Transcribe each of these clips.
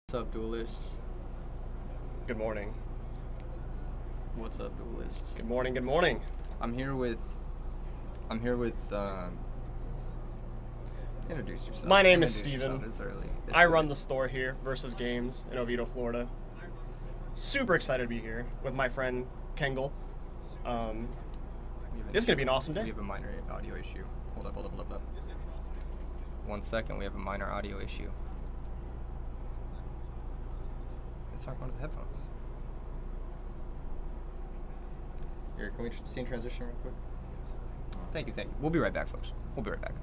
What's up, duelists? Good morning. What's up, duelists? Good morning. Good morning. I'm here with. Introduce yourself. My name is Introduce Steven. yourself. It's early. I run the store here, Versus Games in Oviedo, Florida. Super excited to be here with my friend Kengle. It's gonna be an awesome day. We have a minor audio issue. Hold up. 1 second. We have a minor audio issue. Let's talk about the headphones. Here, can we see in transition real quick? Thank you. We'll be right back, folks. We'll be right back.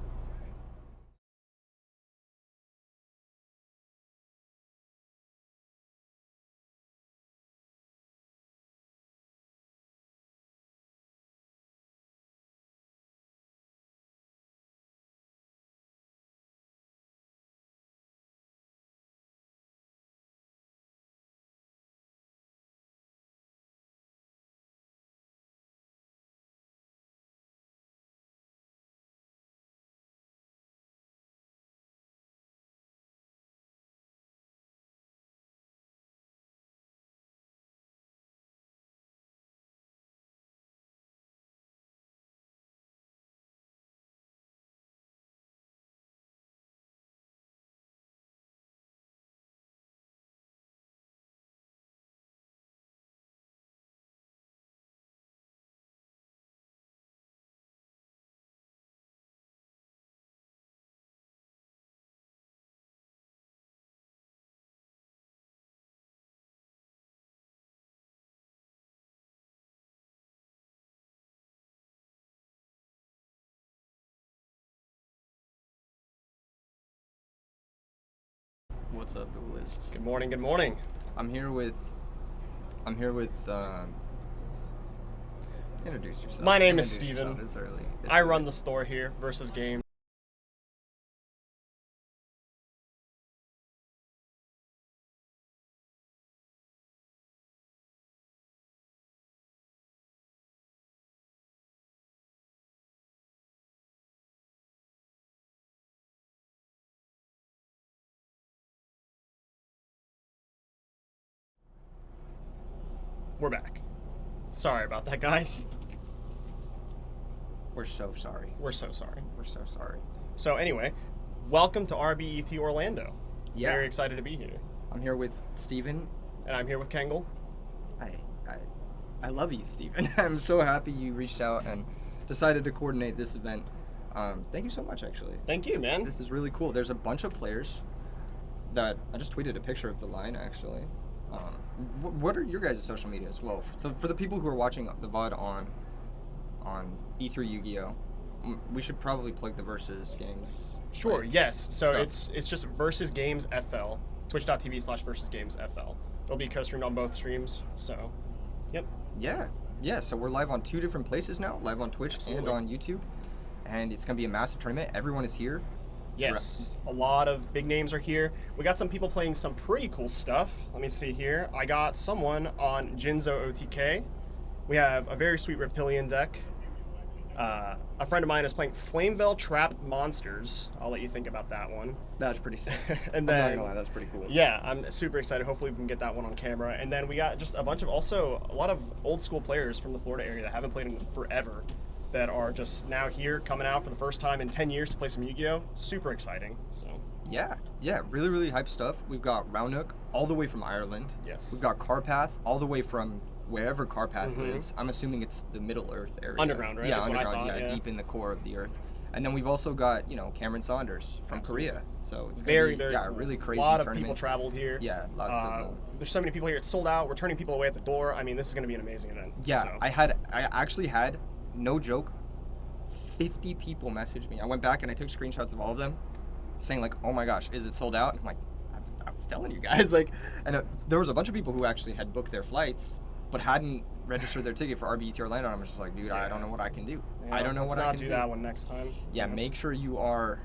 What's up, duelists? Good morning. Good morning. I'm here with. Introduce yourself. My name is Introduce Steven. yourself. It's early. I run the store here, Versus Games. We're back. Sorry about that, guys. We're so sorry. We're so sorry. We're so sorry. So anyway, welcome to RBET Orlando. Yeah. Very excited to be here. I'm here with Steven. And I'm here with Kengle. I love you, Steven. I'm so happy you reached out and decided to coordinate this event. Thank you so much, actually. Thank you, man. This is really cool. There's a bunch of players that I just tweeted a picture of the line, actually. What are your guys' social media as well? So for the people who are watching the VOD on E3 Yu-Gi-Oh, we should probably plug the Versus Games. Sure, yes. So stuff. it's just Versus Games FL, twitch.tv/Versus Games FL. It'll be co-streamed on both streams, so, yep. Yeah, so we're live on 2 different places now, live on Twitch Absolutely. and on YouTube. And it's going to be a massive tournament. Everyone is here. Yes, a lot of big names are here. We got some people playing some pretty cool stuff. Let me see here. I got someone on Jinzo OTK. We have a very sweet reptilian deck. A friend of mine is playing Flamevell Trap Monsters. I'll let you think about that one. That's pretty sick. And I'm then, not gonna lie, that's pretty cool. Yeah, I'm super excited. Hopefully we can get that one on camera. And then we got just a lot of old school players from the Florida area that haven't played in forever that are just now here, coming out for the first time in 10 years to play some Yu-Gi-Oh! Super exciting. So Yeah, really, really hype stuff. We've got Roundhook all the way from Ireland. Yes. We've got Carpath all the way from wherever Carpath lives. I'm assuming it's the Middle Earth area. Underground, right? Yeah, That's what I underground. thought, Yeah, yeah. deep in the core of the Earth. And then we've also got Cameron Saunders from Absolutely. Korea. So it's very, gonna be, very yeah, cool. a really crazy A lot of tournament. people traveled here. Yeah, lots of. There's so many people here. It's sold out. We're turning people away at the door. I mean, this is going to be an amazing event. Yeah, So. I actually had, no joke, 50 people message me. I went back and I took screenshots of all of them, saying like, "Oh my gosh, is it sold out?" And I'm like, I was telling you guys, like, and there was a bunch of people who actually had booked their flights, but hadn't registered their ticket for RBET Orlando. And I'm just like, dude, I don't know what I can do. I don't know what I can do. Let's not do that one next time. Yeah, make sure you are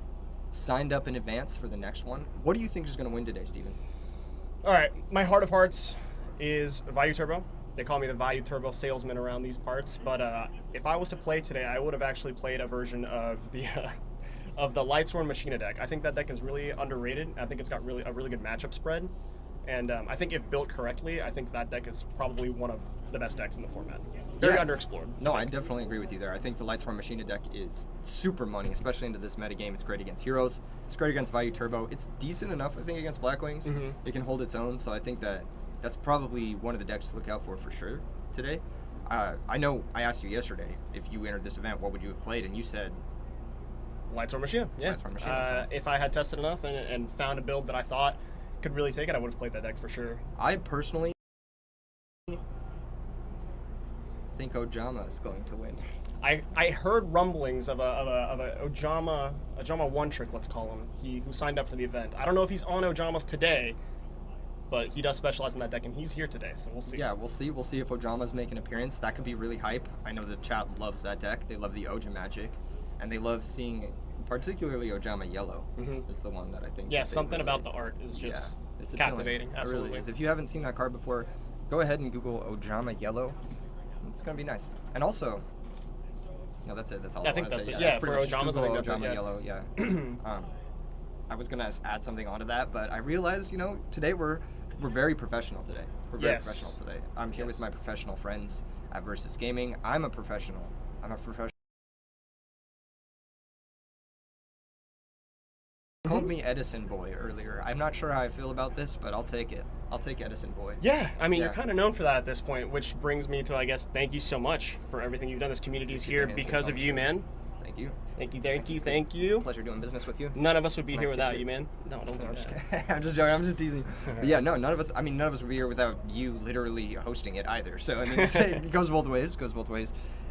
signed up in advance for the next one. What do you think is going to win today, Steven? All right, my heart of hearts is Vayu Turbo. They call me the Vayu Turbo salesman around these parts. But if I was to play today, I would have actually played a version of the Lightsworn Machina deck. I think that deck is really underrated. I think it's got a really good matchup spread. And I think if built correctly, I think that deck is probably one of the best decks in the format. Very underexplored. No, I definitely agree with you there. I think the Lightsworn Machina deck is super money, especially into this meta game. It's great against heroes. It's great against Value Turbo. It's decent enough, I think, against Blackwings. It can hold its own, so I think that's probably one of the decks to look out for sure today. I know I asked you yesterday if you entered this event, what would you have played, and you said Lightsworn Machina. Yeah. Lightsworn Machina, so. If I had tested enough and found a build that I thought could really take it, I would have played that deck for sure. I personally think Ojama is going to win. I heard rumblings of a Ojama one trick, let's call him, who signed up for the event. I don't know if he's on Ojamas today, but he does specialize in that deck, and he's here today, so we'll see. Yeah, we'll see. We'll see if Ojama's make an appearance. That could be really hype. I know the chat loves that deck. They love the Oja magic, and they love seeing, particularly Ojama Yellow is the one that I think. Yeah, something really, about the art is just it's captivating. Appealing. Absolutely. It really is. If you haven't seen that card before, go ahead and Google Ojama Yellow. It's gonna be nice. And also, no, that's it. That's all I think want to that's say. it. Yeah, for Ojamas, I think that's Ojama it. Yellow. Yeah. I was gonna add something onto that, but I realized, today we're very professional today. We're very professional today. I'm here with my professional friends at Versus Gaming. I'm a professional. Called me Edison Boy earlier. I'm not sure how I feel about this, but I'll take it. I'll take Edison Boy. Yeah, I mean, you're kind of known for that at this point, which brings me to, I guess, thank you so much for everything you've done. This community is here because of you, man. Thank you. Thank you. Pleasure doing business with you. None of us would be here without you, man. No, don't do that. I'm just joking. I'm just teasing. But yeah, no, none of us would be here without you literally hosting it either. So, I mean, it goes both ways.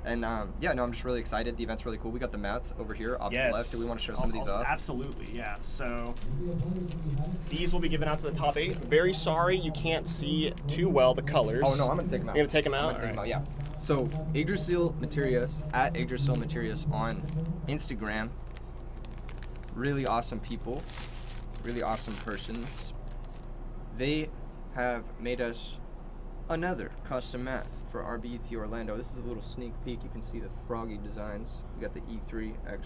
And yeah, no, I'm just really excited. The event's really cool. We got the mats over here off to the left. Do we want to show some of these off? Absolutely, yeah. So these will be given out to the top 8. Very sorry you can't see too well the colors. Oh, no, I'm going to take them out. You're going to take them out? I'm going to take them out, yeah. So, Yggdrasil Materius, at Yggdrasil Materius on Instagram. Really awesome people. Really awesome persons. They have made us another custom mat for RBET Orlando. This is a little sneak peek. You can see the froggy designs. We got the E3X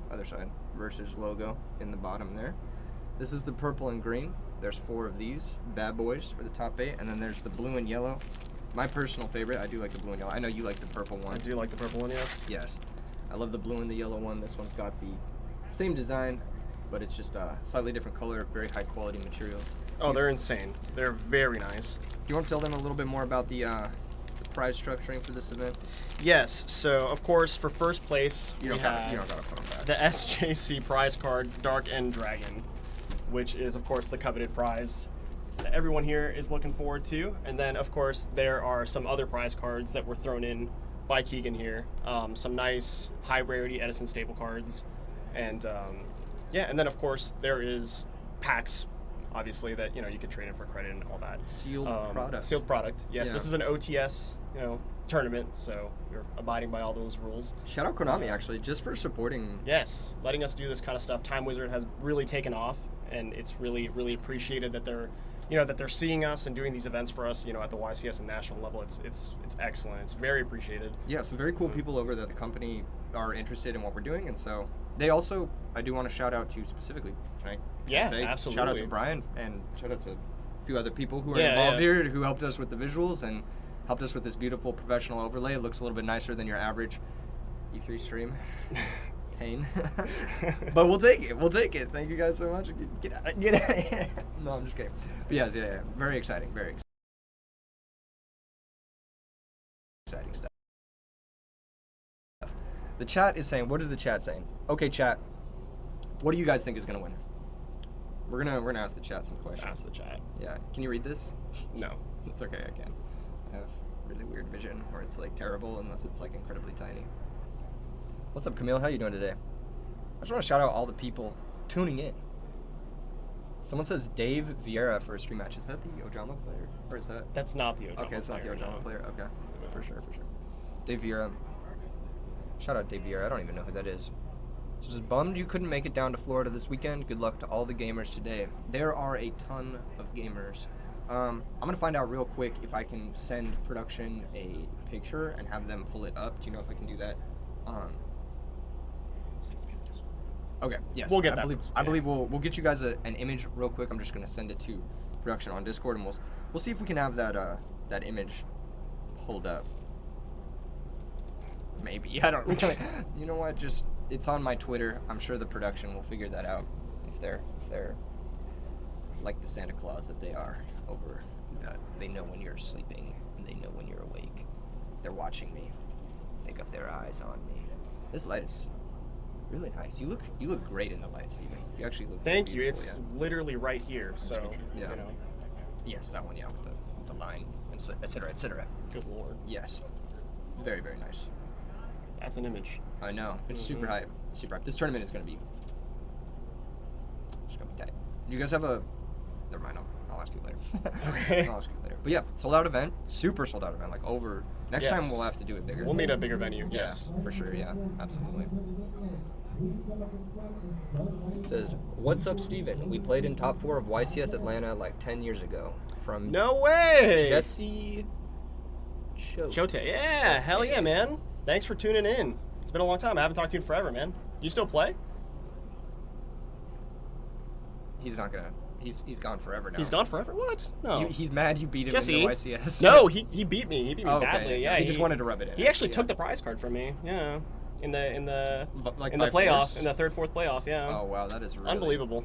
other side Versus logo in the bottom there. This is the purple and green. There's 4 of these bad boys for the top 8, and then there's the blue and yellow. My personal favorite. I do like the blue and yellow. I know you like the purple one. I do like the purple one, yes. Yes. I love the blue and the yellow one. This one's got the same design, but it's just a slightly different color, very high quality materials. Oh, they're insane. They're very nice. Do you want to tell them a little bit more about the prize structuring for this event? Yes. So, of course, for first place, you don't gotta put them back. The SJC prize card, Dark End Dragon, which is, of course, the coveted prize that everyone here is looking forward to. And then, of course, there are some other prize cards that were thrown in by Keegan here. Some nice high rarity Edison staple cards. And yeah, and then, of course, there is packs, obviously, that you can trade in for credit and all that. Sealed product. Sealed product. Yes, This is an OTS tournament, so we're abiding by all those rules. Shout out Konami, actually, just for supporting. Yes, letting us do this kind of stuff. Time Wizard has really taken off, and it's really, really appreciated that they're that they're seeing us and doing these events for us, at the YCS and national level. It's excellent. It's very appreciated. Yeah, some very cool people over at the company are interested in what we're doing, and so they also, I do want to shout out to specifically, absolutely. Shout out to Brian, and shout out to a few other people who are involved here, who helped us with the visuals and helped us with this beautiful professional overlay. It looks a little bit nicer than your average E3 stream. Pain. But we'll take it. Thank you guys so much. Get out of here. No, I'm just kidding. But yes, yeah. Very exciting. Very exciting stuff. The chat is saying, what is the chat saying? Okay, chat. What do you guys think is gonna win? We're gonna ask the chat some questions. Let's ask the chat. Yeah. Can you read this? No. It's okay, I can. I have really weird vision where it's like terrible unless it's like incredibly tiny. What's up, Camille? How you doing today? I just want to shout out all the people tuning in. Someone says Dave Vieira for a stream match. Is that the Ojama player? Or is that? That's not the Ojama player. Okay, it's not the Ojama player. Okay. For sure. Dave Vieira. Shout out Dave Vieira. I don't even know who that is. So just bummed you couldn't make it down to Florida this weekend. Good luck to all the gamers today. There are a ton of gamers. I'm going to find out real quick if I can send production a picture and have them pull it up. Do you know if I can do that? Okay, yes. We'll get I believe we'll get you guys an image real quick. I'm just going to send it to production on Discord, and we'll see if we can have that image pulled up. Maybe. I don't really. You know what? Just it's on my Twitter. I'm sure the production will figure that out if they're like the Santa Claus that they are over. They know when you're sleeping and they know when you're awake. They're watching me. They got their eyes on me. This light is really nice. You look great in the light, Steven. You actually look. Thank you. It's literally right here. So yeah. You know. Yes, that one. Yeah, with the line, etc., etc. Good lord. Yes. Very, very nice. That's an image. I know. It's super hype. Super hype. This tournament is gonna be tight. Do you guys have a? Never mind. I'll ask you later. Okay. I'll ask you later. But yeah, sold out event. Super sold out event. Like over. Next time we'll have to do it bigger. We'll need a bigger venue. Yeah, Yes. for sure. Yeah, absolutely. It says, "What's up, Steven? We played in top 4 of YCS Atlanta like 10 years ago." From No way. Jesse Chote. Yeah. Hell yeah, man. Thanks for tuning in. It's been a long time. I haven't talked to you in forever, man. You still play? He's not gonna. He's gone forever now. He's gone forever? What? No. He's mad you beat him Jesse. in the YCS. No, he beat me. He beat me Oh, okay. badly. Yeah. He just wanted to rub it in. He actually took the prize card from me. Yeah. In the Like in the by playoff, force? in the third, fourth playoff. Yeah. Oh wow, that is really Unbelievable.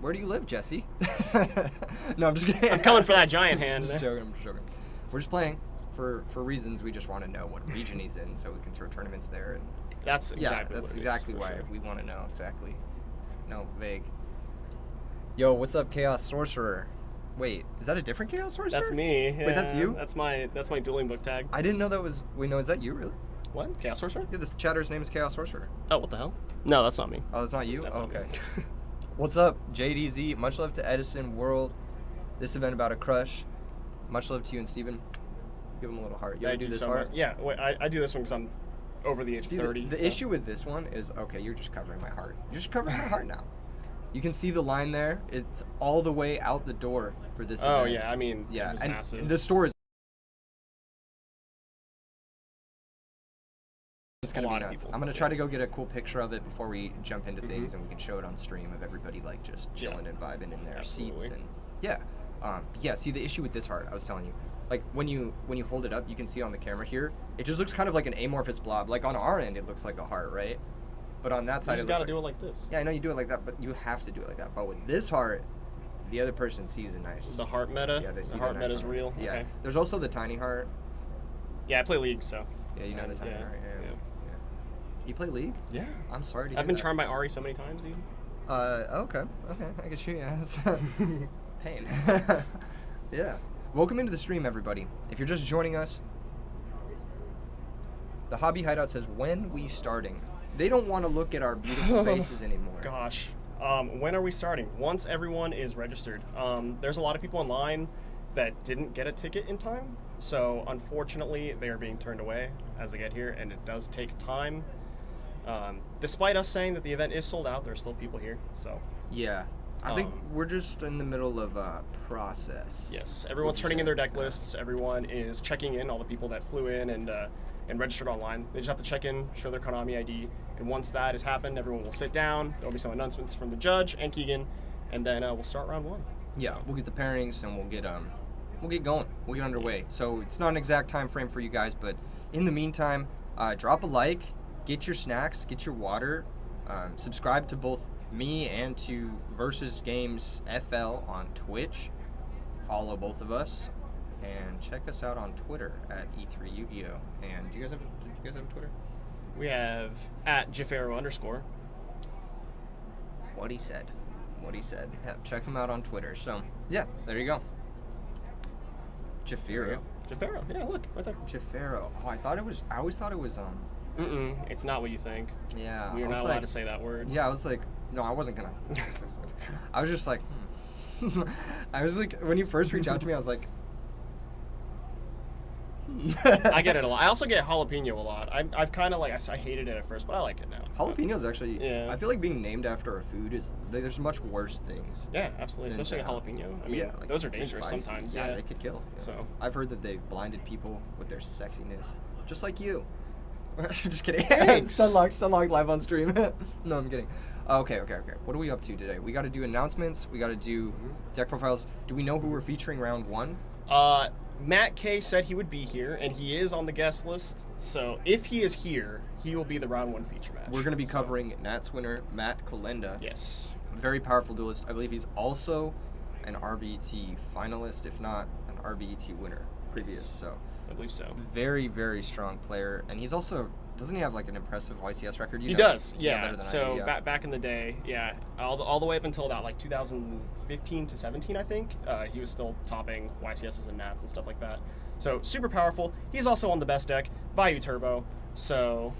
Where do you live, Jesse? No, I'm just kidding. I'm coming for that giant hand. I'm just joking. We're just playing for reasons we just want to know what region he's in, so we can throw tournaments there. And That's exactly yeah, what that's it is, exactly for why sure. we want to know exactly. No, vague. Yo, what's up, Chaos Sorcerer? Wait, is that a different Chaos Sorcerer? That's me. Yeah, Wait, that's you? That's my dueling book tag. I didn't know that was. Wait, no, is that you really? What? Chaos Sorcerer? Yeah, this chatter's name is Chaos Sorcerer. Oh, what the hell? No, that's not me. Oh, it's not you? That's Oh, not me. okay. What's up, JDZ? Much love to Edison World. This event about a crush. Much love to you and Steven. Give him a little heart. You I wanna do this so heart? much. Yeah, wait, I do this one because I'm over the age See, of 30. the so. issue with this one is, okay, you're just covering my heart. You're just covering my heart now. You can see the line there. It's all the way out the door for this Oh, event. yeah, I mean, Yeah, it was and massive. the store is it's gonna A lot be of nuts. people, I'm gonna yeah. try to go get a cool picture of it before we jump into things, and we can show it on stream of everybody like just chilling and vibing in their seats Absolutely. and yeah. Yeah. See, the issue with this heart, I was telling you, like when you hold it up, you can see on the camera here, it just looks kind of like an amorphous blob. Like on our end, it looks like a heart, right? But on that You side, just it gotta looks do it like this. yeah, I know you do it like that, but you have to do it like that. But with this heart, the other person sees it nice. The heart meta? Yeah, they see the heart nice meta is real? Yeah. Okay. There's also the tiny heart. Yeah, I play League, so. Yeah, you know the tiny heart. Yeah. You play League? Yeah. I'm sorry to hear I've been that. charmed by Ari so many times, dude. Okay. I can shoot you. That's pain. Yeah. Welcome into the stream, everybody. If you're just joining us, the Hobby Hideout says, when we starting? They don't want to look at our beautiful faces anymore. Gosh. When are we starting? Once everyone is registered. There's a lot of people online that didn't get a ticket in time. So unfortunately, they are being turned away as they get here, and it does take time. Despite us saying that the event is sold out, there's still people here. So Yeah. I think we're just in the middle of a process. yes, everyone's turning in their deck lists. Everyone is checking in, all the people that flew in and registered online. They just have to check in, show their Konami ID, and once that has happened, everyone will sit down. There'll be some announcements from the judge and Keegan, and then we'll start round 1. Yeah, So, we'll get the pairings and we'll get going. We'll get underway. So it's not an exact time frame for you guys, but in the meantime, drop a like, get your snacks, get your water, subscribe to both me and to Versus Games FL on Twitch. Follow both of us, and check us out on Twitter at E3 Yu-Gi-Oh. And do you guys have a Twitter? we have at Jafaro_. What he said. Yeah, check him out on Twitter. So yeah, there you go. Jafiro. Jafaro, yeah, look, right there. Jafaro. Oh, I always thought it was It's not what you think. Yeah. You're I was not allowed like- to say that word. Yeah, I was like, no, I wasn't gonna. I was just like, I was like, when you first reached out to me, I was like, I get it a lot. I also get jalapeno a lot. I've kind of like, I hated it at first, but I like it now. Jalapenos actually. Yeah. I feel like being named after a food is there's much worse things. Yeah, absolutely. than, Especially a jalapeno. I mean, yeah, like those are they're dangerous spicy. sometimes. Yeah, Yeah, they could kill. Yeah. So I've heard that they've blinded people with their sexiness, just like you. Just kidding. Thanks. Sunlocked live on stream. No, I'm kidding. Okay. What are we up to today? We got to do announcements. We got to do deck profiles. Do we know who we're featuring round one? Matt K said he would be here, and he is on the guest list. So if he is here, he will be the round one feature match. We're going to be covering Nats winner Matt Kalenda. Yes. Very powerful duelist. I believe he's also an RBET finalist, if not an RBET winner previous. Yes. So I believe so. very, very strong player. And he's also, doesn't he have like an impressive YCS record? He does, yeah. Better than So I do, yeah. back in the day, yeah, all the way up until about like 2015 to 17, I think, he was still topping YCSs and Nats and stuff like that. So super powerful. He's also on the best deck, Vayu Turbo. So,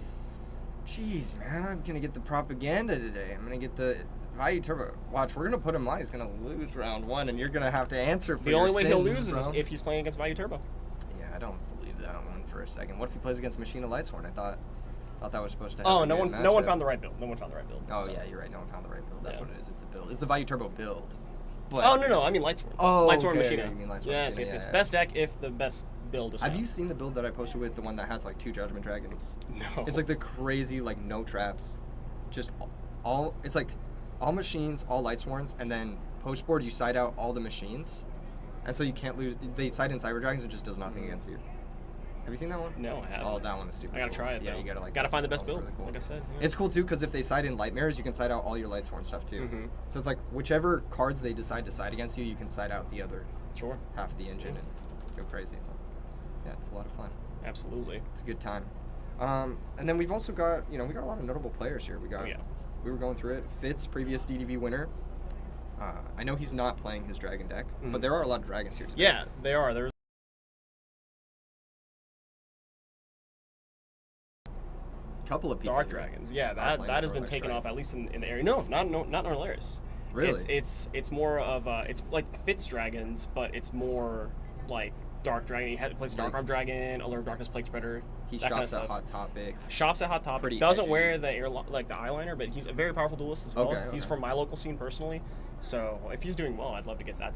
Jeez, man, I'm gonna get the propaganda today. I'm gonna get the Vayu Turbo. Watch, we're gonna put him on. He's gonna lose round one, and you're gonna have to answer for the your only way he'll sins, lose bro. is if he's playing against Vayu Turbo. Yeah, I don't believe that one for a second. What if he plays against Machine of Lightsworn? I thought that was supposed to happen. Oh, no one found the right build. No one found the right build. Oh so. yeah, you're right. No one found the right build. That's Yeah. what it is. It's the build. It's the Vayu Turbo build. But Oh no, I mean Lightsworn. Oh, Lightsworn okay, Machina. okay, you mean Lightsworn yes, Machina, yes. yeah. Best deck if the best build is have found. you seen the build that I posted with the one that has like 2 Judgment Dragons? No. It's like the crazy like no traps, just all. It's like all machines, all Lightsworns, and then post board you side out all the machines, and so you can't lose. They side in Cyber Dragons, it just does nothing against you. Have you seen that one? No, I haven't. Oh, that one is super. I gotta cool. try it. Yeah, though. you gotta like. Gotta find the best that one's build. really cool. Like I said. Yeah. It's cool too because if they side in Lightmares, you can side out all your Lightsworn stuff too. Mhm. So it's like whichever cards they decide to side against you, you can side out the other Sure. half of the engine and go crazy. So yeah, it's a lot of fun. Absolutely. It's a good time. And then we've also got, we got a lot of notable players here. We got, Oh, yeah. we were going through it. Fitz, previous DDV winner. I know he's not playing his dragon deck, but there are a lot of dragons here today. Yeah, they are. There's A couple of people. Dark here. Dragons. Yeah, playing that has the been Norlex taken off Dragons. at least in the area. No, not Norleris. Really? It's more of it's like Fitz Dragons, but it's more like Dark Dragon. He plays Dark Arm Dragon, Alert Darkness Plague Spreader. He that kind of shops at stuff. Hot Topic. Shops at Hot Topic. Pretty Doesn't edgy. wear the like the eyeliner, but he's a very powerful duelist as well. Okay, He's okay. from my local scene personally, so if he's doing well, I'd love to get that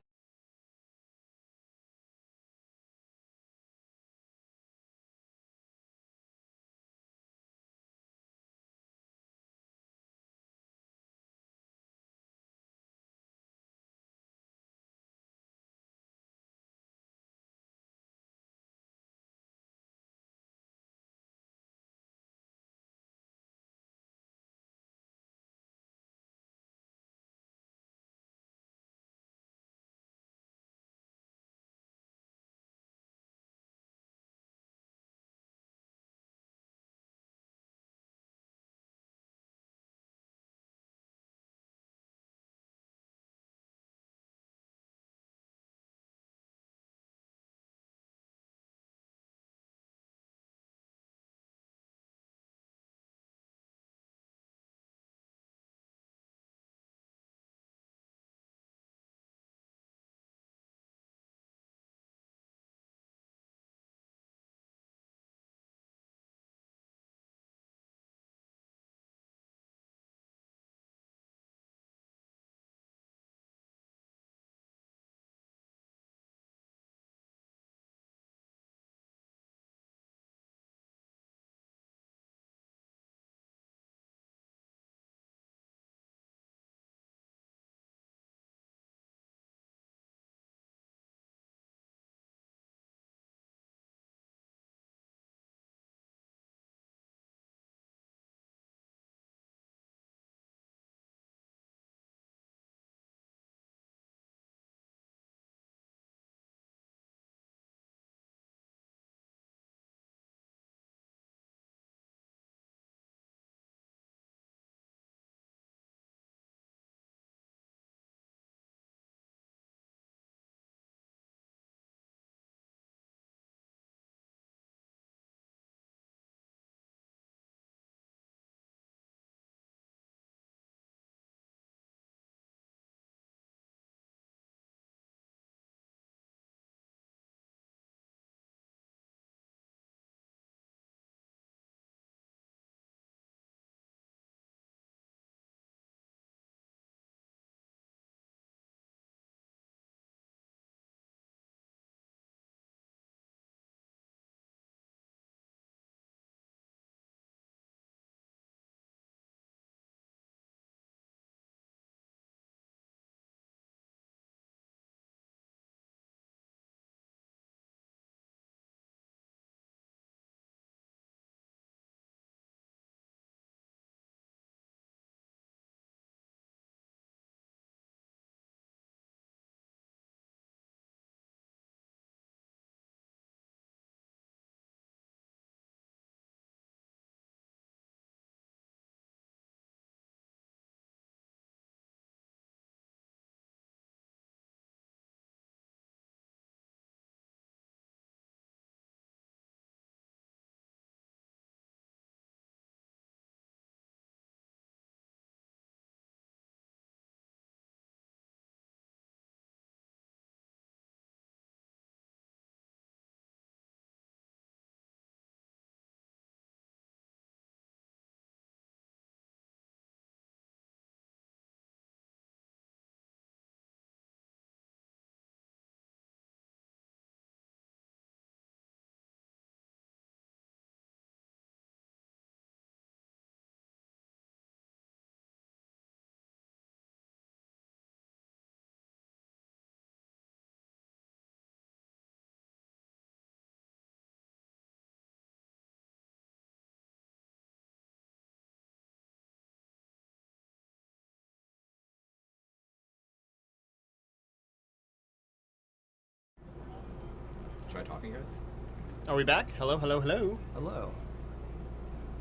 talking, guys? Are we back? Hello, hello, hello. Hello.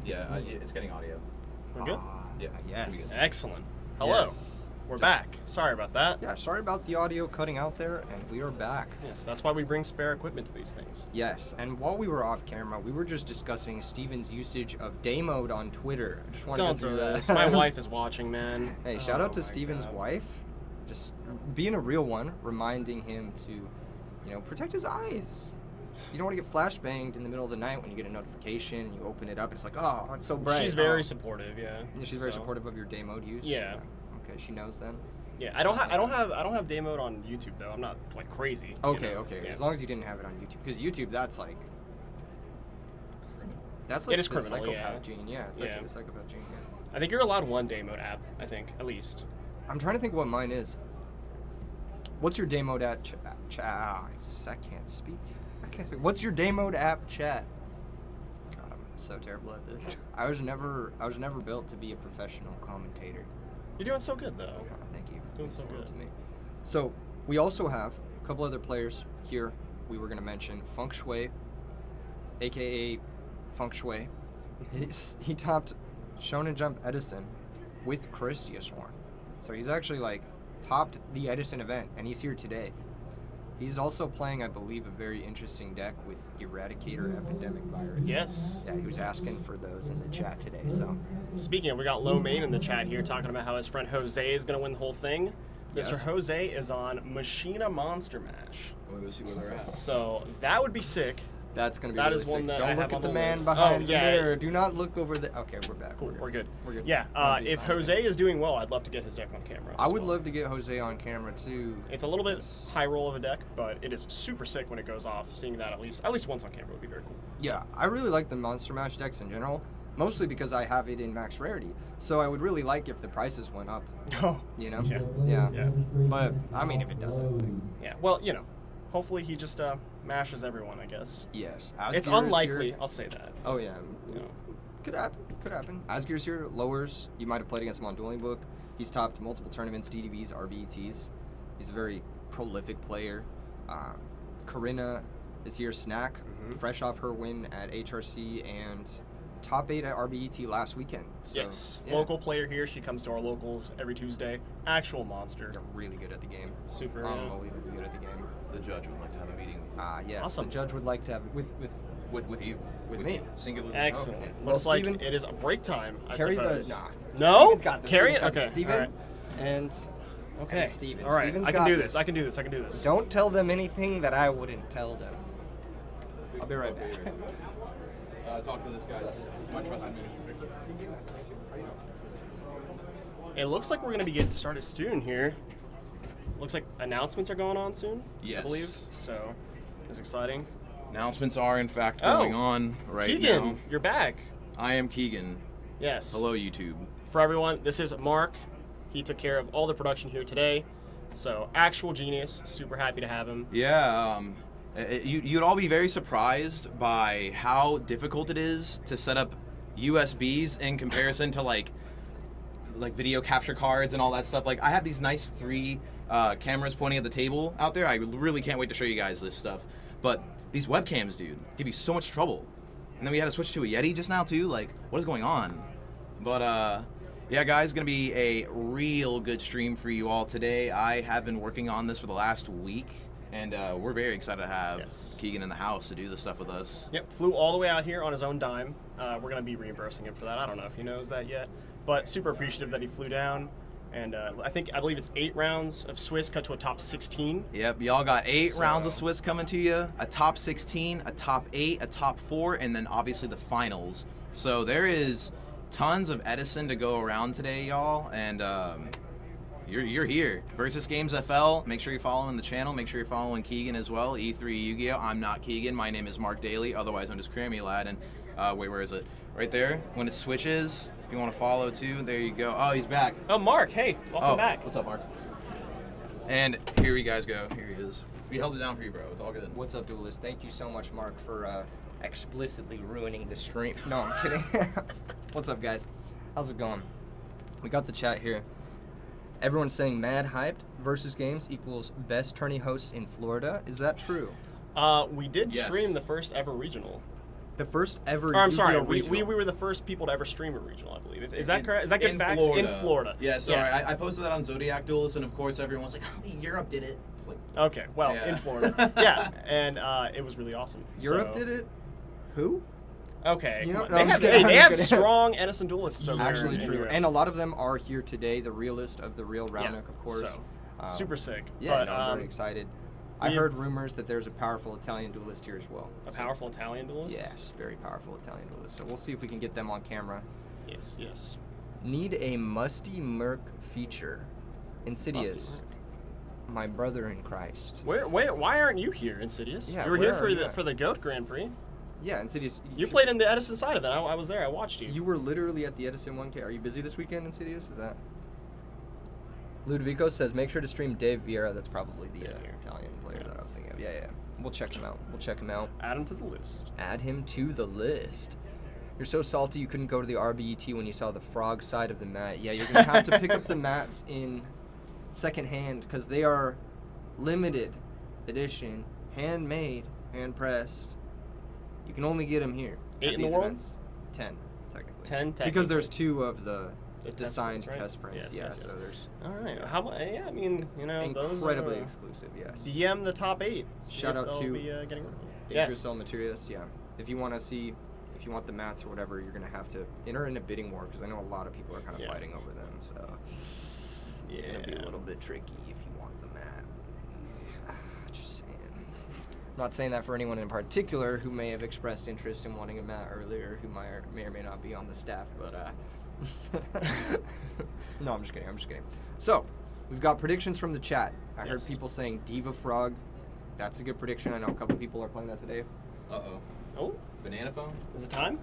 Yeah, it's getting audio. We're good? Yeah. Yes. Excellent. Hello. Yes. We're back. Sorry about that. Yeah, sorry about the audio cutting out there, and we are back. Yes, that's why we bring spare equipment to these things. Yes, and while we were off camera, we were just discussing Steven's usage of day mode on Twitter. I just wanted Don't to do throw this. that. My wife is watching, man. Hey, shout out to my Steven's God. wife. Just being a real one, reminding him to, protect his eyes. You don't want to get flashbanged in the middle of the night when you get a notification and you open it up. It's like, oh, it's so bright. She's very supportive, yeah. Yeah, she's very So, supportive of your day mode use. Yeah. Okay, she knows then. Yeah, I don't have day mode on YouTube though. I'm not like crazy. Okay, you know? okay. Yeah. As long as you didn't have it on YouTube, because YouTube, that's like It is the criminal, psychopath yeah. gene. Yeah, it's Yeah. actually the psychopath gene. Yeah. I think you're allowed one day mode app. I think at least. I'm trying to think what mine is. What's your day mode at? I can't speak. What's your day mode app chat? God, I'm so terrible at this. I was never built to be a professional commentator. You're doing so good though. Oh, thank you. Doing Means so the world good. to me. So we also have a couple other players here. We were gonna mention Feng Shui, aka Feng Shui. He topped Shonen Jump Edison with Charistia Sworn. So he's actually like topped the Edison event, and he's here today. He's also playing, I believe, a very interesting deck with Eradicator Epidemic Virus. Yes. Yeah, he was asking for those in the chat today. So Speaking of, we got Lo Mein in the chat here talking about how his friend Jose is gonna win the whole thing. Yes. Mr. Jose is on Machina Monster Mash. Let me go see where they're at. So that would be sick. that's gonna be That really is one sick. that Don't I look have at on the the man list. behind Oh, the yeah. mirror. Do not look over the. Okay, we're back. Cool, we're good. We're good. Yeah, Don't be if fine. Jose is doing well, I'd love to get his deck on camera. I as would well. love to get Jose on camera too. It's a little bit high roll of a deck, but it is super sick when it goes off. Seeing that at least once on camera would be very cool. Yeah, I really like the Monster Mash decks in general, mostly because I have it in max rarity. So I would really like if the prices went up. Oh, You know? Yeah. Yeah. Yeah. But I mean, if it doesn't, yeah. Well, hopefully he just mashes everyone. I guess yes. it's Asgear is unlikely. here. I'll say that. Oh yeah. You know. Could happen. Could happen. Asgear's here. Lowers. You might have played against him on Dueling Book. He's topped multiple tournaments, DDVs, RBETs. He's a very prolific player. Corinna is here. Snack, fresh off her win at HRC and top 8 at RBET last weekend. So, Yes, yeah, local player here. She comes to our locals every Tuesday. Actual monster. They're really good at the game. Super. Unbelievably good at the game. The judge would like to have a meeting with Yes. Awesome. The judge would like to have with you. With me. Singularly. Excellent. Okay. Looks Well, like Steven, it is a break time. I carry suppose. the. Nah. No. Steven's got this. Carry it. Steven's got Okay. Steven All right. and Okay. and Steven. All right. Steven's I can got do this. this. I can do this. I can do this. Don't tell them anything that I wouldn't tell them. I'll be right back. Talk to this guy. This is my trusted man. It looks like we're gonna be getting started soon here. Looks like announcements are going on soon. I Yes. believe. So it's exciting. Announcements are in fact Oh, going on right Keegan, now. you're back. I am Keegan. Yes. Hello, YouTube. For everyone, this is Mark. He took care of all the production here today. So actual genius. Super happy to have him. Yeah, you'd all be very surprised by how difficult it is to set up USBs in comparison to like video capture cards and all that stuff. Like I have these nice 3 cameras pointing at the table out there. I really can't wait to show you guys this stuff. But these webcams, dude, give you so much trouble. And then we had to switch to a Yeti just now too. Like, what is going on? But yeah, guys, gonna be a real good stream for you all today. I have been working on this for the last week, and we're very excited to have Keegan in the house to do this stuff with us. Yep, flew all the way out here on his own dime. We're gonna be reimbursing him for that. I don't know if he knows that yet, but super appreciative that he flew down. And I believe it's 8 rounds of Swiss cut to a top 16. Yep, y'all got 8 rounds of Swiss coming to you, a top 16, a top 8, a top 4, and then obviously the finals. So there is tons of Edison to go around today, y'all, and you're here. Versus Games FL. Make sure you're following the channel. Make sure you're following Keegan as well. E3 Yu-Gi-Oh. I'm not Keegan. My name is Mark Daly, otherwise known as Crammy Lad. And wait, where is it? Right there. When it switches, if you want to follow too, there you go. Oh, he's back. Oh, Mark, hey, welcome back. What's up, Mark? And here you guys go. Here he is. We held it down for you, bro. It's all good. What's up, Duelist? Thank you so much, Mark, for explicitly ruining the stream. No, I'm kidding. What's up, guys? How's it going? We got the chat here. Everyone's saying mad hyped versus games equals best tourney hosts in Florida. Is that true? We did Yes. stream the first ever regional. The first ever. Or, I'm sorry, Yu-Gi-Oh! we regional. were the first people to ever stream a regional, I believe. Is that correct? Is that good in facts? Florida. In Florida. Yeah, sorry. I posted that on Zodiac Duelist, and of course everyone was like, "Oh, Europe did it." It's like, Okay, well, Yeah. in Florida. Yeah, and it was really awesome. Europe So- did it. Who? Okay, You know- come no, on. I'm just They kidding, I'm have just kidding. strong Edison duelists over there Actually in true, Europe. and a lot of them are here today. The realist of the real Roundhook, of course. So, super sick. Yeah, but, no, I'm very excited. I we- heard rumors that there's a powerful Italian duelist here as well. A So, powerful Italian duelist? yes, very powerful Italian duelist. So we'll see if we can get them on camera. Yes, yes. Need a musty Merc feature. Insidious, Musty my brother in Christ. Why aren't you here, Insidious? Yeah, you were here where for are you the at? for the GOAT Grand Prix. Yeah, Insidious. You played in the Edison side of it. I was there. I watched you. You were literally at the Edison 1K. Are you busy this weekend, Insidious? Is that? Ludovico says, make sure to stream Dave Vieira. That's probably the Yeah. Italian player Yeah. that I was thinking of. Yeah, yeah. We'll check him out. We'll check him out. Add him to the list. Add him to the list. You're so salty you couldn't go to the RBET when you saw the frog side of the mat. Yeah, you're going to have to pick up the mats in secondhand because they are limited edition, handmade, hand-pressed. You can only get them here. 8 at in the these world? events. 10, technically. 10 Because there's technically. 2 of the The test designed prints, right? test prints. Yes, yeah, yes, yes. so there's All right. How about? Yeah, I mean, you know, those incredibly are, exclusive, yes. DM the top 8. See Shout if out they'll to be, getting rid of them. Yes. Materials, yeah. If you want to see, if you want the mats or whatever, you're going to have to enter in a bidding war because I know a lot of people are kind of Yeah. fighting over them. So Yeah. it's going to be a little bit tricky if you want the mat. Just saying. I'm not saying that for anyone in particular who may have expressed interest in wanting a mat earlier, who may or may not be on the staff, but no, I'm just kidding. I'm just kidding. So, we've got predictions from the chat. I heard Yes. people saying Diva Frog. That's a good prediction. I know a couple people are playing that today. uh-oh. Oh, Banana phone? is it time?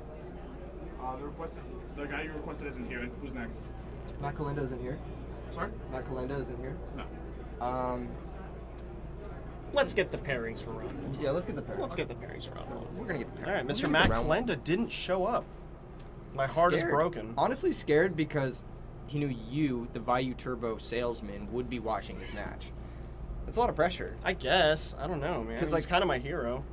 The guy you requested isn't here. Who's next? Matt Kalinda isn't here. Sorry? Matt Kalinda isn't here. No. Let's get the pairings for round one. Yeah, let's get the pair. Let's get the pairings for round one. We're gonna get the pair. All right, We're Mr. gonna Matt get round one. Kalenda didn't show up. My heart is Scared. broken. Honestly, scared because he knew you, the Vayu Turbo salesman, would be watching this match. That's a lot of pressure. I guess. I don't know, man. 'Cause, He's like- kind of my hero.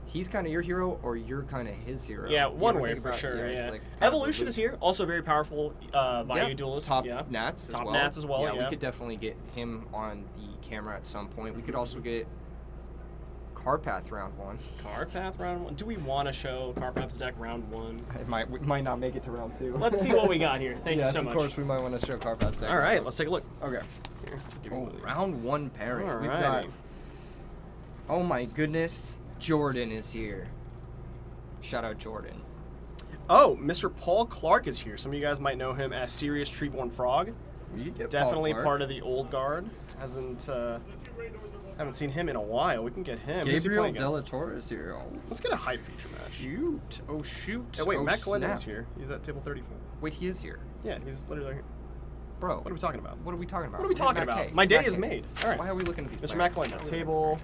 He's kind of your hero, or you're kind of his hero. Yeah, You one ever way think for about- sure. it's Yeah. like kind of a Evolution loop. is here. Also very powerful Vayu duelist. Top yeah. Nats as Top well. Nats as well, Yeah, we yeah. could definitely get him on the camera at some point. We could also get Carpath round 1. Carpath round one. Do we want to show Carpath's deck round one? We might not make it to round 2. Let's see what we got here. Thank yes, you so much. of course we might want to show Carpath's deck. All right, let's take a look. Okay. Here, give me Oh, one of these. round 1 pairing. We've Alrighty. got. Oh my goodness, Jordan is here. Shout out Jordan. Oh, Mr. Paul Clark is here. Some of you guys might know him as Serious Treeborn Frog. You get Definitely part of the old guard. Haven't seen him in a while. We can get him. Who's he Gabriel playing Della against? Torre is here. Oh, Let's get a hype feature match. shoot. Oh, shoot. Oh, wait, oh, Matt Kalenda snap. is here. He's at table 34. Wait, he is here. Yeah, he's literally here. Bro. What are we talking about? What are we talking about? What are we talking Matt about? K. My day Matt is K. made. All right. Why are we looking at these Mr. players? Matt Kalenda, table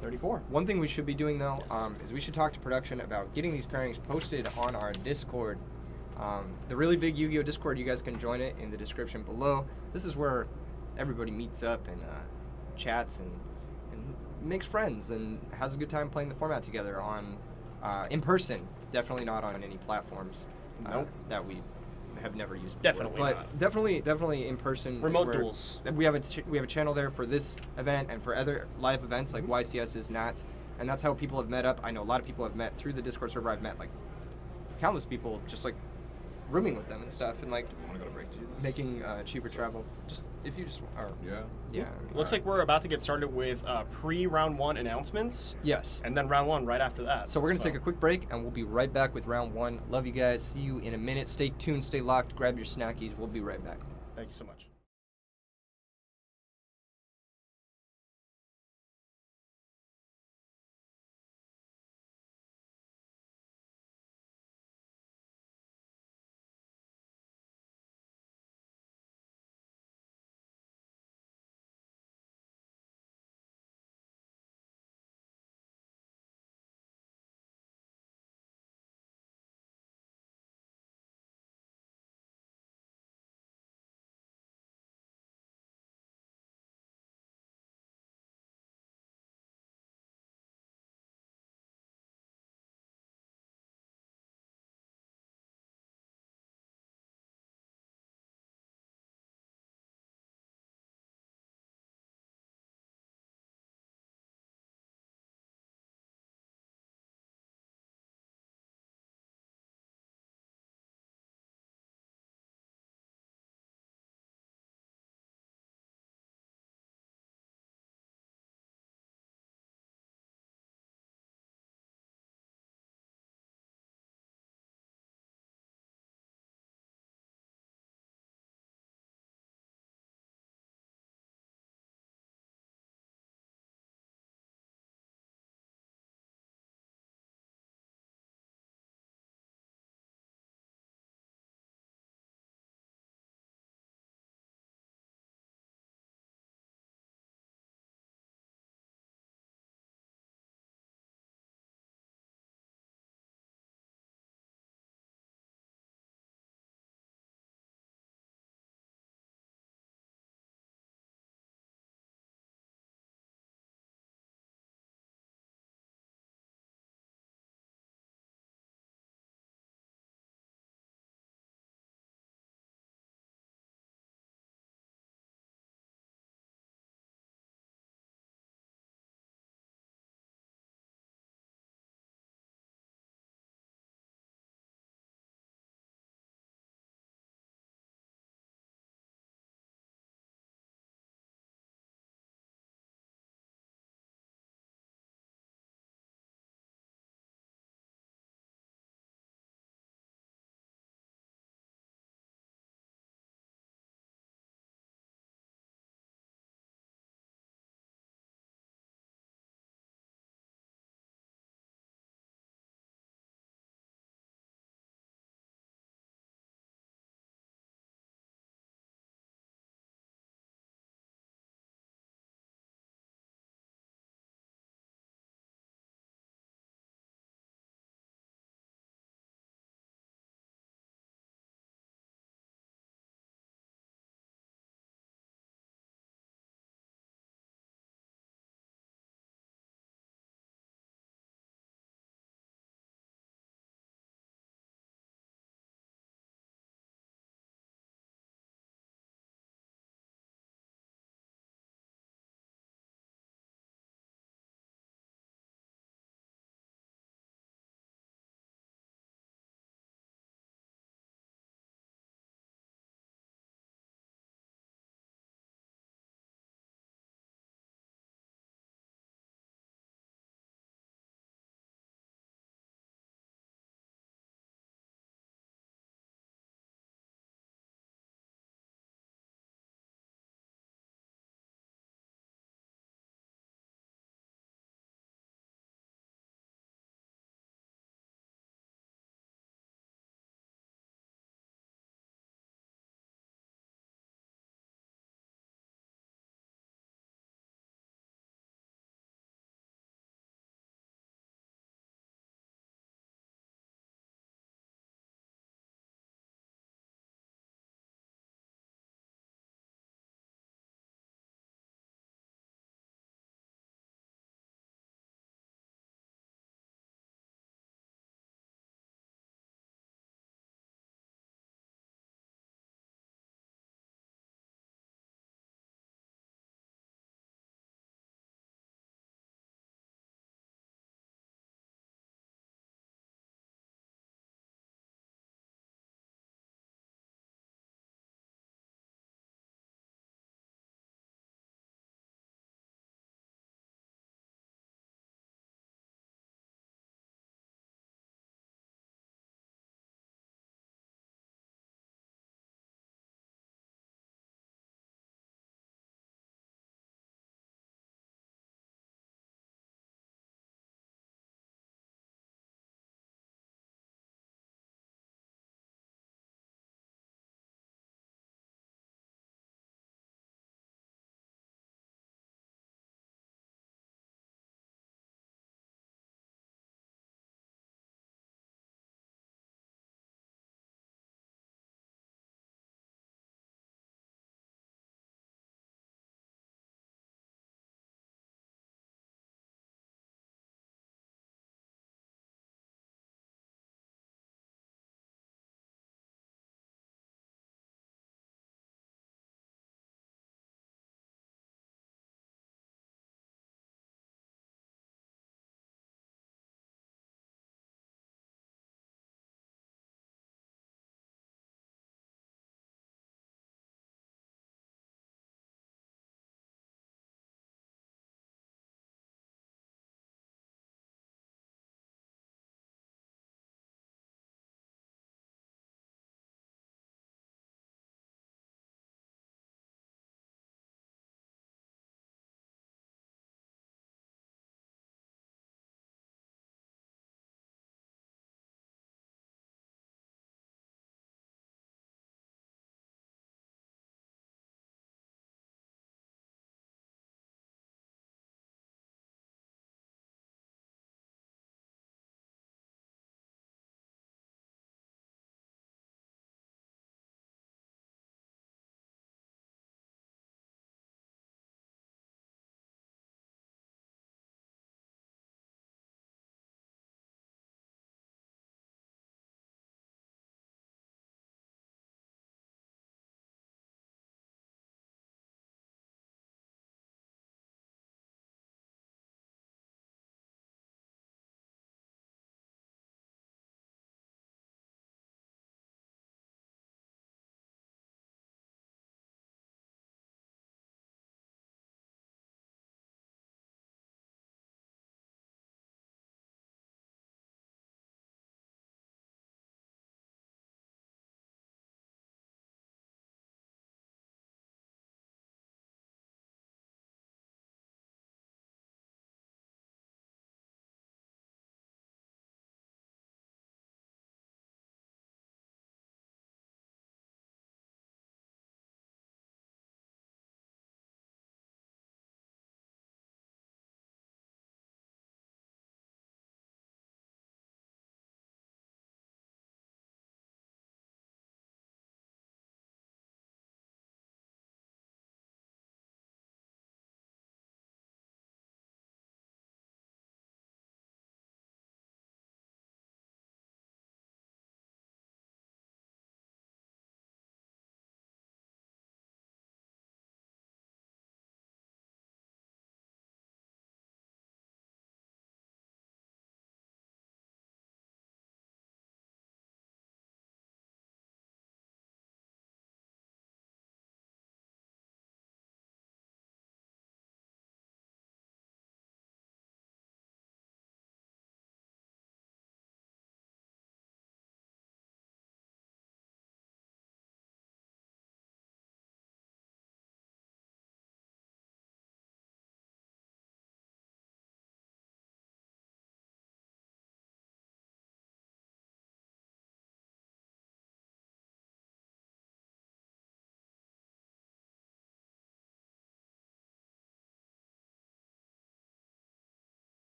34. One thing we should be doing, though, Yes. is we should talk to production about getting these pairings posted on our Discord. The really big Yu-Gi-Oh! Discord, you guys can join it in the description below. This is where everybody meets up and chats and makes friends and has a good time playing the format together on in person. Definitely not on any platforms Nope. that we have never used before. Definitely but not. definitely in person. is Remote where- duels. We have a channel there for this event and for other live events like YCS's, Nats, and that's how people have met up. I know a lot of people have met through the Discord server. I've met like countless people just like rooming with them and stuff, and like Want to go to break to do this? making cheaper travel. Just if you just are. Yeah. Yeah. Looks like we're about to get started with pre-round one announcements, Yes. and then round one right after that. So we're gonna take a quick break, and we'll be right back with round 1. Love you guys. See you in a minute. Stay tuned. Stay locked. Grab your snackies. We'll be right back. Thank you so much.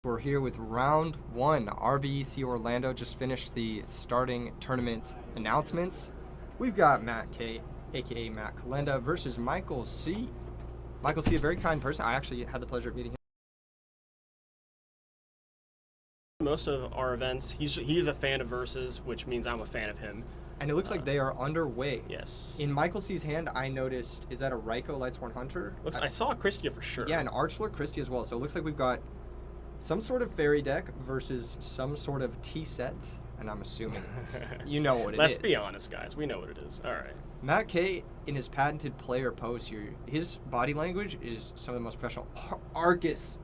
We're here with round 1. RBET Orlando just finished the starting tournament announcements. We've got Matt K, aka Matt Kalenda, versus Michael C. Michael C, a very kind person. I actually had the pleasure of meeting him. Most of our events, he is a fan of Versus, which means I'm a fan of him. And it looks like they are underway. Yes. In Michael C's hand, I noticed, is that a Ryko Lightsworn Hunter? I saw a Christia for sure. Yeah, an Archlord Christie as well. So it looks like we've got some sort of fairy deck versus some sort of T set. And I'm assuming you know what it is. Let's be honest, guys. We know what it is. All right. Matt K, in his patented player pose here, his body language is some of the most professional. Arcus.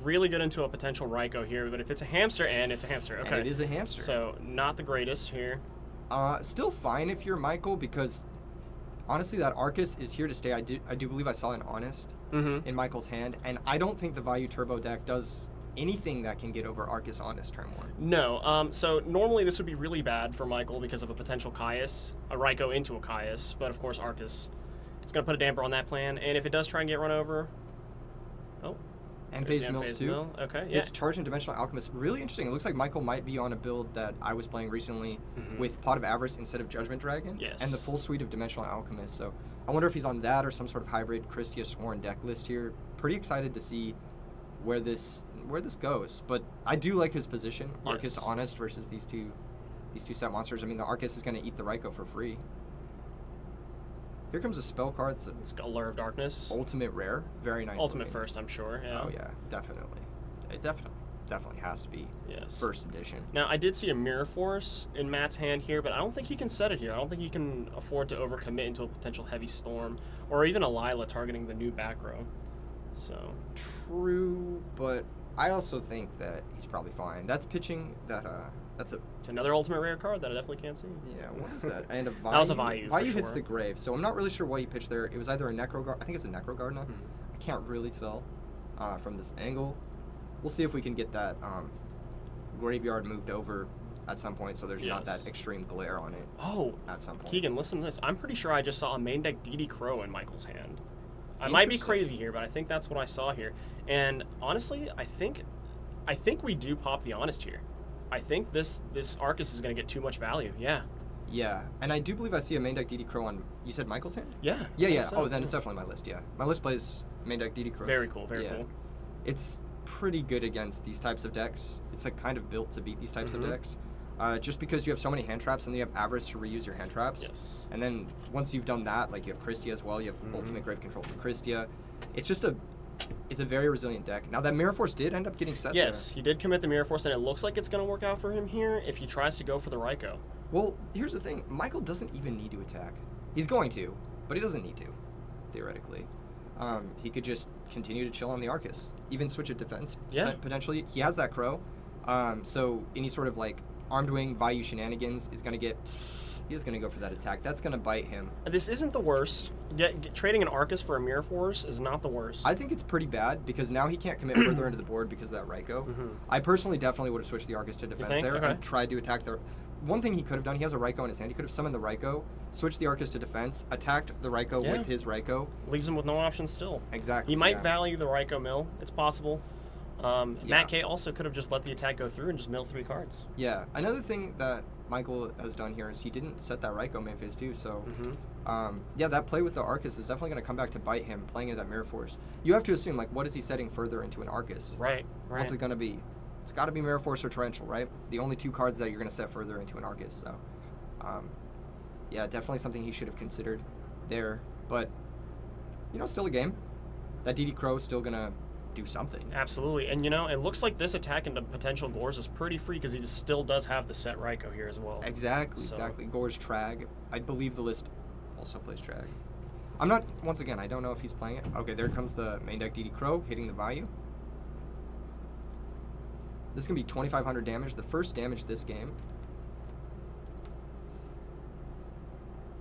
Really good into a potential Ryko here, but if it's a hamster, and it's a hamster. Okay. And it is a hamster. So not the greatest here. Still fine if you're Michael, because honestly, that Arcus is here to stay. I do believe I saw an Honest in Michael's hand, and I don't think the Value Turbo deck does anything that can get over Arcus Honest turn 1. No. So normally this would be really bad for Michael because of a potential Caius, a Ryko into a Caius, but of course Arcus is going to put a damper on that plan, and if it does try and get run over, and Phase Mills too. Mill. Okay, yeah. It's Charged and Dimensional Alchemist. Really interesting. It looks like Michael might be on a build that I was playing recently with Pot of Avarice instead of Judgment Dragon. Yes. And the full suite of Dimensional Alchemist. So I wonder if he's on that or some sort of hybrid Christia Sworn deck list here. Pretty excited to see where this goes. But I do like his position. Yes. Arcus Honest versus these two set monsters. I mean, the Arcus is going to eat the Ryko for free. Here comes a spell card. It's got Allure of Darkness. Ultimate rare. Very nice. Ultimate looking. first, I'm sure. Yeah. Oh yeah, definitely. It definitely has to be first edition. Now, I did see a Mirror Force in Matt's hand here, but I don't think he can set it here. I don't think he can afford to overcommit into a potential Heavy Storm or even a Lila targeting the new back row. So True, but I also think that he's probably fine. That's pitching that it's another ultimate rare card that I definitely can't see. Yeah, what is that? And a Value. That was a Value. Value for hits sure. the grave, so I'm not really sure what he pitched there. It was either a Necro. I think it's a Necro Gardener. I can't really tell from this angle. We'll see if we can get that graveyard moved over at some point, so there's not that extreme glare on it. Oh, at some point. Keegan, listen to this. I'm pretty sure I just saw a main deck DD Crow in Michael's hand. I might be crazy here, but I think that's what I saw here. And honestly, I think we do pop the Honest here. I think this Arcus is going to get too much value. Yeah. Yeah, and I do believe I see a main deck DD Crow on. You said Michael's hand? Yeah. Yeah. So. Oh, then it's definitely my list. Yeah, my list plays main deck DD Crows. Very cool. Very cool. It's pretty good against these types of decks. It's like kind of built to beat these types of decks. Just because you have so many hand traps, and then you have Avarice to reuse your hand traps. Yes. And then once you've done that, like you have Christia as well. You have Ultimate Grave Control for Christia. It's a very resilient deck. Now that Mirror Force did end up getting set there. Yes, he did commit the Mirror Force, and it looks like it's going to work out for him here if he tries to go for the Ryko. Well, here's the thing. Michael doesn't even need to attack. He's going to, but he doesn't need to, theoretically. He could just continue to chill on the Arcus. Even switch at defense, potentially. He has that Crow. So any sort of like Armed Wing, Value shenanigans is going to get... He is going to go for that attack. That's going to bite him. This isn't the worst. Trading an Arcus for a Mirror Force is not the worst. I think it's pretty bad because now he can't commit further into the board because of that Ryko. I personally definitely would have switched the Arcus to defense there and tried to attack the... One thing he could have done, he has a Ryko in his hand. He could have summoned the Ryko, switched the Arcus to defense, attacked the Ryko with his Ryko. Leaves him with no options still. Exactly. He might value the Ryko mill. It's possible. Matt K also could have just let the attack go through and just mill 3 cards. Yeah. Another thing that Michael has done here is he didn't set that Ryko main phase too, so that play with the Arcus is definitely going to come back to bite him playing into that Mirror Force. You have to assume, like, what is he setting further into an Arcus? Right. What's it going to be? It's got to be Mirror Force or Torrential, right? The only 2 cards that you're going to set further into an Arcus, so definitely something he should have considered there, but still a game. That DD Crow is still going to do something. Absolutely. And it looks like this attack into potential Gores is pretty free because he still does have the set Ryko here as well. Exactly. Gores, Trag. I believe the list also plays Trag. Once again, I don't know if he's playing it. Okay, there comes the main deck DD Crow hitting the Value. This is going to be 2,500 damage, the first damage this game.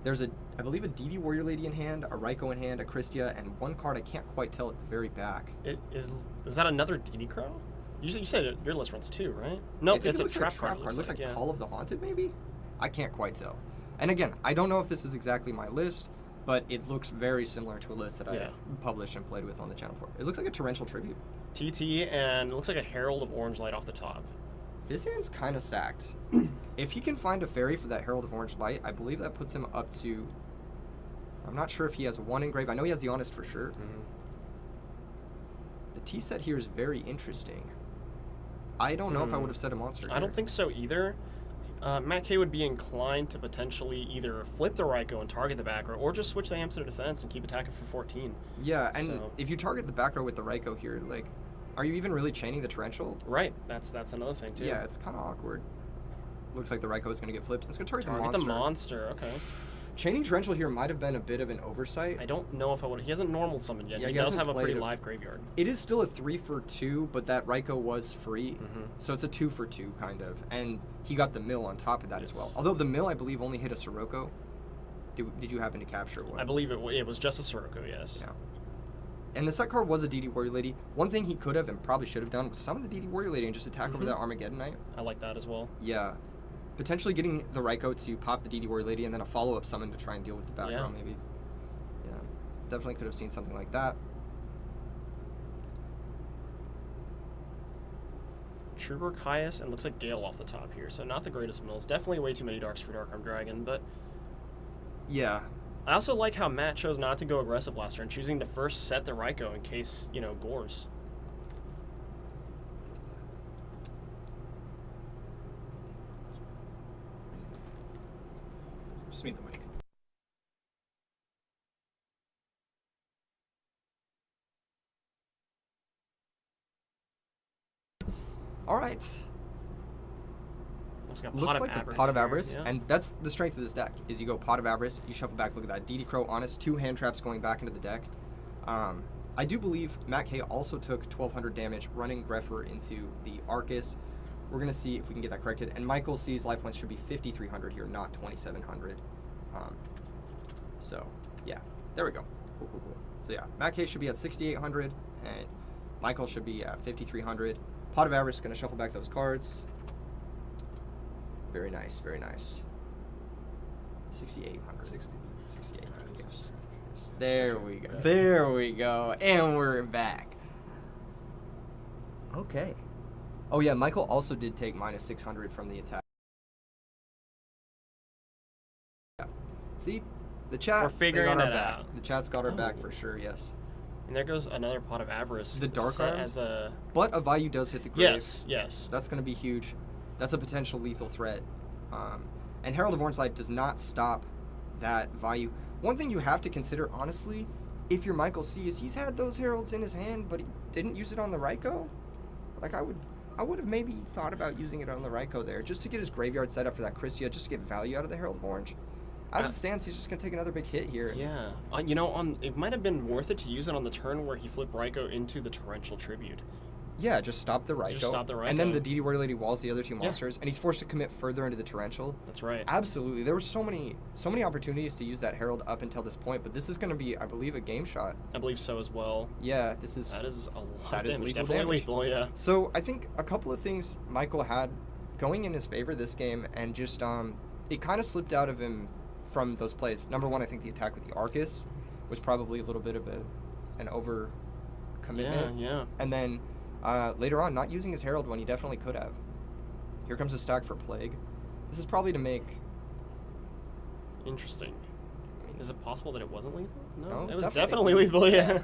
There's I believe a DD Warrior Lady in hand, a Ryko in hand, a Christia, and one card I can't quite tell at the very back. Is that another DD Crow? You said your list runs 2, right? No, it's a trap card. It looks like Call of the Haunted, maybe? I can't quite tell. And again, I don't know if this is exactly my list. but it looks very similar to a list that Yeah. I've published and played with on the channel before. It looks like a torrential tribute. TT, and it looks like a Herald of Orange Light off the top. His hand's kind of stacked. If he can find a fairy for that Herald of Orange Light, I believe that puts him up to... I'm not sure if he has one engrave. I know he has the Honest for sure. The T set here is very interesting. I don't know if I would have set a monster I don't think so either. Matt K would be inclined to potentially either flip the Raikou and target the back row, or just switch the hamster to defense and keep attacking for 14. Yeah, and So- if you target the back row with the Raikou here, like, are you even really chaining the torrential? Right, that's another thing too. Yeah, it's kind of awkward. Looks like the Raikou is going to get flipped. It's going to target Target the the monster. monster, okay. Chaining torrential here might have been a bit of an oversight. I don't know if I would. He hasn't normal summoned yet. Yeah, he he does hasn't have a pretty played it. live graveyard. It is still a 3 for 2, but that Raikou was free, so it's a 2 for 2 kind of. And he got the mill on top of that as well. Although the mill, I believe, only hit a Sirocco. Did you happen to capture one? I believe it was just a Sirocco, yes. Yeah. And the set card was a DD Warrior Lady. One thing he could have and probably should have done was summon the DD Warrior Lady and just attack over that Armageddon Knight. I like that as well. Yeah. Potentially getting the Raikou to pop the DD Warrior Lady and then a follow-up summon to try and deal with the back row, maybe. Yeah. Definitely could have seen something like that. Trooper, Caius, and looks like Gale off the top here. So not the greatest mills. Definitely way too many darks for Dark Arm Dragon, but Yeah. I also like how Matt chose not to go aggressive last turn, choosing to first set the Raikou in case, gores. Just meet the mic. All right. Looks like a Looked pot of like avarice. a Pot of here, Avarice, yeah. and that's the strength of this deck, is you go Pot of Avarice, you shuffle back, look at that, DD Crow, Honest, 2 hand traps going back into the deck. I do believe Matt K also took 1,200 damage running Greffer into the Arcus. We're going to see if we can get that corrected, and Michael C's life points should be 5,300 here, not 2,700. So, yeah, there we go. Cool, cool, cool. So, yeah, Matt K should be at 6,800, and Michael should be at 5,300. Pot of Avarice is going to shuffle back those cards. Very nice, very nice. 6,800. 6,800, yes. Yes. There we go. There we go. And we're back. Okay. Oh, yeah, Michael also did take minus 600 from the attack. Yeah. See? The chat, We're figuring they got our it back. out. The chat's got our back Oh. for sure, yes. And there goes another Pot of Avarice. The Dark set Arms? as a... But Avayu does hit the grave. Yes, yes. That's going to be huge. That's a potential lethal threat. And Herald of Orange Light does not stop that Vayu. One thing you have to consider, honestly, if you're Michael C, is he's had those Heralds in his hand, but he didn't use it on the Raikou. Like, I would have maybe thought about using it on the Raikou there, just to get his graveyard set up for that Christia, just to get value out of the Herald of Orange. As it stands, he's just going to take another big hit here. Yeah. It might have been worth it to use it on the turn where he flipped Raikou into the Torrential Tribute. Yeah, just stop the Raikou. Just stop the Raikou. And then the DD Warrior Lady walls the other two monsters, and he's forced to commit further into the Torrential. That's right. Absolutely. There were so many opportunities to use that Herald up until this point, but this is going to be, I believe, a game shot. I believe so as well. Yeah, this is... That is a lot that of is damage. lethal Definitely damage. lethal, yeah. So I think a couple of things Michael had going in his favor this game, and just it kind of slipped out of him from those plays. Number one, I think the attack with the Arcus was probably a little bit of an over commitment. Yeah. And then later on, not using his Herald when he definitely could have. Here comes a stack for Plague. This is probably to make... Interesting. Is it possible that it wasn't lethal? No, it it's was definitely definitely lethal, yeah.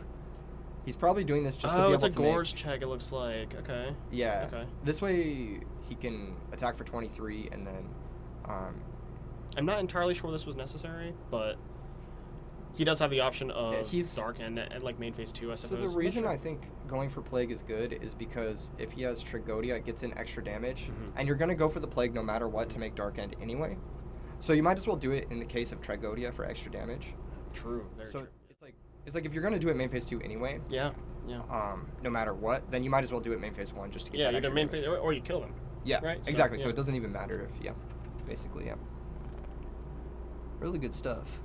He's probably doing this just to be Oh, able it's a to make... Gorge check, it looks like. Okay. Yeah. Okay. This way he can attack for 23 and then... I'm not entirely sure this was necessary, but he does have the option of he's- Dark and like main phase 2, I So suppose. the reason I think going for Plague is good is because if he has Trigodia, it gets in extra damage, and you're going to go for the Plague no matter what to make Dark End anyway. So you might as well do it in the case of Trigodia for extra damage. True, very So true. it's like if you're going to do it main phase 2 anyway, Yeah. no matter what, then you might as well do it main phase 1 just to get Yeah, that either extra main damage. phase or you kill them. Yeah, right? So, exactly. So yeah. it doesn't even matter if, basically, yeah. Really good stuff.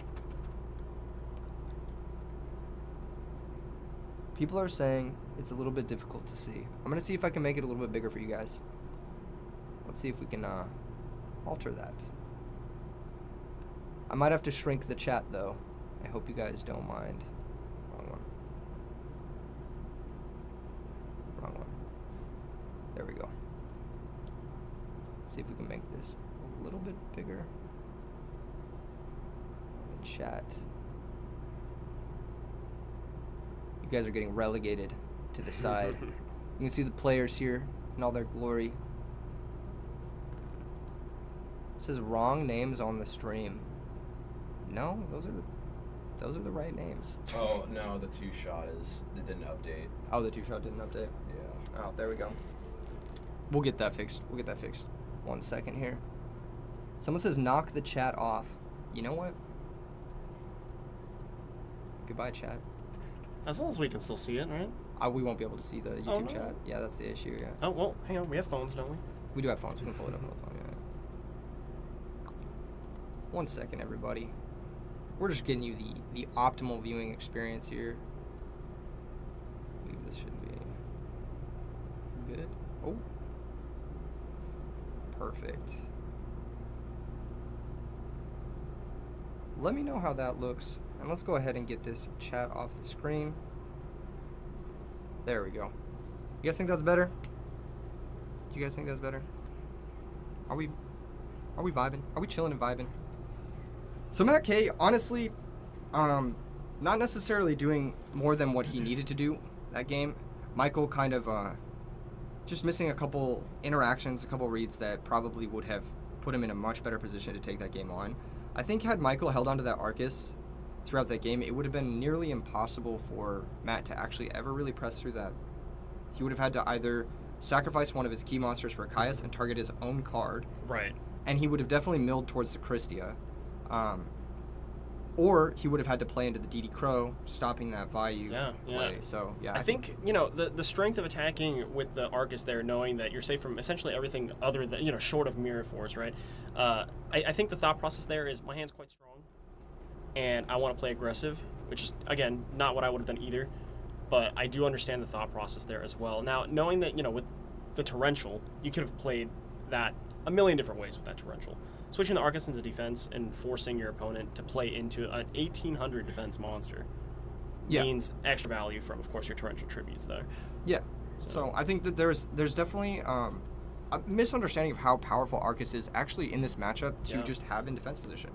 People are saying it's a little bit difficult to see. I'm going to see if I can make it a little bit bigger for you guys. Let's see if we can alter that. I might have to shrink the chat, though, I hope you guys don't mind. Wrong one. Wrong one. There we go. Let's see if we can make this a little bit bigger. The chat. You guys are getting relegated to the side. You can see the players here in all their glory. It says wrong names on the stream. No, those are the right names. Oh no, the two-shot it didn't update. Oh, the two-shot didn't update. Yeah. Oh, there we go. We'll get that fixed. 1 second here. Someone says knock the chat off. You know what? Goodbye, chat. As long as we can still see it, right? We won't be able to see the YouTube Oh, no. chat. Yeah, that's the issue. Yeah. Oh, well, hang on. We have phones, don't we? We do have phones. We can pull it up on the phone. Yeah. 1 second, everybody. We're just getting you the optimal viewing experience here. I believe this should be good. Oh. Perfect. Let me know how that looks. And let's go ahead and get this chat off the screen. There we go. You guys think that's better? Do you guys think that's better? Are we vibing? Are we chilling and vibing? So Matt K, honestly, not necessarily doing more than what he needed to do that game. Michael kind of just missing a couple interactions, a couple reads that probably would have put him in a much better position to take that game on. I think had Michael held onto that Arcus throughout that game, it would have been nearly impossible for Matt to actually ever really press through that. He would have had to either sacrifice one of his key monsters for a Caius and target his own card. Right. And he would have definitely milled towards the Christia. Or he would have had to play into the DD Crow, stopping that Vayu play. So, yeah. I think, the strength of attacking with the Arcus there, knowing that you're safe from essentially everything other than, short of Mirror Force, right? I think the thought process there is my hand's quite strong, and I want to play aggressive, which is, again, not what I would have done either. But I do understand the thought process there as well. Now, knowing that, with the Torrential, you could have played that a million different ways with that Torrential. Switching the Arcus into defense and forcing your opponent to play into an 1800 defense monster means extra value from, of course, your Torrential tributes there. Yeah. So I think that there's definitely a misunderstanding of how powerful Arcus is actually in this matchup to just have in defense position.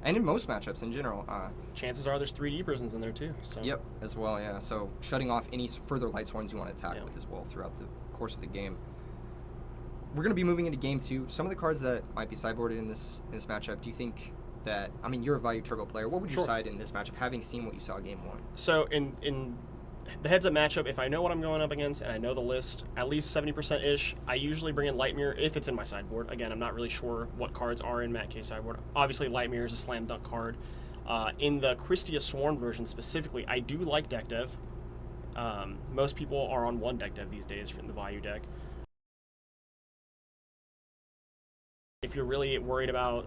And in most matchups in general. Chances are there's 3D prisons in there too. So. Yep, as well, yeah. So shutting off any further light swords you want to attack with as well throughout the course of the game. We're going to be moving into game 2. Some of the cards that might be sideboarded in this matchup, do you think that, I mean, you're a Vayu Turbo player. What would you side in this matchup, having seen what you saw game 1? So in the heads-up matchup, if I know what I'm going up against and I know the list, at least 70%-ish, I usually bring in Lightmere if it's in my sideboard. Again, I'm not really sure what cards are in Matt K's sideboard. Obviously, Lightmere is a slam dunk card. In the Christia Sworn version specifically, I do like deck dev. Most people are on one deck dev these days in the Vayu deck. If you're really worried about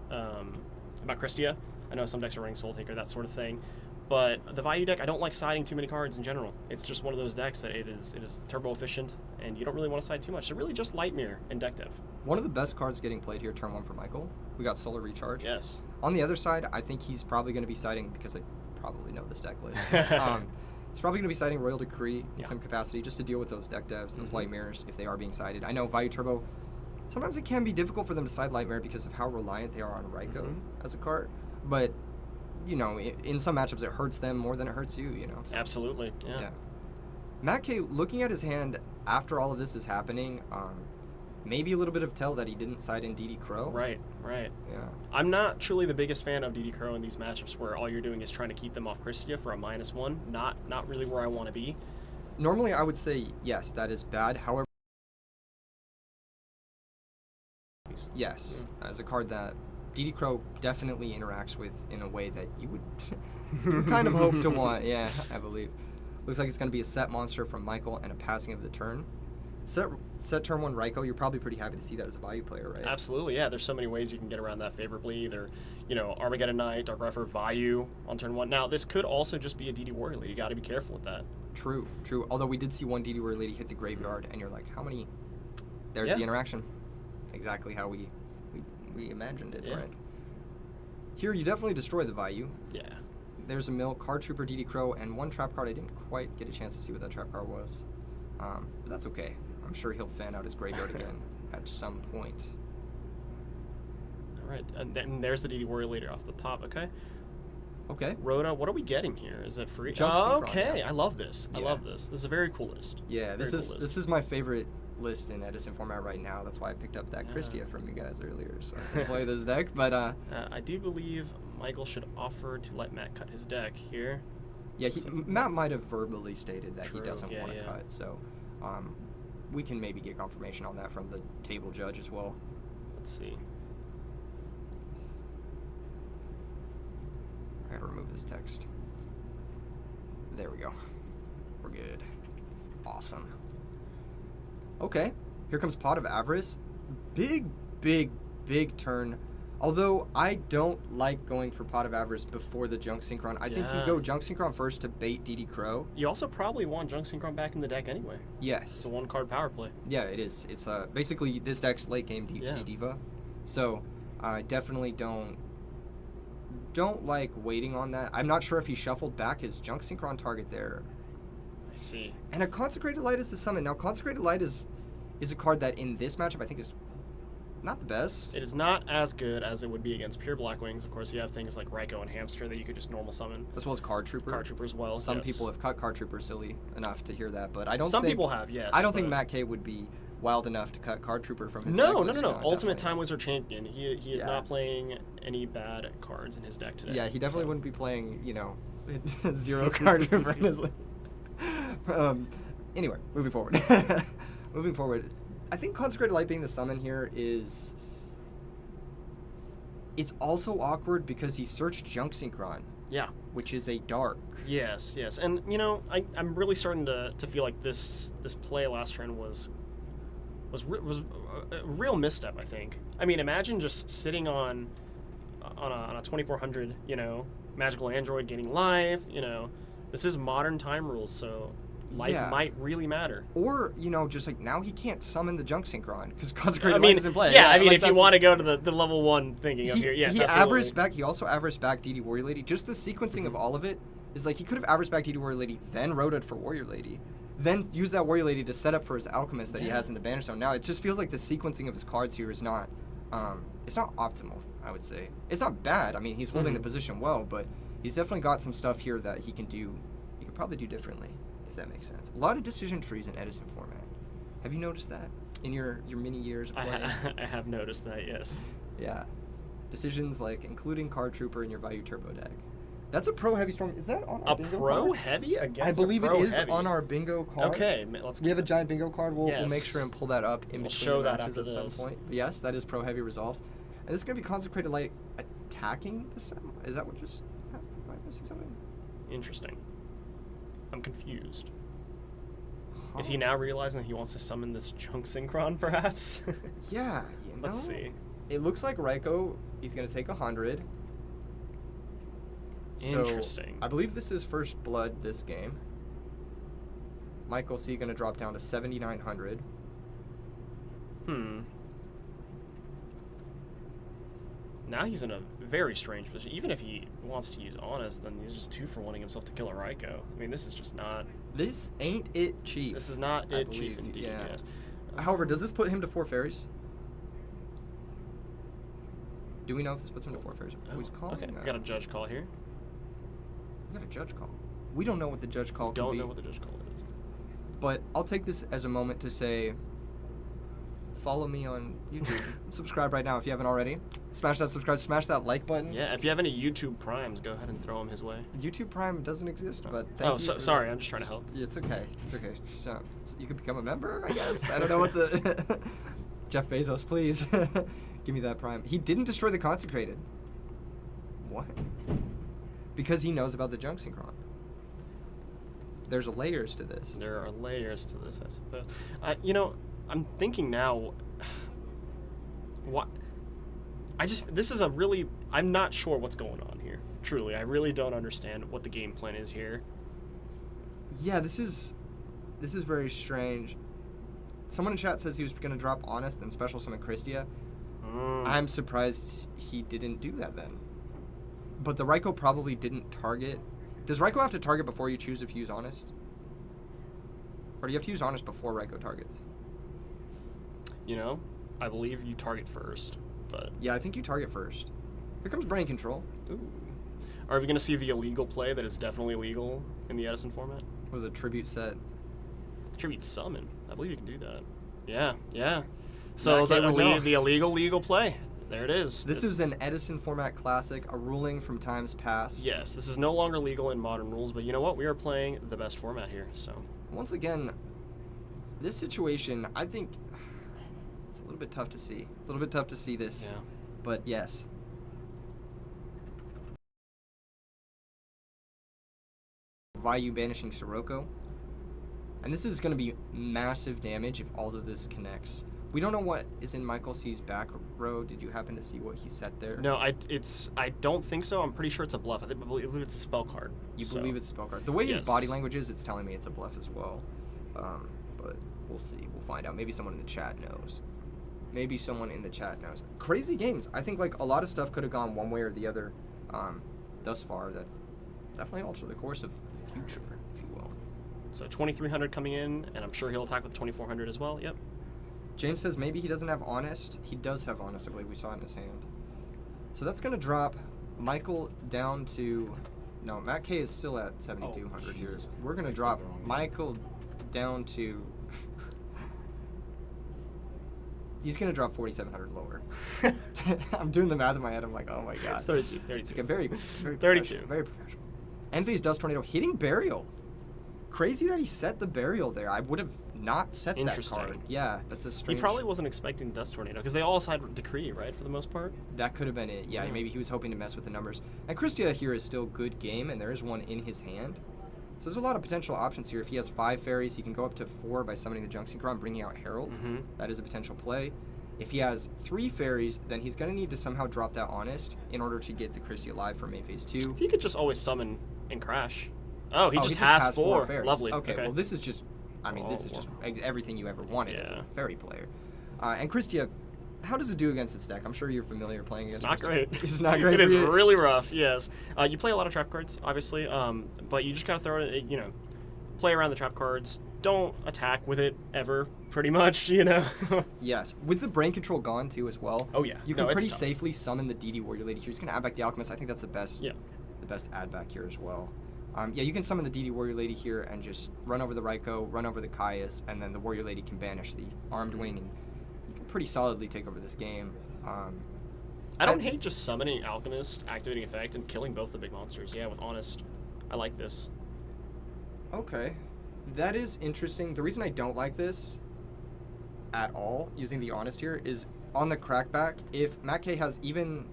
Christia, I know some decks are running Soul Taker, that sort of thing. But the Vayu deck, I don't like siding too many cards in general. It's just one of those decks that it is turbo efficient, and you don't really want to side too much. So really just Lightmere and deck dev. One of the best cards getting played here, turn 1 for Michael. We got Solar Recharge. Yes. On the other side, I think he's probably going to be siding, because I probably know this deck list. He's probably going to be siding Royal Decree in some capacity, just to deal with those deck devs, those Lightmares, if they are being sided. I know Vayu Turbo, sometimes it can be difficult for them to side Lightmare because of how reliant they are on Raikou as a card. But, in some matchups it hurts them more than it hurts you, So, absolutely, yeah. Matt K, looking at his hand after all of this is happening, maybe a little bit of tell that he didn't side in DD Crow. Right. Yeah. I'm not truly the biggest fan of DD Crow in these matchups where all you're doing is trying to keep them off Christia for a -1. Not really where I want to be. Normally I would say, yes, that is bad. However, yes, as a card that DD Crow definitely interacts with in a way that you would kind of hope to want. Yeah, I believe. Looks like it's going to be a set monster from Michael and a passing of the turn. Set turn 1 Raikou, you're probably pretty happy to see that as a Vayu player, right? Absolutely, yeah. There's so many ways you can get around that favorably. Either, Armageddon Knight, Dark Refer, Vayu on turn 1. Now, this could also just be a DD Warrior Lady. You got to be careful with that. True. Although we did see one DD Warrior Lady hit the graveyard, and you're like, how many? There's the interaction. Exactly how we imagined it, right? Here, you definitely destroy the Vayu. Yeah. there's a mill, Card Trooper, DD Crow, and one trap card. I didn't quite get a chance to see what that trap card was. But that's okay. I'm sure he'll fan out his graveyard again at some point. All right, and then there's the DD Warrior Leader off the top. Okay. Okay. Rhoda, what are we getting here? Is it free? Jump Oh, Synchron, okay. yeah. I love this. I Yeah. love this. This is a very cool list. Yeah, this Very is cool this list. is my favorite list in Edison format right now. That's why I picked up that Yeah. Christia from you guys earlier, so I can play this deck. But I do believe Michael should offer to let Matt cut his deck here. yeah, So- Matt might have verbally stated that True, he doesn't yeah, want to yeah. cut. So we can maybe get confirmation on that from the table judge as well. Let's see. I gotta remove this text. There we go. We're good. Awesome. Okay, here comes Pot of Avarice. Big, big, big turn. Although I don't like going for Pot of Avarice before the Junk Synchron. I think you Yeah. go Junk Synchron first to bait DD Crow. You also probably want Junk Synchron back in the deck anyway. It's Yes. a one-card power play. Yeah, it is. It's basically this deck's late game Deep Sea Yeah. Diva. So I definitely don't like waiting on that. I'm not sure if he shuffled back his Junk Synchron target there. I see. And a Consecrated Light is the summon. Now, Consecrated Light is a card that in this matchup I think is not the best. It is not as good as it would be against pure Black Wings. Of course, you have things like Raikou and Hamster that you could just normal summon. As well as Card Trooper. Card Trooper as well. Some yes. people have cut Card Trooper silly enough to hear that, but I don't Some think... people have, yes. I don't think but- Matt K would be wild enough to cut Card Trooper from his No, deck no, list. no, no. Ultimate definitely Time Wizard Champion. He is Yeah. not playing any bad cards in his deck today. Yeah, he definitely so- wouldn't be playing, zero Card Trooper in his list. Anyway, moving forward. Moving forward. I think Consecrated Light being the summon here is... It's also awkward because he searched Junk Synchron, Yeah. which is a dark. Yes, yes. And, I'm really starting to feel like this play last turn was a real misstep, I think. I mean, imagine just sitting on a 2400, magical android gaining life, This is modern time rules, so life Yeah. might really matter. Or, just like now he can't summon the Junk Synchron because Consecrated I mean, Light is in play. yeah, I mean, like, if you that's- want to go to the level 1 thinking of here, yes, he absolutely. averaged back. He also averaged back DD Warrior Lady. Just the sequencing of all of it is like he could have averaged back DD Warrior Lady, then rotated for Warrior Lady, then use that Warrior Lady to set up for his Alchemist that he Yeah. has in the Banner Zone. Now it just feels like the sequencing of his cards here is not, it's not optimal. I would say it's not bad. I mean, he's holding the position well, but he's definitely got some stuff here that he can do. He could probably do differently, if that makes sense. A lot of decision trees in Edison format. Have you noticed that in your many years of playing? I have noticed that, yes. Yeah. Decisions like including Card Trooper in your Value Turbo deck. That's a pro heavy storm. Is that on our A bingo pro card? heavy against I believe a it pro is heavy. on our bingo card. Okay, let's We have a giant bingo card. We'll make Yes. sure and pull that up in We'll between show the that matches after at this. some point. But yes, that is pro heavy resolves. And this is going to be Consecrated Light attacking the Sam. Is that what just happened? Am I missing something? Interesting. I'm confused. Huh? Is he now realizing that he wants to summon this Junk Synchron, perhaps? Yeah, Let's see. It looks like Raikou, he's going to take 100. So, Interesting. I believe this is first blood this game. Michael C going to drop down to 7,900. Now he's in a very strange position. Even if he wants to use Honest, then he's just 2 for wanting himself to kill a Raikou. I mean, this is just not... This ain't it, Chief. This is not I it, Chief, believe, indeed. yeah. Yes. However, does this put him to 4 fairies? Do we know if this puts him to 4 fairies? Oh, Who's calling? okay, we got a judge call here. We got a judge call. We don't know what the judge call could Don't be. know what the judge call is. But I'll take this as a moment to say, follow me on YouTube. Subscribe right now if you haven't already. Smash that subscribe, smash that like button. Yeah, if you have any YouTube Primes, go ahead and throw them his way. YouTube Prime doesn't exist, but thank Oh, you for- sorry, I'm just trying to help. It's okay. It's okay. Just, you could become a member, I guess. I don't know what the... Jeff Bezos, please. Give me that Prime. He didn't destroy the Consecrated. What? Because he knows about the Junk Synchron. There's layers to this. There are layers to this, I suppose. I'm thinking now, what? This is a really, I'm not sure what's going on here. Truly, I really don't understand what the game plan is here. Yeah, this is very strange. Someone in chat says he was going to drop Honest and special summon Christia. I'm surprised he didn't do that then. but the Raiko probably didn't target. Does Raiko have to target before you choose if you use Honest? Or do you have to use Honest before Raiko targets? You know, I believe you target first, but... Yeah, I think you target first. Here comes Brain Control. Ooh. Are we going to see the illegal play that is definitely legal in the Edison format? Was a tribute set. Tribute summon. I believe you can do that. Yeah, yeah. So Okay, we know. the illegal legal play. There it is. This is an Edison format classic, a ruling from times past. Yes, this is no longer legal in modern rules, but you know what? We are playing the best format here, so... Once again, this situation, I think it's a little bit tough to see. It's a little bit tough to see this, Yeah. but yes. Vayu banishing Sirocco. And this is going to be massive damage if all of this connects. We don't know what is in Michael C's back row. Did you happen to see what he set there? No, I don't think so. I'm pretty sure it's a bluff. I believe it's a spell card. You so. believe it's a spell card. The way his Yes. body language is, it's telling me it's a bluff as well. But we'll see. We'll find out. Maybe someone in the chat knows. Maybe someone in the chat knows. Crazy games. I think like a lot of stuff could have gone one way or the other thus far that definitely alter the course of the future, if you will. So 2300 coming in, and I'm sure he'll attack with 2400 as well. Yep. James says maybe he doesn't have Honest. He does have Honest. I believe we saw it in his hand. So that's going to drop Michael down to... No, Matt K is still at 7,200 here. Jesus. We're going to drop Michael down to... He's going to drop 4,700 lower. I'm doing the math in my head. I'm like, oh my god. It's 32. It's like a very 32. professional, very professional. Envy's Dust Tornado hitting Burial. Crazy that he set the Burial there. I would have not set that Interesting. card. Yeah, that's a He strange... probably wasn't expecting Dust Tornado, because they all had Decree, right, for the most part? That could have been it. Yeah, Yeah. maybe he was hoping to mess with the numbers. And Christia here is still good game, and there is one in his hand. So there's a lot of potential options here. If he has 5 fairies, he can go up to 4 by summoning the Junk Synchron, bringing out Herald. Mhm. That is a potential play. If he has 3 fairies, then he's going to need to somehow drop that Honest in order to get the Christie alive for main phase 2. He could just always summon and crash. Oh, he just has has 4. fairies. Lovely. Okay, well this is just, I mean, this Oh, is just everything you ever wanted as Yeah. a fairy player. And Christia, how does it do against this deck? I'm sure you're familiar playing against It's not Christia. great. It's not great It for is you? really rough, yes. You play a lot of trap cards, obviously, but you just gotta throw it, you know, play around the trap cards. Don't attack with it ever, pretty much, you know. Yes, with the brain control gone too as well. Oh, yeah. You No, can it's pretty tough. safely summon the DD Warrior Lady here. He's gonna add back the Alchemist. I think that's the best. Yeah. The best add back here as well. Yeah, you can summon the DD Warrior Lady here and just run over the Raiko, run over the Caius, and then the Warrior Lady can banish the Armed Wing, and you can pretty solidly take over this game. I don't hate just summoning Alchemist, activating effect, and killing both the big monsters. Yeah, with Honest. I like this. Okay, that is interesting. The reason I don't like this at all, using the Honest here, is on the crackback, if Matt K has even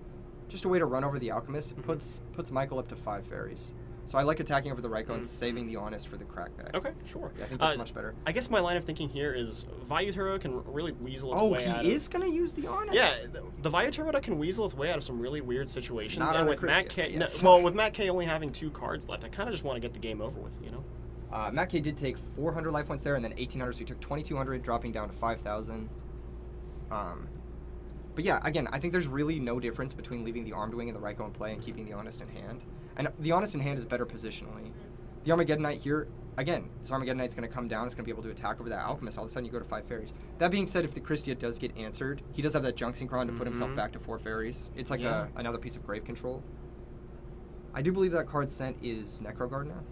just a way to run over the Alchemist, it puts Michael up to 5 fairies. So I like attacking over the Raiko and saving the Honest for the crackback. Okay, sure. Yeah, I think that's much better. I guess my line of thinking here is Vayutaro can really weasel its Oh, way out of... he is going to use the Honest? Yeah, the Vayutaro deck can weasel its way out of some really weird situations. Not and out of with Matt Christia, K, yes. well, with Matt K only having 2 cards left, I kind of just want to get the game over with, you know? Matt K did take 400 life points there and then 1,800, so he took 2,200, dropping down to 5,000. But yeah, again, I think there's really no difference between leaving the Armed Wing and the Raiko in play and keeping the Honest in hand. And the Honest in hand is better positionally. The Armageddon Knight here, again, this Armageddon Knight's going to come down, it's going to be able to attack over that Alchemist. All of a sudden you go to 5 fairies. That being said, if the Christia does get answered, he does have that Junk Synchron to put himself back to 4 fairies. It's like another piece of grave control. I do believe that card sent is Necrogard now.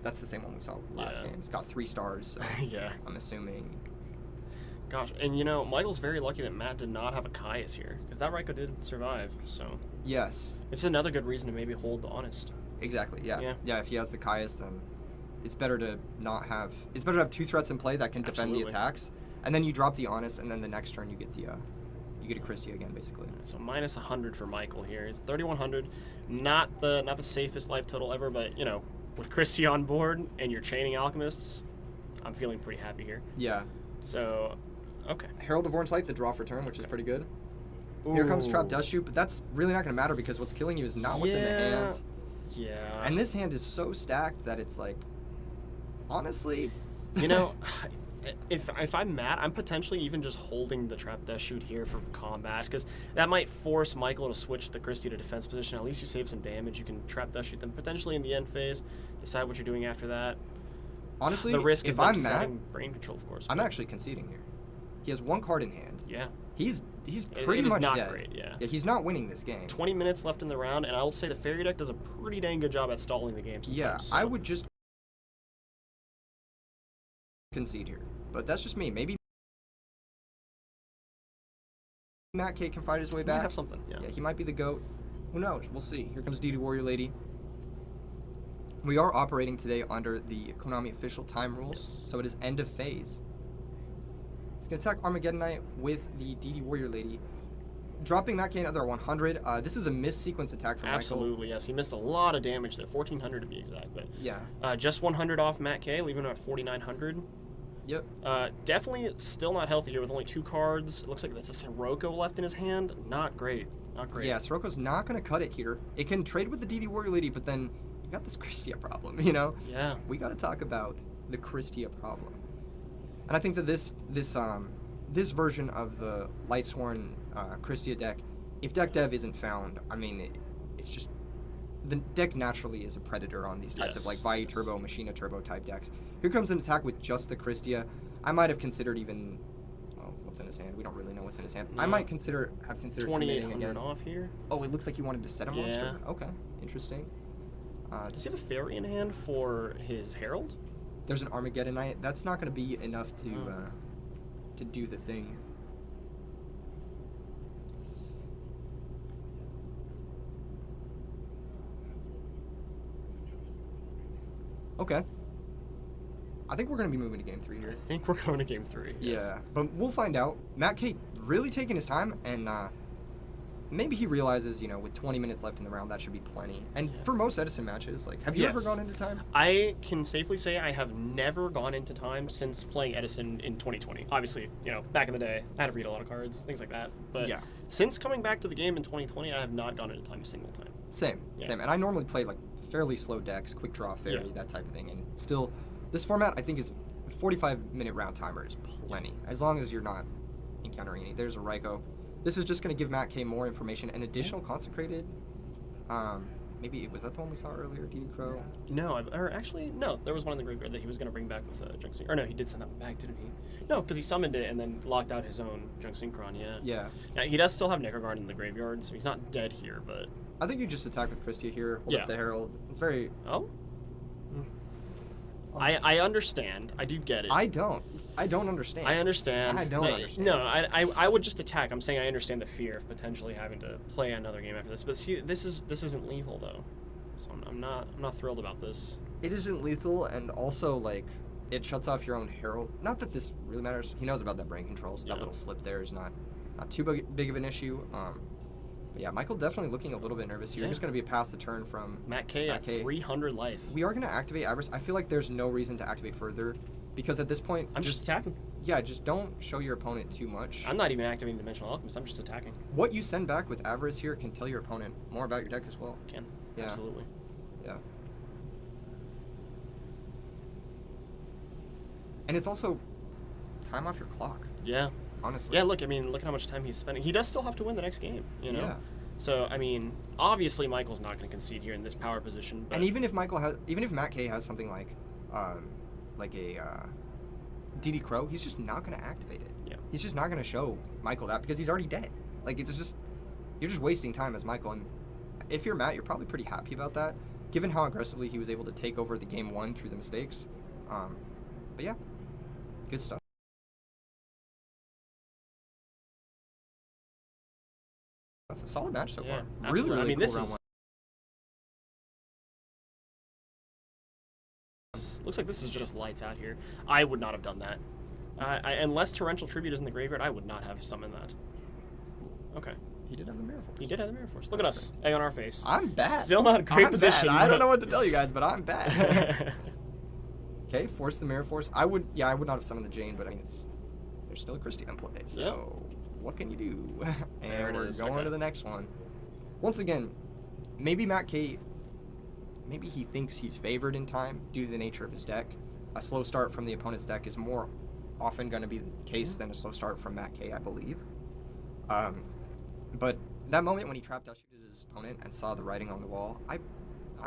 That's the same one we saw last game. It's got 3 stars, so Yeah. I'm assuming. Gosh, and you know, Michael's very lucky that Matt did not have a Caius here, because that Raiko did survive, so... Yes, It's another good reason to maybe hold the Honest. exactly, yeah. Yeah. If he has the Caius, then it's better to not have... It's better to have 2 threats in play that can defend Absolutely. the attacks, and then you drop the Honest, and then the next turn you get the... you get a Christie again, basically. So minus 100 for Michael here. He's 3,100. Not the safest life total ever, but, you know, with Christie on board and you're chaining Alchemists, I'm feeling pretty happy here. Yeah. So, okay. Herald of Orange Light, the draw for turn, which is pretty good. Here comes Trap Ooh. Dust Shoot, but that's really not going to matter because what's killing you is not what's in the hand. Yeah. And this hand is so stacked that it's like, honestly... You know, if I'm Matt, I'm potentially even just holding the Trap Death Shoot here for combat, because that might force Michael to switch the Christie to defense position. At least you save some damage. You can Trap Death Shoot them potentially in the end phase. Decide what you're doing after that. Honestly, the risk if is them I'm Matt, setting brain control, of course. I'm but actually conceding here. He has 1 card in hand. yeah. He's It pretty is much not dead. great, yeah. Yeah, he's not winning this game. 20 minutes left in the round, and I will say the Fairy deck does a pretty dang good job at stalling the game sometimes. Yeah, so. I would just concede here. But that's just me. Maybe Matt K can fight his way He might back. have something, yeah. Yeah, he might be the GOAT. Who knows? We'll see. Here comes DD Warrior Lady. We are operating today under the Konami official time rules, Yes. so it is end of phase. He's going to attack Armageddonite with the DD Warrior Lady, dropping Matt K another 100. This is a missed sequence attack from Michael. Absolutely, yes. He missed a lot of damage there, 1,400 to be exact. But Yeah. just 100 off Matt K, leaving him at 4,900. Yep. Definitely still not healthy here with only 2 cards. It looks like that's a Sirocco left in his hand. Not great. Not great. Yeah, Sirocco's not going to cut it here. It can trade with the DD Warrior Lady, but then you got this Christia problem, you know? Yeah. We got to talk about the Christia problem. And I think that this version of the Lightsworn Christia deck, if deck dev isn't found, I mean, it's just the deck naturally is a predator on these types of like Vayu Turbo, Machina Turbo type decks. Here comes an attack with just the Christia. I might have considered even, well, what's in his hand? We don't really know what's in his hand. I might have considered committing 2,800 again. off here. Oh, it looks like he wanted to set a monster. Yeah. Okay, interesting. Does he have a Fairy in hand for his Herald? There's an Armageddonite. That's not going to be enough to do the thing. Okay. I think we're going to be moving to game 3 I here. think we're going to game 3. Yes. Yeah, but we'll find out. Matt K really taking his time, and maybe he realizes, you know, with 20 minutes left in the round, that should be plenty. And for most Edison matches, like, have you ever Yes. gone into time? I can safely say I have never gone into time since playing Edison in 2020. Obviously, you know, back in the day, I had to read a lot of cards, things like that. But Yeah. since coming back to the game in 2020, I have not gone into time a single time. Same. And I normally play, like, fairly slow decks, quick draw, fairy, that type of thing. And still, this format, I think, is 45-minute round timer is plenty, as long as you're not encountering any. There's a Raikou. This is just going to give Matt K more information. An additional consecrated, maybe, was that the one we saw earlier, DD Crow? No, or actually, no. There was one in the graveyard that he was going to bring back with Junk Synchron. Or no, he did send that one back, didn't he? No, because he summoned it and then locked out his own Junk Synchron, yeah. Yeah. Now, he does still have Necroguard in the graveyard, so he's not dead here, but... I think you just attack with Christia here, hold up the Herald. It's very... Oh? I understand. I do get it. I don't understand. I understand. I don't understand. No, I would just attack. I'm saying I understand the fear of potentially having to play another game after this. But see, this isn't lethal though, so I'm not thrilled about this. It isn't lethal, and also like it shuts off your own Herald. Not that this really matters. He knows about that brain control, so that little slip there is not too big of an issue. But yeah, Michael definitely looking a little bit nervous here. Yeah. He's going to be a pass the turn from Matt K at 300 life. We are going to activate Avarice. I feel like there's no reason to activate further, because at this point, I'm just attacking. Yeah, just don't show your opponent too much. I'm not even activating Dimensional Alchemist. I'm just attacking. What you send back with Avarice here can tell your opponent more about your deck as well. Can. Yeah. Absolutely. Yeah. And it's also time off your clock. Yeah. Honestly. Yeah, look at how much time he's spending. He does still have to win the next game, you know? Yeah. So, I mean, obviously Michael's not going to concede here in this power position. But And even if Matt K has something like a DD Crow, he's just not going to activate it. Yeah. He's just not going to show Michael that because he's already dead. Like, you're just wasting time as Michael. And if you're Matt, you're probably pretty happy about that, given how aggressively he was able to take over the game 1 through the mistakes. But yeah, good stuff. A solid match so Yeah, far. absolutely. Really I mean, cool this round is... Looks like this is just lights out here. I would not have done that. Unless Torrential Tribute is in the graveyard, I would not have summoned that. Okay. He did have the Mirror Force. He did have the Mirror Force. Look at us. Egg on our face. I'm bad. Still not a great position. Bad. I but- don't know what to tell you guys, but I'm bad. Okay, force the Mirror Force. I would not have summoned the Jane, but I mean, there's still a Christie in play, so what can you do? And There it we're is, going okay. to the next one. Once again, maybe Matt K, maybe he thinks he's favored in time due to the nature of his deck. A slow start from the opponent's deck is more often going to be the case than a slow start from Matt K, I believe. But that moment when he trap dash shooted his opponent and saw the writing on the wall, I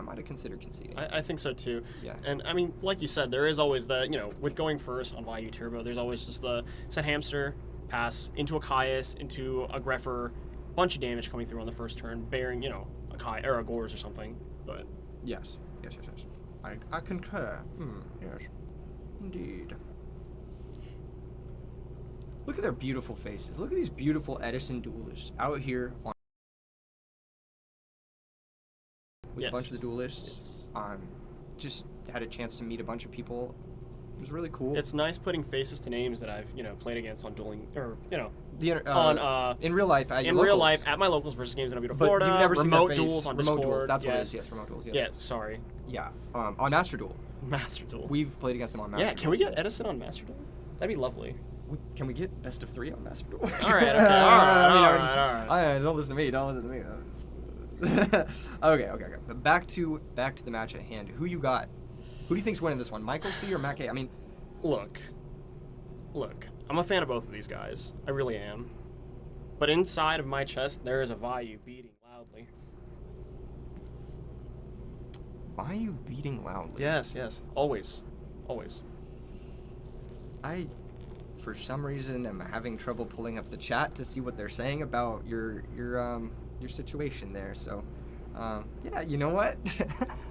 might have considered conceding. I think so too. Yeah. And I mean, like you said, there is always the, with going first on YU Turbo, there's always just the set hamster, pass into a Caius, into a Greffer, bunch of damage coming through on the first turn, bearing, a Kai or a Gores or something. But Yes. I concur. Yes. Indeed. Look at their beautiful faces. Look at these beautiful Edison duelists out here on with a bunch of the duelists. Just had a chance to meet a bunch of people. It was really cool. It's nice putting faces to names that I've played against on dueling or in real life at your in real locals. life at my locals versus games in But Florida. you've never seen their remote face. duels on remote Discord. duels. That's what it yes. is. Yes, remote duels. Yes. Yeah, sorry. Yeah. On Master Duel. Master Duel. We've played against them on Master Duel. Yeah, can we get Edison on Master Duel? That'd be lovely. Can we get best of 3 on Master Duel? All right, okay, all right. Don't listen to me. Don't listen to me. Okay. But back to the match at hand. Who you got? Who do you think's winning this one? Michael C or Matt K? I mean, Look. I'm a fan of both of these guys. I really am. But inside of my chest, there is a Vayu beating loudly. Vayu beating loudly. Yes. Always. I, for some reason, am having trouble pulling up the chat to see what they're saying about your situation there. So, yeah, you know what?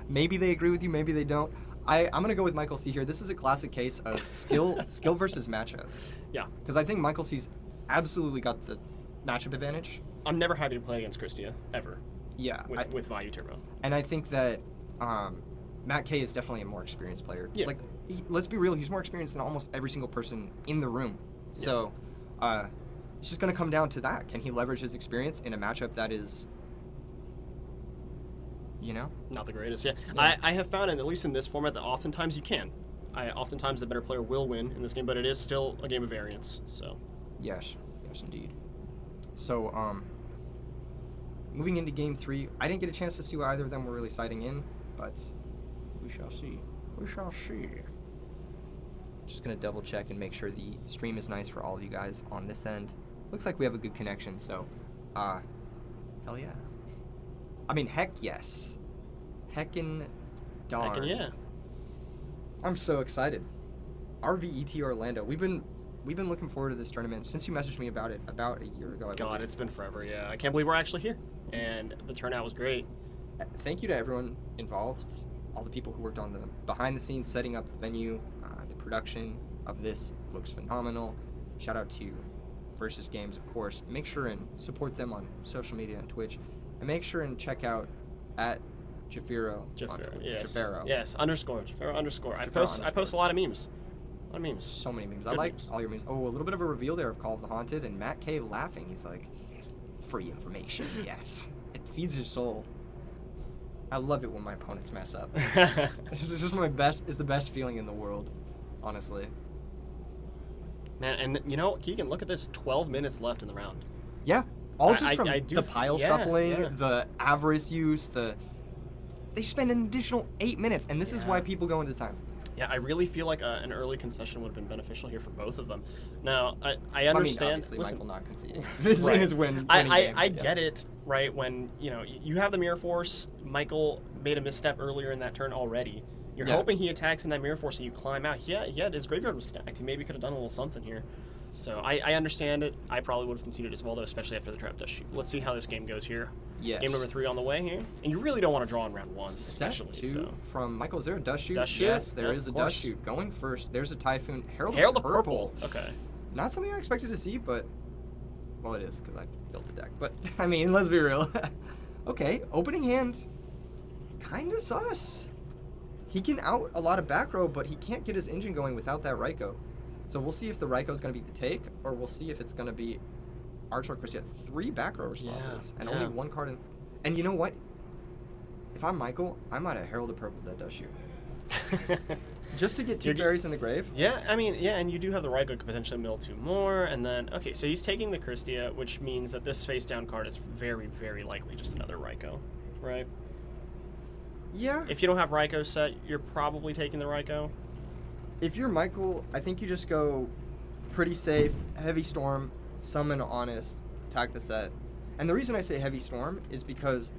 Maybe they agree with you, maybe they don't. I'm gonna go with Michael C here. This is a classic case of skill versus matchup. Yeah. Because I think Michael C's absolutely got the matchup advantage. I'm never happy to play against Christia, ever. Yeah. With Vayu Turbo. And I think that Matt K is definitely a more experienced player. Yeah. Like, let's be real, he's more experienced than almost every single person in the room. So, it's just going to come down to that. Can he leverage his experience in a matchup that is, Not the greatest, yeah. Yeah. I have found, at least in this format, that oftentimes you can. Oftentimes the better player will win in this game, but it is still a game of variance, so. Yes, indeed. So, moving into game 3, I didn't get a chance to see what either of them were really sighting in, but we shall see. Just gonna double check and make sure the stream is nice for all of you guys on this end. Looks like we have a good connection, so hell yeah. I mean, heck yes. Heckin' darn. Heckin' yeah. I'm so excited. RBET Orlando. We've been looking forward to this tournament since you messaged me about it about a year ago. God, it's been forever, yeah. I can't believe we're actually here. And the turnout was great. Thank you to everyone involved, all the people who worked on the behind the scenes setting up the venue. The production of this looks phenomenal. Shout out to Versus Games, of course. Make sure and support them on social media and Twitch. And make sure and check out at Jafiro. Yes. Jafaro. Yes, Jafaro underscore. I Jafaro post a lot of memes. So many memes. I Good like memes. all your memes. Oh, a little bit of a reveal there of Call of the Haunted and Matt K laughing. He's like, free information. Yes. It feeds your soul. I love it when my opponents mess up. It's just the best feeling in the world, honestly. Man, and Keegan, look at this. 12 minutes left in the round. Yeah. All just from I do the pile yeah, shuffling, yeah. the avarice use, they spend an additional 8 minutes, and this is why people go into time. Yeah, I really feel like an early concession would have been beneficial here for both of them. Now, I understand. I mean, obviously, listen, Michael not conceding. This right. is winning I game. get it, right? When you have the mirror force, Michael made a misstep earlier in that turn already. You're hoping he attacks in that mirror force and you climb out. Yeah, his graveyard was stacked. He maybe could have done a little something here. So I understand it. I probably would have conceded as well, though, especially after the trap dash shoot. Let's see how this game goes here. Yes. Game number 3 on the way here. And you really don't want to draw in round 1, Set especially. 2 So. from Michael. Is there a dust shoot? Dust shoot? Yes, there Yeah, is a of dust course. shoot. Going first, there's a Typhoon. Herald Herald of Purple. Okay. Not something I expected to see, but, well, it is because I built the deck. But, I mean, let's be real. Okay, opening hand, kind of sus. He can out a lot of back row, but he can't get his engine going without that Raikou. So we'll see if the Raikou is going to be the take, or we'll see if it's going to be Archer Chris. 3 back row responses, and only 1 card in. And you know what? If I'm Michael, I might have Herald of Purple that does shoot. Just to get 2 fairies in the grave? Yeah, I mean, and you do have the Raikou could potentially mill 2 more, and then, okay, so he's taking the Christia, which means that this face-down card is very, very likely just another Raikou, right? Yeah. If you don't have Raikou set, you're probably taking the Raikou. If you're Michael, I think you just go pretty safe. Heavy Storm, summon Honest, attack the set. And the reason I say Heavy Storm is because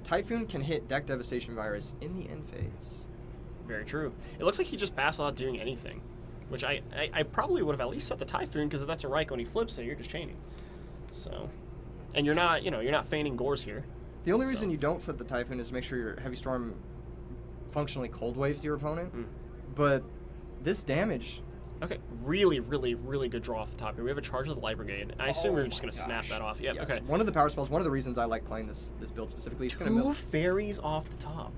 Typhoon can hit Deck Devastation Virus in the end phase. Very true. It looks like he just passed without doing anything, which I probably would have at least set the Typhoon, because if that's a Raikou and he flips it, you're just chaining. So, and you're not, you're not feigning Gores here. The only reason you don't set the Typhoon is to make sure your Heavy Storm functionally cold waves your opponent. But this damage... Okay, really, really, really good draw off the top here. We have a charge of the Light Brigade. I assume we're just going to snap that off. Yeah, yes. okay. One of the power spells, one of the reasons I like playing this build specifically, it's going to Two fairies off the top.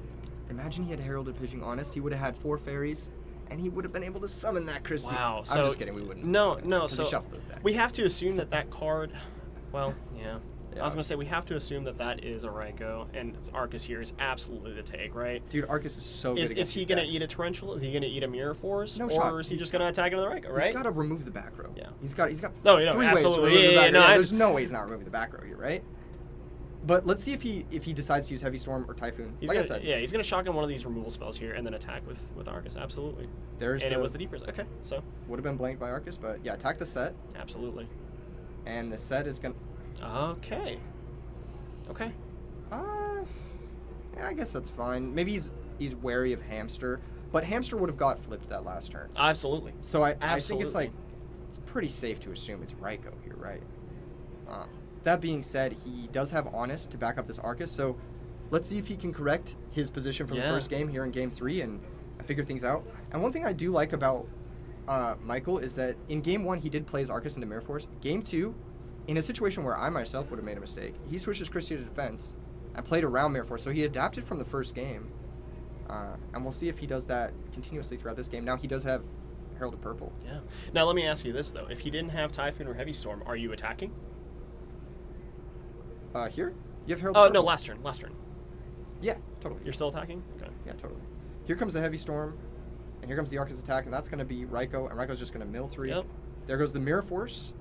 Imagine he had Heralded Pigeon Honest. He would have had 4 fairies, and he would have been able to summon that Christie. Wow. I'm just kidding. We wouldn't. No. So he shuffled his deck. We have to assume that card. Well, yeah. Yeah. I was gonna say we have to assume that is a Raikou, and Arcus here is absolutely the take, right? Dude, Arcus is so good. Is he gonna eat a Torrential? Is he gonna eat a Mirror Force? No or shot. is he just gonna attack another Raikou? Right? He's got to remove the back row. Yeah. He's got No, 3 ways to absolutely. remove the back row. No, There's no way he's not removing the back row here, right? But let's see if he decides to use Heavy Storm or Typhoon. He's gonna shotgun one of these removal spells here and then attack with Arcus. Absolutely. It was the Deep Resist. Okay, so would have been blanked by Arcus, but yeah, attack the set. Absolutely. And the set is gonna. Okay. Yeah, I guess that's fine. Maybe he's wary of Hamster, but Hamster would have got flipped that last turn. Absolutely. So I think it's pretty safe to assume it's Raikou here, right? That being said, he does have Honest to back up this Arcus, so let's see if he can correct his position from the first game here in Game 3 and figure things out. And one thing I do like about Michael is that in Game 1, he did play his Arcus into Mirror Force. Game 2, in a situation where I myself would have made a mistake, he switches Christie to defense and played around Mirror Force, so he adapted from the first game. And we'll see if he does that continuously throughout this game. Now he does have Heralded Purple. Yeah. Now let me ask you this though: if he didn't have Typhoon or Heavy Storm, are you attacking? Here? You have Heralded Purple. No, last turn. Yeah, totally. You're still attacking? Okay. Yeah, totally. Here comes the Heavy Storm, and here comes the Arcus attack, and that's going to be Raikou, and Raikou's just going to mill 3. Yep. There goes the Mirror Force.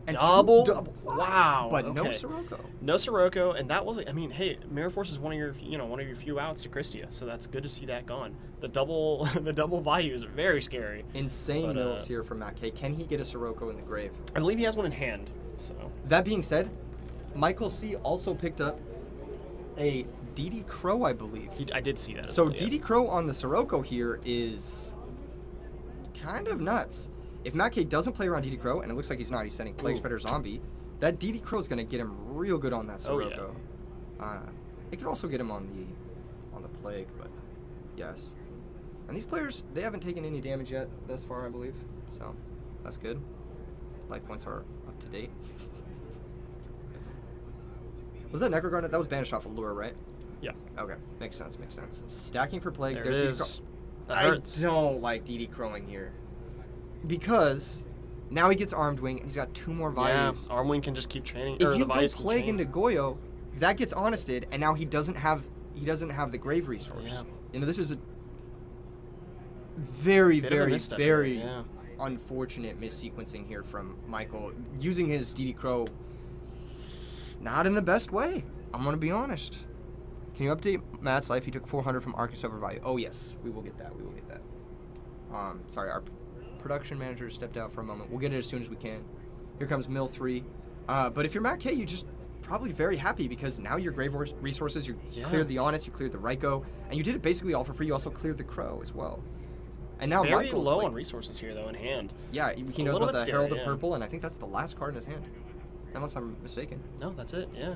And double. Wow. But okay. no Sirocco. No Sirocco, and that wasn't. I mean, hey, Mirror Force is one of your few outs to Christia, so that's good to see that gone. The double value is very scary. Insane mills here from Matt K. Can he get a Sirocco in the grave? I believe he has one in hand. So that being said, Michael C. also picked up a DD Crow, I believe. I did see that. So DD Crow on the Sirocco here is kind of nuts. If Matt K doesn't play around DD Crow, and it looks like he's not, he's sending Plague Spreader Zombie, that DD Crow is going to get him real good on that Sirocco. It could also get him on the Plague, but yes. And these players, they haven't taken any damage yet thus far, I believe. So that's good. Life points are up to date. Was that Necroguard? That was banished off of Lure, right? Yeah. Okay, makes sense. Stacking for Plague. There it is. That I hurts. don't like DD Crowing here. Because now he gets Armed Wing and he's got 2 more values. Yeah, Armwing can just keep training. If you go Plague into Goyo, that gets Honested, and now he doesn't have the Grave resource. Yeah. This is a very yeah. unfortunate missequencing here from Michael, using his DD Crow not in the best way. I'm gonna be honest. Can you update Matt's life? He took 400 from Arcus overvalue. Oh yes, we will get that. Sorry, our production manager stepped out for a moment. We'll get it as soon as we can. Here comes Mill 3. But if you're Matt K, you just probably very happy because now your Grave resources, you cleared the Honest, you cleared the Raikou, and you did it basically all for free. You also cleared the Crow as well. And now very Michael's low on resources here though in hand. Yeah, It's he a knows little about the bit Herald scary, of Purple, and I think that's the last card in his hand, unless I'm mistaken. No, that's it. Yeah.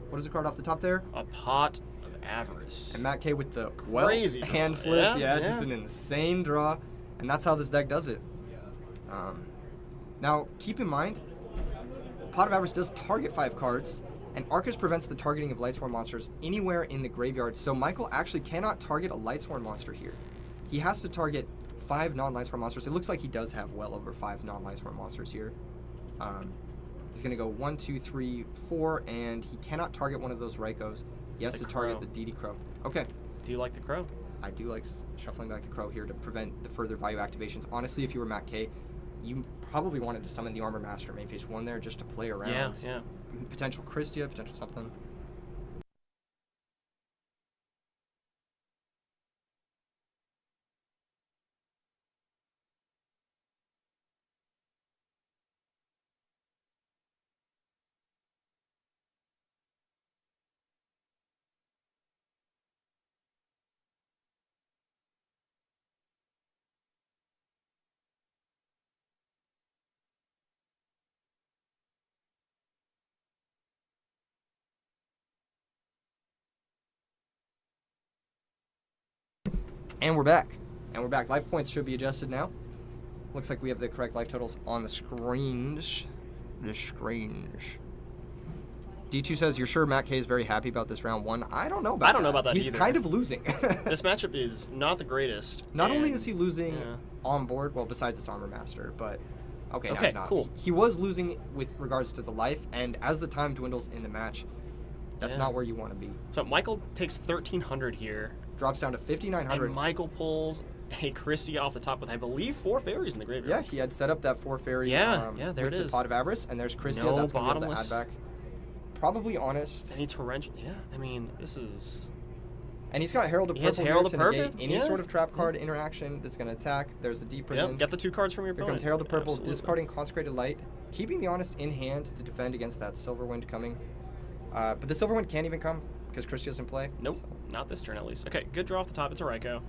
What is the card off the top there? A Pot of Avarice. And Matt K with the Crazy draw. hand flip. Yeah, Just an insane draw, and that's how this deck does it. Now, keep in mind, Pot of Avarice does target 5 cards, and Arcus prevents the targeting of Lightsworn monsters anywhere in the graveyard, so Michael actually cannot target a Lightsworn monster here. He has to target 5 non-Lightsworn monsters. It looks like he does have well over 5 non-Lightsworn monsters here. He's going to go 1, 2, 3, 4, and he cannot target one of those Raikous. He has to target the DD Crow. Okay. Do you like the Crow? I do like shuffling back the Crow here to prevent the further value activations. Honestly, if you were Matt K, you probably wanted to summon the Armor Master main phase 1 there just to play around. Yeah. Potential Christia, potential something. And we're back. Life points should be adjusted now. Looks like we have the correct life totals on the screens. D2 says, "You're sure Matt K is very happy about this round 1?" I don't know about that. He's either. kind of losing. This matchup is not the greatest. Not only and- is he losing yeah. on board, well, besides this Armor Master, but okay, now Okay, he's not. cool. He was losing with regards to the life, and as the time dwindles in the match, that's Yeah. not where you want to be. So Michael takes 1,300 here, Drops down to 5,900. and Michael pulls a Christie off the top with, I believe, 4 fairies in the graveyard. Yeah, he had set up that 4 fairy. Yeah, there with it the is. Pot of Avarice, and there's Christia. No That's gonna be able to bottomless. add back. Probably Honest. Any torrential? Yeah, I mean, this is... And he's got Herald of He Purple has here Herald of to negate Purple? any Yeah. sort of trap card interaction that's going to attack. There's the Deep Prison. Yep, get the 2 cards from your Here opponent. comes Herald of Purple, Absolutely. discarding Consecrated Light, keeping the Honest in hand to defend against that Silverwind coming. But the Silverwind can't even come because Christia's in play. Nope, So. not this turn at least. Okay, good draw off the top. It's a Raikou.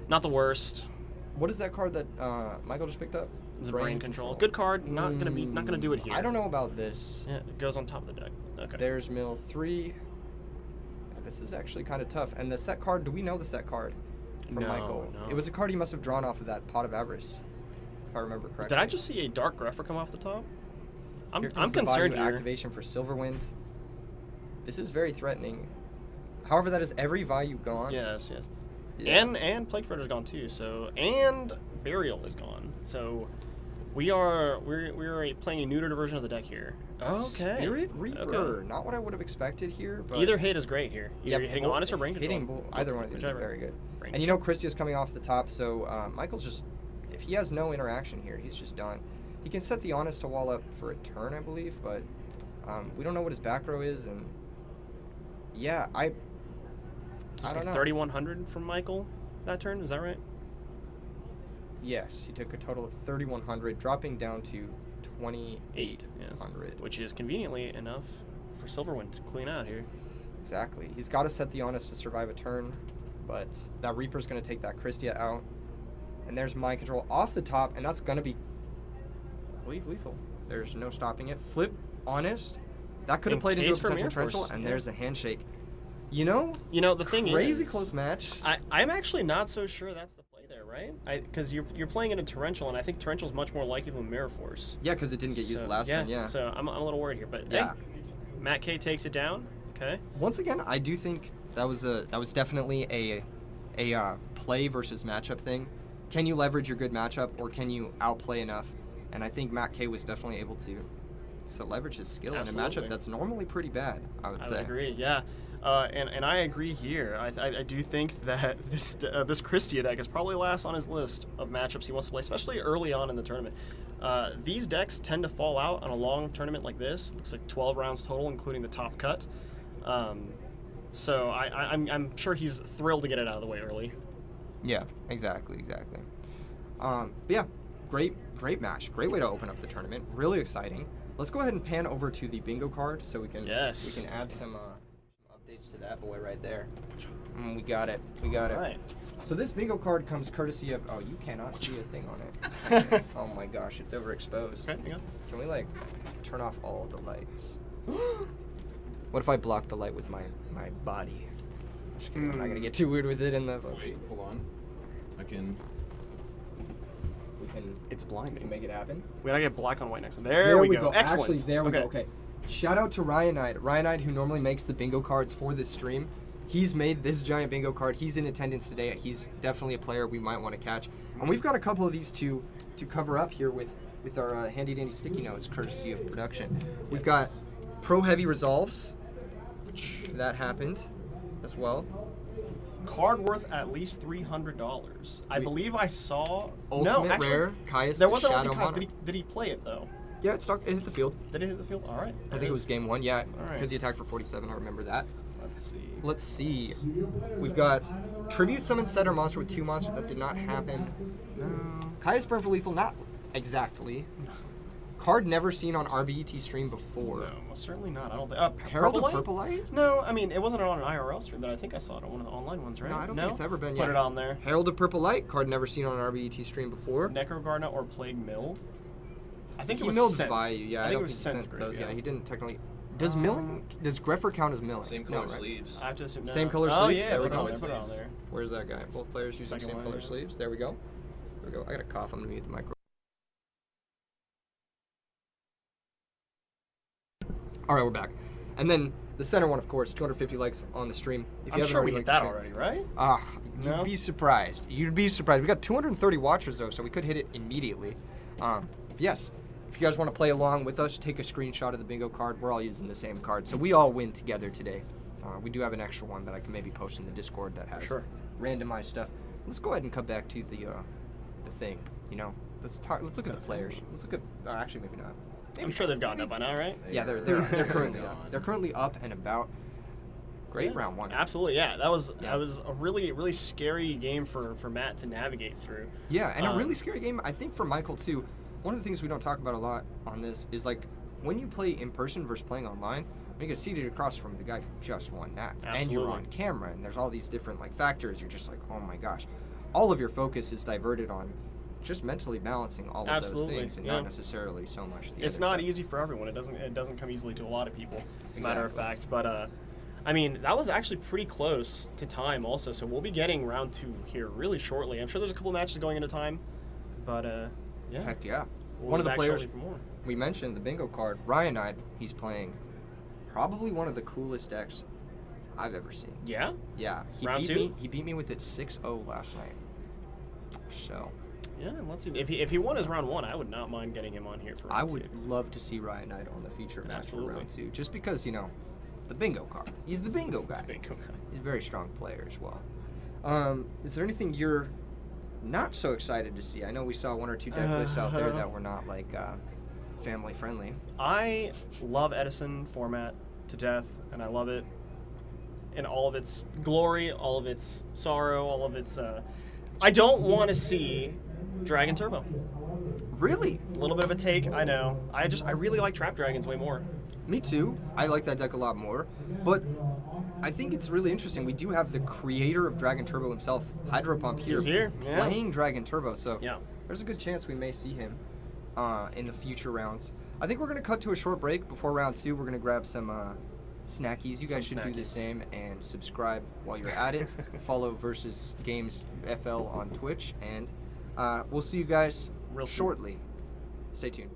Not the worst. What is that card that Michael just picked up? It's a brain control. Good card. Not gonna do it here. I don't know about this. Yeah, it goes on top of the deck. Okay. There's mill 3. This is actually kind of tough. And the set card, do we know the set card from No, Michael? no. It was a card he must have drawn off of that Pot of Avarice, if I remember correctly. Did I just see a Dark Grepher come off the top? I'm Here comes the concerned value here. activation for Silverwind. This is very threatening. However, that is every value gone. Yes. Yeah. And Plague Predator's gone too. So and Burial is gone. So we're playing a neutered version of the deck here. Okay. Spirit Reaper. Okay. Not what I would have expected here, but Either hit is great here. Either you're hitting well, Honest or Brain Control. Either one of these is Whichever. very good. Brain And you know Christia's coming off the top, so Michael's just, if he has no interaction here, he's just done. He can set the Honest to wall up for a turn, I believe, but we don't know what his back row is, and yeah, I don't know. 3,100 from Michael that turn. Is that right? Yes, he took a total of 3,100, dropping down to 2,800. Yes. Which is conveniently enough for Silverwind to clean out here. Exactly. He's got to set the Honest to survive a turn, but that Reaper's going to take that Christia out. And there's Mind Control off the top, and that's going to be, I believe, lethal. There's no stopping it. Flip Honest. That could have In played into a case for potential Mirror torrential, Force, and yeah. there's a handshake. You know, The thing is... crazy close match. I'm actually not so sure that's the play there, right? Because you're playing in a torrential, and I think torrential's much more likely than Mirror Force. Yeah, because it didn't get used last turn, yeah. So I'm a little worried here, but Yeah. hey, Matt K takes it down. Okay. Once again, I do think that was definitely a play versus matchup thing. Can you leverage your good matchup, or can you outplay enough? And I think Matt K was definitely able to leverage his skill in a Absolutely. matchup that's normally pretty bad, I would say. I would agree, yeah. And I agree here. I do think that this Christia deck is probably last on his list of matchups he wants to play, especially early on in the tournament. These decks tend to fall out on a long tournament like this. Looks like 12 rounds total, including the top cut. So I'm sure he's thrilled to get it out of the way early. Yeah, exactly. But yeah, great match. Great way to open up the tournament. Really exciting. Let's go ahead and pan over to the bingo card so we can add some updates to that boy right there. We got it. Right. So this bingo card comes courtesy of, oh, you cannot see a thing on it. Oh my gosh, it's overexposed. Okay, hang on. Can we turn off all the lights? What if I block the light with my body? Just kidding, I'm not gonna get too weird with it in the. Wait, hold on. I can. It's We blinding. can make it happen. We gotta get black on white next. There we go. Excellent. Actually, there we go. Okay. Shout out to Ryanide. Ryanide, who normally makes the bingo cards for this stream. He's made this giant bingo card. He's in attendance today. He's definitely a player we might want to catch. And we've got a couple of these to cover up here with our handy dandy sticky notes, courtesy of production. We've got Pro Heavy Resolves. That happened as well. Card worth at least $300. I believe I saw. Ultimate no, actually, Rare, Caius there the wasn't Shadow Ultimate Caius. Monarch. Did he play it though? Yeah, it hit the field. Did it hit the field? All right. I think it was game 1, yeah, All right. because he attacked for 47. I remember that. Let's see. We've got Tribute Summon Setter Monster with 2 monsters. That did not happen. Caius Burn for Lethal, not exactly. Card never seen on RBET stream before. No, well, certainly not. I don't think. Herald of Light? Purple Light? No, I mean it wasn't on an IRL stream, but I think I saw it on one of the online ones, right? No, I don't think it's ever been. Put yeah. it on there. Herald of Purple Light, card never seen on an RBET stream before. Necrogarna or Plague Milled. I think he it was milled sent. Vayu. Yeah, I think don't it was think he sent sent those. Yeah, he didn't technically. Does milling? Does Greffer count as milling? Same No, color right? sleeves. I have to assume no. Same color oh, sleeves? yeah, There we put it go. on there, put it on there. Where's that guy? Both players using Second same one, color yeah. sleeves. There we go. There we go. I got a cough. I'm gonna mute the micro. All right, we're back. And then the center one, of course, 250 likes on the stream. If I'm haven't sure we already hit liked that the stream- already, right? You'd No? be surprised. You'd be surprised. We got 230 watchers though, so we could hit it immediately. Yes. If you guys want to play along with us, take a screenshot of the bingo card. We're all using the same card, so we all win together today. We do have an extra one that I can maybe post in the Discord that has Sure. randomized stuff. Let's go ahead and cut back to the thing. You know, let's talk. Let's look at the players. Let's look at. Actually, maybe not. I'm sure they've gotten up by now, right? Yeah, they're currently up. They're currently up and about. Great Yeah, round one. Absolutely, yeah. That was Yeah. a really scary game for Matt to navigate through. Yeah, and a Um, really scary game, I think, for Michael, too. One of the things we don't talk about a lot on this is, like, when you play in person versus playing online, when you get seated across from the guy who just won Nats, and you're Absolutely. on camera, and there's all these different, like, factors, you're just like, oh my gosh. All of your focus is diverted on just mentally balancing all of Absolutely, those things, and yeah. not necessarily so much the It's other not stuff. easy for everyone. It doesn't come easily to a lot of people, as a matter of Exactly. fact. But I mean, that was actually pretty close to time also. So we'll be getting round 2 here really shortly. I'm sure there's a couple matches going into time, but yeah. Heck yeah. We'll One be of the back players shortly for more. we mentioned, the bingo card, Ryan Knight, he's playing probably one of the coolest decks I've ever seen. Yeah. Yeah, Round beat two? me. He beat me with it 6-0 last night. So Yeah. Let's see. If he won his round 1, I would not mind getting him on here for round I 2. would love to see Ryan Knight on the feature match for Absolutely. round 2, just because the bingo card. He's the bingo guy. Bingo guy. He's a very strong player as well. Is there anything you're not so excited to see? I know we saw one or two deck lists out there that were not like family friendly. I love Edison format to death, and I love it in all of its glory, all of its sorrow, all of its. I don't want to see Dragon Turbo. Really? A little bit of a take, I know. I really like Trap Dragons way more. Me too. I like that deck a lot more. But I think it's really interesting. We do have the creator of Dragon Turbo himself, Hydropump, here, He's here, yeah. playing Dragon Turbo. So Yeah. there's a good chance we may see him in the future rounds. I think we're going to cut to a short break before round 2. We're going to grab some snackies. You guys should do the snackies. same and subscribe while you're at it. Follow Versus Games FL on Twitch. And we'll see you guys Real soon. shortly. Stay tuned.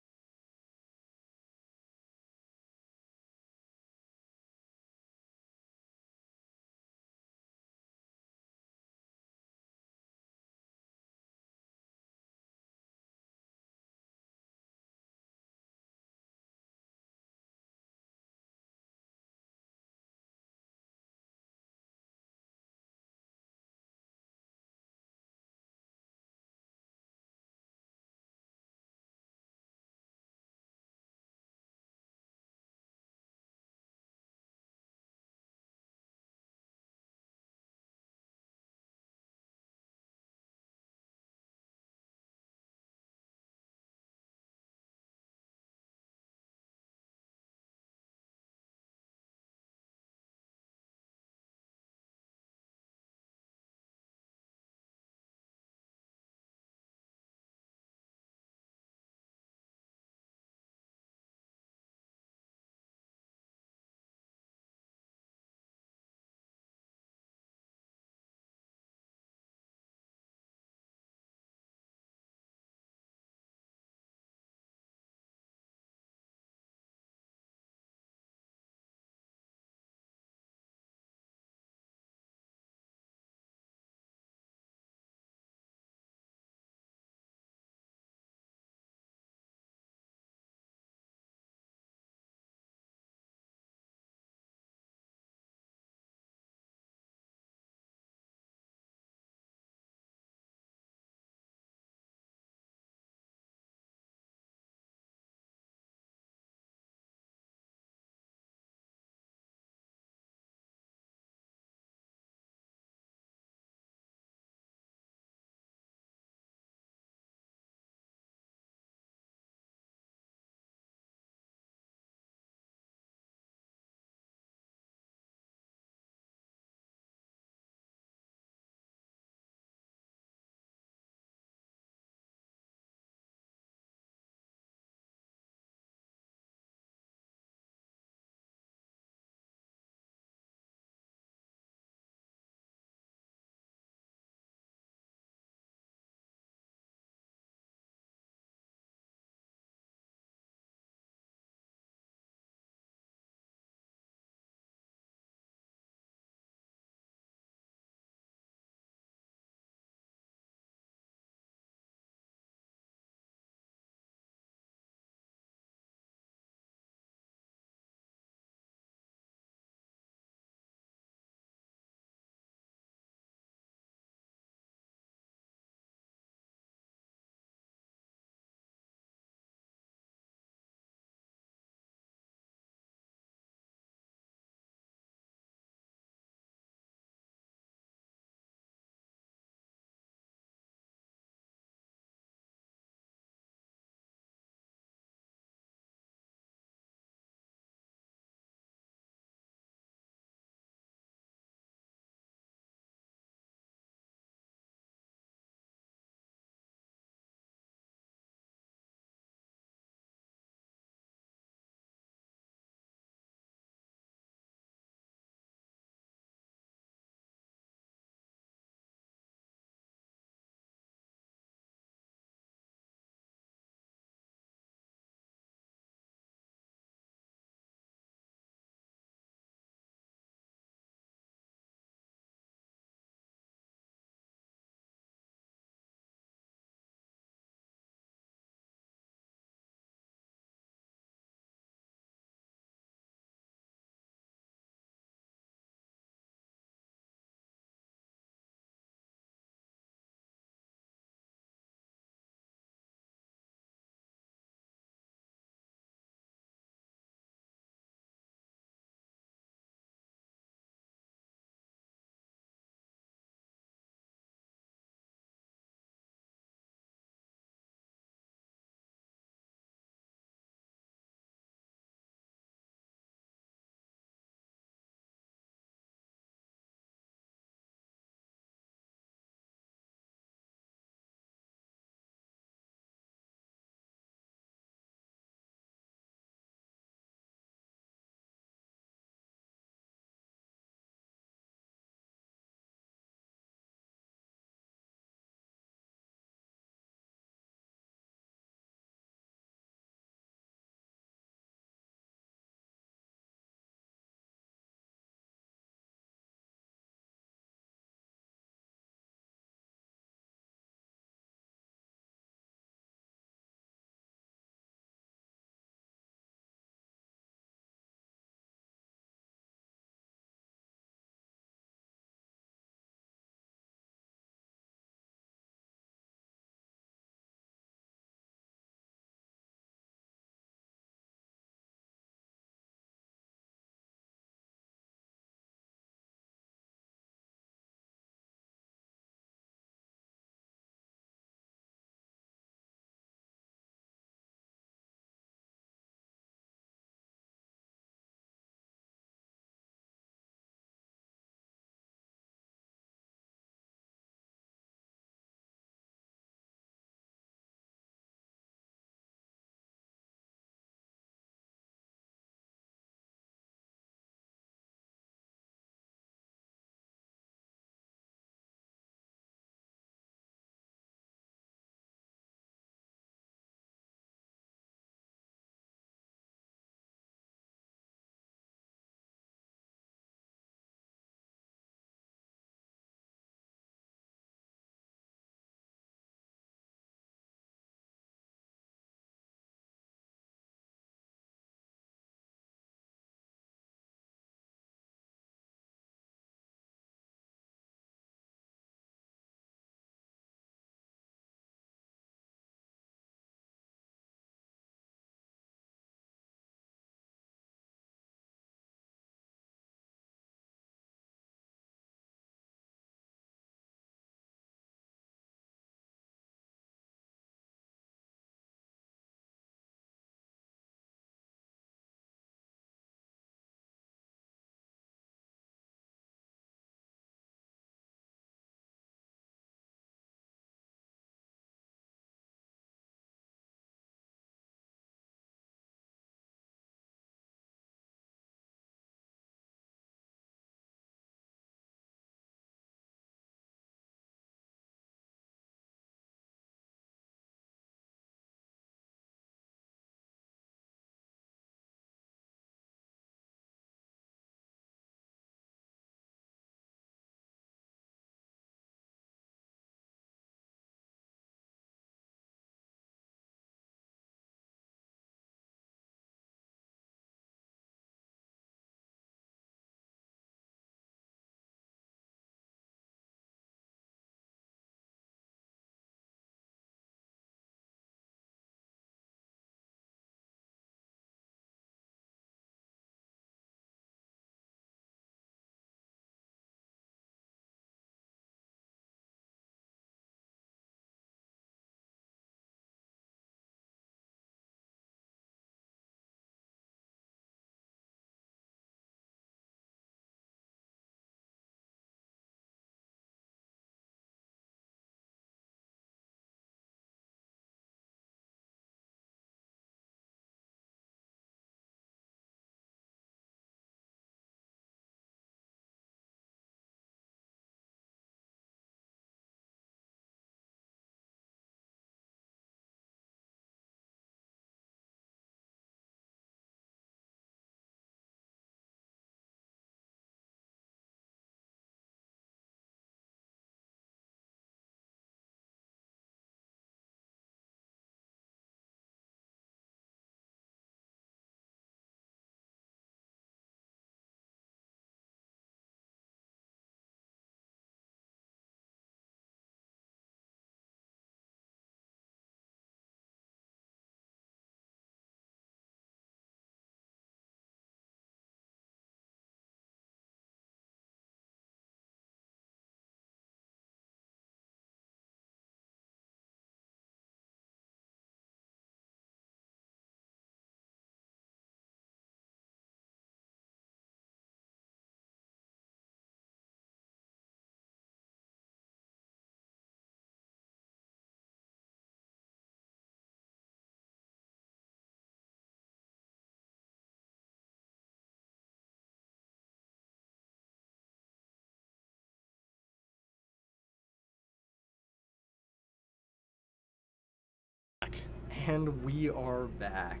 And we are back.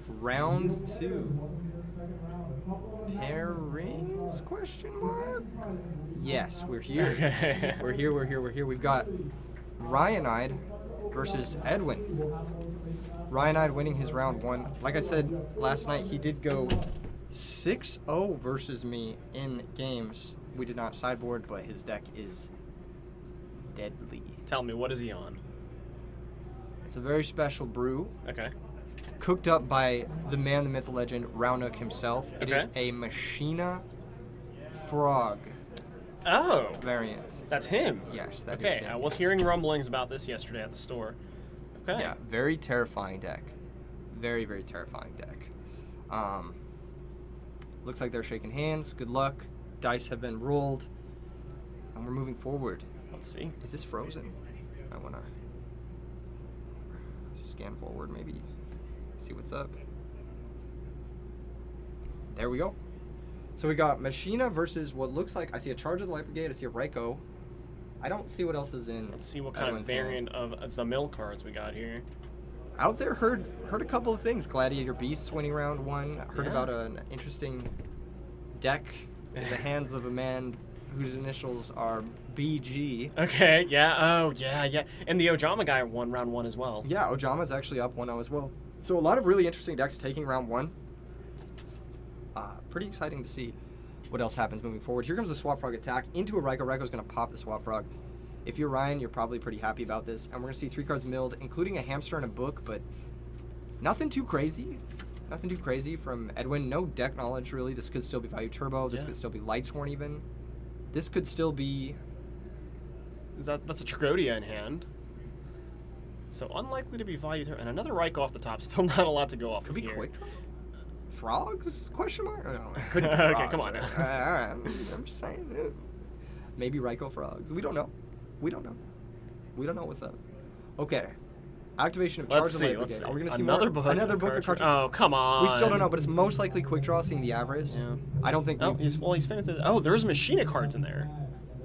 Round 2. Pairings? Question mark? Yes, we're here. Okay. We're here. We've got Ryanide versus Edwin. Ryanide winning his round 1. Like I said last night, he did go 6-0 versus me in games. We did not sideboard, but his deck is deadly. Tell me, what is he on? It's a very special brew, Okay. cooked up by the man, the myth, the legend, Raunuk himself. It is a Machina Frog Oh, variant. that's him. Yes, that is Okay, him. I was hearing rumblings about this yesterday at the store. Okay. Yeah, very terrifying deck. Very, very terrifying deck. Looks like they're shaking hands. Good luck. Dice have been rolled. And we're moving forward. Let's see. Is this frozen? I want to scan forward, maybe see what's up. There we go. So we got Machina versus what looks like, I see a Charge of the Light Brigade, I see a Raiko. I don't see what else is in. Let's see what kind Edwin's of hand. variant of the mill cards we got here. Out there, heard a couple of things. Gladiator Beasts winning round 1. Heard Yeah. about an interesting deck in the hands of a man whose initials are BG. Okay, yeah, oh, yeah. And the Ojama guy won round 1 as well. Yeah, Ojama's actually up 1-0 as well. So a lot of really interesting decks taking round 1. Pretty exciting to see what else happens moving forward. Here comes the Swap Frog attack into a Raiko. Raiko's going to pop the Swap Frog. If you're Ryan, you're probably pretty happy about this. And we're going to see 3 cards milled, including a hamster and a book, but nothing too crazy. Nothing too crazy from Edwin. No deck knowledge, really. This could still be Value Turbo. This could still be Lightsworn, even. This could still be... That's a Tragodia in hand. So unlikely to be value turn. And another Raiko off the top. Still not a lot to go off Could of be here. Quick Draw? Frogs? Question mark? No, it couldn't be Okay, frogs. come on now. All right, I'm just saying. Maybe Raiko Frogs. We don't know. We don't know what's up. Okay. Activation of Charge Let's of see. Light Let's Brigade. see. Are we gonna see Another more? book. Another book of cartridge. Oh, come on. We still don't know, but it's most likely Quick Draw, seeing the avarice. Yeah. I don't think. Oh, he's finished. Oh, there's Machina cards in there.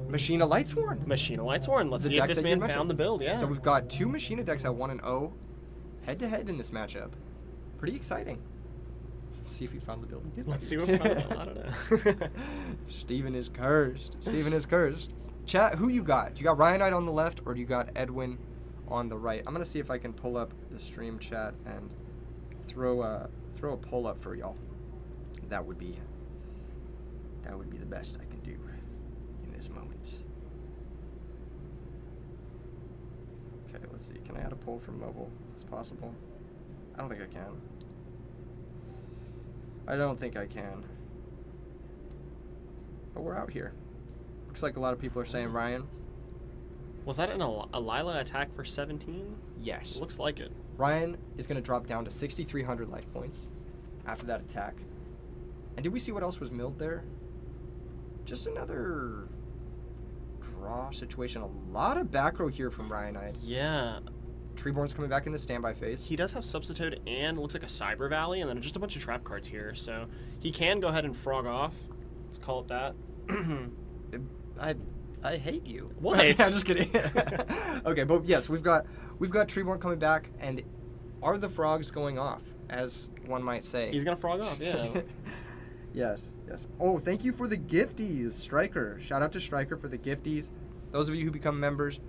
Machina Lightsworn. Machina Lightsworn. Let's The see if deck this that you man mentioned. found the build. Yeah. So we've got 2 Machina decks at 1-0, head to head in this matchup. Pretty exciting. Let's see if he found the build. He did. Let's see what I don't know. Steven is cursed. Steven is cursed. Chat, who you got? Do you got Ryanite on the left, or do you got Edwin on the right? I'm gonna see if I can pull up the stream chat and throw a poll up for y'all. That would be the best I can do in this moment. Okay, let's see. Can I add a poll from mobile? Is this possible? I don't think I can. I don't think I can. But we're out here. Looks like a lot of people are saying Ryan. Was that a Lila attack for 17? Yes. Looks like it. Ryan is going to drop down to 6,300 life points after that attack. And did we see what else was milled there? Just another draw situation. A lot of back row here from Ryanite. Yeah. Treeborn's coming back in the standby phase. He does have Substitute and looks like a Cyber Valley, and then just a bunch of trap cards here. So he can go ahead and frog off. Let's call it that. I hate you. What? I'm just kidding. Okay, but yes, we've got Treeborn coming back, and are the frogs going off, as one might say? He's gonna frog off, yeah. Yes. Oh, thank you for the gifties, Striker. Shout out to Striker for the gifties. Those of you who become members,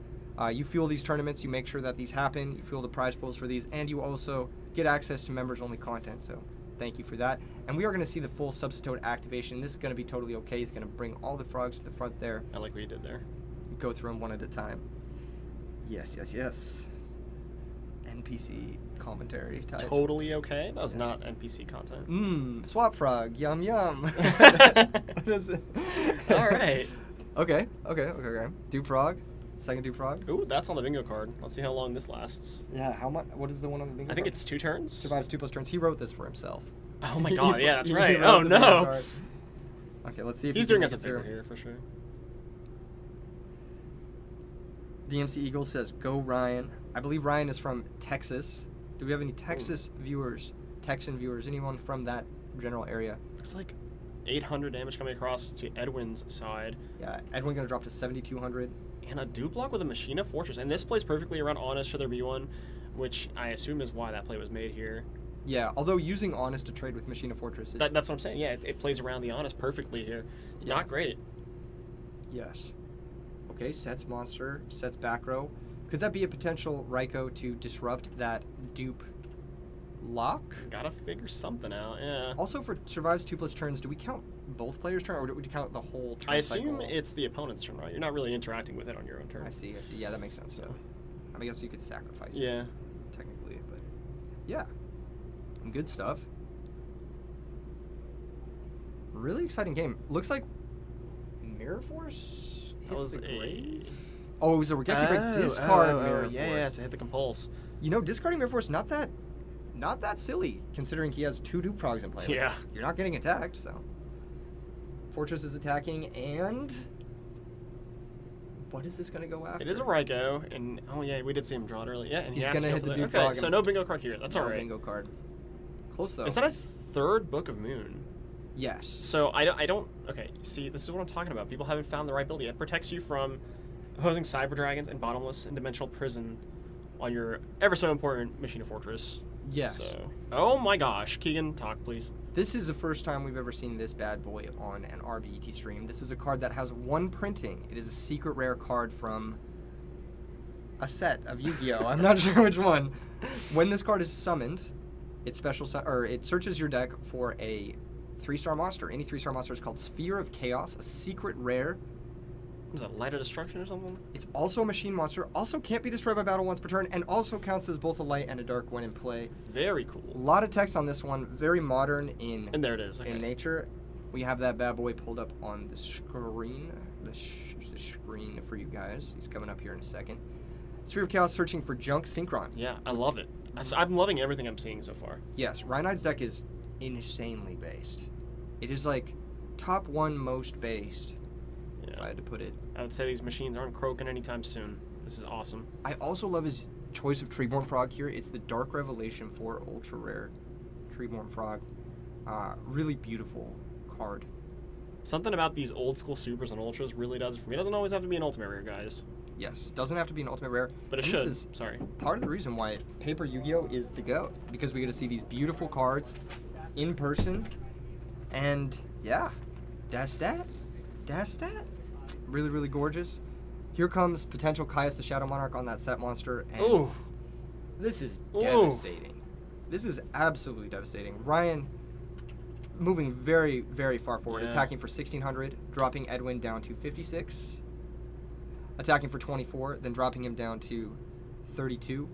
you fuel these tournaments, you make sure that these happen, you fuel the prize pools for these, and you also get access to members-only content, so thank you for that. And we are going to see the full Substitute activation. This is going to be totally okay. He's going to bring all the frogs to the front there. I like what you did there. Go through them one at a time. Yes. NPC commentary type. Totally okay. That was not NPC content. Swap frog. Yum yum. What is it? All right. Okay. Dupe frog. Second Dupe frog. Ooh, that's on the bingo card. Let's see how long this lasts. Yeah. How much? What is the one on the bingo? I think card? it's 2 turns. Survives 2+ turns. He wrote this for himself. Oh my god, yeah, that's He right. wrote Oh the bingo no. card. Okay, let's see if He's he can doing make us a it through. favor here for sure. DMC Eagles says, "Go Ryan." I believe Ryan is from Texas. Do we have any Texan viewers? Anyone from that general area? Looks like 800 damage coming across to Edwin's side. Yeah, Edwin gonna drop to 7,200. And a dupe block with a Machina Fortress. And this plays perfectly around Honest, should there be one. which I assume is why that play was made here. Yeah, although using Honest to trade with Machina Fortress is... That's what I'm saying. Yeah, it plays around the Honest perfectly here. It's not great. Yes. Okay, sets monster, sets back row. Could that be a potential Raikou to disrupt that dupe lock? Gotta figure something out, yeah. Also, for survives 2+ turns, do we count both players' turn, or do we count the whole turn I assume cycle? it's the opponent's turn, right? You're not really interacting with it on your own turn. I see. Yeah, that makes sense. So, I guess you could sacrifice Yeah. it, technically, but yeah. Good stuff. Really exciting game. Looks like Mirror Force hits That was the a... grave. Oh, it was a Regeki Break discard Mirror Force. Yeah, to hit the compulse. You know, discarding Mirror Force, not that silly, considering he has 2 Dupe Frogs in play. Yeah. You're not getting attacked, so. Fortress is attacking, and... What is this going to go after? It is a Raikou, and oh yeah, we did see him draw it early. Yeah, and He's has going to go hit for the the- Dupe Okay, Frog. so and no bingo card here. That's no all right. bingo card. Close, though. Is that a third Book of Moon? Yes. So I don't. Okay, see, this is what I'm talking about. People haven't found the right build yet. It protects you from opposing Cyber Dragons and Bottomless and Dimensional Prison on your ever so important Machina Fortress. Yes. So, oh my gosh, Keegan, talk please. This is the first time we've ever seen this bad boy on an RBET stream. This is a card that has 1 printing. It is a secret rare card from a set of Yu-Gi-Oh! I'm not sure which one. When this card is summoned, it searches your deck for a 3-star monster. Any 3-star monster is called Sphere of Chaos, a secret rare. Is that Light of Destruction or something? It's also a machine monster, also can't be destroyed by battle once per turn, and also counts as both a light and a dark when in play. Very A cool. lot of text on this one, very modern in And there it is. Okay. in nature. We have that bad boy pulled up on the screen. The screen for you guys. He's coming up here in a second. Sphere of Chaos searching for Junk Synchron. Yeah, I love it. I'm loving everything I'm seeing so far. Yes, Rhynide's deck is insanely based. It is like top 1 most based, if I had to put it. I would say these machines aren't croaking anytime soon. This is awesome. I also love his choice of Treeborn Frog here. It's the Dark Revelation 4 ultra rare Treeborn Frog. Really beautiful card. Something about these old school supers and ultras really does it for me. It doesn't always have to be an ultimate rare, guys. Yes, doesn't have to be an ultimate rare. But it And should. This is Sorry. part of the reason why Paper Yu-Gi-Oh! Is the GOAT. Because we get to see these beautiful cards in person. And yeah, that's that. Really, really gorgeous. Here comes potential Caius the Shadow Monarch on that set monster. And Ooh. this is Ooh. devastating. This is absolutely devastating. Ryan moving very, very far forward, Yeah. attacking for 1600, dropping Edwin down to 56. Attacking for 24, then dropping him down to 32.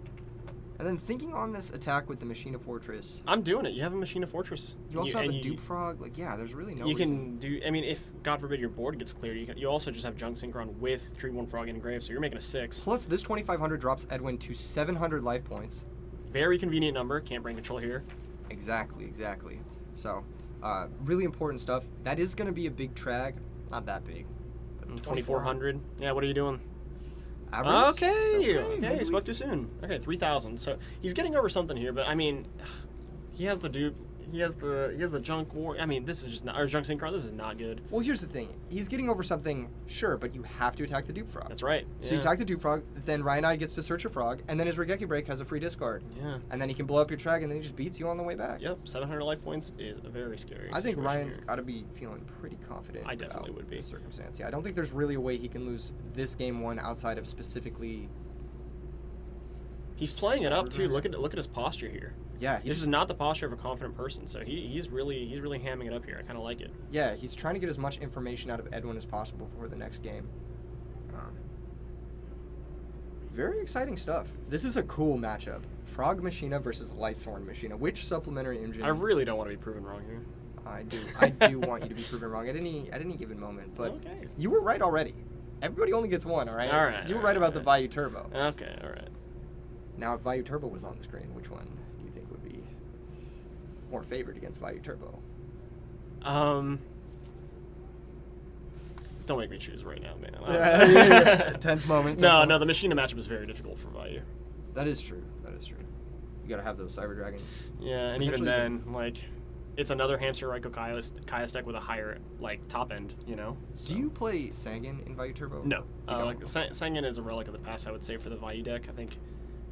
And then thinking on this attack with the Machina Fortress. I'm doing it. You have a Machina Fortress. You also have and a Dupe Frog. Like, yeah, there's really no You reason. can do. I mean, if God forbid your board gets cleared, you also just have Junk Synchron with Treeborn Frog and Engrave, so you're making a 6. Plus, this 2500 drops Edwin to 700 life points. Very convenient number. Can't bring control here. Exactly. So, really important stuff. That is going to be a big trag. Not that big. But 2400. Yeah. What are you doing? Average? Okay. maybe You we- spoke too soon. Okay, 3000. So he's getting over something here, but I mean, he has the dupe. He has the Junk War. I mean, this is just not, or Junk Synchron. This is not good. Well, here's the thing. He's getting over something, sure, but you have to attack the Dupe Frog. That's right. So you Yeah. attack the Dupe Frog, then Ryanite gets to search a frog, and then his Regeki Break has a free discard. Yeah. And then he can blow up your trag, and then he just beats you on the way back. Yep. 700 life points is a very scary. I think situation Ryan's here. got to be feeling pretty confident. I definitely about would be. this circumstance. Yeah, I don't think there's really a way he can lose this game 1 outside of specifically. He's playing it up too. Look at his posture here. Yeah, This is not the posture of a confident person. So he's really hamming it up here. I kind of like it. yeah, he's trying to get as much information out of Edwin as possible for the next game. Very exciting stuff. This is a cool matchup. Frog Machina versus Lightsworn Machina. Which supplementary engine? I really don't want to be proven wrong here. I do want you to be proven wrong at any given moment. But Okay. you were right already. Everybody only gets one, all right? All right, You were all right right, about the all right. Vayu Turbo. Okay. All right. Now, if Vayu Turbo was on the screen, which one do you think would be more favored against Vayu Turbo? Don't make me choose right now, man. Tense moment. No, the Machina matchup is very difficult for Vayu. That is true. You gotta have those Cyber Dragons. Yeah, and even Potentially then, like, it's another Hamster Raikou Caius deck with a higher, like, top end, you know? Do you play Sangan in Vayu Turbo? No. You don't? Like, Sangan is a relic of the past, I would say, for the Vayu deck. I think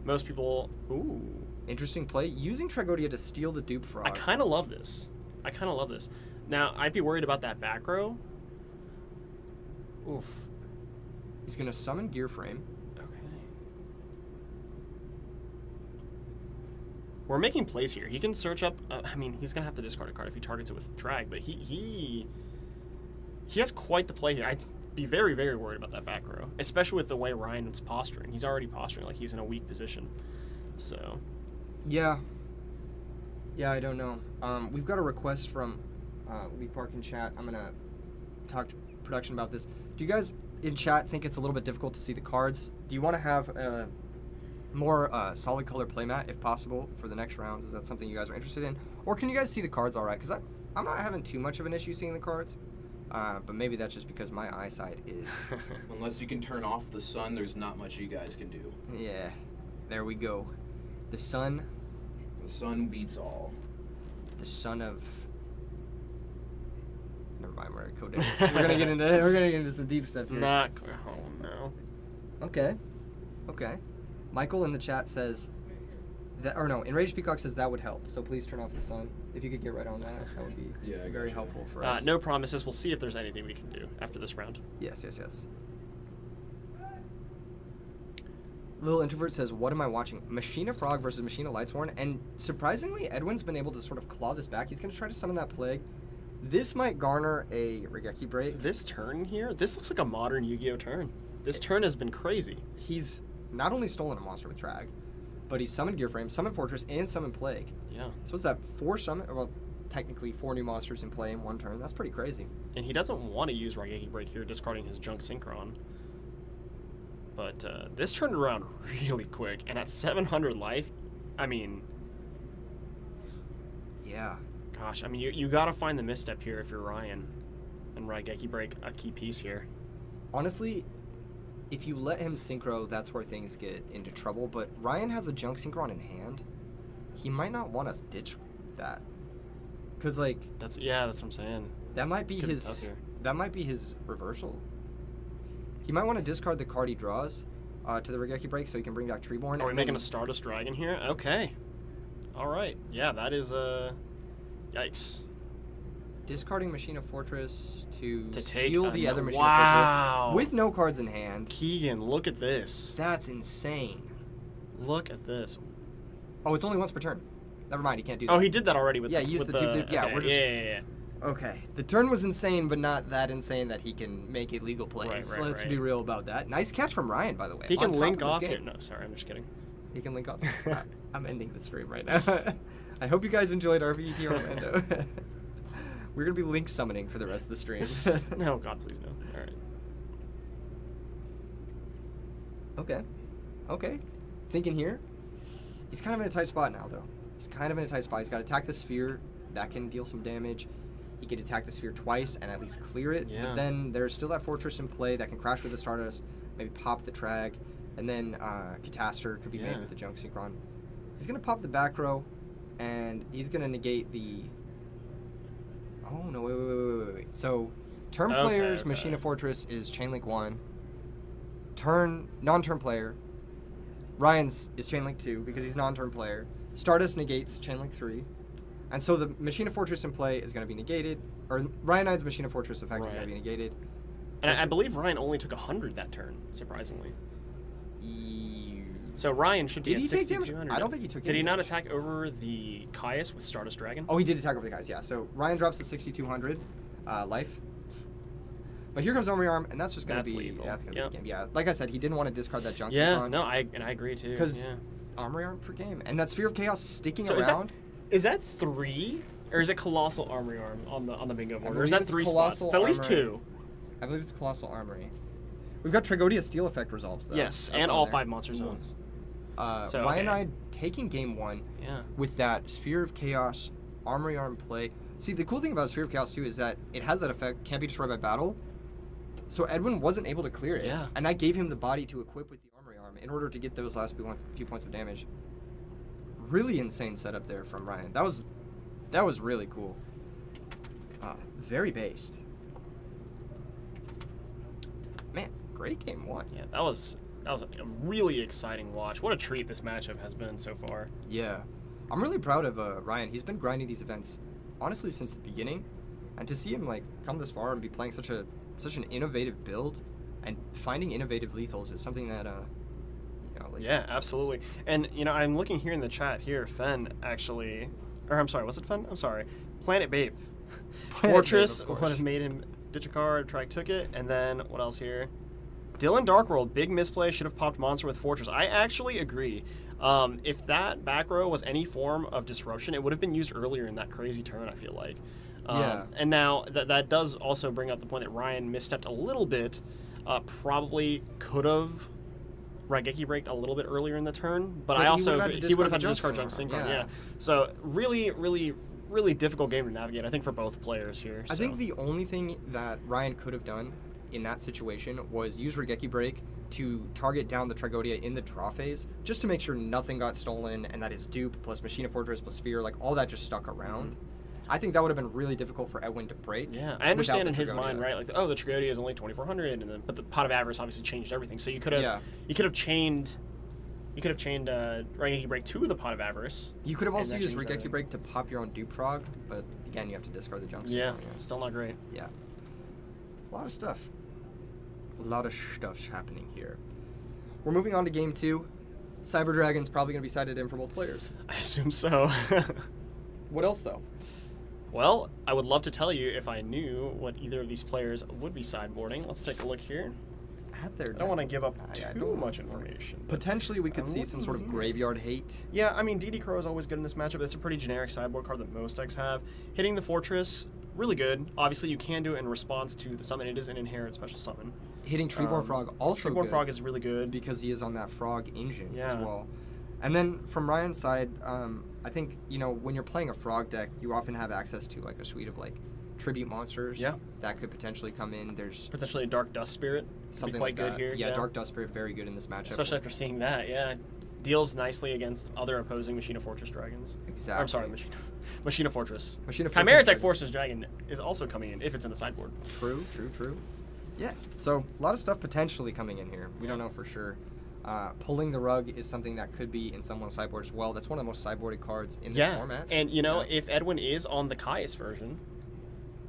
Most people... Ooh. Interesting play. Using Tragodia to steal the dupe frog. I kind of love this. Now, I'd be worried about that back row. Oof. He's going to summon Gear Frame. Okay. We're making plays here. He can search up... I mean, he's going to have to discard a card if he targets it with drag, but he has quite the play here. I'd be very, very worried about that back row, especially with the way Ryan is posturing. He's already posturing like he's in a weak position. So... Yeah, I don't know. We've got a request from Lee Park in chat. I'm going to talk to production about this. Do you guys in chat think it's a little bit difficult to see the cards? Do you want to have a more solid color playmat, if possible, for the next rounds? Is that something you guys are interested in? Or can you guys see the cards all right? Because I'm not having too much of an issue seeing the cards. But maybe that's just because my eyesight is... Unless you can turn off the sun, there's not much you guys can do. Yeah, there we go. The sun. The sun beats all. The son of. Never mind. We're gonna go down. We're gonna get into some deep stuff here. Not. Oh no. Okay. Michael in the chat says that, or no, Enraged Peacock says that would help. So please turn off the sun. If you could get right on that, that would be very helpful for us. No promises. We'll see if there's anything we can do after this round. Yes. Little Introvert says, what am I watching? Machina Frog versus Machina Lightsworn. And surprisingly, Edwin's been able to sort of claw this back. He's going to try to summon that Plague. This might garner a Regeki break. This turn here, this looks like a modern Yu-Gi-Oh turn. This turn has been crazy. He's not only stolen a monster with Drag, but he's summoned Gear Frame, summoned Fortress, and summoned Plague. Yeah. So what's that? 4 summon? Well, technically 4 new monsters in play in one turn. That's pretty crazy. And he doesn't want to use Regeki break here, discarding his Junk Synchron. But this turned around really quick, and at 700 life, I mean... Yeah. Gosh, I mean, you got to find the misstep here if you're Ryan, and Raigeki break a key piece here. Honestly, if you let him synchro, that's where things get into trouble, but Ryan has a Junk Synchron in hand. He might not want to ditch that. Because, like... That's what I'm saying. That might be his reversal. He might want to discard the card he draws to the Regeki break so he can bring back Treeborn. Are we making a Stardust Dragon here? Okay. All right. Yeah, that is yikes. Discarding Machina Fortress to steal the other Machina Fortress with no cards in hand. Keegan, look at this. That's insane. Look at this. Oh, it's only once per turn. Never mind, he can't do that. Oh, he did that already with he used the dupe. Yeah, okay. we're just... Yeah. Okay, the turn was insane, but not that insane that he can make illegal plays. Right, Let's be real about that. Nice catch from Ryan, by the way. He can link off here. No, sorry, I'm just kidding. He can link off. I'm ending the stream right now. I hope you guys enjoyed RBET Orlando. We're going to be link summoning for the rest of the stream. No, God, please no. All right. Okay. Thinking here. He's kind of in a tight spot now, though. He's got to attack the sphere. That can deal some damage. He could attack the sphere twice and at least clear it. Yeah. But then there's still that Fortress in play that can crash with the Stardust, maybe pop the Trag, and then Catastor could be made with the Junk Synchron. He's going to pop the back row, and he's going to negate the... Oh, no, wait. So, turn player's Machina Fortress is Chainlink 1. Non-turn player. Ryan's is Chainlink 2 because he's non-turn player. Stardust negates Chainlink 3. And so the Machina Fortress in play is going to be negated, or Ryan Ides Machina Fortress effect is going to be negated. And I believe Ryan only took 100 that turn, surprisingly. So Ryan should be at 6,200. I don't think he took Did he not attack over the Caius with Stardust Dragon? Oh, he did attack over the Caius, yeah. So Ryan drops to 6,200 life. But here comes Armory Arm, and that's just going to be lethal. That's going to be the game. Yeah, like I said, he didn't want to discard that Junk Yeah, Synchron. no, I agree too. Because Armory Arm for game. And that Sphere of Chaos sticking so around. Is that 3? Or is it Colossal Armory Arm on the bingo board? Or is that 3 spots? It's at least 2. I believe it's Colossal Armory. We've got Tragodia Steel Effect resolves, though. Yes, and all 5 monster zones. So Ryan and I taking game 1 with that Sphere of Chaos Armory Arm play. See, the cool thing about Sphere of Chaos, too, is that it has that effect, can't be destroyed by battle. So Edwin wasn't able to clear it. Yeah. And I gave him the body to equip with the Armory Arm in order to get those last few points of damage. Really insane setup there from Ryan. That was really cool. Very based. Man, great game 1. Yeah, that was That was a really exciting watch. What a treat this matchup has been so far. Yeah. I'm really proud of Ryan. He's been grinding these events, honestly, since the beginning. And to see him, like, come this far and be playing such an innovative build and finding innovative lethals is something that, Yeah, absolutely. And, I'm looking here in the chat here, Fen actually, or I'm sorry, was it Fen? I'm sorry. Planet Babe. Fortress would have made him ditch a card, Trike took it, and then what else here? Dylan Darkworld, big misplay, should have popped Monster with Fortress. I actually agree. If that back row was any form of disruption, it would have been used earlier in that crazy turn, I feel like. Yeah. And now that does also bring up the point that Ryan misstepped a little bit. Probably could have Raigeki braked a little bit earlier in the turn, but I also he would have had to discard Junk Synchron. Yeah. So really, really, really difficult game to navigate, I think, for both players here. I think the only thing that Ryan could have done in that situation was use Raigeki Break to target down the Trigodia in the draw phase, just to make sure nothing got stolen and that his dupe plus Machina Fortress plus Sphere, like all that just stuck around. I think that would have been really difficult for Edwin to break. Yeah, I understand in his mind, right? Like, the Trigodia is only 2,400, and then but the Pot of Avarice obviously changed everything. So you could have chained Raigeki Break to the Pot of Avarice. You could have also used Raigeki Break to pop your own dupe frog, but again, you have to discard the jump. Yeah, still not great. Yeah, a lot of stuff. A lot of stuff's happening here. We're moving on to game 2. Cyber Dragon's probably going to be sided in for both players. I assume so. What else, though? Well, I would love to tell you if I knew what either of these players would be sideboarding. Let's take a look here. I don't want to give up too much information. Potentially, we could see some sort of graveyard hate. Yeah, I mean, DD Crow is always good in this matchup. It's a pretty generic sideboard card that most decks have. Hitting the Fortress, really good. Obviously, you can do it in response to the summon. It is an inherent special summon. Hitting Treeborn Frog also Treeborn Frog is really good. Because he is on that Frog engine as well. And then from Ryan's side, I think, when you're playing a Frog deck, you often have access to like a suite of like tribute monsters. Yeah. That could potentially come in. There's potentially a Dark Dust Spirit. Something quite like good here. Yeah, Dark Dust Spirit, very good in this matchup. Especially after seeing that, yeah. Deals nicely against other opposing Machina Fortress Dragons. Exactly. I'm sorry, Machina Fortress. Chimera Chimera Fortress Dragon is also coming in if it's in the sideboard. True. Yeah, so a lot of stuff potentially coming in here. We don't know for sure. Pulling the Rug is something that could be in someone's sideboard as well. That's one of the most sideboarded cards in this format. And if Edwin is on the Caius version,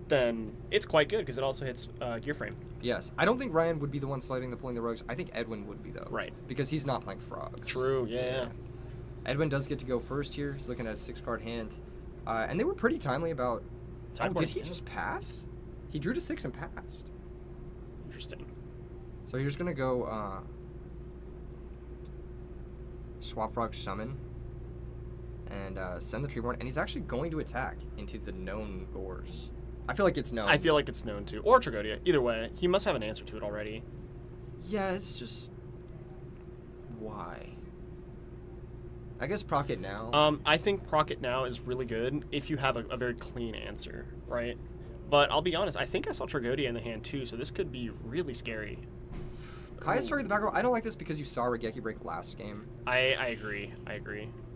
then it's quite good because it also hits Gear Frame. Yes. I don't think Ryan would be the one sliding the Pulling the Rugs. I think Edwin would be, though. Right. Because he's not playing Frogs. True, yeah. Edwin does get to go first here. He's looking at a 6-card hand. And they were pretty timely about... did he just pass? He drew to 6 and passed. Interesting. So you're just going to go... Swap Frog Summon. And send the Treeborn. And he's actually going to attack into the known Gores. I feel like it's known. I feel like it's known too. Or Trigodia. Either way, he must have an answer to it already. Yeah, it's just... Why? I guess Proc It Now. I think Proc It Now is really good if you have a very clean answer, right? But I'll be honest, I think I saw Trigodia in the hand too, so this could be really scary. Caius target the back row. I don't like this because you saw Raigeki break last game. I agree.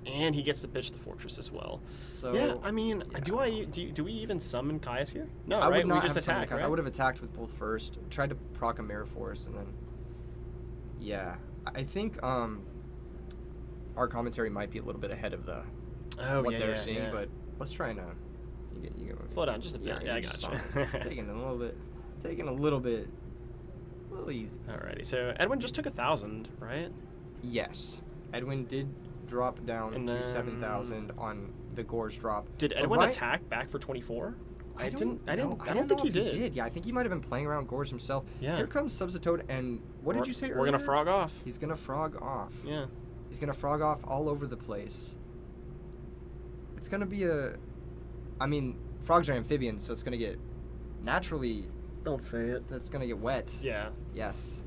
And he gets to pitch the Fortress as well. So yeah, I mean, do we even summon Caius here? No, I right? Would not we just have attack, right? I would have attacked with both first. Tried to proc a Mirror Force and then... Yeah. I think our commentary might be a little bit ahead of the what they're seeing, but let's try and you get slow down just a bit. Yeah, I got you. taking a little bit easy. Alrighty, so Edwin just took 1,000, right? Yes, Edwin did drop down to 7,000 on the Gores drop. Did Edwin attack back for 24? I don't think he did. Yeah, I think he might have been playing around Gores himself. Yeah. Here comes Subsitoad, and what did you say earlier? We're gonna frog off. He's gonna frog off. Yeah. He's gonna frog off all over the place. It's gonna be frogs are amphibians, so it's gonna get naturally. Don't say it. That's gonna get wet. Yeah. Yes.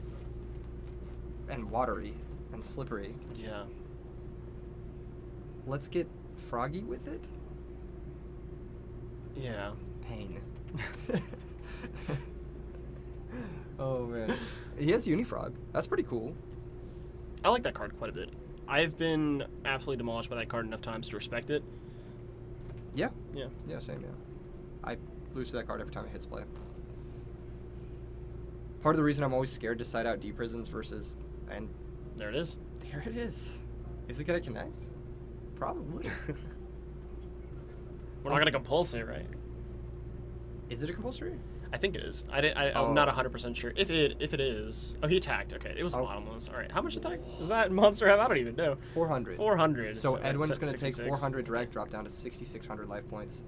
And watery and slippery. Yeah. Let's get froggy with it. Yeah. Pain. Oh man. He has Unifrog. That's pretty cool. I like that card quite a bit. I've been absolutely demolished by that card enough times to respect it. Yeah. Yeah. Yeah, same, yeah. I lose to that card every time it hits play. Part of the reason I'm always scared to side out D-Prisons versus And There it is. there it is. Is it gonna connect? Probably. We're not going to compulse it, right? Is it a compulsory? I think it is. I'm not 100% sure. If it is... Oh, he attacked. Okay, it was bottomless. All right, how much attack does that monster have? I don't even know. 400. 400. So Edwin's that's going to take 66. 400 direct, drop down to 6,600 life points.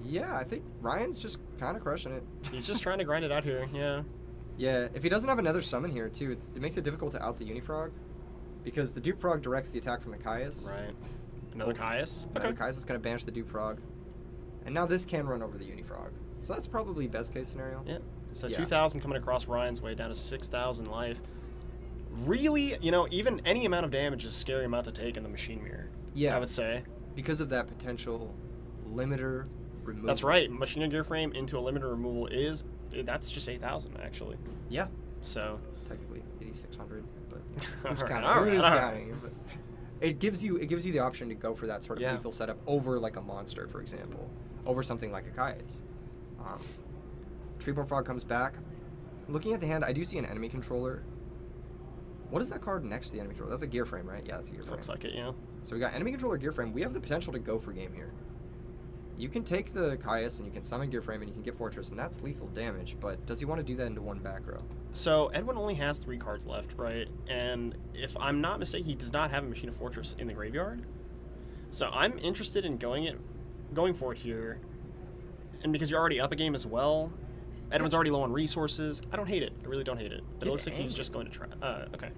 Yeah, I think Ryan's just kind of crushing it. He's just trying to grind it out here, yeah. Yeah, if he doesn't have another summon here, too, it makes it difficult to out the Unifrog. Because the Dupe Frog directs the attack from the Caius. Right. Another Caius? Another Caius is going to banish the Dupe Frog. And now this can run over the Unifrog. So that's probably best case scenario. Yeah. So Yeah. 2,000 coming across Ryan's way down to 6,000 life. Really, even any amount of damage is a scary amount to take in the Machine Mirror. Yeah. I would say. Because of that potential limiter removal. That's right. Machine Gear Frame into a limiter removal that's just 8,000 actually. Yeah. So. Technically 8,600, but All who's right, counting? all right, Who's all right. counting? But it gives you the option to go for that sort of Yeah. lethal setup over like a monster, for example, over something like a Caius. Treeborn Frog comes back. Looking at the hand, I do see an enemy controller. What is that card next to the enemy controller? That's a gear frame, right? Yeah, that's a gear frame. Looks like it, yeah. So we got enemy controller, gear frame. We have the potential to go for game here. You can take the Caius and you can summon gear frame and you can get Fortress, and that's lethal damage, but does he want to do that into one back row? So Edwin only has 3 cards left, right? And if I'm not mistaken, he does not have a Machine of Fortress in the graveyard. So I'm interested in going for it here. And because you're already up a game as well, Edwin's already low on resources. I don't hate it. I really don't hate it. But it looks like he's just going to try. Okay.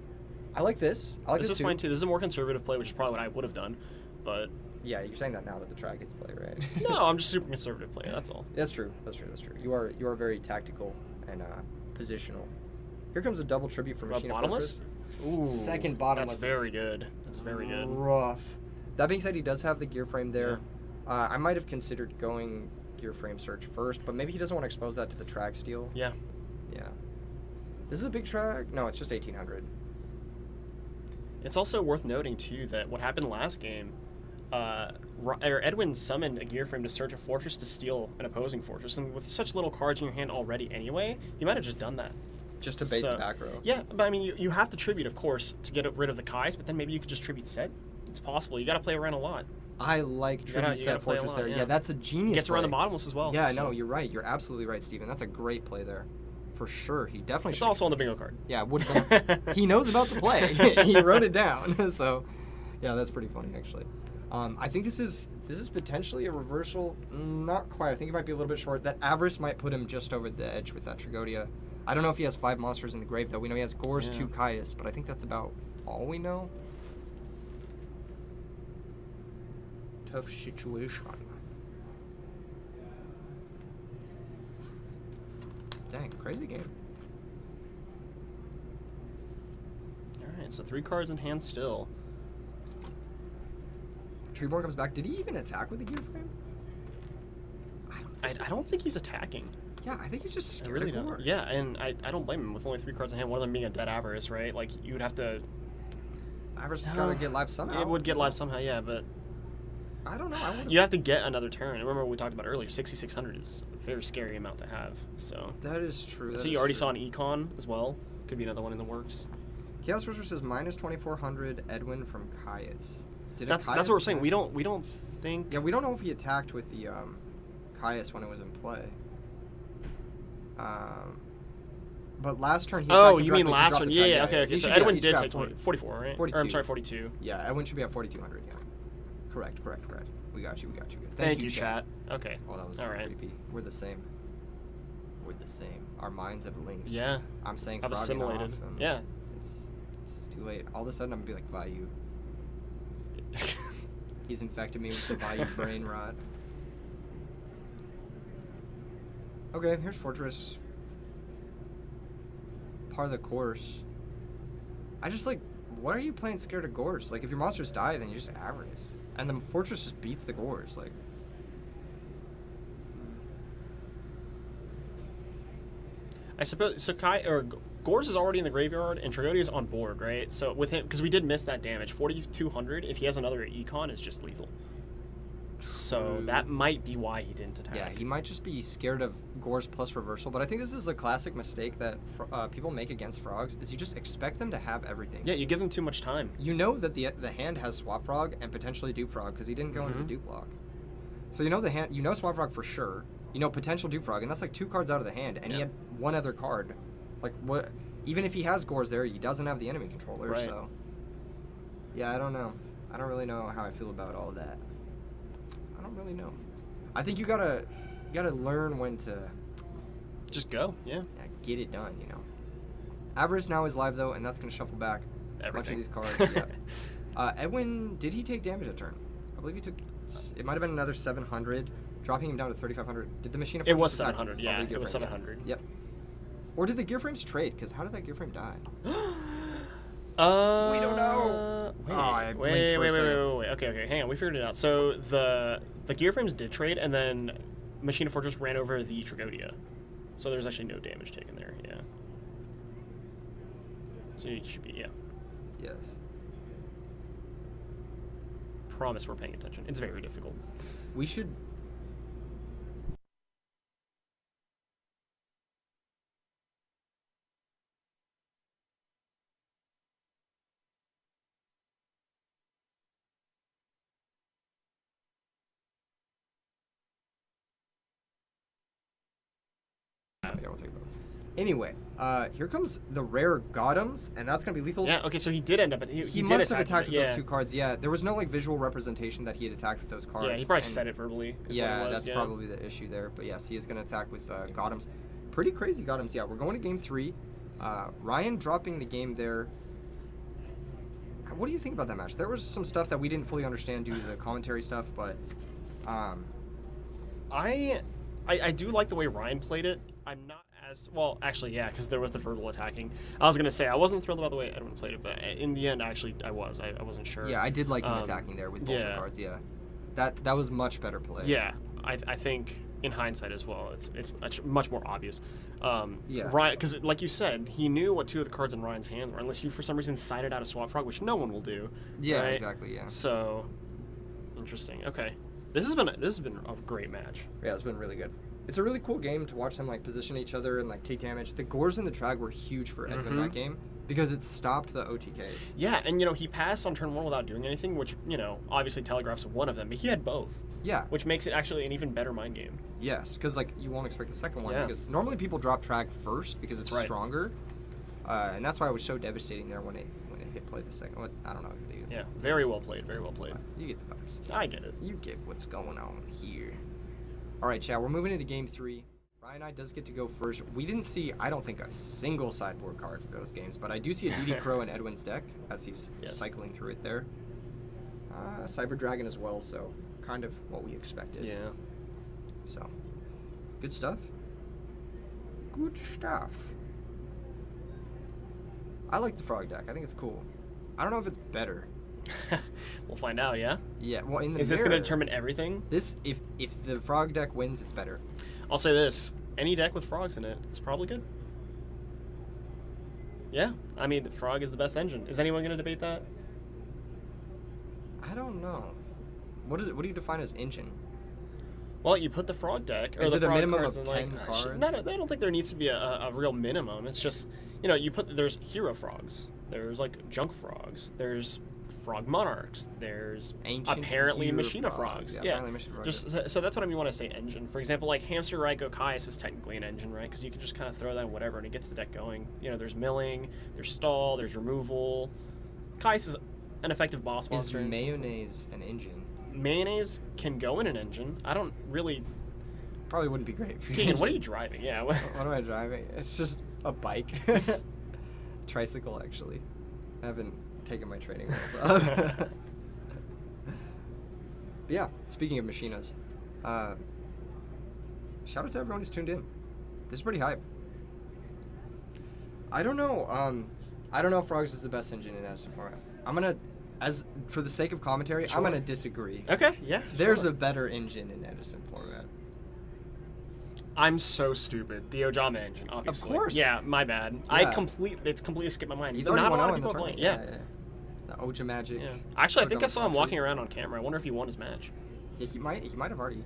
I like this. I like This this is fine too. This is a more conservative play, which is probably what I would have done. But Yeah, you're saying that now that the track gets play, right? no, I'm just super conservative play. That's all. That's true. That's true. That's true. You are very tactical and positional. Here comes a double tribute from Machine of Bottomless? Fortress. Ooh, Second bottomless. That's very good. That's very good. Rough. That being said, he does have the gear frame there. I might have considered going gear frame search first, but maybe he doesn't want to expose that to the track steal. Yeah. Yeah. This is a big track. No, it's just 1,800. It's also worth noting too that what happened last game, Edwin summoned a gear frame to search a fortress to steal an opposing fortress, and with such little cards in your hand already anyway, you might have just done that. Just to bait the back row. Yeah, but I mean, you have to tribute, of course, to get rid of the Kais, but then maybe you could just tribute set. It's possible. You got to play around a lot. I like tribute you set gotta play a fortress lot, there. yeah. Yeah, that's a genius. Gets around the play. bottomless as well. Yeah, so. no, you're right. You're absolutely right, Steven. That's a great play there. For sure. He definitely It's should. also on the bingo card. Yeah, would have been. He knows about the play. He wrote it down. So, yeah, that's pretty funny actually. I think this is potentially a reversal. Not quite. I think it might be a little bit short. That Avarice might put him just over the edge with that Trigodia. I don't know if he has 5 monsters in the grave though. We know he has Gores, 2 Caius, but I think that's about all we know. Tough situation. Dang, crazy game. All right, so 3 cards in hand still. Treeborn comes back. Did he even attack with the gear frame? I don't think he's attacking. Yeah, I think he's just I scared really of don't. Gore. Yeah, and I don't blame him with only 3 cards in hand. One of them being a dead Avarice, right? Like you would have to. Avarice has got to get live somehow. It would get live somehow, yeah, but I don't know. I would've- you have to get another turn. Remember what we talked about earlier? 6,600 is a very scary amount to have. So. That is true. So you already saw an Econ as well. Could be another one in the works. Chaos Sorcerer says minus 2,400 Edwin from Caius. That's what we're saying. We don't think. Yeah, we don't know if he attacked with the Caius when it was in play. But last turn he Oh, attacked you mean directly to last drop one? the Yeah, tag. yeah, okay. He So should be Edwin he should did be take 44, right? 42. Or I'm sorry, 42. Yeah, Edwin should be at 4,200. Yeah. Correct. We got you. Thank you, chat. Okay. Oh, that was all right. creepy. We're the same. Our minds have linked. Yeah. I'm saying I've frogging assimilated. off, and Yeah. It's too late. All of a sudden, I'm gonna be like Vayu. He's infected me with the Vayu brain rot. Okay, here's Fortress. Part of the course. I just like, what are you playing scared of Gores? Like, if your monsters die, then you just Avarice. And the Fortress just beats the Gores. Like, I suppose so. Gores is already in the graveyard, and Trigodia is on board, right? So with him, because we did miss that damage, 4,200. If he has another Econ, it's just lethal. So that might be why he didn't attack. Yeah, he might just be scared of Gores plus reversal, but I think this is a classic mistake that people make against frogs, is you just expect them to have everything. Yeah, you give them too much time. You know that the hand has Swap Frog and potentially Dupe Frog, because he didn't go into the Dupe block. So you know the hand, you know Swap Frog for sure, you know potential Dupe Frog, and that's like 2 cards out of the hand, and he had 1 other card. Like, what? Even if he has Gores there, he doesn't have the enemy controller, Right. so... Yeah, I don't know. I don't really know how I feel about all that. I don't really know. I think you gotta learn when to Just go, yeah. get it done, you know. Avarice now is live though, and that's gonna shuffle back a bunch of Everything. these cards. Yeah. Edwin, did he take damage a turn? I believe he took. It might have been another 700, dropping him down to 3,500. Did the machine? It was 700. Yeah, it was 700. Yep. Or did the gear frames trade? Because how did that gear frame die? We don't know. I blinked Wait. for a second. Okay, hang on. We figured it out. So the gear frames did trade, and then Machina Fortress ran over the Tragodia. So there's actually no damage taken there. Yeah. So it should be Yes. Promise we're paying attention. It's very difficult. We should. Yeah, we'll take it. Anyway, here comes the rare Gothams, and that's gonna be lethal. Yeah. Okay. So he did end up. He did must have attack attacked with it, those 2 cards. Yeah, there was no like visual representation that he had attacked with those cards. Yeah, he probably and- said it verbally. Is Yeah, what it was. that's probably the issue there. But yes, he is gonna attack with Gothams. Pretty crazy Gothams. Yeah, we're going to game 3. Ryan dropping the game there. What do you think about that match? There was some stuff that we didn't fully understand due to the commentary stuff, but I do like the way Ryan played it. I'm not as well, actually, yeah, because there was the verbal attacking. I was gonna say I wasn't thrilled about the way Edwin played it, but in the end, actually, I was. I wasn't sure. yeah, I did like him attacking there with both the cards. Yeah, that was much better play. Yeah, I think in hindsight as well, it's much more obvious. Yeah. Ryan, because like you said, he knew what 2 of the cards in Ryan's hands were, unless you for some reason sided out a Swap Frog, which no one will do. Yeah, right? exactly. Yeah. So interesting. Okay, this has been a great match. Yeah, it's been really good. It's a really cool game to watch them like position each other and like take damage. The Gores and the Trag were huge for Edwin that game because it stopped the OTKs. Yeah, and he passed on turn 1 without doing anything, which obviously telegraphs one of them, but he had both. Yeah. Which makes it actually an even better mind game. Yes, because like you won't expect the second one Yeah. because normally people drop Trag first because it's That's right. stronger, and that's why it was so devastating there when it hit play the second one. I don't know if it Yeah, very well played. Very well played. You get the vibes. I get it. You get what's going on here. All right, chat. We're moving into game 3. Ryan and I does get to go first. We didn't see, I don't think, a single sideboard card for those games, but I do see a DD Crow in Edwin's deck as he's cycling through it there. Cyber Dragon as well, so kind of what we expected. Yeah. So, good stuff. Good stuff. I like the Frog deck. I think it's cool. I don't know if it's better. We'll find out, yeah? Yeah, well, in the Is this going to mirror, determine everything? This, if the Frog deck wins, it's better. I'll say this. Any deck with frogs in it is probably good. Yeah. I mean, the frog is the best engine. Is anyone going to debate that? I don't know. What do you define as engine? Well, you put the frog deck, or Is the it a frog minimum cards of in, 10 like, cards? No, I don't think there needs to be a real minimum. It's just, there's hero frogs. There's, like, junk frogs. There's frog monarchs. There's Ancient apparently gear Machina frogs. Yeah. apparently Machina frogs. Just so that's what I mean when I say engine. For example, like Hamster Raiko Kaius is technically an engine, right? Because you can just kind of throw that in whatever and it gets the deck going. There's milling, there's stall, there's removal. Kaius is an effective boss Is monster. mayonnaise an engine? Mayonnaise can go in an engine. I don't really. Probably wouldn't be great for you. Keegan, what are you driving? Yeah. What am I driving? It's just a bike. Tricycle, actually. I haven't taken my training wheels off. But yeah, speaking of machinas, shout out to everyone who's tuned in. This is pretty hype. I don't know. I don't know if Frogs is the best engine in Edison format. I'm gonna, for the sake of commentary, Sure. I'm gonna disagree. Okay. Yeah. There's sure. a better engine in Edison format. I'm so stupid. The Ojama engine, obviously. course. Yeah, my bad. Yeah. It's completely skipped my mind. He's Not already a lot 1-0 of in the people are playing. tournament. Yeah. The Oja Magic. Yeah. Actually, I think I Ojama saw him country. walking around on camera. I wonder if he won his match. Yeah, he might have already.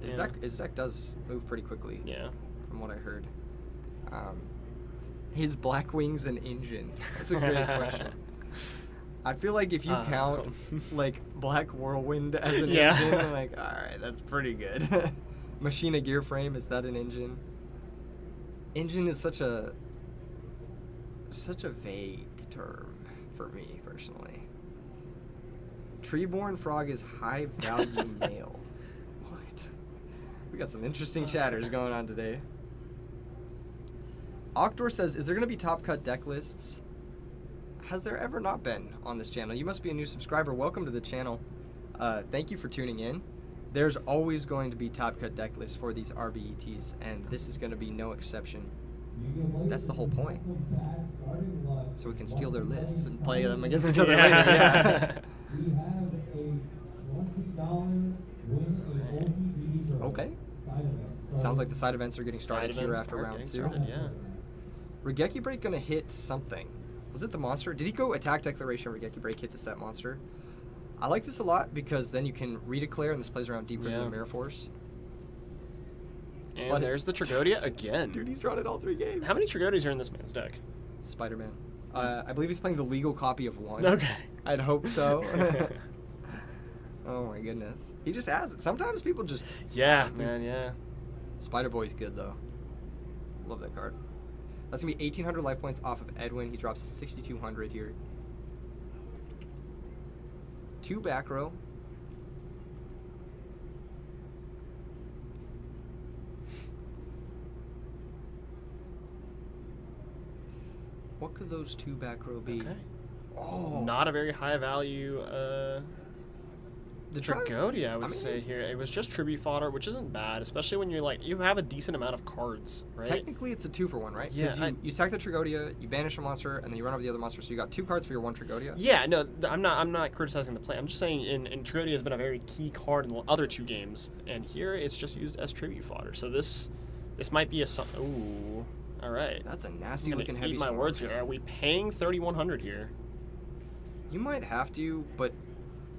His deck does move pretty quickly. Yeah. From what I heard. His Black Wings and engine. That's a great question. I feel like if you count like Black Whirlwind as an engine, I'm like, all right, that's pretty good. Machina Gear Frame, is that an engine? Engine is such a vague term for me personally. Treeborn Frog is high value male. What? We got some interesting chatters going on today. Octor says, is there going to be top cut deck lists? Has there ever not been on this channel? You must be a new subscriber. Welcome to the channel. Thank you for tuning in. There's always going to be top cut deck lists for these RBETs, and this is going to be no exception. That's the whole point. So we can steal their lists and play them against each other later. Yeah. Okay. Sounds like the side events are getting started here after round 2. Yeah. Regeki Break gonna hit something. Was it the monster? Did he go attack declaration? Regeki Break hit the set monster. I like this a lot because then you can redeclare and this plays around Deep Prison and Mirror Force. And But there's the Tragodia again. Dude, he's drawn it all 3 games. How many Tragodias are in this man's deck? Spider-Man. I believe he's playing the legal copy of 1. Okay. I'd hope so. Oh my goodness. He just has it. Sometimes people just... Yeah, man, yeah. Spider-Boy's good though. Love that card. That's going to be 1,800 life points off of Edwin. He drops to 6,200 here. 2 back row. What could those 2 back row be? Okay. Oh, Not a very high value the Tragodia, I would say here. It was just tribute fodder, which isn't bad, especially when you're like, you have a decent amount of cards, right? Technically, it's a 2-for-1, right? Yeah, 'Cause you sack the Tragodia, you banish a monster, and then you run over the other monster, so you got 2 cards for your 1 Tragodia. Yeah, no, I'm not criticizing the play. I'm just saying in Tragodia has been a very key card in the other 2 games, and here it's just used as tribute fodder. So this might be a ooh, all right. That's a nasty I'm looking gonna heavy eat my storm. words here. Are we paying 3,100 here? You might have to, but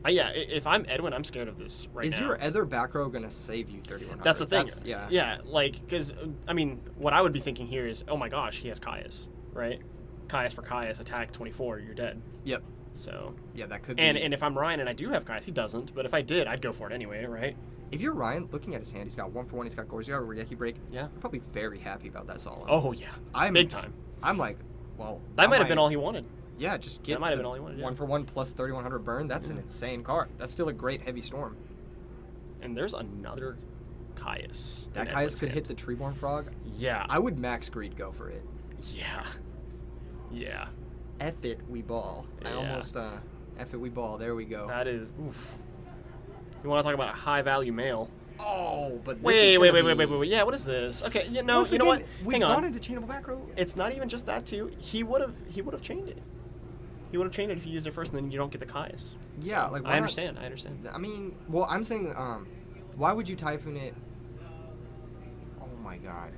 Yeah, if I'm Edwin, I'm scared of this right now. is your other back row gonna save you 3,100? That's the thing. Yeah. Yeah, like, because, I mean, what I would be thinking here is, oh my gosh, he has Caius, right? Caius for Caius, attack 24, you're dead. Yep. So. Yeah, that could be. And if I'm Ryan and I do have Caius, he doesn't, but if I did, I'd go for it anyway, right? If you're Ryan, looking at his hand, he's got 1-for-1, he's got Gores, he's got a Regeki Break. Yeah. You're probably very happy about that Solon. Oh, yeah. Big time. I'm like, well. That might have been all he wanted. Yeah, just get That might have been all he wanted, yeah. 1-for-1 plus 3,100 burn. That's an insane card. That's still a great heavy storm. And there's another Caius. That in Caius Edwin's could hand. hit the Treeborn Frog. Yeah. I would max greed go for it. Yeah. Yeah. F it, we ball. I Yeah. almost, F it, we ball. There we go. That is, oof. You want to talk about a high value male? Oh, but this Wait. is Wait. Yeah, what is this? Okay, you know, Once you know again, what? We've Hang gone on. into chainable back row. It's not even just that too. He would have chained it. He would have chained it if you used it first, and then you don't get the Caius. Yeah, So, like, why I not- understand. I mean, well, I'm saying, why would you Typhoon it? Oh my god.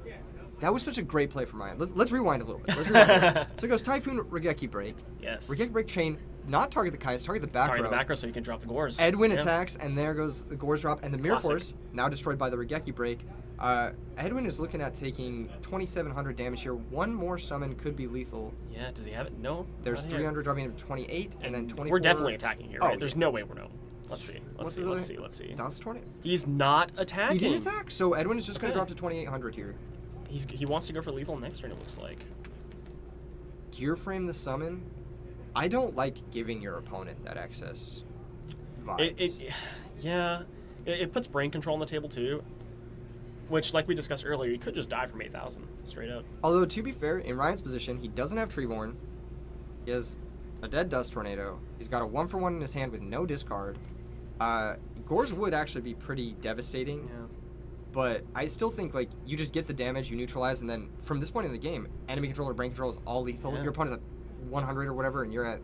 That was such a great play from Ryan. Let's rewind a little bit. So it goes Typhoon, Regeki Break. Yes. Regeki Break chain, not target the Caius, target the back Target row. the back row so you can drop the Gores. Edwin Yeah. attacks, and there goes the Gores drop, and the Mirror Classic. Force, now destroyed by the Regeki Break. Edwin is looking at taking 2,700 damage here. One more summon could be lethal. Yeah, does he have it? No. There's not yet. 300 dropping him to 28, and then 24. We're definitely attacking here, Oh, right? There's yeah. no way we're no. Let's see. What's Let's the see. That's 20. He's not attacking. He didn't attack, so Edwin is just going to Okay. drop to 2,800 here. He wants to go for lethal next turn, it looks like. Gear frame the summon. I don't like giving your opponent that excess vibes. It puts brain control on the table too. Which, like we discussed earlier, he could just die from 8,000 straight up. Although, to be fair, in Ryan's position, he doesn't have Treeborn. He has a dead Dust Tornado. He's got a 1-for-1 in his hand with no discard. Gores would actually be pretty devastating. Yeah. But I still think, like, you just get the damage, you neutralize, and then from this point in the game, enemy control or brain control is all lethal. Yeah. Your opponent's at 100 or whatever, and you're at...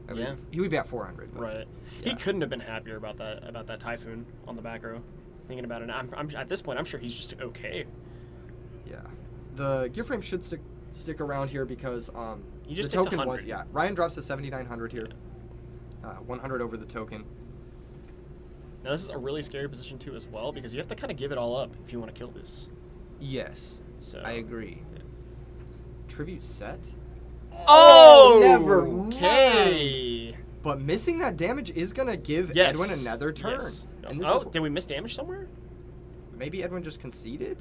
I mean, Yeah. he would be at 400. But, Right. yeah. He couldn't have been happier about that Typhoon on the back row. Thinking about it, I'm at this point, I'm sure he's just okay. Yeah. The gear frame should stick around here because He just the takes token 100. was... Yeah, Ryan drops to 7,900 here. 100 over the token. Now, this is a really scary position, too, as well, because you have to kind of give it all up if you want to kill this. Yes, So I agree. Tribute set? Oh! never Okay. But missing that damage is going to give Yes. Edwin another turn. Yes. And this Oh, is, did we miss damage somewhere? maybe Edwin just conceded?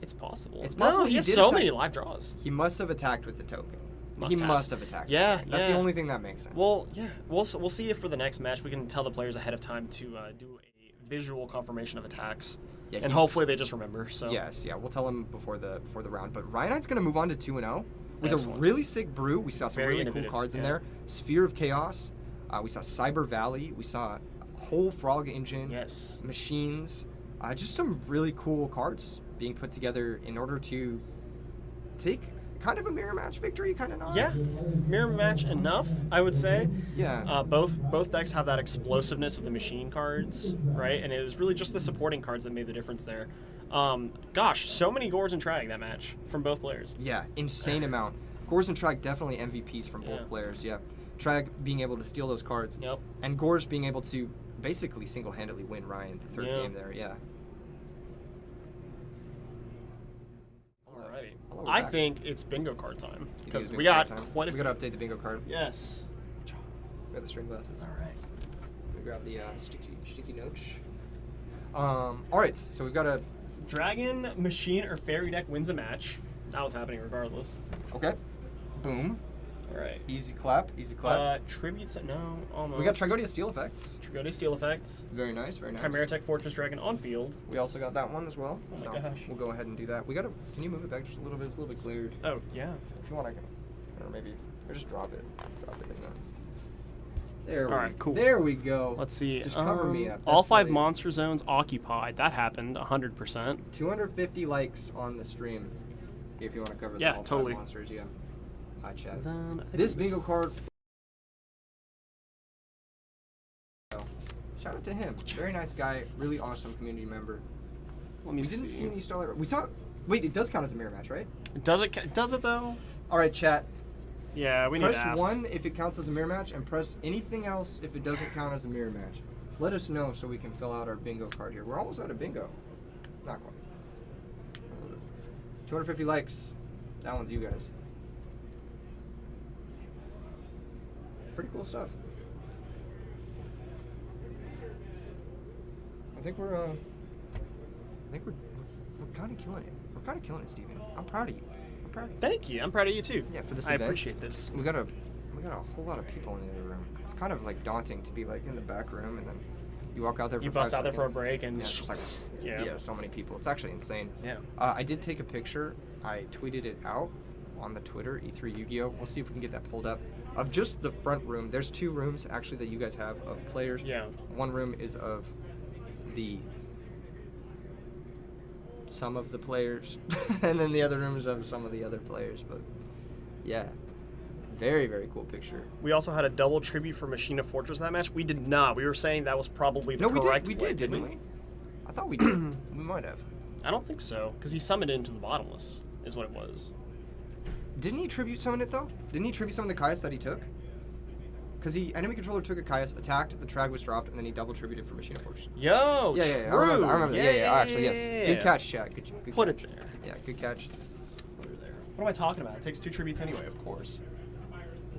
It's possible. It's possible No, he he has did so attack. many live draws. He must have attacked with the token. He Must must have attacked. Yeah, That's yeah. the only thing that makes sense. Well, yeah. We'll see if for the next match we can tell the players ahead of time to do a visual confirmation of attacks. Yeah, And hopefully they just remember. So Yes, yeah, we'll tell him before the round. But Ryanite's going to move on to 2-0 with Excellent. a really sick brew. We saw some Very really cool innovative, cards in yeah. there. Sphere of Chaos. We saw Cyber Valley. We saw whole Frog Engine. yes. Machines. Just some really cool cards being put together in order to take kind of a mirror match victory, kind of not. Yeah, mirror match enough, I would say. Yeah. Both decks have that explosiveness of the machine cards, right? And it was really just the supporting cards that made the difference there. Gosh, so many Gores and Trag that match from both players. Yeah, insane amount. Gores and Trag definitely MVPs from both Yeah. players, yeah. Trag being able to steal those cards. Yep. And Gores being able to basically single-handedly win Ryan the third Yeah. game there, yeah. Alrighty. Hello, we're I back. think it's bingo card time You think it's because bingo we got card time? quite a We few. gotta update the bingo card. Yes. We got the string glasses. All right. We grab the sticky notes. Alright, so we've got a... Dragon, Machine, or Fairy deck wins a match. That was happening regardless. Okay. Boom. All right. Easy clap, easy clap. Tributes, no, almost. We got Trigodia Steel Effects. Trigodia Steel Effects. Very nice, very nice. Chimera Tech Fortress Dragon on field. We also got that one as well. Oh my so gosh. we'll go ahead and do that. We gotta... Can you move it back just a little bit? It's a little bit cleared. Oh, yeah. If you want, I can... Or maybe... Or just drop it. Drop it in there. There we Alright, cool. There we go. Let's see. Just cover me up. All That's 5 really- monster zones occupied. That happened 100%. 250 likes on the stream. If you want to cover the Yeah, all 5 totally. monsters, yeah. Hi, chat. Then I think This it was- bingo card... Shout out to him. Very nice guy. Really awesome community member. Let me We didn't see. see any Starlight... We saw... Wait, it does count as a mirror match, right? Does it? Does it though? Alright, chat. Yeah, we need to Press ask. 1 if it counts as a mirror match, and press anything else if it doesn't count as a mirror match. Let us know so we can fill out our bingo card here. We're almost out of bingo. Not quite. 250 likes. That one's you guys. Pretty cool stuff. I think we're kind of killing it. We're kind of killing it, Steven. I'm proud of you. I'm proud of you. Thank you. I'm proud of you too. Yeah, for this I event. appreciate this. We got a whole lot of people in the other room. It's kind of like daunting to be like in the back room and then you walk out there. You for 5 bust out there for a seconds. break and Yeah, it's just like yeah. so many people. It's actually insane. Yeah. I did take a picture. I tweeted it out on the Twitter E3 Yu-Gi-Oh. We'll see if we can get that pulled up. Of just the front room. There's 2 rooms actually that you guys have of players. Yeah. One room is of some of the players, and then the other room is of some of the other players. But yeah, very, very cool picture. We also had a double tribute for Machina Fortress that match. We did not. We were saying that was probably the No, we correct did. We play, did, didn't we? I thought we did. We might have. I don't think so, because he summoned into the bottomless, is what it was. Didn't he tribute summon it though? Didn't he tribute summon the Caius that he took? Because enemy controller took a Caius, attacked, the Trag was dropped, and then he double tributed for Machina Fortress. Yo, Yeah. I true. remember that. Yeah. Actually, yes. Yeah. Good catch, chat. Good Put catch. it there. Yeah, good catch. Put it there. What am I talking about? It takes 2 tributes anyway, of course.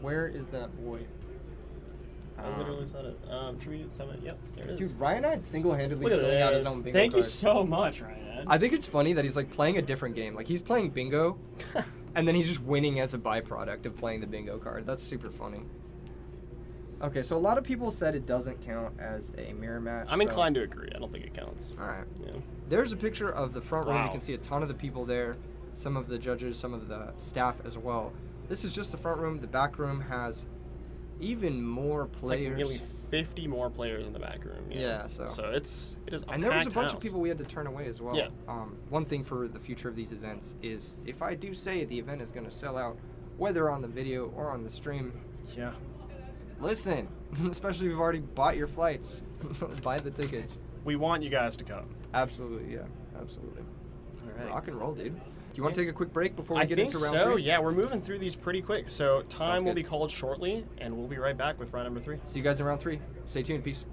Where is that boy? I literally said it. Tribute summon. Yep, there it is. Dude, Ryan single-handedly Look at filling out his this. own bingo Thank you card. so much, Ryan. I think it's funny that he's like playing a different game. Like he's playing bingo, and then he's just winning as a byproduct of playing the bingo card. That's super funny. Okay, so a lot of people said it doesn't count as a mirror match. I'm so- inclined to agree. I don't think it counts. All right. Yeah. There's a picture of the front room. You Wow. can see a ton of the people there, some of the judges, some of the staff as well. This is just the front room. The back room has even more It's players. like nearly 50 more players in the back room. Yeah, so- it is a And there was a packed bunch house. of people we had to turn away as well. Yeah. One thing for the future of these events is if I do say the event is going to sell out, whether on the video or on the stream, Yeah. listen, especially if you've already bought your flights, buy the tickets. We want you guys to come. Absolutely, yeah, absolutely. All right. Rock and roll, dude. Do you want to take a quick break before we I get think into round so. 3? Yeah, we're moving through these pretty quick. So time will good. be called shortly, and we'll be right back with round number 3. See you guys in round 3. Stay tuned. Peace.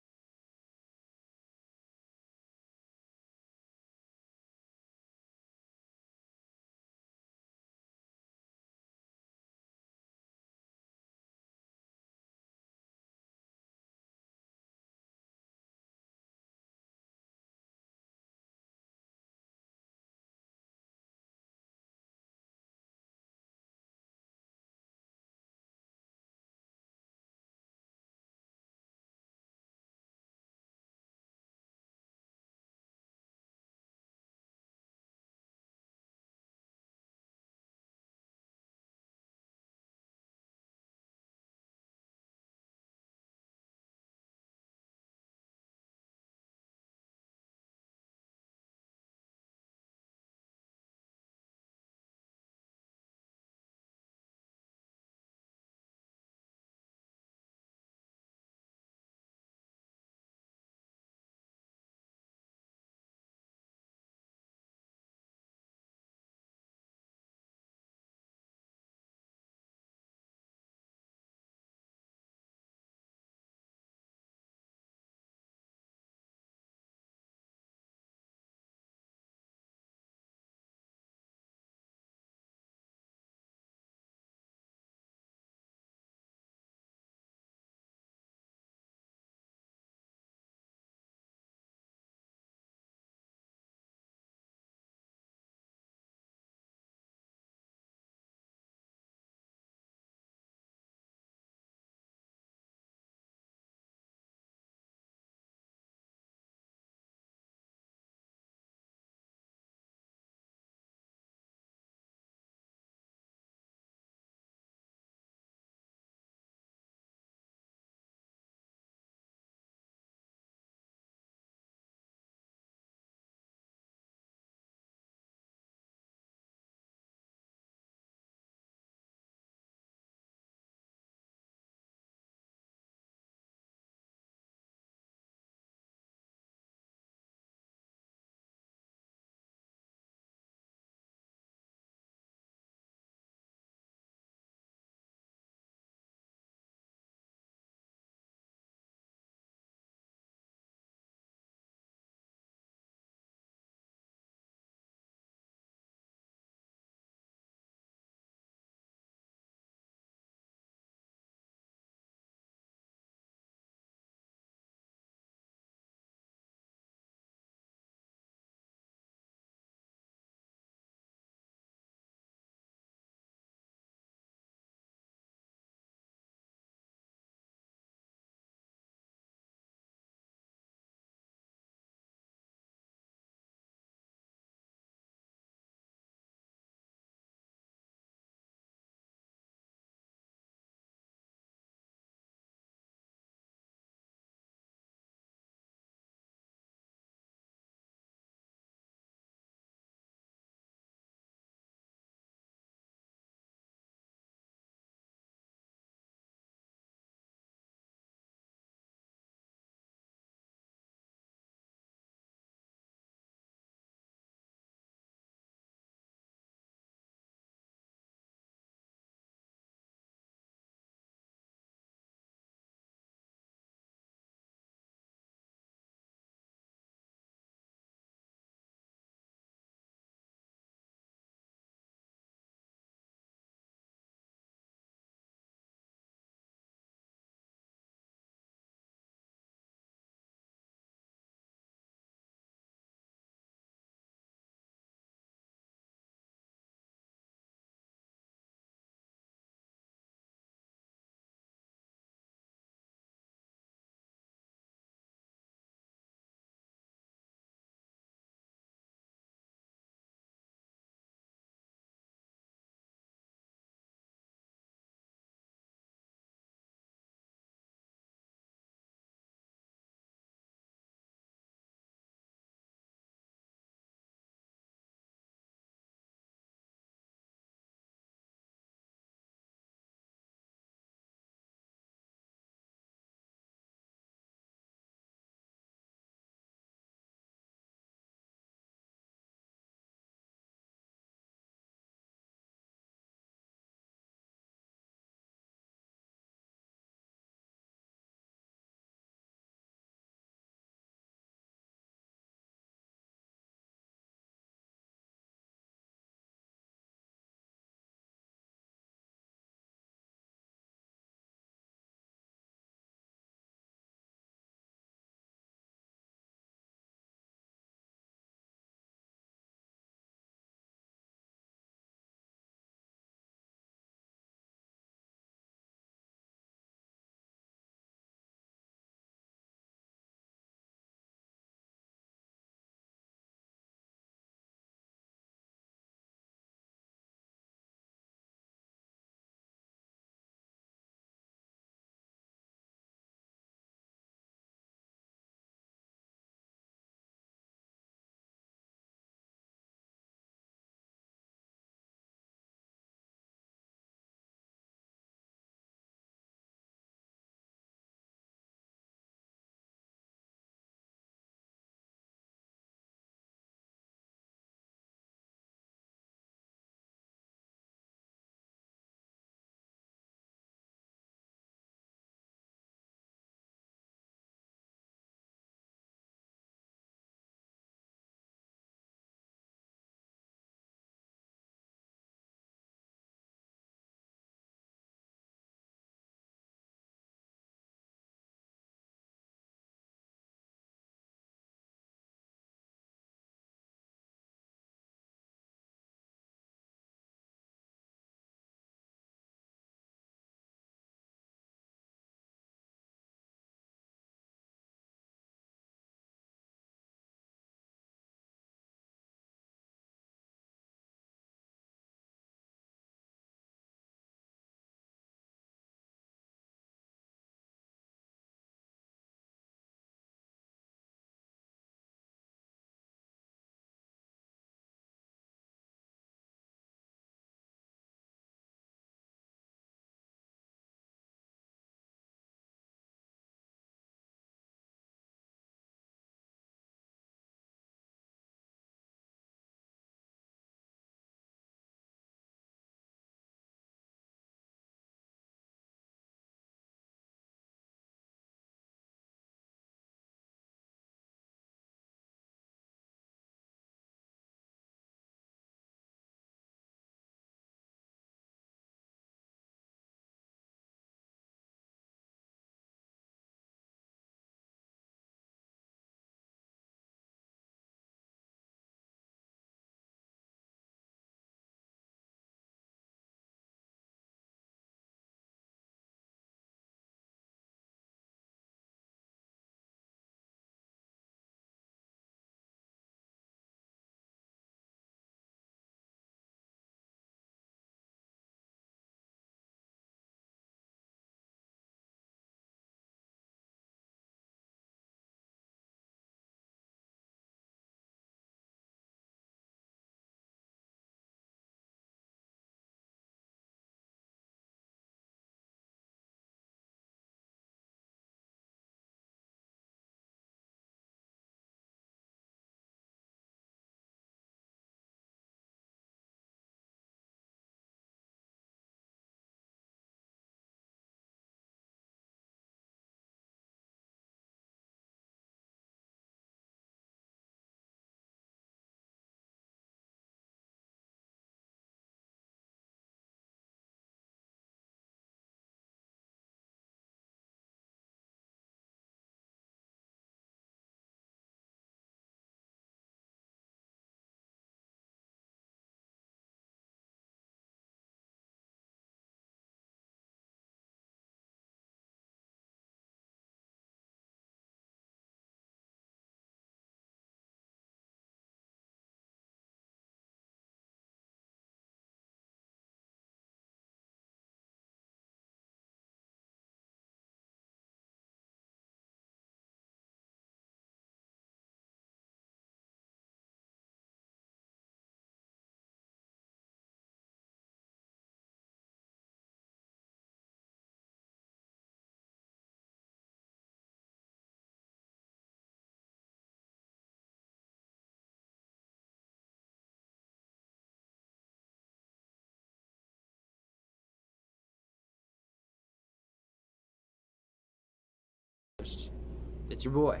it's your boy.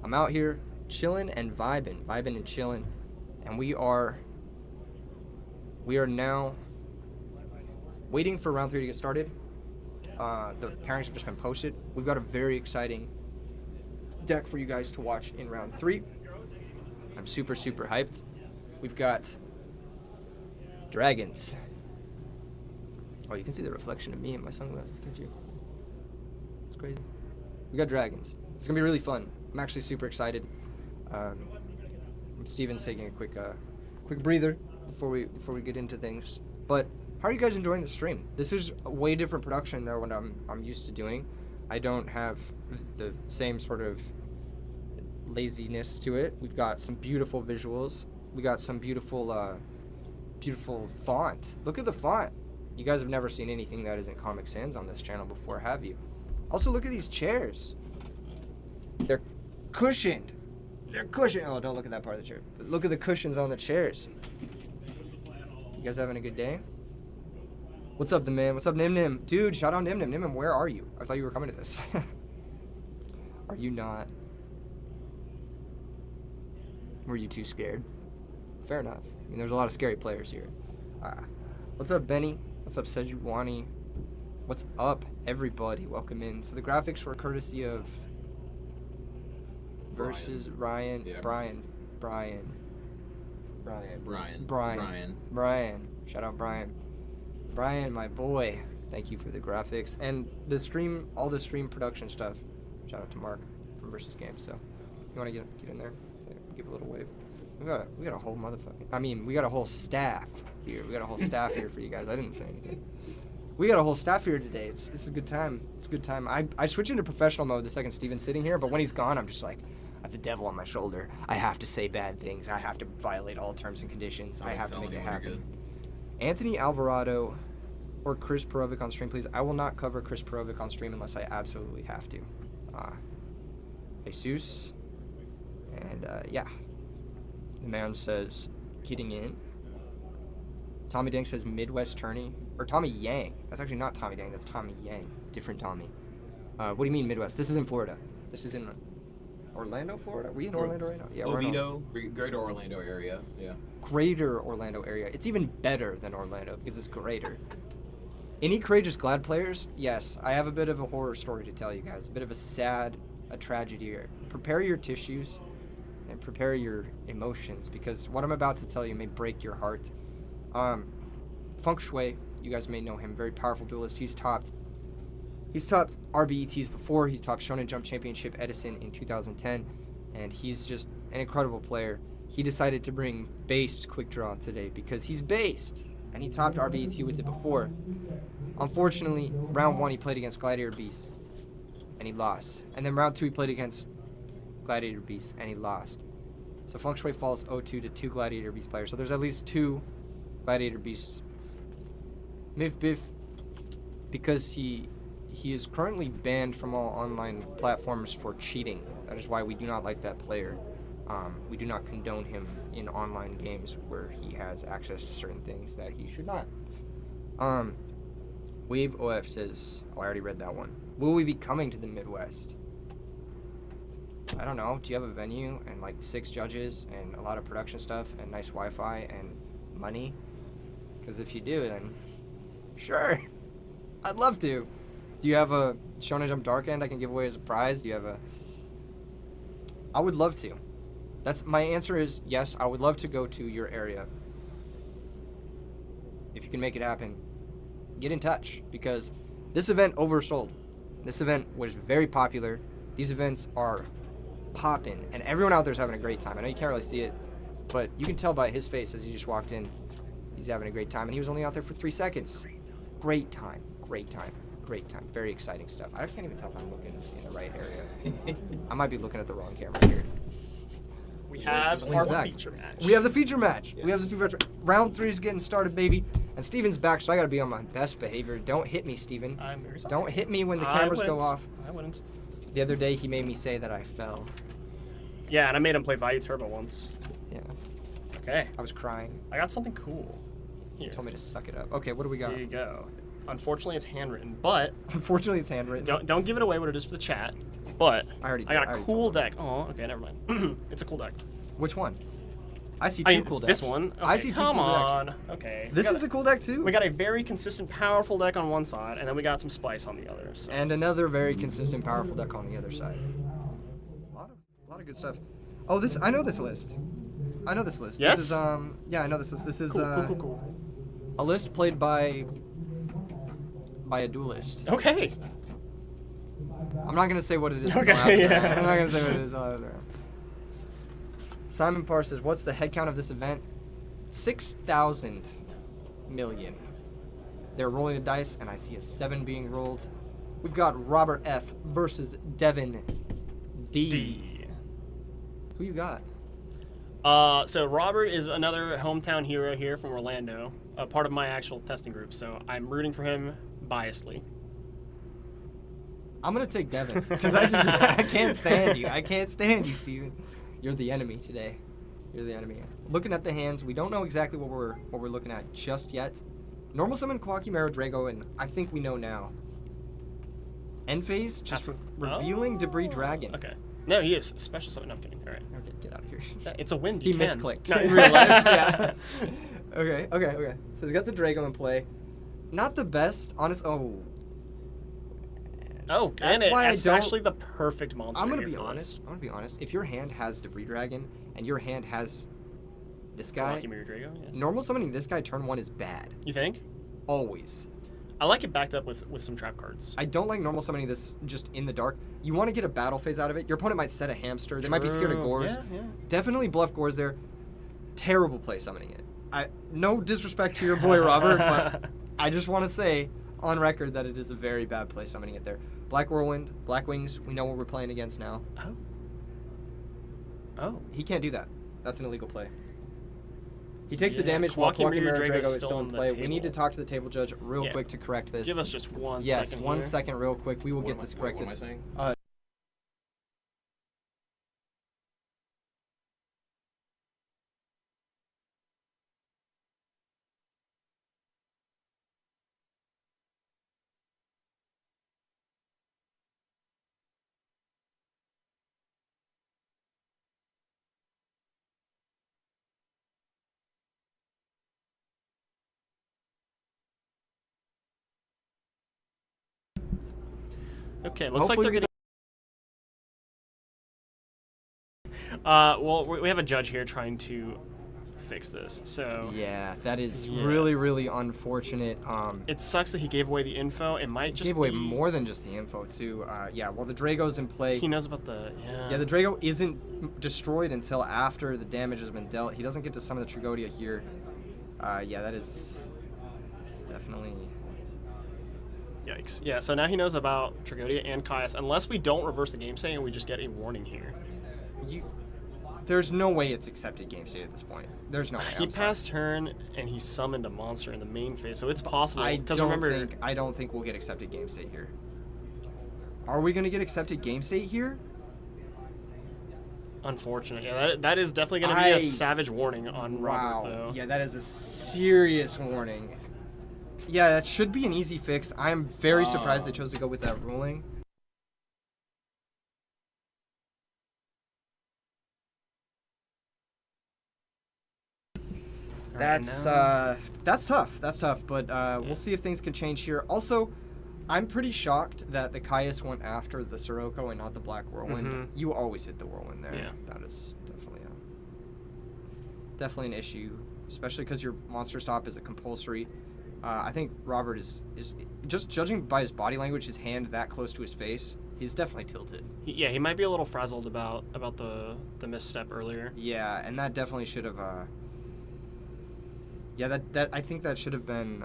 I'm out here chilling and vibing and chilling, and we are now waiting for round 3 to get started. The pairings have just been posted. We've got a very exciting deck for you guys to watch in round 3. I'm super hyped. We've got dragons. Oh, you can see the reflection of me in my sunglasses, can't you? It's crazy. We got dragons. It's gonna be really fun. I'm actually super excited. Steven's taking a quick breather before we get into things. But how are you guys enjoying the stream? This is a way different production than what I'm used to doing. I don't have the same sort of laziness to it. We've got some beautiful visuals. We got some beautiful font. Look at the font. You guys have never seen anything that isn't Comic Sans on this channel before, have you? Also, look at these chairs. They're cushioned. Oh, don't look at that part of the chair. But look at the cushions on the chairs. You guys having a good day? What's up, the man? What's up, Nim Nim? Dude, shout out Nim Nim. Nim Nim, where are you? I thought you were coming to this. Are you not? Were you too scared? Fair enough. I mean, there's a lot of scary players here. What's up, Benny? What's up, Sejuani? What's up, everybody? Welcome in. So the graphics were courtesy of versus Ryan. Yeah. Brian. Shout out Brian. Brian, my boy. Thank you for the graphics and the stream, all the stream production stuff. Shout out to Mark from Versus Games. So, you want to get in there? Give a little wave. We got a whole motherfucking. I mean, we got a whole staff here. We got a whole staff here for you guys. I didn't say anything. We got a whole staff here today. It's a good time. It's a good time. I switch into professional mode the second Steven's sitting here, but when he's gone, I'm just like, I have the devil on my shoulder. I have to say bad things. I have to violate all terms and conditions. I have to make it happen. Anthony Alvarado or Chris Perovic on stream, please. I will not cover Chris Perovic on stream unless I absolutely have to. Jesus. And, yeah. The man says, getting in. Tommy Dang says Midwest Tourney. Or Tommy Yang. That's actually not Tommy Dang. That's Tommy Yang. Different Tommy. What do you mean Midwest? This is in Florida. This is in Orlando, Florida? Are we in Orlando right now? Yeah, Oviedo, greater Orlando area. Yeah. Greater Orlando area. It's even better than Orlando because it's greater. Any Courageous Glad players? Yes. I have a bit of a horror story to tell you guys. A bit of a tragedy here. Prepare your tissues and prepare your emotions because what I'm about to tell you may break your heart. Feng Shui, you guys may know him, very powerful duelist. He's topped RBETs before. He's topped Shonen Jump Championship Edison in 2010, and he's just an incredible player. He decided to bring based quick draw today because he's based, and he topped RBET with it before. Unfortunately, round 1 he played against Gladiator Beast, and he lost. And then round 2 he played against Gladiator Beast, and he lost. So Feng Shui falls 0-2 to 2 Gladiator Beast players. So there's at least 2 Gladiator Beasts. Mif Biff, because he is currently banned from all online platforms for cheating. That is why we do not like that player. We do not condone him in online games where he has access to certain things that he should not. Wave OF says, oh, I already read that one. Will we be coming to the Midwest? I don't know. Do you have a venue and like 6 judges and a lot of production stuff and nice Wi-Fi and money? Because if you do, then sure. I'd love to. Do you have a Shonen Jump Dark End I can give away as a prize? Do you have a... I would love to. My answer is yes, I would love to go to your area. If you can make it happen, get in touch because this event oversold. This event was very popular. These events are popping and everyone out there is having a great time. I know you can't really see it, but you can tell by his face as he just walked in. He's having a great time and he was only out there for 3 seconds. Great time. Very exciting stuff. I can't even tell if I'm looking in the right area. I might be looking at the wrong camera here. We have our feature match. We have the feature match. Yes. We have the feature match. Round 3 is getting started, baby. And Steven's back, so I gotta be on my best behavior. Don't hit me, Steven. I'm very sorry. Don't hit me when the cameras go off. I wouldn't. The other day, he made me say that I fell. Yeah, and I made him play Value Turbo once. Yeah. Okay. I was crying. I got something cool. Here. He told me to suck it up. Okay, what do we got? Here you go. Unfortunately, it's handwritten, but Unfortunately, it's handwritten. don't give it away what it is for the chat. But I already got did. a I cool already deck. Oh, okay, never mind. It's a cool deck. Which one? I see two I mean, cool decks. this one. Okay, I see two come cool on. decks. Okay. This is a cool deck too. We got a very consistent, powerful deck on one side, and then we got some spice on the other. So. And another very consistent, powerful deck on the other side. A lot of good stuff. Oh, I know this list. I know this list. Yes? This is yeah, I know this list. This is Cool. a list played by a duelist. Okay. I'm not gonna say what it is. Okay, until after. yeah. I'm not gonna say what it is. Until after. Simon Parr says, "What's the head count of this event? 6,000 million." They're rolling the dice, and I see a 7 being rolled. We've got Robert F versus Devin D. Who you got? So Robert is another hometown hero here from Orlando, a part of my actual testing group. So I'm rooting for him biasedly. I'm gonna take Devin because I can't stand you. I can't stand you, Steven. You're the enemy today. You're the enemy. Looking at the hands, we don't know exactly what we're looking at just yet. Normal summon Kwaki Mero Drago, and I think we know now. End phase, just revealing Debris Dragon. Okay. No, he is special summon. No, I'm kidding. All right. Okay, get out of here. It's a win. He You can. misclicked. Not in real life. Yeah. Okay. So he's got the Drago in play. Not the best, honest. Oh. Oh, That's and why it's I don't- actually the perfect monster. I'm gonna here be for honest. I'm gonna be honest. If your hand has Debris Dragon and your hand has this guy, Lucky Mirror Drago. Yes. normal summoning this guy turn 1 is bad. You think? Always. I like it backed up with some trap cards. I don't like normal summoning this just in the dark. You want to get a battle phase out of it. Your opponent might set a hamster. They might be scared of True. Gores. Yeah. Definitely bluff Gores there. Terrible play summoning it. No disrespect to your boy Robert, but I just want to say on record that it is a very bad play summoning it there. Black Whirlwind, Black Wings, we know what we're playing against now. Oh. He can't do that. That's an illegal play. He takes the Yeah, damage while Kwaki Kwaki Mirror Mirror Drago's Drago is still still in on the play. We need to table. talk to the table judge real Yeah. quick to correct this. Give us just 1 yes, second. one here. second real quick. We will What get am this I- corrected. What am I saying? Okay, looks like Hopefully they're we getting. Well, we have a judge here trying to fix this. So Yeah, that is Yeah. really, really unfortunate. it sucks that he gave away the info. It might just Gave away be- more than just the info too. Yeah, well the Drago's in play. He knows about the Yeah, the Drago isn't destroyed until after the damage has been dealt. He doesn't get to summon the Trigodia here. Yeah, that is definitely. Yikes. Yeah, so now he knows about Trigodia and Caius, unless we don't reverse the game state and we just get a warning here. There's no way it's accepted game state at this point. There's no way. He I'm sorry. passed turn and he summoned a monster in the main phase, so it's possible. I Because don't remember, think we'll get accepted game state here. Are we gonna get accepted game state here? unfortunate. Yeah, that is definitely going to be a savage warning on Robert, though. Yeah, that is a serious warning. Yeah, that should be an easy fix. I'm very surprised they chose to go with that ruling. That's tough. That's tough. But we'll see if things can change here. Also, I'm pretty shocked that the Caius went after the Sirocco and not the Black Whirlwind. Mhm. You always hit the Whirlwind there. Yeah. That is definitely an issue, especially because your monster stop is a compulsory. I think Robert is just judging by his body language, his hand that close to his face. He's definitely tilted. He might be a little frazzled about the misstep earlier. Yeah, and that definitely should have. Yeah, that I think that should have been.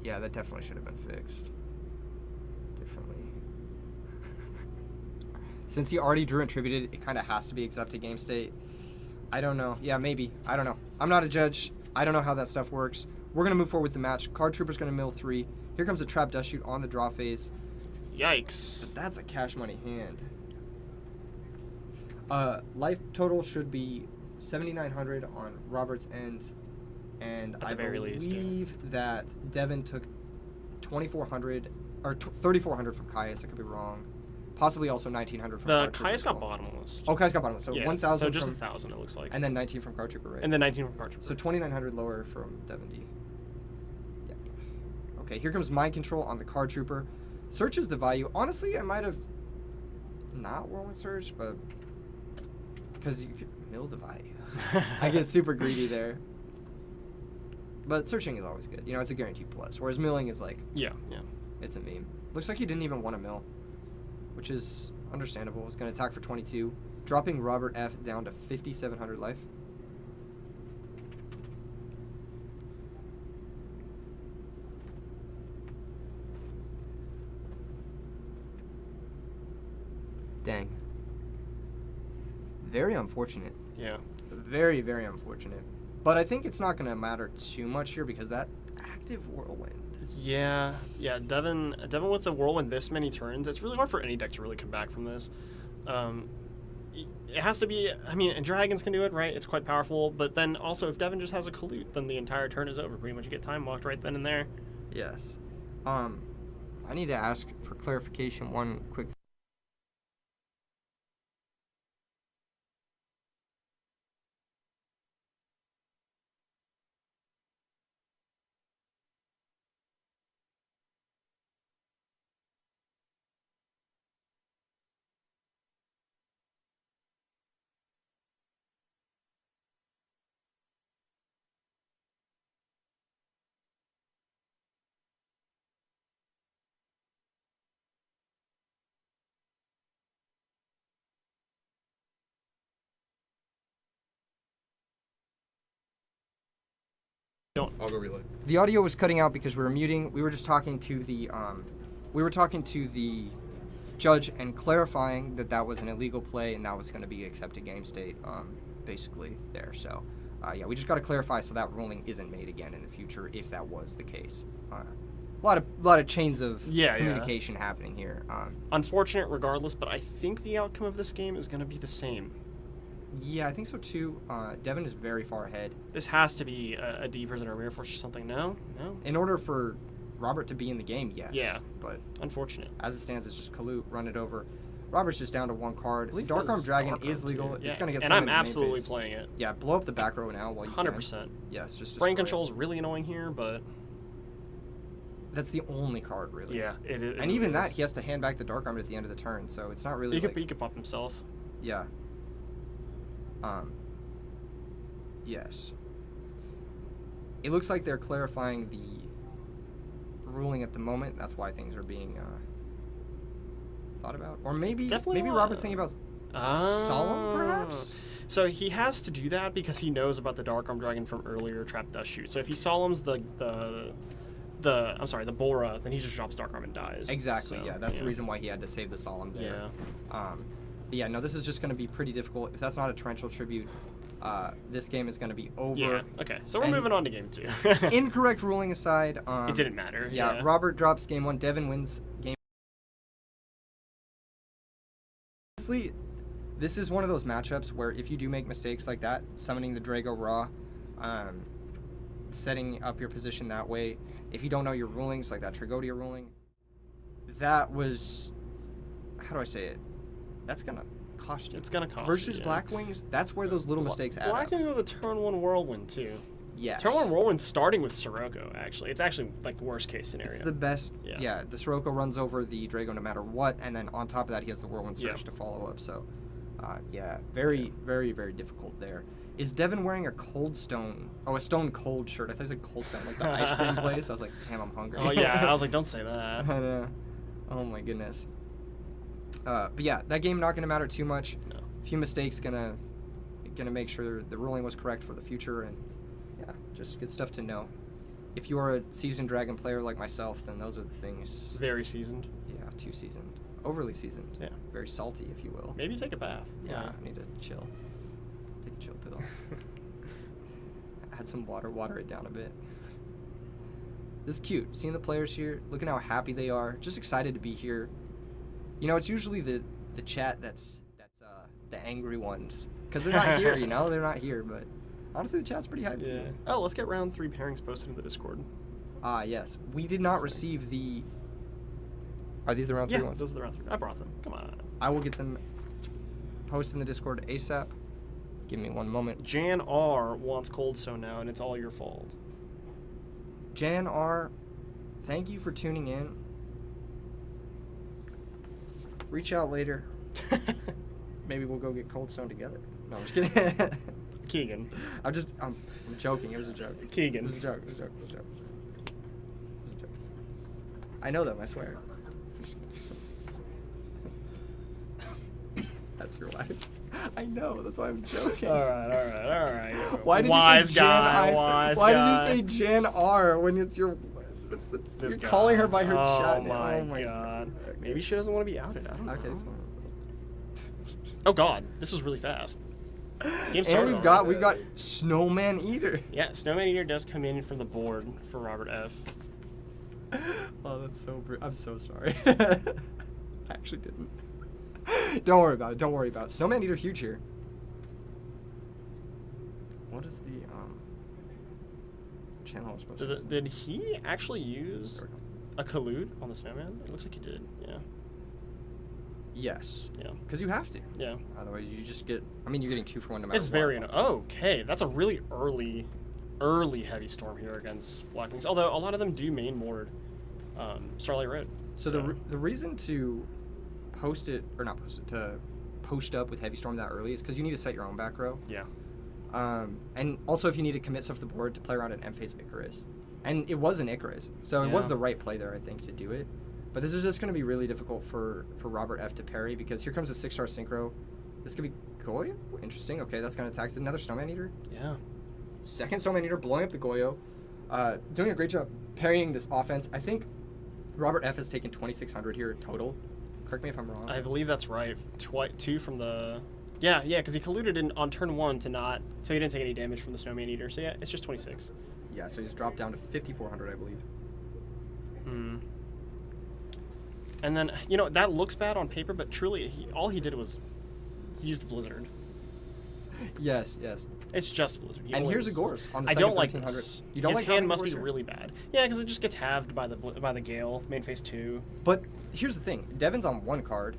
Yeah, that definitely should have been fixed. Differently. Since he already drew and tributed, it kind of has to be accepted game state. I don't know. Yeah, maybe. I don't know. I'm not a judge. I don't know how that stuff works. We're gonna move forward with the match. Card Trooper's gonna mill 3. Here comes a Trap Dust Shoot on the draw phase. Yikes. But that's a cash money hand. Life total should be 7,900 on Robert's end, and At the I very least, yeah. believe that Devin took 2,400 or 3,400 from Caius. I could be wrong. Possibly also 1,900 from The Card Trooper Caius as got well. bottomless. Oh, Caius got bottomless. So Yeah, 1,000 so just from, 1,000 it looks like. and then 19 from Card Trooper, right? And then 19 from Card Trooper. So 2,900 lower from Devin D. Yeah. Okay, here comes Mind Control on the Card Trooper. Searches the value. Honestly, I might have not Whirlwind Search, but because you could mill the value. I get super greedy there. But searching is always good. You know, it's a guaranteed plus. Whereas milling is like, yeah. it's a meme. Looks like he didn't even want to mill, which is understandable. He's going to attack for 22, dropping Robert F down to 5,700 life. Dang. Very unfortunate. Yeah. Very, very unfortunate. But I think it's not going to matter too much here because that active Whirlwind. Yeah. Devin with the Whirlwind this many turns, it's really hard for any deck to really come back from this. It has to be, I mean, and Dragons can do it, right? It's quite powerful. But then also, if Devin just has a Kalute, then the entire turn is over. Pretty much you get time walked right then and there. Yes. I need to ask for clarification one quick. I'll go relay. The audio was cutting out because we were muting. We were just talking to the judge and clarifying that that was an illegal play and that was going to be accepted game state, basically there. So, yeah, we just got to clarify so that ruling isn't made again in the future if that was the case. A lot of chains of communication happening here. Unfortunate regardless, but I think the outcome of this game is going to be the same. Yeah, I think so too. Devin is very far ahead. This has to be a D Prisoner Air Force or something. No? In order for Robert to be in the game, yes. Yeah. But unfortunate. as it stands, it's just Kalute, run it over. Robert's just down to one card. I believe Dark it Arm was Dragon Dark is Arm, legal. too. It's Yeah. going to get and summoned I'm in the main absolutely phase. playing it. Yeah, blow up the back row now while you 100%. can. Yes, just Brain destroy it. Control is really annoying here, but That's the only card, really. yeah, it is. And even that, he has to hand back the Dark Arm at the end of the turn, so it's not really he like... could pop himself. Yeah. Yes. It looks like they're clarifying the ruling at the moment. That's why things are being thought about. Or maybe Robert's thinking about Solemn, perhaps? So he has to do that because he knows about the Dark Arm Dragon from earlier Trap Dust Shoot. So if he Solemns the Bora, then he just drops Dark Arm and dies. Exactly, So, yeah. That's the reason why he had to save the Solemn there. Yeah. But yeah, no, this is just going to be pretty difficult. If that's not a torrential tribute, this game is going to be over. Yeah. Okay. So we're moving on to game 2. Incorrect ruling aside. It didn't matter. Yeah, Robert drops game 1. Devin wins game. Honestly, this is one of those matchups where if you do make mistakes like that, summoning the Drago Raw, setting up your position that way, if you don't know your rulings, like that Trigodia ruling, that was, how do I say it? That's going to cost you. It's going to cost Versus you. Yeah. Black Wings, that's where those little mistakes add Black up. can go with the turn 1 Whirlwind too. Yes. Turn 1 Whirlwind starting with Sirocco, actually. It's actually like the worst case scenario. It's the best. Yeah. Yeah, the Sirocco runs over the Drago no matter what, and then on top of that, he has the Whirlwind Surge to follow up. So, yeah, very, very difficult there. Is Devin wearing a Cold Stone? Oh, a Stone Cold shirt. I thought he said Cold Stone, like the ice cream place. I was like, damn, I'm hungry. Oh, yeah. I was like, don't say that. I know. Oh, my goodness. But yeah, that game not going to matter too much. No. A few mistakes gonna make sure the ruling was correct for the future, and yeah, just good stuff to know. If you are a seasoned Dragon player like myself, then those are the things. Very seasoned. Yeah, too seasoned. Overly seasoned. Yeah. Very salty, if you will. Maybe take a bath. Yeah, I need to chill. Take a chill pill. Add some water it down a bit. This is cute. Seeing the players here, looking how happy they are, just excited to be here. You know, it's usually the chat that's the angry ones, because they're not here. You know, they're not here. But honestly, the chat's pretty hyped. Yeah. Oh, let's get round 3 pairings posted in the Discord. Yes, we did not receive the Are these the round Yeah, 3 ones? those are the round 3. I brought them. Come on. I will get them posted in the Discord ASAP. Give me one moment. Jan R wants Cold Stone now, and it's all your fault. Jan R, thank you for tuning in. Reach out later. Maybe we'll go get Cold Stone together. No, I'm just kidding. Keegan. I'm joking. It was a joke. Keegan. It was a joke. I know them, I swear. That's your wife. I know, that's why I'm joking. All right. Why did wise you say guy, Jan wise Why guy. did you say Jan R when it's your... This you're guy. calling her by her Oh chat my name. god. Maybe she doesn't want to be outed. I don't know. Okay, it's fine. Oh god, this was really fast. Game And started we've got Snowman Eater. Yeah, Snowman Eater does come in from the board for Robert F. Oh, that's so I'm so sorry. I actually didn't. Don't worry about it. Snowman Eater huge here. What is the channel I was supposed to Did he actually use a collude on the Snowman? It looks like he did. Yeah. Yes. Yeah. Because you have to. Yeah. Otherwise, you just get. I mean, you're getting 2 for 1 no matter It's what. very okay. That's a really early heavy storm here against Black Wings. Although a lot of them do main board Starlight Road. So the reason to post up with Heavy Storm that early is because you need to set your own back row. Yeah. And also if you need to commit stuff to the board to play around an M-Phase Icarus. And it was an Icarus, so it was Yeah. the right play there, I think, to do it. But this is just going to be really difficult for Robert F to parry because here comes a 6-star synchro. This could be Goyo? Interesting. Okay, that's going to attack another Snowman Eater. Yeah. Second Snowman Eater blowing up the Goyo. Doing a great job parrying this offense. I think Robert F has taken 2,600 here total. Correct me if I'm wrong. I believe that's right. 2 from the... Yeah, because he colluded on turn 1 to not... So he didn't take any damage from the Snowman Eater. So yeah, it's just 26. Yeah, so he's dropped down to 5,400, I believe. And then, that looks bad on paper, but truly, all he did was he used Blizzard. Yes. It's just Blizzard. And here's a Gorse on the I second don't like 1300. this. You don't His like hand having must Gorse be here? really bad. Yeah, because it just gets halved by the Gale, main phase 2. But here's the thing. Devin's on 1 card,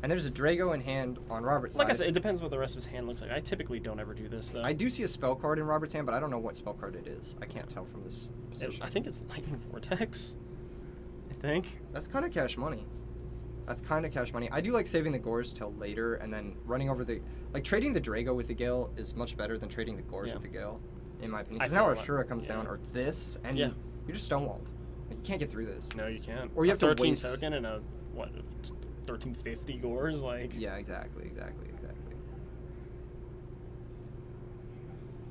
and there's a Drago in hand on Robert's Like side. I said, it depends what the rest of his hand looks like. I typically don't ever do this, though. I do see a spell card in Robert's hand, but I don't know what spell card it is. I can't tell from this position. I think it's Lightning Vortex. I think. That's kind of cash money. I do like saving the Gorse till later and then running over the... Like, trading the Drago with the Gale is much better than trading the Gorse Yeah. with the Gale, in my opinion. I Because now feel Ashura that. comes Yeah. down, or this, and Yeah. you're just stonewalled. Like, you can't get through this. No, you can't. Or you have to 13 waste- token and a, 1350 Gores? Like... Yeah, exactly.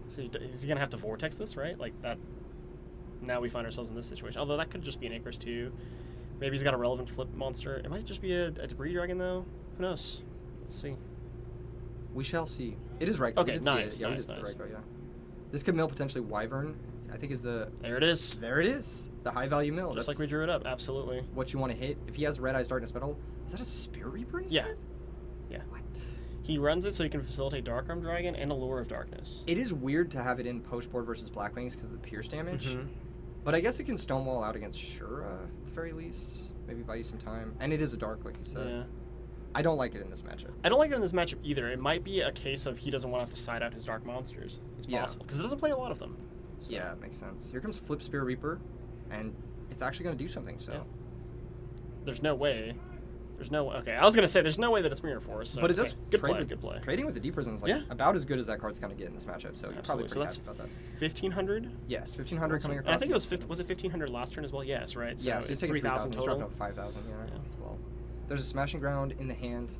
So is he going to have to Vortex this, right? Like, that... Now we find ourselves in this situation. Although that could just be an Icarus, too. Maybe he's got a relevant flip monster. It might just be a debris dragon, though. Who knows? Let's see. We shall see. It is right. Okay, we did see nice, it. Yeah, we nice, did see nice. the Ryko, yeah. This could mill potentially Wyvern. I think is the... There it is. There it is. The high value mill. Just That's like we drew it up. Absolutely. what you want to hit. If he has Red Eyes Darkness Metal, is that a Spirit Reaper in his Yeah. head? Yeah. What? He runs it so he can facilitate Dark Arm Dragon and Allure of Darkness. It is weird to have it in post board versus Black Wings because of the pierce damage. Mhm. But I guess it can stonewall out against Shura at the very least. Maybe buy you some time. And it is a dark, like you said. Yeah. I don't like it in this matchup. I don't like it in this matchup either. It might be a case of he doesn't want to have to side out his dark monsters. It's Yeah. possible. Because it doesn't play a lot of them. So. Yeah, it makes sense. Here comes Flip Spirit Reaper, and it's actually going to do something, so... Yeah. There's no way. Okay, I was going to say there's no way that it's Mirror Force. So, But it does okay. Good trade play, with- good play. Trading with the Deep Prison is like Yeah. about as good as that card's going to get in this matchup, so you're probably Absolutely. pretty So that's happy about that. 1,500? Yes, 1,500 coming And across. I think it was was it 1,500 last turn as well? Yes, right? So Yeah, so it's you're taking 3,000 It's total. dropped down 5,000, yeah. Yeah. Well, there's a Smashing Ground in the hand.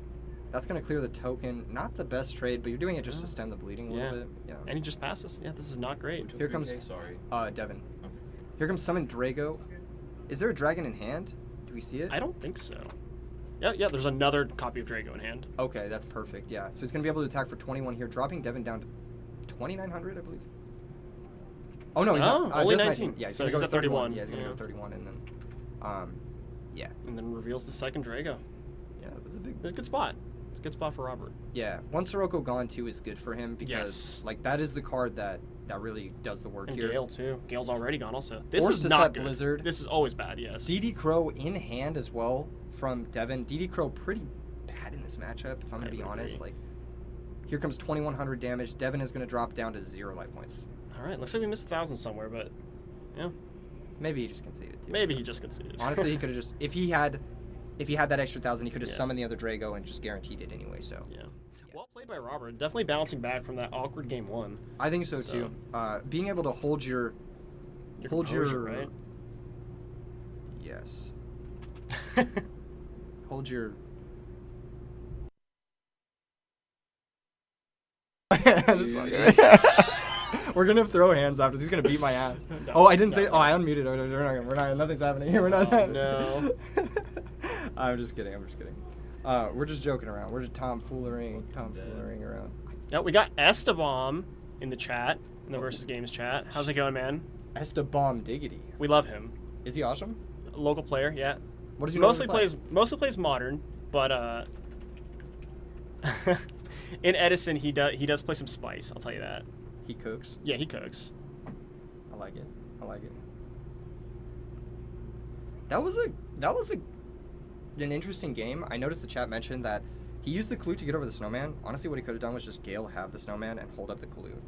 That's going to clear the token. Not the best trade, but you're doing it just to stem the bleeding a Yeah. little bit. Yeah. And he just passes. Yeah, this is not great. Here comes Sorry. Devin. Okay. Here comes Summon Drago. Is there a dragon in hand? Do we see it? I don't think so. Yeah, there's another copy of Drago in hand. Okay, that's perfect. Yeah, so he's going to be able to attack for 21 here, dropping Devin down to 2,900, I believe. Oh no, he's Oh, not. only just 19. Yeah, he's So going to he's go at to 31. 31. Yeah, he's going to Yeah. go 31, and then, yeah, And then reveals the second Drago. yeah, that's a big. It's a good spot. It's a good spot for Robert. Yeah, one Sirocco gone too is good for him because Yes. like that is the card that that really does the work And here. Gale too. Gale's already gone also. This Forced is to not set good. Blizzard. This is always bad, yes. DD Crow in hand as well from Devin. DD Crow pretty bad in this matchup, if I'm going to be would honest. agree. Like, here comes 2100 damage. Devin is going to drop down to 0 life points. All right, looks like we missed 1,000 somewhere, but yeah. Maybe he just conceded too. Maybe he just conceded. Honestly, he could have just if he had that extra 1,000, he could have Yeah. summoned the other Drago and just guaranteed it anyway. So Yeah. Well played by Robert. Definitely bouncing back from that awkward game 1. I think so too. Being able to hold your Composure, right? Yes. Hold your. We're gonna throw hands after. He's gonna beat my ass. Oh, I didn't say. Oh, I unmuted. We're not. Nothing's happening here. We're not. No. I'm just kidding. We're just joking around. We're just tomfoolering around. No, we got Esteban in the chat, in the Versus Games chat. How's it going, man? Esteban Diggity. We love him. Is he awesome? Local player, yeah. What does he Mostly normally play? plays modern, but in Edison he does play some spice. I'll tell you that. He cooks. Yeah, he cooks. I like it. That was an interesting game. I noticed the chat mentioned that he used the clue to get over the snowman. Honestly, what he could have done was just Gale have the snowman and hold up the clue.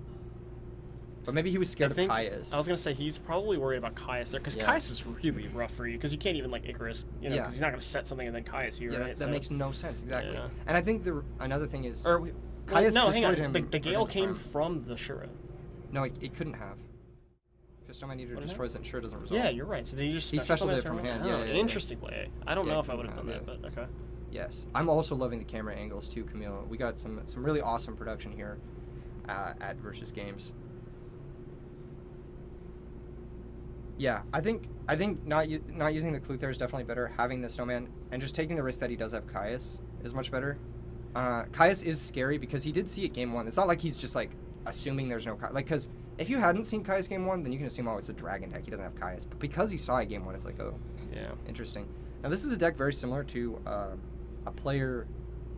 But maybe he was scared of Caius. I was gonna say he's probably worried about Caius there because Caius is really rough for you because you can't even like Icarus, because he's not gonna set something and then Caius here, right? That makes no sense exactly. Yeah. And I think another thing is Caius Caius hang on. destroyed him. The Gale during came time. from the Shura. No, it couldn't have. Because Snowman Eater destroys it and sure doesn't resolve. Yeah, you're right. So did he just He special specialed it summon from hand. Oh, Yeah. interesting play. I don't Yeah, know if I couldn't would have done have, that, but okay. Yes. I'm also loving the camera angles too, Camille. We got some really awesome production here at Versus Games. Yeah, I think not using the clue there is definitely better. Having the snowman and just taking the risk that he does have Caius is much better. Caius is scary because he did see it game 1. It's not like he's just like assuming there's no Caius. Like, because if you hadn't seen Caius game 1, then you can assume, oh, it's a dragon deck. He doesn't have Caius. But because he saw it game 1, it's like, oh, Yeah. interesting. Now this is a deck very similar to a player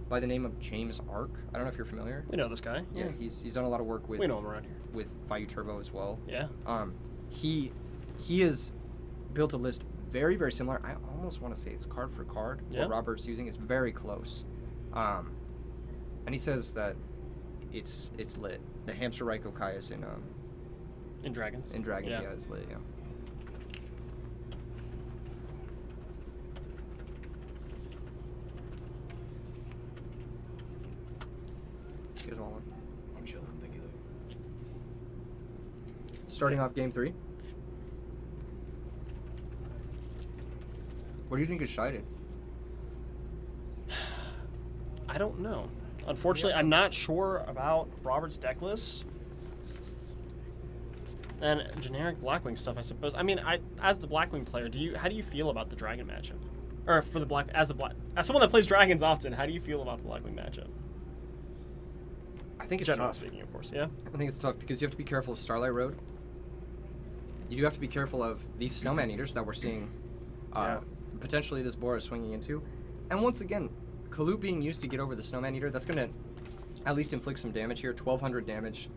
by the name of James Ark. I don't know if you're familiar. We know this guy. Yeah, he's done a lot of work with We know him around here. with Vayu Turbo as well. Yeah. He has built a list very, very similar. I almost want to say it's card for card. Yeah. What Robert's using is very close. And he says that it's lit. The Hamster Raiko Caius in Dragons. Dragons, Yeah. yeah, it's lit, yeah. You guys want one? I'm chilling. Thank you. Starting off game 3. What do you think is shited? I don't know. Unfortunately, I'm not sure about Robert's deck list. And generic Blackwing stuff, I suppose. I mean, as the Blackwing player, how do you feel about the Dragon matchup? Or for the as someone that plays Dragons often, how do you feel about the Blackwing matchup? I think it's Generally tough. speaking, of course. Yeah. I think it's tough because you have to be careful of Starlight Road. You do have to be careful of these Snowman Eaters that we're seeing potentially this board is swinging into. And once again, Kalut being used to get over the Snowman Eater, that's going to at least inflict some damage here. 1,200 damage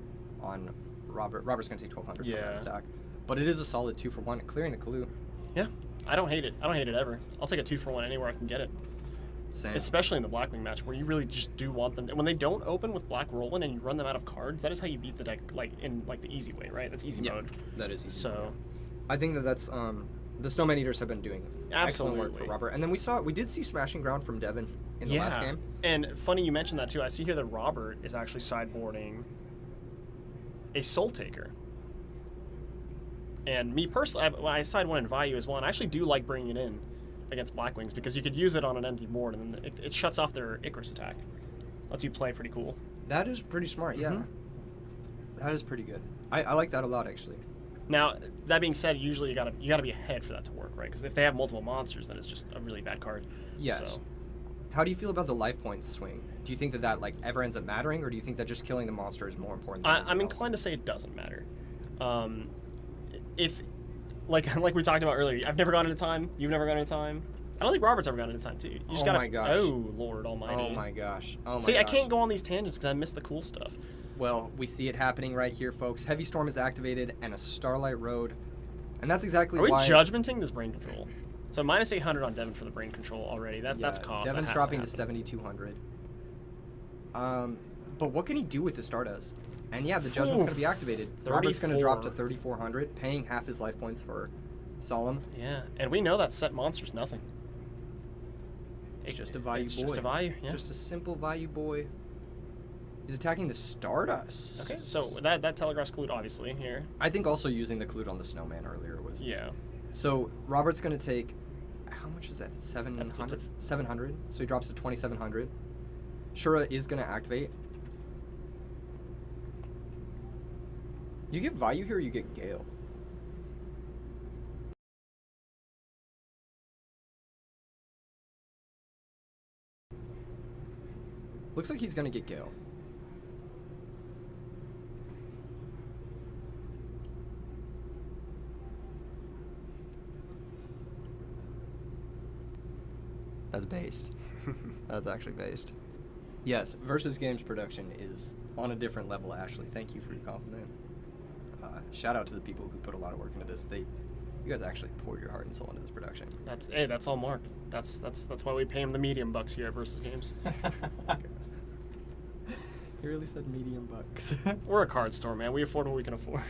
on Robert. Robert's going to take 1,200 for that attack. But it is a solid 2-for-1, clearing the Kalut. Yeah. I don't hate it. I don't hate it ever. I'll take a 2-for-1 anywhere I can get it. Same. Especially in the Blackwing match, where you really just do want them. And when they don't open with Black Roland and you run them out of cards, that is how you beat the deck, in the easy way, right? That's easy mode. That is easy. So, I think that's the Snowman Eaters have been doing excellent work for Absolutely. Robert. And then we did see Smashing Ground from Devin in the last game. And funny you mentioned that too. I see here that Robert is actually sideboarding a Soul Taker. And me personally, when I side one in Vayu as well, and I actually do like bringing it in against Blackwings because you could use it on an empty board and then it shuts off their Icarus attack. Lets you play pretty cool. That is pretty smart, yeah. Mhm. That is pretty good. I like that a lot, actually. Now, that being said, usually you gotta be ahead for that to work, right? Because if they have multiple monsters, then it's just a really bad card. Yes. So, How do you feel about the life points swing? Do you think that like ever ends up mattering, or do you think that just killing the monster is more important? Than I'm anything else? inclined to say it doesn't matter. If like we talked about earlier, I've never gone into time. You've never gone into time. I don't think Robert's ever gone into time too. You just Oh gotta. my gosh. Oh Lord Almighty. Oh my gosh. Oh my See, gosh. I can't go on these tangents because I miss the cool stuff. Well, we see it happening right here, folks. Heavy Storm is activated and a Starlight Road. And that's exactly Are we why... judgmenting this brain control? So minus 800 on Devin for the brain control already. That's cost. Devin's that has dropping to to happen. 7,200. But what can he do with the Stardust? And yeah, the Judgment's going to be activated. Robert's going to drop to 3,400, paying half his life points for Solemn. Yeah, and we know that set monster's nothing. It's just a value It's boy. just a value, yeah. Just a simple value boy. He's attacking the Stardust. Okay, so that telegraphs Clute obviously here. I think also using the Clute on the Snowman earlier was... Yeah. So Robert's going to take... How much is that? 700? 700. So he drops to 2,700. Shura is going to activate. You get value here or you get Gale? Looks like he's going to get Gale. That's based. That's actually based. Yes, Versus Games production is on a different level, Ashley. Thank you for your compliment. Shout out to the people who put a lot of work into this. You guys actually poured your heart and soul into this production. That's all Mark. That's why we pay him the medium bucks here at Versus Games. He really said medium bucks. We're a card store, man. We afford what we can afford.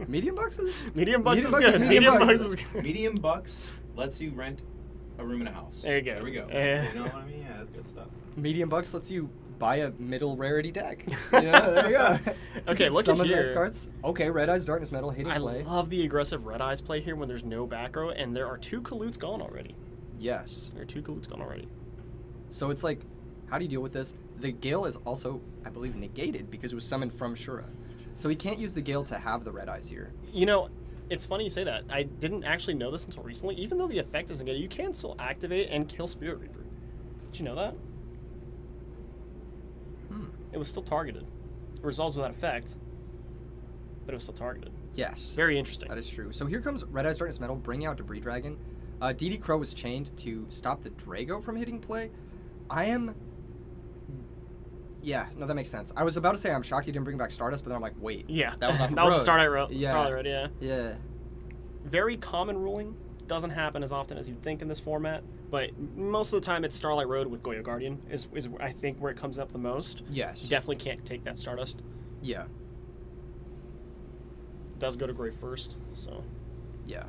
Medium bucks is Medium bucks is bucks good. Medium bucks is good. Medium bucks lets you rent a room in a house. There you go. There we go. Yeah. You know what I mean? Yeah, that's good stuff. medium bucks lets you buy a middle rarity deck. Yeah, there you go. Okay, look at Summon here. nice cards. Okay, Red Eyes, Darkness Metal, hitting I play. love the aggressive Red Eyes play here when there's no back row, and there are 2 Kalutes gone already. Yes. There are 2 Kalutes gone already. So it's like, how do you deal with this? The Gale is also, I believe, negated because it was summoned from Shura. So he can't use the Gale to have the Red Eyes here. You know, it's funny you say that. I didn't actually know this until recently. Even though the effect isn't good, you can still activate and kill Spirit Reaper. Did you know that? It was still targeted. It resolves without effect, but it was still targeted. Yes. Very interesting. That is true. So here comes Red Eyes, Darkness Metal, bringing out Debris Dragon. DD Crow was chained to stop the Drago from hitting play. Yeah, no, that makes sense. I was about to say I'm shocked he didn't bring back Stardust, but then I'm like, wait. Yeah, That was off that was a road. Starlight Road. Yeah. Starlight Road, yeah. Yeah. Very common ruling. Doesn't happen as often as you'd think in this format, but most of the time it's Starlight Road with Goyo Guardian is I think where it comes up the most. Yes. You definitely can't take that Stardust. Yeah. It does go to Grave first, so. Yeah.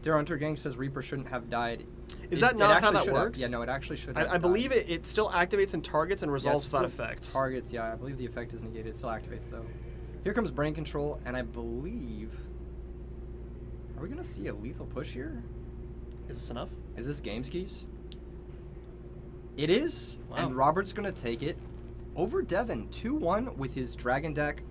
Dare Hunter Gang says Reaper shouldn't have died. Is that not how actually that should have. works? Yeah, no, it actually should have I believe it still activates and targets and resolves Yes, without still effect. Targets, yeah, I believe the effect is negated. It still activates, though. Here comes Brain Control, and I believe... Are we going to see a lethal push here? Is this enough? Is this Games Keys? It is, Wow. and Robert's going to take it over Devin, 2-1 with his Dragon deck.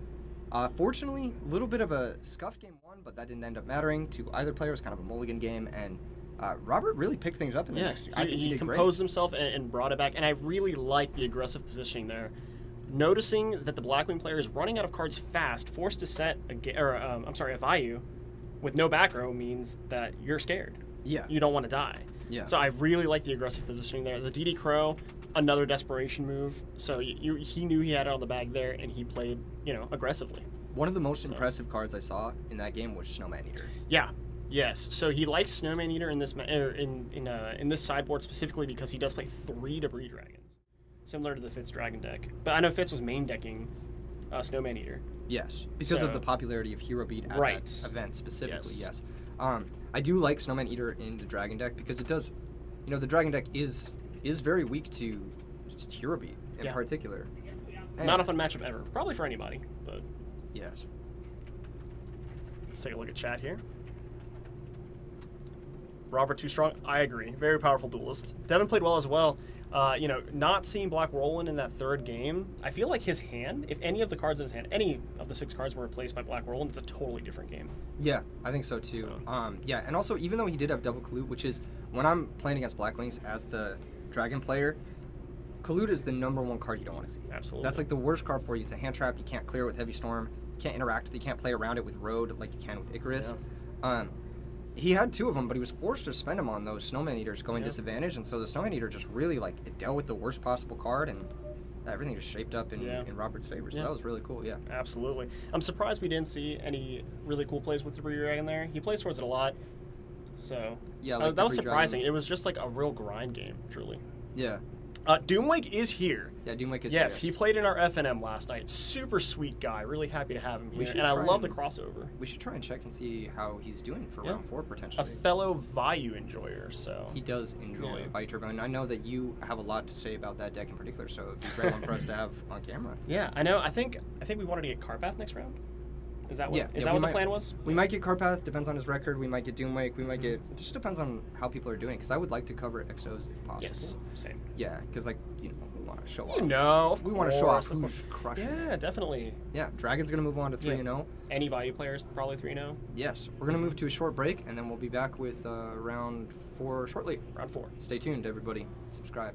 Fortunately, a little bit of a scuffed game one, but that didn't end up mattering to either player. It was kind of a mulligan game, and Robert really picked things up in the next. I think he did composed great. himself and brought it back, and I really like the aggressive positioning there. Noticing that the Blackwing player is running out of cards fast, forced to set a value with no back row means that you're scared. Yeah. You don't want to die. Yeah. So I really like the aggressive positioning there. The DD Crow, another desperation move. So he knew he had it on the bag there, and he played, aggressively. One of the most impressive cards I saw in that game was Snowman Eater. Yeah. Yes. So he likes Snowman Eater in this in this sideboard specifically because he does play 3 Debris Dragons, similar to the Fitz Dragon deck. But I know Fitz was main decking Snowman Eater. Yes, because of So- the popularity of Hero Beat at Right. that event specifically. Yes. Yes. I do like Snowman Eater in the Dragon deck because it does, the Dragon deck is very weak to just Hero Beat in Yeah. particular. Not a fun matchup ever, probably for anybody. But Yes. let's take a look at chat here. Robert too strong. I agree. Very powerful duelist. Devin played well as well. Not seeing Black Roland in that third game, I feel like his hand, if any of the cards in his hand, any of the 6 cards were replaced by Black Roland, it's a totally different game. Yeah, I think so too. Yeah, and also even though he did have double Kalute, which is when I'm playing against Blackwings as the Dragon player, Kalute is the #1 card you don't want to see. Absolutely. That's like the worst card for you. It's a hand trap. You can't clear it with Heavy Storm. You can't interact with it. You can't play around it with Road like you can with Icarus. Yeah. He had 2 of them, but he was forced to spend them on those Snowman Eaters going Yeah. disadvantage, and so the Snowman Eater just really it dealt with the worst possible card, and everything just shaped up in, Yeah. in Robert's favor. So Yeah. that was really cool. Yeah. Absolutely. I'm surprised we didn't see any really cool plays with Debris Dragon there. He plays towards it a lot. So Yeah, that like was Debris surprising. Dragon. It was just like a real grind game, truly. Yeah. Doomwake is here. Yeah. Doomwake is Yes, here. he played in our FNM last night. Super sweet guy. Really happy to have him We here. should And I try love the and- crossover. We should try and check and see how he's doing for Yeah. round 4 A potentially. fellow Vayu enjoyer, so. He does enjoy Yeah. Vita Turbo, and I know that you have a lot to say about that deck in particular, so it'd be a great one for us to have on camera. Yeah, I know. I think we wanted to get Carpath next round. Is that what? Yeah, Is yeah, that we what the might- plan was? We might get Carpath, depends on his record. We might get Doomwake. We might get. It just depends on how people are doing, because I would like to cover Exos if possible. Yes, same. Yeah, because we want to show You off. know, of We want to show off course, of who's course. crushing. Yeah, definitely. Yeah, Dragon's gonna move on to 3-0. Any Vayu players probably 3-0. Yes, we're gonna move to a short break, and then we'll be back with round 4 shortly. Round 4. Stay tuned, everybody. Subscribe.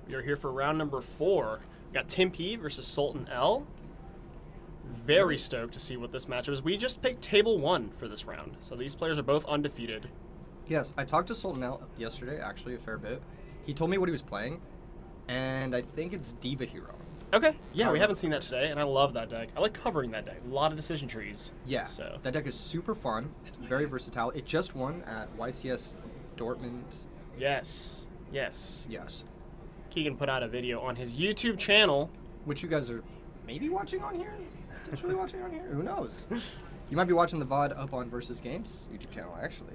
We are here for round number 4. We got Tim P versus Sultan L. Very stoked to see what this matchup is. We just picked table 1 for this round, so these players are both undefeated. Yes, I talked to Sultan L yesterday, actually, a fair bit. He told me what he was playing, and I think it's Diva Hero. Okay, yeah, we haven't seen that today, and I love that deck. I like covering that deck. A lot of decision trees. Yeah, So that deck is super fun. It's very versatile. It just won at YCS Dortmund. yes. Yes. Keegan put out a video on his YouTube channel. Which you guys are maybe watching on here? Potentially watching on here? Who knows? You might be watching the VOD up on Versus Games YouTube channel, actually.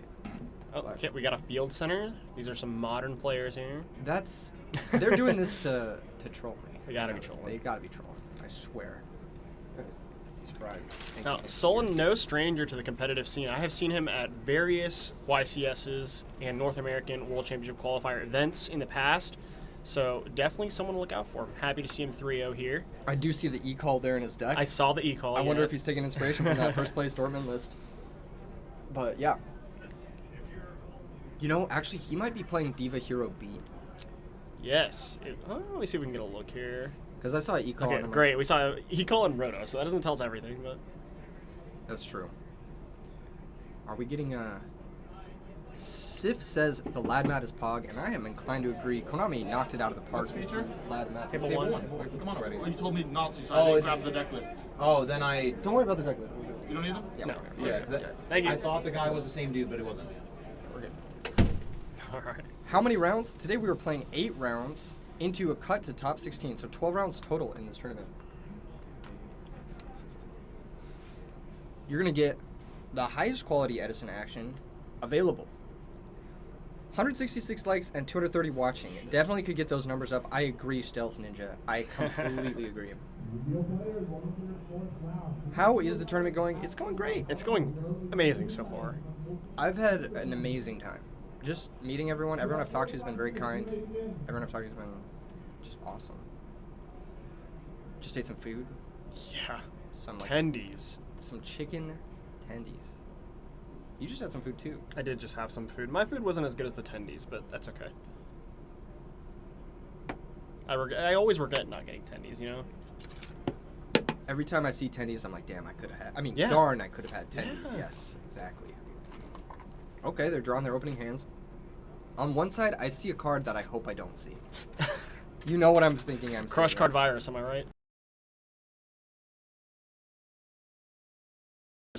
Oh, okay, we got a field center. These are some modern players here. They're doing this to troll me. They gotta be trolling. They gotta be trolling. I swear. He's fried. Now, Sultan, no stranger to the competitive scene. I have seen him at various YCSs and North American World Championship qualifier events in the past, so definitely someone to look out for. Happy to see him 3-0 here. I do see the e-call there in his deck. I saw the e-call. I wonder if he's taking inspiration from that first place Dortmund list. But yeah. You know, actually, he might be playing Diva Hero B. Yes. Let me see if we can get a look here. Because I saw an e-call. Okay, great. We saw e-call and Roto, so that doesn't tell us everything, but... That's true. Are we getting Sif says the Lad Mat is Pog, and I am inclined to agree. Konami knocked it out of the park. What's feature? Lad Mat. Table 1. Wait, put them on already. Well, you told me not to, so I didn't grab the deck lists. Oh, then I. Don't worry about the deck list. You don't need them? Yeah, No. we're Yeah, good. Thank you. I thought the guy was the same dude, but it wasn't. We're good. All right. How many rounds? Today we were playing 8 rounds into a cut to top 16, so 12 rounds total in this tournament. You're going to get the highest quality Edison action available. 166 likes and 230 watching. Definitely could get those numbers up. I agree, Stealth Ninja. I completely agree. How is the tournament going? It's going great. It's going amazing so far. I've had an amazing time. Just meeting everyone. Everyone I've talked to has been very kind. Everyone I've talked to has been just awesome. Just ate some food. Yeah. Some Tendies. some chicken tendies. You just had some food too. I did just have some food. My food wasn't as good as the tendies, but that's okay. I always regret not getting tendies, you know? Every time I see tendies, I'm like, damn, I could have had. I mean, Yeah. darn, I could have had tendies. Yeah. Yes, exactly. Okay, they're drawing their opening hands. On one side, I see a card that I hope I don't see. You know what I'm thinking I'm Crush seeing, card right? virus, am I right?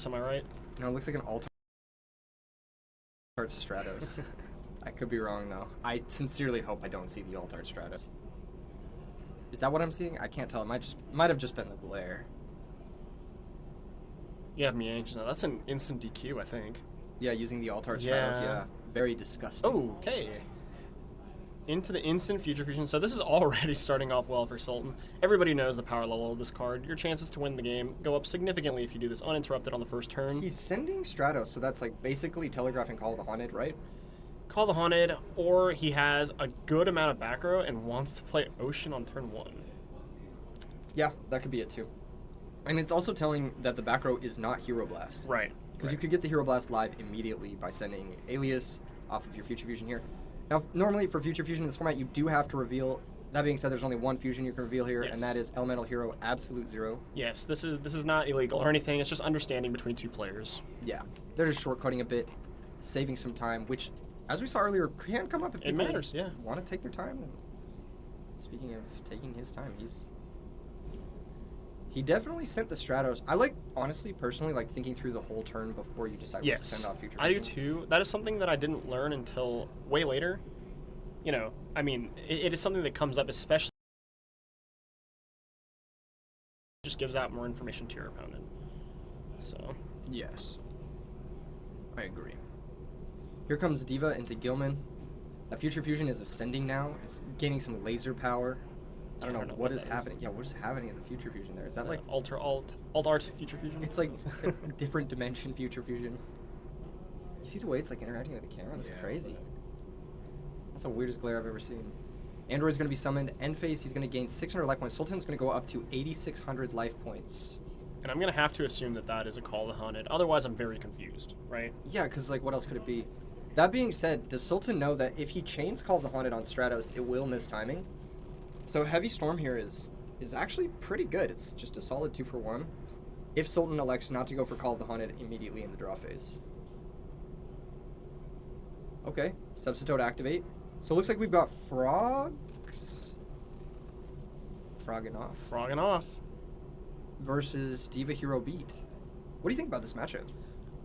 Am I right? No, it looks like an Altart Stratos. I could be wrong, though. I sincerely hope I don't see the Altart Stratos. Is that what I'm seeing? I can't tell. It might have just been the glare. You have me anxious now. That's an instant DQ, I think. Yeah, using the Altart Stratos, Yeah. yeah. Very disgusting. Okay. Into the instant future fusion. So this is already starting off well for Sultan. Everybody knows the power level of this card. Your chances to win the game go up significantly if you do this uninterrupted on the first turn. He's sending Stratos, so that's like basically telegraphing Call of the Haunted, right? Call the Haunted, or he has a good amount of back row and wants to play Ocean on turn 1. Yeah, that could be it too. And it's also telling that the back row is not Hero Blast. Right. Because you could get the Hero Blast live immediately by sending Alias off of your Future Fusion here. Now, normally for Future Fusion in this format, you do have to reveal. That being said, there's only one fusion you can reveal here, Yes. and that is Elemental Hero Absolute Zero. Yes, this is not illegal or anything. It's just understanding between two players. Yeah, they're just shortcutting a bit, saving some time, which, as we saw earlier, can come up if It people matters, yeah. want to take their time. And speaking of taking his time, he definitely sent the Stratos. I like, honestly, personally, like thinking through the whole turn before you decide what to Yes, send off Future I do Fusion. too. That is something that I didn't learn until way later. You know, I mean, it is something that comes up, especially just gives out more information to your opponent. So, Yes. I agree. Here comes Diva into Gilman. That Future Fusion is ascending now. It's gaining some laser power. I don't know what is that is. happening. Yeah, what is happening in the Future Fusion there? Is that like... alt art future fusion? It's like a different dimension Future Fusion. You see the way it's like interacting with the camera? That's crazy. That's the weirdest glare I've ever seen. Android's going to be summoned. Endphase, he's going to gain 600 life points. Sultan's going to go up to 8,600 life points. And I'm going to have to assume that that is a Call of the Haunted. Otherwise, I'm very confused, right? Yeah, because like, what else could it be? That being said, does Sultan know that if he chains Call of the Haunted on Stratos, it will miss timing? So Heavy Storm here is actually pretty good. It's just a solid 2 for 1. If Sultan elects not to go for Call of the Haunted immediately in the draw phase. Okay, Substitute activate. So it looks like we've got Frogs. Frogging off. Frogging off. Versus Diva Hero Beat. What do you think about this matchup?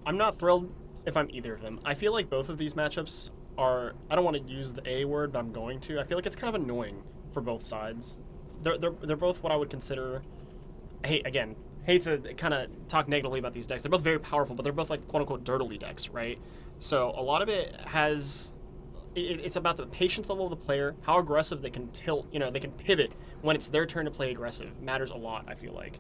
I'm not thrilled if I'm either of them. I feel like both of these matchups are, I don't want to use the A word, but I'm going to. I feel like it's kind of annoying for both sides. They're both what I would consider, hate to kind of talk negatively about these decks. They're both very powerful, but they're both like quote-unquote dirtily decks, right? So a lot of it has, it's about the patience level of the player, how aggressive they can tilt, they can pivot when it's their turn to play aggressive. Matters a lot, I feel like.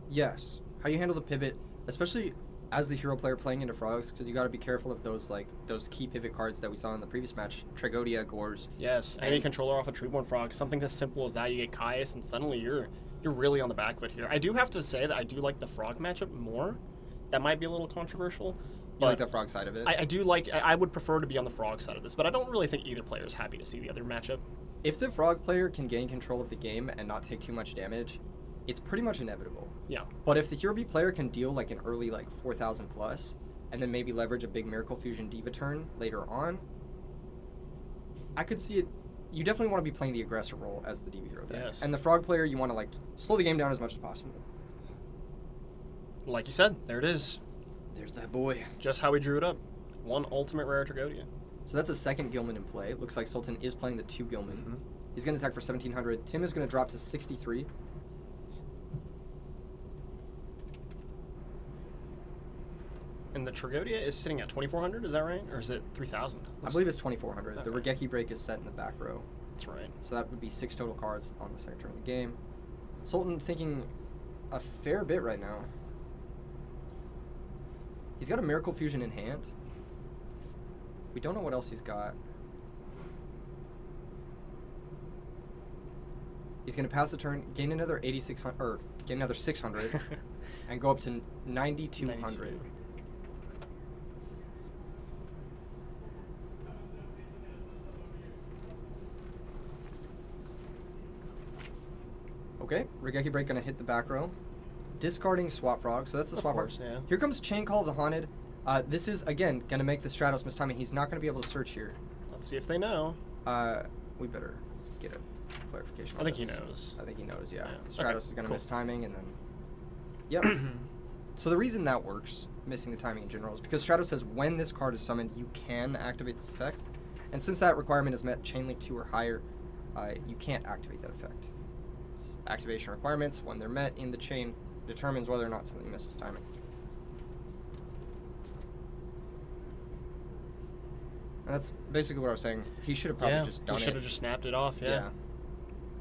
Yes. How you handle the pivot, especially as the hero player playing into Frogs, because you got to be careful of those key pivot cards that we saw in the previous match, Tragodia, Gores. Yes, any controller off a Treeborn Frog, something as simple as that, you get Caius, and suddenly you're really on the back foot here. I do have to say that I do like the Frog matchup more. That might be a little controversial. You like the Frog side of it? I do like, I would prefer to be on the Frog side of this, but I don't really think either player is happy to see the other matchup. If the Frog player can gain control of the game and not take too much damage, it's pretty much inevitable. Yeah. But if the Hero Beat player can deal like an early 4,000 plus, and then maybe leverage a big Miracle Fusion Diva turn later on, I could see it. You definitely want to be playing the aggressor role as the Diva Hero deck. Yes. And the Frog player, you want to slow the game down as much as possible. Like you said, there it is. There's that boy. Just how we drew it up. One ultimate rare Tragodia. So that's a second Gilman in play. It looks like Sultan is playing the 2 Gilman. Mm-hmm. He's going to attack for 1,700. Tim is going to drop to 63. And the Tragodia is sitting at 2,400, is that right? Or is it 3,000? I believe it's 2,400. Okay. The Regeki break is set in the back row. That's right. So that would be 6 total cards on the second turn of the game. Sultan thinking a fair bit right now. He's got a Miracle Fusion in hand. We don't know what else he's got. He's going to pass the turn, gain another 8,600, or gain another 600, and go up to 9,200. Okay, Regeki Break going to hit the back row. Discarding Swap Frog, so that's the Swap Frog. Yeah. Here comes Chain Call of the Haunted. This is, again, going to make the Stratos miss timing. He's not going to be able to search here. Let's see if they know. We better get a clarification on I think this. he knows. I think he knows, yeah. Yeah. Stratos Okay, is going to cool. miss timing, and then... Yep. So the reason that works, missing the timing in general, is because Stratos says when this card is summoned, you can activate this effect. And since that requirement is met Chain Link 2 or higher, you can't activate that effect. It's activation requirements, when they're met in the chain, determines whether or not something misses timing. And that's basically what I was saying. He should have probably just done it. He should have just snapped it off, yeah.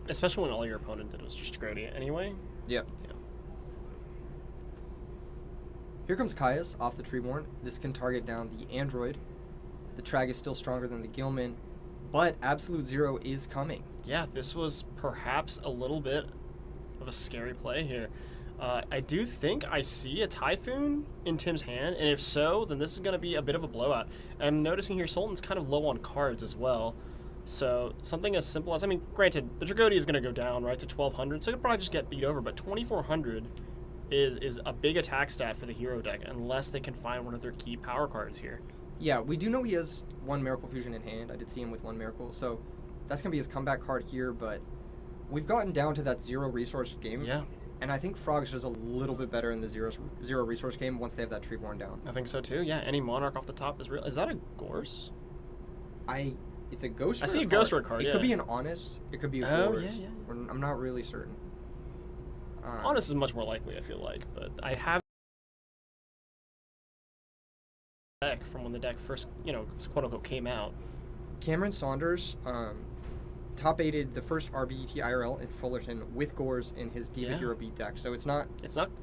Especially when all your opponent did was just Tragodia anyway. Yep. Yeah. Here comes Caius off the Treeborn. This can target down the Android. The Trag is still stronger than the Gilman, but Absolute Zero is coming. Yeah, this was perhaps a little bit of a scary play here. I do think I see a Typhoon in Tim's hand, and if so, then this is going to be a bit of a blowout. I'm noticing here Sultan's kind of low on cards as well. So something as simple as, I mean, granted, the Tragodia is going to go down, right, to 1,200, so it'll probably just get beat over, but 2,400 is a big attack stat for the hero deck, unless they can find one of their key power cards here. Yeah, we do know he has 1 Miracle Fusion in hand. I did see him with 1 Miracle, so that's going to be his comeback card here, but we've gotten down to that 0 resource game. Yeah. And I think Frogs does a little bit better in the zero resource game once they have that Treeborn down. I think so too, yeah. Any Monarch off the top is real. Is that a Gorse? It's a Ghost I Rare see a card. Ghost Rare card, It yeah. could be an Honest. It could be a Oh, Gorse. yeah. I'm not really certain. Honest is much more likely, I feel like, but I have deck from when the deck first, quote unquote, came out. Cameron Saunders top 8'd the first RBET IRL in Fullerton with Gores in his Diva Yeah. Hero Beat deck. So it's not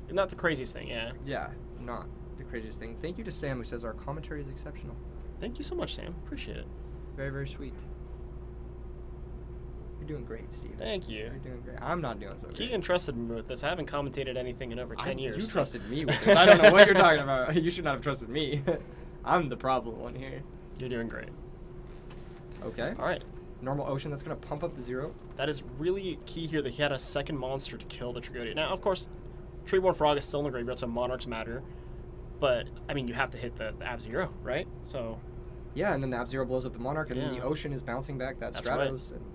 not the craziest thing, yeah. Yeah, not the craziest thing. Thank you to Sam, who says our commentary is exceptional. Thank you so much, Sam. Appreciate it. Very, very sweet. You're doing great, Steve. Thank you. You're doing great. I'm not doing so great. Keegan trusted me with this. I haven't commentated anything in over 10 years. You so- trusted me with this. I don't know what you're talking about. You should not have trusted me. I'm the problem one here. You're doing great. Okay. All right. normal ocean. That's going to pump up the 0. That is really key here that he had a second monster to kill the Tragodia. Now, of course, Treeborn Frog is still in the graveyard, so monarchs matter. But, I mean, you have to hit the Ab-Zero, right? So... Yeah, and then the Ab-Zero blows up the monarch, and then the ocean is bouncing back that That's Stratos. right. And,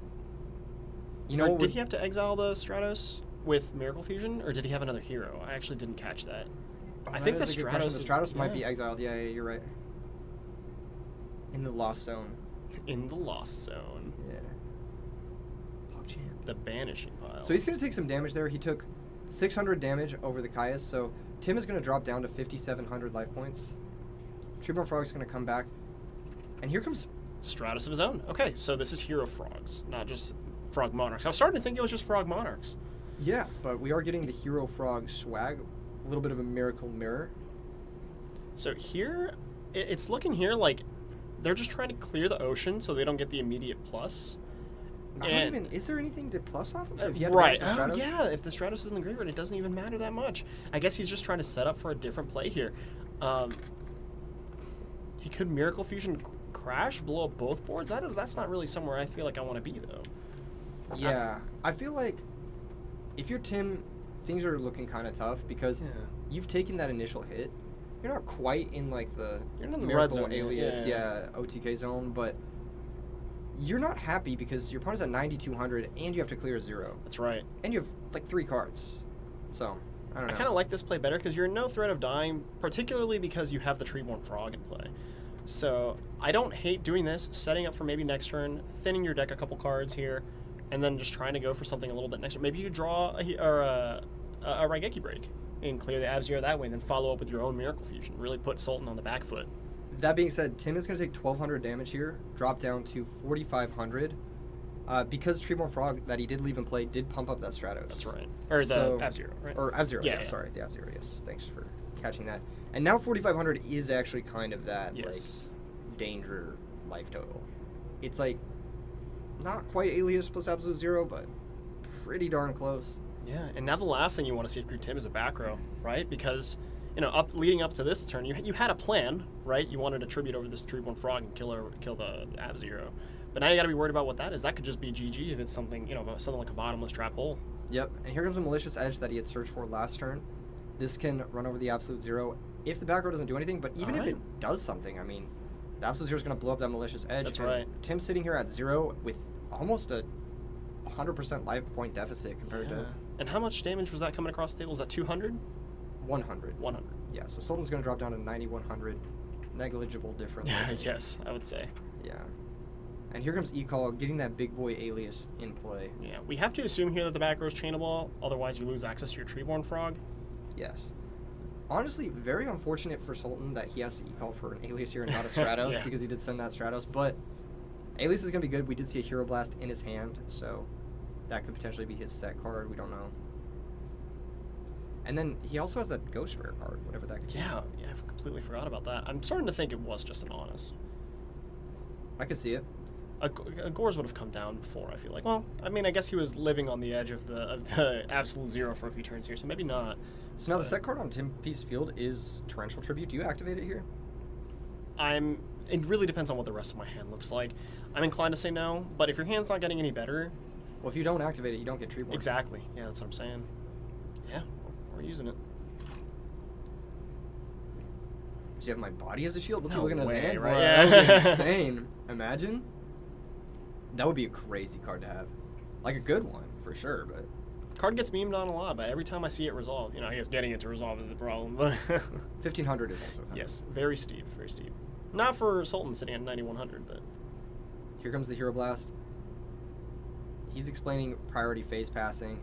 you know, did he have to exile the Stratos with Miracle Fusion, or did he have another hero? I actually didn't catch that. I think the Stratos... The Stratos might be exiled. Yeah, you're right. In the Lost Zone. In the Lost Zone. Yeah. PogChamp. The Banishing Pile. So he's going to take some damage there. He took 600 damage over the Caius, so Tim is going to drop down to 5,700 life points. Treeborn Frog is going to come back. And here comes... Stratos of his own. Okay, so this is Hero Frogs, not just Frog Monarchs. I was starting to think it was just Frog Monarchs. Yeah, but we are getting the Hero Frog swag. A little bit of a Miracle Mirror. So here, it's looking here like they're just trying to clear the ocean so they don't get the immediate plus. Is there anything to plus off of? If you had to Right. manage the Stratos? Yeah, if the Stratos is in the graveyard, it doesn't even matter that much. I guess he's just trying to set up for a different play here. He could Miracle Fusion crash, blow up both boards. That's not really somewhere I feel like I want to be, though. Yeah. I feel like if you're Tim, things are looking kind of tough because you've taken that initial hit. You're not quite in, like, the You're in the red Miracle zone, Alias, OTK zone, but you're not happy because your opponent's at 9,200 and you have to clear 0. That's right. And you have, like, 3 cards. So, I don't know. I kind of like this play better because you're in no threat of dying, particularly because you have the Treeborn Frog in play. So I don't hate doing this, setting up for maybe next turn, thinning your deck a couple cards here, and then just trying to go for something a little bit next turn. Maybe you draw a Raigeki Break and clear the Ab-Zero that way, and then follow up with your own Miracle Fusion. Really put Sultan on the back foot. That being said, Tim is going to take 1,200 damage here, drop down to 4,500. Because Treeborn Frog that he did leave in play did pump up that Stratos. That's right. Or the Ab-Zero, right? Or Ab-Zero, Yeah. Sorry, the Ab-Zero, yes. Thanks for catching that. And now 4,500 is actually kind of that, like, danger life total. It's, like, not quite Alias plus Absolute Zero, but pretty darn close. Yeah, and now the last thing you want to see if you're Tim is a back row, right? Because, you know, leading up to this turn, you had a plan, right? You wanted to tribute over this Treeborn Frog and kill the Ab-Zero. But now you got to be worried about what that is. That could just be GG if it's something, you know, something like a bottomless trap hole. Yep, and here comes a Malicious Edge that he had searched for last turn. This can run over the Absolute Zero if the back row doesn't do anything, but even if it does something, I mean, the Absolute Zero is going to blow up that Malicious Edge. That's right. Tim's sitting here at 0 with almost a 100% life point deficit compared to... And how much damage was that coming across the table? Was that 200? 100. 100. Yeah, so Sultan's going to drop down to 9,100. Negligible difference. Yes, I would say. Yeah. And here comes Ecall getting that big boy Alias in play. Yeah, we have to assume here that the back row is chainable, otherwise you lose access to your Treeborn Frog. Yes. Honestly, very unfortunate for Sultan that he has to Ecall for an Alias here and not a Stratos because he did send that Stratos, but Alias is going to be good. We did see a Hero Blast in his hand, so that could potentially be his set card. We don't know. And then he also has that Ghost Rare card, whatever that could be. Yeah, I completely forgot about that. I'm starting to think it was just an Honest. I could see it. Gores would have come down before, I feel like. Well, I mean, I guess he was living on the edge of the Absolute Zero for a few turns here, so maybe not. So now the set card on Tim P's field is Torrential Tribute. Do you activate it here? It really depends on what the rest of my hand looks like. I'm inclined to say no, but if your hand's not getting any better... Well, if you don't activate it, you don't get Treeborn. Exactly. Yeah, that's what I'm saying. Yeah, we're using it. Does he have my body as a shield? What's No he looking at his way, hand for? right? That would Yeah. be insane. Imagine. That would be a crazy card to have. Like a good one, for sure, but... Card gets memed on a lot, but every time I see it resolve, you know, I guess getting it to resolve is the problem. But 1,500 is also fine. yes, very steep, very steep. Not for Sultan sitting at 9,100, but... Here comes the Hero Blast. He's explaining priority phase passing,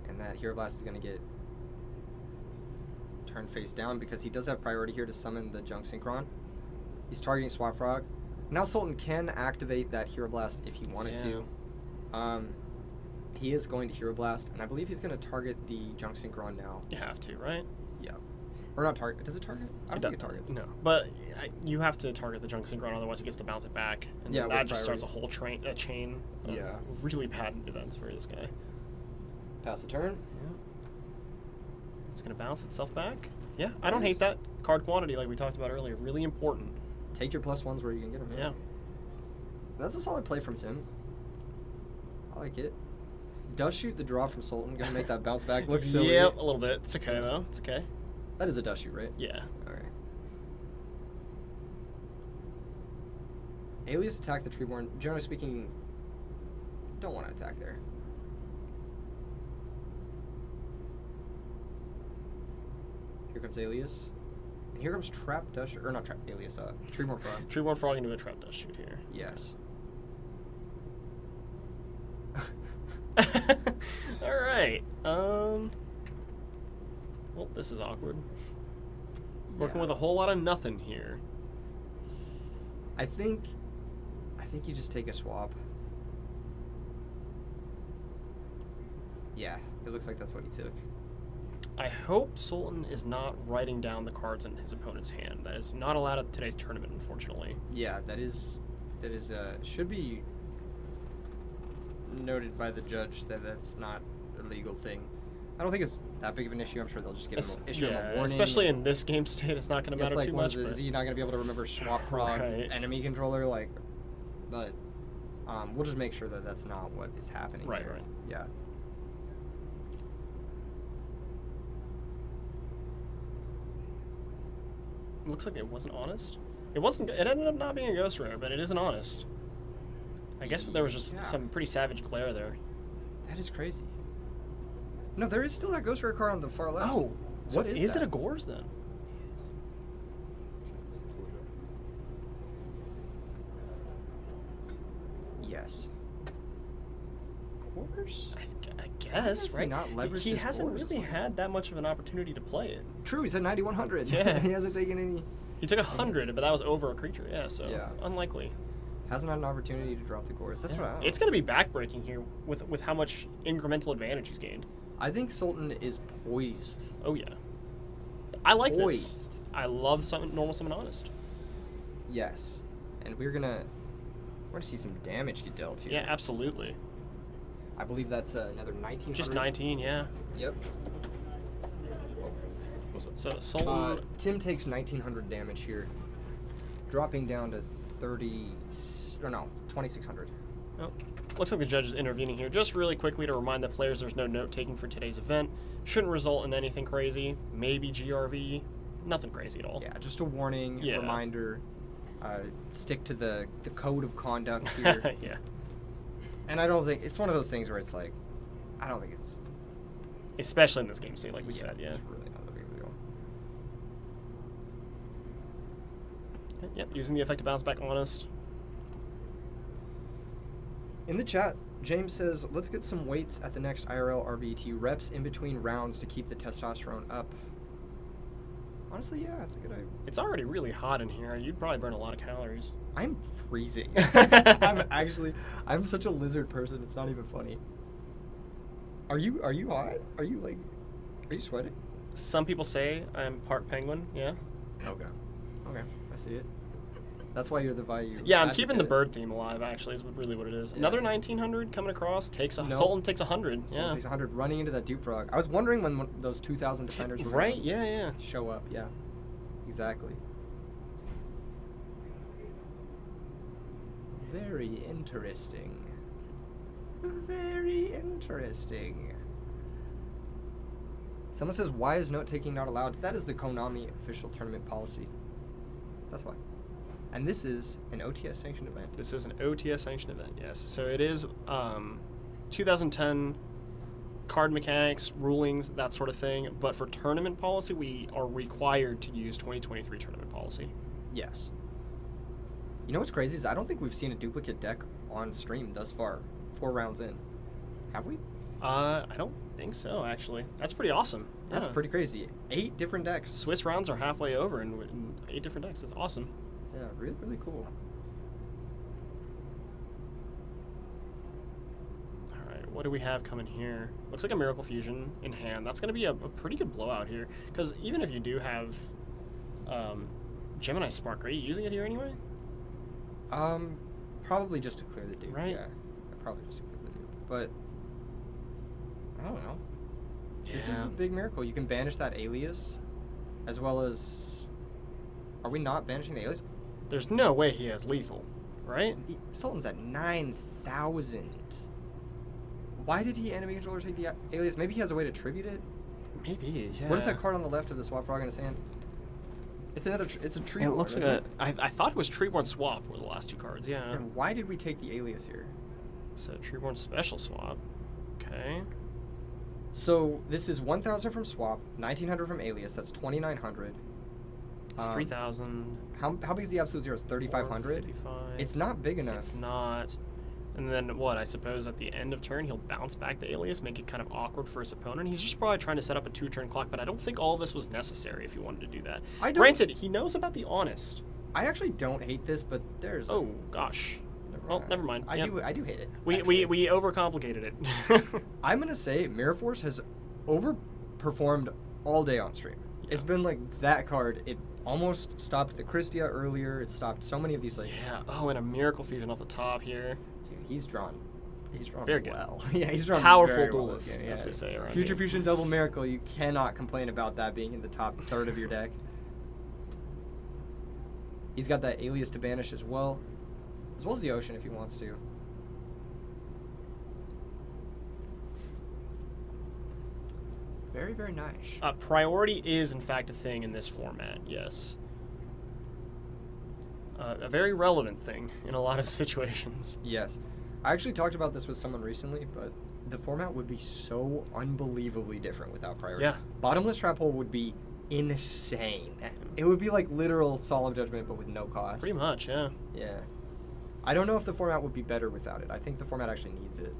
and that Hero Blast is going to get turned face down because he does have priority here to summon the Junk Synchron. He's targeting Swap Frog. Now Sultan can activate that Hero Blast if he wanted to. He is going to Hero Blast, and I believe he's going to target the Junk Synchron now. You have to, right? Yeah. Or not target. Does it target? I don't think it targets. No, but you have to target the Junk Synchron, otherwise he gets to bounce it back. And then that just starts a whole chain of really bad events for this guy. Pass the turn. Yeah. It's going to bounce itself back. Yeah, I don't hate that. Card quantity, like we talked about earlier, really important. Take your +1s where you can get them. Yeah. That's a solid play from Tim. I like it. Does shoot the draw from Sultan. Gonna make that bounce back look silly. Yep, a little bit. It's okay though. It's okay. That is a dust shoot, right? Yeah. All right. Alias attack the Treeborn. Generally speaking, don't want to attack there. Here comes Alias. And here comes Trap Dust, or not Trap, Alias, Treeborn Frog. Treeborn Frog into a trap dust shoot here. Yes. All right. Well, this is awkward. Working Yeah. with a whole lot of nothing here. I think you just take a swap. Yeah, it looks like that's what he took. I hope Sultan is not writing down the cards in his opponent's hand. That is not allowed at today's tournament, unfortunately. Yeah, that is should be noted by the judge that that's not a legal thing. I don't think it's that big of an issue. I'm sure they'll just give him issue him a warning. Especially in this game state, it's not going to Yeah, it's matter like too one much. of the- is he not going to be able to remember swap frog Right. enemy controller? Like, but we'll just make sure that that's not what is happening. Right, here. right. Yeah. Looks like it wasn't honest. It wasn't. It ended up not being a ghost rare, but it isn't honest. I guess there was just Yeah. some pretty savage glare there. That is crazy. No, there is still that ghost rare card on the far left. Oh, so what is is that? it a Gores then? Yes. Gores? I guess, has he right? not leveraged He his hasn't Gores? really had that much of an opportunity to play it. True, he's at 9100. Yeah. He hasn't taken any. He took 100, but that was over a creature. Yeah, so Yeah. unlikely. Hasn't had an opportunity to drop the cores. That's Yeah. what I don't It's know. going to be backbreaking here with how much incremental advantage he's gained. I think Sultan is poised. Oh yeah, I like this. Poised. I love normal summon honest. Yes. And we're gonna see some damage get dealt here. Yeah, absolutely. I believe that's another 1900. Just 19, yeah. Yep. So Sultan, Tim takes 1900 damage here, dropping down to 2600. oh, looks like the judge is intervening here. Just really quickly to remind the players there's no note taking for today's event. Shouldn't result in anything crazy. Maybe GRV, nothing crazy at all. Yeah, just a warning, Yeah. reminder. Stick to the code of conduct here. Yeah. And I don't think it's one of those things where it's like, I don't think it's. Especially in this game state, like we said, yeah. It's really not that big of a deal. Yep, using the effect to bounce back honest. In the chat, James says, let's get some weights at the next IRL RBET reps in between rounds to keep the testosterone up. Honestly, yeah, that's a good idea. It's already really hot in here. You'd probably burn a lot of calories. I'm freezing. I'm such a lizard person. It's not even funny. Are you hot? Are you sweating? Some people say I'm part penguin, yeah. Okay. Okay, I see it. That's why you're the value. Yeah, I'm keeping the advocate. bird theme alive, actually, is really what it is. Yeah. Another 1900 coming across, No. Sultan takes 100. Someone Yeah. takes 100 running into that dupe frog. I was wondering when those 2,000 defenders were Right, gonna yeah. show up. Yeah, exactly. Very interesting. Very interesting. Someone says, why is note taking not allowed? That is the Konami official tournament policy. That's why. And this is an OTS sanctioned event. This is an OTS sanctioned event, yes. So it is 2010 card mechanics, rulings, that sort of thing. But for tournament policy, we are required to use 2023 tournament policy. Yes. You know what's crazy is I don't think we've seen a duplicate deck on stream thus far. 4 rounds in. Have we? I don't think so, actually. That's pretty awesome. That's Yeah. pretty crazy. 8 different decks. Swiss rounds are halfway over in 8 different decks. That's awesome. Yeah, really, really cool. All right, what do we have coming here? Looks like a Miracle Fusion in hand. That's going to be a pretty good blowout here. Because even if you do have Gemini Spark, are you using it here anyway? Probably just to clear the dupe. Right. Yeah, probably just to clear the dupe. But I don't know. This is Yeah. a big miracle. You can banish that alias, as well as. Are we not banishing the alias? There's no way he has lethal, right? Sultan's at 9,000. Why did he enemy controller take the alias? Maybe he has a way to tribute it. Maybe, yeah. What is that card on the left of the swap frog in his hand? It's another. It's a tree. It looks like a. I thought it was Treeborn Swap were the last 2 cards. Yeah. And why did we take the alias here? So Treeborn Special Swap. Okay. So this is 1,000 from swap, 1,900 from alias. That's 2,900. It's 3,000. How big is the absolute zero? It's 3,500. 55. It's not big enough. It's not. And then what? I suppose at the end of turn he'll bounce back the alias, make it kind of awkward for his opponent. He's just probably trying to set up a 2-turn clock, but I don't think all of this was necessary if he wanted to do that. Granted, he knows about the honest. I actually don't hate this, but there's. Oh gosh. Well, never mind. I do hate it. We overcomplicated it. I'm gonna say Mirror Force has overperformed all day on stream. Yeah. It's been like that card. It almost stopped the Christia earlier. It stopped so many of these like. Yeah. Oh, and a Miracle Fusion off the top here. Dude, he's drawn very good. Well. Yeah, he's drawn powerful very duelist, well, as we say around Future here. Fusion Double Miracle. You cannot complain about that being in the top third of your deck. He's got that alias to banish as well as the Ocean if he wants to. Very, very nice. Priority is, in fact, a thing in this format, yes. A very relevant thing in a lot of situations. Yes. I actually talked about this with someone recently, but the format would be so unbelievably different without priority. Yeah. Bottomless Trap Hole would be insane. It would be like literal Solemn Judgment, but with no cost. Pretty much, yeah. Yeah. I don't know if the format would be better without it. I think the format actually needs it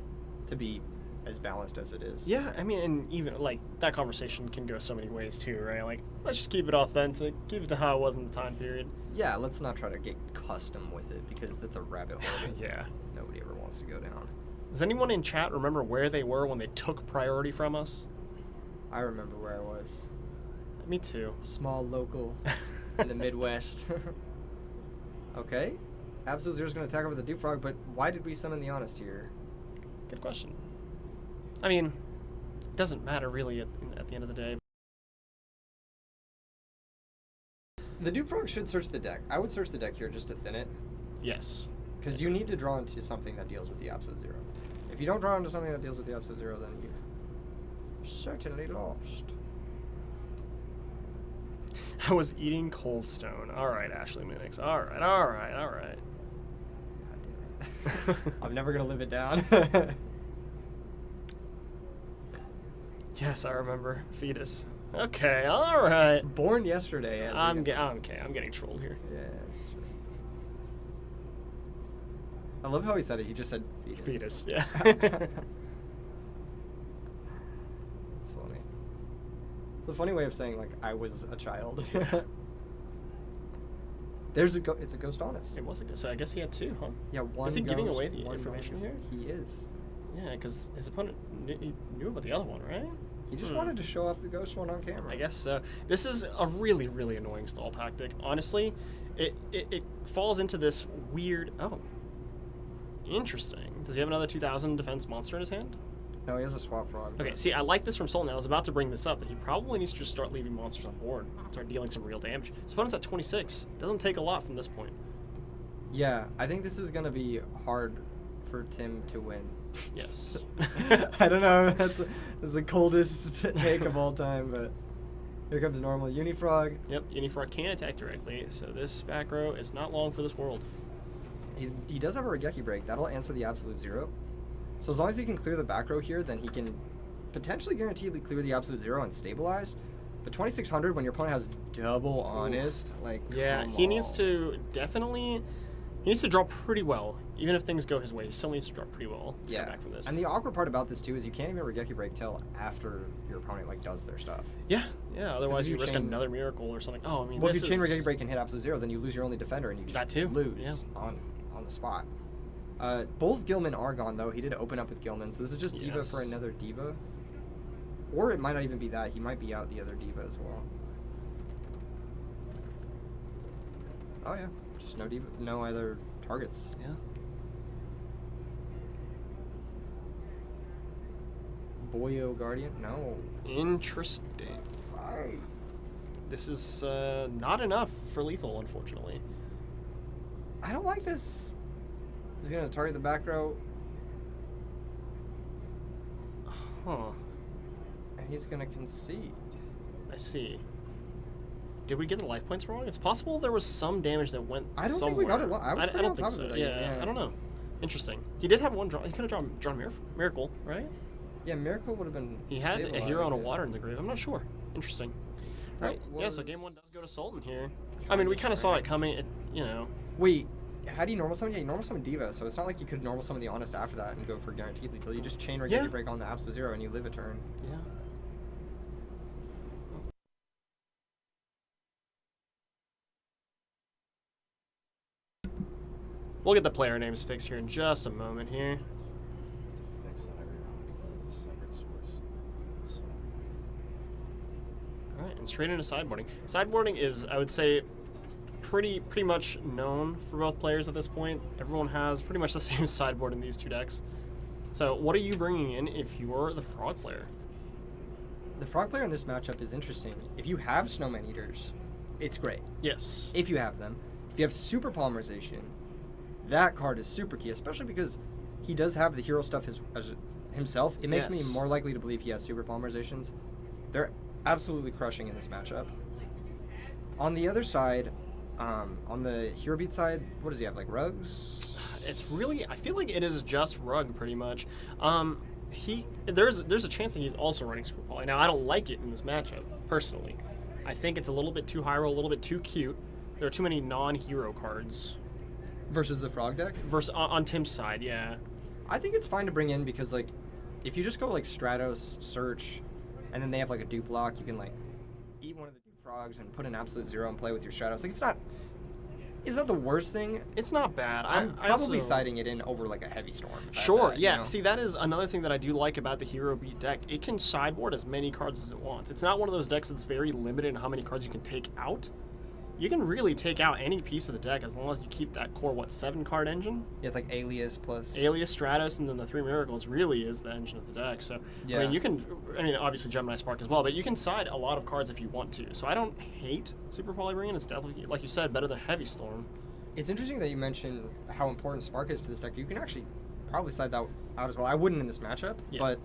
to be as balanced as it is. Yeah, I mean, and even, like, that conversation can go so many ways, too, right? Like, let's just keep it authentic, keep it to how it was in the time period. Yeah, let's not try to get custom with it, because that's a rabbit hole that Yeah. nobody ever wants to go down. Does anyone in chat remember where they were when they took priority from us? I remember where I was. Me too. Small local in the Midwest. Okay. Absolute Zero's going to attack over the Dupe Frog, but why did we summon the Honest here? Good question. I mean, it doesn't matter really at the end of the day. The Dupe Frog should search the deck. I would search the deck here just to thin it, Yes. because you need to draw into something that deals with the Absolute Zero. If you don't draw into something that deals with the Absolute Zero, then you've certainly lost. I was eating Cold Stone. All right, Ashley Minix. All right. God damn it. I'm never going to live it down. Yes, I remember. Fetus. Okay, all right. Born yesterday. As I'm getting trolled here. Yeah, that's true. I love how he said it. He just said fetus. Fetus, yeah. It's funny. It's a funny way of saying, like, I was a child. Yeah. It's a Ghost Honest. It was a good. So I guess he had 2, huh? Yeah, one. Is he giving ghost, away the one information ghost. here? He is. Yeah, because his opponent knew about the other one, right? He just wanted to show off the ghost one on camera. I guess so. This is a really, really annoying stall tactic. Honestly, it falls into this weird... Oh. Interesting. Does he have another 2,000 defense monster in his hand? No, he has a swap frog. Okay, see, I like this from Sultan. I was about to bring this up, that he probably needs to just start leaving monsters on board, start dealing some real damage. His opponent's at 26. Doesn't take a lot from this point. Yeah, I think this is going to be hard for Tim to win. Yes. I don't know. That's the coldest take of all time, but here comes normal Unifrog. Yep, Unifrog can attack directly, so this back row is not long for this world. He does have a Regeki break. That'll answer the Absolute Zero. So as long as he can clear the back row here, then he can potentially guaranteedly clear the Absolute Zero and stabilize. But 2,600 when your opponent has double Honest, like, yeah, he needs to definitely... He needs to draw pretty well. Even if things go his way, he still needs to draw pretty well to come back from this. And the awkward part about this, too, is you can't even Regeki break till after your opponent, like, does their stuff. Yeah, otherwise you risk chain- another miracle or something. Oh, I mean, Well, if this you chain is... Regeki break and hit Absolute Zero, then you lose your only defender, and you just That too, lose yeah. on the spot. Both Gilman are gone, though. He did open up with Gilman, so this is just Diva Yes. for another Diva. Or it might not even be that. He might be out the other Diva as well. Oh, yeah. Just no Diva, no other targets. Yeah. Boyo Guardian? No. Interesting. Right. This is not enough for lethal, unfortunately. I don't like this. He's going to target the back row. Huh. And he's gonna concede. I see. Did we get the life points wrong? It's possible there was some damage that went I don't somewhere. think we got it. I was pretty don't on think top so. of it. Yeah, I don't know. Interesting. He did have one draw. He could have drawn Miracle, right? Yeah, Miracle would have been. He had a stabilized, hero on a yeah. water in the grave. I'm not sure. Interesting. Right. That Yeah, so was- game 1 does go to Sultan here. I mean, we kind of saw it coming. You know. Wait, how do you normal summon? Yeah, you normal summon Diva, so it's not like you could normal summon the Honest after that and go for guaranteed lethal. You just chain Regular Yeah. Break on the Absolute Zero and you live a turn. Yeah. We'll get the player names fixed here in just a moment here. Fix that every round because it's a separate source. So. All right, and straight into sideboarding. Sideboarding is, I would say, pretty much known for both players at this point. Everyone has pretty much the same sideboard in these two decks. So what are you bringing in if you're the Frog player? The Frog player in this matchup is interesting. If you have Snowman Eaters, it's great. Yes. If you have them. If you have Super Polymerization, that card is super key, especially because he does have the hero stuff himself. It makes me Yes. more likely to believe he has Super Polymerizations. They're absolutely crushing in this matchup. On the other side, on the hero beat side, what does he have, like rugs? It's really, I feel like it is just Rug pretty much. There's a chance that he's also running Super Poly. Now I don't like it in this matchup personally. I think it's a little bit too high roll, a little bit too cute. There are too many non-hero cards. Versus the Frog deck? Versus on Tim's side, yeah. I think it's fine to bring in because, like, if you just go, like, Stratos, Search, and then they have, like, a dupe block, you can, like, eat one of the dupe frogs and put an Absolute Zero and play with your Stratos. Like, it's not the worst thing. It's not bad. I'm I probably also- siding it in over, like, a Heavy Storm. Sure, you yeah. know? See, that is another thing that I do like about the Hero Beat deck. It can sideboard as many cards as it wants. It's not one of those decks that's very limited in how many cards you can take out. You can really take out any piece of the deck as long as you keep that core, 7-card engine? Yeah, it's like Alias plus... Alias, Stratos, and then the 3 Miracles really is the engine of the deck. So, Yeah. I mean, obviously Gemini Spark as well, but you can side a lot of cards if you want to. So I don't hate Super Poly Ring. It's definitely, like you said, better than Heavy Storm. It's interesting that you mentioned how important Spark is to this deck. You can actually probably side that out as well. I wouldn't in this matchup, Yeah.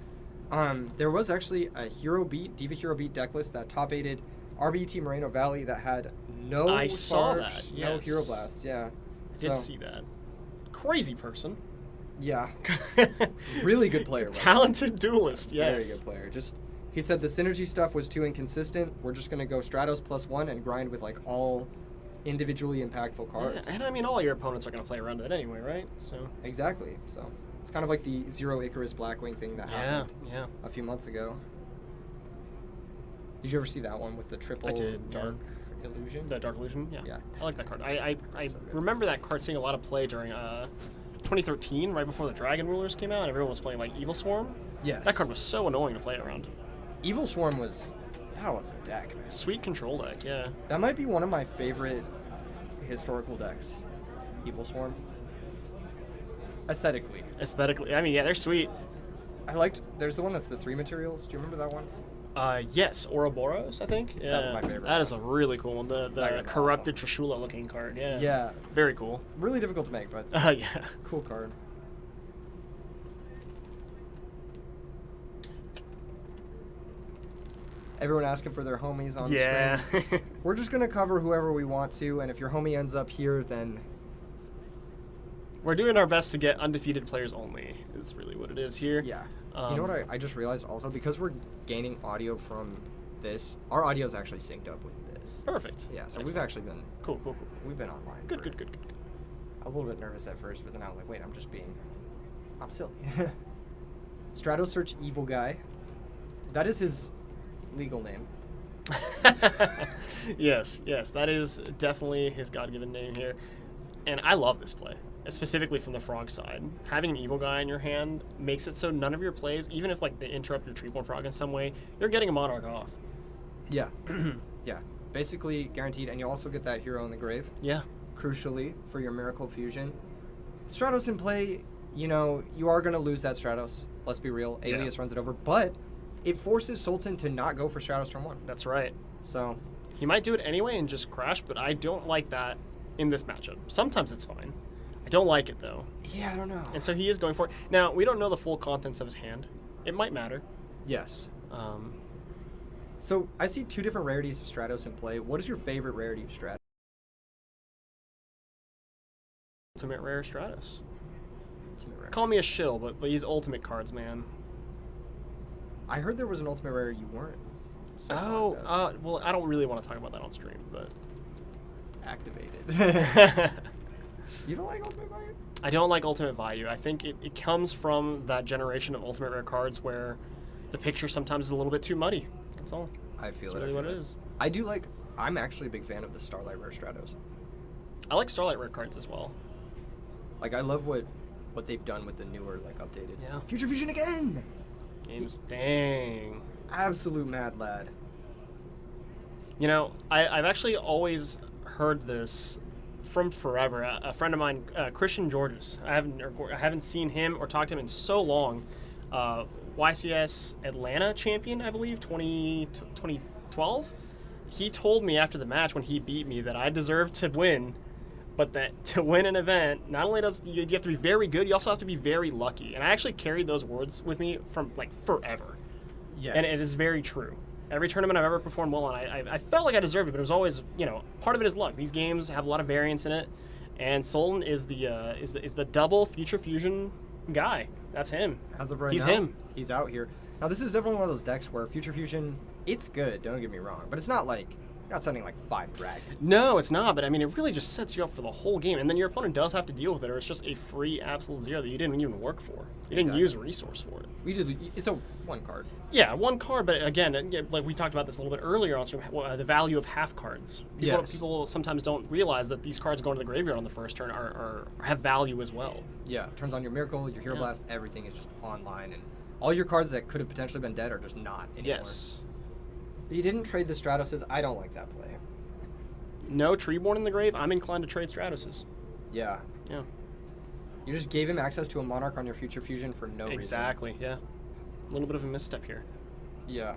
but there was actually a Diva Hero Beat deck list that top-aided RBET Moreno Valley that had no I saw Sparks, that, no yes. Hero Blasts. Yeah, I did see that. Crazy person. Yeah, really good player. right? Talented duelist, yes. Very good player. Just he said the synergy stuff was too inconsistent. We're just gonna go Stratos +1 and grind with like all individually impactful cards. Yeah, and I mean, all your opponents are going to play around it anyway, right? So. Exactly. So it's kind of like the Zero Icarus Blackwing thing that happened Yeah. a few months ago. Did you ever see that one with the triple did, yeah. dark illusion? The Dark Illusion, yeah. Yeah. I like that card. I So good. remember that card seeing a lot of play during 2013, right before the Dragon Rulers came out, and everyone was playing like Evil Swarm. Yes. That card was so annoying to play around. Evil Swarm was a deck, man. Sweet control deck, yeah. That might be one of my favorite historical decks. Evil Swarm. Aesthetically. Aesthetically, I mean, yeah, they're sweet. There's the one that's the 3 materials. Do you remember that one? Yes, Ouroboros, I think. Yeah, That's my favorite That one. is a really cool one. The That guy's corrupted Trishula looking card, yeah. Yeah. Very cool. Really difficult to make, but Yeah. cool card. Everyone asking for their homies on Yeah. stream. We're just gonna cover whoever we want to, and if your homie ends up here, then We're doing our best to get undefeated players only. Is really what it is here. yeah. You know what I just realized also, because we're gaining audio from this, our audio is actually synced up with this. Perfect. Yeah, so we've Excellent. actually been Cool. we've been online. Good. for- I was a little bit nervous at first, but then I was like, wait, I'm silly. Strato Search Evil Guy. That is his legal name. Yes, that is definitely his God-given name here. And I love this play, specifically from the Frog side. Having an Evil Guy in your hand makes it so none of your plays, even if like they interrupt your Treeborn Frog in some way, you're getting a Monarch off. Yeah. Yeah. Basically guaranteed, and you also get that hero in the grave. Yeah. Crucially, for your Miracle Fusion. Stratos in play, you know, you are going to lose that Stratos. Let's be real. Yeah. Alias runs it over, but it forces Sultan to not go for Stratos turn 1. That's right. So, He might do it anyway and just crash, but I don't like that in this matchup. Sometimes it's fine. I don't like it, though. yeah, I don't know. And so he is going for it. Now, we don't know the full contents of his hand. It might matter. Yes. Um, So I see two different rarities of Stratos in play. What is your favorite rarity of Stratos? Ultimate Rare Stratos. Ultimate rare. Call me a shill, but these ultimate cards, man. I heard there was an ultimate rare you weren't. so Oh, fond of. well, I don't really want to talk about that on stream, but Activated. You don't like ultimate value? I don't like ultimate value. I think it comes from that generation of ultimate rare cards where the picture sometimes is a little bit too muddy. That's all. I feel That's it. really I what feel it is. I do like. I'm actually a big fan of the Starlight Rare Stratos. I like Starlight Rare cards as well. Like I love what they've done with the newer like updated. Yeah. Future Fusion again. Games, dang. Absolute mad lad. You know, I've actually always heard this from forever. A friend of mine, Christian Georges. I haven't seen him or talked to him in so long. YCS Atlanta champion, I believe, 2012. He told me after the match when he beat me that I deserved to win, but that to win an event, not only does you have to be very good, you also have to be very lucky. And I actually carried those words with me from like forever. Yes. And it is very true. Every tournament I've ever performed well on, I felt like I deserved it, but it was always, you know, part of it is luck. These games have a lot of variance in it, and Sultan is the double Future Fusion guy. That's him. As of right He's now, him. He's out here. Now this is definitely one of those decks where Future Fusion, it's good. Don't get me wrong, but it's not like you're not sending like 5 dragons. No, it's not, but I mean, it really just sets you up for the whole game, and then your opponent does have to deal with it, or it's just a free absolute zero that you didn't even work for. You didn't Exactly. use a resource for it. We did. It's a 1 card. Yeah, 1 card, but again, like we talked about this a little bit earlier on stream, the value of half cards. Yes. People sometimes don't realize that these cards going to the graveyard on the first turn are have value as well. Yeah, turns on your Miracle, your Hero Yeah. Blast, everything is just online, and all your cards that could have potentially been dead are just not anymore. Yes. You didn't trade the Stratos. I don't like that play. No Treeborn in the grave. I'm inclined to trade Stratoses. Yeah. Yeah. You just gave him access to a Monarch on your Future Fusion for no reason. Exactly. Yeah. A little bit of a misstep here. Yeah.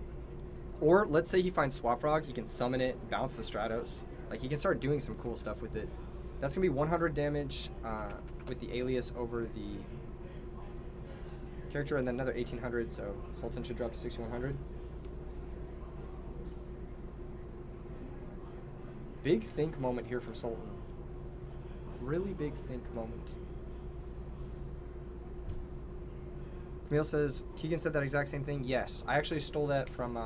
Or let's say he finds Swap Frog, he can summon it, bounce the Stratos. Like he can start doing some cool stuff with it. That's gonna be 100 damage with the alias over the character, and then another 1800. So Sultan should drop to 6100. Big think moment here from Sultan. Really big think moment. Camille says, Keegan said that exact same thing. Yes, I actually stole that from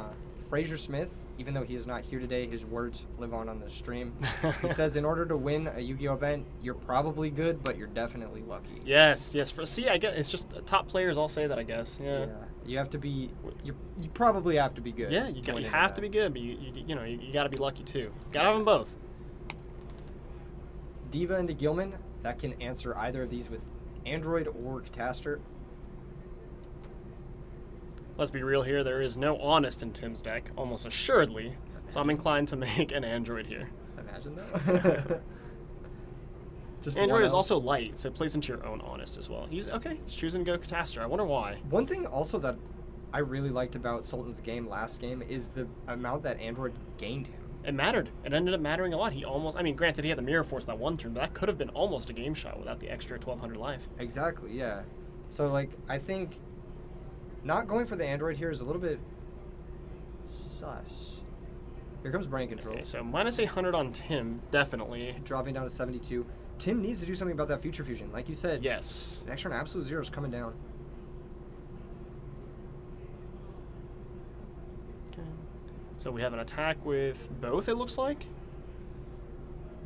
Fraser Smith. Even though he is not here today, his words live on the stream. He says, in order to win a Yu-Gi-Oh event, you're probably good, but you're definitely lucky. Yes. See, I guess it's just top players all say that. I guess. Yeah. You have to be. You probably have to be good. Yeah. You going into have to that. be good, but you got to be lucky too. Got to have them both. Diva into Gilman. That can answer either of these with Android or Catastor. Let's be real here. There is no honest in Tim's deck, almost assuredly. So I'm inclined to make an Android here. Imagine that. Just Android one is out. also light, so it plays into your own honest as well. He's choosing to go Catastor. I wonder why. One thing also that I really liked about Sultan's game last game is the amount that Android gained him. It mattered. It ended up mattering a lot. Granted, he had the Mirror Force that one turn, but that could have been almost a game shot without the extra 1200 life. Exactly, yeah. So, like, I think not going for the Android here is a little bit sus. Here comes Brain Control. Okay, so minus 800 on Tim, definitely. Dropping down to 72. Tim needs to do something about that Future Fusion. Like you said, Yes. an extra and absolute zero is coming down. Okay. So we have an attack with both, it looks like,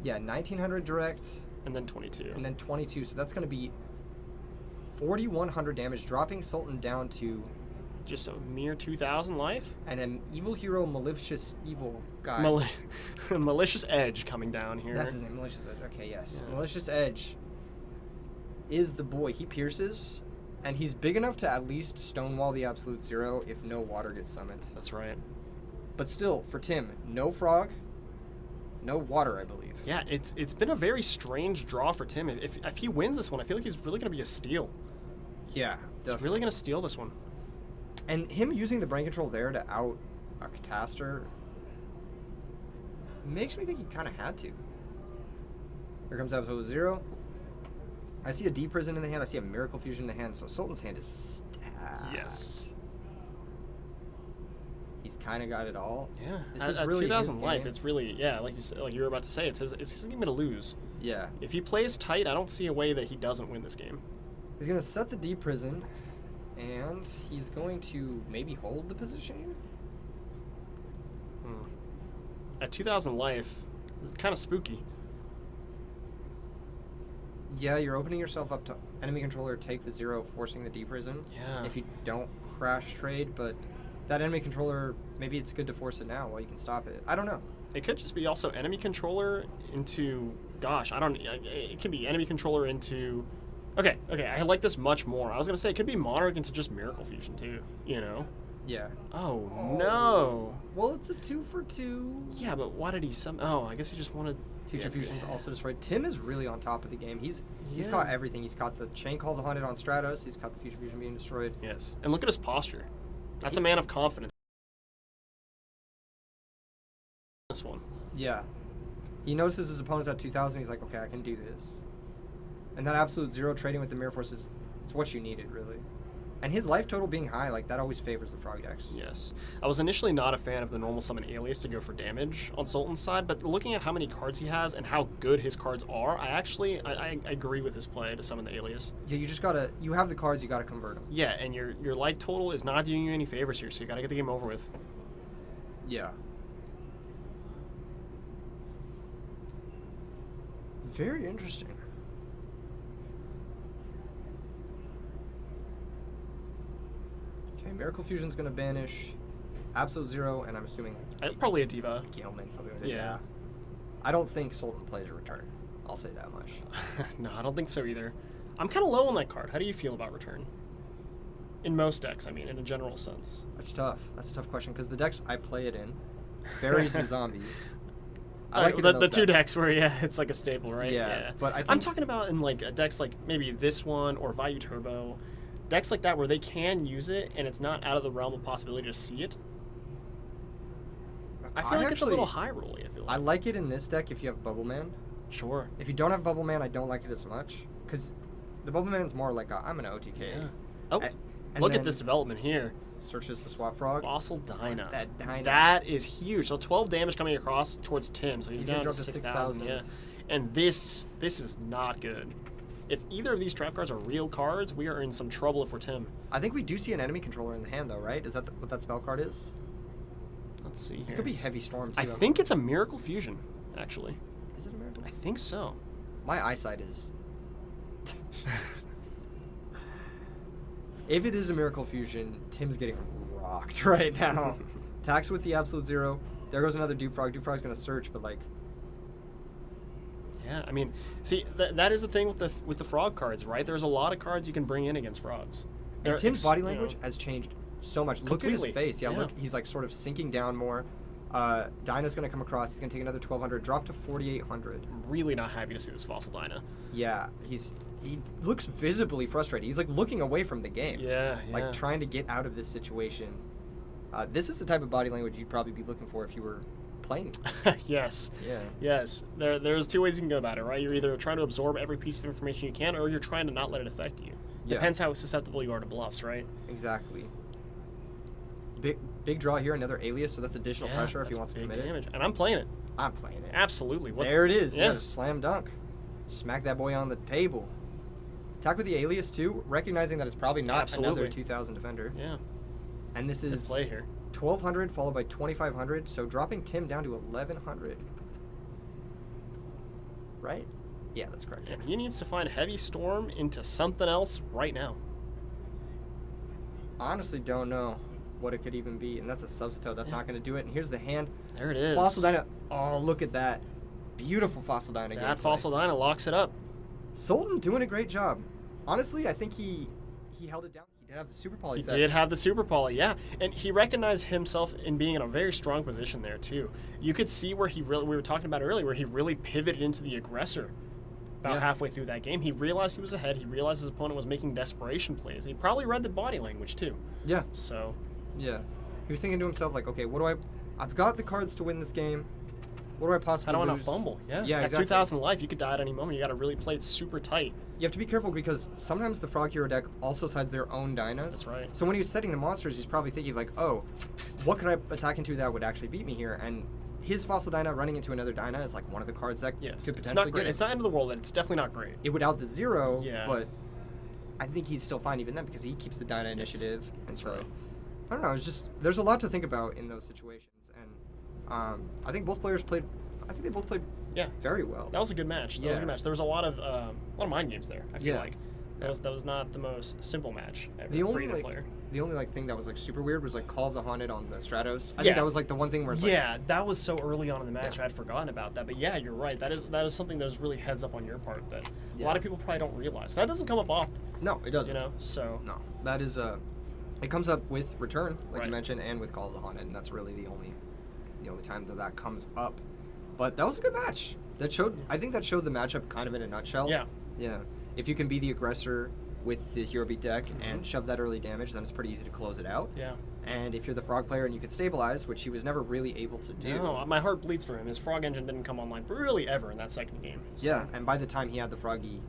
Yeah, 1900 direct and then 22. and then 22. So that's going to be 4100 damage, dropping Sultan down to Just a mere 2,000 life. an evil hero, malicious evil guy. Malicious Edge coming down here. That's his name, Malicious Edge. Okay, yes. Yeah. Malicious Edge is the boy. He pierces, and he's big enough to at least stonewall the absolute zero if no water gets summoned. That's right. But still, for Tim, no frog, no water, I believe. Yeah, it's been a very strange draw for Tim. If he wins this one, I feel like he's really going to be a steal. Yeah, He's really going to steal this one. And him using the brain control there to out a Catastor makes me think he kind of had to. Here comes absolute zero. I see a deep prison in the hand. I see a miracle fusion in the hand. So Sultan's hand is stacked. Yes. He's kind of got it all. Yeah. This is at really 2000 his life, game. it's really, like you said, like you were about to say, it's his game to lose. Yeah. If he plays tight, I don't see a way that he doesn't win this game. He's going to set the D prison, and he's going to maybe hold the position here? At 2000 life, it's kind of spooky. Yeah, you're opening yourself up to enemy controller take the 0, forcing the D prison. Yeah. If you don't crash trade, but that enemy controller, maybe it's good to force it now while you can stop it. I don't know. It could just be also enemy controller into, gosh, it could be enemy controller into, okay, I like this much more. I was going to say it could be Monarch into just Miracle Fusion too, you know? Yeah. Oh, no. Well, it's a 2 for 2. Yeah, but why did he I guess he just wanted... Future Fusion's also destroyed. Tim is really on top of the game. He's caught everything. He's caught the Chain Call the Haunted on Stratos. He's caught the Future Fusion being destroyed. Yes. And look at his posture. That's a man of confidence. This one. Yeah. He notices his opponent's at 2,000. He's like, okay, I can do this. And that absolute 0 trading with the Mirror Forces, it's what you needed, really. And his life total being high, like, that always favors the Frog decks. Yes. I was initially not a fan of the normal summon Alias to go for damage on Sultan's side, but looking at how many cards he has and how good his cards are, I agree with his play to summon the Alias. Yeah, you just gotta, you have the cards, you gotta convert them. Yeah, and your life total is not doing you any favors here, so you gotta get the game over with. Yeah. Very interesting. Okay, Miracle Fusion's gonna banish Absolute 0, and I'm assuming Probably a Diva. Gilman, something like that. Yeah. I don't think Sultan plays a return. I'll say that much. No, I don't think so either. I'm kind of low on that card. How do you feel about return? In most decks, I mean, in a general sense. That's tough. That's a tough question because the decks I play it in, fairies and zombies. I like it in the those two decks where it's like a staple, right? Yeah, but I think I'm talking about in like decks like maybe this one or Vayu Turbo, decks like that where they can use it and it's not out of the realm of possibility to see it. I feel like it's a little high rolly. I feel like. I like it in this deck if you have Bubble Man. Sure. If you don't have Bubble Man, I don't like it as much because the Bubble Man's more like I'm an OTK. Yeah. Oh, and look at then this development here. Searches the Swap Frog. Fossil Dyna. That Dyna. That is huge. So 12 damage coming across towards Tim. So he's gonna down to drop to 6,000. 6,000. Yeah. And this is not good. If either of these trap cards are real cards, we are in some trouble if we're Tim. I think we do see an enemy controller in the hand though, right? Is that what that spell card is? Let's see here. It could be Heavy Storm too. I think it's a Miracle Fusion, actually. Is it a miracle? I think so. My eyesight is. If it is a Miracle Fusion, Tim's getting rocked right now. Attacks with the Absolute 0. There goes another Dupe Frog. Dupe Frog's gonna search, but like. Yeah, I mean, see, that is the thing with the frog cards, right? There's a lot of cards you can bring in against frogs. And Tim's body language has changed so much. Completely. Look at his face. Yeah, Yeah. look, he's like sort of sinking down more. Dyna's gonna come across. He's gonna take another 1,200, drop to 4,800. I'm really not happy to see this Fossil Dyna. Yeah, he looks visibly frustrated. He's like looking away from the game. Yeah. Like trying to get out of this situation. This is the type of body language you'd probably be looking for if you were playing. Yes. Yeah. Yes. There's two ways you can go about it, right? You're either trying to absorb every piece of information you can, or you're trying to not let it affect you. Yeah. Depends how susceptible you are to bluffs, right? Exactly. Big draw here, another Alias, so that's additional pressure if he wants to big commit it. damage. And I'm playing it. I'm playing it. Absolutely. There it is. Yeah. Slam dunk. Smack that boy on the table. Attack with the Alias too, recognizing that it's probably not another 2,000 defender. Yeah. And this Good is play here. 1,200 followed by 2,500, so dropping Tim down to 1,100. Right? Yeah, that's correct. And he needs to find Heavy Storm into something else right now. Honestly, don't know what it could even be, and that's a Substitute. That's not going to do it. And here's the hand. There it is. Fossil Dyna. Oh, look at that. Beautiful Fossil Dyna. That gameplay. Fossil Dyna locks it up. Sultan doing a great job. Honestly, I think he held it down. He did have the Super Poly He set. did have the Super Poly, yeah. And he recognized himself in being in a very strong position there, too. You could see where we were talking about earlier, where he really pivoted into the aggressor about halfway through that game. He realized he was ahead. He realized his opponent was making desperation plays. He probably read the body language, too. Yeah. So... Yeah. He was thinking to himself, like, okay, what do I've got the cards to win this game. What do I possibly I don't want lose? to fumble. Yeah. Yeah, At exactly. 2,000 life, you could die at any moment. You got to really play it super tight. You have to be careful because sometimes the Frog Hero deck also has their own Dynas. That's right. So when he's setting the monsters, he's probably thinking like, oh, what could I attack into that would actually beat me here? And his Fossil Dyna running into another Dyna is like one of the cards that Yes. could It's potentially not great. get it. It's not end of the world, and it's definitely not great. It would out the 0, Yeah. but I think he's still fine even then because he keeps the Dyna initiative. And That's so, right. I don't know. It's just there's a lot to think about in those situations, and I think both players played. I think they both played Yeah. very well. That was a good match. That was a Yeah. good match. There was a lot of mind games there. I feel Yeah. like that was not the most simple match ever The for only either like player. the only like thing that was like super weird was like Call of the Haunted on the Stratos. I Yeah. think that was like the one thing where it's like, Yeah, that was so early on in the match. Yeah. I had forgotten about that. But yeah, you're right. That is something that was really heads up on your part that a Yeah. lot of people probably don't realize. That doesn't come up often, no, it doesn't. you know. So No, that is it comes up with Return, like Right. you mentioned, and with Call of the Haunted, and that's really the only time that comes up. But that was a good match. I think that showed the matchup kind of in a nutshell. yeah, Yeah. If you can be the aggressor with the Hero Beat deck and shove that early damage, then it's pretty easy to close it out. yeah. And if you're the Frog player and you can stabilize, which he was never really able to do. No, my heart bleeds for him. His frog engine didn't come online really ever in that second game. So, Yeah, and by the time he had the Froggy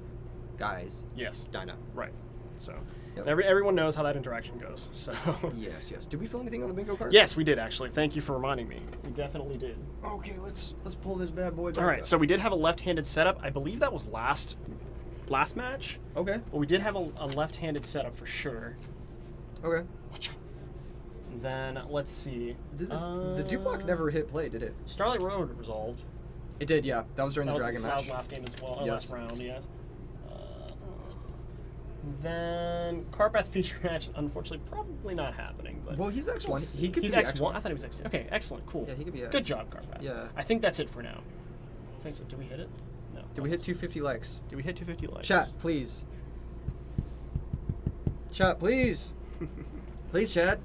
guys, Yes. Dyna. Right. So Yep. and everyone knows how that interaction goes. So Yes. Did we fill anything on the bingo card? yes, we did actually. Thank you for reminding me. We definitely did. Okay, let's pull this bad boy back All right, up. so we did have a left-handed setup. I believe that was last match. Okay. But we did have a left-handed setup for sure. Okay. Then let's see. The Duplock never hit play, did it? Starlight Road resolved. It did, yeah. That was during That the was, Dragon that match. was last game as well. Yes. Last round, yes. Then Carpath feature match, unfortunately, probably not happening. But Well, he's X1. He could he's be X1. I thought he was X2. Okay, excellent, cool. Yeah, he could be Good job, Carpath. Yeah. I think that's it for now. I think so. Did we hit it? No. Did we hit 250 likes? Did we hit 250 likes? Chat, please. Chat, please. Please, chat.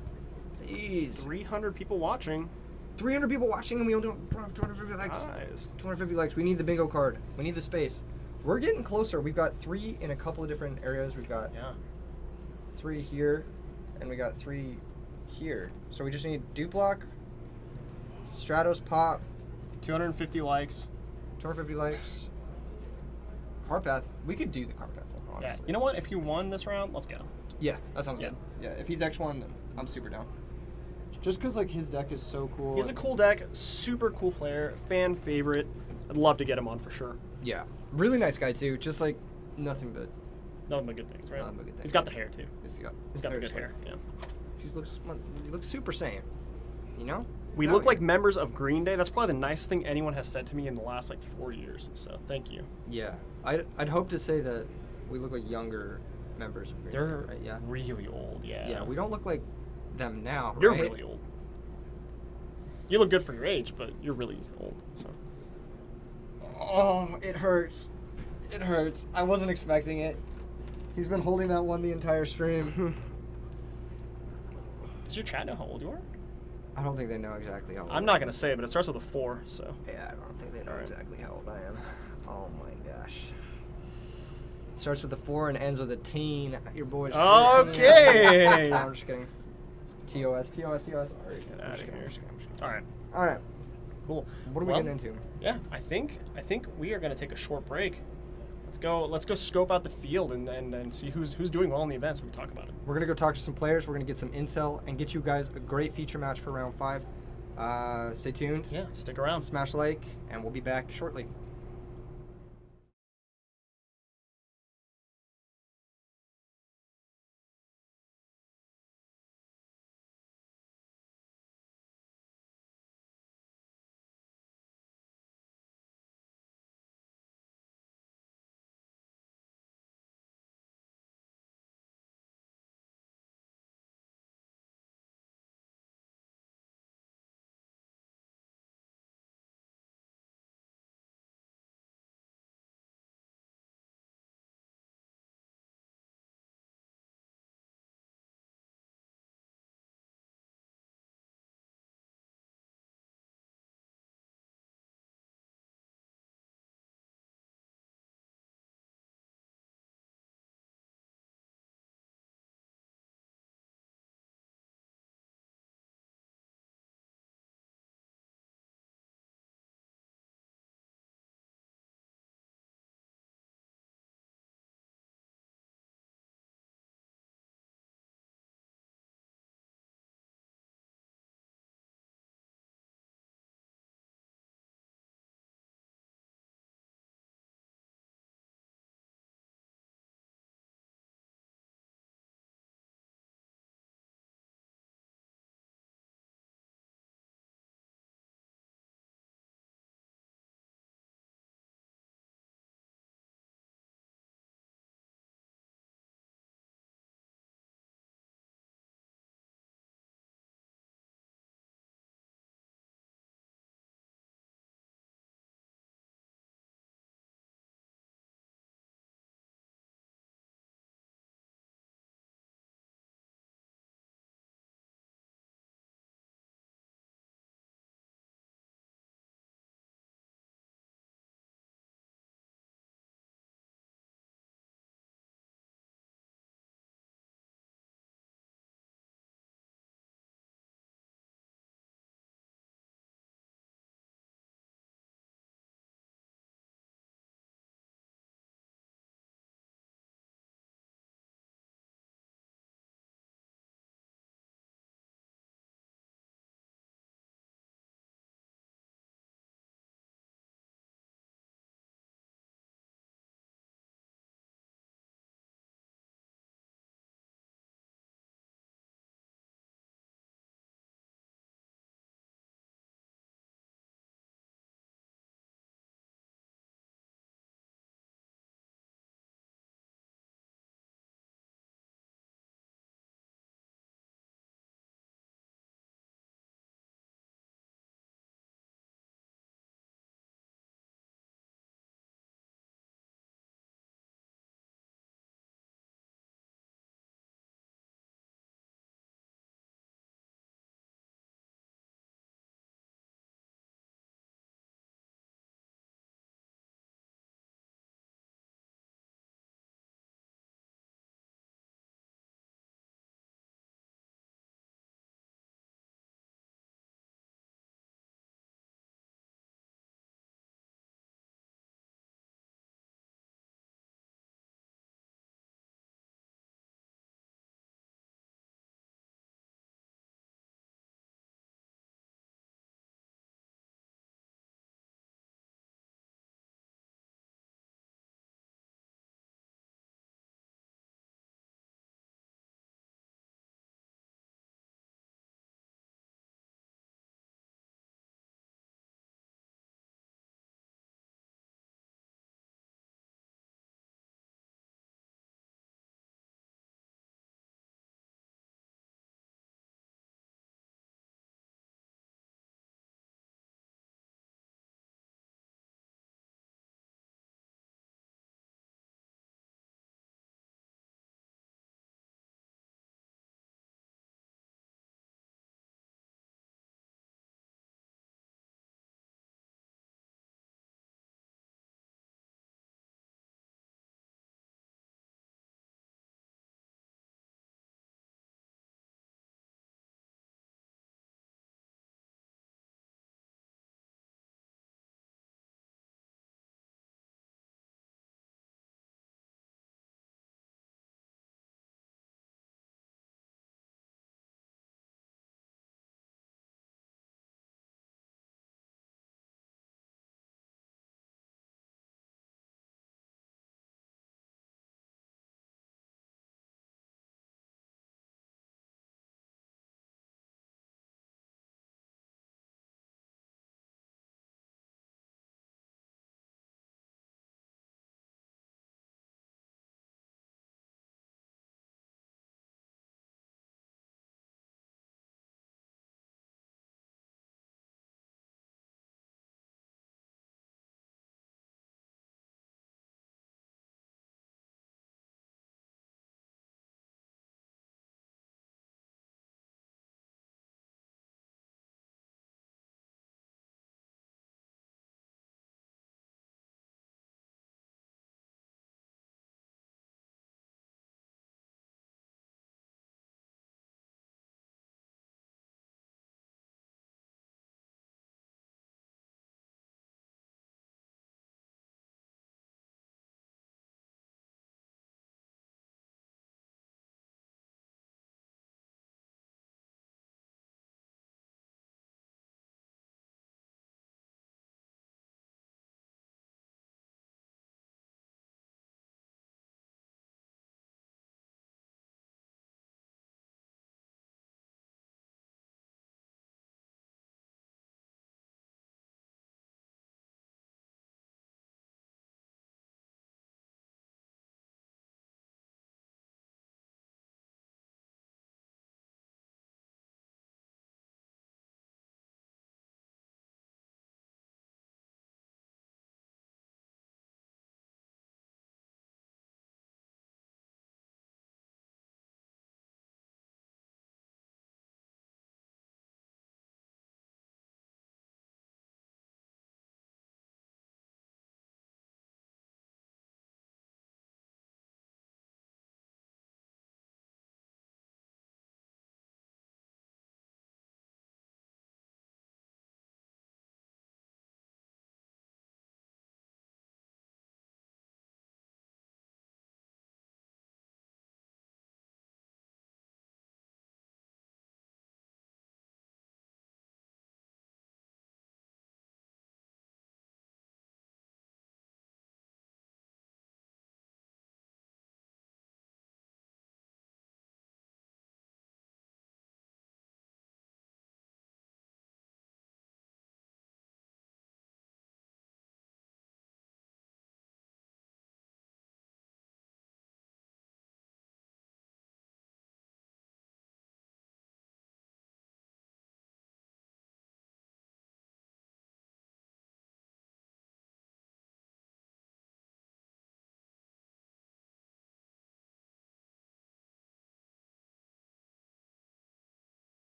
Please. 300 people watching. 300 people watching and we only have 250 likes. Nice. 250 likes. We need the bingo card. We need the space. We're getting closer. We've got 3 in a couple of different areas. We've got Yeah. 3 here, and we got 3 here. So we just need Duplock, Stratos Pop, 250 likes. 250 likes, Carpath. We could do the Carpath one, Yeah. honestly. You know what? If you won this round, let's get him. Yeah, that sounds Yeah. good. Yeah, if he's X1, then I'm super down. Just because like his deck is so cool. He's a cool deck, super cool player, fan favorite. I'd love to get him on for sure. Yeah, really nice guy too. Just like nothing but. Nothing but good things, right? Nothing but good things. He's got the hair too. He's got He's got the good just, like, hair. Yeah. He looks super sane. You know. We He's look out like here. members of Green Day. That's probably the nicest thing anyone has said to me in the last like 4 years. So thank you. Yeah, I'd hope to say that we look like younger members of Green Day, They're right? Yeah. really old. Yeah. Yeah, we don't look like them now. You're right? really old. You look good for your age, but you're really old. So. Oh, it hurts. It hurts. I wasn't expecting it. He's been holding that one the entire stream. Does your chat know how old you are? I don't think they know exactly how old I'm not gonna say it, but it starts with a 4. So. Yeah, I don't think they know Alright. exactly how old I am. Oh my gosh. It starts with a 4 and ends with a teen. Your boy's 14. Okay. No, I'm just kidding. TOS. Get out of here. All right. All right. Cool. What are we Well, getting into? Yeah, I think we are gonna take a short break. Let's go scope out the field and see who's doing well in the events. We can talk about it. We're gonna go talk to some players. We're gonna get some intel and get you guys a great feature match for round 5. Stay tuned. Yeah, stick around. Smash like, and we'll be back shortly.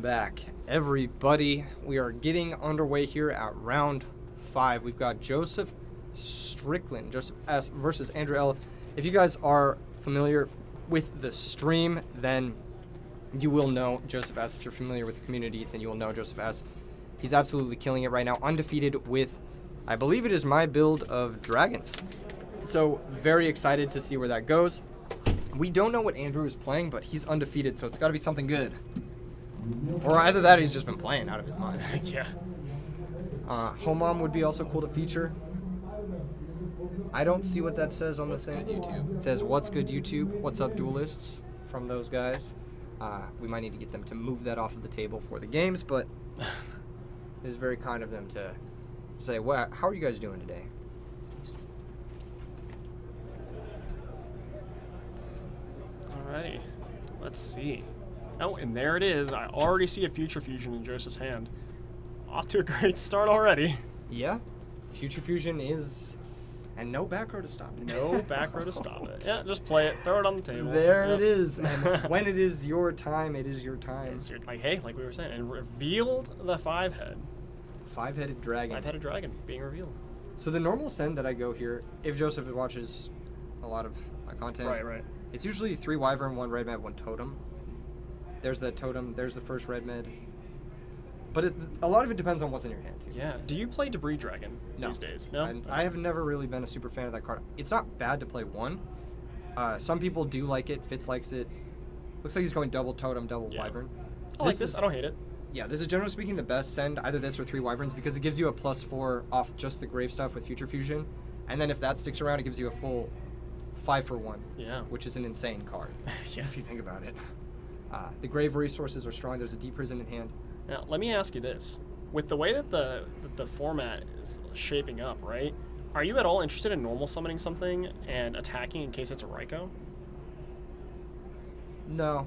back, everybody. We are getting underway here at round 5. We've got Joseph Strickland, Joseph S. versus Andrew L. If you guys are familiar with the stream, then you will know Joseph S. If you're familiar with the community, then you will know Joseph S. He's absolutely killing it right now, undefeated with, I believe it is my build of dragons. So very excited to see where that goes. We don't know what Andrew is playing, but he's undefeated, so it's got to be something good. Or either that or he's just been playing out of his mind. Yeah. Home Mom would be also cool to feature. I don't see what that says on the thing. Good YouTube. It says, "What's good YouTube? What's up, duelists?" from those guys. We might need to get them to move that off of the table for the games, but it is very kind of them to say, "Well, how are you guys doing today?" Alrighty. Let's see. Oh, and there it is. I already see a Future Fusion in Joseph's hand. Off to a great start already. Yeah, Future Fusion is, and no back row to stop it. No back row to stop it. Yeah, just play it. Throw it on the table. There Yep. it is. And when it is your time, it is your time. It's like, hey, like we were saying, and revealed the 5-head. 5-headed dragon. 5-headed dragon being revealed. So the normal send that I go here, if Joseph watches a lot of my content, Right. it's usually 3 wyvern, 1 red med, 1 totem. There's the totem. There's the first red med. But a lot of it depends on what's in your hand, too. Yeah. Do you play Debris Dragon these days? No? I have never really been a super fan of that card. It's not bad to play 1. Some people do like it. Fitz likes it. Looks like he's going double totem, double wyvern. I like this. I don't hate it. Yeah, this is generally speaking the best send, either this or 3 wyverns, because it gives you a +4 off just the grave stuff with Future Fusion. And then if that sticks around, it gives you a full 5 for 1. Yeah. Which is an insane card, Yeah. if you think about it. The grave resources are strong. There's a deep prison in hand. Now, let me ask you this. With the way that the format is shaping up, right? Are you at all interested in normal summoning something and attacking in case it's a Raikou? No.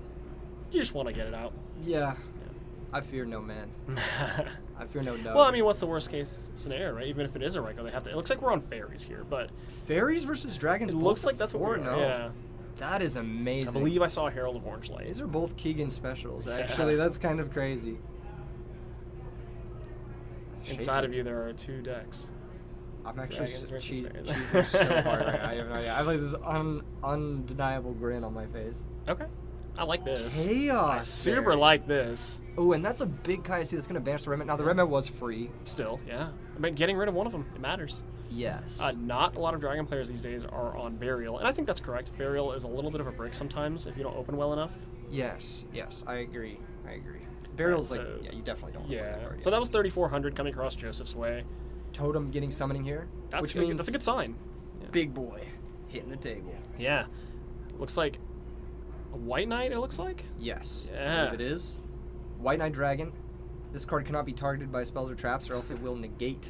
You just want to get it out. Yeah. I fear no man. I fear no dog. Well, I mean, what's the worst case scenario, right? Even if it is a Raikou, they have to. It looks like we're on fairies here, but Fairies versus dragons. it both looks at like that's what 4? we're. No. Yeah. That is amazing. I believe I saw a Herald of Orange Light. These are both Keegan specials, actually. That's kind of crazy. Inside of you, there are 2 decks. I'm actually Dragons versus cheesing fairies. so hard right now. I have no idea. I have like this undeniable grin on my face. Okay. I like this. Chaos. I super Fairy. like this. Oh, and that's a big Kai'Si that's going to banish the Remnant. Now, the Remnant was free. Still, yeah. But getting rid of one of them, it matters. Yes. Not a lot of Dragon players these days are on Burial, and I think that's correct. Burial is a little bit of a brick sometimes if you don't open well enough. Yes, I agree. Burial's Right, like, so- yeah, you definitely don't want to play that Yeah. card. So that was 3,400 coming across Joseph's way. Totem getting summoning here, That's which good. means That's a good sign. big boy hitting the table. Yeah. Looks like a White Knight, it looks like? Yes. Yeah. I believe it is. White Knight Dragon. This card cannot be targeted by spells or traps, or else it will negate.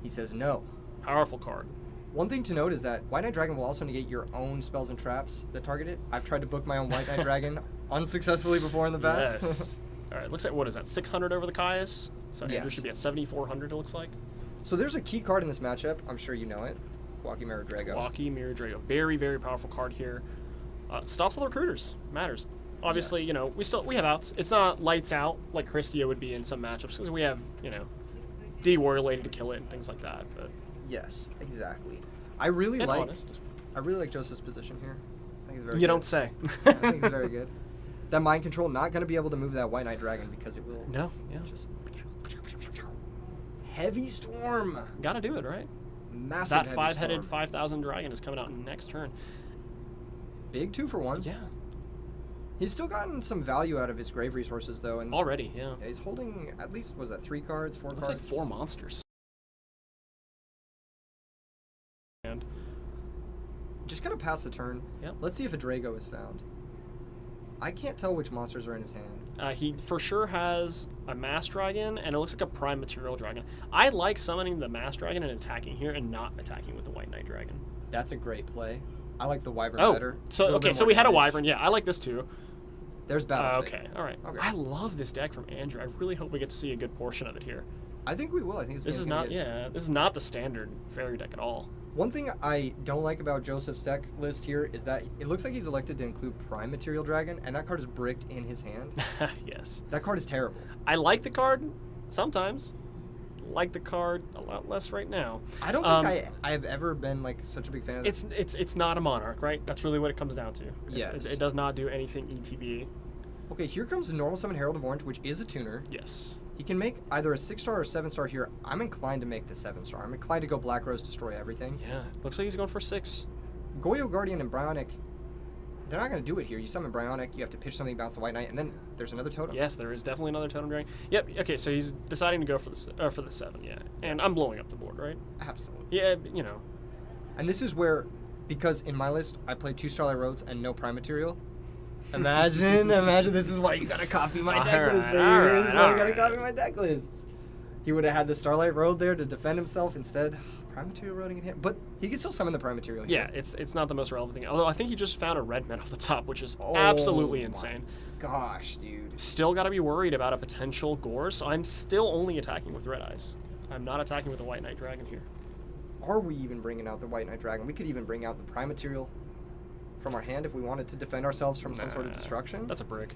He says no. Powerful card. One thing to note is that White Knight Dragon will also negate your own spells and traps that target it. I've tried to book my own White Knight Dragon unsuccessfully before in the past. Yes. All right, looks like, what is that, 600 over the Caius? So Andrew Yes. should be at 7,400, it looks like. So there's a key card in this matchup. I'm sure you know it. Kwaki Mirror Drago. Walkie, Mirror Drago. Very, very powerful card here. Stops all the recruiters. Matters. Obviously, Yes. you know, we have outs. It's not lights out like Christia would be in some matchups because we have, you know, the Warrior Lady to kill it and things like that. But Yes, exactly. I really and like honest. Joseph's position here. I think it's very You good. don't say. I think it's very good. That mind control, not going to be able to move that White Knight Dragon because it will No, yeah. just heavy storm. Gotta do it, right? Massive That heavy 5-headed storm. 5,000 dragon is coming out next turn. Big 2 for 1. Yeah, He's still gotten some value out of his grave resources though, and already, yeah. yeah, he's holding at least, was that 3 cards, 4 Looks cards? like 4 monsters. And Just gonna pass the turn. Yep. Let's see if a Drago is found. I can't tell which monsters are in his hand. he for sure has a Mass Dragon, and it looks like a Prime Material Dragon. I like summoning the Mass Dragon and attacking here and not attacking with the White Knight Dragon. That's a great play. I like the Wyvern Oh, better. It's a so little okay, bit so more we had a damage. Wyvern. Yeah, I like this too. There's Battle Fate. Okay, all right. Okay. I love this deck from Andrew. I really hope we get to see a good portion of it here. I think we will. I think it's This is gonna not, be yeah, this is not the standard fairy deck at all. One thing I don't like about Joseph's deck list here is that it looks like he's elected to include Prime Material Dragon, and that card is bricked in his hand. Yes. That card is terrible. I like the card sometimes. Like the card a lot less right now. I don't think I have ever been like such a big fan of this. It's not a Monarch, right? That's really what it comes down to. Yes. It does not do anything ETB. Okay, here comes the normal summon Herald of Orange, which is a tuner. Yes. He can make either a 6-star or 7-star here. I'm inclined to make the 7-star. I'm inclined to go Black Rose, destroy everything. Yeah. Looks like he's going for 6. Goyo Guardian and Bryonic, they're not going to do it here. You summon Bryonic, you have to pitch something, bounce the White Knight, and then there's another totem. Yes, there is definitely another totem dragon. Yep. Okay, so he's deciding to go for the 7. Yeah. And I'm blowing up the board, right? Absolutely. Yeah. You know. And this is where, because in my list, I played 2 Starlight Roads and no Prime Material. Imagine this is why you gotta copy my deck list, baby. This is why you gotta copy my deck lists. He would have had the Starlight Road there to defend himself instead. Prime Material Roading in hand, but he can still summon the Prime Material here. Yeah, it's not the most relevant thing. Although I think he just found a red man off the top, which is absolutely my insane. Gosh, dude. Still got to be worried about a potential gore, so I'm still only attacking with red eyes. I'm not attacking with the White Knight Dragon here. Are we even bringing out the White Knight Dragon? We could even bring out the Prime Material from our hand if we wanted to defend ourselves from some sort of destruction. That's a brick.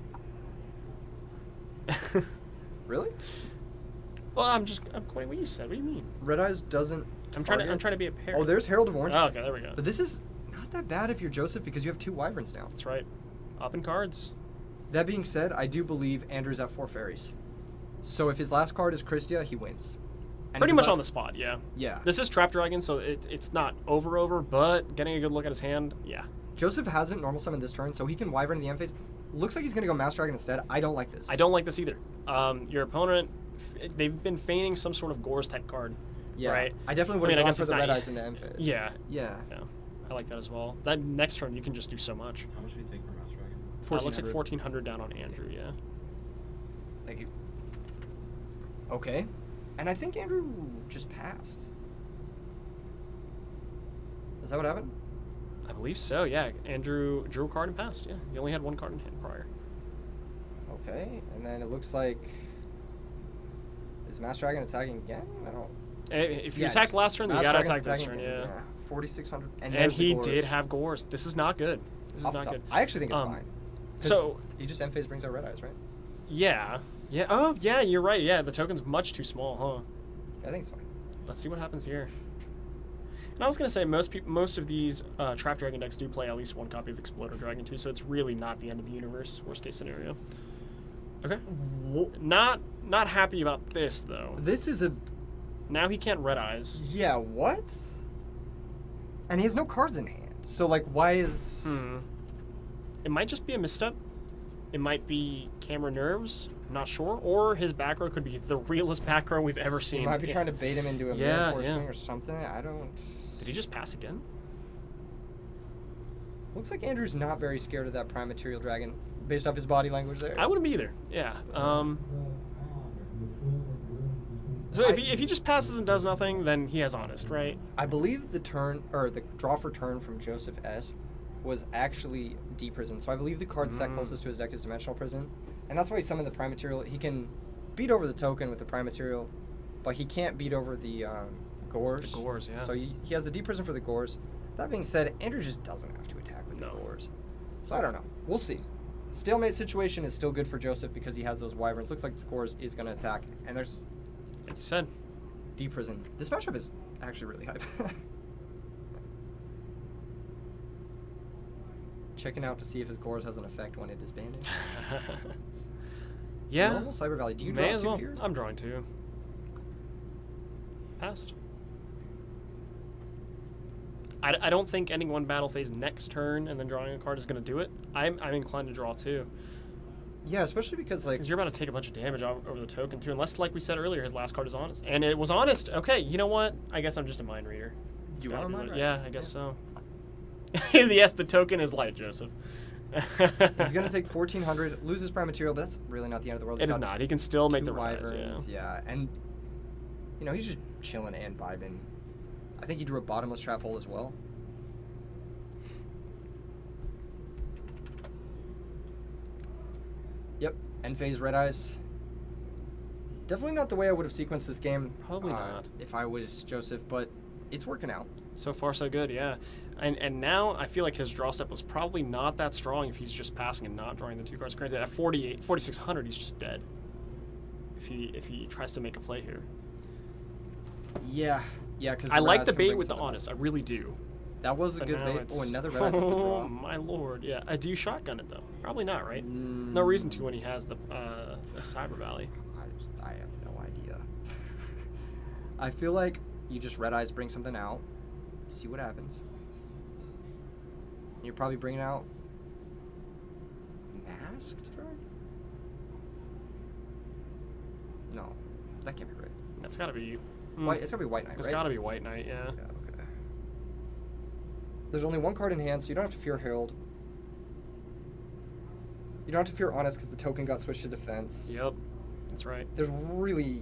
Really? Well, I'm quoting what you said. What do you mean? Red Eyes doesn't. I'm trying to be a pair. Oh, there's Herald of Orange. Oh, okay, there we go. But this is not that bad if you're Joseph because you have 2 Wyverns now. That's right. Up in cards. That being said, I do believe Andrew's at 4 fairies. So if his last card is Christia, he wins. And Pretty if his much last- on the spot, yeah. Yeah. This is Trap Dragon, so it's not over, but getting a good look at his hand, yeah. Joseph hasn't normal summoned this turn, so he can Wyvern in the end phase. Looks like he's going to go Mass Dragon instead. I don't like this. I don't like this either. Your opponent, they've been feigning some sort of Gores type card. Yeah. Right? I definitely would I mean, I have gone guess for it's the not- Red Eyes in the end phase. Yeah. Yeah. Yeah. I like that as well. That next turn, you can just do so much. How much did he take for Mouse Dragon? It looks like 1,400 down on Andrew, yeah. Thank you. Okay. And I think Andrew just passed. Is that what happened? I believe so, yeah. Andrew drew a card and passed, yeah. He only had 1 card in hand prior. Okay. And then it looks like... Is Mass Dragon attacking again? I don't... If you Yeah, attacked yes. last turn, you Mass gotta Dragon's attack this attacking turn, again, yeah. 4,600. And there's the he Gores. did have Gores. This is not good. This is Off the not top. good. I actually think it's fine. 'Cause So he just end phase brings out Red Eyes, right? yeah. Yeah. Oh, yeah, you're right. Yeah, the token's much too small, huh? Yeah, I think it's fine. Let's see what happens here. And I was gonna say most of these Trap Dragon decks do play at least 1 copy of Exploder Dragon too, so it's really not the end of the universe. Worst case scenario. Okay. Not happy about this though. This is a... Now he can't Red Eyes. Yeah, what? And he has no cards in hand. So, like, why is... It might just be a misstep. It might be camera nerves. I'm not sure. Or his back row could be the realest back row we've ever seen. He might be trying to bait him into a Yeah, Mirror yeah. Forcing or something. I don't... Did he just pass again? Looks like Andrew's not very scared of that Prime Material Dragon, based off his body language there. I wouldn't be either. Yeah. So if he just passes and does nothing, then he has Honest, right? I believe the turn, or the draw for turn from Joseph S. was actually D-Prison. So I believe the card set closest to his deck is Dimensional Prison. And that's why he summoned the Prime Material. He can beat over the token with the Prime Material, but he can't beat over the Gores. The Gores, yeah. So he has the D-Prison for the Gores. That being said, Andrew just doesn't have to attack with the Gores. So I don't know. We'll see. Stalemate situation is still good for Joseph because he has those Wyverns. Looks like the Gores is going to attack. And there's... Like you said. D-Prison. This matchup is actually really hype. Checking out to see if his Gores has an effect when it is banded. Yeah. Normal Cyber Valley. Do you May draw as 2 well. here? I'm drawing 2. Passed. I don't think ending 1 battle phase next turn and then drawing a card is going to do it. I'm inclined to draw 2. Yeah, especially because, like... Because you're about to take a bunch of damage over the token, too. Unless, like we said earlier, his last card is Honest. And it was Honest. Okay, you know what? I guess I'm just a mind reader. You are a mind reader? Yeah, I guess so. Yes, the token is light, Joseph. He's going to take 1,400, loses Prime Material, but that's really not the end of the world. It is not. He can still make 2 the rise, Wyverns, yeah. And, you know, he's just chilling and vibing. I think he drew a Bottomless Trap Hole as well. Yep, end phase Red Eyes. Definitely not the way I would have sequenced this game. Probably not. If I was Joseph, but it's working out. So far, so good, yeah. And now I feel like his draw step was probably not that strong if he's just passing and not drawing the 2 cards. Granted, at 4,600, he's just dead. If he tries to make a play here. Yeah, because I like the bait with the honest. I really do. That was a But good now bait. it's- Oh, another red ice is the Oh draw. my lord, yeah. Do you shotgun it though? Probably not, right? No reason to when he has the Cyber Valley. I have no idea. I feel like you just red eyes, bring something out, see what happens. You're probably bringing out Masked Dragon? No, that can't be right. That's gotta be White. It's gotta be White Knight, It's right? gotta be White Knight, yeah. Yeah, okay. There's only one card in hand, so you don't have to fear Herald. You don't have to fear Honest because the token got switched to defense. Yep, that's right. There's really,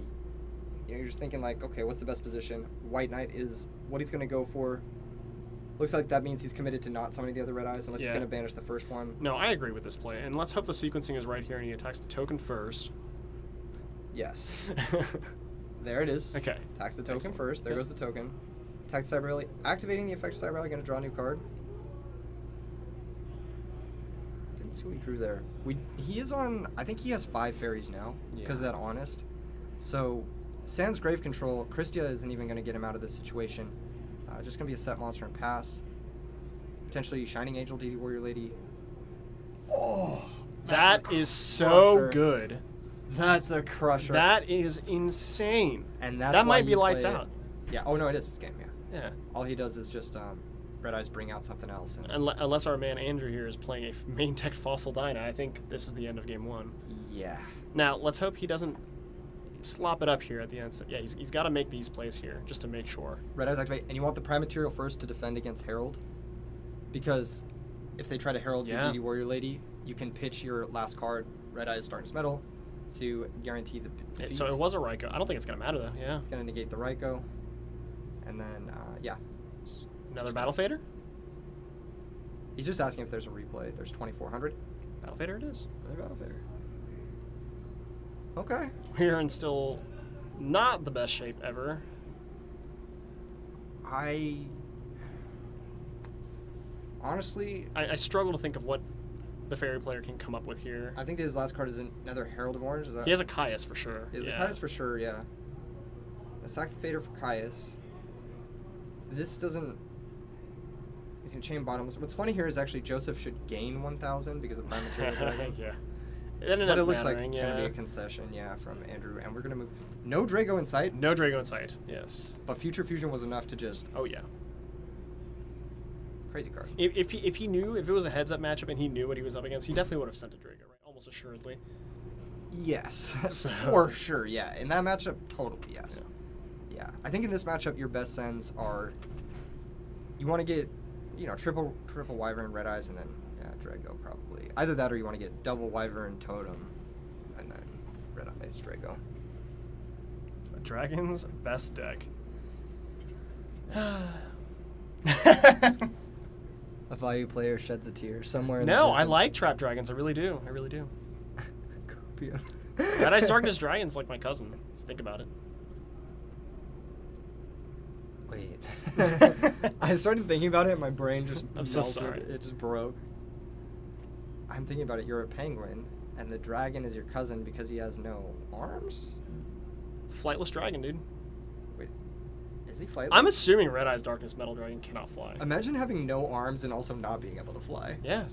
you're just thinking like, okay, what's the best position? White Knight is what he's going to go for. Looks like that means he's committed to not summoning the other red eyes unless he's Yeah. going to banish the first one. No, I agree with this play, and let's hope the sequencing is right here and he attacks the token first. Yes. There it is. Okay. Attacks the token Excellent. first. There Yep. goes the token. Attack the Cyber Rally. Activating the effect of Cyber Rally, going to draw a new card. Didn't see what he drew there. He is on, I think he has 5 fairies now because of Yeah. that Honest. So, sans Grave Control, Christia isn't even going to get him out of this situation. Just going to be a set monster and pass. Potentially Shining Angel, DD Warrior Lady. Oh! That is so good. That's a crusher. That is insane. And that's that why might be you lights play it. out. Yeah. Oh no, it is this game. Yeah. Yeah. All he does is just red eyes bring out something else. And Unless our man Andrew here is playing a main tech Fossil Dyna, I think this is the end of game 1. yeah. Now, let's hope he doesn't slop it up here at the end. So, yeah, he's got to make these plays here just to make sure. Red eyes activate, and you want the Prime Material first to defend against Herald, because if they try to Herald your Yeah. DD Warrior Lady, you can pitch your last card, Red Eyes Darkness Metal, to guarantee the defeat. So it was a Ryko. I don't think it's going to matter, though. Yeah. It's gonna negate the Ryko, and then yeah. Another Battle Fader? He's just asking if there's a replay. There's 2,400. Battle Fader it is. Another Battle Fader. Okay. We're in still not the best shape ever. Honestly, I struggle to think of what the fairy player can come up with here. I think his last card is another Herald of Orange. Is that? He has a Caius for sure. Is yeah. a Caius for sure, yeah. A sack the Fader for Caius. This doesn't. He's gonna chain bottoms. What's funny here is actually Joseph should gain 1,000 because of Prime Material Dragon. Yeah. It ended But up it looks like mattering, it's gonna be yeah. a concession, yeah, from Andrew. And we're gonna move. No Drago in sight, No Drago in sight. Yes. but Future Fusion was enough to just Oh yeah. crazy card. If he knew, if it was a heads up matchup and he knew what he was up against, he definitely would have sent a Drago, right? Almost assuredly. Yes, So- for sure. Yeah, in that matchup, totally yes. Yeah, I think in this matchup, your best sends are. You want to get, triple Wyvern, Red Eyes, and then Drago probably. Either that or you want to get double Wyvern, Totem, and then Red Eyes, Drago. Dragon's best deck. A value player sheds a tear somewhere. In No, the I distance. like Trap Dragons. I really do. I really do. Copia. Red Eyes Darkness Dragon's like my cousin. If you think about it. Wait. I started thinking about it and my brain just I'm so melted. sorry. It just broke. I'm thinking about it. You're a penguin, and the dragon is your cousin because he has no arms? Flightless Dragon, dude. Wait. Is he flightless? I'm assuming Red Eyes Darkness Metal Dragon cannot fly. Imagine having no arms and also not being able to fly. Yeah.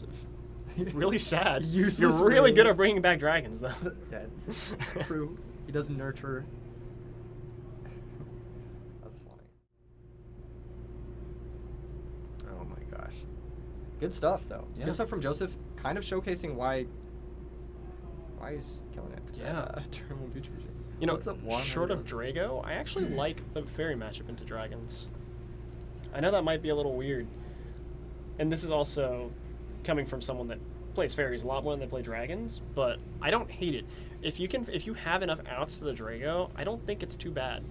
Really sad. Useless You're really good wings. at bringing back dragons, though. Yeah, true. He doesn't nurture. That's funny. Oh my gosh. Good stuff, though. Yeah. Good stuff from Joseph. Kind of showcasing why he's killing it. Yeah. Terminal Future Vision. You know, What's up, Juan? short of Drago, I actually like the fairy matchup into dragons. I know that might be a little weird. And this is also coming from someone that plays fairies a lot more than they play dragons, but I don't hate it. If you have enough outs to the Drago, I don't think it's too bad.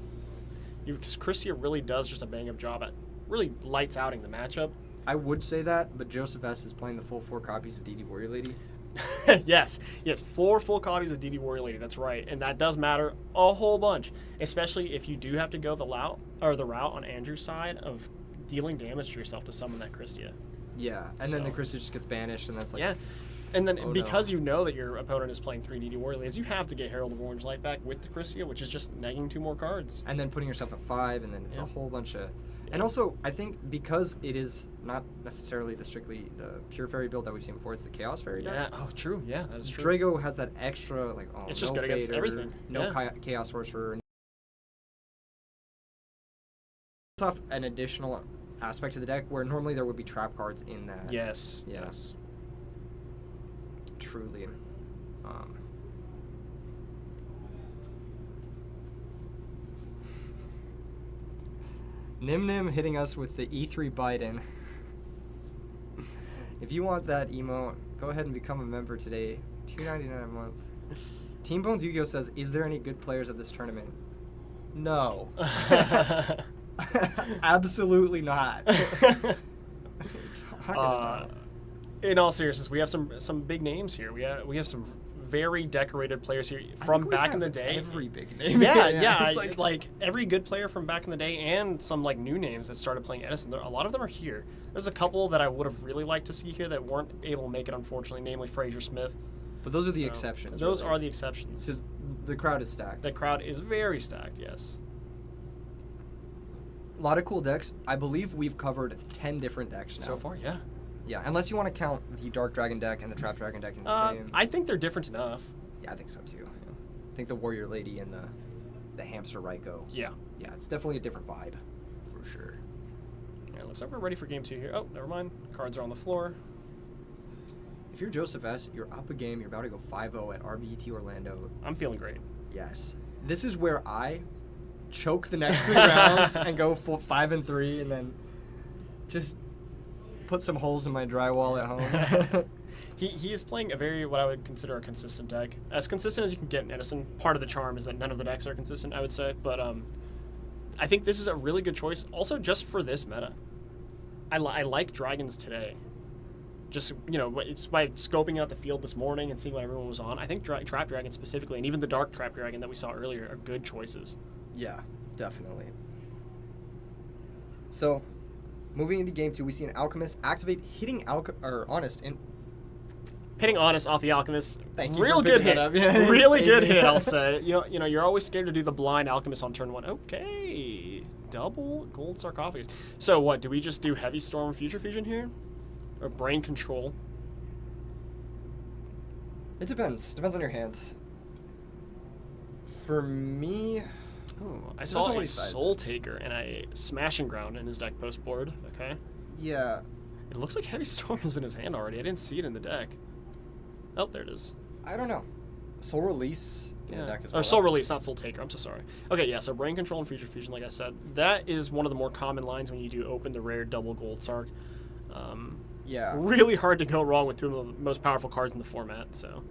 Because Christia really does just a bang up job at really lights outing the matchup. I would say that, but Joseph S is playing the full 4 copies of DD Warrior Lady. Yes, 4 full copies of DD Warrior Lady. That's right, and that does matter a whole bunch, especially if you do have to go the route on Andrew's side of dealing damage to yourself to summon that Christia. Yeah, and then the So- Christia just gets banished, and that's like, Yeah, and then oh, because no. you know that your opponent is playing 3 DD Warrior Ladies, you have to get Herald of Orange Light back with the Christia, which is just negging 2 more cards. and then putting yourself at 5, and then it's Yeah. a whole bunch of. Yeah. And also, I think because it is not necessarily strictly the pure fairy build that we've seen before, it's the chaos fairy deck. Yeah. Oh, true. Yeah, that is true. Drago has that extra like It's just no good against fader, everything. no Yeah. chaos sorcerer. It's off an additional aspect to the deck where normally there would be trap cards in that. Yes. Yeah. Yes. Truly. Nim hitting us with the E3 Biden. If you want that emote, go ahead and become a member today. $2.99 a month. Team Bones Yu-Gi-Oh says, "Is there any good players at this tournament?" No. Absolutely not. Talking about. In all seriousness, we have some big names here. We have some very decorated players here I from think we back in have the day. every big name. Yeah, It's like every good player from back in the day, and some like new names that started playing Edison. A lot of them are here. There's a couple that I would have really liked to see here that weren't able to make it, unfortunately. Namely, Fraser Smith. But those are the So, exceptions. Those really. are the exceptions. 'Cause the crowd is stacked. The crowd is very stacked. Yes. A lot of cool decks. I believe we've covered 10 different decks now. So far, yeah. Yeah, unless you want to count the Dark Dragon deck and the Trap Dragon deck in the same. I think they're different enough. Yeah, I think so too. I think the Warrior Lady and the Hamster Raiko. Yeah. Yeah, it's definitely a different vibe, for sure. Yeah, looks like we're ready for game 2 here. Oh, never mind. Cards are on the floor. If you're Joseph S., you're up a game. You're about to go 5-0 at RBET Orlando. I'm feeling great. Yes. This is where I choke the next 3 rounds and go 5-3, and then just put some holes in my drywall at home. He is playing a very, what I would consider a consistent deck. As consistent as you can get in Edison. Part of the charm is that none of the decks are consistent, I would say. But I think this is a really good choice. Also, just for this meta. I like Dragons today. Just, it's by scoping out the field this morning and seeing what everyone was on. I think Trap Dragon specifically, and even the Dark Trap Dragon that we saw earlier, are good choices. Yeah, definitely. So, moving into game 2, we see an Alchemist activate, hitting Honest in. Hitting Honest off the Alchemist, Thank you real for good picking hit. that up. Yeah, Really saved good me. hit, I'll say. You're always scared to do the blind Alchemist on turn 1. Okay, double gold sarcophagus. So what? Do we just do Heavy Storm Future Fusion here, or Brain Control? It depends. Depends on your hand. For me, Ooh, I Depends saw on what a he decides. Soul Taker and a Smashing Ground in his deck post board. Okay, yeah, it looks like Heavy Storm is in his hand already. I didn't see it in the deck. Oh, there it is. I don't know. Soul Release in the deck as well. Or Soul That's- Release, not Soul Taker. I'm so sorry. Okay, yeah, so Brain Control and Future Fusion, like I said, that is one of the more common lines when you do open the rare double gold Sark. Yeah. Really hard to go wrong with 2 of the most powerful cards in the format, so.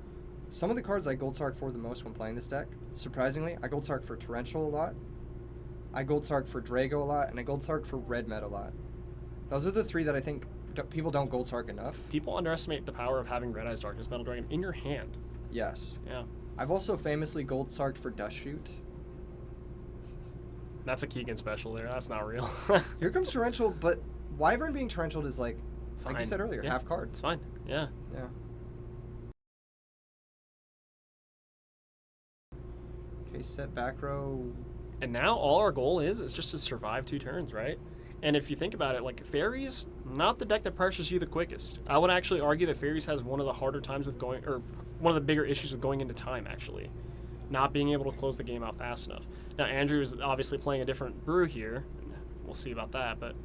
Some of the cards I Gold Sark for the most when playing this deck, surprisingly, I Gold Sark for Torrential a lot, I Gold Sark for Drago a lot, and I Gold Sark for Red Met a lot. Those are the 3 that I think people don't Gold Sark enough. People underestimate the power of having Red Eyes Darkness Metal Dragon in your hand. Yes. Yeah. I've also famously Gold Sarked for Dust Shoot. That's a Keegan special there. That's not real. Here comes Torrential, but Wyvern being Torrential is like you Fine. said earlier, Yeah. half card. It's fine. Yeah. Yeah. Okay, set back row. And now all our goal is just to survive 2 turns, right? And if you think about it, like Fairies, not the deck that pressures you the quickest. I would actually argue that Fairies has one of the harder times with going, or one of the bigger issues with going into time, actually. Not being able to close the game out fast enough. Now, Andrew is obviously playing a different brew here. We'll see about that, but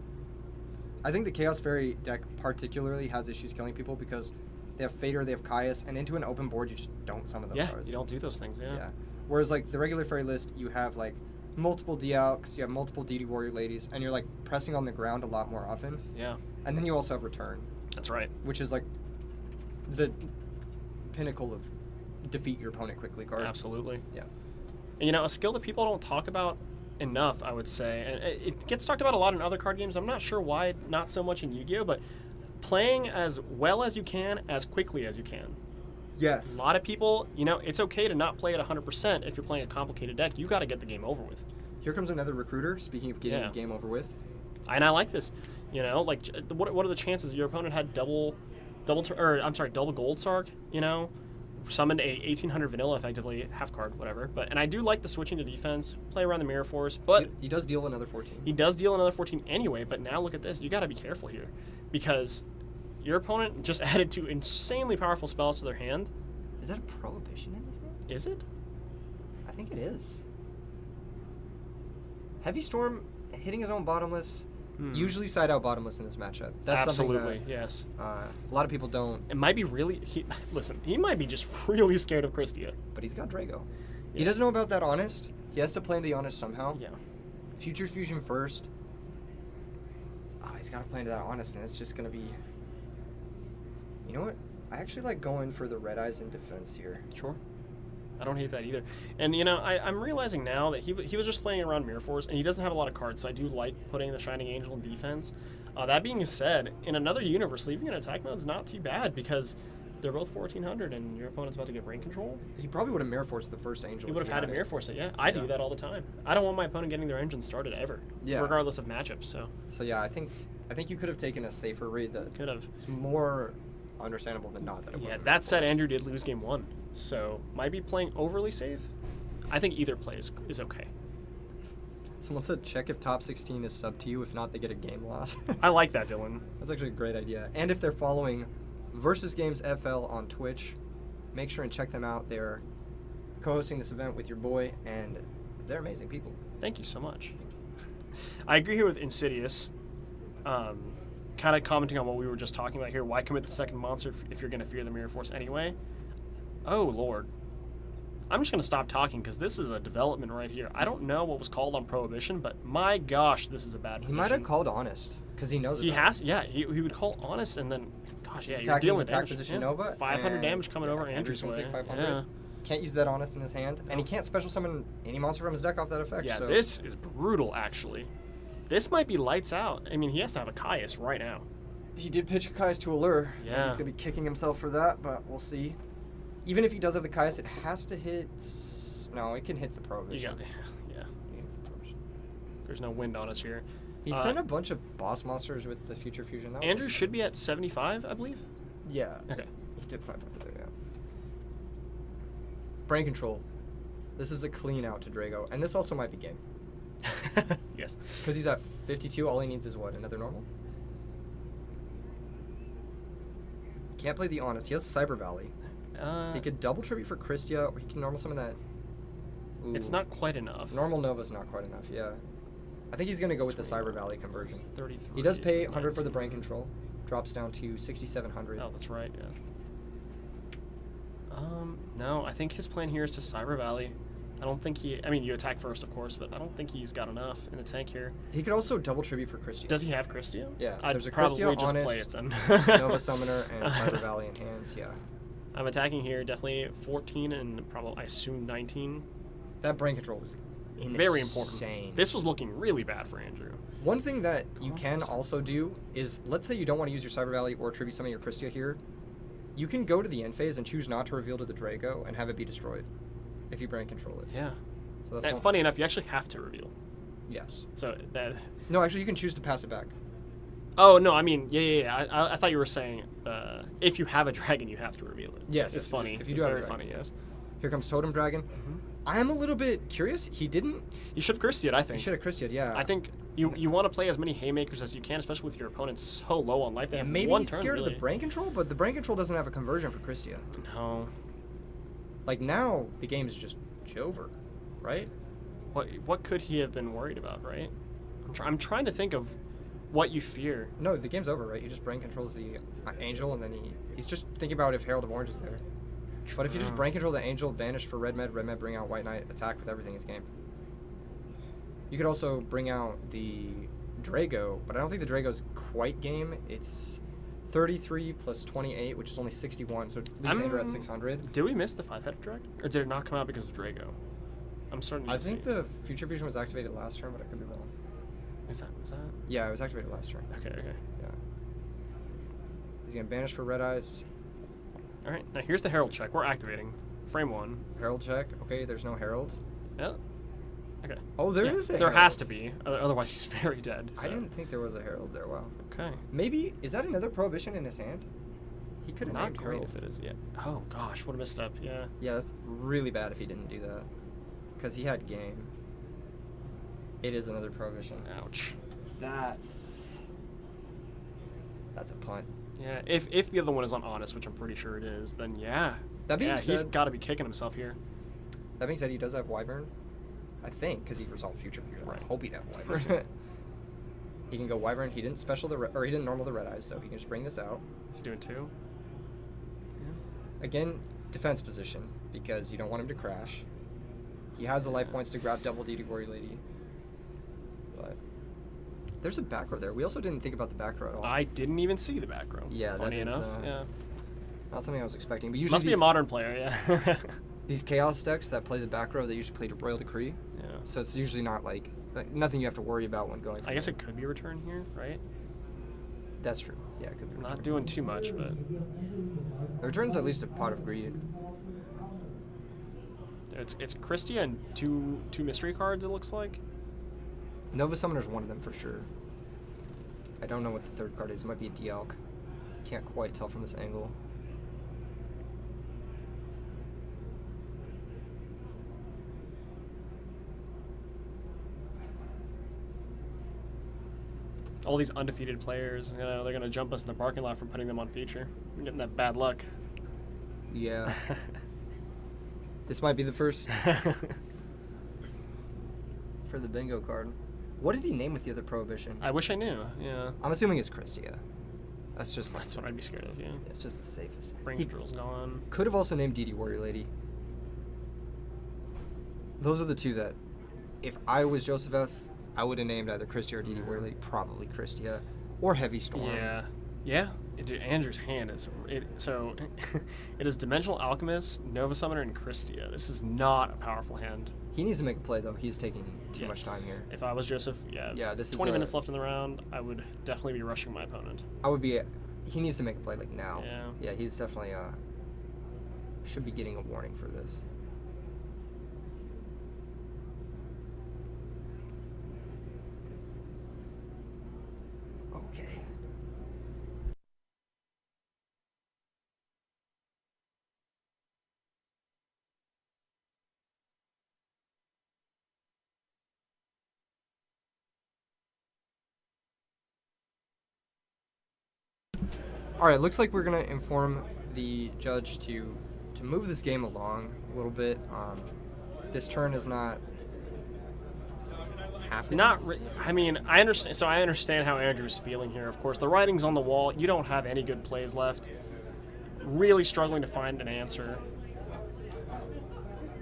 I think the Chaos Fairy deck particularly has issues killing people because they have Fader, they have Caius, and into an open board you just don't summon those yeah, cards. you don't do those things, yeah. Yeah. Whereas like the regular Fairy list, you have like multiple D-Alks, you have multiple DD Warrior Ladies, and you're like pressing on the ground a lot more often. Yeah, And then you also have Return, that's right. which is like the pinnacle of defeat your opponent quickly card. Absolutely. Yeah. And a skill that people don't talk about enough, I would say, and it gets talked about a lot in other card games. I'm not sure why not so much in Yu-Gi-Oh, but playing as well as you can, as quickly as you can. Yes. A lot of people, it's okay to not play at 100% if you're playing a complicated deck. You got to get the game over with. Here comes another recruiter. Speaking of getting Yeah. the game over with. And I like this. What are the chances your opponent had double gold Sark, summoned a 1800 vanilla effectively, half card, whatever. And I do like the switching to defense, play around the Mirror Force, but He does deal another 14. he does deal another 14 anyway. But now look at this. You got to be careful here because your opponent just added 2 insanely powerful spells to their hand. Is that a prohibition in his hand? Is it? I think it is. Heavy Storm hitting his own bottomless. Usually side out bottomless in this matchup. That's Absolutely, something that, yes. a lot of people don't. It might be really. He might be just really scared of Christia. But he's got Drago. He Yeah. doesn't know about that Honest. He has to play into the Honest somehow. Yeah. Future Fusion first. He's got to play into that Honest, and it's just going to be... You know what? I actually like going for the Red Eyes in defense here. Sure. I don't hate that either. And, I'm realizing now that he was just playing around Mirror Force, and he doesn't have a lot of cards, so I do like putting the Shining Angel in defense. That being said, in another universe, leaving an attack mode is not too bad because they're both 1400, and your opponent's about to get brain control. He probably would have Mirror Forced the first Angel. He would if have had a it. Mirror Force it, yeah. I do that all the time. I don't want my opponent getting their engine started ever, regardless of matchups, so. So yeah, I think you could have taken a safer read that Could have. it's more understandable than not that it Yeah, wasn't. that said, Andrew did lose game 1, so might be playing overly safe. I think either play is okay. Someone said check if top 16 is sub to you. If not, they get a game loss. I like that, Dylan. That's actually a great idea. And if they're following Versus Games FL on Twitch, make sure and check them out. They're co-hosting this event with your boy, and they're amazing people. Thank you so much. I agree here with Insidious. Kind of commenting on what we were just talking about here. Why commit the second monster if you're going to fear the Mirror Force anyway? Oh, Lord. I'm just going to stop talking because this is a development right here. I don't know what was called on Prohibition, but my gosh, this is a bad position. He might have called Honest because he knows He it. has, yeah. He would call Honest and then, gosh, yeah, He's you're attacking dealing the with attack damage. position Yeah, Nova. 500 and damage coming over Andrew's gonna way. take 500. Yeah. Can't use that Honest in his hand, and he can't special summon any monster from his deck off that effect. Yeah, so. this is brutal, actually. This might be lights out. I mean, he has to have a Caius right now. He did pitch Caius to Allure. Yeah. He's going to be kicking himself for that, but we'll see. Even if he does have the Caius, it has to hit... No, it can hit the You Prohibition. got, yeah. It can hit the Prohibition. There's no wind on us here. He sent a bunch of boss monsters with the Future Fusion. That Andrew was- should be at 75, I believe. Yeah. Okay. He did 500 there, yeah. Brain Control. This is a clean out to Drago, and this also might be game. Yes. Because he's at 52, all he needs is what, another normal? Can't play the Honest. He has Cyber Valley. He could double tribute for Christia, or he can normal summon that. Ooh. It's not quite enough. Normal Nova's not quite enough, yeah. I think he's going to go It's with the 20. Cyber Valley conversion. It's 33. He does pay so it's 100 for the 19. Brain Control. Drops down to 6,700. Oh, that's right, yeah. No, I think his plan here is to Cyber Valley. I don't think he... I mean, you attack first, of course, but I don't think he's got enough in the tank here. He could also double tribute for Christia. Does he have Christia? Yeah, I'd there's a probably Christia, just Honest, play it then. Nova Summoner, and Cyber Valley in hand, yeah. I'm attacking here, definitely 14 and probably, I assume, 19. That Brain Control was insane. Very important. This was looking really bad for Andrew. One thing that you Go on can for a also do is, let's say you don't want to use your Cyber Valley or tribute summon your Christia here, you can go to the end phase and choose not to reveal to the Drago and have it be destroyed if you Brain Control it. Yeah. So that's And one- funny enough, you actually have to reveal. Yes. So that... No, actually, you can choose to pass it back. Oh, no, I mean, yeah. I thought you were saying if you have a dragon, you have to reveal it. Yes, It's funny. if you It's do have a very dragon. funny, yes. Here comes Totem Dragon. I am a little bit curious. He didn't. You should have Christian, I He think. should have Christian, yeah. I think you want to play as many haymakers as you can, especially with your opponent so low on life. They have Maybe one he's turn, scared really. of the Brain Control, but the Brain Control doesn't have a conversion for Christia. No. Like, now, the game is just over, right? What could he have been worried about, right? I'm trying to think of what you fear. No, the game's over, right? He just Brain Controls the Angel, and then he's just thinking about if Herald of Orange is there. But if you just True. Brain Control the Angel, banish for Red Med bring out White Knight, attack with everything, it's game. You could also bring out the Drago, but I don't think the Drago's quite game. It's 33 plus 28, which is only 61, so it leaves Andrew at 600. Did we miss the 5-headed dragon? Or did it not come out because of Drago? I'm starting to I think see. the Future Fusion was activated last turn, but I could be wrong. Is that... Yeah, it was activated last turn. Okay. Yeah. He's gonna banish for Red Eyes. All right, now here's the herald check. We're activating frame 1. Herald check. Okay, there's no herald. Yeah. Okay. Oh, there is a There herald. has to be. Otherwise, he's very dead. I so. didn't think there was a herald there. Wow. Okay. Maybe is that another prohibition in his hand? He could have Not named great herald. if it is yet. Oh gosh, what a misstep. Yeah. Yeah, that's really bad if he didn't do that. Because he had game. It is another prohibition. Ouch. That's a punt. Yeah. If the other one is on honest, which I'm pretty sure it is, then yeah. That being yeah, he's said- got to be kicking himself here. That being said, he does have Wyvern. I think, because he resolved Future Fusion. Right. I hope he'd have Wyvern. He can go Wyvern. He didn't special the or he didn't normal the Red Eyes, so he can just bring this out. He's doing 2. Again, defense position, because you don't want him to crash. He has the life points to grab double D to Gory Lady. But there's a back row there. We also didn't think about the back row at all. I didn't even see the back row. Yeah, Funny that is, enough. Yeah. Not something I was expecting. But usually Must be a modern player, yeah. these Chaos decks that play the back row, they usually play Royal Decree. Yeah. So it's usually not like nothing you have to worry about when going. I guess it could be a return here, right? That's true. Yeah, it could be. Not doing too much, but The return's at least a Pot of Greed. it's Christia and two mystery cards. It looks like. Nova Summoner's one of them for sure. I don't know what the third card is. It might be a Dialk. Can't quite tell from this angle. All these undefeated players, you know, they're gonna jump us in the parking lot for putting them on feature. I'm getting that bad luck. Yeah. This might be the first for the bingo card. What did he name with the other prohibition? I wish I knew. Yeah. I'm assuming it's Christia. That's just like, That's what I'd be scared of. Yeah. it's just the safest. Brain He control's gone. could have also named DD Warrior Lady. Those are the two that, if I was Joseph S., I would have named either Christia or DD Warrior Lady. Probably Christia. Or Heavy Storm. Yeah. Yeah. Dude, Andrew's hand is so. It is Dimensional Alchemist, Nova Summoner, and Christia. This is not a powerful hand. He needs to make a play, though. He's taking too much Yes. time here. If I was Joseph, yeah. Yeah, this is 20 a- minutes left in the round. I would definitely be rushing my opponent. I would be. He needs to make a play like now. Yeah. Yeah, he's definitely should be getting a warning for this. Okay. All right, looks like we're gonna inform the judge to move this game along a little bit. This turn is not happening. It's not. I mean, I understand. So I understand how Andrew's feeling here. Of course, the writing's on the wall. You don't have any good plays left. Really struggling to find an answer.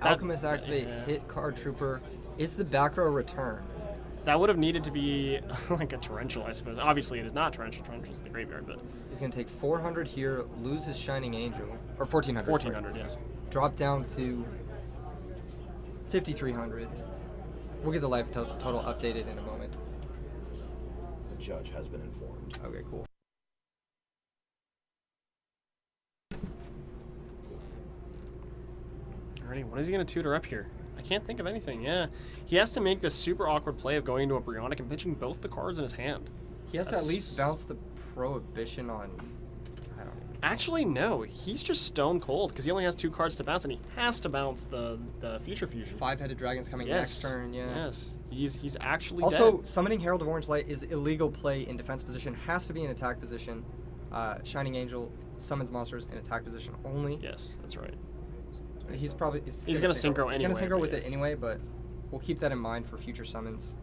Alchemist activate, yeah. hit card trooper. Is the back row return? That would have needed to be like a torrential, I suppose. Obviously, it is not torrential. Torrential's in the graveyard, but He's gonna take 400 here, lose his Shining Angel, or 1400. sorry. 1400, yes. Drop down to 5300. We'll get the life total updated in a moment. The judge has been informed. Okay, cool. Alrighty, what is he gonna tutor up here? I can't think of anything. Yeah, he has to make this super awkward play of going into a Brionic and pitching both the cards in his hand. He has to That's- at least bounce the prohibition on. I don't even. Actually, no. He's just stone cold because he only has 2 cards to bounce, and he has to bounce the future fusion. 5-headed dragons coming Yes. next turn. Yeah. Yes. He's actually Also, dead. summoning Herald of Orange Light is illegal play in defense position. Has to be in attack position. Shining Angel summons monsters in attack position only. Yes, that's right. He's probably He's gonna synchro He's anyway, gonna synchro but with yeah. it anyway, but we'll keep that in mind for future summons.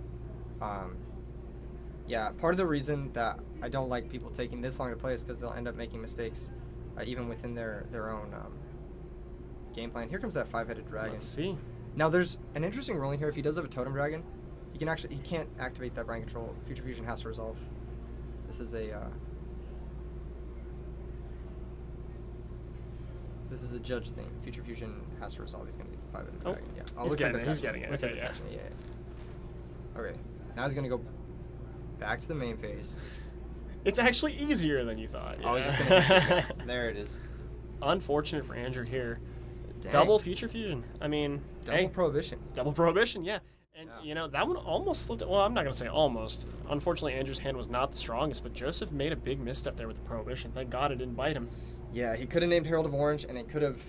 Yeah, part of the reason that I don't like people taking this long to play is because they'll end up making mistakes, even within their own game plan. Here comes that 5-headed dragon. Let's see. Now there's an interesting ruling here. If he does have a totem dragon, he can't activate that brain control. Future fusion has to resolve. This is a judge thing. Future fusion has to resolve. He's gonna get the 5-headed Oh, dragon. Yeah, he's looks like getting the it, he's passion. getting it. Looks like Okay, the yeah. passion, yeah. Okay, now he's gonna go back to the main phase. It's actually easier than you thought. I was yeah. just gonna. There it is. Unfortunate for Andrew here. Dang. Double Future Fusion. I mean, Double hey, Prohibition. double Prohibition, yeah. And, Yeah. that one almost slipped. Well, I'm not going to say almost. Unfortunately, Andrew's hand was not the strongest, but Joseph made a big misstep there with the Prohibition. Thank God it didn't bite him. Yeah, he could have named Herald of Orange, and it could have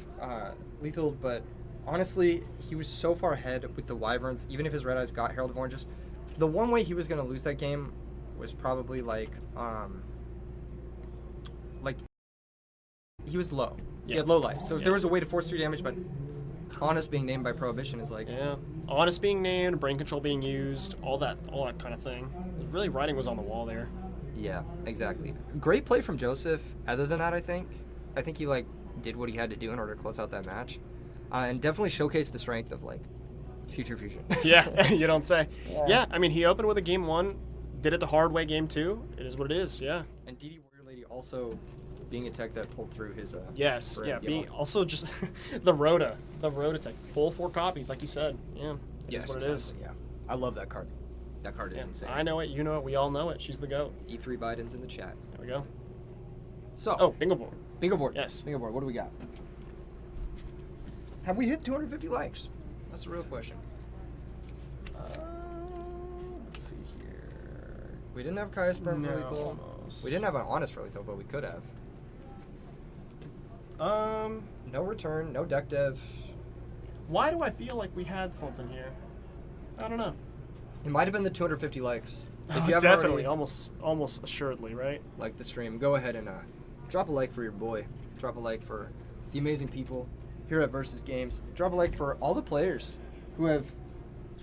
lethal, but honestly, he was so far ahead with the Wyverns, even if his Red Eyes got Herald of Oranges. The one way he was going to lose that game was probably like he was low. He Yeah. had low life. So if Yeah. there was a way to force 3 damage, but Honest being named by Prohibition is like, Yeah. Honest being named, brain control being used, all that kind of thing. Really, writing was on the wall there. yeah, exactly. Great play from Joseph. Other than that, I think he like did what he had to do in order to close out that match, and definitely showcased the strength of like Future Fusion. Yeah, you don't say. Yeah. Yeah, I mean, he opened with a game 1, did it the hard way game 2. It is what it is, yeah. And DD Warrior Lady also being a tech that pulled through his Yes, brand, yeah, you being know. also just the Rhoda tech, full 4 copies, like you said. Yeah, it is Yes, what it is. exactly, Yeah, I love that card. That card is Yeah, insane. I know it, you know it, we all know it. She's the GOAT. E3 Biden's in the chat. There we go. So, Oh, bingo board. bingo board. Yes. Bingo board. What do we got? Have we hit 250 likes? That's the real question. Let's see here. We didn't have Kaya Sperm for No, lethal. almost. We didn't have an Honest for lethal, but we could have. No return, no deck dev. Why do I feel like we had something here? I don't know. It might have been the 250 likes. If Oh, you haven't definitely, already almost assuredly, right? liked the stream, go ahead and drop a like for your boy. Drop a like for the amazing people here at Versus Games. Drop a like for all the players who have,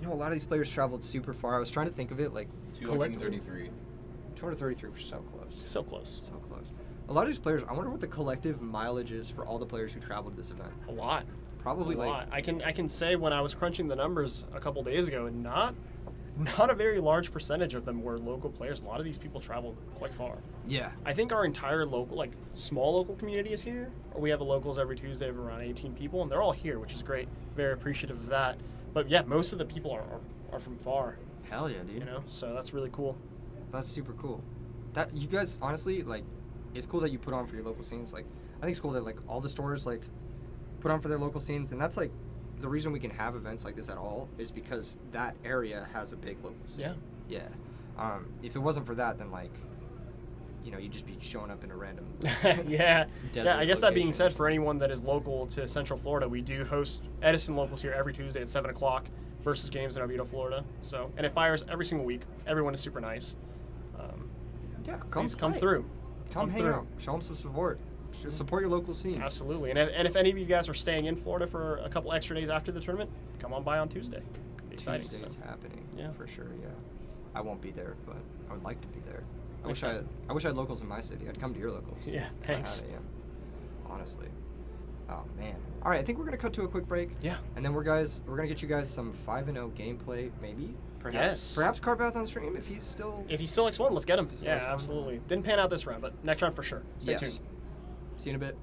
a lot of these players traveled super far. I was trying to think of it like collectively. 233. 233 were so close. So close. So close. A lot of these players, I wonder what the collective mileage is for all the players who traveled to this event. A lot. Probably A like lot. I can say when I was crunching the numbers a couple days ago, not a very large percentage of them were local players. A lot of these people traveled quite far. yeah. I think our entire local, like small local community is here. We have a locals every Tuesday of around 18 people, and they're all here, which is great. Very appreciative of that. But yeah, most of the people are from far, Hell yeah, dude. so that's really cool. That's super cool. That you guys honestly like, it's cool that you put on for your local scenes. Like, I think it's cool that like all the stores like put on for their local scenes, and that's like the reason we can have events like this at all is because that area has a big local scene. Yeah. Yeah. If it wasn't for that, then like, you'd just be showing up in a random. Yeah. desert Yeah, I guess that being location. said, for anyone that is local to Central Florida, we do host Edison locals here every Tuesday at 7 o'clock versus games in Oviedo, Florida. So, and it fires every single week. Everyone is super nice. Yeah, Please come play. through. Come hang through. out. Show them some support. Support your local scenes. Absolutely. And if any of you guys are staying in Florida for a couple extra days after the tournament, come on by on Tuesday. It'll be exciting. So. Tuesday's happening. Yeah. For sure. Yeah. I won't be there, but I would like to be there. I Next wish time. I wish I had locals in my city. I'd come to your locals. Yeah, if I had thanks. it, yeah. Honestly. Oh man. All right, I think we're gonna cut to a quick break. Yeah. And then we're gonna get you guys some 5-0 gameplay, maybe. Perhaps. Yes. Perhaps Carbath on stream if he's still. If he still X1, let's get him. Still Yeah, X1. absolutely. Didn't pan out this round, but next round for sure. Stay Yes. tuned. See you in a bit.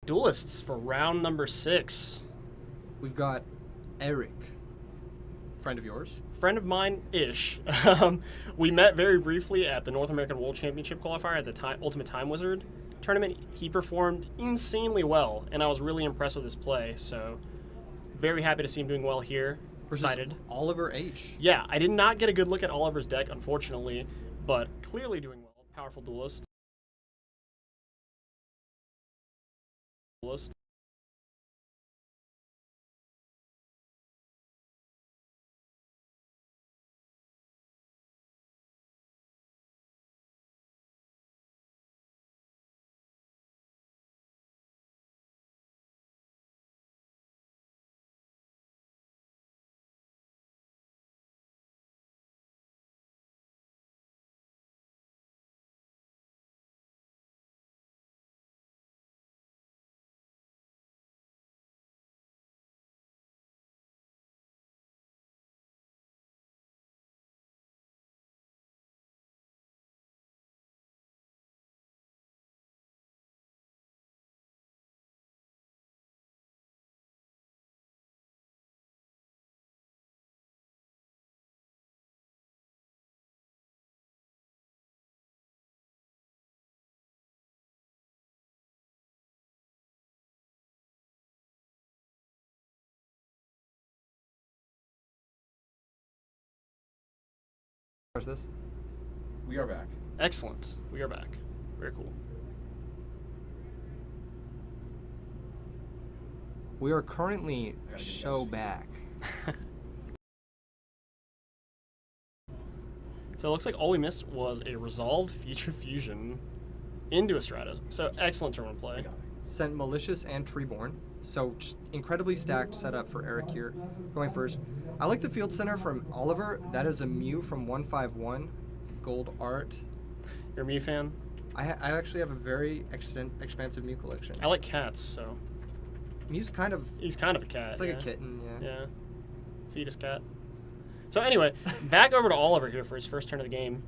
Duelists for round number 6. We've got Eric, friend of yours. Friend of mine-ish. We met very briefly at the North American World Championship qualifier at the Ultimate Time Wizard tournament. He performed insanely well, and I was really impressed with his play. So, very happy to see him doing well here. Excited. Oliver H. Yeah, I did not get a good look at Oliver's deck, unfortunately, but clearly doing well. Powerful duelist. Where's this? We are back. Excellent. We are back. Very cool. We are currently I gotta get so those. back. So it looks like all we missed was a resolved feature fusion into a Stratos. So excellent tournament play. Sent Malicious and Treeborn. So just incredibly stacked setup for Eric here. Going first. I like the field center from Oliver. That is a Mew from 151. Gold art. You're a Mew fan? I actually have a very expansive Mew collection. I like cats, so Mew's kind of... he's kind of a cat. It's like yeah. a kitten, yeah. Yeah. Fetus cat. So anyway, back over to Oliver here for his first turn of the game.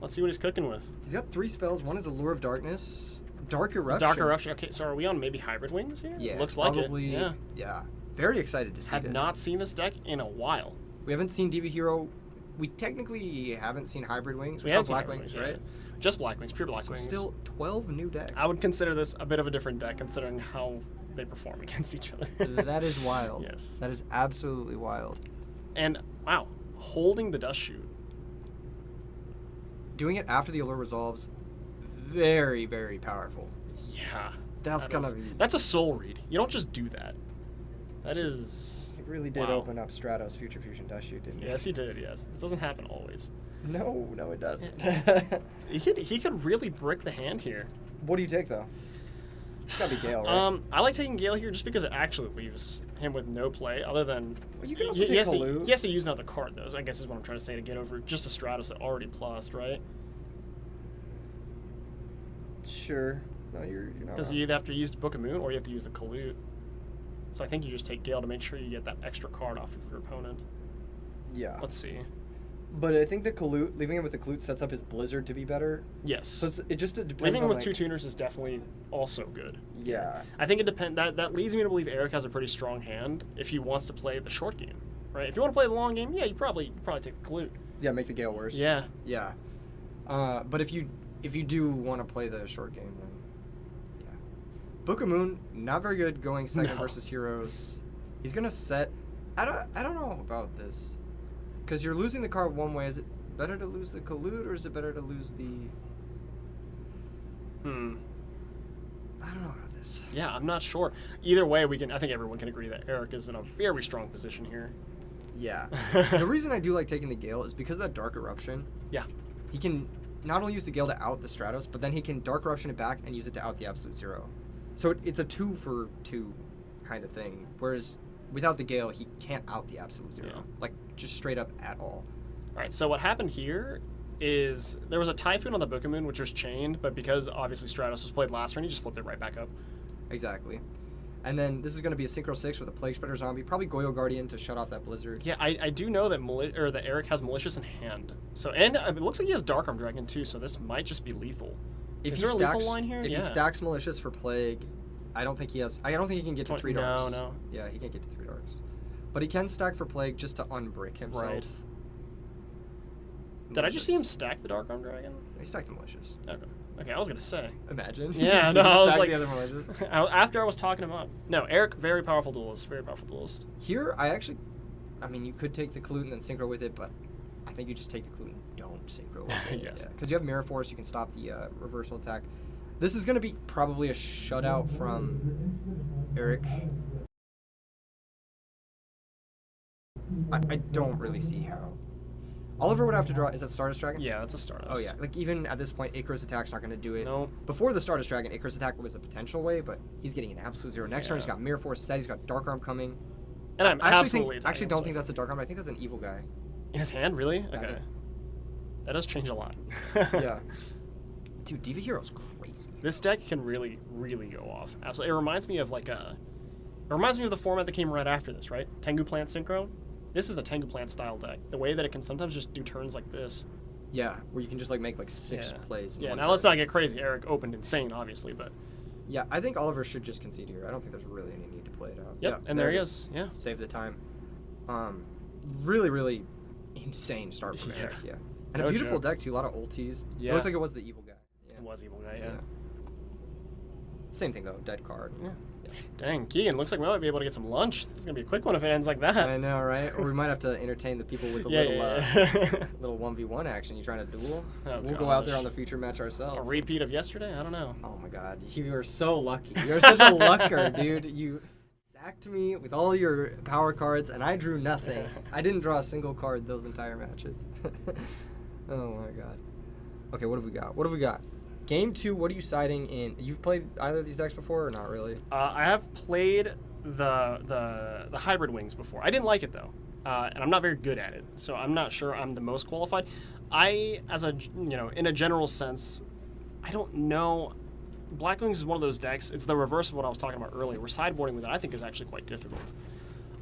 Let's see what he's cooking with. He's got 3 spells. One is Allure of Darkness. Dark Eruption. Dark Eruption. Okay, so are we on maybe Hybrid Wings here? Yeah, Looks like probably, it. Yeah. Very excited to see Have this. not seen this deck in a while. We haven't seen Diva Hero. We technically haven't seen Hybrid Wings. We saw haven't seen Black Hybrid Wings, Wings, right? yeah. Just Black Wings, pure Black So Wings. still 12 new decks. I would consider this a bit of a different deck considering how they perform against each other. That is wild. Yes. That is absolutely wild. And wow, holding the Dust Shoot. Doing it after the Allure resolves, very, very powerful. Yeah. That's that gonna is- be... That's a soul read. You don't just do that. That is... It really did wow. open up Stratos Future Fusion Dust Shoot, didn't it? Yes, he did, yes. This doesn't happen always. No, it doesn't. He could really brick the hand here. What do you take, though? It's gotta be Gale, right? I like taking Gale here just because it actually leaves him with no play other than... Well, you can also he take has to- Halou. He has to use another card, though, so I guess is what I'm trying to say, to get over just a Stratos that already plussed, right? Sure. No, you're not Because wrong. you either have to use the Book of Moon or you have to use the Kalut. So I think you just take Gale to make sure you get that extra card off of your opponent. Yeah. Let's see. But I think the Kalut, leaving him with the Kalut sets up his Blizzard to be better. Yes. So it just depends Leaving him on, with like, 2 tuners is definitely also good. Yeah. I think it depends. That leads me to believe Eric has a pretty strong hand if he wants to play the short game, right? If you want to play the long game, yeah, you probably take the Kalut. Yeah, make the Gale worse. Yeah. Yeah. But if you do want to play the short game, then yeah. Book of Moon, not very good going second No. versus heroes. He's gonna set. I don't know about this, because you're losing the card one way. Is it better to lose the Kalut or is it better to lose the? I don't know about this. Yeah, I'm not sure. Either way, I think everyone can agree that Eric is in a very strong position here. Yeah. The reason I do like taking the Gale is because of that Dark Eruption. Yeah. He can not only use the Gale to out the Stratos, but then he can Dark Eruption it back and use it to out the Absolute Zero. So it's a 2 for 2 kind of thing. Whereas without the Gale, he can't out the Absolute Zero. Yeah. Like, just straight up at all. All right, so what happened here is there was a Typhoon on the Book of Moon, which was chained, but because obviously Stratos was played last turn, he just flipped it right back up. Exactly. And then this is going to be a Synchro 6 with a Plague Spreader Zombie. Probably Goyo Guardian to shut off that Blizzard. Yeah, I do know that that Eric has Malicious in hand. So and it looks like he has Dark Arm Dragon too, so this might just be lethal. Is there a lethal line here? If Yeah. he stacks Malicious for Plague, I don't think he has. I don't think he can get to 3 darks. No. Yeah, he can't get to 3 darks. But he can stack for plague just to unbrick himself. Right. Did I just see him stack the Dark Arm Dragon? He stacked the malicious. Okay, I was gonna say. Imagine. He Yeah, just no, didn't I was stack like, the other malicious. after I was talking him up. No, Eric, very powerful duelist. Here, I mean, you could take the Clute and then synchro with it, but I think you just take the Clute and don't synchro with it. Yes. Because you have Mirror Force, you can stop the reversal attack. This is going to be probably a shutout from Eric. I don't really see how. Oliver would have to draw. Is that Stardust Dragon? Yeah, that's a Stardust. Oh, yeah. Like, even at this point, Icarus Attack's not going to do it. No. Before the Stardust Dragon, Icarus Attack was a potential way, but he's getting an absolute 0. Next turn, he's got Mirror Force set. He's got Dark Arm coming. And I'm I absolutely actually don't think that's a Dark Arm. I think that's an Evil Guy. in his hand. Really? Yeah, Okay. That does change a lot. Yeah. Dude, Diva Hero's crazy. This deck can really, really go off. Absolutely. It reminds me of like a. It reminds me of the format that came right after this, right? Tengu Plant Synchro. This is a Tengu Plant style deck. The way that it can sometimes just do turns like this. Yeah, where you can just like make like 6 plays. Yeah. Now let's not get crazy. Eric opened insane, obviously, but. Yeah, I think Oliver should just concede here. I don't think there's really any need to play it out. Yep. Yeah, And there he is. Yeah. Save the time. Really, really insane start from Eric. Yeah. And No a beautiful joke. deck too. A lot of ultis. Yeah. It looks like it was the Evil Guy. Yeah. It was Evil Guy. Yeah. Same thing though. Dead card. Yeah. Dang, Keegan, looks like we might be able to get some lunch. This is gonna be a quick one if it ends like that. I know, right? Or we might have to entertain the people with a little 1v1 action. You trying to duel? Oh, We'll go out there gosh. on the feature match ourselves. A repeat of yesterday? I don't know. Oh my god, you are so lucky. You're such a lucker, dude. You sacked me with all your power cards, and I drew nothing. I didn't draw a single card those entire matches. Oh my god. Okay, what have we got? What have we got? Game 2, what are you siding in? You've played either of these decks before or not really? I have played the hybrid wings before. I didn't like it though, and I'm not very good at it, so I'm not sure I'm the most qualified. As a in a general sense, I don't know. Black Wings is one of those decks. It's the reverse of what I was talking about earlier. Where sideboarding with it, I think, is actually quite difficult.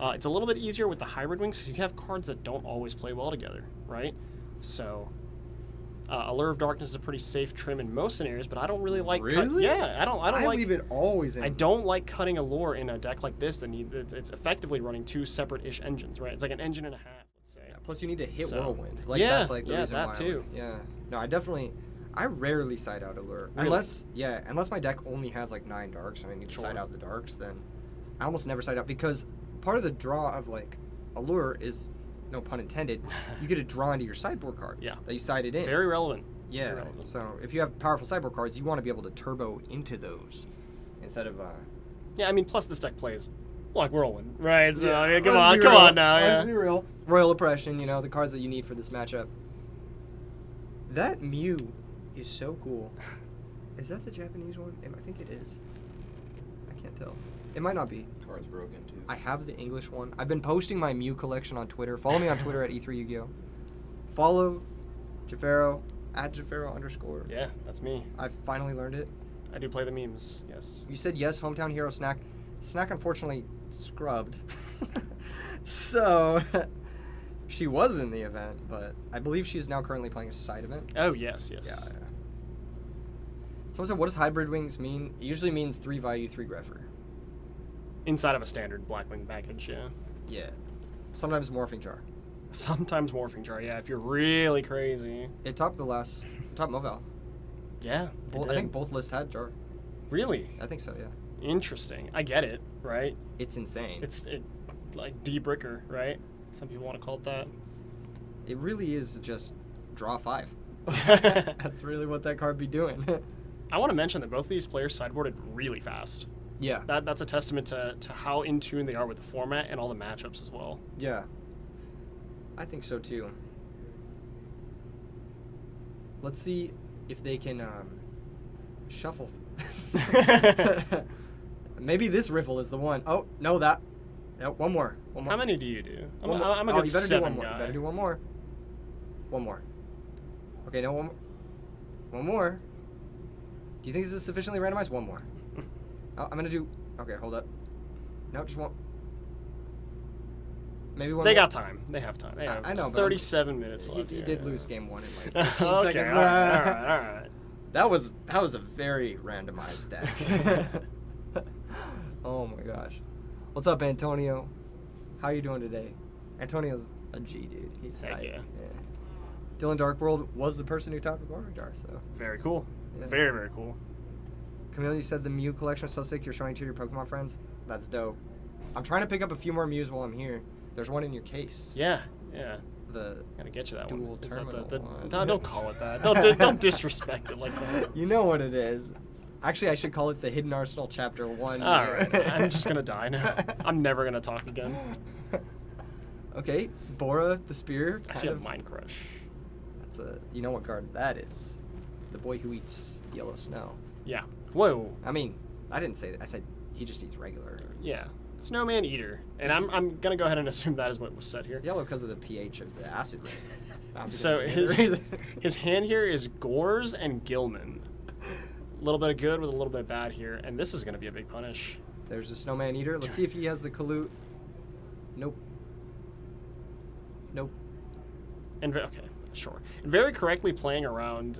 It's a little bit easier with the hybrid wings because you have cards that don't always play well together, right? So. Allure of Darkness is a pretty safe trim in most scenarios, but I don't really like. Really? I don't like. leave it always in. I don't like cutting Allure in a deck like this that it's effectively running 2 separate-ish engines, right? It's like an engine and a half, let's say. Yeah, plus you need to hit So- Whirlwind. Like Yeah, that's like the yeah, reason that why too. Yeah. No, I rarely side out Allure. Really? Unless my deck only has like 9 darks and I need to Sure. side out the darks, then I almost never side out because part of the draw of like Allure is, no pun intended, you get to draw into your sideboard cards Yeah. that you sided in. Very relevant. Yeah, relevant. so if you have powerful sideboard cards, you want to be able to turbo into those instead of Yeah, I mean, plus this deck plays like Whirlwind, right? So, yeah, I mean, come let's on, be come real. on now, Let's yeah. be real. Royal Oppression, the cards that you need for this matchup. That Mew is so cool. Is that the Japanese one? I think it is. I can't tell. It might not be. Card's broken too. I have the English one. I've been posting my Mew collection on Twitter. Follow me on Twitter at E3 Yugioh. Follow Jafaro at Jafaro_. Yeah, that's me. I've finally learned it. I do play the memes, yes. You said yes, Hometown Hero Snack. Snack unfortunately scrubbed. So she was in the event, but I believe she is now currently playing a side event. Oh, yes. Yeah. Someone said, what does hybrid wings mean? It usually means 3 value, 3 Greffer. Inside of a standard Blackwing package, yeah. Yeah. Sometimes Morphing Jar. Sometimes Morphing Jar, yeah, if you're really crazy. It topped top Moval. Yeah, I think both lists had Jar. Really? I think so, yeah. Interesting. I get it, right? It's insane. It's like debricker, right? Some people want to call it that. It really is just draw 5. That's really what that card be doing. I want to mention that both of these players sideboarded really fast. Yeah. That's a testament to how in tune they are with the format and all the matchups as well. Yeah. I think so too. Let's see if they can shuffle. Maybe this riffle is the one. Oh, no, that. No, one more. How many do you do? One more. I'm a good you better 7 do one more. guy. You better do one more. One more. Okay, no, one more. One more. Do you think this is sufficiently randomized? One more. Oh, I'm going to do... Okay, hold up. No, just one. Maybe one They more. got time. They have time. They have I know, but 37 minutes left. He here, did yeah. lose game 1 in like 15 Okay, seconds. all right. That was a very randomized deck. Oh my gosh. What's up, Antonio? How you doing today? Antonio's a G, dude. He's Heck tight. yeah. Dylan Darkworld was the person who talked with Warhammer Jar, so. Very cool. Yeah. Very, very cool. Camille, you said the Mew collection is so sick you're showing to your Pokemon friends. That's dope. I'm trying to pick up a few more Mews while I'm here. There's one in your case. Yeah, yeah. The Gotta get you that dual one. Is that terminal one. No, don't call it that. Don't disrespect it like that. You know what it is. Actually, I should call it the Hidden Arsenal Chapter 1. All right, I'm just gonna die now. I'm never gonna talk again. Okay, Bora the Spear. I see a Mind Crush. That's a. You know what card that is? The boy who eats yellow snow. Yeah. Whoa. I mean, I didn't say that. I said he just eats regular. Yeah. Snowman Eater. And I'm gonna go ahead and assume that is what was said here. It's yellow because of the pH of the acid rain. Not So because of any other reason. his hand here is Gores and Gilman. A little bit of good with a little bit of bad here, and this is gonna be a big punish. There's a Snowman Eater. Let's see if he has the Kalut. Nope. Nope. And okay, sure. And very correctly playing around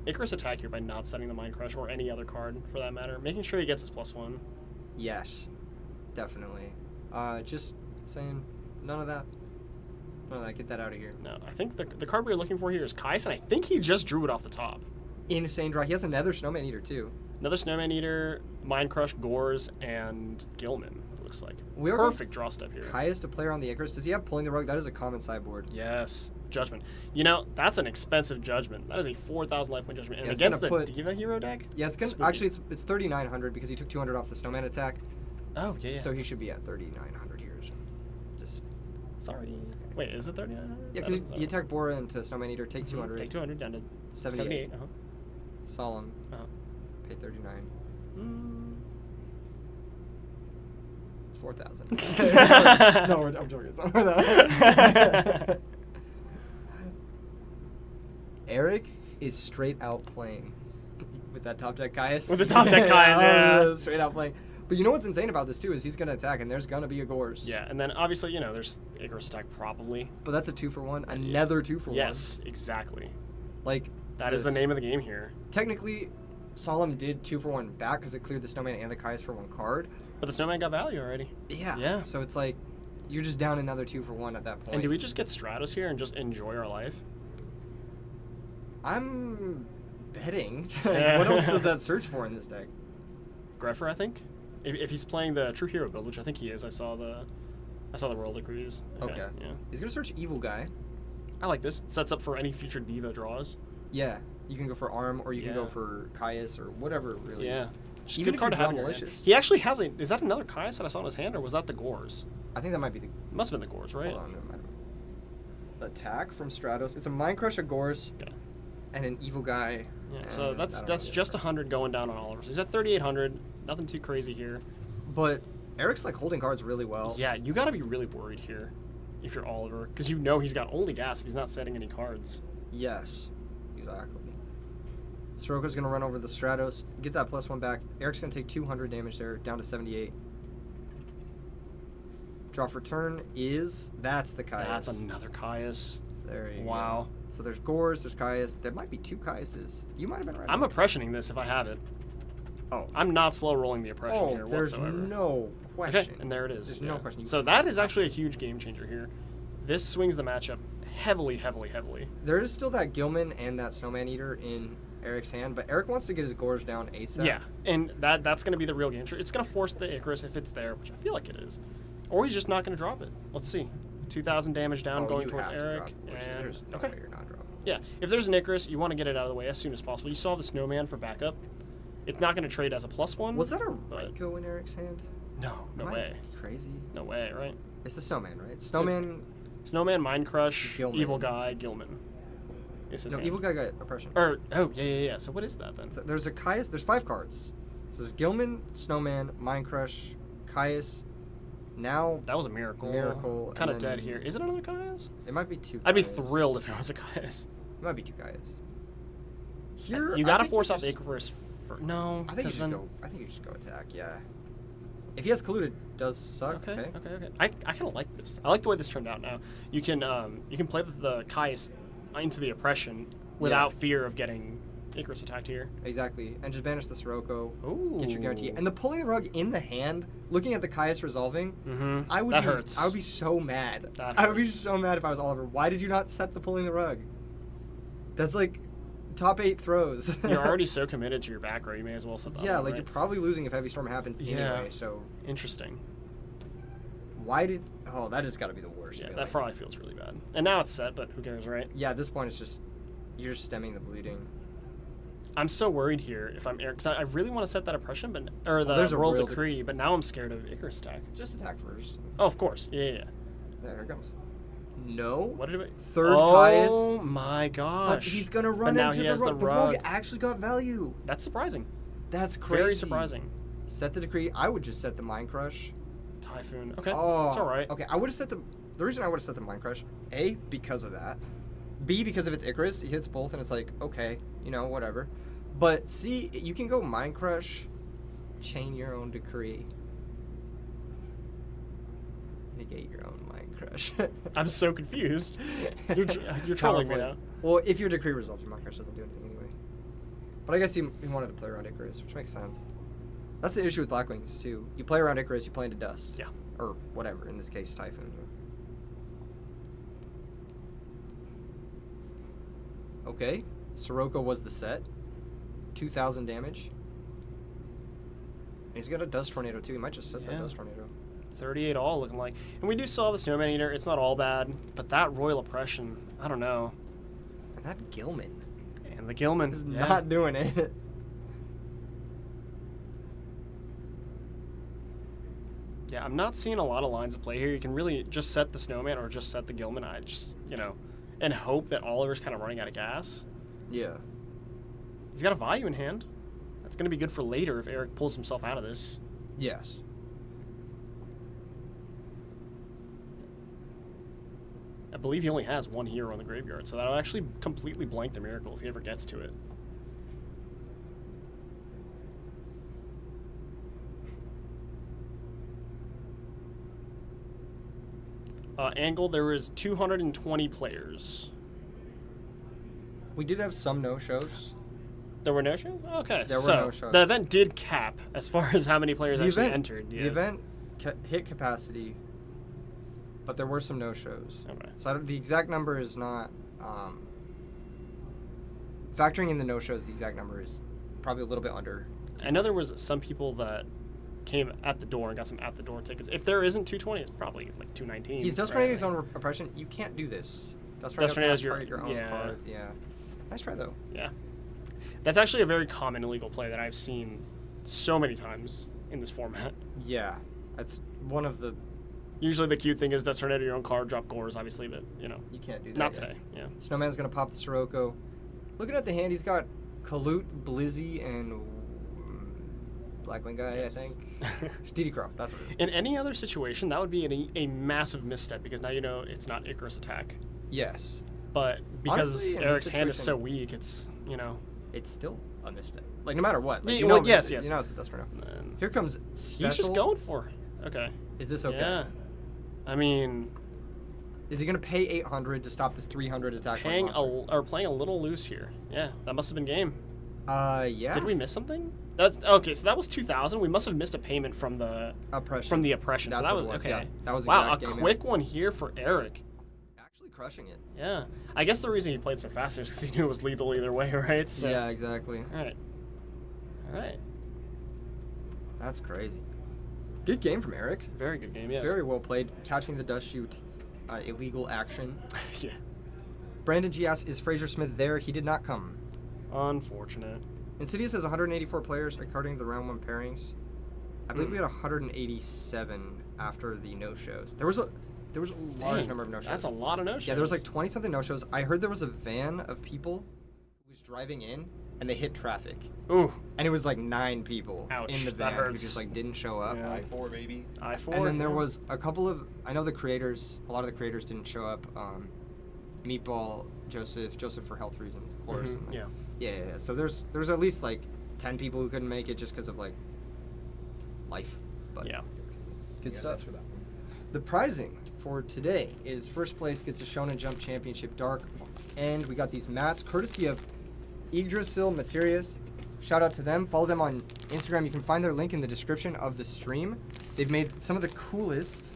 Icarus attack here by not setting the Mind Crush or any other card for that matter, making sure he gets his +1. Yes. Definitely. Just saying, none of that. None of that. Get that out of here. No, I think the card we're looking for here is Kais, and I think he just drew it off the top. Insane draw. He has another Snowman Eater too. Another Snowman Eater, Mind Crush, Gores, and Gilman, it looks like. We're Perfect draw step here. Caius to player on the Icarus. Does he have Pulling the Rug? That is a common sideboard. Yes. Judgment. You know, that's an expensive Judgment. That is a 4,000 life point Judgment. And Yeah, it's against the gonna put- Diva Hero deck? Yeah, it's gonna, Spooky. actually it's 3,900 because he took 200 off the Snowman attack. Oh, yeah. So he should be at 3,900 here. Just Sorry. Wait, is it 3,900? yeah, because you attack Bora into Snowman Eater, take 200. Take 200 down to 78. 78. Uh-huh. Solemn. Uh-huh. Pay 39. It's 4,000. No, I'm joking. It's not worth that. Eric is straight out playing with that top deck Caius. With the top deck Caius, yeah. Straight out playing. But you know what's insane about this too is he's gonna attack and there's gonna be a Gores. Yeah, and then obviously, you know, there's Icarus attack probably. But that's a 2-for-1. Another 2-for-1. Yes, exactly. Like That is the name of the game here. Technically, Solemn did 2-for-1 back because it cleared the Snowman and the Caius for one card. But the Snowman got value already. Yeah. Yeah. So it's like you're just down another 2-for-1 at that point. And do we just get Stratos here and just enjoy our life? I'm betting. Like, what else does that search for in this deck? Greffer, I think. If he's playing the True Hero build, which I think he is, I saw the World Decrees. Okay. Yeah. He's gonna search Evil Guy. I like this. Sets up for any future Diva draws. Yeah. You can go for Arm or you can go Yeah. for Caius or whatever. Really. Yeah. Just Even good if card you to have draw in your hand. Malicious. He actually has a. Is that another Caius that I saw in his hand, or was that the Gores? I think that might be the. It must have been the Gores, right? Hold on. No, might have- Attack from Stratos. It's a Mind Crush, a Gores, Okay. and an Evil Guy. Yeah. So and that's I don't know the just other. 100 going down on Oliver's. He's at 3,800. Nothing too crazy here. But Eric's like holding cards really well. Yeah, you got to be really worried here if you're Oliver, because you know he's got only gas if he's not setting any cards. Yes. Exactly. Soroka's gonna run over the Stratos, get that +1 back. Eric's gonna take 200 damage there, down to 78. Draw for turn is that's the Caius. That's another Caius. There you Wow. go. So there's Gores, there's Caius. There might be 2 Caiuses. You might have been right. I'm about oppressioning this if I have it. Oh. I'm not slow rolling the oppression Oh, here there's whatsoever. no question. Okay, and there it is. There's no question. So that is actually a huge game changer here. This swings the matchup heavily, heavily, heavily. There is still that Gilman and that Snowman Eater in Eric's hand, but Eric wants to get his Gores down ASAP. Yeah, and that's going to be the real game changer. It's going to force the Icarus if it's there, which I feel like it is. Or he's just not going to drop it. Let's see. 2,000 damage down Oh, going you towards have to Eric. drop it, which And there's no okay. way you're not dropping. Yeah, if there's an Icarus, you want to get it out of the way as soon as possible. You saw the Snowman for backup. It's not going to trade as a +1. Was that a but- Raikou in Eric's hand? No, no Am I way. Crazy. No way, right? It's the Snowman, right? Snowman. Snowman, Mind Crush, Gilman. Evil Guy, Gilman. Is his No, hand. Evil Guy got oppression. Yeah. So what is that then? So there's a Caius. There's 5 cards. So there's Gilman, Snowman, Mind Crush, Caius. Now That was a miracle. Miracle, Kind of and then- dead here. Is it another Caius? it might be 2. I'd be Caius. thrilled if it was a Caius. It might be 2 Caius. Here, You I got to think force you out the just- Icarus. No, I think you 'cause should then- go. I think you should go attack. Yeah. If he has Kalut, it does suck. Okay. I kind of like this. I like the way this turned out. Now you can play the Caius into the oppression without fear of getting Icarus attacked here. Exactly. And just banish the Sirocco. Ooh. Get your guarantee. And the pulling the rug in the hand, looking at the Caius resolving, That hurts. I would be so mad. That I would be hurts. so mad if I was Oliver. Why did you not set the pulling the rug? That's like top 8 throws. You're already so committed to your back row, you may as well set that Yeah, one, like right? you're probably losing if Heavy Storm happens anyway, so Interesting. why did... Oh, that has got to be the worst. Yeah, feeling. that probably feels really bad. And now it's set, but who cares, right? Yeah, at this point it's just... You're just stemming the bleeding. I'm so worried here if I'm Eric, because I really want to set that oppression, or the there's a Royal Royal Decree, but now I'm scared of Icarus attack. Just attack first. Oh, of course. Yeah. Yeah, here it comes. No. What did it? Third Caius. Oh my gosh! But he's gonna run now into he the has rug. the The rug rug. actually got value. That's surprising. That's crazy. Very surprising. Set the decree. I would just set the Mind Crush. Typhoon. Okay, Oh, it's all right. Okay, I would have set the reason I would have set the Mind Crush, A, because of that. B, because if it's Icarus, he hits both and it's like, okay, you know, whatever. But C, you can go Mind Crush, chain your own decree. Negate your own Mind Crush. I'm so confused. You're trolling me now. Well, if your decree resolves, your Mind Crush doesn't do anything anyway. But I guess he wanted to play around Icarus, which makes sense. That's the issue with Blackwings, too. You play around Icarus, you play into Dust. Yeah. Or whatever, in this case, Typhoon. Okay, Sirocco was the set. 2,000 damage. And he's got a Dust Tornado, too. He might just set that Yeah. Dust Tornado. 38 all looking like. And we do still have the Snowman Eater. It's not all bad. But that Royal Oppression, I don't know. And that Gilman And the Gilman. is Yeah. not doing it. Yeah, I'm not seeing a lot of lines of play here. You can really just set the Snowman or just set the Gilman. I just, and hope that Oliver's kind of running out of gas. Yeah. He's got a value in hand. That's going to be good for later if Eric pulls himself out of this. Yes. I believe he only has one hero on the graveyard, so that'll actually completely blank the Miracle if he ever gets to it. Angle, there was 220 players. We did have some no-shows. There were no shows? Okay, There were so no-shows. the event did cap as far as how many players The actually event, entered. the yes. event hit capacity, but there were some no-shows. Okay. So the exact number is not... factoring in the no-shows, the exact number is probably a little bit under. I know there was some people that came at the door and got some at-the-door tickets. If there isn't 220, it's probably like 219. He's Dust Tornado's own oppression. You can't do this. Dust Tornado Tornado's cannot target your own yeah. cards. Yeah. Nice try, though. Yeah. That's actually a very common illegal play that I've seen so many times in this format. Yeah. That's one of the... Usually the cute thing is Dust Tornado your own card, drop Gores, obviously, but, You can't do that not yet. today. Yeah. Snowman's going to pop the Sirocco. Looking at the hand, he's got Kalut, Blizzy, and Blackwing guy, Yes. I think. DD Crow, that's what it is. In any other situation, that would be a massive misstep because now you know it's not Icarus attack. Yes. But because Honestly, in this Eric's hand is so situation- weak, it's, It's still a misstep. Like, no matter what. Like, Yeah, you well, know, yes. You know it's a Dust Tornado. and Here comes Special. he's just going for it. Okay. Is this okay? Yeah. I mean, Is he going to pay 800 to stop this 300 attack? by playing monster? a little loose here. Yeah, that must have been game. Yeah. Did we miss something? That's okay. So that was 2,000. We must have missed a payment from the Oppression. oppression. That's so that what it was was, okay. yeah. That was wow, a exact game quick one here for Eric. Actually crushing it. Yeah, I guess the reason he played so fast is because he knew it was lethal either way, right? So, Yeah, exactly. All right. That's crazy. Good game from Eric. Very good game. Yes. Very well played. Catching the Dust Shoot. Illegal action. yeah. Brandon G asks, is Fraser Smith there? He did not come. Unfortunate. Insidious has 184 players according to the round 1 pairings. I believe we had 187 after the no-shows. There was a large Dang, number of no-shows. That's a lot of no-shows. Yeah, there was like 20-something no-shows. I heard there was a van of people who was driving in, and they hit traffic. Ooh. And it was like 9 people Ouch, in the that van who hurts. just like didn't show up. Yeah. I4, baby. I4. And then there yeah. was a couple of, I know a lot of the creators didn't show up. Meatball, Joseph for health reasons, of course. Mhm, and, yeah. Yeah. So there's at least like 10 people who couldn't make it just because of like life. But Yeah. good Yeah, stuff. thanks for that one. The prizing for today is first place gets a Shonen Jump Championship Dark, and we got these mats courtesy of Yggdrasil Materials. Shout out to them. Follow them on Instagram. You can find their link in the description of the stream. They've made some of the coolest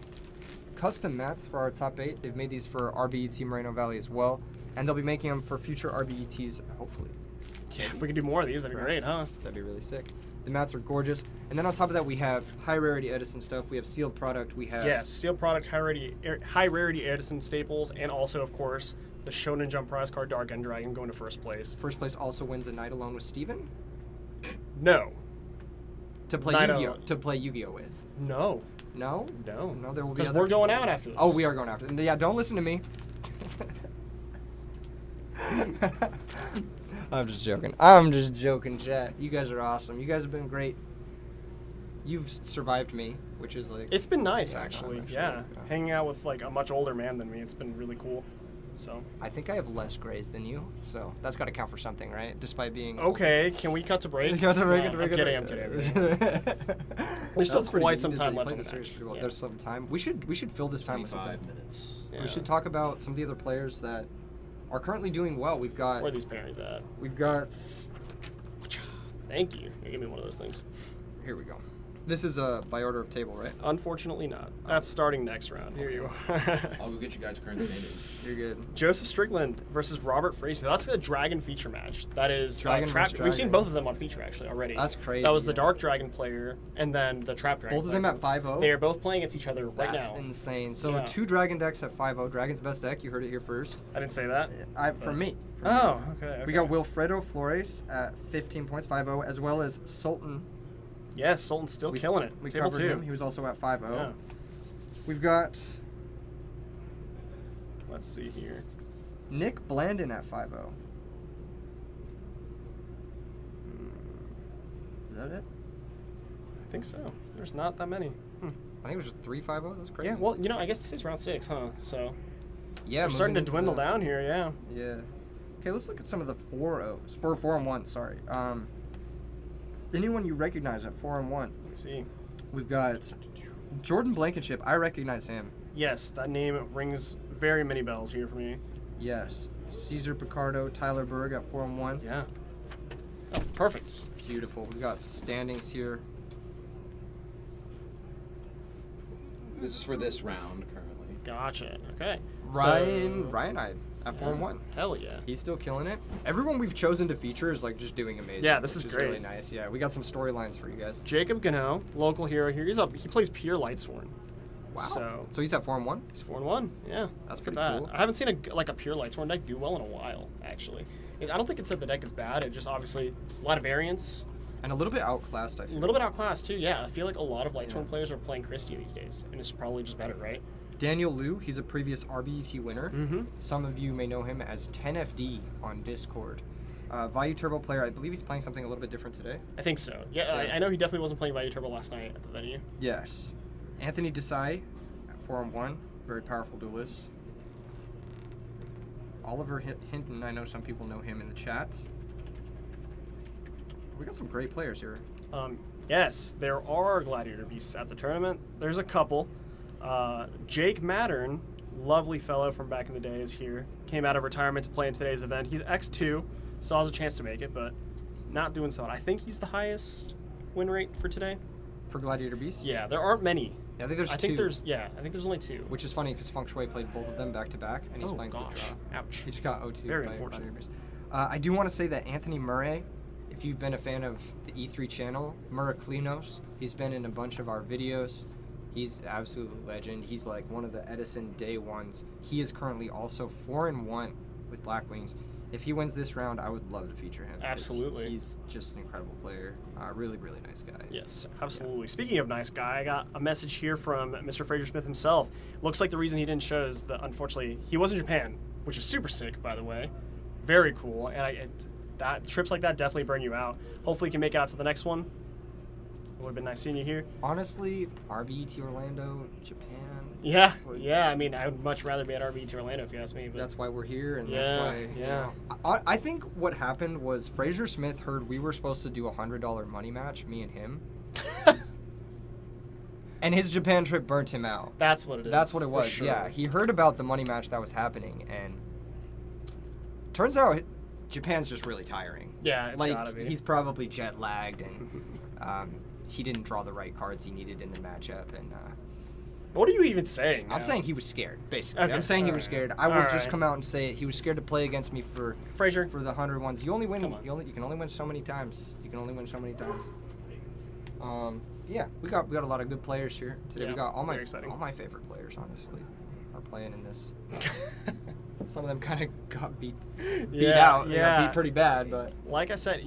custom mats for our top 8. They've made these for RBET Moreno Valley as well. And they'll be making them for future RBETs, hopefully. Yeah, if we could do more of these, that'd be great, huh? That'd be really sick. The mats are gorgeous. And then on top of that, we have high rarity Edison stuff. We have sealed product. We have Yes, sealed product, high rarity Edison staples, and also, of course, the Shonen Jump prize card Dark End Dragon going to first place. first place also wins a night alone with Steven No. to play Night Yu-Gi-Oh alone. to play Yu-Gi-Oh with. No. No, No. no, there will be. Because other we're going people. out after this. Oh, we are going after. Yeah, don't listen to me. I'm just joking. I'm just joking, chat. You guys are awesome. You guys have been great. You've survived me, which is like. It's been nice, Yeah, actually. actually, Yeah. yeah. Hanging out with like a much older man than me, it's been really cool. So. I think I have less grays than you, so that's got to count for something, right? Despite being. Okay, can we cut to break? Cut to break, No, to break, I'm to kidding. break. I'm kidding. There's still That's pretty quite good. some You time did left play in the this match. series pretty well. Yeah. There's some time. We should fill this time with something. 25 minutes. Yeah. We should talk about some of the other players that are currently doing well. We've got. Where are these pairings at? We've got. Thank you. Give me one of those things. Here we go. This is by order of table, right? Unfortunately not. That's starting next round. Here you are. I'll go get you guys current standings. You're good. Joseph Strickland versus Robert Fraser. That's the Dragon feature match. That is Dragon Trap. versus We've seen Dragon. both of them on feature actually already. That's crazy, That was the yeah. Dark Dragon player and then the Trap Dragon. Both of them player. at 5-0. They are both playing against each other right That's now. insane. So Yeah. 2 Dragon decks at 5-0. Dragon's best deck. You heard it here first. I didn't say that. From me. Oh, okay. We got Wilfredo Flores at 15 points, 5-0, as well as Sultan. Yes, Sultan's still killing it. We Table covered 2. him. He was also at 5-0. Yeah. We've got Let's see here. Nick Blandon at 5-0. Is that it? I think so. There's not that many. I think it was just 3 5-0. That's crazy. Yeah, well, I guess this is round 6, huh? So yeah, we're starting to moving into dwindle the- down here, yeah. Yeah. Okay, let's look at some of the 4-0s. 4-4-1, sorry. Anyone you recognize at 4-1? Let me see. We've got Jordan Blankenship. I recognize him. Yes, that name rings very many bells here for me. Yes. Caesar Picardo, Tyler Berg at 4-1. Yeah. Oh, perfect. Beautiful. We've got standings here. This is for this round currently. Gotcha. Okay. Ryan Ryanide at 4-1. Hell yeah. He's still killing it. Everyone we've chosen to feature is like just doing amazing. Yeah, this which is great. really nice. Yeah, we got some storylines for you guys. Jacob Gano, local hero here. He plays pure Lightsworn. Wow. So he's at 4-1. he's 4-1. Yeah. That's Look pretty at that. cool. I haven't seen a pure Lightsworn deck do well in a while, actually. I don't think it said the deck is bad. It just obviously a lot of variance. And a little bit outclassed, I A feel. little bit outclassed too, yeah. I feel like a lot of Lightsworn players are playing Christie these days, and it's probably just better, right? Daniel Liu, he's a previous RBET winner. Mm-hmm. Some of you may know him as 10FD on Discord. Value Turbo player, I believe he's playing something a little bit different today. I think so. Yeah, Yeah. I know he definitely wasn't playing Value Turbo last night at the venue. Yes. Anthony Desai at 4-1, very powerful duelist. Oliver Hinton, I know some people know him in the chat. We got some great players here. Yes, there are Gladiator Beasts at the tournament. There's a couple. Jake Mattern, lovely fellow from back in the day, is here. Came out of retirement to play in today's event. He's X2, still has a chance to make it, but not doing so. I think he's the highest win rate for today. For Gladiator Beasts? Yeah, there aren't many. Yeah, I think there's I two. think there's only 2. Which is funny because Feng Shui played both of them back to back, and he's Oh, playing gosh. quick draw. Ouch. He just got O2 Very by unfortunate. Gladiator Beasts. I do want to say that Anthony Murray, if you've been a fan of the E3 channel, Muraklinos, he's been in a bunch of our videos. He's absolutely legend. He's like one of the Edison day ones. He is currently also 4-1 with Black Wings. If he wins this round, I would love to feature him. 'cause Absolutely. He's just an incredible player. Really, really nice guy. Yes, absolutely. Speaking of nice guy, I got a message here from Mr. Fraser Smith himself. Looks like the reason he didn't show is that unfortunately he was in Japan, which is super sick, by the way. Very cool, and that trips like that definitely burn you out. Hopefully, you can make it out to the next one. It would have been nice seeing you here. Honestly, RBET Orlando, Japan. Yeah, yeah. I mean, I would much rather be at RBET Orlando if you ask me. But That's why we're here, and Yeah, that's why. yeah. I think what happened was Fraser Smith heard we were supposed to do a $100 money match, me and him, and his Japan trip burnt him out. that's what it is. That's what it for was. sure. Yeah, he heard about the money match that was happening, and turns out Japan's just really tiring. Yeah, it's like gotta be. he's probably jet lagged and he didn't draw the right cards he needed in the matchup and. What are you even saying? I'm now? saying he was scared, basically. Okay, I'm saying he was alright. scared. I will just Alright. come out and say it. He was scared to play against me for Frazier. the 100 ones. You only win. Come on. You can only win so many times. You can only win so many times. Yeah, we got a lot of good players here today. Yeah, We got all very exciting. my favorite players, honestly, are playing in this. Some of them kind of got beat out. They got beat pretty bad, but Like I said,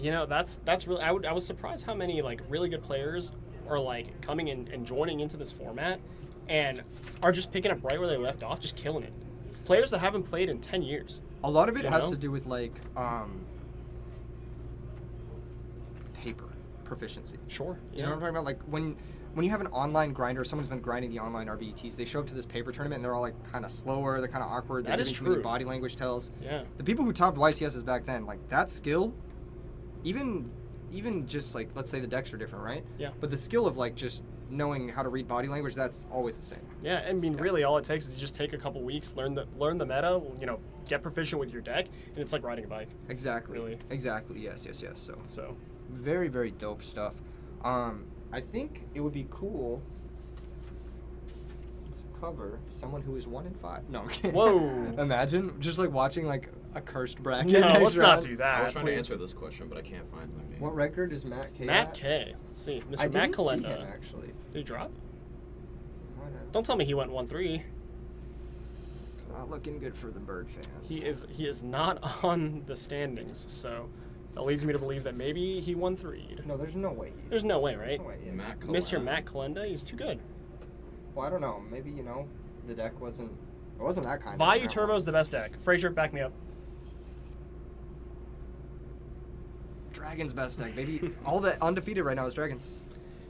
that's really. I was surprised how many like really good players are like coming in and joining into this format, and are just picking up right where they left off, just killing it. Players that haven't played in 10 years. a lot of it You has know? to do with like paper proficiency. Sure. You know what I'm talking about? Like when you have an online grinder, someone's been grinding the online RBETs, they show up to this paper tournament and they're all like kind of slower, they're kind of awkward, they're That is giving too many true. body language tells. Yeah. The people who topped YCSs back then, like that skill, even just like let's say the decks are different, right? Yeah. But the skill of like just knowing how to read body language, that's always the same. Yeah, I mean, really, all it takes is you just take a couple weeks, learn the meta, get proficient with your deck, and it's like riding a bike. Exactly. Really. Exactly. Yes. So So, very dope stuff. I think it would be cool to cover someone who is 1-5. No, I'm kidding. Whoa. Imagine just like watching like a cursed bracket. no, next let's not round. do I that. was trying to please. answer this question, but I can't find my name. What record is Matt K? Matt at? K. Let's see, I Mr. didn't Matt see Kalenda. him actually. Did he drop? Why not? Don't tell me he went 1-3. Not looking good for the Bird fans. He is not on the standings, so that leads me to believe that maybe he won 3. No, there's no way. There's no way, right? No way. Yeah. Matt Mr. Kalenda. Matt Kalenda, he's too good. Well, I don't know. Maybe the deck wasn't. It wasn't that kind. Vayu of Turbo's the best deck. Frazier, back me up. Dragon's best deck. Maybe all the undefeated right now is Dragons.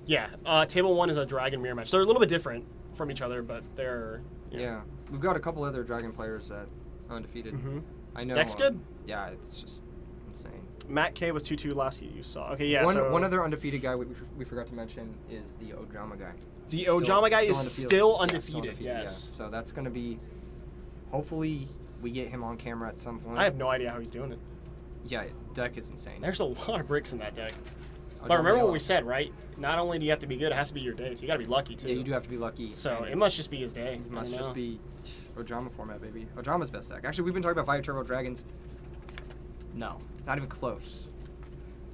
Yeah, Table 1 is a Dragon Mirror match. They're a little bit different from each other, but they're... Yeah. We've got a couple other Dragon players that undefeated. Mm-hmm. I know. Deck's good. Yeah, it's just insane. Matt K was 2-2 last you saw. Okay, yeah, One other undefeated guy we forgot to mention is the Ojama guy. The Still- Ojama guy is still Yeah, undefeated, yeah. yes. So that's going to be... Hopefully we get him on camera at some point. I have no idea how he's doing it. Yeah, deck is insane. There's a lot of bricks in that deck. Ojama But remember what Yellow. we said, right? Not only do you have to be good, it has to be your day, so you got to be lucky, too. Yeah, you do have to be lucky. So and it must just be his day. it I must don't just know. be Ojama format, baby. Ojama's best deck. Actually, we've been talking about Fire Turbo Dragons. No, not even close.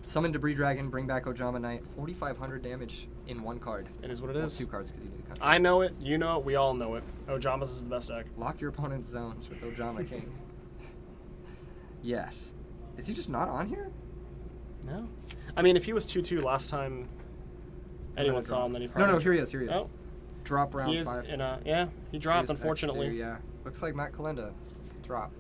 Summon Debris Dragon, bring back Ojama Knight. 4,500 damage in one card. It is what it Well, is. 2 cards because you need the country. I know it. You know it. We all know it. Ojama's is the best deck. Lock your opponent's zones with Ojama King. Yes. Is he just not on here? No. I mean, if he was 2-2 last time anyone saw him, then he probably... No, here he is. Here he is. Oh, Drop round he is 5. in a... Yeah, he dropped, Here's unfortunately. X2, yeah. Looks like Matt Kalenda. Drop.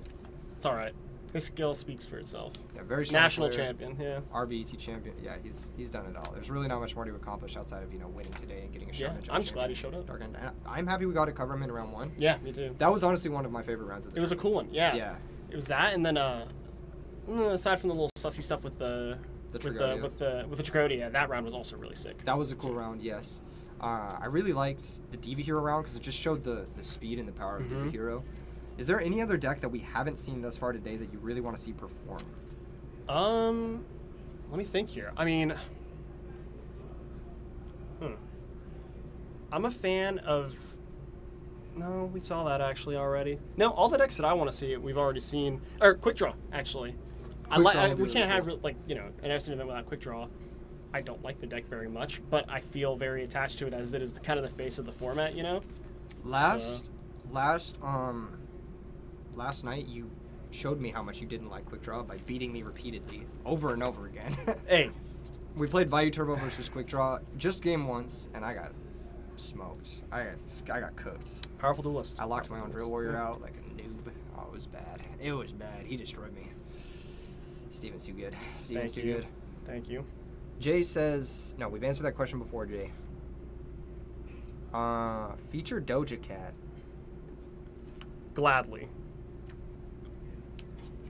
It's all right. His skill speaks for itself. Yeah, very strong National player. champion, yeah. RBET champion. Yeah, he's done it all. There's really not much more to accomplish outside of winning today and getting a shot. Yeah, at Judge I'm just glad he Champion. showed up. And I'm happy we got to cover him in round 1. Yeah, me too. That was honestly one of my favorite rounds of the It was a cool one, yeah. Yeah. It was that, and then aside from the little sussy stuff with the Tragonia. with the Tragonia, that round was also really sick. That was a cool round, yes. I really liked the Diva Hero round because it just showed the speed and the power of Diva Mhm. Hero. Is there any other deck that we haven't seen thus far today that you really want to see perform? Let me think here. I mean, I'm a fan of. No, we saw that actually already. No, all the decks that I want to see, we've already seen. Or Quick Draw, actually. Quick Draw would be we can't really have an Edison event without Quick Draw. I don't like the deck very much, but I feel very attached to it as it is kind of the face of the format, you know. Last night you showed me how much you didn't like Quick Draw by beating me repeatedly over and over again. Hey, We played Vayu Turbo versus Quick Draw just game once, and I got smoked. I got cooked. powerful duelist. I locked my own Powerful Drill duelist. Warrior out like a noob. Oh, it was bad. It was bad. He destroyed me. Steven's too good. Steven's Thank too you. good. Thank you. Jay says, no, we've answered that question before, Jay. Feature Doja Cat. Gladly.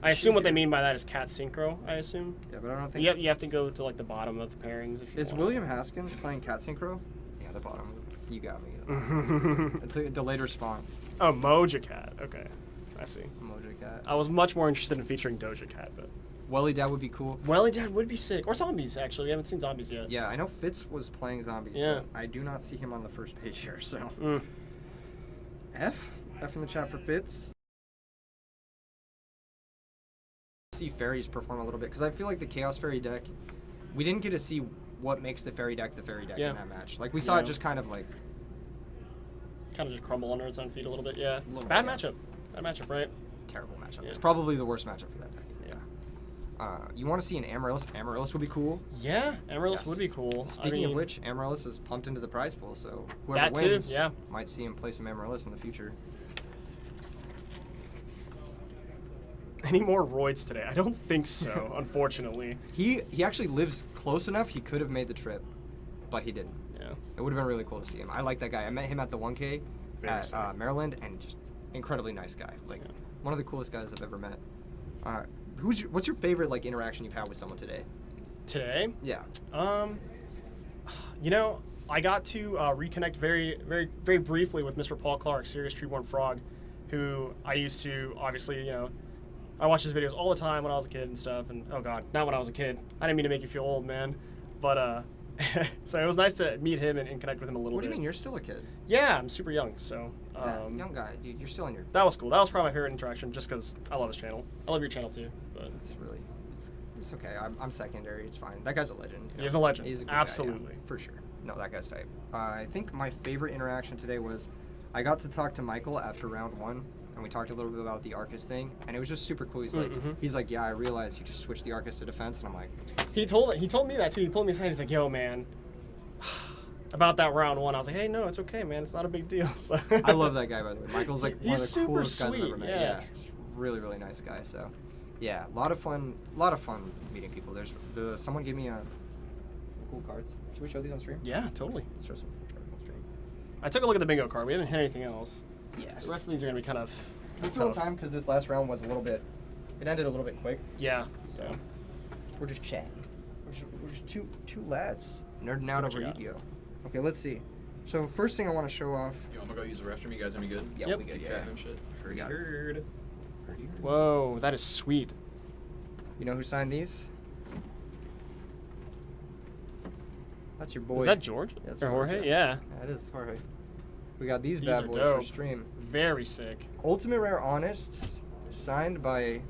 I assume what they mean by that is cat synchro, I assume. Yeah, but I don't think... You have to go to like the bottom of the pairings if you Is want. William Haskins playing Cat Synchro? Yeah, the bottom. You got me. It's a delayed response. Oh, Moja Cat. Okay. I see. Moja Cat. I was much more interested in featuring Doja Cat, but Welly Dad would be cool. Welly Dad would be sick. Or zombies, actually. We haven't seen zombies yet. Yeah, I know Fitz was playing zombies, Yeah. but I do not see him on the first page here, so. Mm. F in the chat for Fitz. See fairies perform a little bit, because I feel like the Chaos Fairy deck, we didn't get to see what makes the fairy deck Yeah. in that match. Like, we saw Yeah. it just kind of like, Kind of just crumble under its own feet a little bit, yeah. little Bad bit, matchup. Bad matchup, right? terrible matchup. Yeah. It's probably the worst matchup for that deck. You want to see an Amaryllis? Amaryllis would be cool. Yeah, Amaryllis Yes. would be cool. Speaking of which, Amaryllis is pumped into the prize pool, so whoever That too, wins yeah. might see him play some Amaryllis in the future. Any more roids today? I don't think so, unfortunately. He actually lives close enough. He could have made the trip, but he didn't. Yeah. It would have been really cool to see him. I like that guy. I met him at the 1K Very at sick. Maryland, and just incredibly nice guy. Like Yeah. one of the coolest guys I've ever met. What's your favorite like interaction you've had with someone today? Today? Yeah. You know, I got to reconnect very briefly with Mr. Paul Clark, Serious Treeborn Frog, who I used to, obviously, you know, I watched his videos all the time when I was a kid and stuff, and oh god, not when I was a kid. I didn't mean to make you feel old, man. But, so it was nice to meet him and connect with him a little bit. What do you mean? You're still a kid. Yeah, I'm super young, so. Yeah, young guy, dude. You're still in your. That was cool. That was probably my favorite interaction, just because I love his channel. I love your channel too, but. It's really. It's okay. I'm secondary. It's fine. That guy's a legend. He is a legend. He's a good Absolutely. guy, yeah, for sure. No, that guy's type. I think my favorite interaction today was I got to talk to Michael after round 1, and we talked a little bit about the Arcus thing, and it was just super cool. He's like, yeah, I realized you just switched the Arcus to defense, and I'm like, He told me that too. He pulled me aside. He's like, "Yo, man, about that round 1." I was like, "Hey, no, it's okay, man. It's not a big deal." So I love that guy, by the way. Michael's like one of He's the super coolest guys I've sweet, ever met. yeah. Really, really nice guy. So, yeah, a lot of fun meeting people. Someone gave me some cool cards. Should we show these on stream? Yeah, totally. Let's show some cards on stream. I took a look at the bingo card. We haven't hit anything else. Yes. The rest of these are gonna be kind of. It's a little tough. time because this last round was a little bit. It ended a little bit quick. Yeah. So. We're just chatting. We're just two lads nerding out what over you got. Yu-Gi-Oh. Okay, let's see. So first thing I want to show off. Yo, I'm gonna go use the restroom. You guys any good? Yeah, Yep. we good. Keep Yeah. track of shit. We got it. Heard. Whoa, that is sweet. You know who signed these? That's your boy. Is that George? Yeah, that's Or George, Jorge? yeah. Yeah. That is Jorge. We got these These bad are boys dope. for stream. Very sick. Ultimate Rare Honest, signed by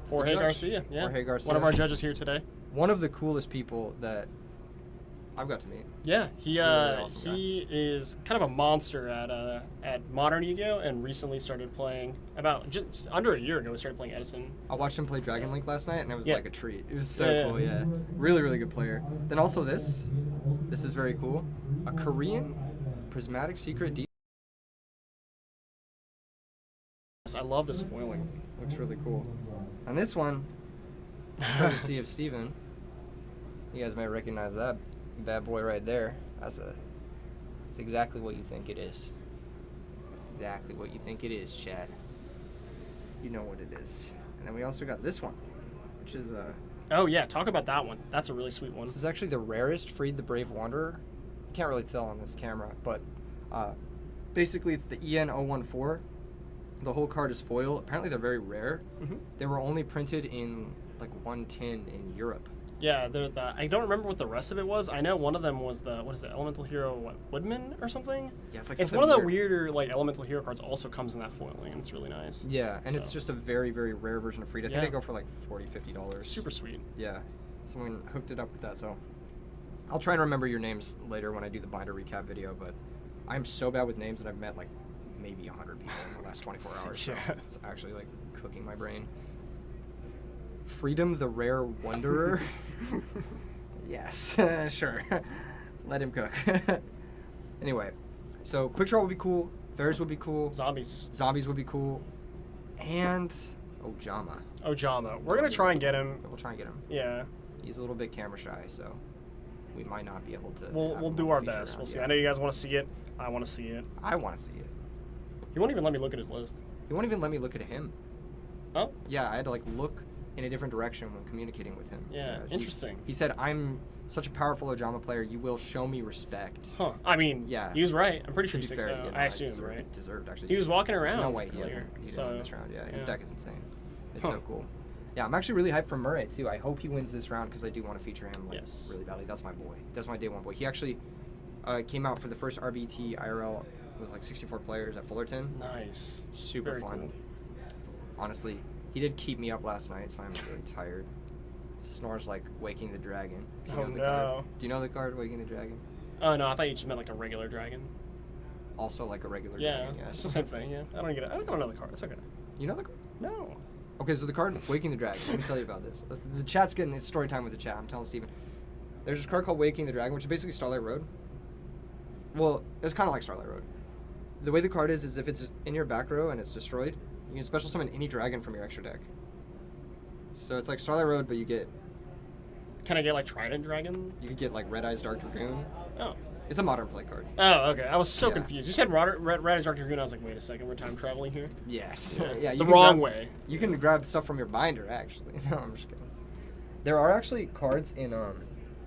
Jorge judge. Garcia. Yeah. Jorge Garcia. One of our judges here today. one of the coolest people that I've got to meet. Yeah, he Really awesome guy. he is kind of a monster at modern Yu-Gi-Oh! And recently started playing about just under a year ago. We started playing Edison. I watched him play Dragon Link last night, and it was Yeah. like a treat. It was so Yeah. cool, yeah. Really, really good player. Then also this. This is very cool. A Korean Prismatic Secret D. I love this foiling. Looks really cool. And this one, courtesy of Steven. You guys may recognize that bad boy right there. That's exactly what you think it is. That's exactly what you think it is, Chad. You know what it is. And then we also got this one, which is Oh yeah, talk about that one. That's a really sweet one. this is actually the rarest Freed the Brave Wanderer. You can't really tell on this camera, but basically it's the EN014. The whole card is foil. Apparently they're very rare. Mhm. They were only printed in like one tin in Europe. Yeah, I don't remember what the rest of it was. I know one of them was the, what is it, Elemental Hero Woodman or something? Yeah, it's like It's something one of the weird. weirder like Elemental Hero cards also comes in that foiling, and it's really nice. Yeah, and it's So. just a very, very rare version of Freed. I think Yeah. they go for like $40, $50. Super sweet. Yeah, someone hooked it up with that, so I'll try and remember your names later when I do the binder recap video, but I'm so bad with names that I've met like maybe 100 people in the last 24 hours, so Yeah. it's actually like cooking my brain. Freedom the Rare Wanderer? Yes, sure. Let him cook. Anyway, so Quick Draw would be cool, Fairs would be cool, Zombies. Zombies would be cool, and Ojama. Ojama. We're gonna try and get him. We'll try and get him. Yeah. He's a little bit camera shy, so we might not be able to. We'll have him do on our the feature best. round, We'll see. yeah. I know you guys want to see it. I want to see it. I want to see it. He won't even let me look at his list. He won't even let me look at him. Oh. Yeah, I had to like look in a different direction when communicating with him. Yeah. Interesting. He said, "I'm such a powerful Ojama player. You will show me respect." Huh. I mean, Yeah. he was right. I'm pretty To sure be he's fair, 6-0. yeah, no, I assume, deserved, right? Deserved actually. He was walking There's around. no way he earlier, hasn't. He didn't so, win this round. Yeah, his yeah. deck is insane. It's Huh. so cool. Yeah, I'm actually really hyped for Murray too. I hope he wins this round because I do want to feature him like Yes. really badly. That's my boy. That's my day one boy. He actually came out for the first RBT IRL. It was like 64 players at Fullerton. Nice. Super Very fun. cool. Honestly, he did keep me up last night, so I'm really tired. Snores like Waking the Dragon. Do you Oh, know the no. card? Do you know the card Waking the Dragon? Oh no, I thought you just meant like a regular dragon. Also like a regular Yeah, dragon. Yeah, it's the same thing. Yeah, I don't know the card. It's okay. You know the card? No. Okay, so the card Waking the Dragon. Let me tell you about this. The chat's getting it's story time with the chat. I'm telling Steven. There's this card called Waking the Dragon, which is basically Starlight Road. Well, it's kind of like Starlight Road. The way the card is if it's in your back row and it's destroyed, you can special summon any dragon from your extra deck. So it's like Starlight Road, but you Can I get like Trident Dragon? could get like Red Eyes Dark Dragoon. Oh. It's a modern play card. Oh, okay. I was so Yeah. confused. You said Red Eyes Dark Dragoon. I was like, wait a second, we're time traveling here. Yes. Yeah. You The can wrong grab- way. You can grab stuff from your binder actually. No, I'm just kidding. There are actually cards in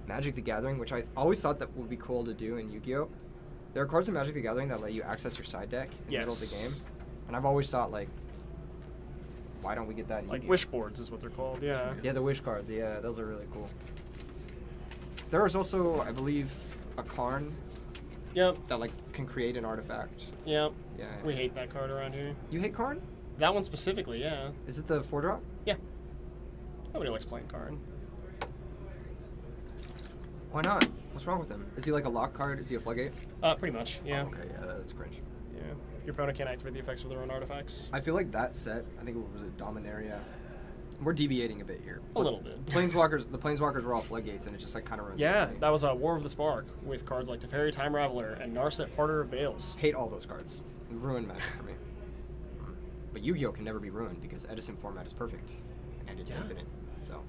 Magic the Gathering, which I always thought that would be cool to do in Yu-Gi-Oh. There are cards in Magic the Gathering that let you access your side deck in the middle of the Yes. game, and I've always thought like, why don't we get that in Like Yu-Gi-Oh? wish boards is what they're called. Yeah. Yeah, the wish cards. Yeah, those are really cool. There is also, I believe, a Karn Yep. that like can create an artifact. Yep. Yeah. We hate that card around here. You hate Karn? That one specifically, yeah. Is it the 4-drop? Yeah. Nobody likes playing Karn. Why not? What's wrong with him? Is he like a lock card? Is he a floodgate? Pretty much, yeah. Oh, okay, yeah, that's cringe. Yeah. Your opponent can't activate the effects of their own artifacts. I feel like that set, I think it was a Dominaria. We're deviating a bit here. A little bit. The Planeswalkers were all floodgates, and it just like kind of ruins Yeah, everything. that was a War of the Spark with cards like Teferi, Time Raveler, and Narset, Harder of Veils. Hate all those cards. Ruined Magic for me. But Yu-Gi-Oh can never be ruined because Edison format is perfect, and it's Yeah. infinite. So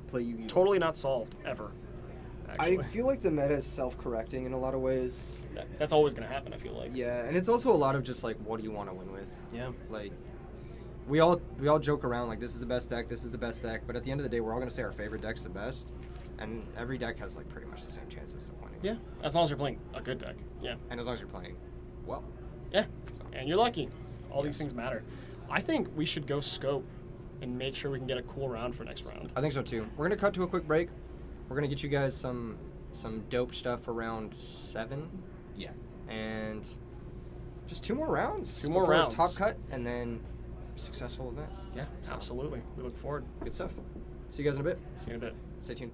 play Yu-Gi-Oh. Totally not solved, ever. Actually. I feel like the meta is self-correcting in a lot of ways. That's always going to happen, I feel like. Yeah, and it's also a lot of just like, what do you want to win with? Yeah. Like, we all joke around like this is the best deck, this is the best deck, but at the end of the day, we're all gonna say our favorite deck's the best, and every deck has like pretty much the same chances of winning. Yeah, as long as you're playing a good deck. Yeah. And as long as you're playing well. Yeah, and you're lucky. All these things matter. I think we should go scope and make sure we can get a cool round for next round. I think so too. We're gonna cut to a quick break. We're gonna get you guys some dope stuff for round 7, Yeah. and just 2 more rounds. 2 more before rounds. Top cut, and then successful event. Yeah, absolutely. We look forward. Good stuff. See you guys in a bit. See you in a bit. Stay tuned.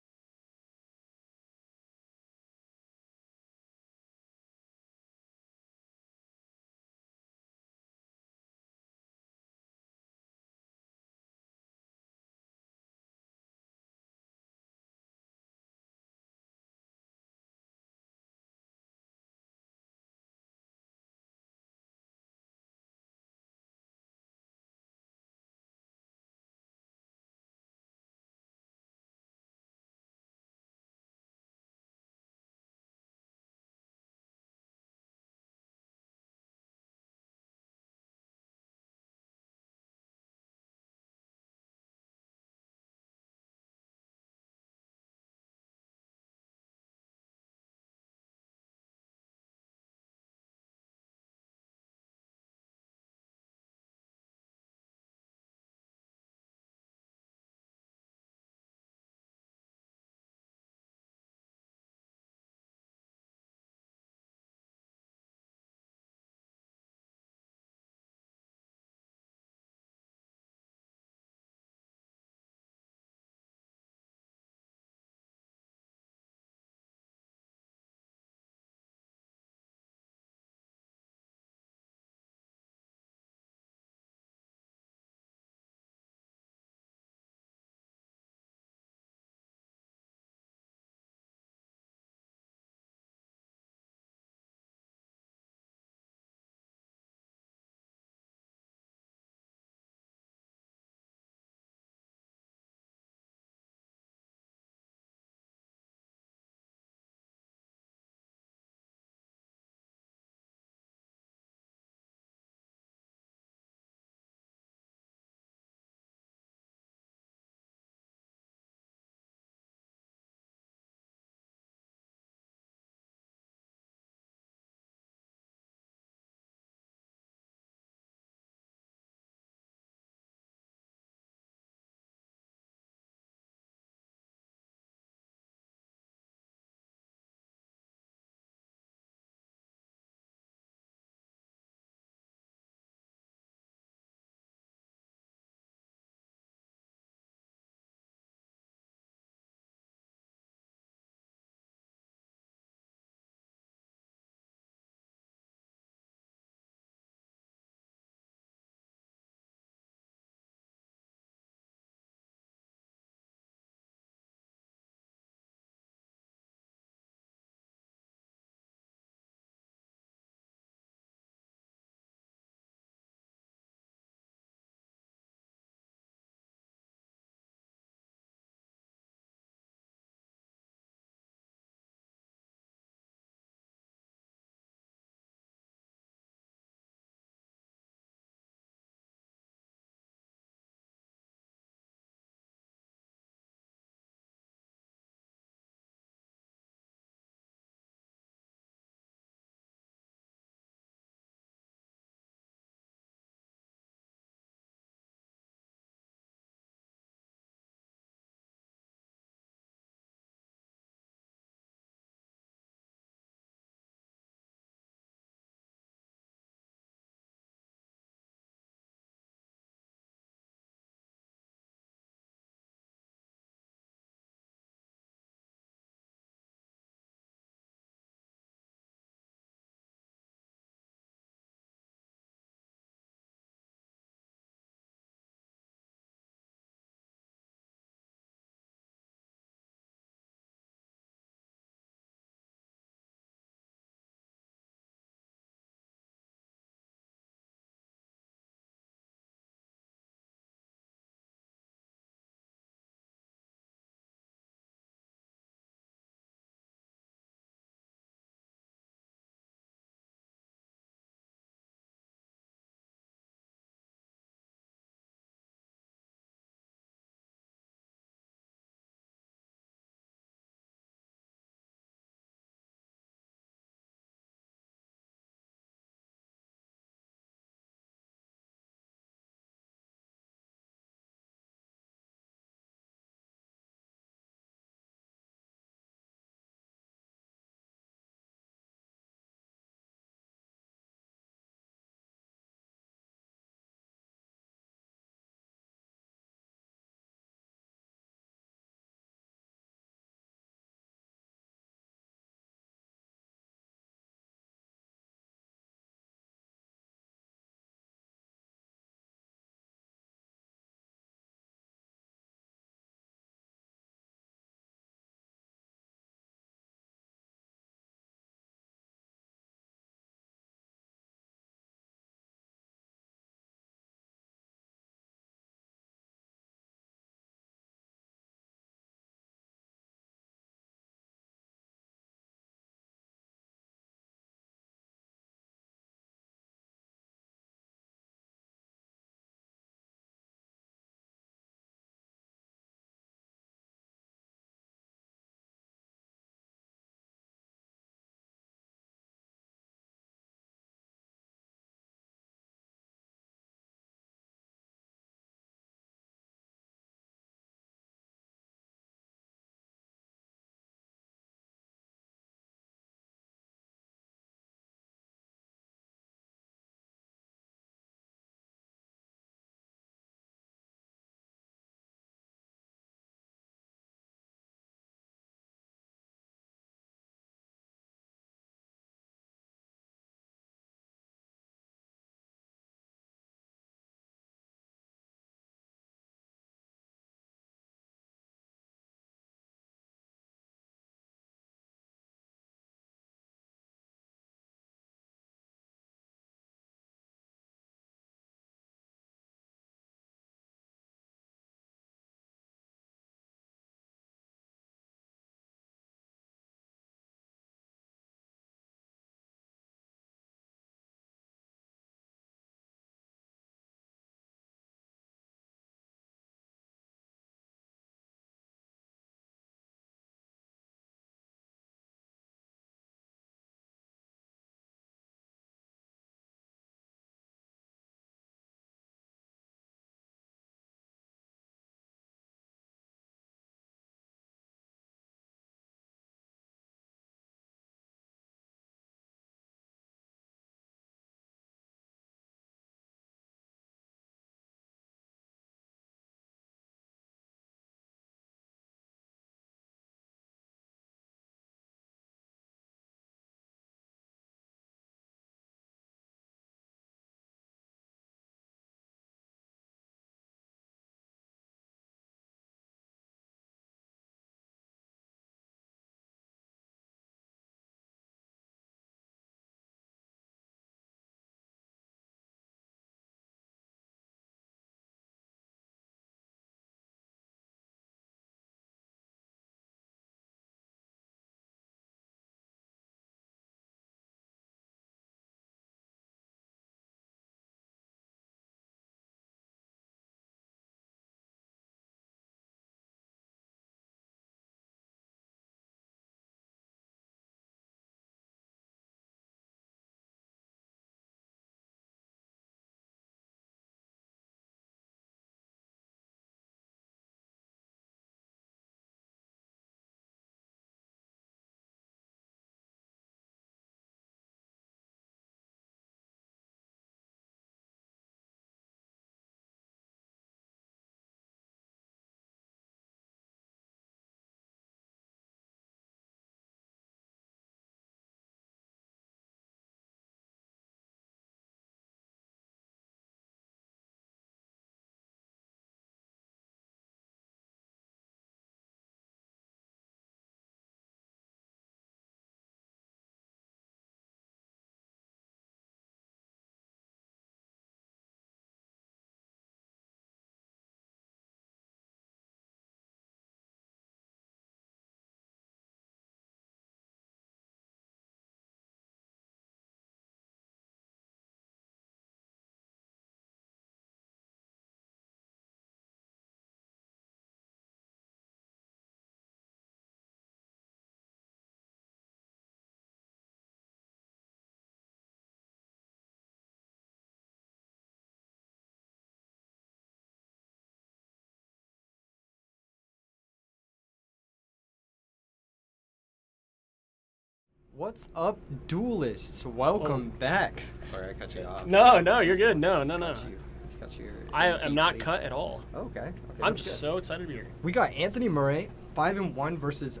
What's up, duelists? Welcome back. Sorry, I cut you off. No, you're good. No. Just got you I am not cut at all. Okay. I'm that's just good. so excited to be here. We got Anthony Murray, 5-1 versus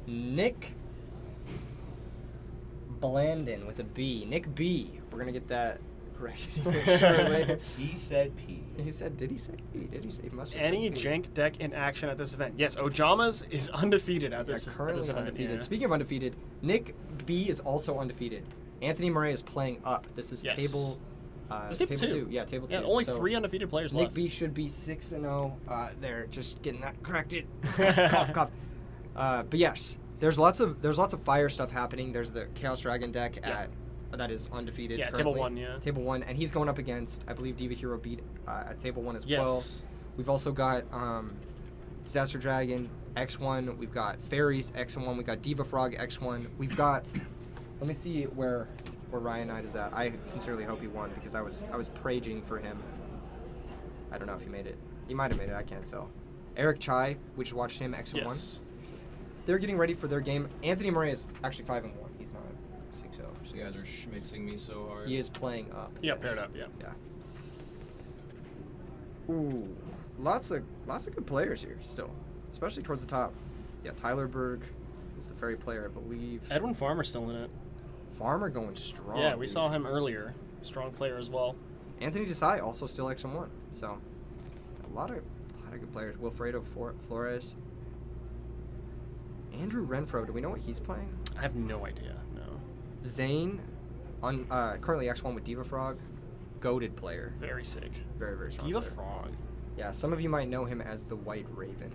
Nick Blandon with a B. Nick B. We're gonna get that corrected shortly. He said P. He said, did he say P? Did he say? He must have Any said P. jank deck in action at this event? Yes, Ojama's is undefeated at Yeah, this, currently event. undefeated. Yeah. Speaking of undefeated, Nick B is also undefeated. Anthony Murray is playing up. This is Yes. table. It's table two. Yeah, table Yeah, 2. only So 3 undefeated players Nick left. B should be 6-0. They're just getting that corrected. Cough, cough. But yes, there's lots of fire stuff happening. There's the Chaos Dragon deck that is undefeated. Yeah, currently. table 1, yeah. Table 1, and he's going up against, I believe, Diva Hero beat at table 1 as well. Yes. We've also got Disaster Dragon X1. We've got Fairies X1. We've got Diva Frog X1. We've got. Let me see where Ryan Knight is at. I sincerely hope he won because I was praging for him. I don't know if he made it. He might have made it. I can't tell. Eric Chai, we just watched him X1. Yes. They're getting ready for their game. Anthony Murray is actually 5-1. He's not 6-0. So You guys are schmixing me so hard. he is playing up. Yeah, yes. paired up, yeah. Yeah. Ooh, lots of good players here still, especially towards the top. Yeah, Tyler Berg is the fairy player, I believe. Edwin Farmer's still in it. Farmer going strong. Yeah, we dude. saw him earlier. Strong player as well. Anthony Desai also still X1. So a lot of good players. Wilfredo Flores. Andrew Renfro. Do we know what he's playing? I have no idea. No. Zane, currently X1 with Diva Frog. Goated player. Very sick. Very, very strong Diva player. Frog. Yeah, some of you might know him as the White Raven.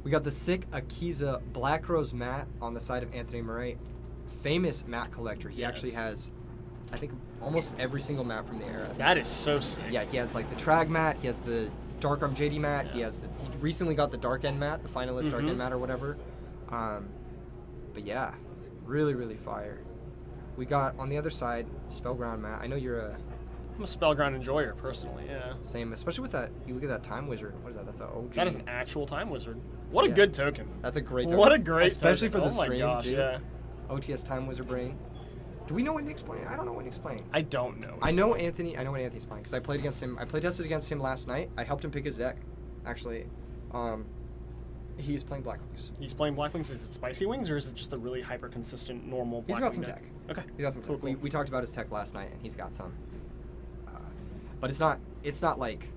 We got the sick Akiza Black Rose mat on the side of Anthony Murray. Famous mat collector. He actually Yes. has, I think, almost every single mat from the era. That is so sick. Yeah, he has like the Trag mat. He has the Dark Arm JD mat. He Yeah. has he recently got the Dark End mat, the finalist Dark Mhm. End mat or whatever. But yeah, really, really fire. We got on the other side Spellground mat. I know you're a I'm a Spellground enjoyer, personally, yeah. same, especially with that. You look at that Time Wizard. What is that? That's an OG. That is an actual Time Wizard. What a Yeah. good token. That's a great. What a token. great especially token. for the Oh my stream gosh, too. yeah. OTS Time Wizard brain. Do we know what Nick's playing? I don't know what Nick's playing. I don't know. I know Anthony. I know what Anthony's playing because I played against him. I play tested against him last night. I helped him pick his deck, actually. He's playing Black Wings. He's playing Black Wings. Is it Spicy Wings or is it just a really hyper consistent normal He's Black got Wing some deck? tech. Okay. He's got some tech. Cool, cool. We talked about his tech last night, and he's got some. But it's not like.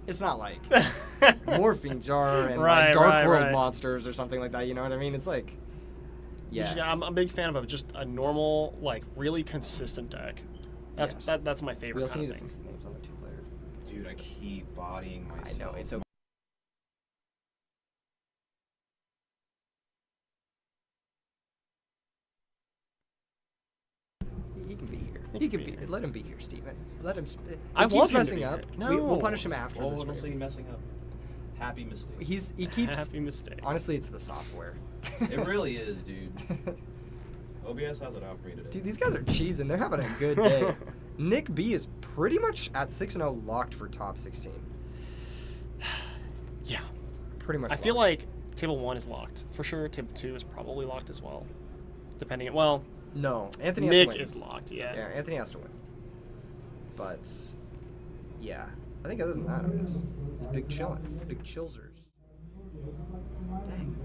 It's not like Morphing Jar and Right, like Dark right, World right. monsters or something like that. You know what I mean? It's like. Yes. Yeah, I'm a big fan of just a normal, like, really consistent deck. That's Yes. that's my favorite We also kind need of to thing. fix the names on the two players. Dude, I keep bodying myself. I know it's okay. He can be here. He can be here. Let him be here, Steven. Let him. I He want keeps him to messing be up. here. We'll No. punish him after Oh, this. don't say stream. messing up. Happy mistake. He keeps. Happy mistake. Honestly, it's the software. It really is, dude. OBS has it out for you today. Dude, these guys are cheesing. They're having a good day. Nick B is pretty much at 6-0 locked for top 16. Yeah. Pretty much. I feel locked. like table 1 is locked. For sure, table 2 is probably locked as well. Depending on, well, No, Anthony has Nick to win. is locked, yeah. Yeah, Anthony has to win. But yeah, I think other than that, I mean, it's big chillin', big chilsers. Dang.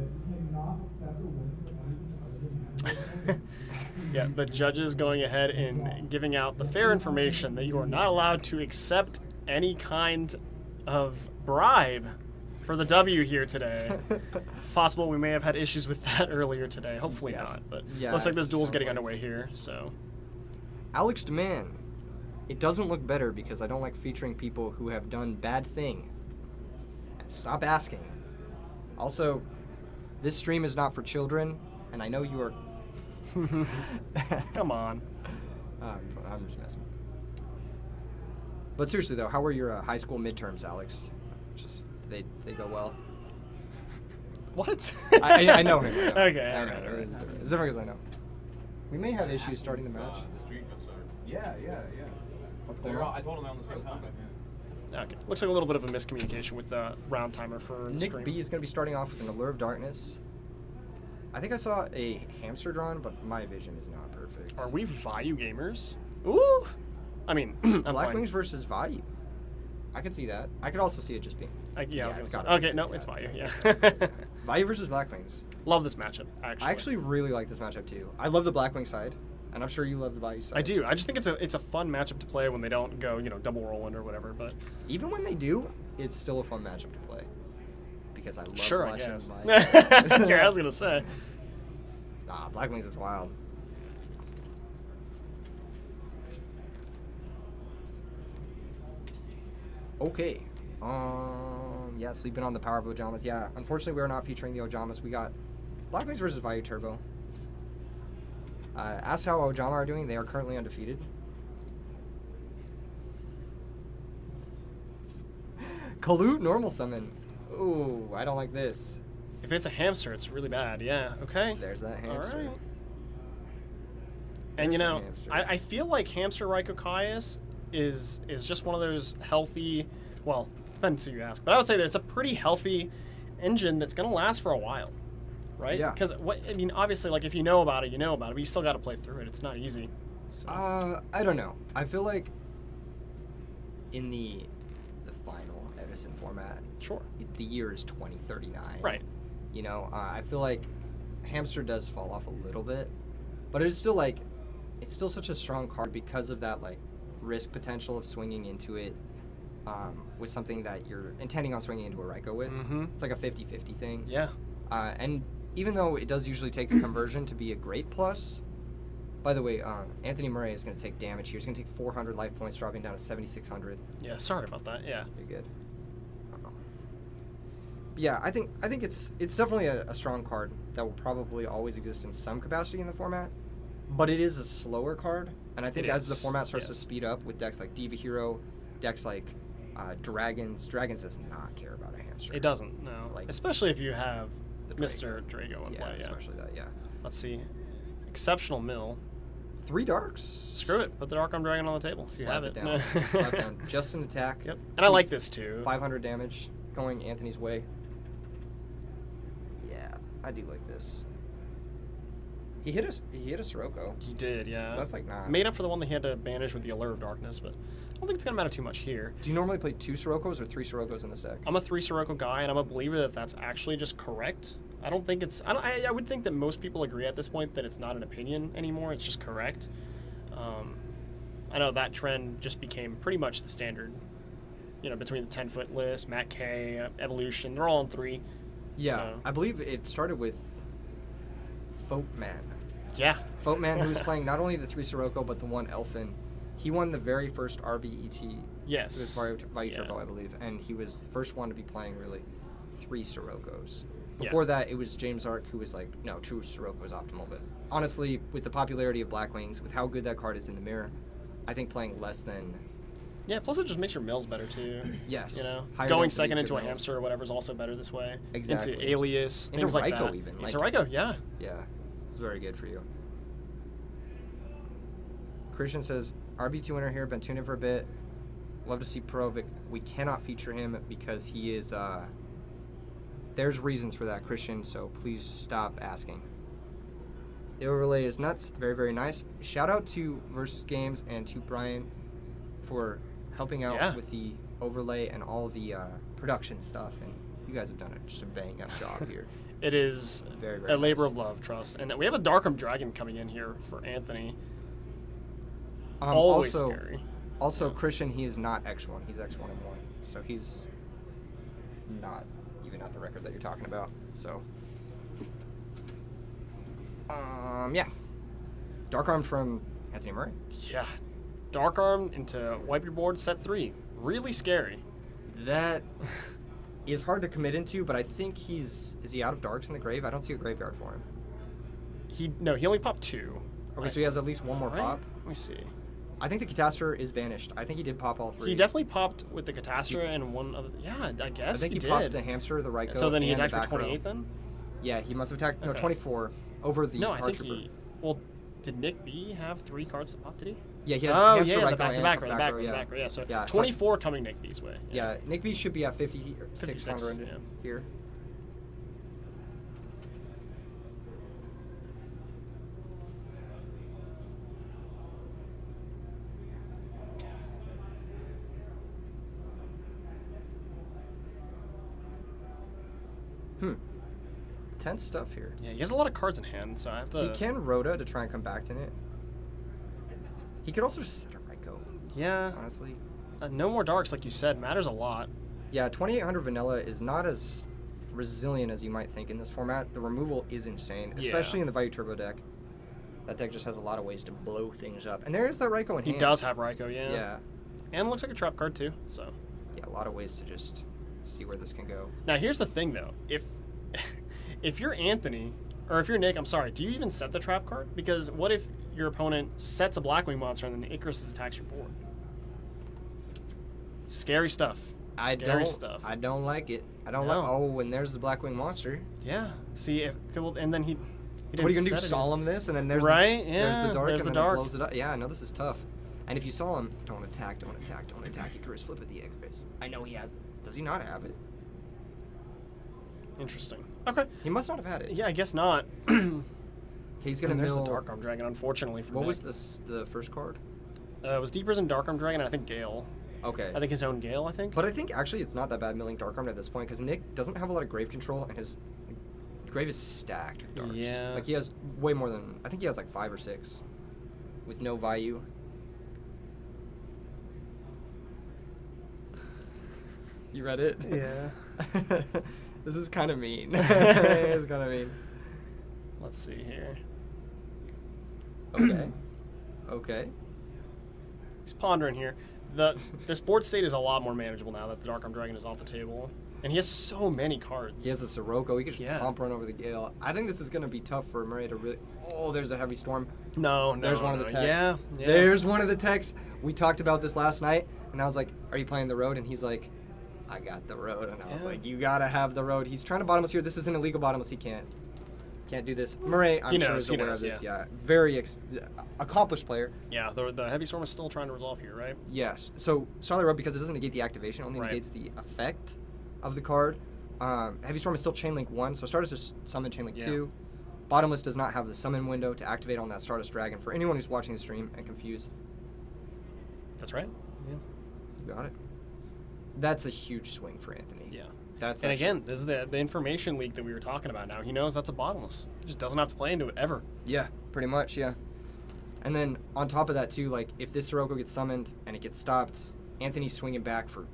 Yeah, the judges going ahead and giving out the fair information that you are not allowed to accept any kind of bribe for the W here today. It's possible we may have had issues with that earlier today. Hopefully Yes. not, but Yeah, looks like this it duel's sounds getting like- underway here, so. Alex Deman, it doesn't look better because I don't like featuring people who have done bad thing. Stop asking. Also, this stream is not for children, and I know you are. Come on. I'm just messing. But seriously though, how were your high school midterms, Alex? Just they go well. What? I know him. Okay, I know. alright. It's different because I know. We may have issues starting the match. The street can start. Yeah. What's going on? I told them they're on the same time. Okay. Looks like a little bit of a miscommunication with the round timer for the Nick stream. B is going to be starting off with an Allure of Darkness. I think I saw a hamster drawn, but my vision is not perfect. Are we Vayu gamers? Ooh! I mean, I'm Black fine. Wings versus Vayu. I could see that. I could also see it just being. Yeah, I was it's gonna gotta say. be. Okay, no, Yeah, it's it's Vayu. gotta Yeah. Vayu versus Black Wings. Love this matchup. Actually. I actually really like this matchup too. I love the Black Wing side, and I'm sure you love the Vayu side. I do. I just think it's a fun matchup to play when they don't go double whirlwind or whatever. But Even when they do, it's still a fun matchup to play. Because I love sure, I watching guess. Vayu. Okay, I was gonna say. Nah, Black Wings is wild. Okay. Yeah, sleeping on the power of Ojamas. Yeah, unfortunately, we are not featuring the Ojamas. We got Black Wings versus Vayu Turbo. Ask how Ojama are doing. They are currently undefeated. Kalut normal summon. Ooh, I don't like this. If it's a hamster, it's really bad. Yeah. Okay. There's that All hamster. right. And There's the you know, hamster. I feel like hamster Raikou Caius is just one of those healthy. Well, depends who you ask, but I would say that it's a pretty healthy engine that's gonna last for a while, right? Yeah. Because obviously, like if you know about it, you know about it, but you still got to play through it. It's not easy. So. I don't know. I feel like in the final Edison format, Sure. the year is 2039. Right. You know, I feel like Hamster does fall off a little bit, but it's still like, it's still such a strong card because of that like risk potential of swinging into it with something that you're intending on swinging into a Raikou with. Mm-hmm. It's like a 50-50 thing. Yeah. And even though it does usually take a conversion to be a great plus, by the way, Anthony Murray is going to take damage here. He's going to take 400 life points, dropping down to 7,600. Yeah. Sorry about that. Yeah. Pretty good. Yeah, I think it's definitely a strong card that will probably always exist in some capacity in the format, but it is a slower card, and I think It as the is, format starts to yes. speed up with decks like Diva Hero, decks like Dragons does not care about a hamster. It doesn't. No. Like- Especially if you have The Mr. Drago in Yeah, play. Yeah. especially that. Yeah, Let's see. Exceptional mill. 3 darks. Screw it. Put the Dark Arm Dragon on the table. If you Slap have it it. down. Slap down. Just an attack. Yep. And I like this too. 500 damage going Anthony's way. Yeah, I do like this. He hit a Sirocco. He did, yeah. That's like not. Made up for the one that he had to banish with the Allure of Darkness, but I don't think it's gonna matter too much here. Do you normally play 2 Siroccos or 3 Siroccos in this deck? I'm a 3 Sirocco guy, and I'm a believer that that's actually just correct. I don't think it's. I would think that most people agree at this point that it's not an opinion anymore. It's just correct. I know that trend just became pretty much the standard. You know, between the 10-foot list, Matt K, Evolution, they're all on 3. Yeah, So- I believe it started with Folkman. Yeah. Folkman, who was playing not only the 3 Sirocco, but the 1 Elfin. He won the very first RBET. Yes. It was Vayu Yeah. Turbo, I believe. And he was the first one to be playing, really, 3 Siroccos. Yeah. Before that, it was James Ark, who was like, no, 2 Sirocco is optimal. But honestly, with the popularity of Black Wings, with how good that card is in the mirror, I think playing less than... Yeah, plus it just makes your mills better too. Yes. You know, Higher going density, second good into a mills. hamster or whatever is also better this way. Exactly. Into Alias, Into things like Raikou that. even, Into like- Raikou, yeah. Yeah, it's very good for you. Christian says, RB2 winner here, been tuned in for a bit. Love to see Perovic. We cannot feature him because he is, there's reasons for that, Christian, so please stop asking. The overlay is nuts. Very, very nice. Shout out to Versus Games and to Brian for helping out Yeah. with the overlay and all the production stuff, and you guys have done just a bang-up job here. It is Very, very a labor nice. of love, trust. And we have a Darkram Dragon coming in here for Anthony. Always also, scary. Also, Christian, he is not X1. He's X1 and 1. So he's not even at the record that you're talking about. So, yeah. Dark Arm from Anthony Murray. Yeah. Dark Arm into Wipe Your Board, set 3. Really scary. That is hard to commit into, but I think is he out of darks in the grave? I don't see a graveyard for him. He only popped 2. Okay, so he has at least one more Right? pop. Let me see. I think the Catastor is banished. I think he did pop all 3. He definitely popped with the Catastra and one other. Yeah, I guess I think he did. popped the hamster, the Raikou, So then he and the attacked for back row. 28 then? Yeah, he must have attacked, no, Okay. 24 over the No, I card think trooper. he. Well, Did Nick B have 3 cards to pop, did he? Yeah, he had Oh, Hamster, yeah, Ryko, the back and row, back the back row, row, the back row. Yeah, so Yeah, so- 24 coming Nick B's way. Yeah, Nick B should be at 50 or 56, 600 yeah. here. Tense stuff here. Yeah, he has a lot of cards in hand, so I have to... He can Rhoda to try and compact in it. He could also just set a Ryko, Yeah. honestly. No more darks, like you said, matters a lot. Yeah, 2800 vanilla is not as resilient as you might think in this format. The removal is insane, especially in the Value Turbo deck. That deck just has a lot of ways to blow things up. And there is that Ryko in He hand. does have Ryko, yeah. Yeah. And looks like a trap card, too, so... Yeah, a lot of ways to just see where this can go. Now, here's the thing, though. If you're Anthony, or if you're Nick, I'm sorry, do you even set the trap card? Because what if your opponent sets a Blackwing monster and then Icarus attacks your board? Scary stuff. I don't like it. I don't No. like. Oh, and there's the Blackwing monster. Yeah. See, and then he didn't What are you gonna do? set it. Solemn this, and then there's Right, the, yeah, there's the dark, there's and the then dark. it blows it up. Yeah, I know this is tough. And if you saw him, don't attack, don't attack, don't attack. Icarus, flip it the Icarus. I know he has it. Does he not have it? Interesting. Okay. He must not have had it. Yeah, I guess not. He's gonna And there's the mill. Dark Arm Dragon, unfortunately for What Nick. was the first card? It was Deep Prison, Dark Arm Dragon, and I think Gale. Okay. I think his own Gale, I think. But I think actually it's not that bad milling Dark Arm at this point because Nick doesn't have a lot of grave control and his grave is stacked with darks. Yeah. Like he has way more than I think he has like 5 or 6 with no value. You read it? Yeah. This is kind of mean. It's kind of mean. Let's see here. Okay. Okay. He's pondering here. This board state is a lot more manageable now that the Dark Arm Dragon is off the table. And he has so many cards. He has a Sirocco. He could just Yeah. pump run over the Gale. I think this is going to be tough for Murray to really... Oh, there's a Heavy Storm. No, There's one of the techs. Yeah. There's one of the techs. We talked about this last night, and I was like, are you playing the road? And he's like, I got the road. And I was Yeah. like, you got to have the road. He's trying to bottomless here. This is an illegal bottomless. He can't do this. Murray, I'm He sure knows, is he aware knows, of this. yeah. Yeah. Very accomplished player. Yeah, the Heavy Storm is still trying to resolve here, right? Yes. So Starlight Road, because it doesn't negate the activation, only Right. negates the effect of the card. Heavy Storm is still Chainlink 1, so Stardust is summon Chainlink Yeah. 2. Bottomless does not have the summon window to activate on that Stardust Dragon. For anyone who's watching the stream and confused, That's right. Yeah. you got it. That's a huge swing for Anthony. Yeah. That's And actually- again, this is the information leak that we were talking about now. He knows that's a bottomless. He just doesn't have to play into it ever. Yeah, pretty much, yeah. And then on top of that too, like if this Sirocco gets summoned and it gets stopped, Anthony's swinging back for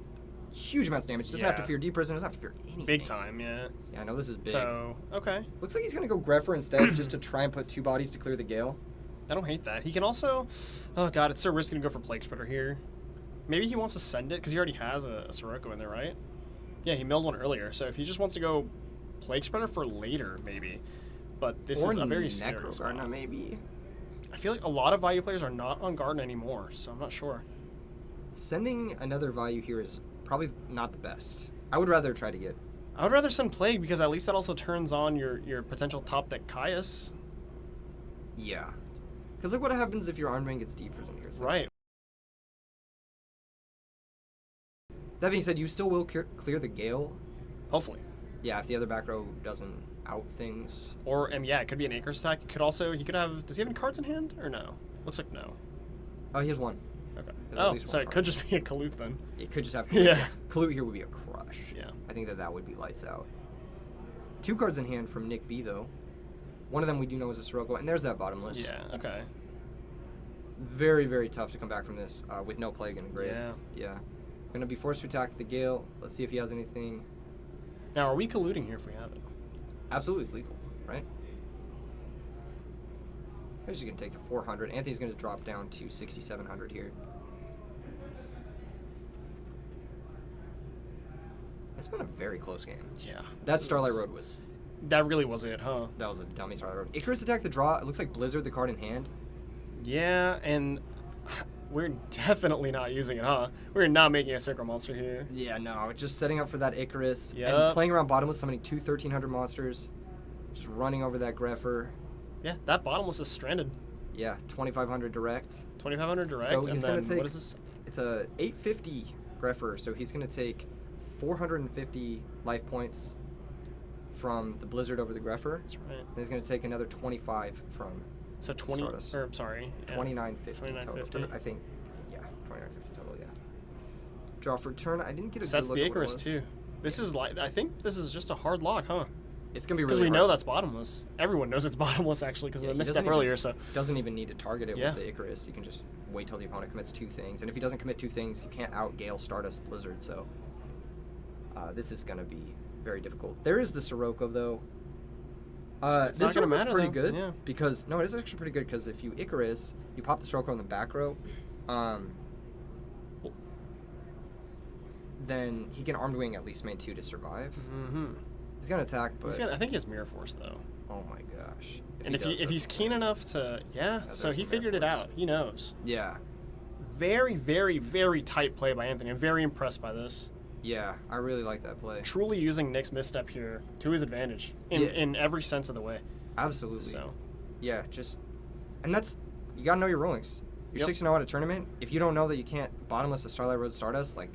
huge amounts of damage. Doesn't have to Yeah. fear Deep Prison. Doesn't have to fear anything. Big time, yeah. Yeah, I know this is big. So, okay. Looks like he's gonna go Greffer instead, just to try and put 2 bodies to clear the Gale. I don't hate that. He can also... Oh, God, it's so risky to go for Plague Spreader here. Maybe he wants to send it, because he already has a Sirocco in there, right? Yeah, he milled one earlier, so if he just wants to go Plague Spreader for later, maybe. But this Or is a very scary Necro spot. Gardener, maybe. I feel like a lot of value players are not on Garden anymore, so I'm not sure. Sending another value here is probably not the best. I would rather try to get... I would rather send Plague, because at least that also turns on your potential top deck Caius. Yeah. Because look what happens if your Armring gets Deep Prison here. So Right. That being said, you still will clear the Gale. Hopefully. Yeah, if the other back row doesn't out things. Or, yeah, it could be an Acre stack. It could also... He could have... Does he have any cards in hand, or no? Looks like no. Oh, he has 1. Okay. There's at Oh, least so one it card. could just be a Kalut then. It could just have Yeah. Kalut here would be a crush. Yeah. I think that would be lights out. 2 cards in hand from Nick B, though. One of them we do know is a Sirocco, and there's that bottomless. Yeah, okay. Very, very tough to come back from this with no Plague in the grave. Yeah. Yeah. Going to be forced to attack the Gale. Let's see if he has anything. Now, are we colluding here if we have it? Absolutely, it's lethal, right? He's just going to take the 400. Anthony's going to drop down to 6,700 here. It's been a very close game. Yeah. That Starlight Road was... That really was it, huh? That was a dummy Starlight Road. Icarus attacked the draw. It looks like Blizzard the card in hand. Yeah, and we're definitely not using it, huh? We're not making a Synchro Monster here. Yeah, no, just setting up for that Icarus. Yep. And playing around bottomless, summoning 2 1,300 monsters. Just running over that Greffer. Yeah, that Bottomless is stranded. Yeah, 2,500 direct. 2,500 direct. So and he's then gonna take. what is this? It's a 850 grepher, so he's gonna take 450 life points from the blizzard over the grepher. That's right. And he's gonna take another 25 from So 20. Stardust. Or sorry. Yeah. 2950 2950. total. I think. Yeah, 2950 total. Yeah. Draw for turn. I didn't get a So good that's look the at what it Icarus was. too. This is like I think this is just a hard lock, huh? It's gonna be Because really we hard. know that's bottomless. Everyone knows it's bottomless actually because Yeah, of the he misstep doesn't earlier. even- So Doesn't even need to target it Yeah. with the Icarus. You can just wait till the opponent commits 2 things, and if he doesn't commit 2 things, you can't out Gale Stardust Blizzard. So this is gonna be very difficult. There is the Sirocco though. It's not This gonna one was matter, pretty though. good Yeah. because no, it is actually pretty good because if you Icarus, you pop the Sirocco in the back row, then he can armed wing at least main 2 to survive. mm-hmm. He's gonna attack, but I think he has Mirror Force though. oh my gosh! And if does, he's that's keen insane. enough to so there's he the figured it Mirror Force. out. He knows. Yeah, Very, very, very tight play by Anthony. I'm very impressed by this. yeah, I really like that play. Truly using Nick's misstep here to his advantage in every sense of the way. Absolutely. So Yeah, and that's, you gotta know your rulings. You're Yep. 6-0 at a tournament. If you don't know that you can't bottomless a Starlight Road Stardust, like,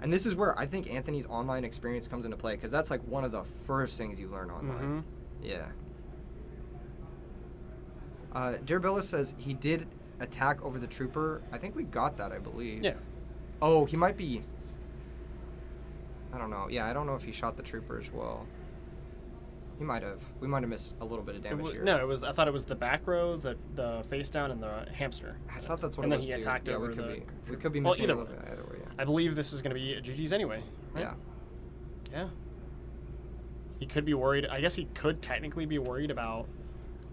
and this is where I think Anthony's online experience comes into play, because that's like one of the first things you learn online. Yeah. Dearbella says he did attack over the Trooper. I think we got that, I believe. yeah. Oh, he might be, I don't know. Yeah, I don't know if he shot the Trooper as well. He might have. We might have missed a little bit of damage here. No, it was. I thought it was the back row, the face down, and the hamster. I thought that's what and it then was he too. attacked Yeah, over we could the. be. We could be Well, missing either a little way. bit. Either way, yeah. I believe this is going to be a GG's anyway. Right? Yeah. Yeah. He could be worried. I guess he could technically be worried about.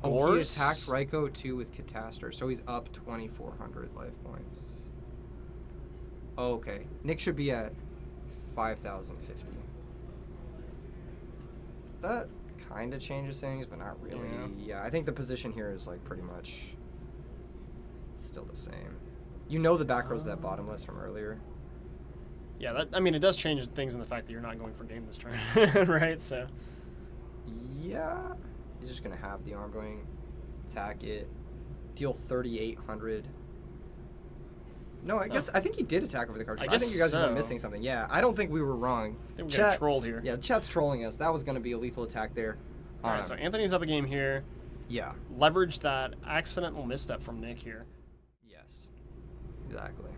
Oh, he Gores. attacked Raikou too with Catastor, so he's up 2,400 life points. Oh, okay. Nick should be at 5,050. That kind of changes things, but not really. Yeah, I think the position here is like pretty much still the same. You know the back row's that bottomless from earlier. Yeah, that, I mean, it does change things in the fact that you're not going for game this turn, right? So. Yeah. He's just going to have the armed wing, attack it, deal 3,800. No, I think he did attack over the card. I think you guys are so. missing something. Yeah, I don't think we were wrong. I think we're getting trolled here. Yeah, chat's trolling us. That was going to be a lethal attack there. All right, so Anthony's up a game here. Yeah. Leverage that accidental misstep from Nick here. Yes. Exactly.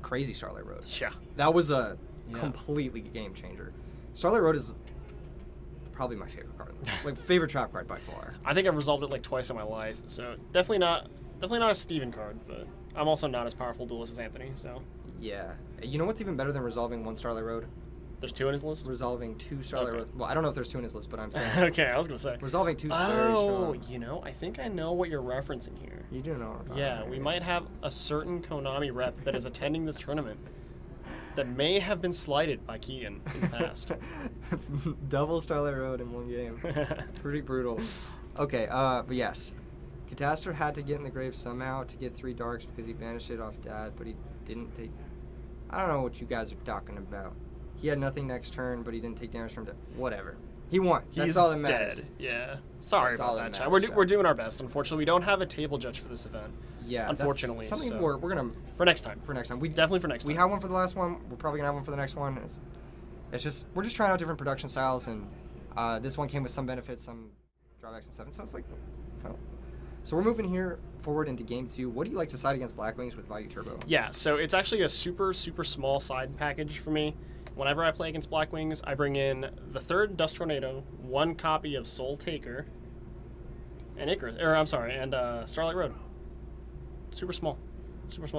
Crazy Starlight Road. Yeah. That was a completely game changer. Starlight Road is probably my favorite card. Like favorite trap card by far. I think I've resolved it like twice in my life, so definitely not a Steven card, but I'm also not as powerful duelist as Anthony, so. Yeah. You know what's even better than resolving 1 Starlight Road? There's 2 in his list? Resolving 2 Starlight Okay. Roads. Well, I don't know if there's 2 in his list, but I'm saying Okay, I was going to say. resolving 2 is very Oh, strong. you know, I think I know what you're referencing here. You do know. Yeah, we might have a certain Konami rep that is attending this tournament that may have been slighted by Keegan in the past. Double Starlight Road in 1 game. Pretty brutal. Okay, but yes. Catastor had to get in the grave somehow to get 3 darks because he banished it off Dad, but he didn't take... I don't know what you guys are talking about. He had nothing next turn, but he didn't take damage from Dad. Whatever. He won. That's He's all that matters. dead. Yeah. Sorry That's all about that that, chat. matters, We're chat. doing our best. Unfortunately, we don't have a table judge for this event. Yeah, Unfortunately, that's something so- we're gonna For next time. We Definitely for next We time. had one for the last one. We're probably gonna have one for the next one. It's just we're just trying out different production styles, and this one came with some benefits, some drawbacks and stuff. And so it's like, well. So we're moving here forward into game 2. What do you like to side against Black Wings with Value Turbo? Yeah, so it's actually a super, super small side package for me. Whenever I play against Black Wings, I bring in the 3rd Dust Tornado, 1 copy of Soul Taker, and Starlight Road. Super small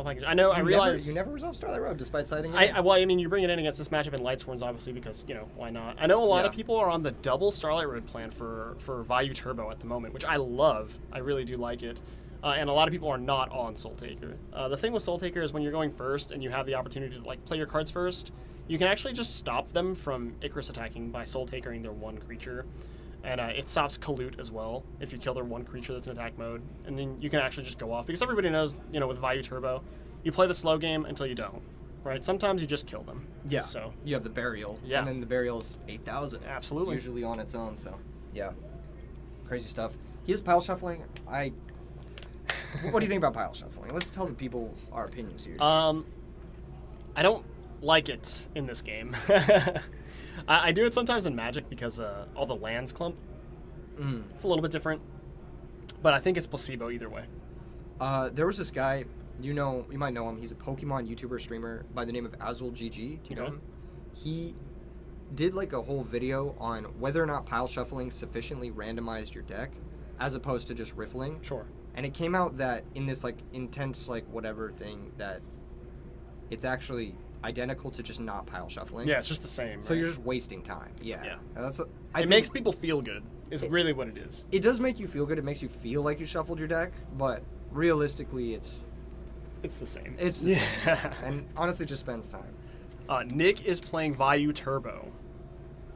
package. I know. I realize you never resolve Starlight Road despite siding it. I mean, you bring it in against this matchup in Lightsworns, obviously, because, you know, why not? I know a lot of Yeah. people are on the double Starlight Road plan for Value Turbo at the moment, which I love. I really do like it. And a lot of people are not on Soul Taker. The thing with Soul Taker is when you're going first and you have the opportunity to, like, play your cards first, you can actually just stop them from Icarus attacking by Soul Takering their 1 creature. And it stops Kalut as well if you kill their 1 creature that's in attack mode. And then you can actually just go off. Because everybody knows, you know, with Value Turbo, you play the slow game until you don't, right? Sometimes you just kill them. Yeah. So, You have the Burial. Yeah. And then the Burial's 8,000. Absolutely. Usually on its own, so yeah. Crazy stuff. He is pile shuffling. What do you think about pile shuffling? Let's tell the people our opinions here. I don't like it in this game. I do it sometimes in Magic because all the lands clump. It's a little bit different, but I think it's placebo either way. There was this guy, you might know him. He's a Pokemon YouTuber streamer by the name of AzulGG. Do you know him? He did like a whole video on whether or not pile shuffling sufficiently randomized your deck, as opposed to just riffling. Sure. And it came out that in this like intense like whatever thing that it's actually identical to just not pile shuffling. Yeah, it's just the same. So right? you're just wasting time. Yeah. Yeah. I It think makes people feel good. Is really what it is. it does make you feel good. It makes you feel like you shuffled your deck, but realistically, it's the same. the same. And honestly, it just spends time. Nick is playing Vayu Turbo.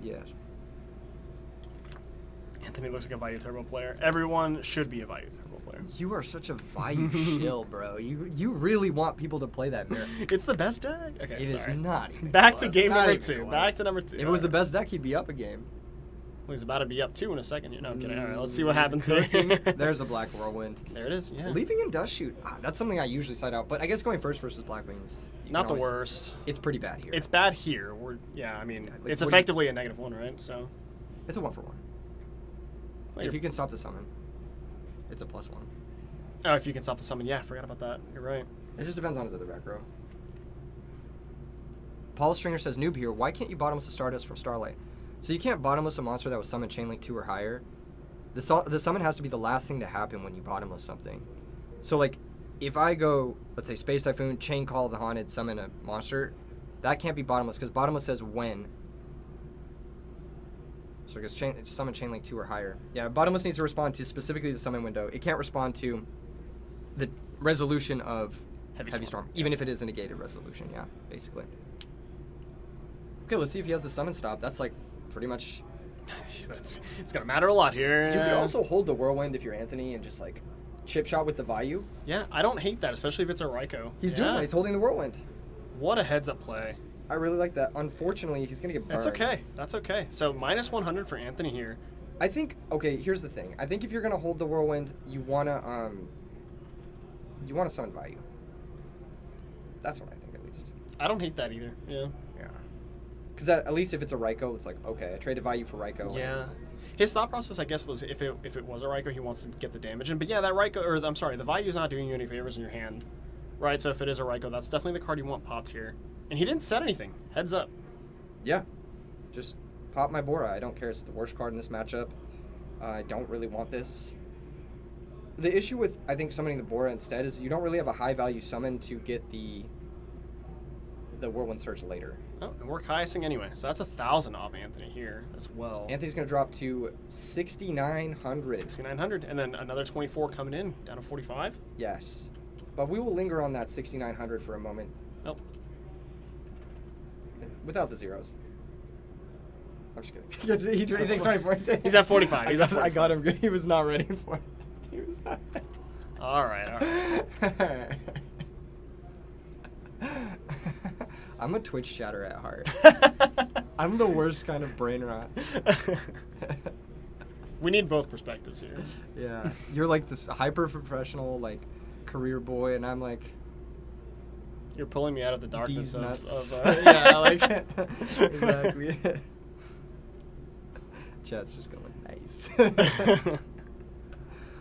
Yes. Anthony looks like a Vayu Turbo player. Everyone should be a Vayu Turbo player. You are such a Vayu shill, bro. You really want people to play that mirror. It's the best deck. Okay, It is sorry. not even Back close. to game Not number even 2. close. Back to number 2. If it was the best deck, he'd be up a game. Well, he's about to be up 2 in a second. No, I'm kidding. All right, let's see what happens here. There's a Black Whirlwind. There it is. Yeah. Leaving in Dust Shoot. That's something I usually side out. But I guess going first versus Black Wings. you Not can the always- worst. It's pretty bad here. It's bad here. I mean, like, it's what do you- effectively a -1, right? So. It's a 1-for-1. If you can stop the summon, it's a +1. Oh, if you can stop the summon, yeah, forgot about that. You're right. It just depends on his other back row. Paul Stringer says, noob here, why can't you bottomless a Stardust from Starlight? So you can't bottomless a monster that was summoned Chainlink 2 or higher. The summon has to be the last thing to happen when you bottomless something. So like, if I go, let's say Space Typhoon, Chain Call of the Haunted, summon a monster, that can't be bottomless because bottomless says when. So I guess summon Chainlink 2 or higher. Yeah, bottomless needs to respond to specifically the summon window. It can't respond to the resolution of Heavy Storm, even if it is a negated resolution, yeah, basically. Okay, let's see if he has the summon stop. That's like pretty much... It's gonna matter a lot here. You could also hold the Whirlwind if you're Anthony and just like chip shot with the Vayu. Yeah, I don't hate that, especially if it's a Raikou. He's doing that. He's holding the Whirlwind. What a heads-up play. I really like that. Unfortunately, he's going to get burned. That's okay. That's okay. So -100 for Anthony here. I think, okay, here's the thing. I think if you're going to hold the Whirlwind, you want to summon Vayu. That's what I think, at least. I don't hate that either. Yeah. Yeah. Because at least if it's a Raikou, it's like, okay, I traded Vayu for Raikou. Yeah. His thought process, I guess, was if it was a Raikou, he wants to get the damage in. But yeah, that Raikou, or I'm sorry, the Vayu's not doing you any favors in your hand. Right, so if it is a Raikou, that's definitely the card you want popped here. And he didn't set anything. Heads up. Yeah. Just pop my Bora. I don't care. It's the worst card in this matchup. I don't really want this. The issue with, I think, summoning the Bora instead is you don't really have a high-value summon to get the Whirlwind Surge later. Oh, and we're Kaiasing anyway, so that's 1,000 off Anthony here as well. Anthony's going to drop to 6,900. 6,900, and then another 24 coming in, down to 45. Yes. But we will linger on that 6,900 for a moment. Oh. Without the zeros. I'm just kidding. he thinks 24. He's at 45. He's at 45. I got him good. He was not ready for it. He was not ready. All right. I'm a Twitch chatter at heart. I'm the worst kind of brain rot. We need both perspectives here. Yeah. You're like this hyper-professional, like, career boy, and I'm like... You're pulling me out of the darkness These of nuts. yeah, like exactly. Chat's just going nice.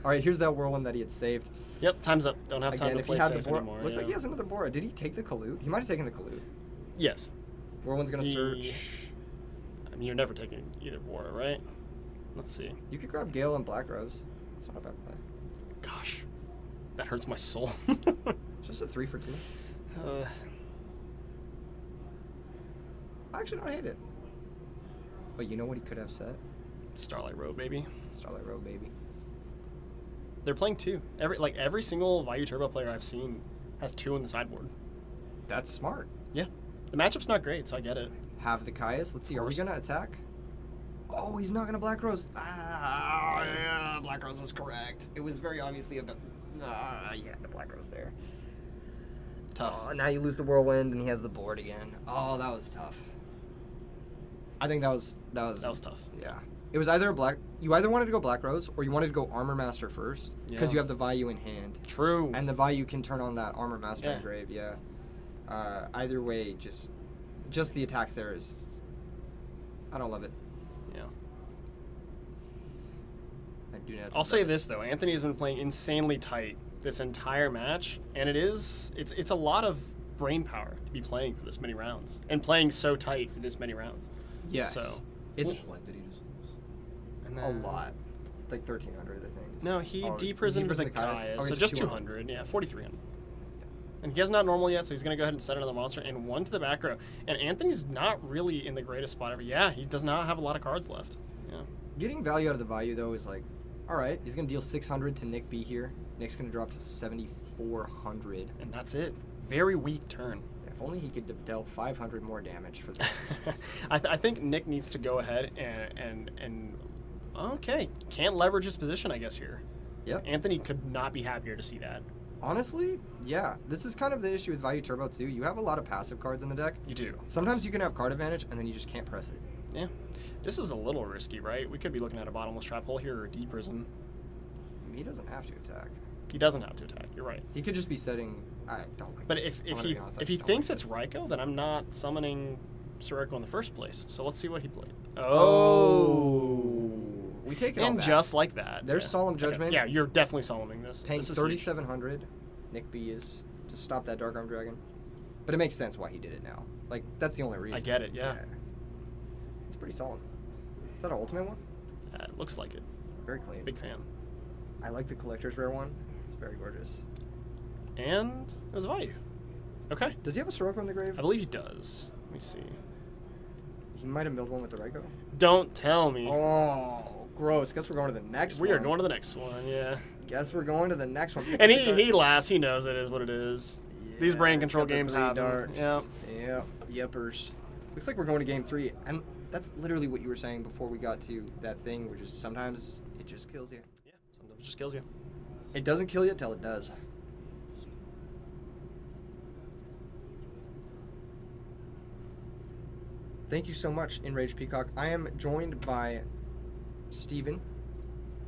All right, here's that Whirlwind that he had saved. Yep, time's up. Don't have time Again, to if play he had safe the Bora, anymore. looks like he has another Bora. Did he take the Kalut? He might have taken the Kalut. Yes. Whirlwind's gonna search. I mean, you're never taking either Bora, right? Let's see. You could grab Gale and Black Rose. It's not a bad play. Gosh, that hurts my soul. It's just a 3 for 2. I actually don't hate it. But you know what he could have said? Starlight Road, baby. Starlight Road, baby. They're playing 2. Every single Vayu Turbo player I've seen has 2 in the sideboard. That's smart. Yeah. The matchup's not great, so I get it. Have the Caius. Let's see. Are we gonna attack? Oh, he's not gonna Black Rose. Ah, yeah, Black Rose was correct. It was very obviously a bit. Yeah, the Black Rose there. Tough. Oh, now you lose the Whirlwind, and he has the board again. Oh, that was tough. I think that was That was tough. Yeah. It was either you either wanted to go Black Rose or you wanted to go Armor Master first because Yeah. you have the Vayu in hand. True. And the Vayu can turn on that Armor Master Yeah. engrave, yeah. Either way, just the attacks there is... I don't love it. Yeah. I do not. I'll say this though, Anthony has been playing insanely tight this entire match, and it's a lot of brain power to be playing for this many rounds and playing so tight for this many rounds. Yes. So It's What did he just lose? and a then, lot. Like 1,300, I think. No, he Oh, deprisoned the deprisoned the Kai's? Kaya, Oh, so just just 200. 200. Yeah, 4,300. And he has not normal yet, so he's going to go ahead and set another monster and one to the back row. And Anthony's not really in the greatest spot ever. Yeah, he does not have a lot of cards left. Yeah. Getting value out of the Vayu, though, is like, all right, he's going to deal 600 to Nick B here. Nick's going to drop to 7,400. And that's it. Very weak turn. If only he could have dealt 500 more damage for this. I think Nick needs to go ahead and okay, can't leverage his position, I guess, here. Yep. Anthony could not be happier to see that. Honestly, yeah. This is kind of the issue with Vayu Turbo, too. You have a lot of passive cards in the deck. You do. Sometimes you can have card advantage, and then you just can't press it. Yeah. This is a little risky, right? We could be looking at a bottomless trap hole here or a deep prison. He doesn't have to attack. He doesn't have to attack. You're right. He could just be setting... I don't like But this. if I'm gonna he be honest, I if he just don't thinks like it's this. Raikou, then I'm not summoning Sirocco in the first place. So let's see what he played. Oh. We take it all And back. just like that. There's yeah. Solemn Okay. Judgment. Yeah, you're definitely solemning this. Paying This is huge. 3,700. Nick B is to stop that Dark Arm Dragon. But it makes sense why he did it now. Like, that's the only reason. I get it, yeah. It's pretty solid. Is that an ultimate one? It looks like it. Very clean. Big fan. I like the collector's rare one. It's very gorgeous. And it was a value. Okay. Does he have a Sirocco in the grave? I believe he does. Let me see. He might have milled one with the Raikou. Don't tell me. Oh, gross. Guess we're going to the next one. We are going to the next one, yeah. Guess we're going to the next one. And he laughs. He knows it is what it is. These brain it's control got the games 3 happen. darks. Yep. Yep. Yepers. Looks like we're going to game 3. And that's literally what you were saying before we got to that thing, which is sometimes it just kills you. Yeah, sometimes it just kills you. It doesn't kill you till it does. Thank you so much, Enraged Peacock. I am joined by Steven,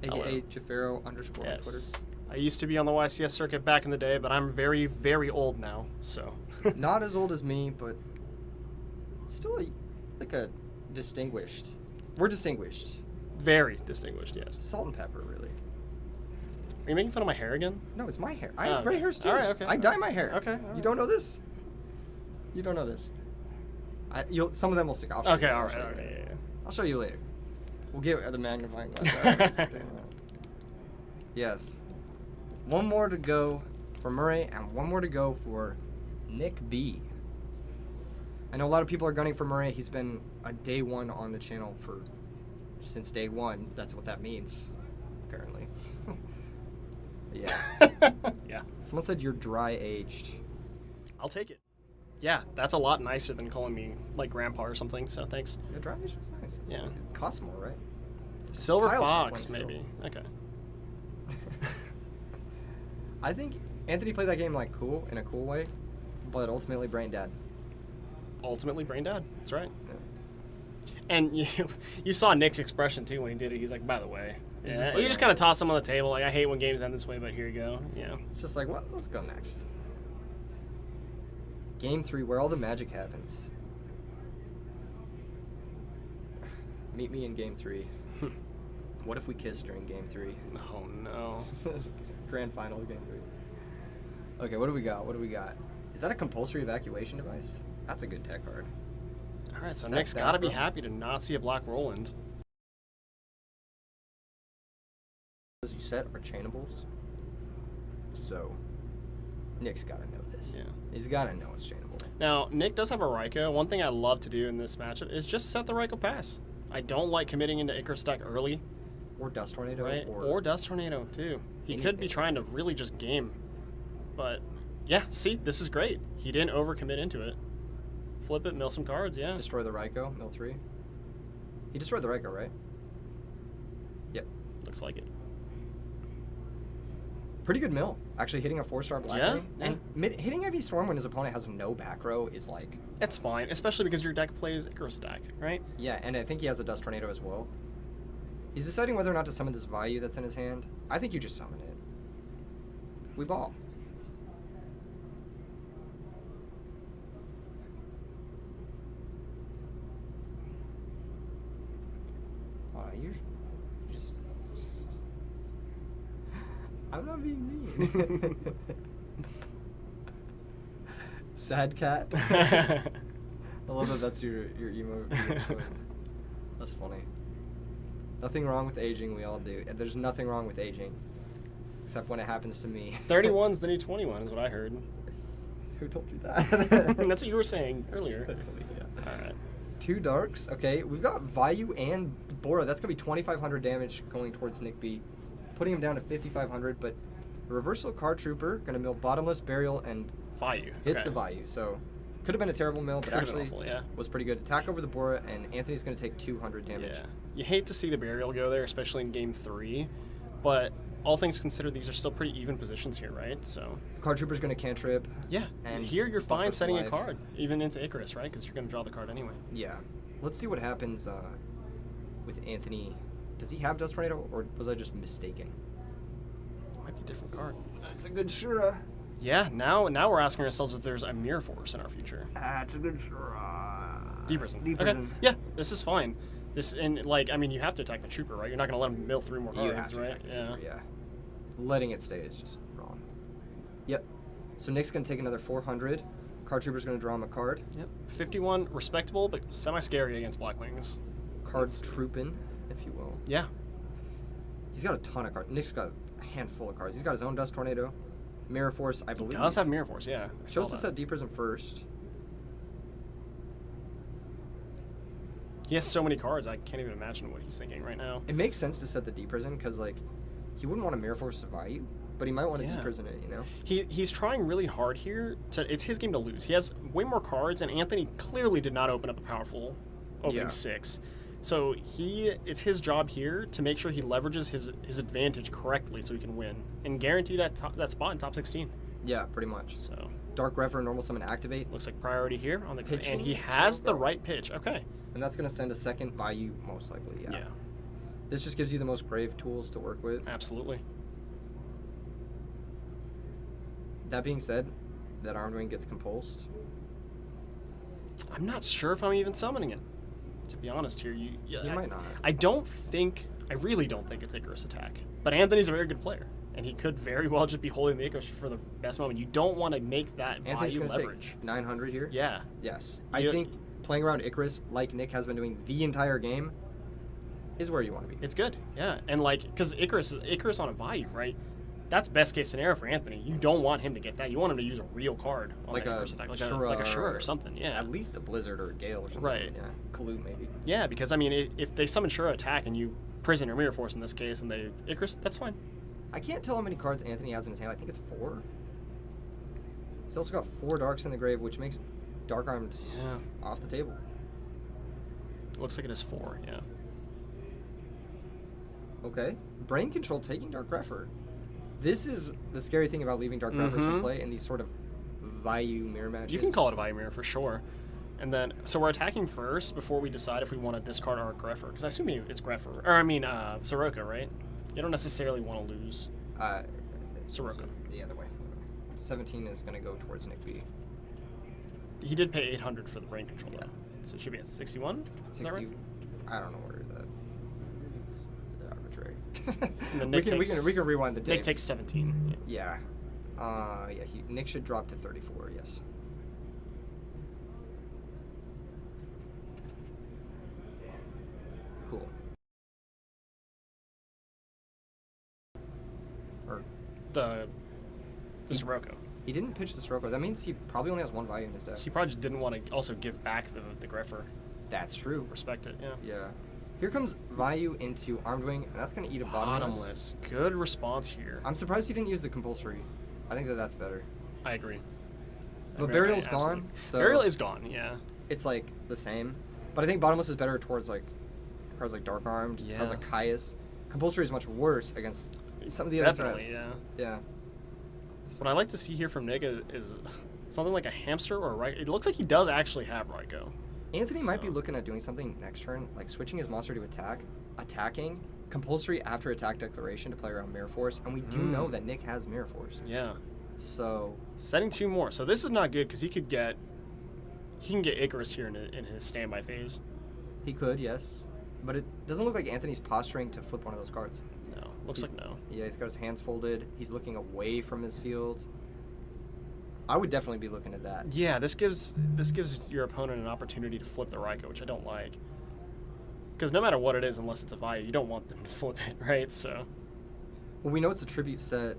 aka Jafaro _ on Twitter. Yes. I used to be on the YCS circuit back in the day, but I'm very, very old now, so. Not as old as me, but still like a distinguished. We're distinguished. Very distinguished, yes. Salt and pepper, really. Are you making fun of my hair again? No, it's my hair. I Oh, have gray okay. hairs too. All right, okay. I dye my hair. Okay, all You right. don't know this? You don't know this. Some of them will stick. I'll show Okay, you. all I'll right, show all you right, later. yeah. I'll show you later. We'll get the magnifying glass. Yes. One more to go for Murray, and one more to go for Nick B. I know a lot of people are gunning for Murray. He's been a day one on the channel since day one. That's what that means, apparently. Yeah. Yeah, Someone said you're dry aged. I'll take it. Yeah, that's a lot nicer than calling me like grandpa or something, so thanks. Yeah, dry aged is nice. Yeah. It costs more, right? Silver Kyle Fox, Shuffling maybe. Okay. I think Anthony played that game like cool in a cool way, but ultimately brain dead. Ultimately, brain dead. That's right. Yeah. And you saw Nick's expression too when he did it. He's like, by the way. He's Yeah. just He like- just kind of tossed them on the table. Like, I hate when games end this way, but here you go. Yeah. It's just like, well, let's go next. Game 3, where all the magic happens. Meet me in Game 3. What if we kiss during Game 3? Oh no. Grand Finals Game 3. Okay, what do we got? What do we got? Is that a compulsory evacuation device? That's a good tech card. All right, so Set Nick's that, got to be bro. happy to not see a black Roland. Those you set are chainables. So, Nick's got to know this. Yeah. He's got to know it's chainable. Now, Nick does have a Raikou. One thing I love to do in this matchup is just set the Raikou pass. I don't like committing into Icarus deck early, Or Dust Tornado. right? Or Dust Tornado, too. He could be anything. trying to really just game. But, yeah, see, this is great. He didn't overcommit into it. Flip it, mill some cards, yeah. Destroy the Raikou, mill 3. He destroyed the Raikou, right? Yep. Looks like it. Pretty good mill. Actually hitting a 4-star black Yeah, ring. yeah. And hitting Heavy Storm when his opponent has no back row is like... It's fine, especially because your deck plays Icarus deck, right? Yeah, and I think he has a Dust Tornado as well. He's deciding whether or not to summon this value that's in his hand. I think you just summon it. We ball. You're just... I'm not being mean. Sad cat. I love that that's your emo choice. That's funny. Nothing wrong with aging, we all do. And there's nothing wrong with aging. Except when it happens to me. 31's the new 21 is what I heard. Who told you that? That's what you were saying earlier. Literally, yeah. All right. 2 darks. Okay, we've got Vayu and Bora. That's going to be 2,500 damage going towards Nick B. Putting him down to 5,500, but a reversal card trooper, going to mill Bottomless, Burial, and Vayu. hits Okay. the Vayu. So, could have been a terrible mill, but Could've been actually awful, yeah. was pretty good. Attack over the Bora, and Anthony's going to take 200 damage. Yeah. You hate to see the Burial go there, especially in game 3, but all things considered, these are still pretty even positions here, right? So Card trooper's going to cantrip. yeah, And and here you're buffer fine some setting a life. card, even into Icarus, right? Because you're going to draw the card anyway. Yeah. Let's see what happens with Anthony. Does he have Dust Tornado, or was I just mistaken? Might be a different card. That's a good Shura. Yeah, now we're asking ourselves if there's a Mirror Force in our future. That's a good Shura. Deep Prison. Deep Okay. Prison. Yeah, this is fine. This and like I mean, you have to attack the trooper, right? You're not going to let him mill 3 more You have cards, to right? attack the Yeah. trooper, yeah. Letting it stay is just wrong. Yep. So Nick's going to take another 400. Card trooper's going to draw him a card. Yep. 51, respectable, but semi-scary against Black Wings. Card trooping, if you will. Yeah. He's got a ton of cards. Nick's got a handful of cards. He's got his own Dust Tornado. Mirror Force, I believe. He does have Mirror Force, yeah. I saw Chose to that. set Deep Prison first. He has so many cards, I can't even imagine what he's thinking right now. It makes sense to set the Deep Prison because, like, he wouldn't want a Mirror Force to value, but he might want to Yeah. Deep Prison it, you know? He's trying really hard here. It's his game to lose. He has way more cards, and Anthony clearly did not open up a powerful opening Yeah. 6. So it's his job here to make sure he leverages his advantage correctly so he can win and guarantee that spot in top 16. Yeah, pretty much. So Dark Rever, Normal Summon, Activate. looks like priority here on the Pitching, and he has so the go. right pitch. Okay. And that's going to send a second value, most likely, yeah. Yeah. This just gives you the most grave tools to work with. Absolutely. That being said, that Armed Wing gets compulsed. I'm not sure if I'm even summoning it. To be honest here, You might not. I really don't think it's Icarus attack. But Anthony's a very good player, and he could very well just be holding the Icarus for the best moment. You don't want to make that Anthony's value going to leverage. take 900 here. Yeah. Yes. You- I think playing around Icarus, like Nick has been doing the entire game, is where you want to be. It's good. Yeah. And like, because Icarus on a value, right? That's best case scenario for Anthony. You don't want him to get that. You want him to use a real card on Like that a Icarus attack, like Shura a Shura or something. Yeah. At least a Blizzard or a Gale or something. Right. Yeah. Kalute, maybe. Yeah, because I mean, if they summon Shura attack and you prison or Mirror Force in this case, and they Icarus, that's fine. I can't tell how many cards Anthony has in his hand. I think it's 4. He's also got 4 Darks in the grave, which makes Dark Armed Yeah. off the table. Looks like it is 4. Yeah. Okay. Brain Control taking Dark Refer. This is the scary thing about leaving Dark Refers in play in these sort of value mirror matches. You can call it a value mirror for sure. And then, so we're attacking first before we decide if we want to discard our Greffer. Because I assume it's Greffer. Or, I mean, Soroka, right? You don't necessarily want to lose Soroka. The other way. 17 is going to go towards Nick B. He did pay 800 for the brain control, Yeah. though. So it should be at 61? Is that right? I don't know where it's at. It's arbitrary. And then we Nick can rewind the dates. Nick takes 17. Yeah. Nick should drop to 34, yes. Cool. Or The Sirocco. he didn't pitch the Sirocco. That means he probably only has 1 value in his deck. He probably just didn't want to also give back the Greffer. That's true. Respect it, yeah. Yeah. Here comes Vayu into Armed Wing, and that's going to eat a bottomless. Good response here. I'm surprised he didn't use the compulsory. I think that's better. I agree. But I Burial's absolutely. gone, so Burial is gone, yeah. it's like the same. But I think bottomless is better towards like cards like Dark Armed, Yeah. cards like Caius. Compulsory is much worse against some of the other Definitely, threats. yeah. Yeah. What I like to see here from Nick is something like a hamster or a Raikou. It looks like he does actually have Raikou. Anthony might be So- looking at doing something next turn, like switching his monster to attacking, compulsory after attack declaration to play around Mirror Force, and we do know that Nick has Mirror Force. Yeah. So Setting 2 more. So this is not good because he can get Icarus here in his standby phase. he could, yes. But it doesn't look like Anthony's posturing to flip one of those cards. No. Looks like no. Yeah, he's got his hands folded. He's looking away from his field. I would definitely be looking at that. Yeah, this gives your opponent an opportunity to flip the Raikou, which I don't like. Because no matter what it is, unless it's a value, you don't want them to flip it, right? So. Well, we know it's a tribute set.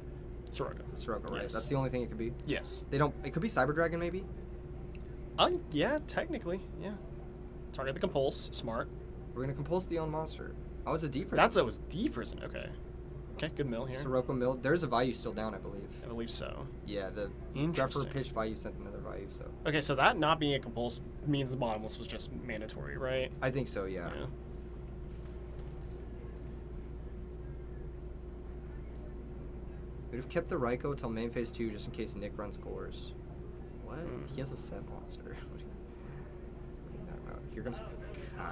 Sirocco. Right? Yes. That's the only thing it could be. Yes. They don't. It could be Cyber Dragon, maybe. Yeah, technically, yeah. Target the compulse. Smart. We're gonna compulse the own monster. Oh, it's a deep. That's it was deep prison. Okay. Okay, good mill here. Sirocco mill. There's a value still down, I believe. I believe so. Yeah, the Interesting. Greffer pitch value sent another value, so. Okay, so that not being a compulse means the bottomless was just mandatory, right? I think so, yeah. We'd have kept the Raikou till main phase 2 just in case Nick runs Gores. What? He has a set monster. What are you talking about? Here comes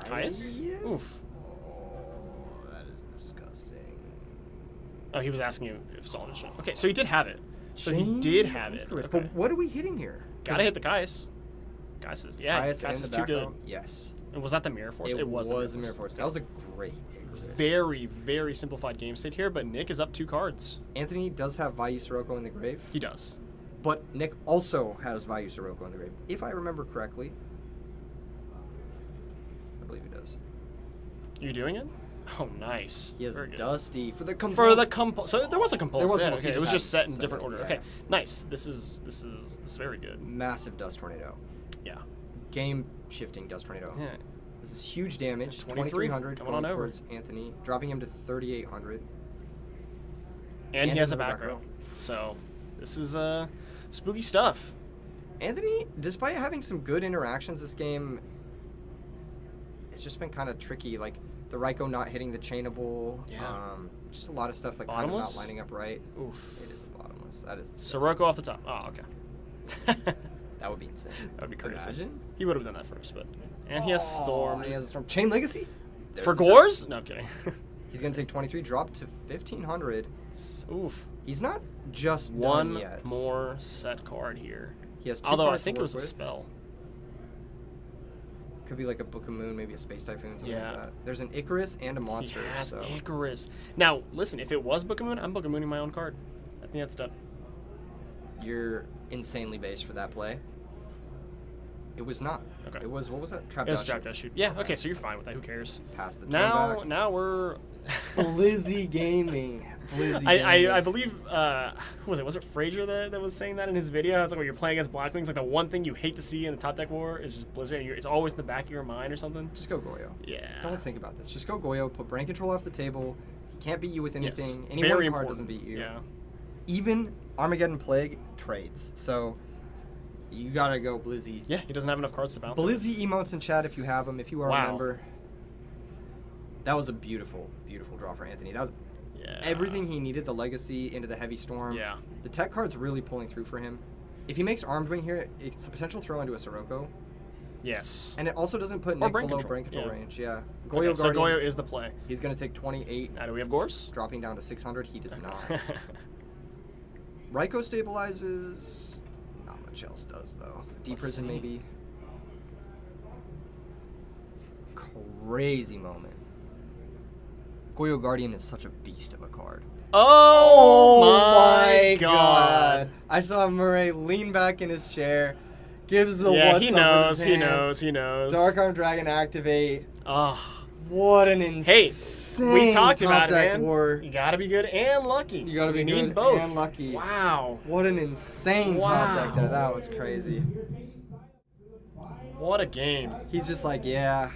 Caius? Yes. Oof. Oh, that is disgusting. Oh, he was asking you if Solid was. Okay, so he did have it. So he did have it. Icarus. Okay. But what are we hitting here? Gotta hit the Caius. Caius is, yeah, Caius Caius in is the too back good. row? Yes. And was that the Mirror Force? It was the the Mirror Force. That was a great Icarus. Very, very simplified game state here, but Nick is up 2 cards. Anthony does have Vayu Sirocco in the grave, He does. but Nick also has Vayu Sirocco in the grave, if I remember correctly. I believe he does. You doing it? Oh, nice. He has Very good. Dusty for the So there was a compulse. There was there. one, he Okay, it just was had just set in set different it, order. yeah. Okay, nice. This is very good. massive Dust Tornado. Yeah. Game shifting Dust Tornado. Yeah. This is huge damage. 23, 2,300 coming going on over. towards Anthony, dropping him to 3,800. And he has a into the back row. So this is spooky stuff. Anthony, despite having some good interactions this game, it's just been kind of tricky. Like the Raikou not hitting the chainable. Yeah. Just a lot of stuff like Bottomless? kind of not lining up right. Oof. It is a bottomless. That is disgusting. Sirocco off the top. Oh, okay. That would be insane. That would be crazy. Imagine. He would have done that first, but and he has Storm. He has a Storm. Chain Legacy? There's For the Gores? No, I'm kidding. He's going to take 23, drop to 1,500. Oof. He's not just One done yet. more set card here. He has 2 Although I cards to think it work was a with. spell. Could be like a Book of Moon, maybe a Space Typhoon, something Yeah. like that. There's an Icarus and a monster. He has so. Icarus. Now, listen, if it was Book of Moon, I'm Book of Mooning my own card. I think that's done. You're insanely based for that play. It was not. Okay. It was, what was that? Trap It was Dash Trap Shoot. Dash Shoot. Yeah, okay, so you're fine with that. Who cares? Pass the turn Now, back. now we're. Blizzy Gaming. Blizzy Gaming. I believe who was it? Was it Frazier that was saying that in his video? It's like when you're playing against Blackwings, like the one thing you hate to see in the top deck war is just Blizzard. And it's always in the back of your mind or something. Just go Goyo. Yeah. Don't think about this. Just go Goyo. Put brain control off the table. He can't beat you with Yes. anything. Any Very one card important. doesn't beat you. Yeah. Even Armageddon Plague trades. So you gotta go Blizzy. Yeah, he doesn't have enough cards to bounce. it. Blizzy emotes in chat if you have them. If you are Wow. a member. That was a beautiful, beautiful draw for Anthony. That was Yeah. everything he needed. The Legacy into the Heavy Storm. Yeah. The tech card's really pulling through for him. If he makes Armed Wing here, it's a potential throw into a Sirocco. Yes. And it also doesn't put Or Nick brain below control, brain control yeah. range. Yeah. Okay, Goyo so Guardian, Goyo is the play. he's going to take 28, Now, do we have Gores? dropping down to 600. He does not. Raikou stabilizes. Not much else does, though. Deep Let's Prison, see. maybe. Crazy moment. Goyo Guardian is such a beast of a card. Oh, my god. I saw Murray lean back in his chair, gives the Yeah, what's he up knows, with his he hand. knows, he knows. Dark Arm Dragon activate. Oh. What an insane Hey, we talked top about it, deck man. war. You gotta be good and lucky. You gotta be You good need both. and lucky. Wow. What an insane top Wow. deck there. That was crazy. What a game. He's just like, yeah,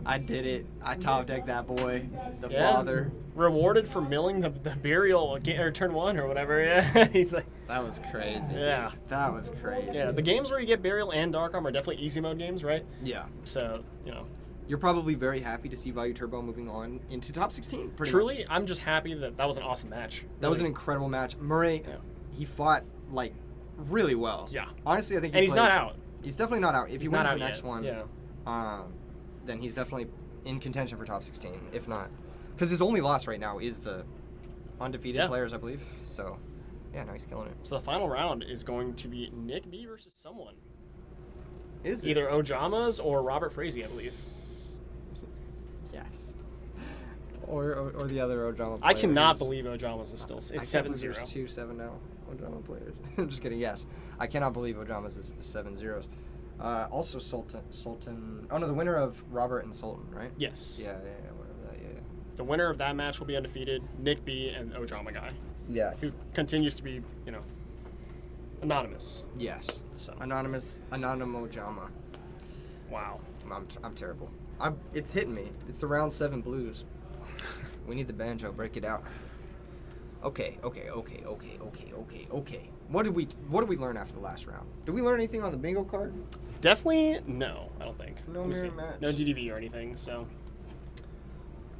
I did it. I top decked that boy, the Yeah. father. Rewarded for milling the burial or turn 1 or whatever. Yeah. He's like, That was crazy. Yeah. That was crazy. yeah. The games where you get burial and dark arm are definitely easy mode games, right? Yeah. So, you know. You're probably very happy to see Value Turbo moving on into top 16. Pretty Truly, much. I'm just happy that was an awesome match. That was an Really. incredible match. Murray, Yeah. he fought like really well. Yeah. Honestly, I think. And he's played- not out. He's definitely not out. If he He's wins not the out next yet. one, Yeah. then he's definitely in contention for top 16. If not, Because his only loss right now is the undefeated Yeah. players, I believe. So, yeah, no, he's killing it. So the final round is going to be Nick B versus someone. Is Either Ojamas or Robert Frazee, I believe. Yes. Or the other Ojama player. I cannot who's- believe Ojamas is still I it's can't 7-0. believe there's 2 7-0 Ojama players. I'm just kidding. Yes, I cannot believe Ojama's is 7-0. Also Sultan. Oh no, the winner of Robert and Sultan, right? Yes. Yeah, whatever that. Yeah. The winner of that match will be undefeated. Nick B and Ojama guy, Yes. who continues to be, anonymous. Yes. So Anonymous Ojama. wow. I'm terrible. It's hitting me. It's the round 7 blues. We need the banjo. Break it out. Okay. What did we learn after the last round? Did we learn anything on the bingo card? Definitely no. I don't think. No Let me mirror see. match. No DDV or anything. So.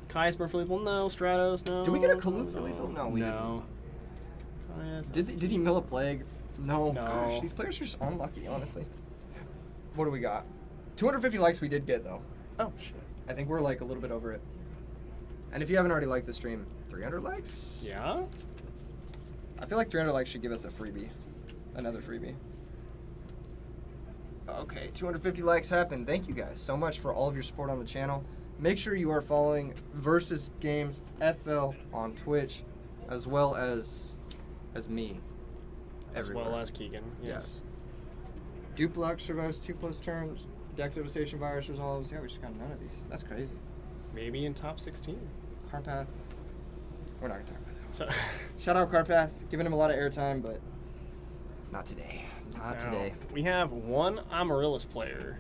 Kai's for lethal? No. Stratos? No. Did we get a Kaloo for lethal? No, we no. Kai's, Did he mill a plague? No. No. Gosh, these players are just unlucky, honestly. What do we got? 250 likes we did get though. Oh shit. I think we're like a little bit over it. And if you haven't already liked the stream, 300 likes? Yeah. I feel like 300 likes should give us a freebie. Another freebie. Okay, 250 likes happened. Thank you guys so much for all of your support on the channel. Make sure you are following Versus Games FL on Twitch, as well as me. As everywhere. well as Keegan. Yes. Duplex survives 2+ turns. Deck devastation virus resolves. Yeah, we just got none of these. That's crazy. Maybe in top 16. Carpath. We're not gonna talk about that. So. Shout out Carpath, giving him a lot of airtime, but not today. Not Now, today. We have one Amaryllis player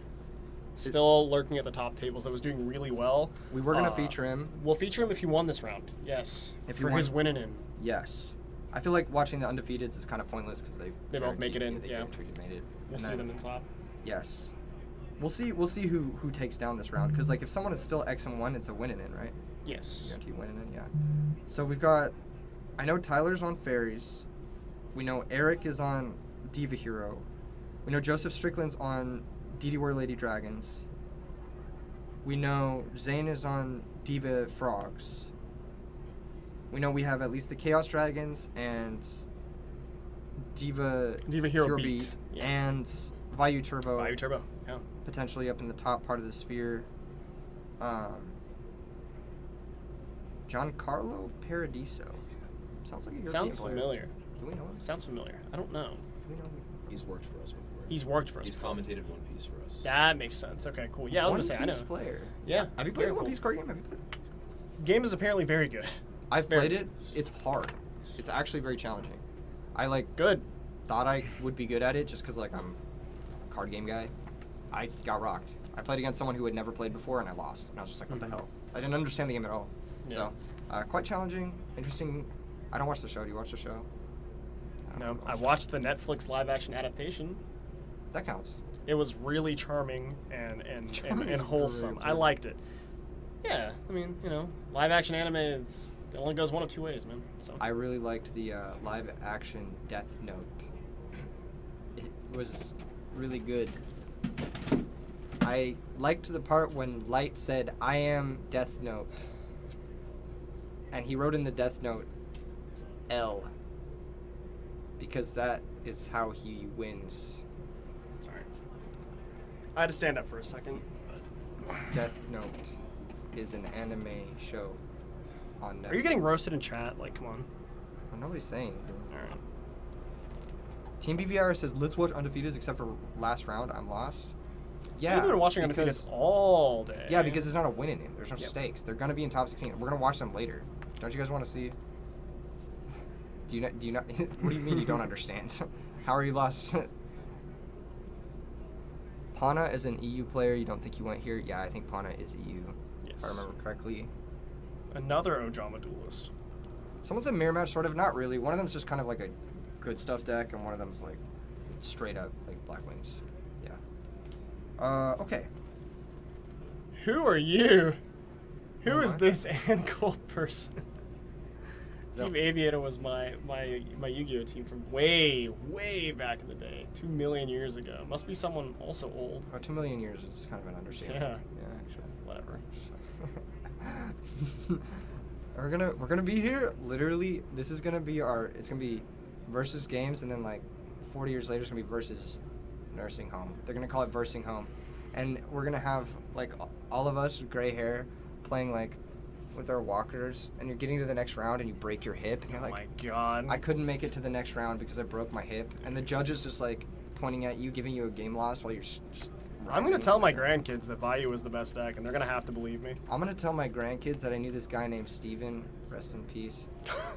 still lurking at the top tables that was doing really well. We were gonna feature him. We'll feature him if he won this round. Yes. If he for his won- winning in. Yes. I feel like watching the undefeateds is kind of pointless because They both make it in, They yeah. guaranteed made it. We'll And see then- them in top. Yes. We'll see who takes down this round because like if someone is still X and 1, it's a winning in, right? Yes. Guarantee winning in, yeah. So we've got, I know Tyler's on Fairies. We know Eric is on Diva Hero. We know Joseph Strickland's on DD War Lady Dragons. We know Zane is on Diva Frogs. We know we have at least the Chaos Dragons and Diva Hero Beat. Yeah. and Vayu Turbo Vayu Turbo. Yeah. potentially up in the top part of the sphere. Giancarlo Paradiso. Sounds like a European Sounds player. familiar. Do we know him? Sounds familiar. I don't know. Do we know him? He's worked for us before. He's worked for us. He's before. commentated One Piece for us. That makes sense. Okay, cool. Yeah, I was One gonna say I Piece know. player. Yeah. Have you played very the One cool. Piece card game? Have you played it? Game is apparently very good. I've Very played it. It's hard. It's actually very challenging. I Good. thought I would be good at it just because like I'm a card game guy. I got rocked. I played against someone who had never played before and I lost. And I was just like, what the hell? I didn't understand the game at all. Yeah. So, quite challenging, interesting. I don't watch the show. Do you watch the show? No, I watched the Netflix live action adaptation. That counts. It was really charming and Charming is a wholesome. great I term. liked it. Yeah, I mean, live action anime it only goes one of two ways, man. So I really liked the live action Death Note. It was really good. I liked the part when Light said, "I am Death Note." And he wrote in the Death Note L. Because that is how he wins. sorry. I had to stand up for a second. Death Note is an anime show on Netflix. Are you getting roasted in chat? Like, come on. Well, nobody's saying anything. All right. Team BVR says, let's watch Undefeateds except for last round. I'm lost. Yeah. You've been watching because- Undefeateds all day. Yeah, because there's not a win in it. There's no Yep. stakes. They're going to be in top 16. We're going to watch them later. Don't you guys want to see? Do you not? What do you mean you don't understand? How are you lost? Pana is an EU player. You don't think he went here? Yeah, I think Pana is EU. Yes. If I remember correctly. Another Ojama duelist. Someone said mirror match, sort of. Not really. One of them's just kind of like a good stuff deck, and one of them's like straight up like Black Wings. Yeah. Okay. Who are you? Who Who is am I? this and gold person? No. Team Aviator was my Yu-Gi-Oh team from way back in the day, 2 million years ago. Must be someone also old. Well, 2 million years is kind of an understatement. Yeah. Yeah, actually. Whatever. We're gonna be here. Literally, this is gonna be it's gonna be versus games, and then like 40 years later, it's gonna be versus nursing home. They're gonna call it versing home, and we're gonna have like all of us with gray hair playing like with our walkers, and you're getting to the next round and you break your hip, and you're Oh like, my god. I couldn't make it to the next round because I broke my hip, and the judge is just like pointing at you, giving you a game loss while you're just. I'm gonna rocking. tell my grandkids that Vayu was the best deck, and they're gonna have to believe me. I'm gonna tell my grandkids that I knew this guy named Steven, rest in peace.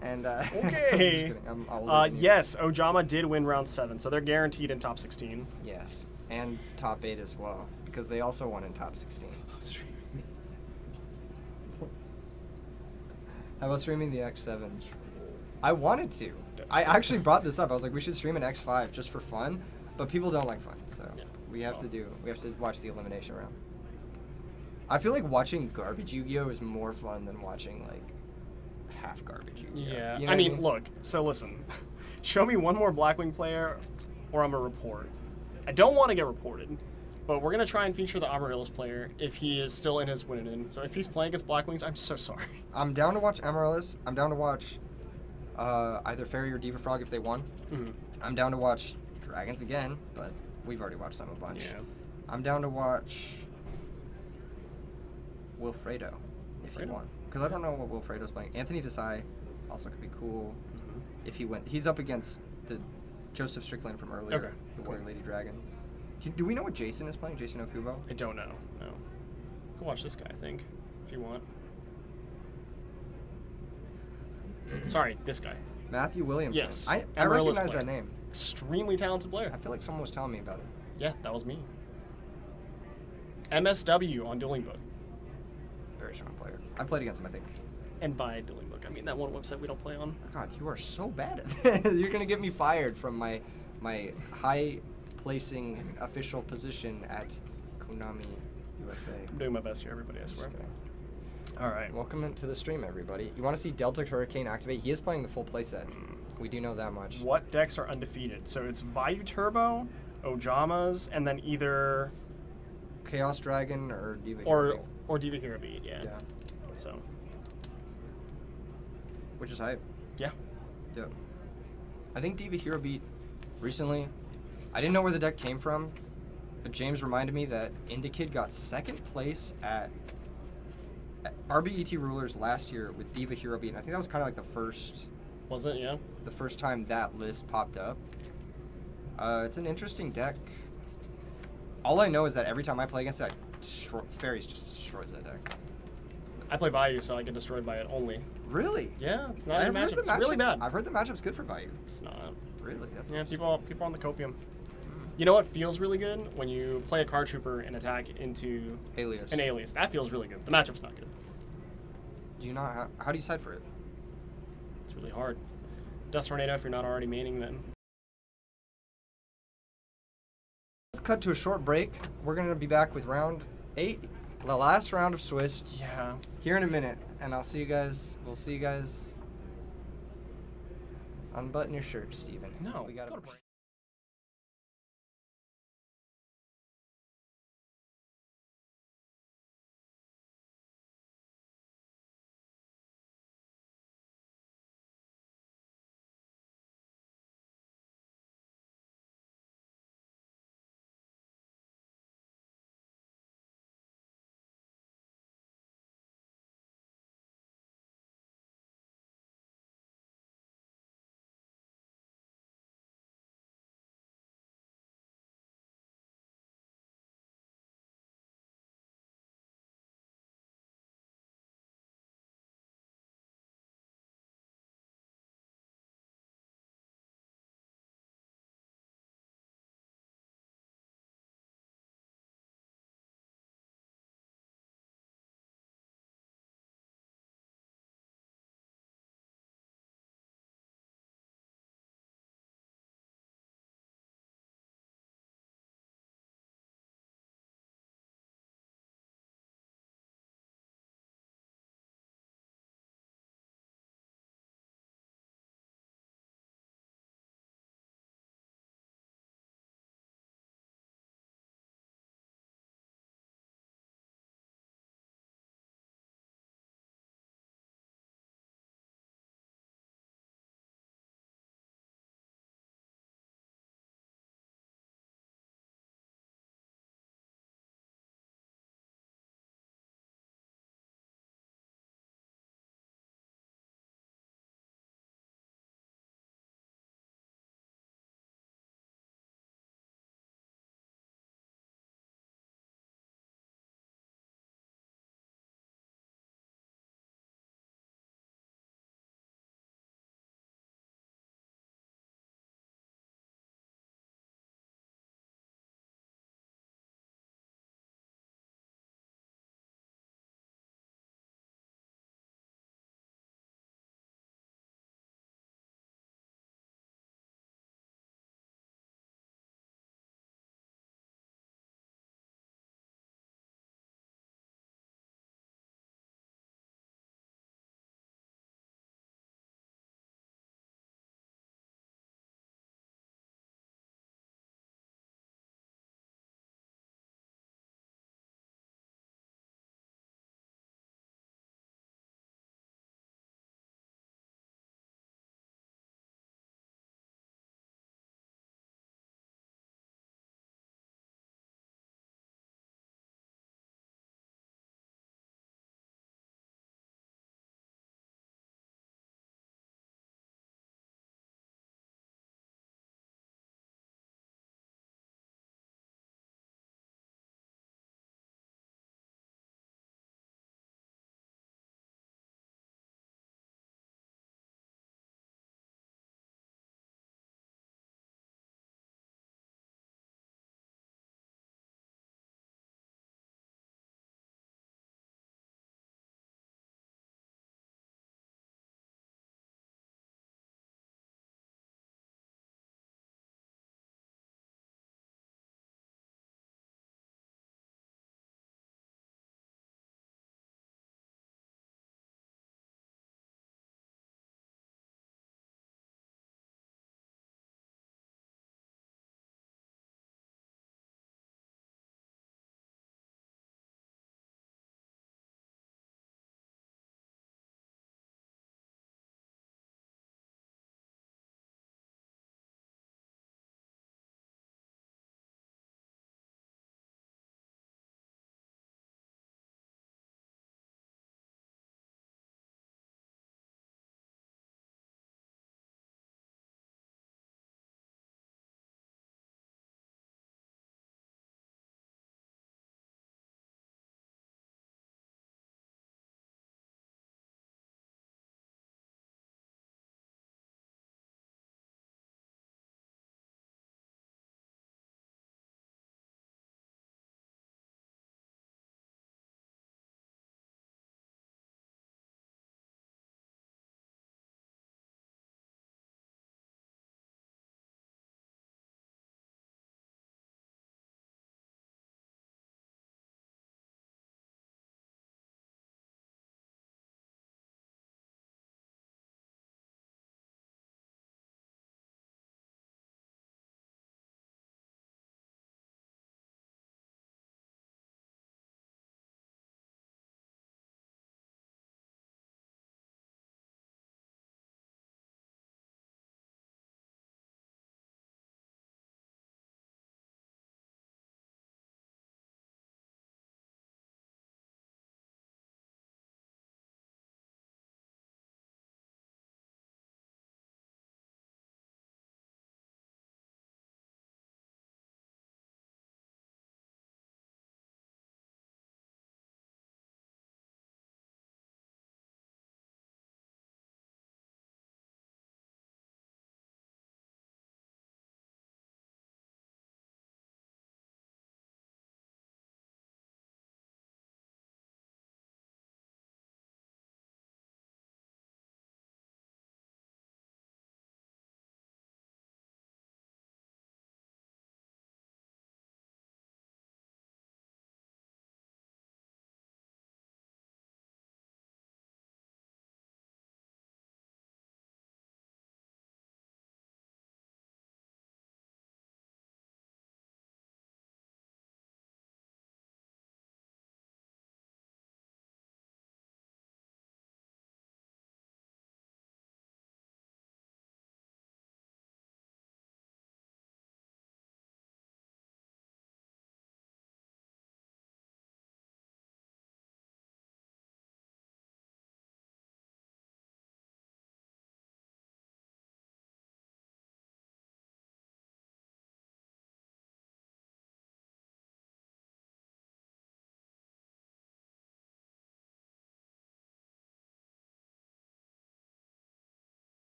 And I'm just Okay. kidding. I'm older than you. Yes, Ojama did win round 7, so they're guaranteed in top 16. Yes, and top 8 as well, because they also won in top 16. How about streaming the X7s? I wanted to. I actually brought this up. I was like, we should stream an X5 just for fun, but people don't like fun, so Yeah. we have to watch the elimination round. I feel like watching garbage Yu-Gi-Oh is more fun than watching like half garbage Yu-Gi-Oh. Yeah. You know I what mean, look, so listen. Show me one more Blackwing player, or I'm gonna report. I don't want to get reported, but we're gonna try and feature the Amaryllis player if he is still in his winning in. So if he's playing against Blackwings, I'm so sorry. I'm down to watch Amaryllis. I'm down to watch either Fairy or Diva Frog if they won. Mhm. I'm down to watch Dragons again, but we've already watched them a bunch. Yeah. I'm down to watch Wilfredo if he Wilfredo? won. Because I don't know what Wilfredo's playing. Anthony Desai also could be cool Mm-hmm. if he went. He's up against the Joseph Strickland from earlier, Okay, the cool. Warrior Lady Dragons. Do we know what Jason is playing? Jason Okubo? I don't know. No. You can watch this guy, I think, if you want. Sorry, this guy. Matthew Williamson. Yes, I Amaryllis recognize player. that name. Extremely talented player. I feel like someone was telling me about it. Yeah, that was me. MSW on Dueling Book. Very strong player. I've played against him, I think. And by Dueling Book, I mean that one website we don't play on. God, you are so bad at this. You're gonna get me fired from my high placing official position at Konami USA. I'm doing my best here, everybody, I swear. Just kidding. All right. Welcome into the stream, everybody. You want to see Delta Hurricane activate? He is playing the full playset. We do know that much. What decks are undefeated? So it's Vayu Turbo, Ojamas, and then either Chaos Dragon or Diva Or Hero? Diva Hero Beat, yeah. Yeah, So, which is hype. yeah. Yep. I think Diva Hero Beat recently. I didn't know where the deck came from, but James reminded me that IndiKid got second place at RBET Rulers last year with Diva Hero Beat. And I think that was kind of like Was it? Yeah. the first time that list popped up. It's an interesting deck. All I know is that every time I play against it, Fairies just destroys that deck. I play Vayu, so I get destroyed by it only. Really? Yeah, it's not a I've heard matchup. the It's really bad. I've heard the matchup's good for Value. It's not. Really? That's Yeah, awesome. people on the copium. You know what feels really good? When you play a card trooper and attack into Alias. an alias. That feels really good. The matchup's not good. Do you not? How do you decide for it? It's really hard. Dust Tornado if you're not already maining then. Let's cut to a short break. We're gonna be back with round 8, the last round of Swiss, Yeah. here in a minute, and I'll see you guys. We'll see you guys. Unbutton your shirt, Steven. No, we got go to break.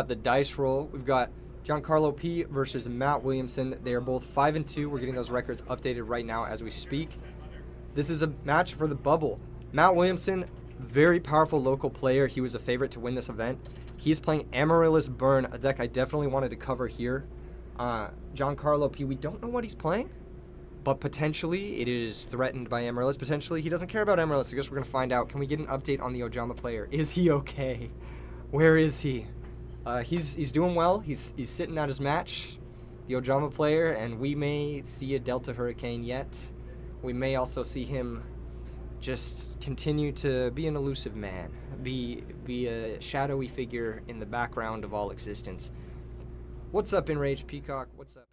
The dice roll. We've got Giancarlo P versus Matt Williamson. They are both 5-2. We're getting those records updated right now as we speak. This is a match for the bubble. Matt Williamson, very powerful local player. He was a favorite to win this event. He's playing Amaryllis Burn, a deck I definitely wanted to cover here. Giancarlo P, we don't know what he's playing, but potentially it is threatened by Amaryllis. Potentially he doesn't care about Amaryllis. I guess we're going to find out. Can we get an update on the Ojama player? Is he okay? Where is he? He's doing well. He's sitting out his match, the Ojama player, and we may see a Delta Hurricane yet. We may also see him just continue to be an elusive man, be a shadowy figure in the background of all existence. What's up, Enraged Peacock? What's up,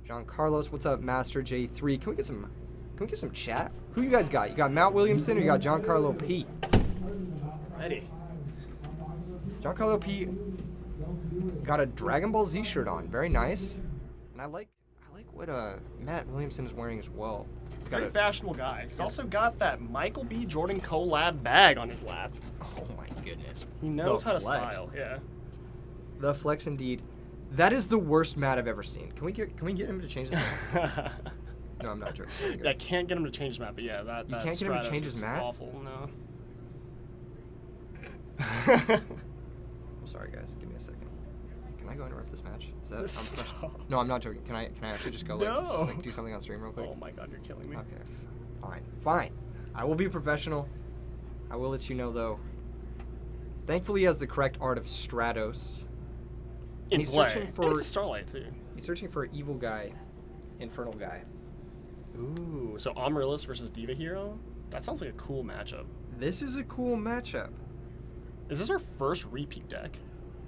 John Carlos? What's up, Master J3? Can we get some chat? Who you guys got? You got Matt Williamson or you got Giancarlo P? Ready. Giancarlo P got a Dragon Ball Z shirt on. Very nice. And I like what Matt Williamson is wearing as well. He's got Very fashionable guy. He's also got that Michael B. Jordan collab bag on his lap. Oh my goodness. He knows The how to flex. style. Yeah. The flex indeed. That is the worst Matt I've ever seen. Can we get him to change his map? No, I'm not joking. Yeah, I can't get him to change his map, but yeah, that You can't get him to Stratos change his is map? awful. No. I'm sorry, guys. Give me a second. Can I go interrupt this match? Is that? Stop. No, I'm not joking. Can I actually just go No. just do something on stream real quick? Oh my god, you're killing me. Okay. Fine. I will be professional. I will let you know though. Thankfully, he has the correct art of Stratos. In he's play. searching for- And it's a Starlight too. He's searching for evil guy, infernal guy. Ooh, so Amaryllis versus Diva Hero? That sounds like a cool matchup. This is a cool matchup. Is this our first repeat deck?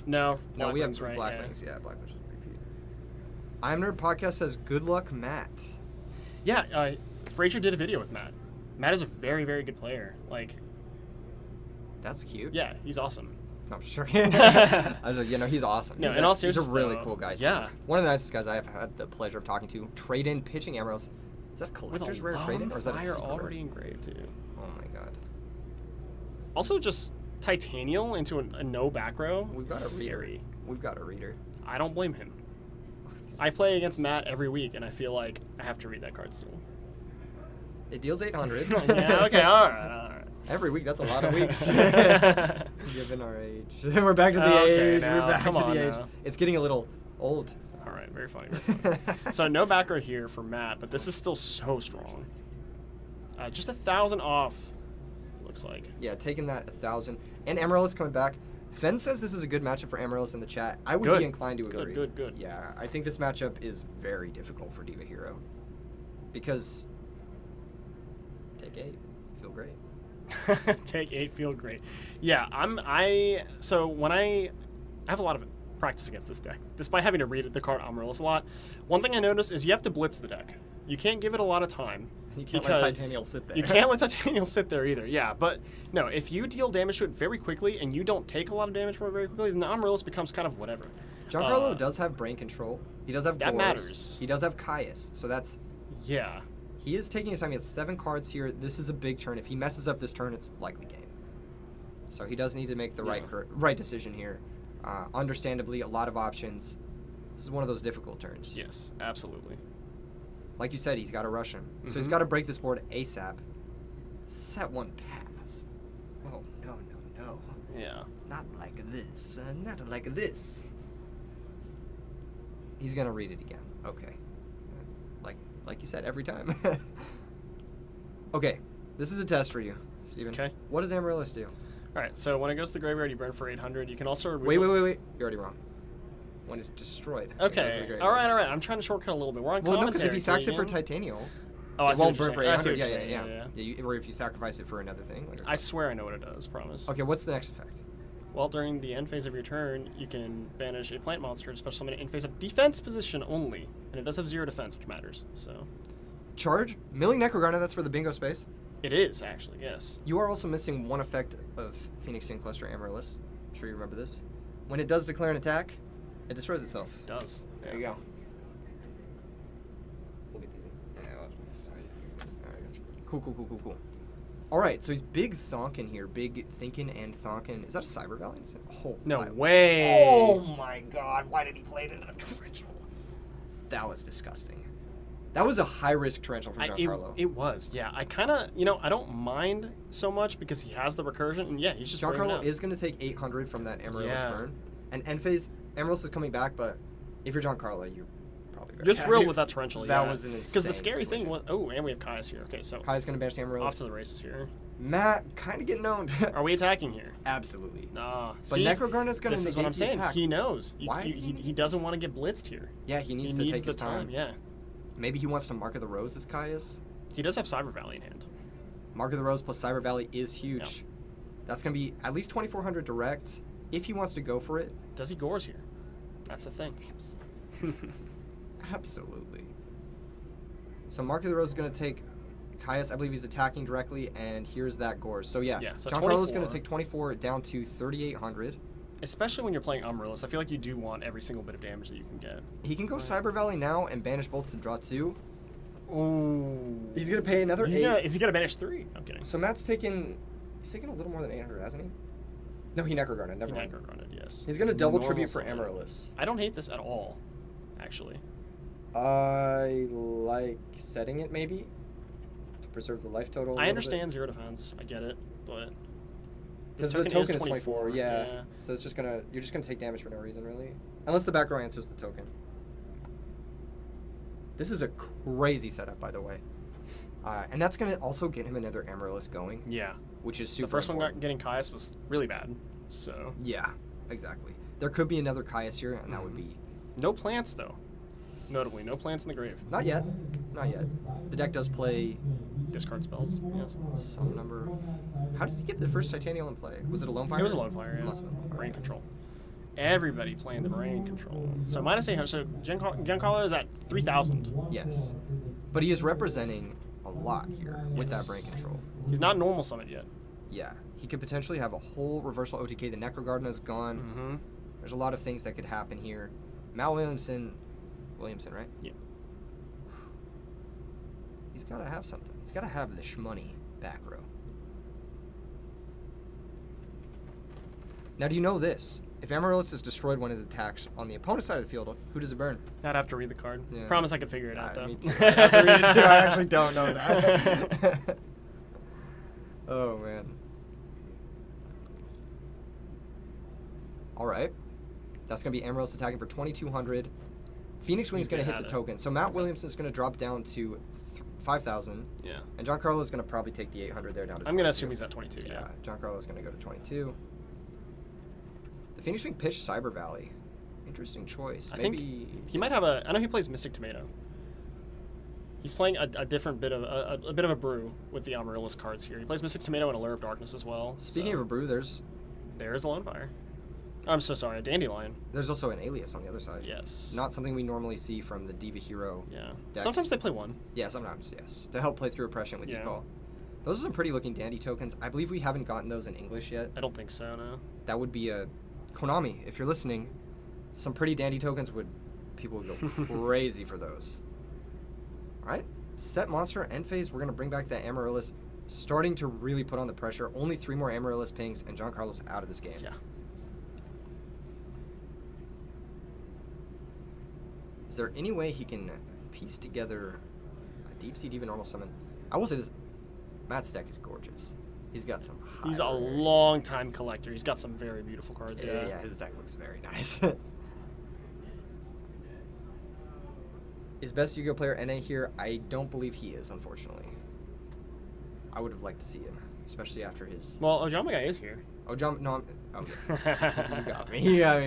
No. No, we have Blackwings, right? Black Yeah. Wings. Yeah, Black Wings is repeat. I'm Nerd Podcast says, good luck, Matt. Yeah, Frazier did a video with Matt. Matt is a very, very good player. Like, That's cute. yeah, he's awesome. No, I'm sure. I was like, he's awesome. No, he's in all he's a seriousness, really though, cool guy. Too. yeah. One of the nicest guys I have had the pleasure of talking to. Trade in pitching Amaryllis. Is that a With collector's a rare trade in, or is that a fire secret already rare? engraved too. Oh my god. Also, just Titanial into a no back row. We've got a reader. Scary. We've got a reader. I don't blame him. This I is play so against sick. Matt every week, and I feel like I have to read that card still. It deals 800. Yeah. Okay. All right. Every week, that's a lot of weeks. Given our age. We're back to the Okay, age. now, We're back come to on the age. now. It's getting a little old. All right. Very funny. Very funny. So no back row here for Matt, but this is still so strong. Just 1,000 off. Looks like. Yeah, taking that 1,000. And Amaryllis coming back. Fen says this is a good matchup for Amaryllis in the chat. I would Good. be inclined to agree. Good. Yeah, I think this matchup is very difficult for Diva Hero. Because take 8, feel great. Take 8, feel great. Yeah, so when I have a lot of practice against this deck, despite having to read the card Amaryllis a lot. One thing I noticed is you have to blitz the deck. You can't give it a lot of time. You can't let Titanial sit there. You can't let Titanial sit there either, yeah. But no, if you deal damage to it very quickly and you don't take a lot of damage from it very quickly, then the Amaryllis becomes kind of whatever. Giancarlo does have brain control. He does have That Boros. matters. He does have Caius. So that's... Yeah. He is taking his time. He has 7 cards here. This is a big turn. If he messes up this turn, it's likely game. So he does need to make the right decision here. Understandably, a lot of options. This is one of those difficult turns. Yes, absolutely. Like you said, he's got to rush him. So he's got to break this board ASAP. Set one pass. Oh, no. Yeah. Not like this. Not like this. He's going to read it again. Okay. Like you said, every time. Okay. This is a test for you, Steven. Okay. What does Amaryllis do? All right, so when it goes to the graveyard, you burn for 800. You can also... Wait. You're already wrong. When it's destroyed. it goes to the Okay. graveyard. All right. I'm trying to shortcut a little bit. We're on Well, no, commentary. because if he sacks it for Keegan. Titanial, Oh, I it see won't what burn you're for saying. I see 800. what you're saying. Yeah. Or if you sacrifice it for another thing. Like I swear I know what it does, promise. Okay, what's the next effect? Well, during the end phase of your turn, you can banish a plant monster and special summon it in phase of defense position only. And it does have 0 defense, which matters. So Charge? Milling Necrogarner, that's for the bingo space. it is, actually, yes. You are also missing one effect of Phoenix Sin Cluster Amaryllis. I'm sure you remember this. When it does declare an attack, it destroys itself. It does. There you go. We'll get these in. Yeah, sorry. Alright, cool. All right, so he's big thonkin here, big thinking and thonkin. Is that a Cyber Valiant? Oh, No my- way. Oh my God! Why did he play it in a torrential? That was disgusting. That was a high risk torrential from Giancarlo. It was, yeah. I kind of, I don't mind so much because he has the recursion, and yeah, he's just bringing it Giancarlo out. is going to take 800 from that Amaryllis Yeah. burn, and end phase Amaryllis is coming back. But if you're Giancarlo, you're probably very You're happy. thrilled with that torrential. That yeah. was an Because insane the scary situation. thing was, oh, and we have Kai's here. Okay, so Kai's going to banish the Amaryllis. off to the races here. Matt kind of getting owned. Are we attacking here? Absolutely. Nah. But Necrogarnet's going to This is what I'm saying. Attack. He knows. Why? He doesn't want to get blitzed here. Yeah, he needs He to needs take the his time. Yeah. Maybe he wants to Mark of the Rose this Caius. He does have Cyber Valley in hand. Mark of the Rose plus Cyber Valley is huge. Yeah. That's going to be at least 2,400 direct if he wants to go for it. Does he Gores here? That's the thing. Absolutely. So Mark of the Rose is going to take Caius. I believe he's attacking directly, and here's that Gores. So yeah, Yeah, so Giancarlo's 24. going to take 24 down to 3,800. Especially when you're playing Amaryllis, I feel like you do want every single bit of damage that you can get. He can go Cyber Valley now and banish both to draw 2. Ooh. He's going to pay another 8. Is he gonna banish 3? I'm kidding. So Matt's taking... He's taking a little more than 800, hasn't he? No, he Necrogarnet. Never mind. Necrogarnet, yes. He's going to double Normal tribute for summon. Amaryllis. I don't hate this at all, actually. I like setting it, maybe, to preserve the life total. I understand 0 defense. I get it, but Because this the token is 24. 24, yeah. So it's just gonna, you're just gonna take damage for no reason, really. Unless the back row answers the token. This is a crazy setup, by the way. And that's gonna also get him another Amaryllis going, Yeah. which is super The first important. one getting Caius was really bad. So Yeah, exactly. There could be another Caius here, and that would be... no plants though. Notably, no plants in the grave. Not yet. Not yet. The deck does play Discard spells. Yes. some number of... How did he get the first Titanial in play? Was it a Lone Fire? It was a lone fire. Yeah. Must have been Lone Fire. Brain control. Everybody playing the brain control. So minus 800. So Giancarlo is at 3,000. Yes. But he is representing a lot here with that Yes. brain control. He's not normal summit yet. Yeah. He could potentially have a whole reversal OTK. The Necrogarden is gone. Mm-hmm. There's a lot of things that could happen here. Mal Williamson, right? Yeah. He's got to have something. He's got to have the shmoney back row. Now, do you know this? If Amaryllis is destroyed when it attacks on the opponent's side of the field, who does it burn? I'd have to read the card. Yeah. Promise I could figure it out though. Me too. I have to read it too. I actually don't know that. Oh, man. All right. That's going to be Amaryllis attacking for 2,200. Phoenix Wing's He's going to gonna hit the have it. token. So Matt Williamson's going to drop down to 5,000. Yeah. And Giancarlo's going to probably take the 800 there down to 22. I'm gonna assume he's at 22. Yeah. Yeah, Giancarlo's going to go to 22. The Phoenix Wing pitched Cyber Valley. Interesting choice. I Maybe think he might have a. I know he plays Mystic Tomato. He's playing a different bit of a bit of a brew with the Amaryllis cards here. He plays Mystic Tomato and Allure of Darkness as well. Speaking so of a brew, there's there's a Lone Fire. I'm so sorry, a Dandelion. also an Alias on the other side. Yes. Not something we normally see from the Diva Hero. Yeah. decks. Sometimes they play one. Yeah, sometimes, yes. To help play through Oppression with Yeah. Call. Those are some pretty looking dandy tokens. I believe we haven't gotten those in English yet. I don't think so. No. That would be a Konami, if you're listening. Some pretty dandy tokens would people would go crazy for those. Alright. Set monster, end phase, we're gonna bring back that Amaryllis, starting to really put on the pressure. Only 3 more Amaryllis pings and Giancarlo's out of this game. Yeah. Is there any way he can piece together a Deep Sea Diva normal summon? I will say this, Matt's deck is gorgeous. He's got some high He's a rare- long time collector. He's got some very beautiful cards. Yeah, his deck looks very nice. Is best Yu-Gi-Oh player NA here? I don't believe he is, unfortunately. I would have liked to see him, especially after his... Well, Ojama guy is here. Oh, John... No, I'm... Okay. You got me. You got me.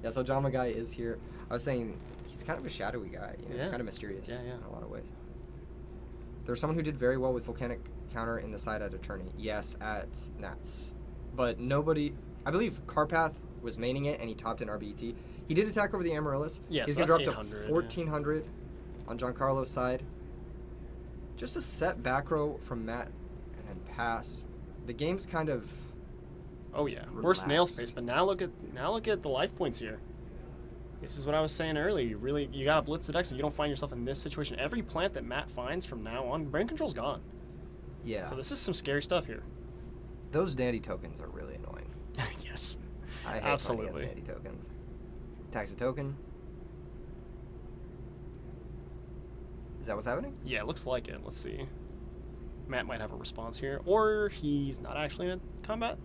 Yeah, so Jama guy is here. I was saying, he's kind of a shadowy guy. You know, He's Yeah. kind of mysterious Yeah, yeah. in a lot of ways. There's someone who did very well with Volcanic Counter in the side at Attorney. Yes, at Nats. But nobody... I believe Carpath was maining it, and he topped in RBET. He did attack over the Amaryllis. Yes, He's that's going to drop 800, to 1,400 on Giancarlo's side. Just a set back row from Matt, and then pass. The game's kind of... Oh yeah, we're snail Relaxed. space, but now look at the life points here. This is what I was saying earlier. You gotta blitz the deck so you don't find yourself in this situation. Every plant that Matt finds from now on, brain control's gone. Yeah. So this is some scary stuff here. Those dandy tokens are really annoying. Yes. I hate Absolutely. dandy tokens. Tax a token. Is that what's happening? Yeah, it looks like it. Let's see. Matt might have a response here, or he's not actually in a combat.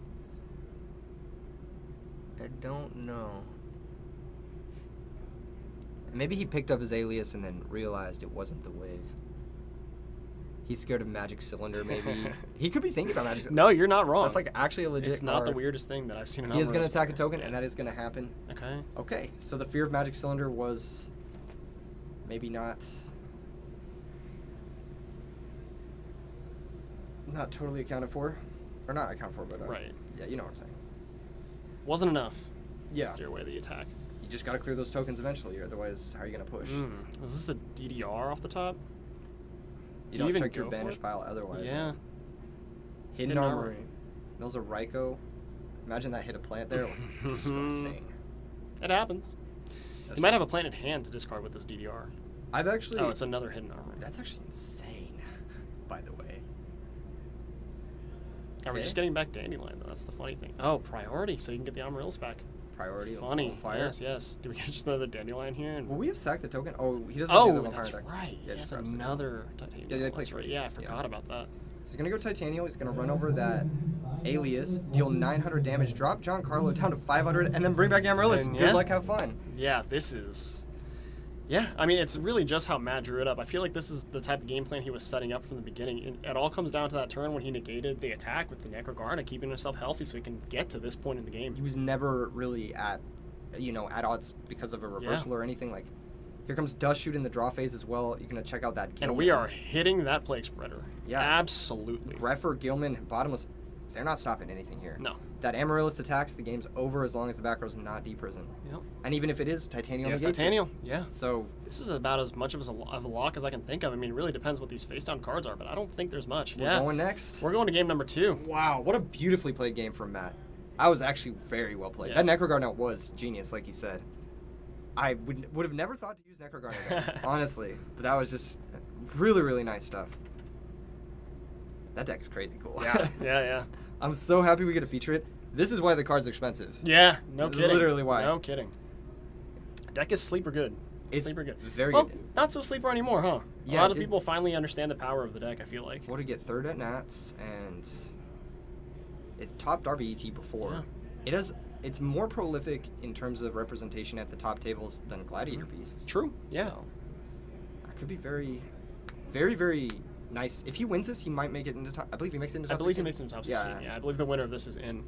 I don't know. Maybe he picked up his alias and then realized it wasn't the wave. He's scared of Magic Cylinder, maybe. He could be thinking about Magic Cylinder. No, you're not wrong. That's like actually a legit It's not the card. weirdest thing that I've seen in He is going to Amaryllis attack a before. token, and that is going to happen. Okay. Okay, so the fear of Magic Cylinder was maybe not totally accounted for. Or not accounted for, but Right. yeah, you know what I'm saying. Wasn't enough. Yeah. To steer away the attack. You just got to clear those tokens eventually, otherwise how are you going to push? Was this a DDR off the top? You Do don't you even check your go for banish it? pile otherwise. Yeah. Hidden Armory. Those are Raikou. Imagine that hit a plant there. Disgusting. It happens. That's You might have a plant in hand to discard with this DDR. I've actually. Oh, it's another hidden armor. That's actually insane, by the way. Are we Okay. just getting back Dandelion, though? That's the funny thing. Oh, priority, so you can get the Amaryllis back. Priority. Funny. Fire. Yes, yes. Do we get just another Dandelion here? And... Will we have sacked the token? Oh, he doesn't have Oh, the level that's fire deck. right. Yeah, Yes, just grabs the another Titanium. Yeah, they play That's right. three. Yeah, I forgot Yeah. about that. He's gonna go Titanium. He's gonna run over that alias, deal 900 damage, drop Giancarlo down to 500, and then bring back Amaryllis. And Good yeah. luck, have fun. Yeah, this is... Yeah, I mean, it's really just how Matt drew it up. I feel like this is the type of game plan he was setting up from the beginning. It all comes down to that turn when he negated the attack with the Necrogarda, keeping himself healthy so he can get to this point in the game. He was never really at odds because of a reversal or anything. Like, here comes Dust Shoot in the draw phase as well. You're gonna check out that. And Gilman. we are hitting that Plague Spreader. Yeah. Absolutely. Greffer, Gilman, Bottomless. They're not stopping anything here. No. That Amaryllis attacks, the game's over as long as the back row's not deprison. Yep. And even if it is, Titanium Yes, negates it. Titanium. Yeah. So This is about as much of a lock as I can think of. I mean, it really depends what these face-down cards are, but I don't think there's much. we're going next. We're going to game number 2. Wow, what a beautifully played game from Matt. I was actually very well played. Yeah. That Necrogarden was genius, like you said. I would have never thought to use Necrogarden again, honestly. But that was just really, really nice stuff. That deck's crazy cool. Yeah, yeah. I'm so happy we get to feature it. This is why the card's expensive. Yeah, no This is kidding. literally why. No kidding. Deck is sleeper good. It's sleeper good. very well, good. not so sleeper anymore, huh? Yeah, a lot of dude. people finally understand the power of the deck, I feel like. What to get third at Nats, and it's topped RBET before. Yeah. It's more prolific in terms of representation at the top tables than Gladiator Beasts. True, yeah. So, that could be very, very, very nice. If he wins this, he might make it into top. I believe he makes it into top. I believe he 16. makes it in top 16. Yeah. Yeah, I believe the winner of this is in.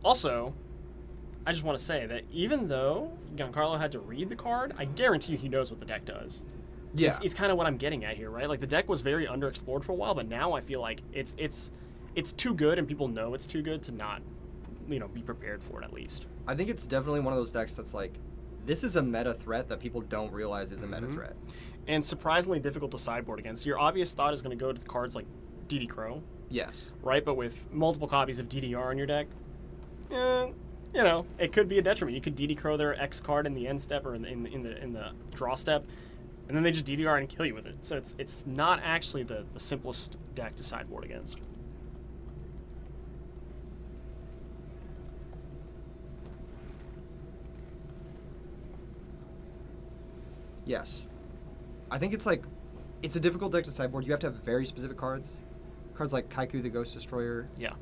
Also, I just want to say that even though Giancarlo had to read the card, I guarantee you he knows what the deck does. Yeah. It's kind of what I'm getting at here, right? Like, the deck was very underexplored for a while, but now I feel like it's too good, and people know it's too good to not, be prepared for it at least. I think it's definitely one of those decks that's like, this is a meta threat that people don't realize is a meta threat. And surprisingly difficult to sideboard against. Your obvious thought is going to go to the cards like DD Crow, Yes. right? But with multiple copies of DDR in your deck, it could be a detriment. You could DD Crow their X card in the end step or in the draw step, and then they just DDR and kill you with it. So it's not actually the simplest deck to sideboard against. Yes. I think it's a difficult deck to sideboard. You have to have very specific cards. Cards like Kaiku the Ghost Destroyer. Yeah.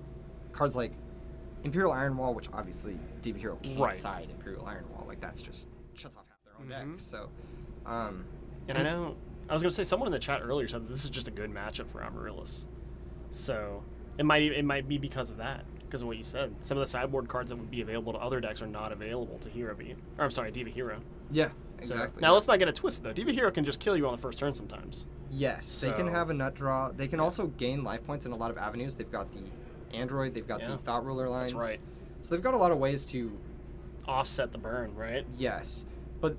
Cards like Imperial Iron Wall, which obviously Diva Hero can't Right. side Imperial Iron Wall. Like, that's just shuts off half their own deck. So, And I know, I was going to say, someone in the chat earlier said that this is just a good matchup for Amaryllis. So it might be because of that, because of what you said. Some of the sideboard cards that would be available to other decks are not available to Diva Hero. yeah, So, exactly. now let's not get it twisted though. Diva Hero can just kill you on the first turn sometimes. Yes, they can So- have a nut draw. They can also gain life points in a lot of avenues. They've got the Android, they've got Yeah. the Thought Ruler lines. That's right. So they've got a lot of ways to, Offset the burn, right? yes. But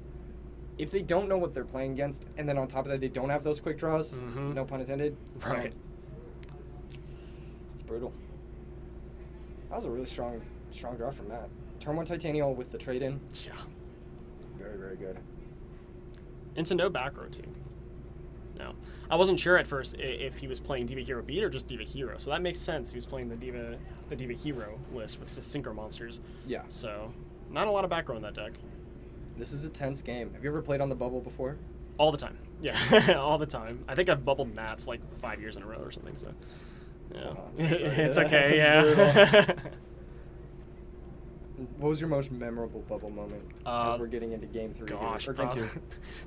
if they don't know what they're playing against, and then on top of that they don't have those quick draws, Mhm. no pun intended, Right. it's brutal. That was a really strong draw from Matt. Turn 1 Titanial with the trade-in. Yeah. Very, very good. Into no back row too. No. I wasn't sure at first if he was playing Diva Hero Beat or just Diva Hero. So that makes sense. He was playing the Diva Hero list with the Synchro monsters. Yeah. So not a lot of back row in that deck. This is a tense game. Have you ever played on the bubble before? All the time. Yeah, all the time. I think I've bubbled Nats like 5 years in a row or something. So yeah, Oh, I'm so sorry. it's That's okay. Yeah. What was your most memorable bubble moment as we're getting into game 3 Gosh, here, or game 2?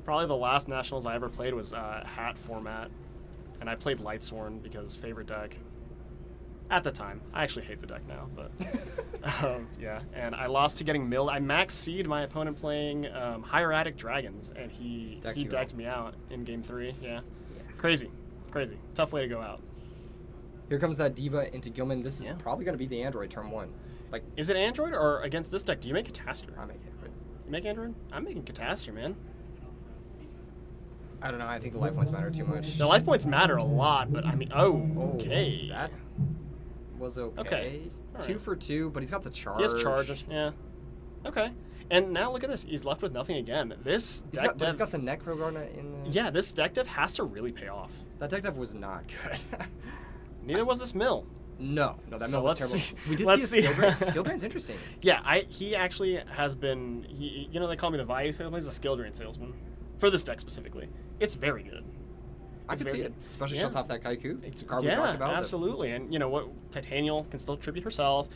probably the last Nationals I ever played was hat format, and I played Lightsworn because favorite deck at the time. I actually hate the deck now, but yeah. And I lost to getting milled. I max seed my opponent playing Hieratic Dragons, and he decked me out in game 3. Yeah, crazy. Tough way to go out. Here comes that Diva into Gilman. This is Yeah. probably going to be the Android turn 1. Like, Is it Android or against this deck? Do you make Catastor? I make Android. You make Android? I'm making Catastor, man. I don't know. I think the life points matter too much. The life points matter a lot, but I mean, okay. That was okay. Okay. All 2 right. for 2, but he's got the charge. He has charge. Yeah. Okay. And now look at this. He's left with nothing again. This He's deck got dev. the Necrogorna in the... Yeah, this deck dev has to really pay off. That deck dev was not good. Neither was this mill. No, that So mill was let's terrible. see- We did let's see a see. skill drain. Skill drain's interesting. Yeah, he actually has been. They call me the value salesman. He's a skill drain salesman for this deck specifically. It's very good. I It's can see very it, good. especially Yeah. shuts off that Kaiku. It's a card we Yeah, talked about. absolutely. And you know what? Titanial can still tribute herself.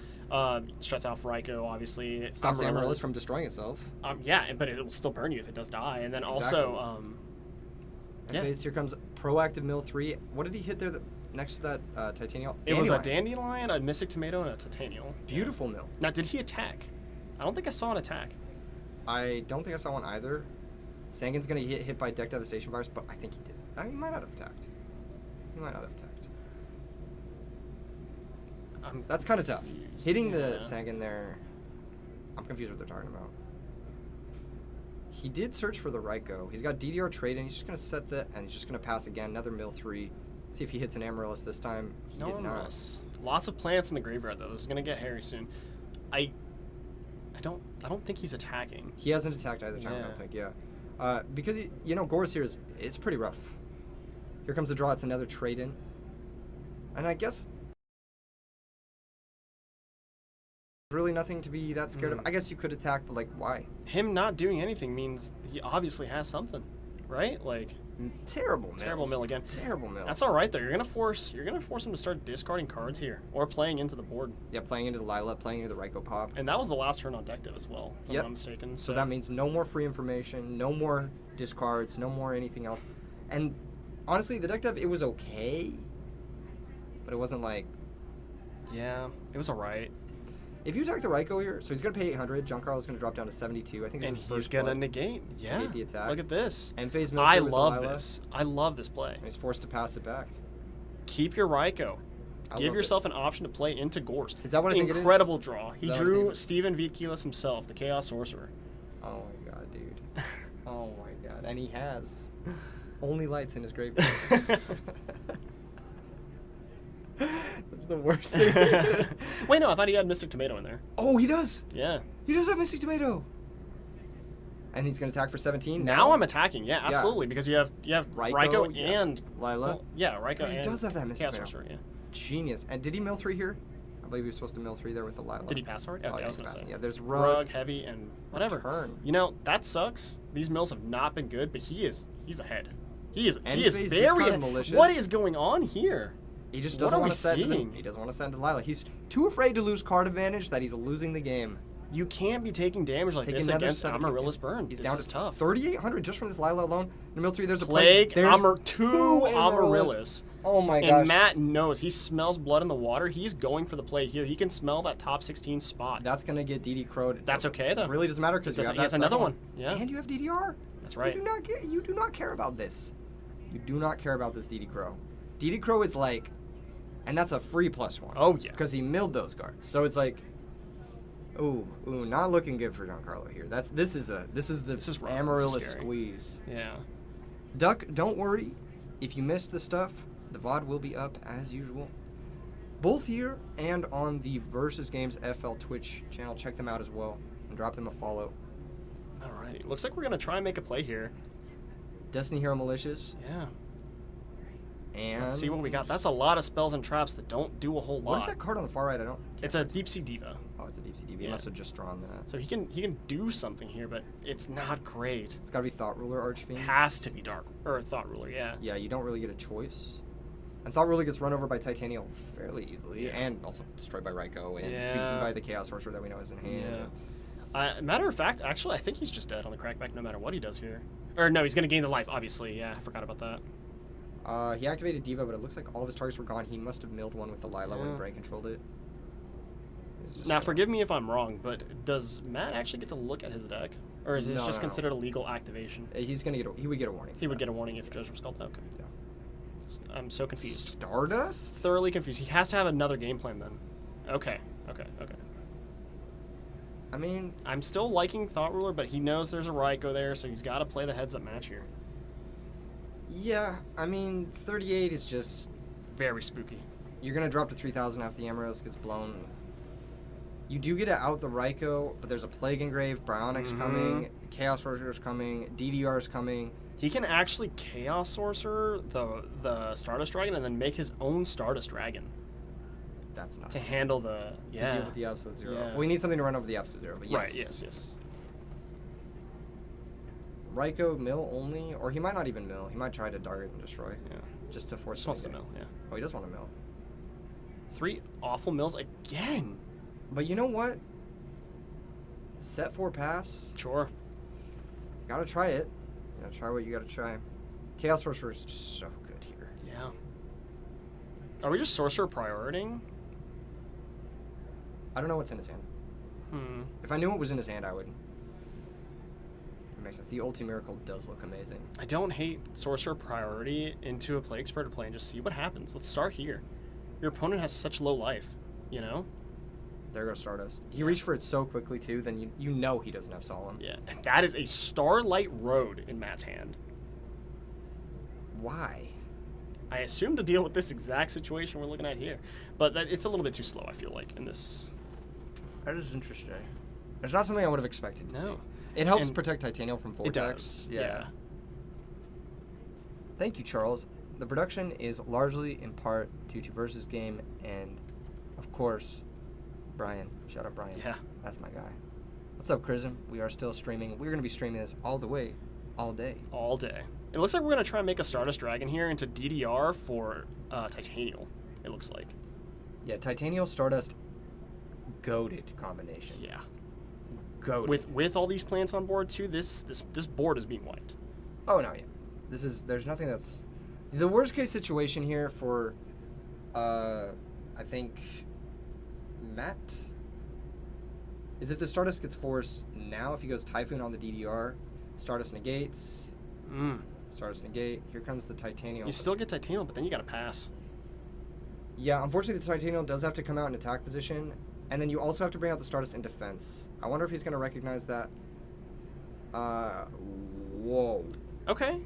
Shuts off Raikou, obviously. That stops Amaryllis. Amaryllis from destroying itself. Yeah, but it will still burn you if it does die. And then also, And yeah. phase, here comes Proactive Mill 3. What did he hit there next to that Titanial? it was a Dandelion. Dandelion, a Mystic Tomato, and a Titanial. Beautiful mill. Now, did he attack? I don't think I saw an attack. I don't think I saw one either. Sangan's going to get hit by Deck Devastation Virus, but I think he did. I mean, he might not have attacked. That's kind of tough. confused. Hitting the Yeah. Sangan there, I'm confused what they're talking about. He did search for the Raikou. He's got DDR trade, and he's just going to set that, and he's just going to pass again. Another mill 3. See if he hits an Amaryllis this time. He No did one not. else. Lots of plants in the graveyard though. This is gonna get hairy soon. I don't think he's attacking. He hasn't attacked either time, I Yeah. don't think, yeah. Because, Gore's here it's pretty rough. Here comes the draw. It's another trade-in. And I guess really nothing to be that scared of. I guess you could attack, but, like, why? Him not doing anything means he obviously has something, right? Like Terrible mills. terrible mill again. Terrible mills. That's all right though. You're gonna force him to start discarding cards here or playing into the board. Yeah, playing into the Lila, playing into the Raikou pop. And that was the last turn on deck dev as well, if I'm Yep. not mistaken. So that means no more free information, no more discards, no more anything else. And honestly, the deck dev, it was okay, but it wasn't like... yeah, it was alright. If you attack the Raikou here, so he's going to pay 800, Giancarlo's going to drop down to 72. I think this And is his he's first gonna blood. negate. Yeah. Negate the attack. Look at this. And phase mill I through with the love Lila, this. I love this play. and he's forced to pass it back. Keep your Raikou. I Give love yourself an option to play into Gores. Is that what I think it is? Incredible draw. He Is that what I think drew it is? Steven Vietkilas himself, the Chaos Sorcerer. Oh my god, dude. Oh my god. And he has only lights in his graveyard. That's the worst thing. Wait, no, I thought he had Mystic Tomato in there. Oh, he does. Yeah. He does have Mystic Tomato. And he's going to attack for 17. Now I'm attacking. Yeah, absolutely, because you have Raikou yeah. and Lila. well, yeah, Raikou But he and does have that Mystic Chaos Tomato. Sorcerer. Yeah. Genius. And did he mill 3 here? I believe he was supposed to mill 3 there with the Lila. Did he pass hard? Oh, Okay, yeah, I was he's gonna say. passing. Yeah, there's Rug, heavy, and whatever. Turn. You know that sucks. These mills have not been good, but he's ahead. He is And very discard ahead. malicious. What is going on here? He just What doesn't are want we to send to seeing? He doesn't want to send to Lila. He's too afraid to lose card advantage that he's losing the game. You can't be taking damage like Take this another against 17. Amaryllis Burn. He's This down is to tough. 3,800 just from this Lila alone. In mill 3, there's a Plague, There's two Amaryllis. Oh my gosh. And Matt knows. He smells blood in the water. He's going for the play here. He can smell that top 16 spot. That's going to get DD crowed. That's okay, though. It really doesn't matter because It you have doesn't- that he has another second one. Yeah. And you have DDR. That's right. You do not care about this. You do not care about this DD Crow. DD Crow is like, and that's a free +1. Oh, yeah. Because he milled those cards. So it's like, ooh, not looking good for Giancarlo here. This is the rough. This is Amaryllis scary. squeeze. Yeah. Duck, don't worry. If you missed the stuff, the VOD will be up as usual. Both here and on the Versus Games FL Twitch channel. Check them out as well and drop them a follow. Alrighty. Looks like we're going to try and make a play here. Destiny Hero Malicious. Yeah. And Let's see what we got. That's a lot of spells and traps that don't do a whole lot. What is that card on the far right? I don't. It's a Deep Sea Diva. Oh, it's a Deep Sea DB. Yeah. He must have just drawn that. So he can do something here, but it's not great. It's got to be Thought Ruler Archfiend. It has to be Dark or Thought Ruler, yeah. Yeah, you don't really get a choice. And Thought Ruler gets run over by Titanial fairly easily, and also destroyed by Raikou and beaten by the Chaos Sorcerer that we know is in hand. Yeah. Matter of fact, actually, I think he's just dead on the crackback no matter what he does here. Or no, he's going to gain the life, obviously. Yeah, I forgot about that. He activated Diva, but it looks like all of his targets were gone. He must have milled one with the Lilo when Brain controlled it. Now, forgive me if I'm wrong, but does Matt actually get to look at his deck? Or is this just considered a legal activation? He's gonna get. He would get a warning. He would get a warning if Judge was called. Okay. Yeah. I'm so confused. Stardust? Thoroughly confused. He has to have another game plan then. Okay. I mean, I'm still liking Thought Ruler, but he knows there's a Raikou there, so he's got to play the heads-up match here. yeah. I mean, 38 is just. Very spooky. You're gonna drop to 3,000 after the Amaryllis gets blown. You do get to out the Raikou, but there's a Plague Engrave, Brionic's coming, Chaos Sorcerer's coming, DDR's coming. He can actually Chaos Sorcerer the Stardust Dragon and then make his own Stardust Dragon That's nuts. to handle the To deal with the Absolute Zero. Yeah. Well, we need something to run over the Absolute Zero, but yes. Right. Yes. Raikou mill only, or he might not even mill. He might try to target and destroy. Yeah. Just to force Just wants to something. mill. Yeah. Oh, he does want to mill. 3 awful mills again. But you know what? Set 4 pass. Sure. Gotta try it. You gotta try what you gotta try. Chaos Sorcerer is just so good here. Yeah. Are we just Sorcerer prioritizing? I don't know what's in his hand. If I knew what was in his hand, I would. It makes sense. The Ulti Miracle does look amazing. I don't hate Sorcerer priority into a Plague Spreader play and just see what happens. Let's start here. Your opponent has such low life, you know? There goes Stardust. He reached for it so quickly, too, then you know he doesn't have Solemn. Yeah. That is a Starlight Road in Matt's hand. Why? I assume to deal with this exact situation we're looking at here. But it's a little bit too slow, I feel like, in this. That is interesting. It's not something I would have expected to see. No. It helps And protect Titanial from Vortex. It does. Yeah. Thank you, Charles. The production is largely in part due to Versus Game and, of course, Brian. Shout out Brian. Yeah. That's my guy. What's up, Chrism? We are still streaming. We're going to be streaming this all the way, all day. All day. It looks like we're going to try and make a Stardust Dragon here into DDR for Titanial, it looks like. Yeah, Titanial Stardust goated combination. Yeah. Goated. With all these plants on board too, this board is being wiped. Oh no, yeah. There's nothing that's the worst case situation here for I think Matt is if the Stardust gets forced now. If he goes Typhoon on the DDR, Stardust negates. Stardust negate. Here comes the Titanial. You still get Titanial, but then you got to pass. Yeah, unfortunately the Titanial does have to come out in attack position, and then you also have to bring out the Stardust in defense. I wonder if he's going to recognize that. Whoa. Okay.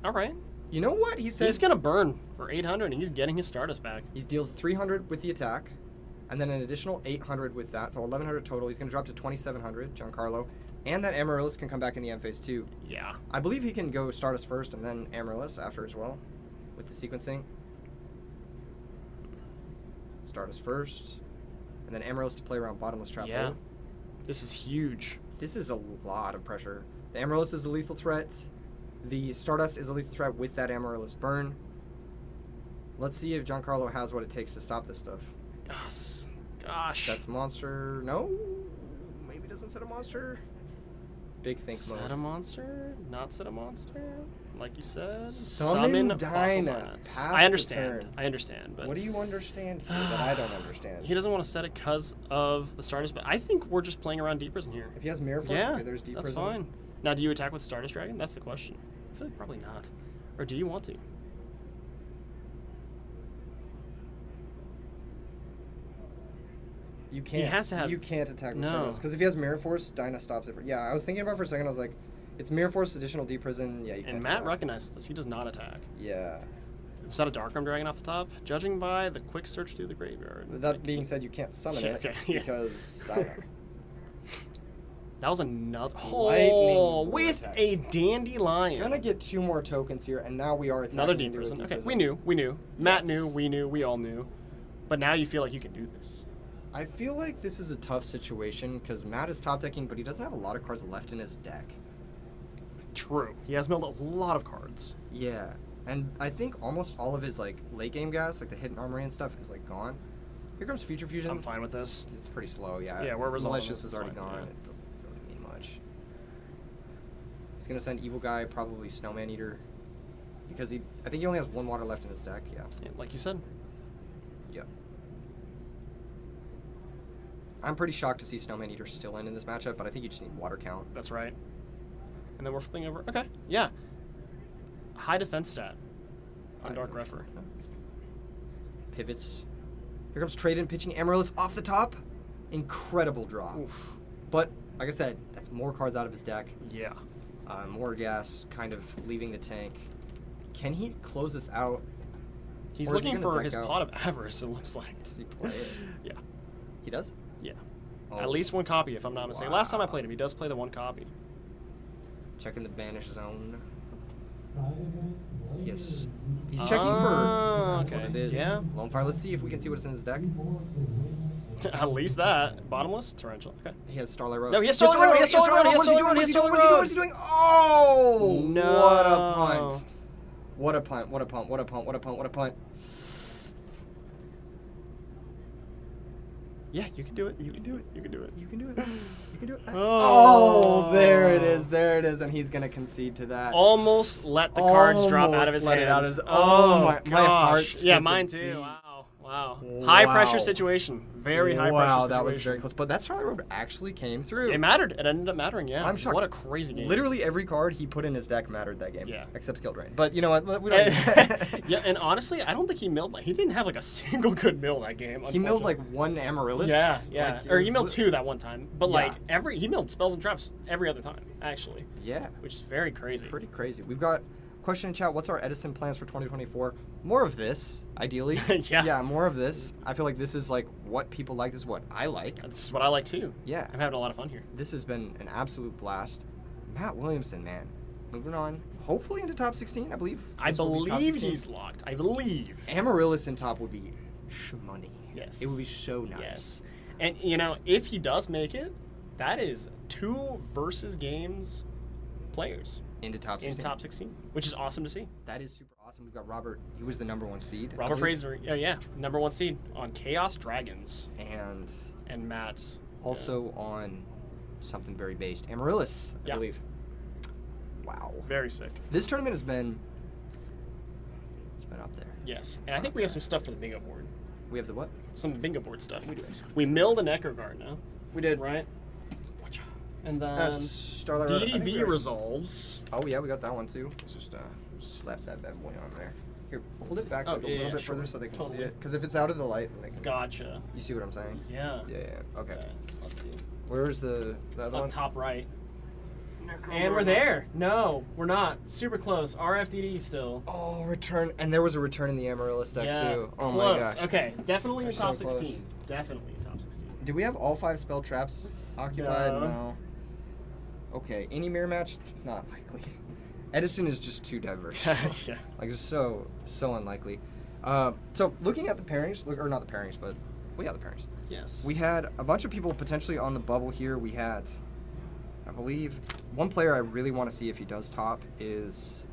All right. You know what? He says He's going to burn for 800, and he's getting his Stardust back. he deals 300 with the attack, and then an additional 800 with that, so 1100 total. He's going to drop to 2700, Giancarlo. And that Amaryllis can come back in the end phase too. Yeah. I believe he can go Stardust first and then Amaryllis after as well, with the sequencing. Stardust first, and then Amaryllis to play around Bottomless Trap. Yeah. This is huge. This is a lot of pressure. The Amaryllis is a lethal threat. The Stardust is a lethal threat with that Amaryllis burn. Let's see if Giancarlo has what it takes to stop this stuff. Gosh. Sets monster. No? Maybe doesn't set a monster. Big think mode. Set a monster? Not set a monster? Like you said? Summon Fossil Dyna. Planet. Pass I the understand. turn. I understand. But What do you understand here that I don't understand? he doesn't want to set it because of the Stardust, but I think we're just playing around Deep Prison here. If he has Mirror Force, Yeah, okay, there's Deep that's Prison. fine. Now, do you attack with Stardust Dragon? That's the question. I feel like probably not. Or do you want to? You can't. has to have- You can't attack with No. Stardust because if he has Mirror Force, Dyna stops it. Yeah, I was thinking about it for a second. I was like, it's Mirror Force, additional Deep Prison. Yeah, you can't. And do Matt that. recognizes this. He does not attack. Yeah. Was that a Darkroom Dragon off the top? Judging by the quick search through the graveyard. That being said, you can't summon Yeah, it okay, yeah. because Dyna. That was another. Lightning Oh, with vortex. a dandelion. Gonna get 2 more tokens here, and now we are attacking Another into deep a prison. deep Okay, prison. we knew. Matt knew, we knew, we all knew. But now you feel like you can do this. I feel like this is a tough situation because Matt is top decking, but he doesn't have a lot of cards left in his deck. True. He has milled a lot of cards. Yeah, and I think almost all of his like late game gas, like the hidden armory and stuff, is like gone. Here comes Future Fusion. I'm fine with this. It's pretty slow, yeah. Yeah, we're resolving Malicious it, is it's already fine, gone. yeah. It doesn't really mean much. He's gonna send Evil Guy, probably Snowman Eater, because I think he only has 1 water left in his deck. Yeah. Yeah, like you said. Yep. I'm pretty shocked to see Snowman Eater still in this matchup, but I think you just need water count. That's right. And then we're flipping over. Okay, yeah. High defense stat on Dark Refer. Pivots. Here comes Trade-In pitching Amaryllis off the top. Incredible draw. Oof. But, like I said, that's more cards out of his deck. Yeah. More gas kind of leaving the tank. Can he close this out? He's Or is he looking gonna for deck his out? Pot of Avarice, it looks like. Does he play it? Yeah. He does? Yeah. Oh, At least 1 copy, if I'm not mistaken. Last time I wow. played him, he does play the 1 copy. Checking the banish zone. Yes. He's checking for. Oh, That's what okay. it is. Yeah. Lone Fire. Let's see if we can see what's in his deck. At least that. Bottomless? Torrential. Okay. He has Starlight Road. No, he has Starlight Road. He has Starlight Road. What's he doing? What's he doing? What's he doing? What's he doing? Oh! No. What a punt. What a punt. What a punt. What a punt. What a punt. What a punt. Yeah, you can do it. You can do it. You can do it. You can do it. You can do it. Oh. There it is. There it is. And he's going to concede to that. Almost let the cards drop out of his Almost let hand. it out of his- oh, my gosh. heart Yeah, skipped a mine too. beat. Wow. High pressure Wow. situation. Very high pressure Wow, situation. that was very close. But that Starlight Road actually came through. It mattered. It ended up mattering, yeah. I'm shocked. What a crazy game. Literally every card he put in his deck mattered that game. Yeah. Except Skill Drain. But you know what? We don't. Yeah, and honestly, I don't think he milled. He didn't have like a single good mill that game. He milled unfortunately. like 1 Amaryllis. Yeah. Like, Or it he was milled 2 that one time. But Yeah. like he milled spells and traps every other time, actually. Yeah. Which is very crazy. Pretty crazy. We've got question in chat. What's our Edison plans for 2024? More of this, ideally. Yeah. Yeah, more of this. I feel like this is like what people like. This is what I like. That's what I like too. Yeah. I'm having a lot of fun here. This has been an absolute blast. Matt Williamson, man. Moving on. Hopefully into top 16, I believe. I This will be top believe 16. he's locked. I believe. Amaryllis in top would be shmoney. Yes. It would be so nice. Yes. And, you know, if he does make it, that is 2 versus games players Into top 16. in top 16, which is awesome to see. That is super awesome. We've got Robert. He was the #1 seed. I Robert believe. Fraser, yeah, #1 seed on Chaos Dragons. And And Matt. also on something very based. Amaryllis, I Yeah. believe. Wow. Very sick. This tournament has been. It's been up there. Yes. And I think we have some stuff for the bingo board. We have the what? Some bingo board stuff. We do. We milled an Ecker Guard now. We did. Right? And then Starlight Road, I think we DDV already- resolves. Oh yeah, we got that one too. Just left that bad boy on there. Here, hold it back Oh, like, a yeah, little yeah, bit sure. further so they can Totally. see it. Because if it's out of the light, then they can. Gotcha. You see what I'm saying? Yeah. Yeah. Okay. Let's see. Where's the other Up one? top right. And we're there. No, we're not. Super close. RFDD still. Oh, return! And there was a return in the Amaryllis deck Yeah. too. Oh close. my gosh. Okay, definitely in We're top so close. 16. Definitely in top 16. Do we have all 5 spell traps occupied? No. Okay. Any mirror match? Not likely. Edison is just too diverse. Yeah. Like just so unlikely. So looking at the pairings, or not the pairings, but the pairings. Yes. We had a bunch of people potentially on the bubble here. We had, I believe, one player I really want to see if he does top is.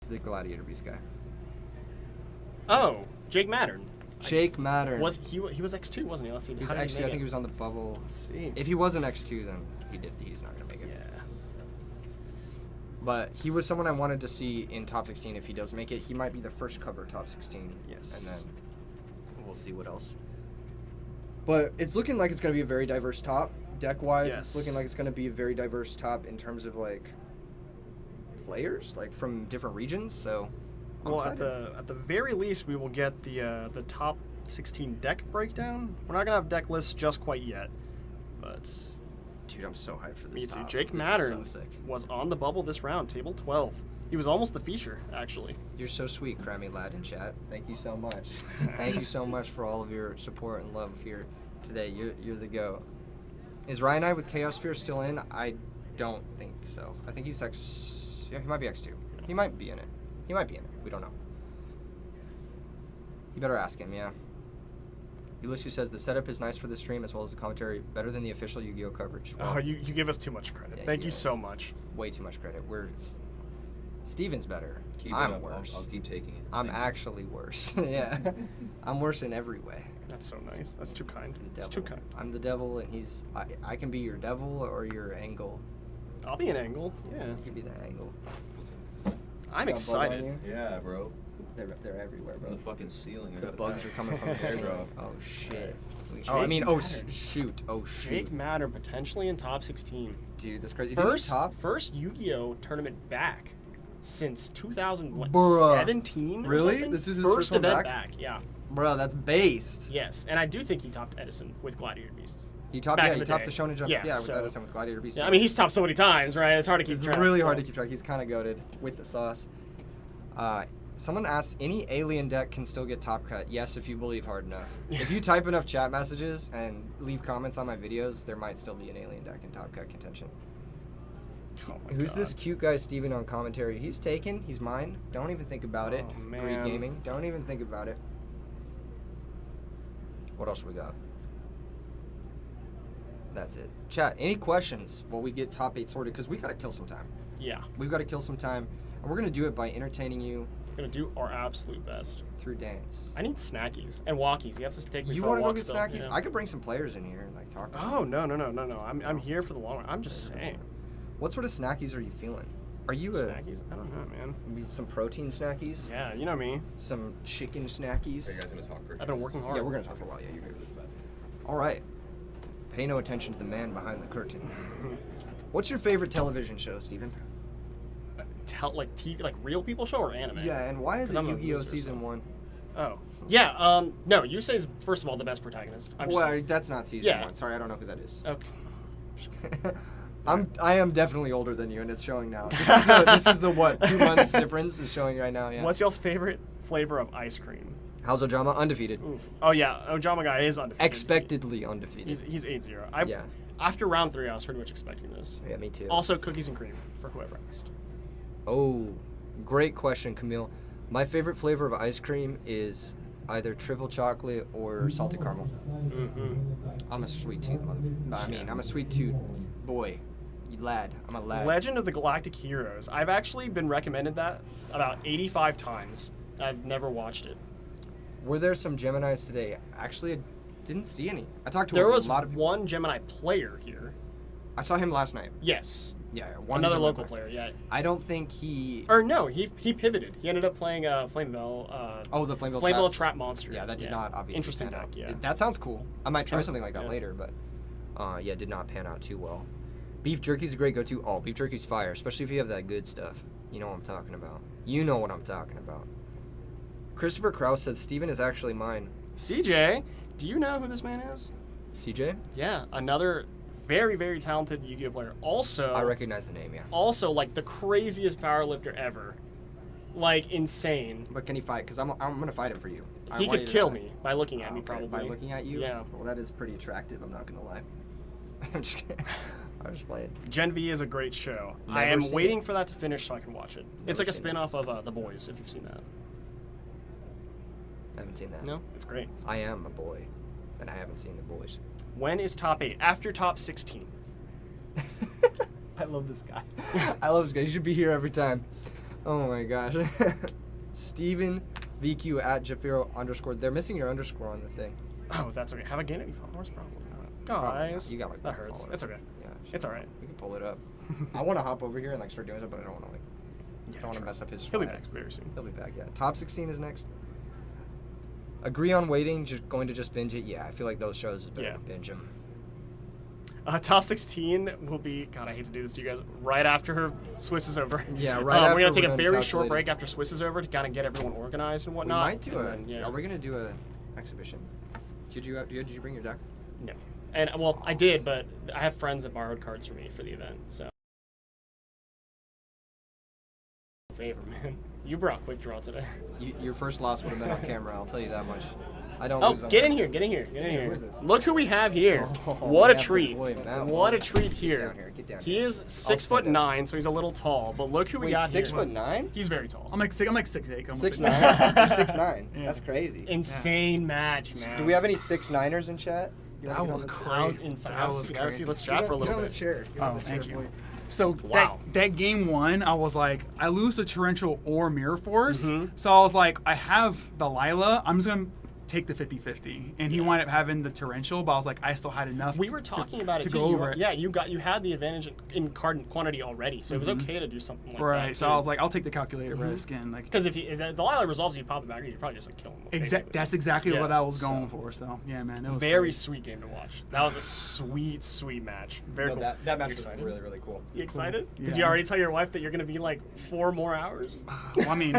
The Gladiator Beast guy. Oh, Jake Mattern. Jake Mattern. He was X2, wasn't he? Let's see. He was How did X2. I make think it? he was on the bubble. Let's see. If he wasn't X2, then he's not gonna make it. Yeah. But he was someone I wanted to see in top 16 if he does make it. He might be the first cover top 16. Yes. And then we'll see what else. But it's looking like it's going to be a very diverse top. Deck-wise, Yes. it's looking like it's going to be a very diverse top in terms of, like, players, like, from different regions. So, I'm Well, excited. at the very least, we will get the top 16 deck breakdown. We're not gonna have deck lists just quite yet, but Dude, I'm so hyped for this me too. top. Jake This is Mattern so sick. was on the bubble this round, table 12. He was almost the feature, actually. You're so sweet, Crammy Lad in chat. Thank you so much. Thank you so much for all of your support and love here today. You're the go. Is Ryan I with Chaos Sphere still in? I don't think so. I think he's X. Yeah, he might be X2. He might be in it. He might be in it. We don't know. You better ask him, yeah. Ulysses says the setup is nice for the stream as well as the commentary, better than the official Yu-Gi-Oh coverage. Oh, you give us too much credit. Yeah, Thank you yes. so much. Way too much credit. Steven's better. Keep it I'm up. worse. I'll keep taking it. I'm Thank you. actually worse. Yeah. I'm worse in every way. That's so nice. That's too kind. The It's devil. too kind. I'm the devil, and I can be your devil or your angle. I'll be an angle. Yeah. You can be the angle. I'm Got a bug on excited. you? Yeah, bro. They're everywhere, From bro. the fucking ceiling. I The got bugs are attacked. coming from the ceiling. Airdrop. Oh shit. Oh, I mean, Shoot. Oh shoot. Jake Matter potentially in top 16. Dude, that's crazy. Did he top? First Yu-Gi-Oh tournament back since 2017 Bruh. or Really? something? This is his first one event back? Yeah. Bro, that's based. Yes, and I do think he topped Edison with Gladiator Beasts. He topped. Back Yeah, in he the topped day. the Shonen Jump. Yeah, Yeah, with so- Edison with Gladiator Beast. Yeah, I mean he's topped so many times, right? It's hard to keep It's track. really hard so- to keep track. He's kind of goated with the sauce. Someone asked, any alien deck can still get top cut? Yes, if you believe hard enough. If you type enough chat messages and leave comments on my videos, there might still be an alien deck in top cut contention. Oh my Who's God. this cute guy, Steven, on commentary? He's taken. He's mine. Don't even think about it. Oh, Greed man. Gaming. Don't even think about it. What else we got? That's it. Chat, any questions while we get top 8 sorted? Because we got to kill some time. Yeah, We've got to kill some time. And we're going to do it by entertaining you gonna do our absolute best. through dance. I need snackies and walkies. You have to take me You for a want to go walk get still, snackies? yeah. I could bring some players in here and like talk to them. Oh no! I'm here for the long run. I'm just saying. What sort of snackies are you feeling? Are you a Snackies? I don't know, man. some protein snackies? Yeah, you know me. Some chicken Are snackies? you guys gonna talk for? I've been working hard. Yeah, we're gonna talk for a while. Yeah, you're good. All right. Pay no attention to the man behind the curtain. What's your favorite television show, Steven? Like TV, like real people show or anime? Yeah, and why is 'Cause it I'm a Yu-Gi-Oh! loser, Season so- 1? Oh. Yeah. No, Yusei's first of all the best protagonist. I'm just Well, saying. that's not Season Yeah. 1. Sorry, I don't know who that is. Okay. I am definitely older than you, and it's showing now. This is the what, 2 months difference is showing right now. Yeah. What's y'all's favorite flavor of ice cream? How's Ojama? Undefeated. Oof. Oh yeah, Ojama guy is undefeated. Expectedly undefeated. He's 8-0. Yeah. After round 3, I was pretty much expecting this. Yeah, me too. Also, cookies and cream for whoever asked. Oh, great question, Camille. My favorite flavor of ice cream is either triple chocolate or salted caramel. Mm-hmm. I'm a sweet tooth I'm a sweet tooth boy. Lad. I'm a lad. Legend of the Galactic Heroes. I've actually been recommended that about 85 times. I've never watched it. Were there some Geminis today? Actually, I didn't see any. I talked to There a was lot of. one Gemini player here. I saw him last night. Yes. Yeah, one Another Gemini local player, yeah. I don't think he. Or no, he pivoted. He ended up playing Flameville. Oh, the Flameville Flameville Traps. Trap Monster. Yeah, that did not obviously Interesting pan deck, out. yeah. That sounds cool. I might try something like that Yeah. later, but yeah, did not pan out too well. Beef jerky's a great go-to. Oh, beef jerky's fire, especially if you have that good stuff. You know what I'm talking about. You know what I'm talking about. Christopher Krause says Steven is actually mine. CJ, do you know who this man is? CJ? Yeah, another very, very talented Yu-Gi-Oh player. Also, I recognize the name, yeah. also like the craziest powerlifter ever. Like insane. But can he fight? Because I'm gonna fight him for you. I He want could you to kill know me by looking at that. me, Okay, probably. By looking at you? Yeah. Well, that is pretty attractive. I'm not gonna lie. I'm just kidding. I'm just playing. Gen V is a great show. Never I am seen waiting it. for that to finish so I can watch it. It's Never like a seen it. spin-off of The Boys, if you've seen that. I haven't seen that. No? It's great. I am a boy, and I haven't seen the boys. When is top 8? After top 16. I love this guy. I love this guy. You should be here every time. Oh my gosh. Steven VQ at Jafiro _ They're missing your underscore on the thing. Oh, that's okay. Have I gained any followers? Probably not. Probably Guys. not. You got like that one hurts. follower. It's okay. Yeah. It's alright. We can pull it up. I want to hop over here and like start doing something, but I don't want to like. Yeah, don't want to sure. mess up his. He'll be swag. back very soon. He'll be back. Yeah. Top 16 is next. Agree on waiting. Just going to just binge it. Yeah, I feel like those shows is better Yeah. to binge them. Top 16 will be, God, I hate to do this to you guys, right after Swiss is over. Yeah, right after We're going to take we're a done very short calculating. break after Swiss is over to kind of get everyone organized and We whatnot. might do and a. then, yeah. Are we gonna do a exhibition? Did you bring your deck? No. And, well, I did, but I have friends that borrowed cards from me for the event, so. favor, man. You brought quick draw today. Your first loss would have been on camera. I'll tell you that much. I don't Oh, lose on get in camera. here, get in here, get in Who here. is this? Look who we have here. Oh, What we a have the treat. boy, Matt. What a treat Get here. down here, get down He here. is 6'9", so he's a little tall, but look who we Wait, got 6'9"? here. He's very tall. I'm like 6'8", almost 6'9"? 6'9". You're 6'9". Yeah. That's crazy. Insane match, man. Do we have any 6'9"ers in chat? You wanna That get on was the crazy. I was inside. That was crazy. Let's chat for a Get little on the bit. chair. Get on Oh, the chair, thank you. boy. So Wow. that game 1, I was like, I lose the Torrential or Mirror Force. Mhm. So I was like, I have the Lila. I'm just going to take the 50-50. And he wound up having the Torrential, but I was like, I still had enough We were talking about it to too. go over it. Yeah, you had the advantage in card quantity already, so it was okay to do something like that. Right. So I was like, I'll take the calculated risk. And like, because if the Lila resolves, you pop it back, you're probably just like killing them. basically. that's exactly Yeah, what I was going so- for. So yeah, man, it was Very crazy. sweet game to watch. That was a sweet, sweet match. Very No, cool. that You match was excited? really, really cool. You excited? Did Yeah. you already tell your wife that you're gonna be like 4 more hours? Well, I mean,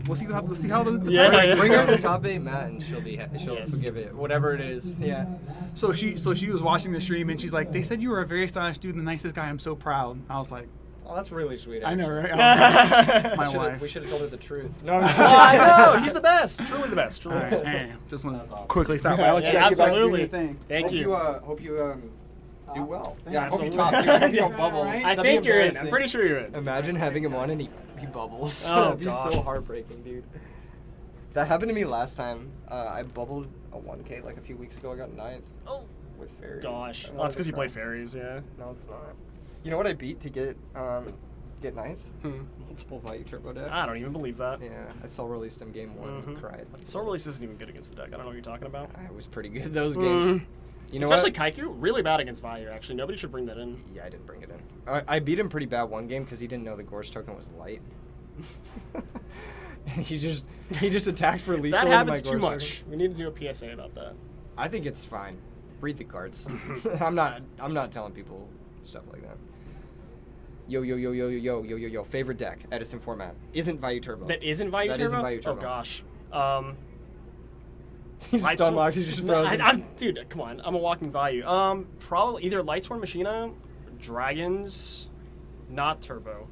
we'll see how the Yeah, player- yeah. Bring her to the top 8, Matt, and she'll Yes. forgive it. Whatever it is. Yeah. So she was watching the stream and she's like, they said you were a very stylish dude, the nicest guy. I'm so proud. I was like, Oh, that's really sweet. I know, actually. right? I was like, my We wife. should have told her the truth. No, I know. He's the best. Truly the best. Truly All the right, best. man, just want That's to awesome. quickly stop by. I'll let you Yeah, guys get back to doing absolutely. your thing. Thank you. Hope you do well. Thank Yeah, I you. hope you Absolutely. top 2. You don't bubble. I That'd be think you're in. I'm embarrassing. pretty sure you're in. Imagine having him on and he bubbles. Oh, That'd be gosh. so heartbreaking, dude. That happened to me last time. I bubbled a 1K like a few weeks ago. I got 9th Oh with fairies. gosh. I Oh, wanted it's because to you played cry. fairies, yeah. No, it's not. You know what I beat to get 9th? Hmm. Multiple value turbo decks. I don't even believe that. Yeah, I saw released him game 1 and Mhm. cried. Soul Release isn't even good against the deck. I don't know what you're talking about. I was pretty good those games. Mm. You know Especially what? Kaiku, really bad against Value, actually. Nobody should bring that in. Yeah, I didn't bring it in. I beat him pretty bad one game because he didn't know the Gorse token was light. And he just attacked for lethal. That into happens my too Gorse much. token. We need to do a PSA about that. I think it's fine. Read the cards. I'm not telling people stuff like that. Yo. Favorite deck, Edison format. Isn't Value Turbo. That isn't Value That Turbo? isn't Value Oh, Turbo. gosh. He just unlocked, he just frozen. Dude, come on. I'm a walking Value. Probably either Lightsworn Machina, Dragons, not Turbo,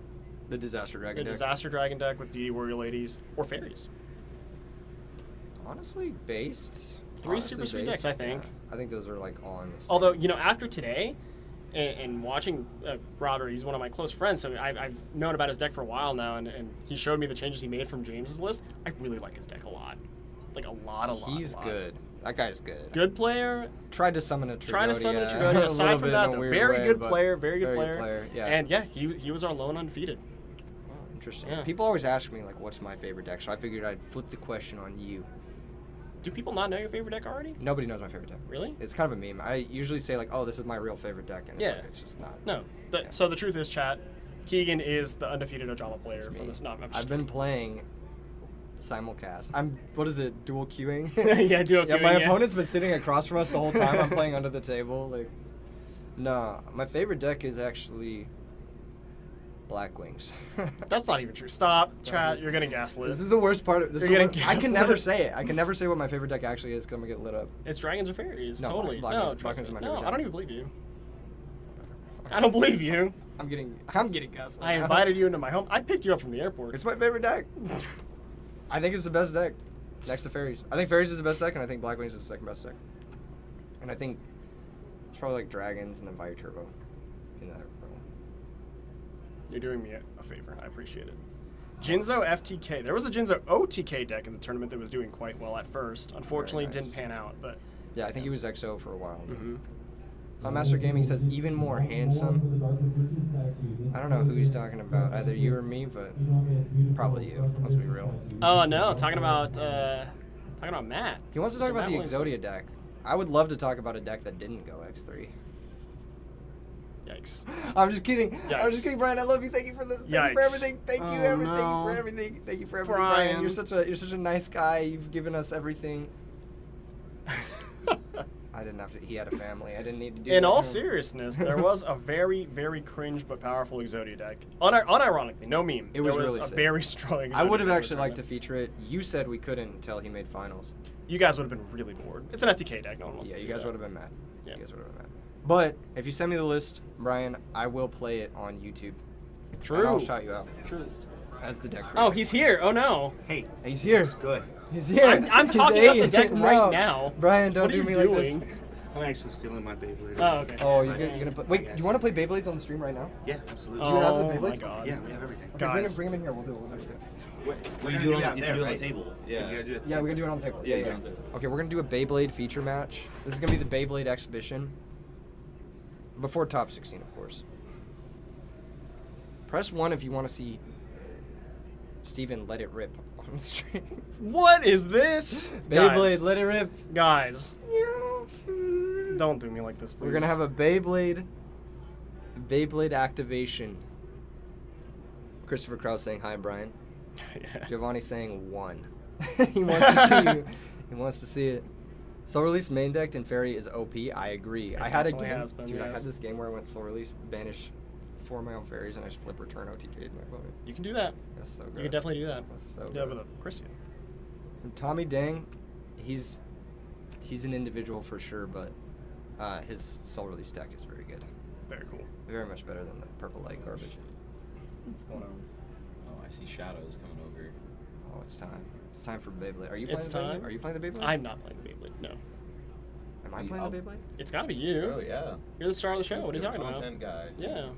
The Disaster the Dragon deck. Disaster Dragon deck with the Warrior Ladies, or Fairies. Honestly, based. Three honestly super sweet based, decks, I think. Yeah. I think those are like on the same. Although, after today, and watching Robert, he's one of my close friends, so I've known about his deck for a while now, and he showed me the changes he made from James's list. I really like his deck a lot. Like, a lot. He's good. That guy's good. Good player. Tried to summon a Trigonia. Trying to summon a a Trigonia. little Aside from bit that, in a though, weird very way, good but player. Very good player. Yeah. And yeah, he was our lone undefeated. Oh, interesting. Yeah. People always ask me like, "What's my favorite deck?" So I figured I'd flip the question on you. Do people not know your favorite deck already? Nobody knows my favorite deck. Really? It's kind of a meme. I usually say like, "Oh, this is my real favorite deck," and it's, Yeah. like, it's just not. No. Yeah. So the truth is, chat, Keegan is the undefeated Ojama player It's for me. this. No, I'm just I've been playing simulcast. What is it? Dual queuing. Yeah, dual Yeah, queuing, my yeah. opponent's been sitting across from us the whole time. I'm playing under the table. Like, no, my favorite deck is actually Black Wings. That's not even true. Stop, No, chat. this- You're getting gaslit. This is the worst part of this. You're is getting I can never gaslit. say it. I can never say what my favorite deck actually is because I'm gonna get lit up. It's Dragons or Fairies. No, Totally. Black No, Wings- trust Black Wings me. is my No, favorite I don't deck. even believe you. I don't believe you. I'm getting gaslit. I now. invited you into my home. I picked you up from the airport. It's my favorite deck. I think it's the best deck next to Fairies. I think Fairies is the best deck, and I think Black Wings is the second best deck. And I think it's probably like Dragons and then Value Turbo in that row. You're doing me a favor. I appreciate it. Jinzo FTK. There was a Jinzo OTK deck in the tournament that was doing quite well at first. Unfortunately, nice. didn't pan out. But Yeah, I think he was XO for a while. mhm. Master Gaming says even more handsome. I don't know who he's talking about, either you or me, but probably you. Let's be real. Oh no, talking about Matt. He wants to So talk about Matt the Williamson. Exodia deck. I would love to talk about a deck that didn't go X3. Yikes. I'm just kidding. I'm Yikes. just kidding, Brian. I love you. Thank you for this. Thank you for Yikes. everything. Thank you Oh, everything no. for everything. Thank you for everything, Brian. Brian. You're such a nice guy. You've given us everything. I didn't have to. He had a family. I didn't need to do. In that all to him. seriousness, there was a very, very cringe but powerful Exodia deck. Unironically, no meme. It was there was really a sick. very strong. I Exodia would have deck actually in the liked to tournament. feature it. You said we couldn't until he made finals. You guys would have been really bored. It's an FTK deck. No one wants Yeah, to you see guys that. would have been mad. Yeah. You guys would have been mad. But if you send me the list, Brian, I will play it on YouTube. True. And I'll shout you out. True. as the deck. Oh, he's here. Oh no. Hey, He's here. it's good. He's here. I'm He's talking about the eight. deck right No. now. Brian, don't What are do you me doing? like this. I'm actually stealing my Beyblade. Oh, okay. Oh, you're gonna play. Wait, do you want to play Beyblades on the stream right now? Yeah, absolutely. Do you have the Oh my Beyblades? god. Yeah, we have everything. Okay, Guys. bring him in here. We'll do it. Well, you gonna do it do on, that you there, do it on right? the table. We Yeah. gotta do it. Yeah, we can do it on the table. Yeah, Yeah, do it yeah. on the table. Okay, we're gonna do a Beyblade feature match. This is gonna be the Beyblade exhibition. Before top 16, of course. Press 1 if you want to see Steven let it rip on stream. What is this? Beyblade, let it rip. Guys. Don't do me like this, please. We're gonna have a Beyblade activation. Christopher Krause saying hi, Brian. Yeah. Giovanni saying 1. He wants to see you. He wants to see it. Soul Release main decked and Fairy is OP. I agree. I had a definitely game, has been, dude. I yes. had this game where I went Soul Release, banish 4 of my own fairies, and I just flip return OTK'd my opponent. You can do that. That's so good. You can definitely do that. That's so Yeah, good. with a Christian. And Tommy Dang, he's an individual for sure, but his Soul Release deck is very good. Very cool. Very much better than the purple light garbage. What's going on? Oh, I see shadows coming over. Oh, it's time. It's time for Beyblade. Are you It's playing the Beyblade? time. Are you playing the Beyblade? I'm not playing the Beyblade. No. Am I playing the Beyblade? It's got to be you. Oh yeah. You're the star of the show. What are you You're a talking about? content guy. Yeah.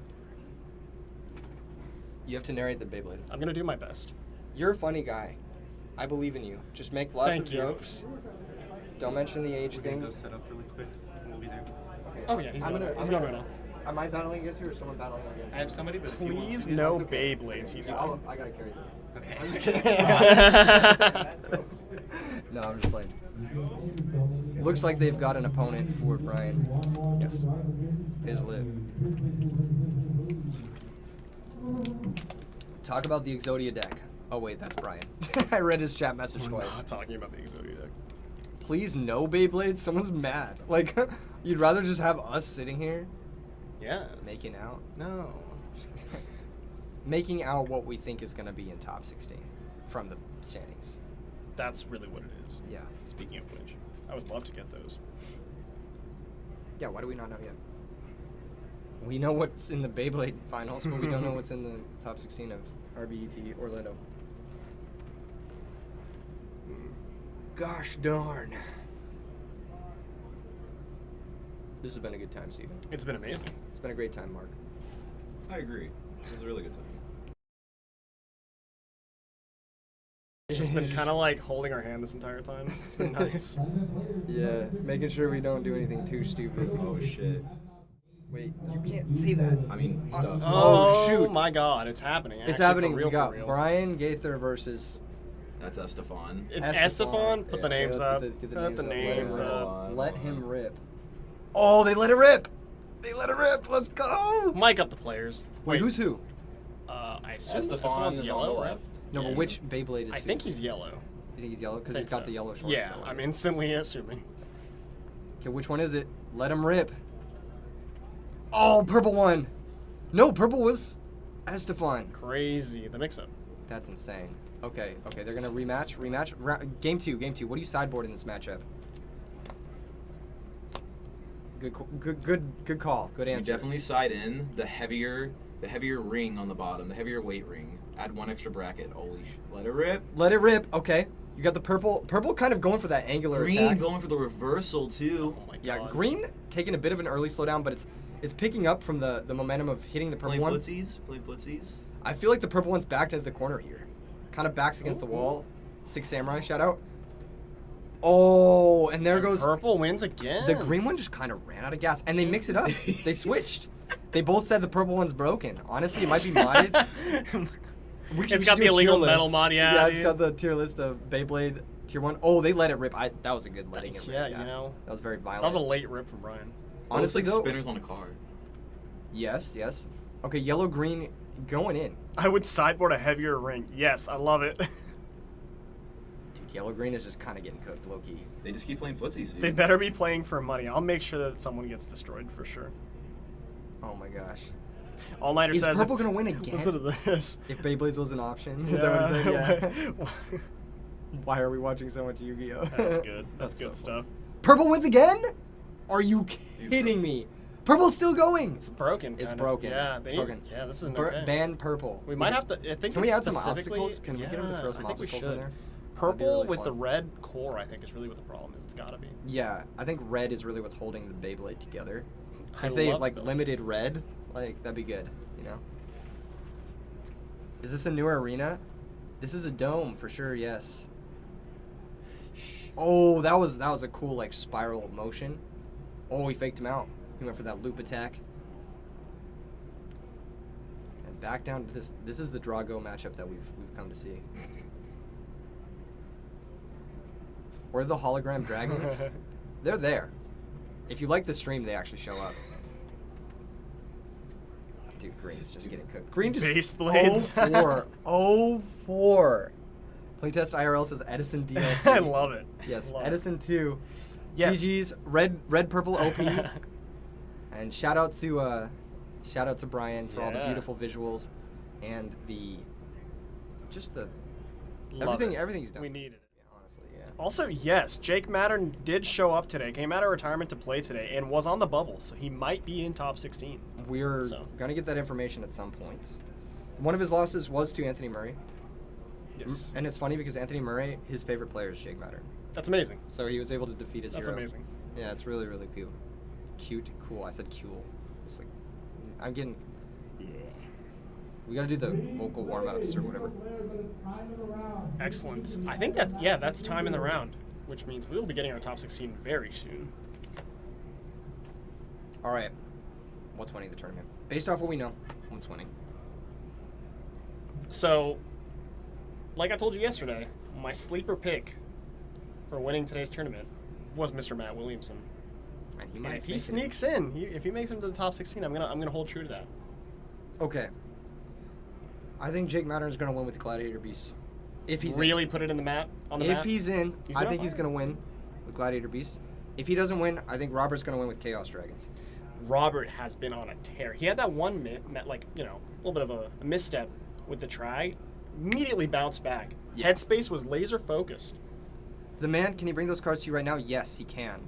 You have to narrate the Beyblade. I'm going to do my best. You're a funny guy. I believe in you. Just make lots Thank of you. jokes. Don't mention the age We're gonna thing. go set up really quick, and we'll be there. Okay. Oh, yeah, he's going right now. Am I battling against you or someone battling against you? I have somebody, but if you want Please to- no Beyblades, he said. I gotta carry this. Okay. I'm just kidding. No, I'm just playing. Looks like they've got an opponent for Brian. Yes. Is lit. Talk about the Exodia deck. Oh wait, that's Brian. I read his chat message We're twice. not talking about the Exodia deck. Please no Beyblades. Someone's mad. Like, you'd rather just have us sitting here Yes. making out. No. Making out what we think is going to be in top 16 from the standings. That's really what it is. Yeah. Speaking of which, I would love to get those. Yeah, why do we not know yet? We know what's in the Beyblade finals, but we don't know what's in the top 16 of RBET Orlando. Gosh darn. This has been a good time, Steven. It's been amazing. It's been a great time, Mark. I agree. It was a really good time. It's just been kind of like holding our hand this entire time. It's been nice. Yeah, making sure we don't do anything too stupid. Oh shit. Wait, you can't say that. I mean stuff. Oh, shoot. my god, it's happening. It's Actually, happening. For real, We got for real. Brian Gaither versus That's Estefan. It's Estefan. Estefan. Put the Yeah, names let's up. get the Put the names names up. up. Let him rip. Oh, they let it rip. They let it rip. Let's go. Mic up the players. Wait, who's who? I assume Estefan Estefan's is on yellow, the right? left. No, Yeah. but which Beyblade is I who? think he's yellow. You think he's yellow? Because he's Think got so. the yellow shorts. Yeah, going. I'm instantly assuming. Okay, which one is it? Let him rip. Oh, purple one. No, purple was Estefan. Crazy. The mix-up. That's insane. Okay, they're gonna rematch. Game two. What do you sideboard in this matchup? Good call. Good You answer. definitely side in the heavier ring on the bottom, the heavier weight ring. Add one extra bracket. Holy shit. Let it rip. Let it rip. Okay. You got the purple. Purple kind of going for that angular Green attack. going for the reversal too. Oh my god. Yeah, green taking a bit of an early slowdown, but it's picking up from the momentum of hitting the purple Playing one. footsies. I feel like the purple one's backed into the corner here. Kind of backs against the wall. Six Samurai, shout out. Oh, and there goes Purple wins again. the green one. Just kind of ran out of gas, and they mix it up. They switched. They both said the purple one's broken. Honestly, it might be modded. We It's got the illegal metal mod, yeah, it's dude. got the tier list of Beyblade tier 1. Oh, they let it rip. That was a good letting it rip. Yeah, you know. That was very That violent. was a late rip from Brian. Honestly, It's like though, spinners on a car. yes. Okay, yellow green going in. I would sideboard a heavier ring. Yes, I love it. Dude, yellow green is just kind of getting cooked, low key. They just keep playing footsies, dude. They better be playing for money. I'll make sure that someone gets destroyed for sure. Oh my gosh. All Nighter Is says. purple if- gonna win again? Listen to this. If Beyblades was an option, is that what it said? Yeah. Why are we watching so much Yu-Gi-Oh? That's good. That's so good stuff. Purple wins again? Are you kidding me? Purple's still going. It's broken. It's kinda. broken. Yeah, It's broken. Yeah, this isn't okay. Ban purple. We might have to. I think Can we it's add some specifically- obstacles? Can we get him to throw some I think we obstacles should. in there? Purple really with the fun. red core, I think, is really what the problem is. It's gotta be. Yeah, I think red is really what's holding the Beyblade together. I If they love like the- limited red, like that'd be good, you know. Is this a newer arena? This is a dome for sure. Yes. Oh, that was a cool like spiral motion. Oh, he faked him out. He went for that loop attack. And back down to this. This is the Drago matchup that we've come to see. Where are the hologram dragons? They're there. If you like the stream, they actually show up. Dude, Green's just getting cooked. Green just Base blades. 0-4. 0-4. Playtest IRL says Edison DLC. I love it. Yes, Love it. Edison 2. Yes. GG's red purple OP. And shout out to Brian for all the Yeah. beautiful visuals and the Love everything it. everything's done. We needed it. Yeah, honestly, yeah. Also, yes, Jake Mattern did show up today. Came out of retirement to play today and was on the bubble, so he might be in top 16. We're So. gonna get that information at some point. One of his losses was to Anthony Murray. Yes. And it's funny because Anthony Murray, his favorite player is Jake Mattern. That's amazing. So he was able to defeat his That's hero. amazing. Yeah, it's really, really cool. Cute, cool. I said cool. It's like, I'm getting. Yeah. We gotta do the vocal warm ups or whatever. Excellent. I think that's time in the round, which means we will be getting our top 16 very soon. All right. What's winning the tournament? Based off what we know, what's winning? So, like I told you yesterday, my sleeper pick for winning today's tournament was Mr. Matt Williamson. And he And might if he make it. sneaks in, if he makes him to the top 16, I'm gonna hold true to that. Okay. I think Jake Mattern's gonna win with the Gladiator Beasts. If he's Really put it in the map on the in. map. If he's in, He's I gonna think he's fight. gonna win with Gladiator Beasts. If he doesn't win, I think Robert's gonna win with Chaos Dragons. Robert has been on a tear. He had that one a little bit of a misstep with the try, immediately bounced back. Yeah. Headspace was laser focused. The man, can he bring those cards to you right now? Yes, he can.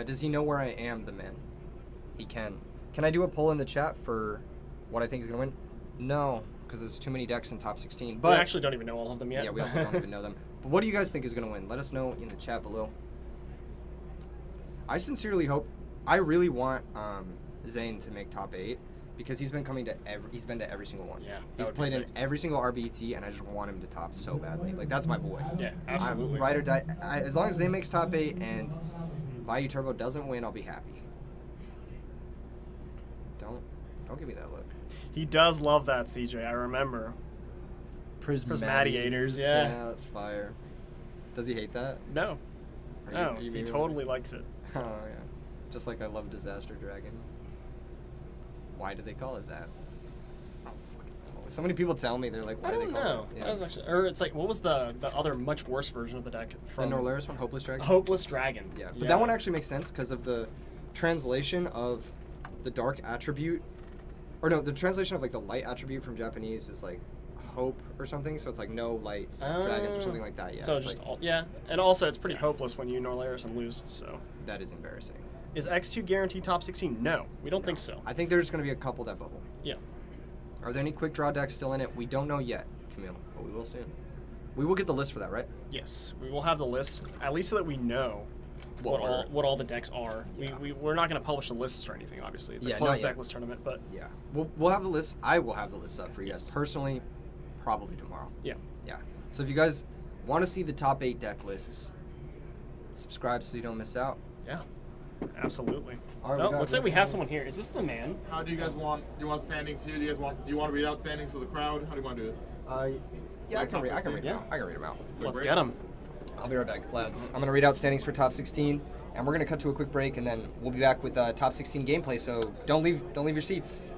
Does he know where I am, the man? He can. Can I do a poll in the chat for what I think is going to win? No, because there's too many decks in top 16. But we actually don't even know all of them yet. yeah, we also don't even know them. But what do you guys think is going to win? Let us know in the chat below. I sincerely hope, I really want Zane to make top 8 because he's been he's been to every single one. Yeah, that He's would be played in sick. every single RBET, and I just want him to top so badly. Like, that's my boy. Yeah, absolutely. I'm ride or die. As long as Zane makes top 8 and Vayu Turbo doesn't win, I'll be happy. Don't give me that look. He does love that, CJ. I remember. Prismatiators, yeah. Yeah, that's fire. Does he hate that? No, Or no, you he mean- totally likes it. Oh yeah. Just like I love Disaster Dragon. Why do they call it that? Oh, fucking hell. So many people tell me, they're like, why I do they don't call know. it? That was actually, or it's like, what was the other much worse version of the deck The from Norlaris one, Hopeless Dragon? Hopeless Dragon? Yeah, but that one actually makes sense because of the translation of the dark attribute, or no, the translation of like the light attribute from Japanese is like hope or something. So it's like no lights, dragons or something like that. Yeah. So it's just like, all, yeah, and also it's pretty hopeless when you Norlaris and lose. So that is embarrassing. is X2 guaranteed top 16? No, we don't think so. I think there's going to be a couple that bubble. Yeah. Are there any quick draw decks still in it? We don't know yet, Camille, but we will soon. We will get the list for that, right? Yes, we will have the list at least so that we know What what all the decks are. Yeah. We're not going to publish the lists or anything. Obviously, it's a Yeah, not closed yet. deck list tournament. But Yeah. We'll have the list. I will have the list up for you guys Yes. personally, probably tomorrow. yeah, Yeah. So if you guys want to see the top 8 deck lists, subscribe so you don't miss out. yeah, absolutely. All right, No, we got looks like this we one have here. someone here. Is this the man? How do you guys want? Do you want standings here? Do you want to read out standings for the crowd? How do you want to do it? Yeah, I can read them Yeah. out. I can read them out. Let's break. get him. I'll be right back, lads. I'm going to read out standings for top 16, and we're going to cut to a quick break, and then we'll be back with top 16 gameplay, so don't leave your seats.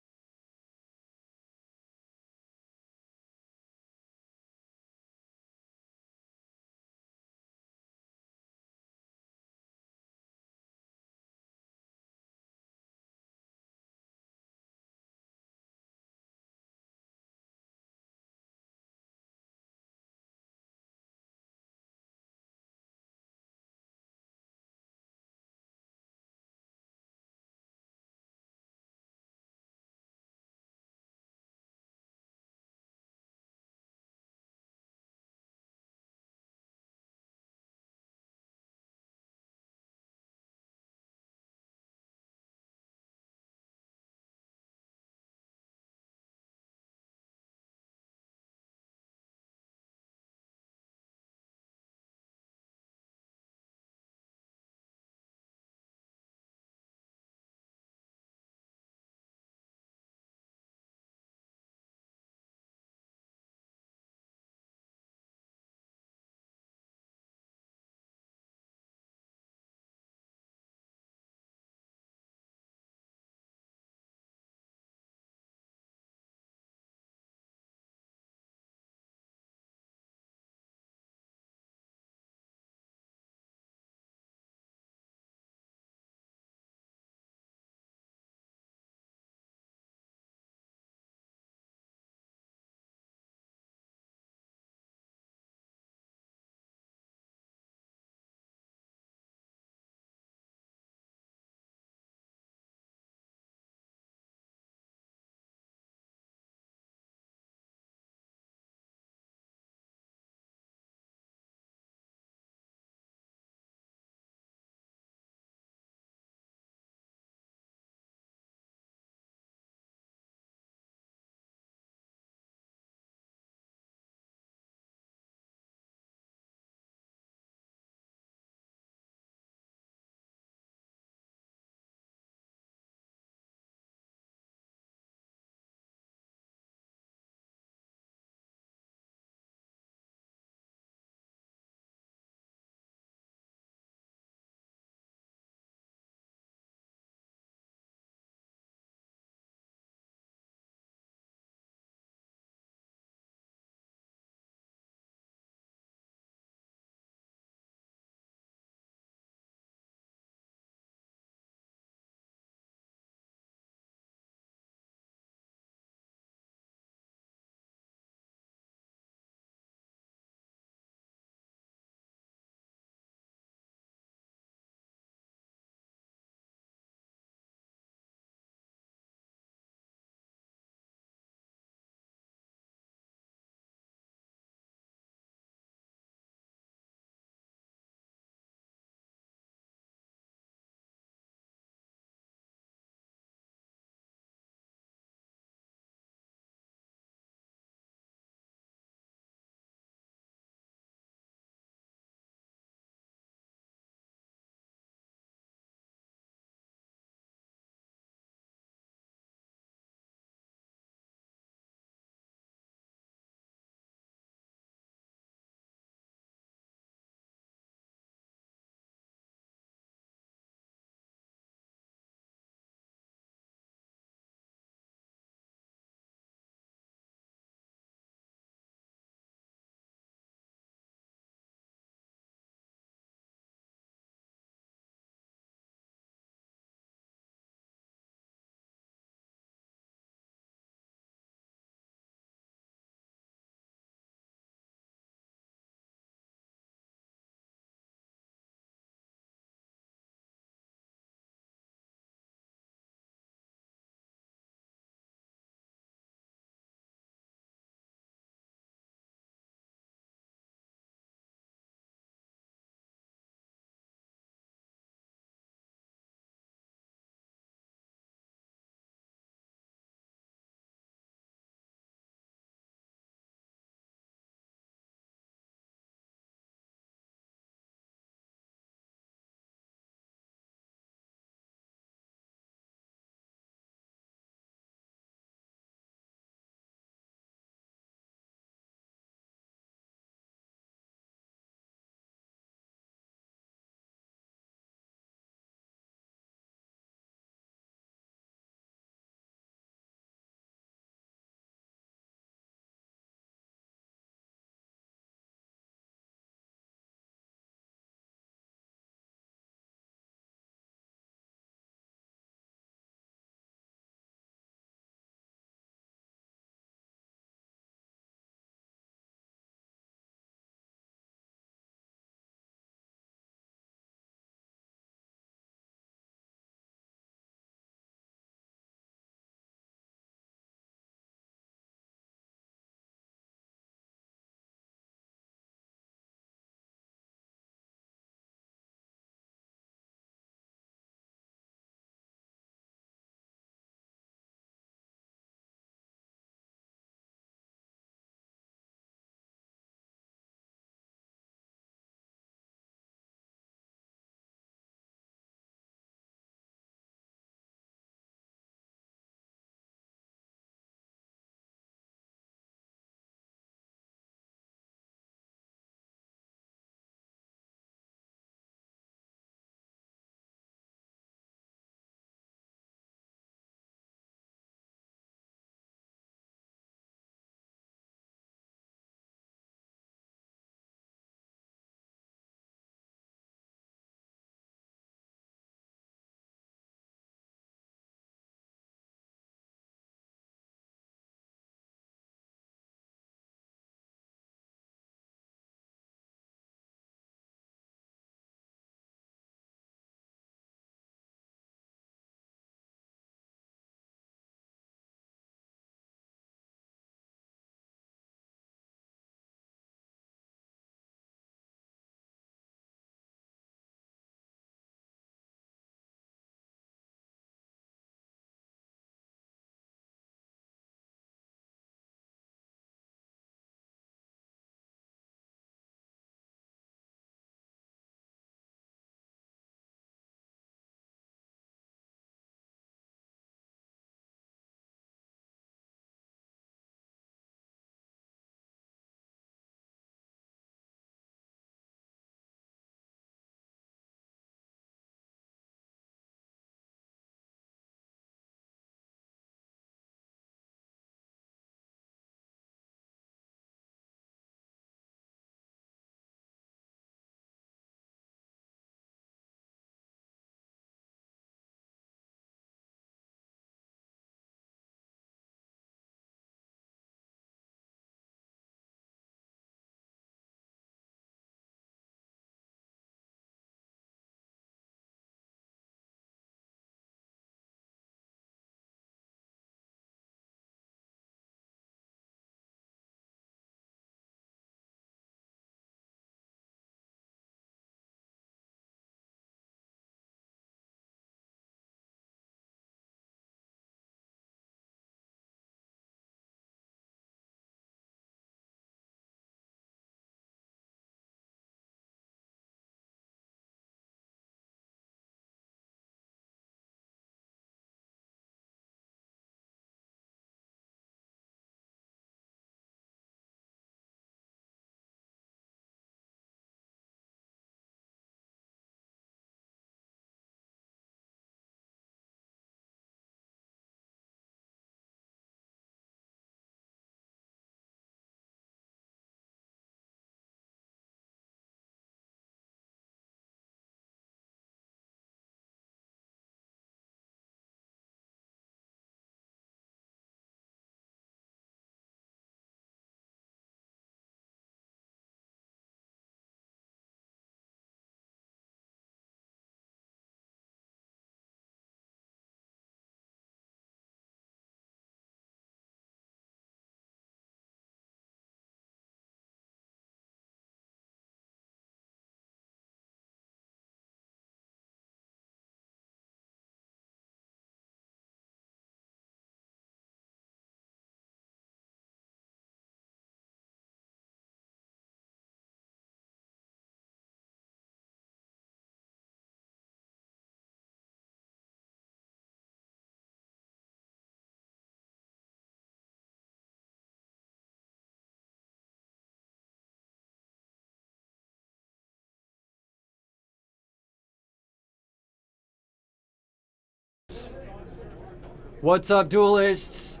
What's up, duelists?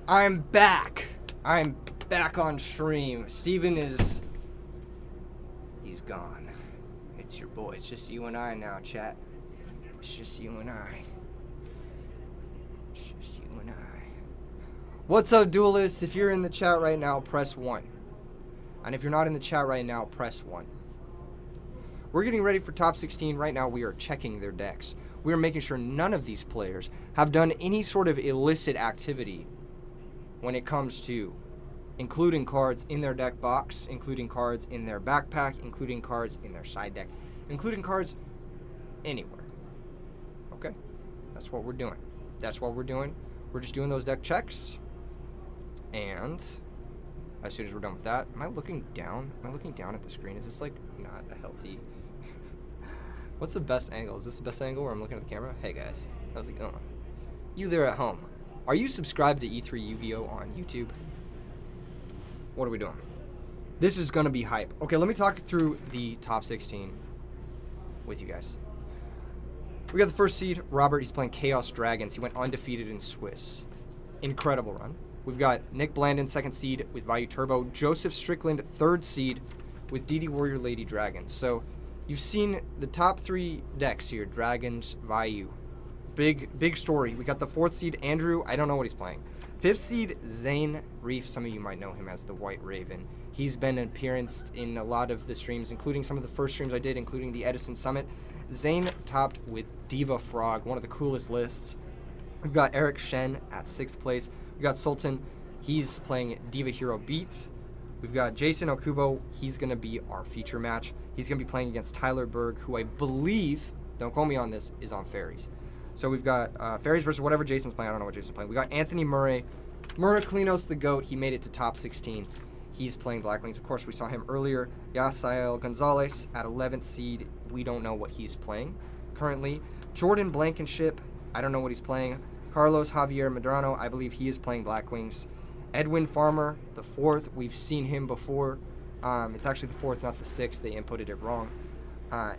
I'm back. I'm back on stream. Steven is... he's gone. It's your boy. It's just you and I now, chat. It's just you and I. It's just you and I. What's up, duelists? If you're in the chat right now, press 1. And if you're not in the chat right now, press 1. We're getting ready for top 16. Right now, we are checking their decks. We are making sure none of these players have done any sort of illicit activity when it comes to including cards in their deck box, including cards in their backpack, including cards in their side deck, including cards anywhere. Okay? That's what we're doing. That's what we're doing. We're just doing those deck checks. And as soon as we're done with that, am I looking down? Am I looking down at the screen? Is this like not a healthy... What's the best angle? Is this the best angle where I'm looking at the camera? Hey guys, how's it going? You there at home, are you subscribed to E3 Yu-Gi-Oh on YouTube? What are we doing? This is gonna be hype. Okay, let me talk through the top 16 with you guys. We got the first seed, Robert. He's playing Chaos Dragons. He went undefeated in Swiss. Incredible run. We've got Nick Blandon, second seed with Vayu Turbo. Joseph Strickland, third seed with DD Warrior Lady Dragons. So you've seen the top 3 decks here, Dragons, Vayu. Big story. We got the 4th seed, Andrew. I don't know what he's playing. 5th seed, Zane Reef. Some of you might know him as the White Raven. He's been an appearance in a lot of the streams, including some of the first streams I did, including the Edison Summit. Zane topped with Diva Frog, one of the coolest lists. We've got Eric Shen at 6th place. We've got Sultan. He's playing Diva Hero Beats. We've got Jason Okubo. He's going to be our feature match. He's going to be playing against Tyler Berg, who I believe, don't quote me on this, is on Fairies. So we've got Fairies versus whatever Jason's playing. I don't know what Jason's playing. We got Anthony Murray. Muraklinos the GOAT. He made it to top 16. He's playing Black Wings. Of course, we saw him earlier. Yasael Gonzalez at 11th seed. We don't know what he's playing currently. Jordan Blankenship. I don't know what he's playing. Carlos Javier Medrano. I believe he is playing Black Wings. Edwin Farmer, the 4th. We've seen him before. It's actually the 4th, not the 6th. They inputted it wrong.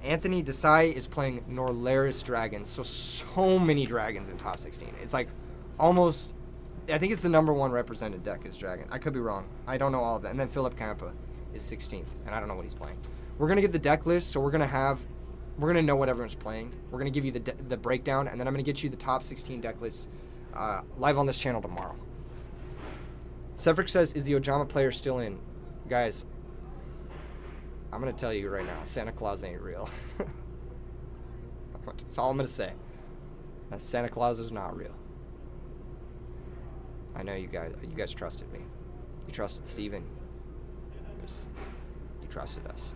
Anthony Desai is playing Norlaris Dragons. So many dragons in top 16. It's like almost, I think it's the number 1 represented deck is Dragon. I could be wrong. I don't know all of that. And then Philip Campa is 16th, and I don't know what he's playing. We're going to get the deck list, so we're going to know what everyone's playing. We're going to give you the breakdown, and then I'm going to get you the top 16 deck lists live on this channel tomorrow. Severick says, is the Ojama player still in? Guys, I'm going to tell you right now, Santa Claus ain't real. That's all I'm going to say. That Santa Claus is not real. I know you guys trusted me. You trusted Steven. You trusted us.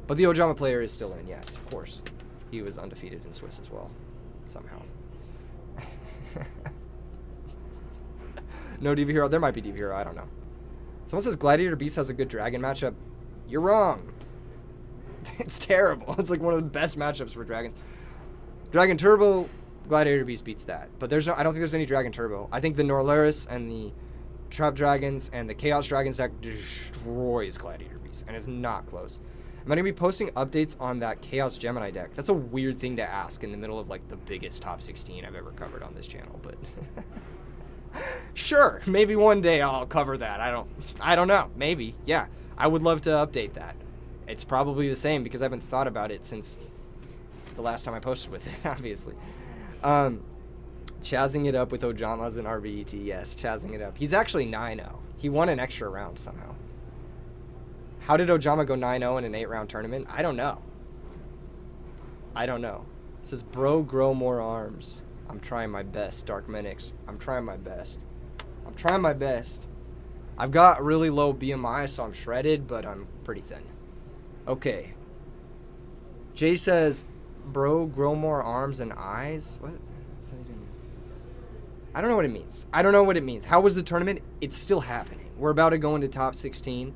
But the Ojama player is still in, yes, of course. He was undefeated in Swiss as well, somehow. No Diva Hero. There might be Diva Hero. I don't know. Someone says Gladiator Beast has a good dragon matchup. You're wrong. It's terrible. It's like one of the best matchups for dragons. Dragon Turbo, Gladiator Beast beats that. But I don't think there's any Dragon Turbo. I think the Norlaris and the Trap Dragons and the Chaos Dragons deck destroys Gladiator Beast. And it's not close. I'm going to be posting updates on that Chaos Gemini deck. That's a weird thing to ask in the middle of like the biggest top 16 I've ever covered on this channel, but sure, maybe one day I'll cover that. I don't know. Maybe. Yeah. I would love to update that. It's probably the same because I haven't thought about it since the last time I posted with it, obviously. Chazzing it up with Ojamas and RBET. Yes, chazzing it up. He's actually 9-0. He won an extra round somehow. How did Ojama go 9-0 in an 8-round tournament? I don't know. It says, bro, grow more arms. I'm trying my best, Dark Menix. I'm trying my best. I've got really low BMI, so I'm shredded, but I'm pretty thin. Okay. Jay says, bro, grow more arms and eyes? What? What's that even? I don't know what it means. How was the tournament? It's still happening. We're about to go into top 16.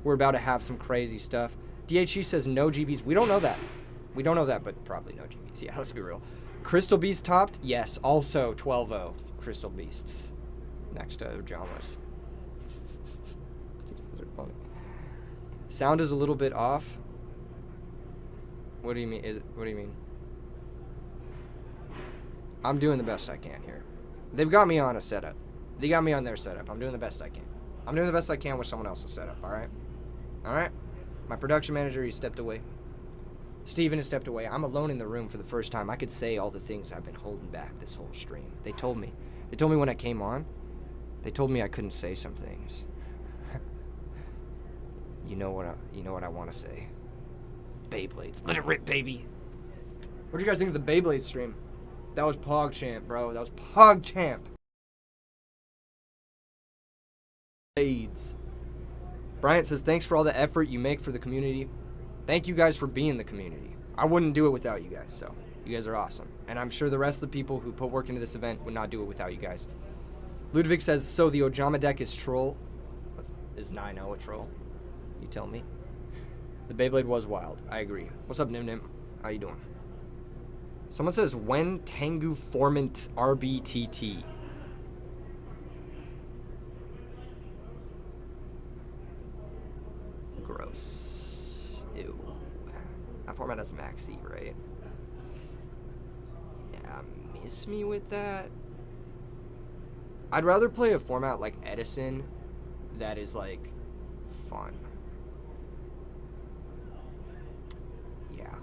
We're about to have some crazy stuff. DHE says no GBs. We don't know that, but probably no GBs. Yeah, let's be real. Crystal Beast topped? Yes, also 12-0 Crystal Beasts. Next to Ojamas. Sound is a little bit off. What do you mean? What do you mean? I'm doing the best I can here. They've got me on a setup. They got me on their setup. I'm doing the best I can. I'm doing the best I can with someone else's setup, all right? All right? My production manager, he stepped away. Steven has stepped away. I'm alone in the room for the first time. I could say all the things I've been holding back this whole stream. They told me. They told me when I came on, they told me I couldn't say some things. You know what I want to say. Beyblades. Let it rip, baby. What'd you guys think of the Beyblade stream? That was PogChamp, bro. That was PogChamp. Blades. Bryant says, thanks for all the effort you make for the community. Thank you guys for being the community. I wouldn't do it without you guys, so you guys are awesome. And I'm sure the rest of the people who put work into this event would not do it without you guys. Ludwig says, so the Ojama deck is troll. Is 9-0 a troll? You tell me. The Beyblade was wild. I agree. What's up, Nim Nim? How you doing? Someone says, when Tengu Formant RBTT? Gross. Ew. That format has Maxi, right? Yeah, miss me with that. I'd rather play a format like Edison that is, like, fun. Yeah.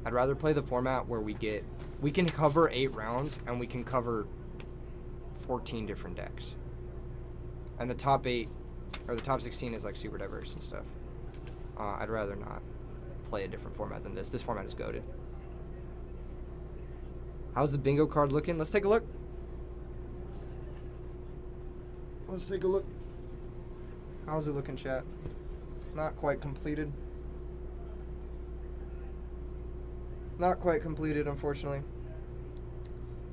I'd rather play the format where we can cover 8 rounds and we can cover 14 different decks. And the top 8, or the top 16 is, like, super diverse and stuff. I'd rather not play a different format than this. This format is goated. How's the bingo card looking? Let's take a look. Let's take a look. How's it looking, chat? Not quite completed. Not quite completed, unfortunately.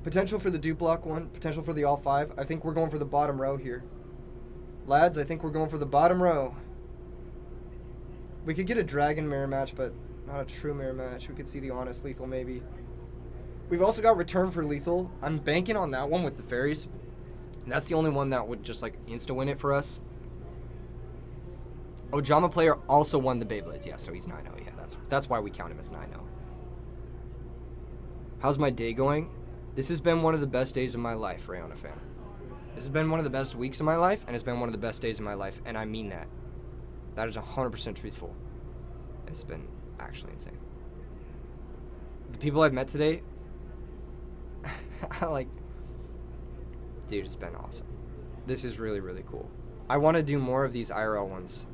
Potential for the Duplock one. Potential for the all 5. I think we're going for the bottom row here. Lads, I think we're going for the bottom row. We could get a Dragon mirror match, but not a true mirror match. We could see the Honest Lethal, maybe. We've also got Return for Lethal. I'm banking on that one with the fairies. That's the only one that would just, like, insta-win it for us. Ojama player also won the Beyblades. Yeah, so he's 9-0. Yeah, that's why we count him as 9-0. How's my day going? This has been one of the best days of my life, Rayona fan. This has been one of the best weeks of my life, and it's been one of the best days of my life, and I mean that. That is 100% truthful. It's been actually insane. The people I've met today, dude, it's been awesome. This is really, really cool. I want to do more of these IRL ones.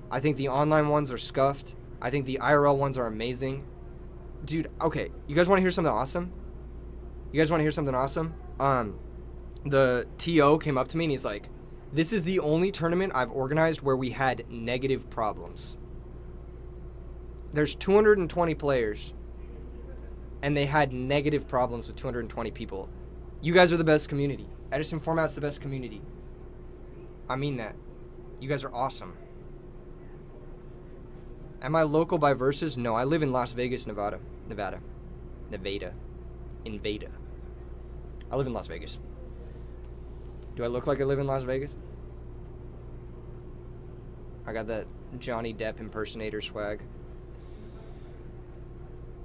I think the online ones are scuffed. I think the IRL ones are amazing. Dude, okay, you guys want to hear something awesome? The TO came up to me and he's like, this is the only tournament I've organized where we had negative problems. There's 220 players, and they had negative problems with 220 people. You guys are the best community. Edison Format's the best community. I mean that. You guys are awesome. Am I local by Versus? No, I live in Las Vegas, Nevada. I live in Las Vegas. Do I look like I live in Las Vegas? I got that Johnny Depp impersonator swag.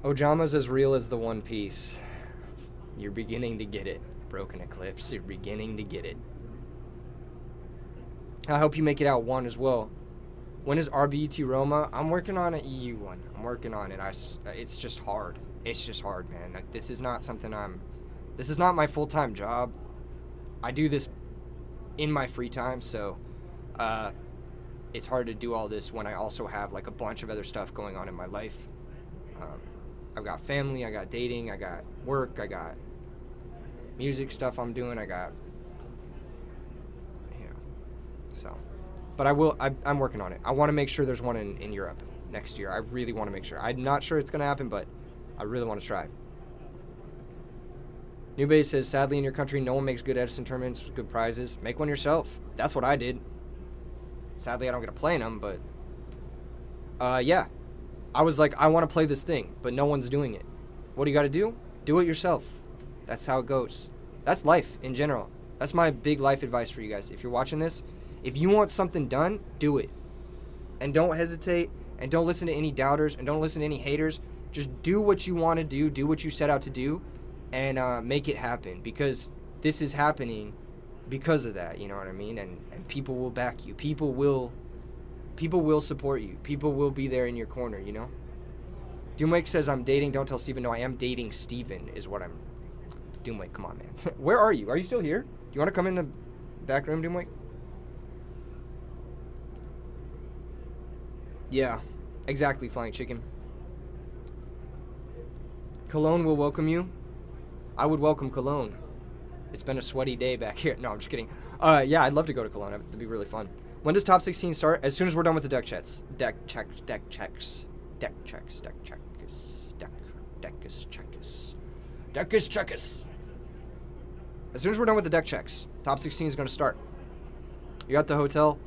Ojama's as real as the One Piece. You're beginning to get it, Broken Eclipse. You're beginning to get it. I hope you make it out 1 as well. When is RBET Roma? I'm working on an EU one. I'm working on it. It's just hard. It's just hard, man. Like, this is not something this is not my full-time job. I do this in my free time, so it's hard to do all this when I also have, like, a bunch of other stuff going on in my life. I've got family, I got dating, I got work, I got music stuff I'm doing, I got, so. But I'm working on it. I want to make sure there's one in Europe next year. I really want to make sure. I'm not sure it's going to happen, but I really want to try. New Base says, sadly in your country, no one makes good Edison tournaments with good prizes. Make one yourself. That's what I did. Sadly, I don't get to play in them, but yeah. I was like, I want to play this thing, but no one's doing it. What do you got to do? Do it yourself. That's how it goes. That's life in general. That's my big life advice for you guys. If you're watching this, if you want something done, do it. And don't hesitate, and don't listen to any doubters, and don't listen to any haters. Just do what you want to do what you set out to do, and make it happen. Because this is happening because of that, you know what I mean? And people will back you. People will support you. People will be there in your corner, you know? Doomwake says, I'm dating. Don't tell Steven. No, I am dating Steven is what I'm... Doomwake, come on, man. Where are you? Are you still here? Do you want to come in the back room, Doomwake? Yeah, exactly, Flying Chicken. Cologne will welcome you. I would welcome Cologne. It's been a sweaty day back here. No, I'm just kidding. Yeah, I'd love to go to Cologne. It'd be really fun. When does top 16 start? As soon as we're done with the deck checks. Deck checks. As soon as we're done with the deck checks, top 16 is going to start. You're at the hotel.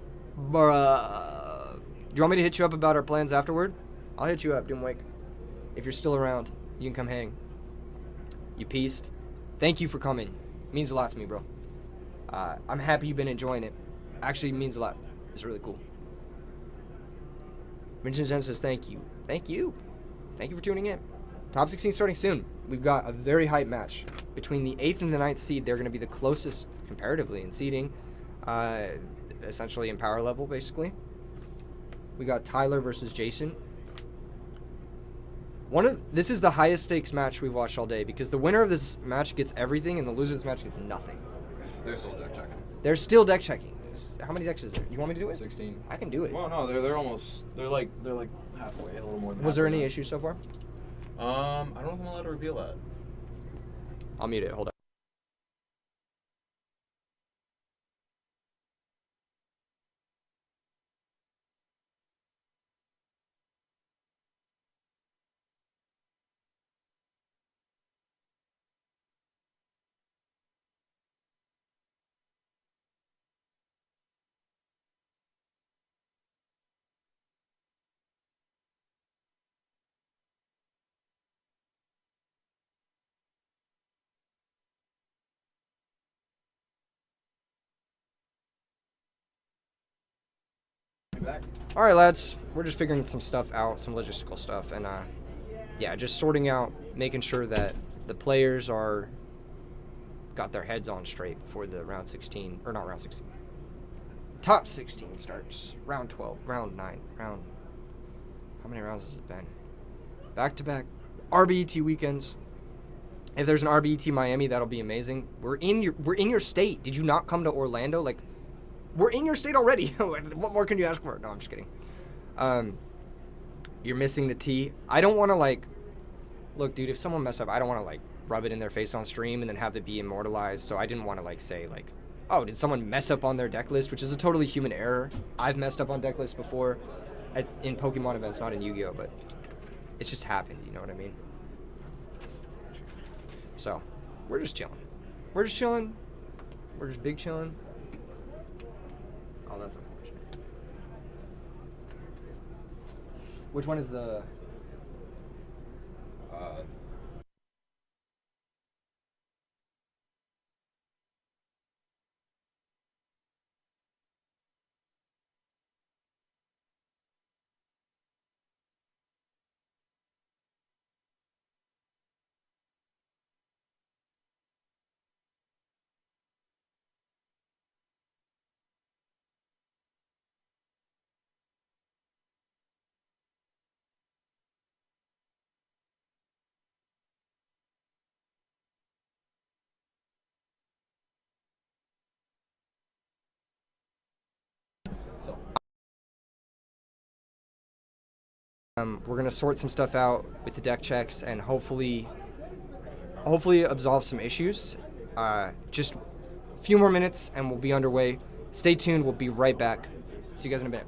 Bruh. Do you want me to hit you up about our plans afterward? I'll hit you up, Doomwake. If you're still around, you can come hang. You pieced. Thank you for coming. Means a lot to me, bro. I'm happy you've been enjoying it. Actually, means a lot. It's really cool. Vincent Jen says thank you. Thank you. Thank you for tuning in. Top 16 starting soon. We've got a very hype match. Between the 8th and the 9th seed, they're going to be the closest, comparatively, in seeding. Essentially in power level, basically. We got Tyler versus Jason. This is the highest stakes match we've watched all day because the winner of this match gets everything and the loser of this match gets nothing. They're still deck checking. They're still deck checking. How many decks is there? You want me to do it? 16. I can do it. Well, no, they're almost. They're like halfway, a little more than. Was there any halfway. issues so far? I don't know if I'm allowed to reveal that. I'll mute it. Hold on. All right, lads. We're just figuring some stuff out, some logistical stuff, and yeah, just sorting out, making sure that the players got their heads on straight before the round 16, or not round 16. Top 16 starts. Round 12, round 9, round. How many rounds has it been? Back-to-back RBET weekends. If there's an RBET Miami, that'll be amazing. We're in your state. Did you not come to Orlando? Like, we're in your state already. What more can you ask for? No, I'm just kidding. You're missing the T. I don't want to, look, dude, if someone mess up, I don't want to, rub it in their face on stream and then have it be immortalized. So I didn't want to, say, oh, did someone mess up on their deck list, which is a totally human error. I've messed up on deck lists before in Pokemon events, not in Yu-Gi-Oh, but it's just happened, you know what I mean? So, we're just chilling. We're just big chilling. Oh, that's unfortunate. Which one is the... So, we're gonna sort some stuff out with the deck checks and hopefully absolve some issues. Just a few more minutes and we'll be underway. Stay tuned. We'll be right back. See you guys in a minute.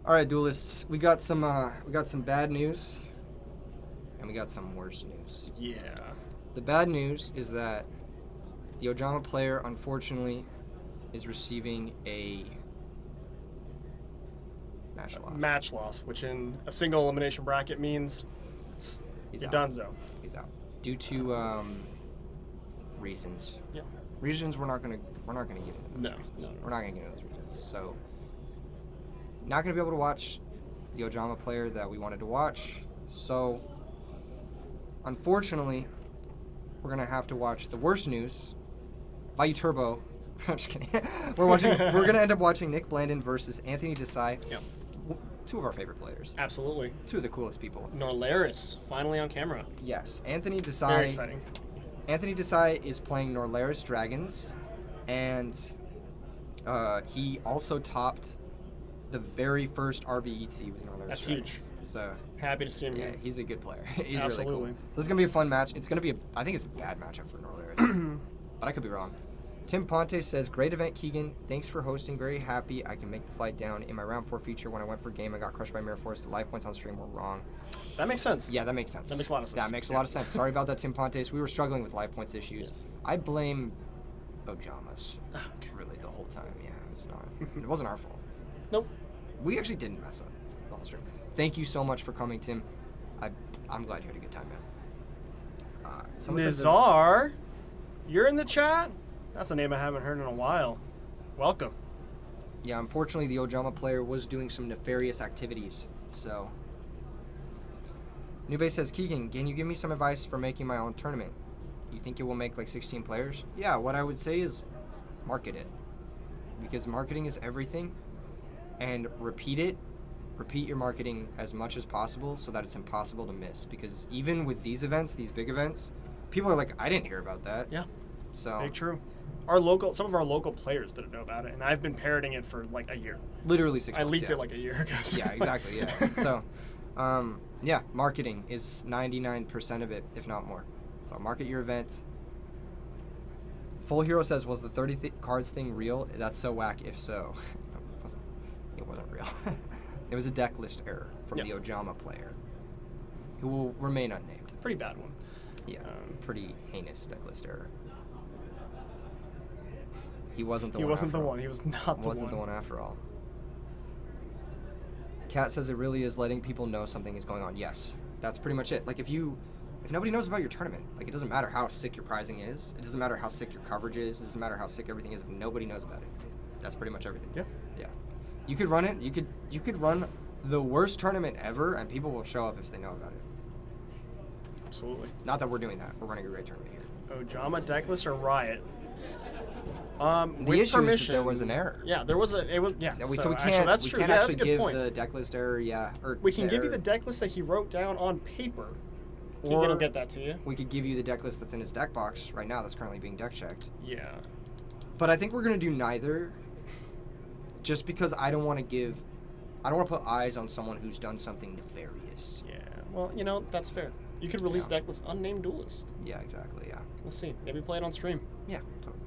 All right, duelists. We got some bad news, and we got some worse news. Yeah. The bad news is that the Ojama player, unfortunately, is receiving a match loss. Match loss, which in a single elimination bracket means He's you're out. donezo. He's out due to reasons. Yeah. Reasons we're not gonna get into those. No, reasons. no. We're not gonna get into those reasons. So, not gonna be able to watch the Ojama player that we wanted to watch. So, unfortunately, we're gonna have to watch the worst news. Value Turbo. I'm just kidding. We're gonna end up watching Nick Blandon versus Anthony Desai. Yep. Two of our favorite players. Absolutely. Two of the coolest people. Norlaris, finally on camera. Yes, Anthony Desai. Very exciting. Anthony Desai is playing Norlaris Dragons, and he also topped the very first RBET with Norlaris That's Dragons. huge. So Happy to see him yeah, here. he's a good player. He's Absolutely. really cool. So it's gonna be a fun match. It's gonna be I think it's a bad matchup for Norlaris, but I could be wrong. Tim Ponte says, great event, Keegan. Thanks for hosting. Very happy I can make the flight down. In my round 4 feature, when I went for game, I got crushed by Mirror Force. The life points on stream were wrong. That makes sense. Yeah, that makes sense. That makes a lot of sense. That makes a lot of sense. Sorry about that, Tim Pontes. We were struggling with life points issues. Yes. I blame Ojamas. Ah, okay. Really, the whole time. Yeah, it was not. It wasn't our fault. Nope. We actually didn't mess up the whole stream. Thank you so much for coming, Tim. I'm glad you had a good time, man. Someone says that- Nizar, you're in the chat? That's a name I haven't heard in a while. Welcome. Yeah, unfortunately, the Ojama player was doing some nefarious activities. So, Nube says, Keegan, can you give me some advice for making my own tournament? You think it will make like 16 players? Yeah, what I would say is market it. Because marketing is everything. And repeat it. Repeat your marketing as much as possible so that it's impossible to miss. Because even with these events, these big events, people are like, I didn't hear about that. Yeah. So, Very true. Some of our local players didn't know about it, and I've been parroting it for like a year. literally 6 I months. leaked yeah. it like a year ago. So. Yeah, exactly. Yeah. So, yeah, marketing is 99% of it, if not more. So market your events. Full Hero says, was the 30 cards thing real? That's so whack. If so, it wasn't real. It was a deck list error from the Ojama player, who will remain unnamed. Pretty bad one. Yeah, pretty heinous deck list error. He wasn't the one. He wasn't the after all. one. He was not the one. Wasn't the one after all. Kat says it really is letting people know something is going on. Yes, that's pretty much it. Like if nobody knows about your tournament, like it doesn't matter how sick your prizing is. It doesn't matter how sick your coverage is. It doesn't matter how sick everything is if nobody knows about it. That's pretty much everything. Yeah. Yeah. You could run it. You could run the worst tournament ever, and people will show up if they know about it. Absolutely. Not that we're doing that. We're running a great tournament here. Ojama, Deckless, or Riot? The With issue permission, is that there was an error. Yeah, there was a. It was yeah. Yeah, so so we actually, can't. that's we true. can't Yeah, actually that's a good give point. the deck list error. Yeah. Or We can give you error. the deck list that he wrote down on paper. Or Keegan will get that to you. we could give you the deck list that's in his deck box right now that's currently being deck checked. Yeah. But I think we're going to do neither just because I don't want to put eyes on someone who's done something nefarious. Yeah. Well, that's fair. You could release Yeah. deck list unnamed duelist. Yeah, exactly, yeah. We'll see. Maybe play it on stream. Yeah, totally.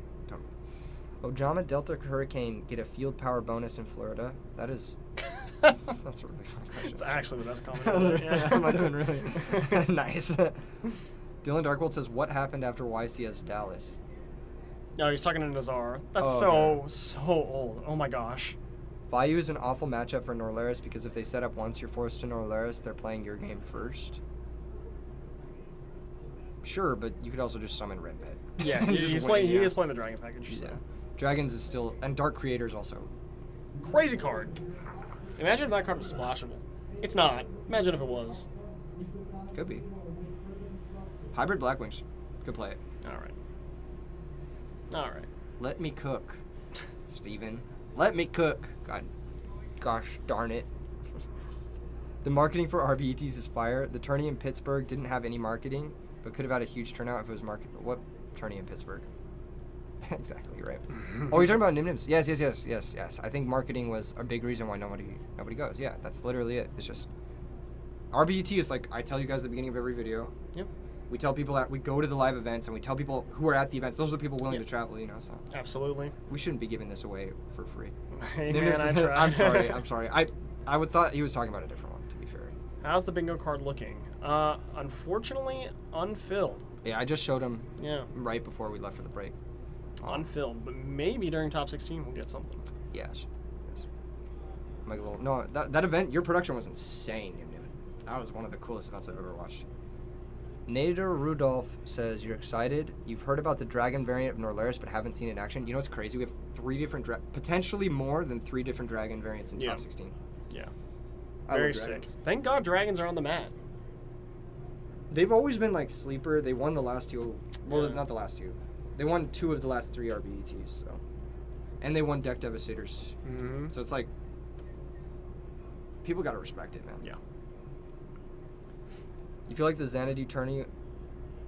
Ojama Delta Hurricane get a field power bonus in Florida. That's a really fun question. It's actually the best comment. That might have been really nice. Dylan Darkwold says, what happened after YCS Dallas? No, he's talking to Nazar. That's Oh, so old. Oh my gosh. Vayu is an awful matchup for Norlaris because if they set up once you're forced to Norlaris, they're playing your game first. Sure, but you could also just summon Red Bed. Yeah, And he just is win, playing. He yeah. is playing the dragon package. So. Yeah. Dragons is still, and Dark Creators also. Crazy card. Imagine if that card was splashable. It's not. Imagine if it was. Could be. Hybrid Blackwings. Could play it. All right. Let me cook, Steven. Let me cook. Gosh darn it. The marketing for RBETs is fire. The tourney in Pittsburgh didn't have any marketing, but could have had a huge turnout if it was marketed. What tourney in Pittsburgh? Exactly, right. Oh, you're talking about Nim Nims? Yes. I think marketing was a big reason why nobody goes. Yeah, that's literally it. It's just RBET is like I tell you guys at the beginning of every video. Yep. We tell people that we go to the live events and we tell people who are at the events. Those are the people willing to travel, So Absolutely. we shouldn't be giving this away for free. Hey Nim man, Nims- I tried. I'm sorry. I would thought he was talking about a different one. To be fair. How's the bingo card looking? Unfortunately, unfilled. Yeah, I just showed him Yeah, right before we left for the break. unfilled. But maybe during top 16 we'll get something. Yes. Like a little, no, that event, your production was insane, Nim Nim. That was one of the coolest events I've ever watched. Nader Rudolph says, you're excited. You've heard about the dragon variant of Norlaris, but haven't seen it in action. You know what's crazy? We have 3 different, potentially more than 3 different dragon variants in Yeah. top 16. Yeah, I love very sick. dragons. Thank God dragons are on the mat. They've always been like sleeper. They won the last 2. Well, Yeah. not the last 2. They won 2 of the last 3 RBETs. So, and they won Deck Devastators. Mm-hmm. So it's like people gotta respect it, man. Yeah. You feel like the Xanadu tourney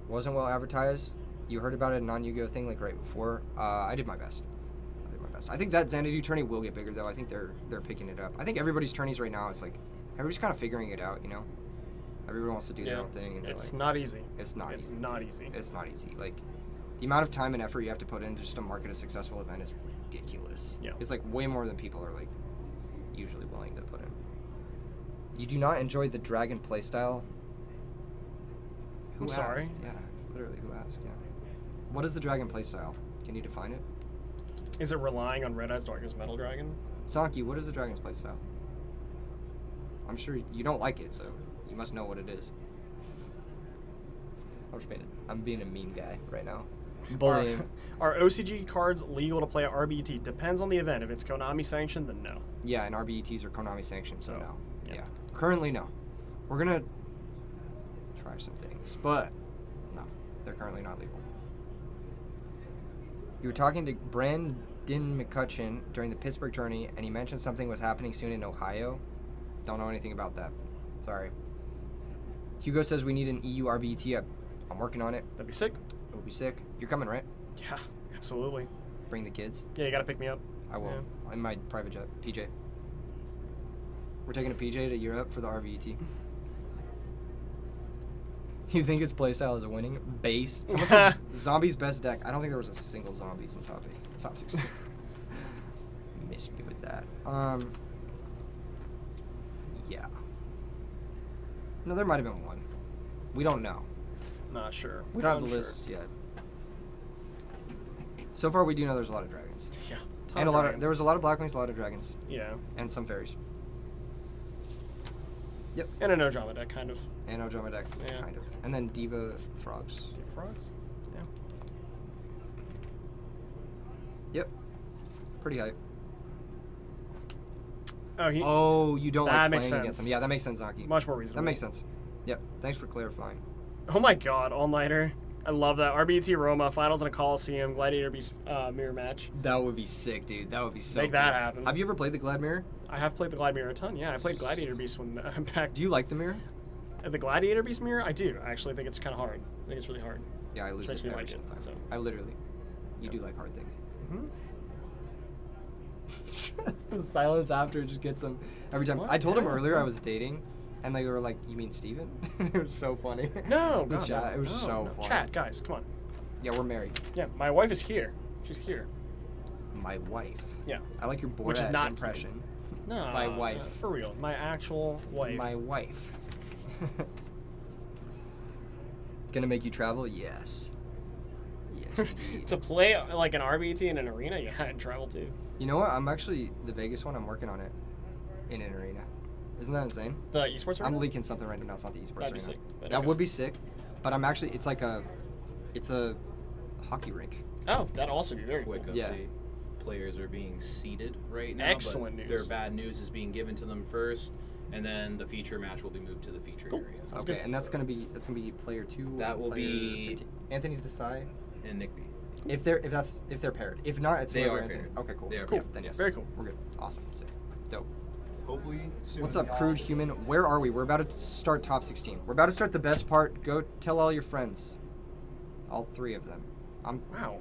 wasn't well advertised? You heard about it in non-Yu-Gi-Oh thing like right before. I did my best. I think that Xanadu tourney will get bigger though. I think they're picking it up. I think everybody's tourneys right now, it's like everybody's kind of figuring it out, you know. Everyone wants to do their Yeah. own thing, and they're It's like, not easy. it's not It's easy. not easy. It's not easy. Like the amount of time and effort you have to put in just to market a successful event is ridiculous. Yeah. It's like way more than people are like usually willing to put in. You do not enjoy the dragon playstyle? Who I'm sorry? asked? Yeah, it's literally who asked, yeah. What is the dragon playstyle? Can you define it? Is it relying on Red Eyes Darkness Metal Dragon? Sanki, what is the dragon's playstyle? I'm sure you don't like it, so you must know what it is. I'm being a mean guy right now. Bullying. Are OCG cards legal to play at RBET? Depends on the event. If it's Konami sanctioned, then no. Yeah, and RBETs are Konami sanctioned, so So, no. yeah. Yeah. Currently, no. We're gonna try some things, but no, they're currently not legal. You were talking to Brandon McCutcheon during the Pittsburgh tourney, and he mentioned something was happening soon in Ohio. Don't know anything about that. Sorry. Hugo says we need an EU RBET. I'm working on it. That'd be sick. It would be sick. You're coming, right? Yeah, absolutely. Bring the kids. Yeah, you gotta pick me up. I will. Yeah. In my private jet. PJ. We're taking a PJ to Europe for the RBET. You think its playstyle is winning? Base. Someone said Zombie's best deck. I don't think there was a single Zombies in top 8. Top 16. Miss me with that. Yeah. No, there might have been one. We don't know. Not sure. We don't have the Unsure. lists yet. So far, we do know there's a lot of dragons. Yeah. And a lot of there was a lot of black wings, a lot of dragons, Yeah. and some fairies. And an Ojama deck, kind of. And Ojama deck, Yeah. kind of. And then Diva Frogs. Deep Frogs. Yeah. Yep. Pretty hype. Oh, he. Oh, you don't That like makes playing against sense. them. Yeah, that makes sense, Zaki. Much more reasonable. That makes sense. Yep. Thanks for clarifying. Oh my god, all-nighter. I love that. RBT Roma, finals in a Coliseum, Gladiator Beast mirror match. That would be sick, dude. That would be so Make that cool. happen. Have you ever played the Glad Mirror? I have played the Glad Mirror a ton, yeah. I played Gladiator Beast when back. Do you like the mirror? The Gladiator Beast mirror? I do. I actually think it's kind of hard. I think it's really hard. Yeah, I lose Makes it me every like it, single time. so. I literally. You Yep. do like hard things. Mm-hmm. The silence after just gets him every time. What? I told him Yeah. earlier I was dating, and they were like, "You mean Steven?" It was so funny. No, The God, chat, no, it was no, so no. funny. Chat, guys, come on. Yeah, we're married. Yeah, my wife is here. She's here. My wife. Yeah. I like your Which is Borat not impression. No, My wife. For real. My actual wife. My wife. Gonna make you travel? Yes. Yes. indeed. To play like an RBT in an arena, yeah, I'd travel too. You know what? I'm actually the Vegas one. I'm working on it in an arena. Isn't that insane? The esports arena? I'm leaking something right now. It's not the esports That'd be arena. sick. But That okay. would be sick, but I'm actually. It's like a. It's a hockey rink. Oh, that'd also be very Quick cool. update. Yeah. Players are being seated right now. Excellent but news. Their bad news is being given to them first, and then the feature match will be moved to the feature Cool. area. Sounds Okay, good. and that's gonna be player 2. That will player be- 15. Anthony Desai. And Nick B. If they're paired. If not, it's They whoever are Anthony. paired. Okay, cool. They are Cool. paired. Then yes. Very cool. We're good. Awesome. Sick. Dope. Hopefully soon. What's up, crude human? Where are we? We're about to start top 16. We're about to start the best part. Go tell all your friends. All 3 of them. I'm Wow.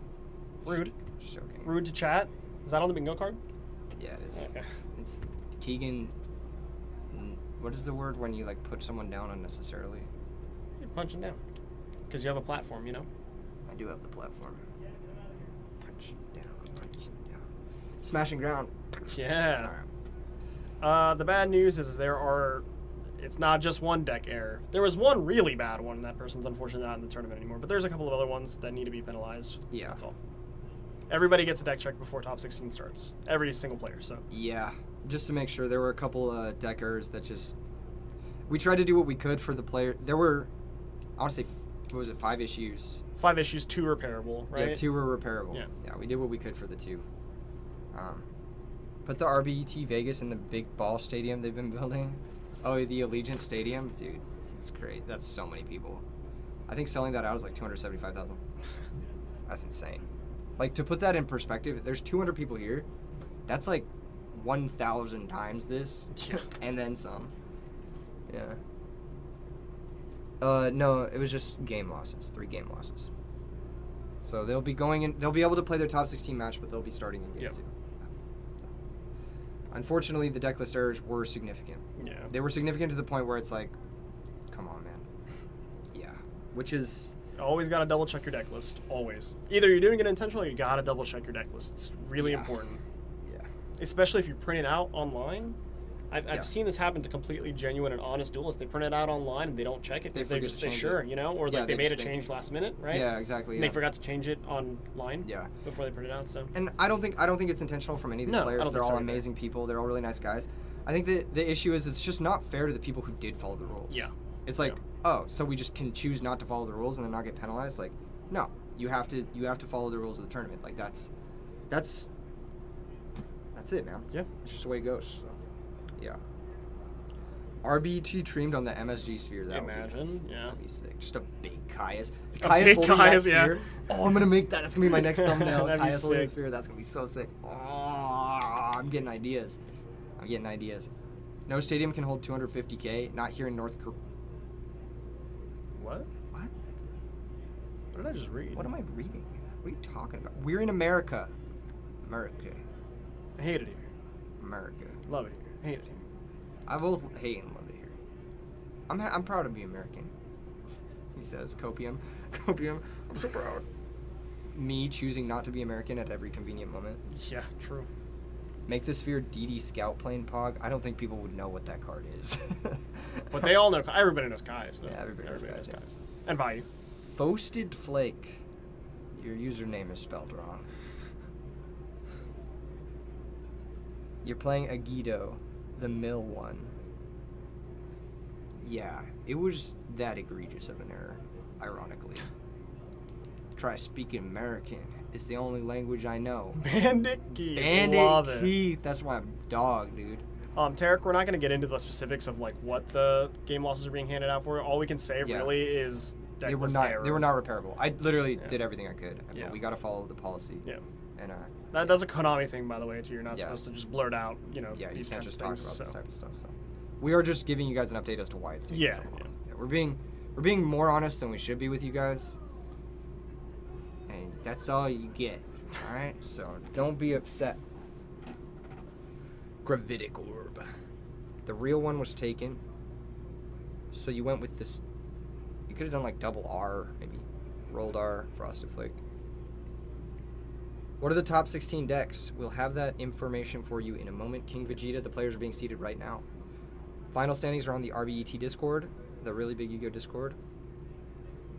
Rude. joking. Rude to chat. Is that on the bingo card? Yeah, it is. Okay. It's Keegan. What is the word when you like put someone down unnecessarily? You're punching down. Because you have a platform, you know? I do have the platform. Punching down, punching down. Smashing ground. Yeah. Alright. The bad news is it's not just one deck error. There was one really bad one. That person's unfortunately not in the tournament anymore. But there's a couple of other ones that need to be penalized. Yeah. That's all. Everybody gets a deck check before top 16 starts. Every single player. So. Yeah, just to make sure. There were a couple deck errors that just... We tried to do what we could for the player. There were, I want to say, what was it, 5 issues? 5 issues, 2 repairable, right? Yeah, 2 were repairable. Yeah. Yeah, we did what we could for the 2. But the RBET Vegas in the big ball stadium they've been building. Oh, the Allegiant Stadium, dude, it's great. That's so many people. I think selling that out is like 275,000. That's insane. Like, to put that in perspective, there's 200 people here. That's like 1,000 times this, Yeah. and then some. Yeah. No, it was just game losses. 3 game losses. So they'll be going in. They'll be able to play their top 16 match, but they'll be starting in game Yep. 2. So. Unfortunately, the deck list errors were significant. Yeah. They were significant to the point where it's like, come on, man. Yeah. Which is... Always got to double check your deck list. Always. Either you're doing it intentionally or you got to double check your deck list. It's really Yeah. important. Yeah. Especially if you print it out online. Yeah. I've seen this happen to completely genuine and honest duelists. They print it out online and they don't check it They because they're forget just to change sure, it. you know, or Yeah, like they they made a just think- change last minute, right? Yeah, exactly. And Yeah. they forgot to change it online. Yeah. Before they print it out. So. And I don't think it's intentional from any of these No, I players. don't They're think all so either. amazing people. They're all really nice guys. I think the issue is it's just not fair to the people who did follow the rules. Yeah. It's like, Yeah. oh, so we just can choose not to follow the rules and then not get penalized? Like, no. You have to follow the rules of the tournament. Like that's it, man. Yeah. It's just the way it goes. So, yeah. RBT trimmed on the MSG sphere. That would be Imagine, nice. yeah. That'd be sick. Just a big Caius. The A Caius big holding Caius, that yeah. sphere. Oh, I'm gonna make that. That's gonna be my next thumbnail. That'd be Caius holding the sick. sphere. That's gonna be so sick. Oh, I'm getting ideas. No stadium can hold 250K. Not here in North Korea. What? What? What did I just read? What am I reading? What are you talking about? We're in America. America. I hate it here. America. Love it here. Hate it here. I both hate and love it here. I'm proud to be American. He says, copium. Copium. I'm so proud. Me choosing not to be American at every convenient moment. Yeah, true. Make the sphere DD Scout plane Pog. I don't think people would know what that card is. But they all know. Everybody knows Kai's, though. Yeah, everybody knows Kai's, yeah. Kai's. And Value. Foasted Flake. Your username is spelled wrong. You're playing Agido, the mill one. Yeah, it was that egregious of an error, ironically. Try speaking American. It's the only language I know. Bandit Keith. Bandit Love it. Keith. That's my dog, dude. Tarek, we're not going to get into the specifics of like what the game losses are being handed out for. All we can say Yeah. really is deck They were list not. error. They were not repairable. I literally Yeah. did everything I could. Yeah. But we got to follow the policy. Yeah. And That's a Konami thing, by the way, too. You're not Yeah. supposed to just blurt out, you know, yeah, you these can't kinds just of talk things. about so. this type of stuff. So we are just giving you guys an update as to why it's taking Yeah, so long. yeah. Yeah, we're being more honest than we should be with you guys. And that's all you get. All right. So don't be upset. Gravitic orb. The real one was taken. So you went with this. You could have done like double R, maybe rolled R, frosted flake. What are the top 16 decks? We'll have that information for you in a moment. King Vegeta, the players are being seated right now. Final standings are on the RBET Discord, the really big Yu-Gi-Oh Discord.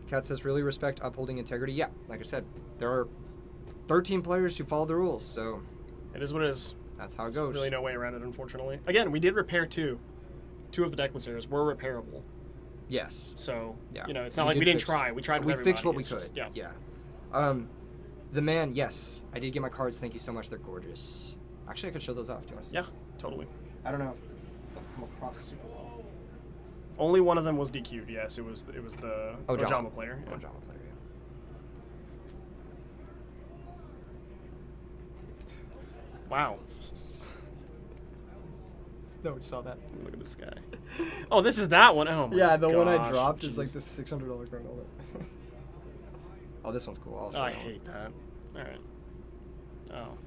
Kat says, really respect upholding integrity. Yeah, like I said, there are 13 players who follow the rules, so It is what it is. that's how it There's goes. really no way around it, unfortunately. Again, we did repair 2. 2 of the deck list errors were repairable. Yes. So, Yeah. you know, it's not like we didn't try. We tried with We fixed what we everybody. could. It's just- Yeah. The man, yes. I did get my cards. Thank you so much. They're gorgeous. Actually, I could show those off. Do you want to see? Yeah, totally. I don't know if they'll come across super well. Only one of them was DQ'd. Yes, it was the Ojama player. Yeah. Ojama player, yeah. Wow. No, we saw that. Look at this guy. Oh, this is that one. Oh my Yeah, the one I gosh, dropped is Jesus. like the $600 card holder. Oh, this one's cool. I'll show Oh, I you that one. hate that. All right. Oh,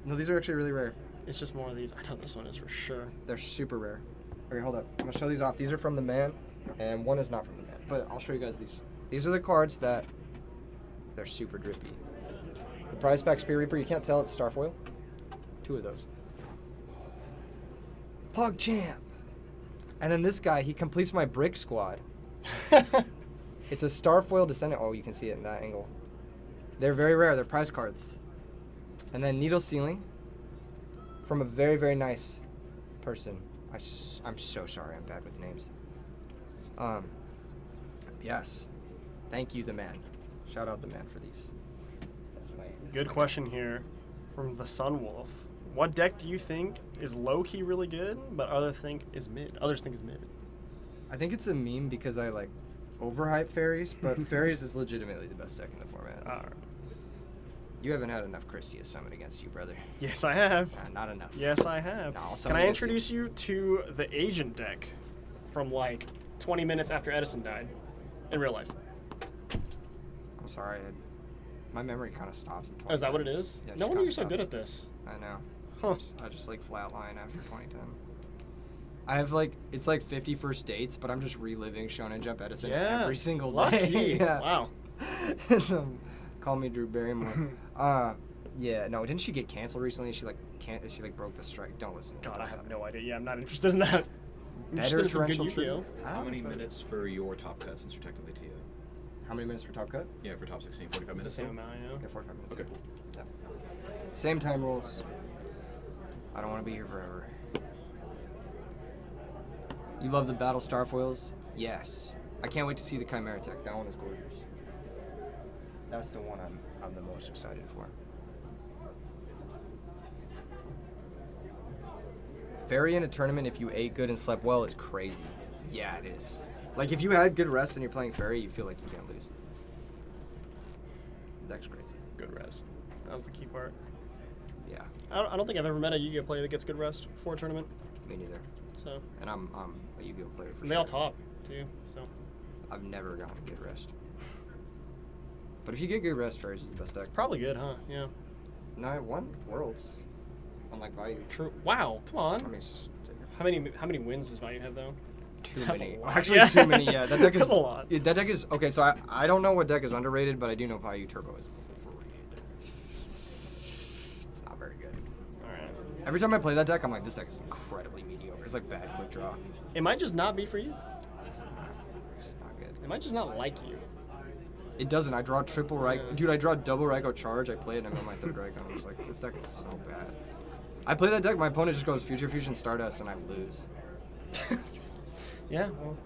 No, these are actually really rare. it's just more of these. I know this one is for sure. They're super rare. Okay, hold up. I'm gonna show these off. These are from the man, and one is not from the man. But I'll show you guys these. These are the cards that they're super drippy. The Prize Pack Spear Reaper. You can't tell it's Starfoil. 2 of those. PogChamp. And then this guy, he completes my brick squad. It's a Starfoil Descendant. Oh, you can see it in that angle. They're very rare. They're prize cards. And then Needle Ceiling from a very, very nice person. I'm so sorry. I'm bad with names. Yes. Thank you, the man. Shout out the man for these. That's Good my question here from the Sunwolf. What deck do you think is low-key really good, but others think is mid? I think it's a meme because I like overhype fairies, but fairies is legitimately the best deck in the format. All right. You haven't had enough Christia summon against you, brother. Yes, I have. Not enough. Yes, I have. No, I'll Can summon I against you. introduce you to the Agent deck from like 20 minutes after Edison died in real life? I'm sorry. My memory kind of stops at 2010. Oh, is that what it is? Yeah, it No just wonder kinda you're so good stops. at this. I know. Huh. I just like flatline after 2010. I have like, it's like 50 first dates, but I'm just reliving Shonen Jump Edison Yeah. every single Lucky. day. Yeah. Wow. So, call me Drew Barrymore. Yeah, no, didn't she get canceled recently? She like broke the strike. Don't listen. God, I have no idea. Yeah, I'm not interested in that. I'm Better interested in some good torrential Yu-Gi-Oh. treatment. I don't How know many if it's better. minutes for your top cut since you're technically TO? How many minutes for top cut? Yeah, for top 16, 45 It's the minutes. same amount, you know? Yeah, 45 minutes. Okay. Yeah. Same time rules. I don't want to be here forever. You love the Battle Starfoils? Yes. I can't wait to see the Chimera Tech. That one is gorgeous. That's the one I'm the most excited for. Fairy in a tournament if you ate good and slept well is crazy. Yeah, it is. Like if you had good rest and you're playing Fairy, you feel like you can't lose. That's crazy. Good rest. That was the key part. Yeah, I don't think I've ever met a Yu-Gi-Oh player that gets good rest before a tournament. me neither. So And I'm a Yu-Gi-Oh player for they sure. all top too. So I've never gotten good rest. But if you get good rest, Fairy's is the best deck. probably good, huh? Yeah. No, I won Worlds. Unlike Value. True. Wow. Come on. I mean, it's How many wins does Value have though? too That's a many. lot. Actually, Yeah. too many. Yeah, that deck is That's a lot. Yeah, that deck is okay. So I don't know what deck is underrated, but I do know Value Turbo is overrated. It's not very good. All right. Every time I play that deck, I'm like, this deck is incredibly mediocre. It's like bad quick draw. It might just not be for you. It's not good. It might just not like you. It doesn't. I draw triple Raiko. Yeah. Dude, I draw double Raiko charge. I play it and I'm on my third Raiko. I'm just like, this deck is so bad. I play that deck, my opponent just goes Future Fusion Stardust and I lose. Yeah. Well,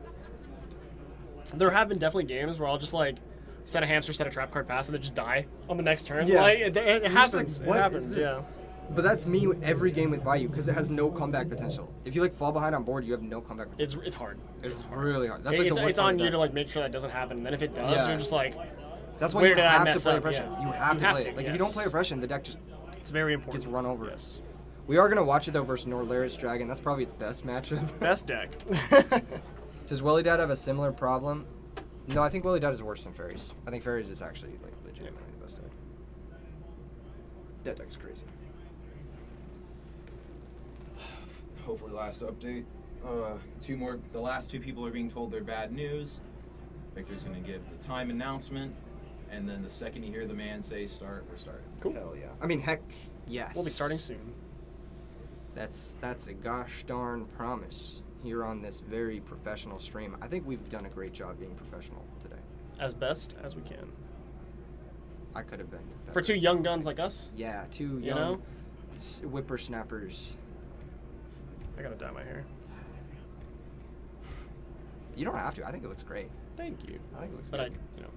there have been definitely games where I'll just like set a hamster, set a trap card pass, and then just die on the next turn. Yeah. Like, it You're just happens. like, what it is happens. this? Yeah. But that's me every game with Value because it has no comeback potential. If you like fall behind on board, you have no comeback potential. It's hard. It's really hard. That's like it's the worst it's part on of you that. to like make sure that doesn't happen. And then if it does, Yeah. you're just like, That's why where you did I have to mess play up? Oppression. Yeah. You have to play it. to, Like if you don't yes. play Oppression, the deck just It's very important. gets run over. Yes. We are gonna watch it though versus Norlaris Dragon. That's probably its best matchup. Best deck. Does Welly Dad have a similar problem? No, I think Welly Dad is worse than Fairies. I think Fairies is actually like legitimately the best deck. That deck is crazy. Hopefully, last update. The last two people are being told they're bad news. Victor's gonna give the time announcement, and then the second you hear the man say start, we're starting. Cool. Hell yeah. I mean, heck, yes. We'll be starting soon. That's a gosh darn promise here on this very professional stream. I think we've done a great job being professional today. As best as we can. I could have been better. For two young guns like us, Yeah, two You young know? whippersnappers. I gotta dye my hair. You don't have to. I think it looks great. Thank you. I think it looks But good. you know.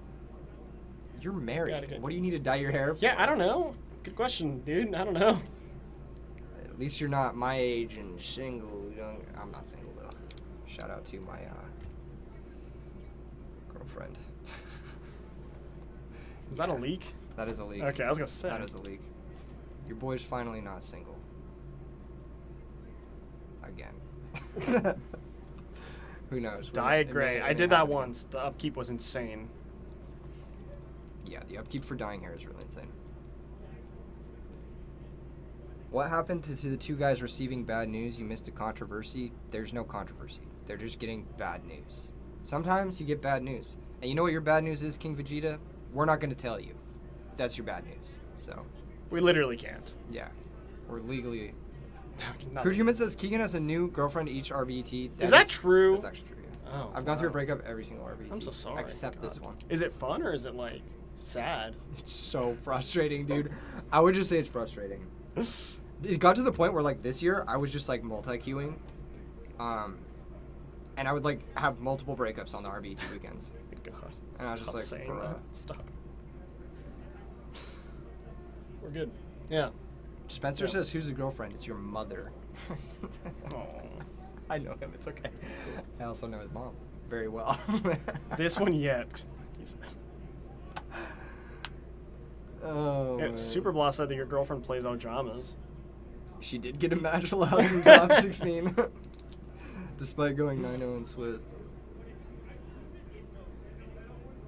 You're married. Gotta get- What do you need to dye your hair for? Yeah, I don't know. Good question, dude. I don't know. At least you're not my age and single. Young. I'm not single though. Shout out to my girlfriend. Is that a leak? That is a leak. Okay, I was gonna say. That is a leak. Your boy's finally not single. Again. Who knows? Dye it may- gray. it I may did that happen. once. The upkeep was insane. Yeah, the upkeep for dyeing hair is really insane. What happened to the two guys receiving bad news? You missed the controversy. There's no controversy. They're just getting bad news. Sometimes you get bad news. And you know what your bad news is, King Vegeta? We're not going to tell you. That's your bad news. So, We literally can't. yeah. We're legally Not- Crude Human says Keegan has a new girlfriend each RBET. Is that true? That's actually true. Yeah. Oh, I've gone through a wow. breakup every single RBET. I'm so sorry. Except this God. one. Is it fun or is it like sad? It's so frustrating, dude. I would just say it's frustrating. It got to the point where like this year I was just like multi-queuing, and I would like have multiple breakups on the RBET weekends. God. And I was just Stop like, saying bruh. that. Stop. We're good. Yeah. Spencer Yeah. says, "Who's the girlfriend? It's your mother." Oh. I know him. It's okay. I also know his mom very well. This one yet. He said. Oh. Yeah, man. Super Blast said that your girlfriend plays Ojamas. She did get a match last in top 16, despite going 9-0 in Swiss.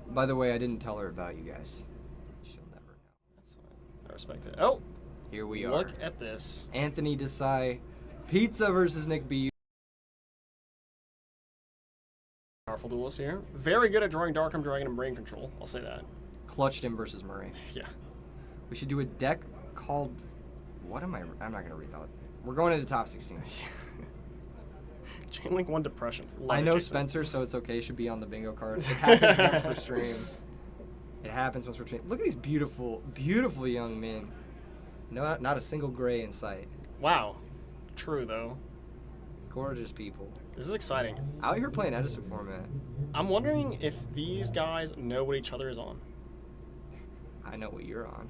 By the way, I didn't tell her about you guys. She'll never know. That's fine. I respect it. Oh, Here we are. look at this. Anthony Desai, Pizza versus Nick B. Powerful duelist here. Very good at drawing Darkham Dragon and Brain Control. I'll say that. Clutched him versus Murray. Yeah. We should do a deck called. What am I? I'm not gonna read that. We're going into top 16. Chainlink 1 Depression. Love I it, know Jason. Spencer, so it's okay. Should be on the bingo card. It happens once per stream. It happens once per stream. Look at these beautiful, beautiful young men. No, not a single gray in sight. Wow. True, though. Gorgeous people. This is exciting. Out here playing Edison format. I'm wondering if these guys know what each other is on. I know what you're on.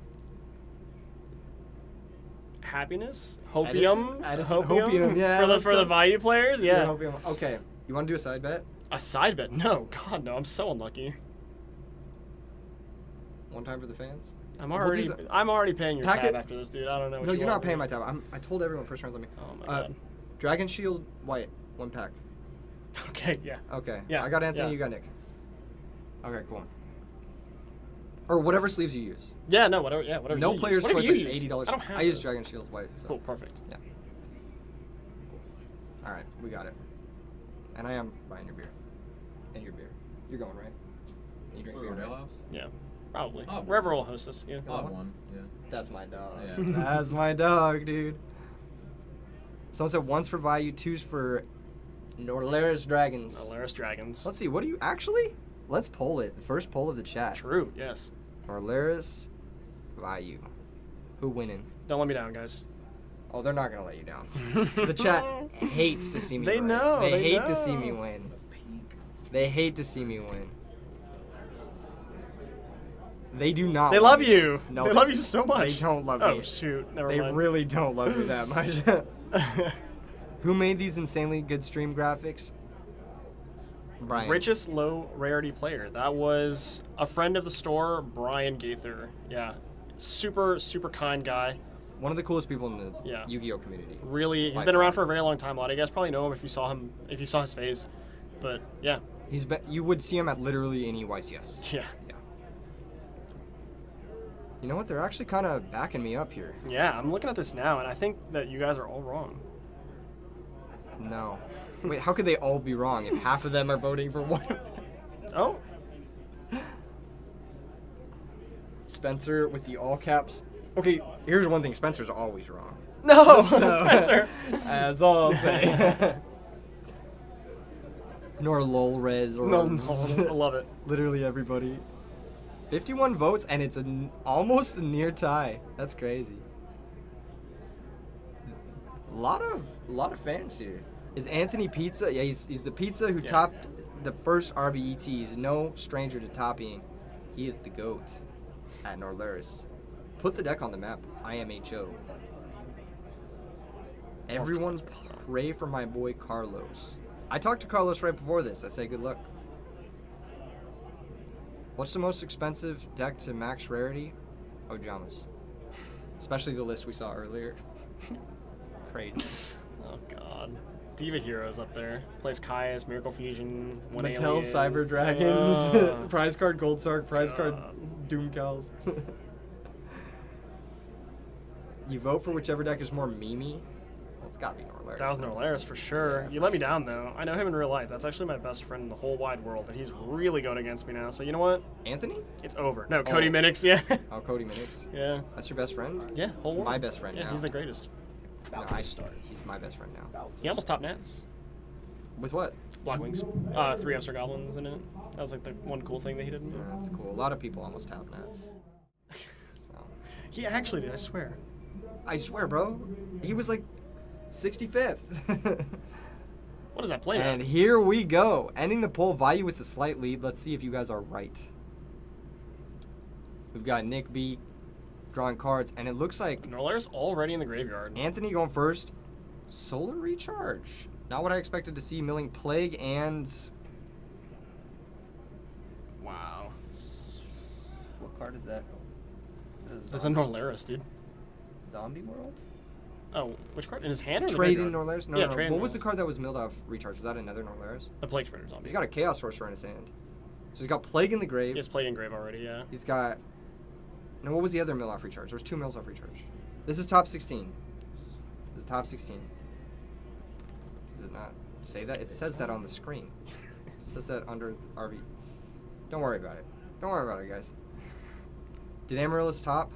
Happiness? Hopium? Edison, Hopium, yeah, For let's the go. value players? Yeah. Hopium. Okay. You want to do a side bet? A side bet? No. God, no. I'm so unlucky. One time for the fans? I'm We'll already do I'm already paying your Pack tab it- after this, dude. I don't know what No, you you're want not paying from my me. tab. I told everyone first rounds on me. Oh my god. Dragon Shield White, 1 pack. Okay, yeah. Okay. Yeah, I got Anthony, yeah. you got Nick. Okay, cool. Or whatever sleeves you use. Yeah, no, whatever. Yeah, whatever. No you players' use. Whatever choice you like use. $80. I don't have I use those. Dragon Shield White. So. Cool, perfect. Yeah. All right, we got it. And I am buying your beer. And your beer. You're going, right? You drink beer, right? Yeah, probably. Oh, Wherever we'll host us. Yeah. I'll have one. Yeah. That's my dog. Yeah. That's my dog, dude. Someone said one's for Vayu, two's for Norlaris Dragons. Alaris Dragons. Let's see, what do you actually? Let's poll it. The first poll of the chat. True. Yes. Norlaris Vayu. Who winning? Don't let me down, guys. Oh, they're not gonna let you down. The chat hates to see me They win. know, They they hate to see know. me win. They hate to see me win. They do not. They love love me. you. No, they love you so much. They don't love Oh me. shoot. Never They mind. really don't love me that much. Who made these insanely good stream graphics? Brian. Richest low rarity player. That was a friend of the store, Brian Gaither. Yeah. Super, super kind guy. One of the coolest people in the Yeah. Yu-Gi-Oh community. Really, he's By been far. around for a very long time. A lot of you guys probably know him if you saw his face. But yeah, You would see him at literally any YCS. yeah, Yeah. You know what? They're actually kind of backing me up here. yeah. I'm looking at this now, and I think that you guys are all wrong. No. Wait, how could they all be wrong if half of them are voting for one? Oh, Spencer with the all caps. Okay, here's one thing. Spencer's always wrong. no, So- Spencer. That's all I'll say. Nor lol res or No, I love it. literally everybody. 51 votes and it's almost a near tie. That's crazy. A lot of fans here. Is Anthony Pizza? Yeah, he's the pizza who Yeah. topped the first RBET. He's no stranger to topping. He is the GOAT at Norlaris. Put the deck on the map. IMHO. Everyone pray for my boy Carlos. I talked to Carlos right before this. I say good luck. What's the most expensive deck to max rarity? Ojamas. Especially the list we saw earlier. Crazy. Oh God. Diva Heroes up there. Plays Caius, Miracle Fusion, One Mattel Aliens. Cyber Dragons. Oh, Prize card Gold Sark. Prize card God. Doom Cows. You vote for whichever deck is more memey. Well, it's gotta be Norlaris. That was Norlaris for sure. Yeah, You let me down though. I know him in real life. That's actually my best friend in the whole wide world, and he's really going against me now. So you know what? Anthony? It's over. No, Cody Oh. Minix. Yeah. Oh, Cody Minix. Yeah. That's your best friend? Yeah. Whole It's world. my best friend Yeah, now. he's the greatest. No, About to start. He's my best friend now. He almost topped Nats. With what? Black Wings. 3 Upstart Goblins in it. That was like the one cool thing that he did. Yeah, that's cool. A lot of people almost tap Nats. So. He actually did, I swear. I swear, bro. He was like 65th. What does that play And at? here we go. Ending the poll, Vayu with a slight lead. Let's see if you guys are right. We've got Nick B drawing cards, and it looks like Norlair's already in the graveyard. Anthony going first. Solar Recharge. Not what I expected to see. Milling Plague and... Wow. What card is that? Is that That's a Norlairis, dude. Zombie World? Oh, which card? In his hand or in the Trading graveyard? Norlairs? No, Yeah, no, no. trading What was the Norlairs. card that was milled off Recharge? Was that another Norlairs? A Plague Spreader zombie. He's got a Chaos Sorcerer in his hand. So he's got Plague in the grave. He has Plague in grave already, yeah. He's got... No, what was the other mill off Recharge? There was 2 mills off Recharge. This is top 16. This is top 16. Does it not say that? It says that on the screen. It says that under RB. Don't worry about it. Don't worry about it, guys. Did Amaryllis top?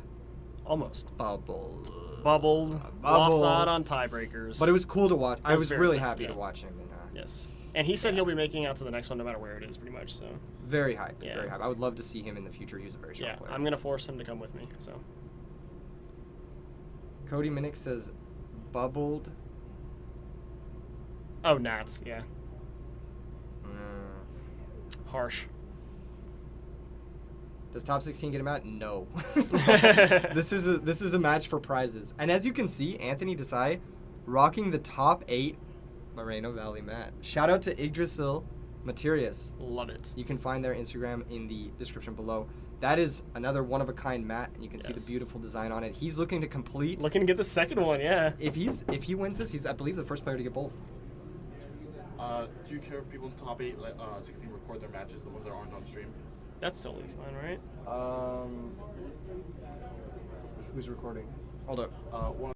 Almost. Bubble. Bubbled. Lost out on tiebreakers. But it was cool to watch. I It was was very really sick, happy yeah. to watch him. And, Yes. And he said he'll be making out to the next one no matter where it is, pretty much, so. very hype. Yeah. Very hype. I would love to see him in the future. He's a very strong Yeah, player. I'm going to force him to come with me, so. Cody Minnick says bubbled. Oh, Nats, yeah. Mm. Harsh. Does top 16 get him out? No. This is a match for prizes. And as you can see, Anthony Desai rocking the top 8 Moreno Valley mat. Shout out to Yggdrasil Materius. Love it. You can find their Instagram in the description below. That is another one-of-a-kind mat, and you can see the Yes. beautiful design on it. He's looking to complete. Looking to get the second one, yeah. If he wins this, he's, I believe, the first player to get both. Do you care if people in the top 8, 16 record their matches, the ones that aren't on stream? That's totally fine, right? Who's recording? Hold up. One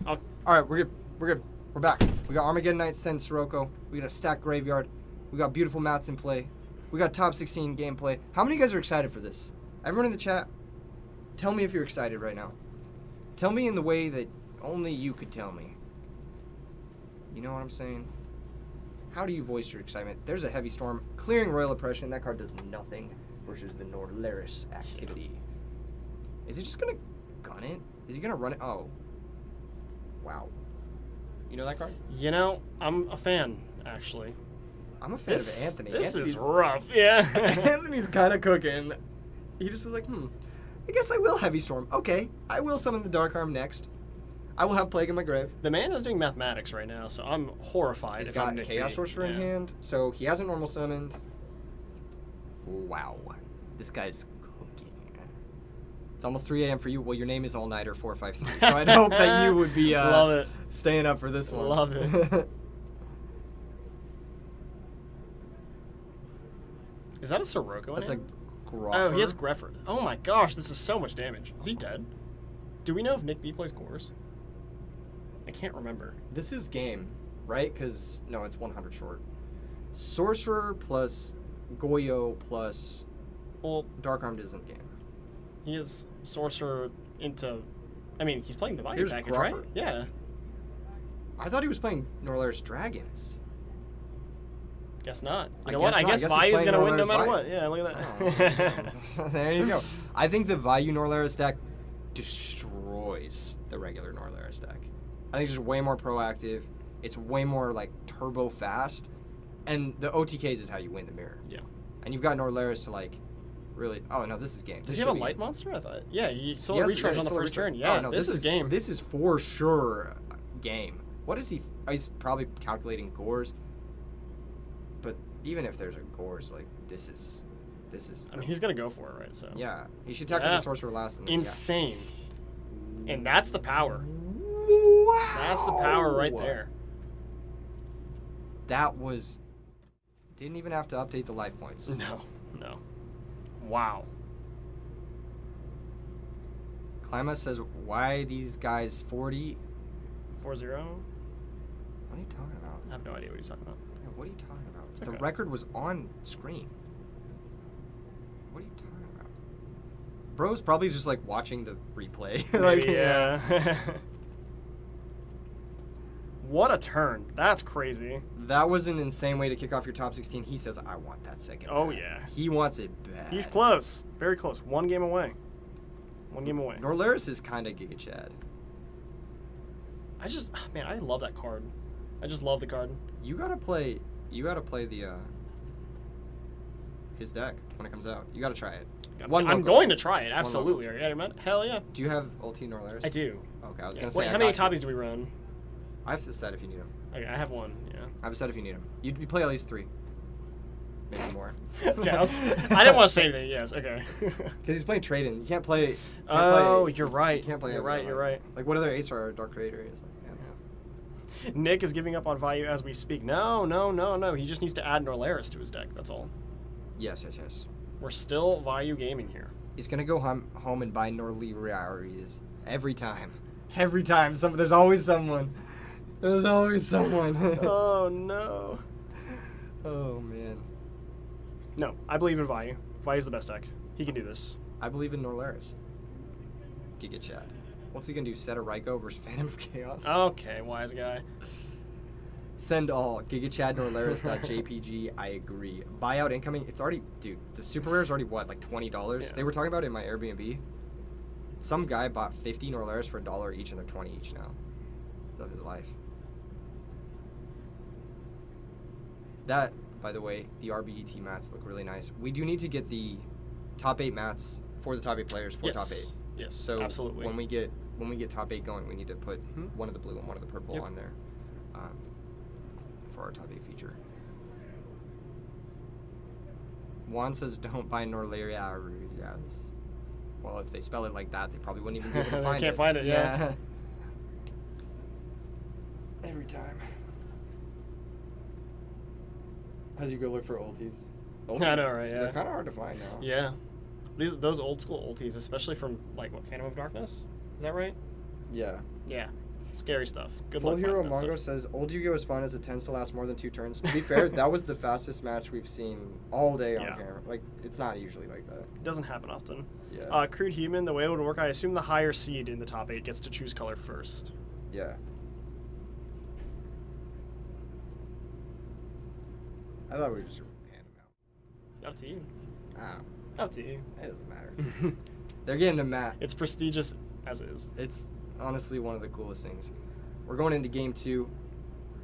I'll, All right, we're good. We're good. We're back. We got Armageddon Knight, Send Sirocco. We got a stacked graveyard. We got beautiful mats in play. We got top 16 gameplay. How many of you guys are excited for this? Everyone in the chat, tell me if you're excited right now. Tell me in the way that only you could tell me. You know what I'm saying? How do you voice your excitement? There's a Heavy Storm. Clearing Royal Oppression. That card does nothing versus the Norlaris activity. Is he just going to gun it? Is he going to run it? Oh. Wow. You know that card? you know, I'm a fan, actually. I'm a fan of Anthony. This Anthony's, is rough, yeah. Anthony's kind of cooking. He just was like, I guess I will Heavy Storm. Okay, I will summon the Dark Arm next. I will have Plague in my grave. The man is doing mathematics right now, so I'm horrified. He's if got I'm Nick Chaos B. Sorcerer in Yeah. hand, so he hasn't normal summoned. Wow. This guy's cooking. It's almost 3 a.m. for you. Well, your name is All Nighter 453, so I'd hope that you would be Love it. staying up for this one. Love it. Is that a Sirocco in That's a it? Groffer. Oh, he has Greffer. Oh my gosh, this is so much damage. Is he dead? Do we know if Nick B plays Gores? I can't remember. This is game, right? Because, no, it's 100 short. Sorcerer plus Goyo plus Well, Dark Armed isn't game. he is Sorcerer into... I mean, he's playing the Value Here's package, right? Groffer. Yeah. I thought he was playing Norlaris Dragons. Guess not. I You know what? guess I not. guess I guess he's Value's playing going to win no Norlaris matter Vayu. what. Yeah, look at that. There you go. I think the Vayu Norlaris deck destroys the regular Norlaris deck. I think it's just way more proactive. It's way more like turbo fast. And the OTKs is how you win the mirror. Yeah. And you've got Norlaris to like really. Oh no, this is game. Does This he have a should be light game. monster? I thought. Yeah, he He solar has- recharge on the solar first recharge. turn. Yeah, Oh, no, this is game. This is for sure game. What is he? Oh, he's probably calculating Gores. But even if there's a Gores, like this is. I mean, he's going to go for it, right? So Yeah, he should tackle Yeah. the sorcerer last. And then, Insane. And that's the power. Wow. That's the power right there. That was. Didn't even have to update the life points. No. Wow. Klima says, "Why these guys 40?" 4-0? What are you talking about? I have no idea what he's talking about. Yeah, what are you talking about? It's The okay. record was on screen. What are you talking about? Bro's probably just like watching the replay. Maybe, yeah. What a turn. That's crazy. That was an insane way to kick off your top 16. He says, I want that second. Oh, mat." yeah. He wants it bad. He's close. Very close. 1 game away. 1 game away. Norlaris is kind of Giga Chad. Man, I love that card. I just love the card. You gotta play the his deck when it comes out. You gotta try it. I'm going to try it. One Absolutely. locals. Are you mad? Hell yeah. Do you have Ulti Norlaris? I do. Okay, I was Yeah. gonna say. Wait, I how many got you. copies do we run? I have a set if you need them. Okay, I have 1. Yeah. I have a set if you need them. You play at least 3, maybe more. Okay, I didn't want to say anything. Yes. Okay. Because he's playing Trade-In. You can't play. You're right. You can't play. You're right. everyone. You're right. Like what other Ace or Dark Creator is like. Yeah. Nick is giving up on Vayu as we speak. No. He just needs to add Norlaris to his deck. That's all. Yes. We're still Vayu gaming here. He's gonna go home and buy Norlaris every time. Every time. There's always someone. There's always someone. Oh no. Oh man. No, I believe in Vayu. Vayu's the best deck. He can do this. I believe in Norlaris. Giga Chad. What's he gonna do? Set a Raikou versus Phantom of Chaos? Okay, wise guy. Send all. GigaChadNorlaris.jpg. I agree. Buyout incoming. It's already, dude. The super rare is already what, like $20? Yeah. They were talking about it in my Airbnb. Some guy bought 50 Norlaris for $1 each, and they're 20 each now. It's of his life. That, by the way, the RBET mats look really nice. We do need to get the top 8 mats for the top 8 players for top 8. Yes, So absolutely. when we get top 8 going, we need to put one of the blue and one of the purple Yep. on there for our top 8 feature. Juan says don't buy Norlaris. Well, if they spell it like that, they probably wouldn't even be able to They find it. can't find it, yeah. Every time. As you go look for ultis. I know, right? Yeah. They're kind of hard to find now. Yeah. Those old school ultis, especially from like what, Phantom of Darkness? Is that right? Yeah. Yeah. Scary stuff. Good Full luck Hero finding that Mongo stuff. says old Yu-Gi-Oh is fun as it tends to last more than 2 turns. To be fair, that was the fastest match we've seen all day on Yeah. camera. Like, it's not usually like that. It doesn't happen often. Yeah. Crude Human, the way it would work, I assume the higher seed in the top 8 gets to choose color first. Yeah. I thought we would just hand them Up to you. out. I don't Up to you. know. It doesn't matter. They're getting a mat. It's prestigious as is. It's honestly one of the coolest things. We're going into game 2.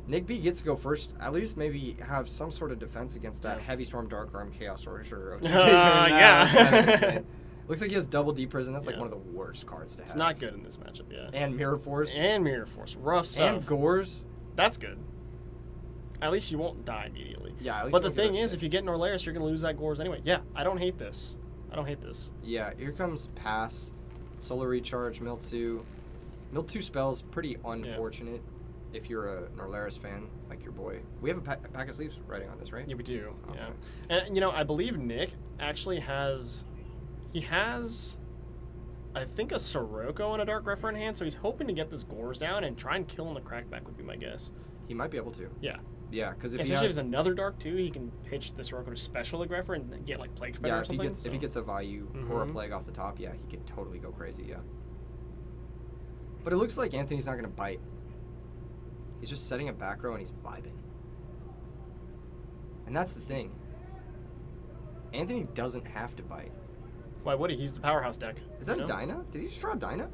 Nick B gets to go first. At least maybe have some sort of defense against that Yeah. Heavy Storm, Dark Arm, Chaos Sorcerer. Yeah. Looks like he has double D Prison. That's like Yeah. one of the worst cards to have. It's not good in this matchup, yeah. And Mirror Force. And Mirror Force. Rough stuff. And Gores. That's good. At least you won't die immediately. Yeah, at least But you the don't get thing those is, hit. if you get Norlaris, you're going to lose that Gores anyway. Yeah, I don't hate this. Yeah, here comes Pass, Solar Recharge, Miltwo. Miltwo spells pretty unfortunate if you're a Norlaris fan, like your boy. We have a pack of sleeves writing on this, right? Yeah, we do. Okay. Yeah. And, I believe Nick actually has... He has... I think a Sirocco and a Dark Grepher in hand, so he's hoping to get this Gores down and try and kill him the Crackback would be my guess. He might be able to. Yeah. Yeah, because if Especially he if has, it's another Dark too, he can pitch the Sirocco to special the Grepher and get like Plague Spreader or if he something. gets if he gets a Vayu or a Mhm. Plague off the top, yeah, he could totally go crazy, yeah. But it looks like Anthony's not gonna bite. He's just setting a back row and he's vibing. And that's the thing. Anthony doesn't have to bite. Why would he? He's the powerhouse deck. Is that you a know? Dyna? Did he just draw a Dyna?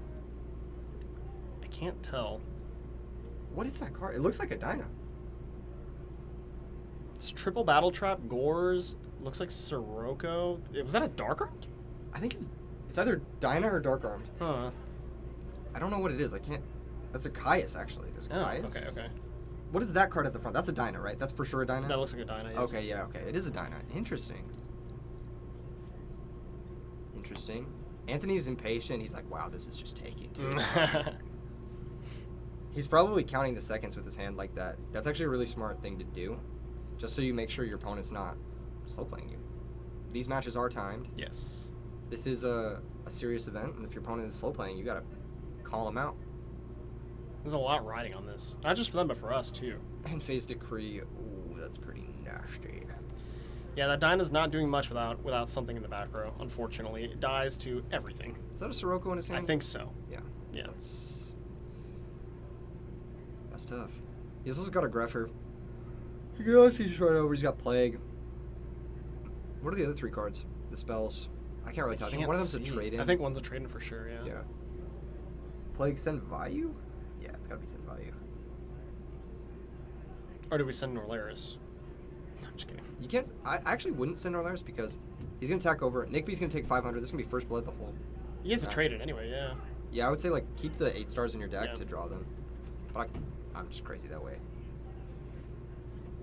I can't tell. What is that card? It looks like a Dyna. It's triple battle trap, Gores, looks like Sirocco. Was that a Dark Armed? I think it's either Dyna or Dark Armed. Huh. I don't know what it is. I can't. That's a Caius, actually. There's a Oh, Caius. okay. What is that card at the front? That's a Dyna, right? That's for sure a Dyna? That looks like a Dyna. Yes. Okay, yeah, okay. It is a Dyna. Interesting. Anthony's impatient. He's like, wow, this is just taking too long. He's probably counting the seconds with his hand like that. That's actually a really smart thing to do, just so you make sure your opponent's not slow playing you. These matches are timed. Yes. This is a serious event, and if your opponent is slow playing, you gotta call him out. There's a lot riding on this. Not just for them, but for us, too. And Phase Decree, ooh, that's pretty nasty. Yeah, that Dyna's not doing much without something in the back row, unfortunately. It dies to everything. Is that a Sirocco in his hand? I think so. Yeah. Yeah. That's tough. He's also got a Greffer. He can also just right over. He's got Plague. What are the other 3 cards? The spells. I can't really tell. I think one of them's a trade-in. I think one's a trade-in for sure, yeah. Yeah. Plague send value? Yeah, it's gotta be send value. Or do we send Norlaris? I'm just kidding. You can't. I actually wouldn't send Norlaris because he's gonna attack over. Nick B's gonna take 500. This is gonna be first blood the whole. He is a Yeah. trade-in anyway, yeah. Yeah, I would say like keep the 8 stars in your deck Yeah. to draw them. But I'm just crazy that way.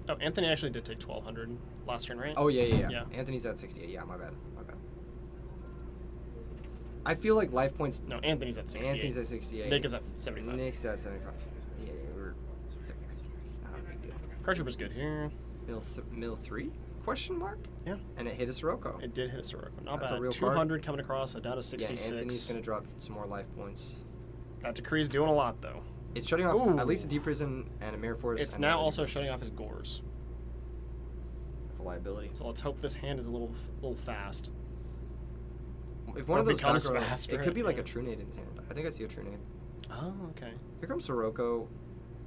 Oh, Anthony actually did take 1,200 last turn, right? Oh yeah. Yeah. Anthony's at 68. Yeah, my bad. I feel like life points. No, Anthony's at 68. Anthony's at 68. Nick is at 75. Nick's at 75. Yeah, we're. It's okay. It's not a big deal. Card Trooper's good here. Mill 3? Question mark? Yeah. And it hit a Sirocco. It did hit a Sirocco. Not That's a bad. real 200 coming across, so down to Yeah, 66. Anthony's gonna drop some more life points. That decree's doing a lot, though. It's shutting off Ooh. at least a Deep Prison and a Mirror Force. It's and now then- also shutting off his Gores. It's a liability. So let's hope this hand is a little fast. If one Or of those becomes back row- faster, it could be like yeah. a True Nade in his hand. I think I see a True Nade. Oh, okay. Here comes Sirocco.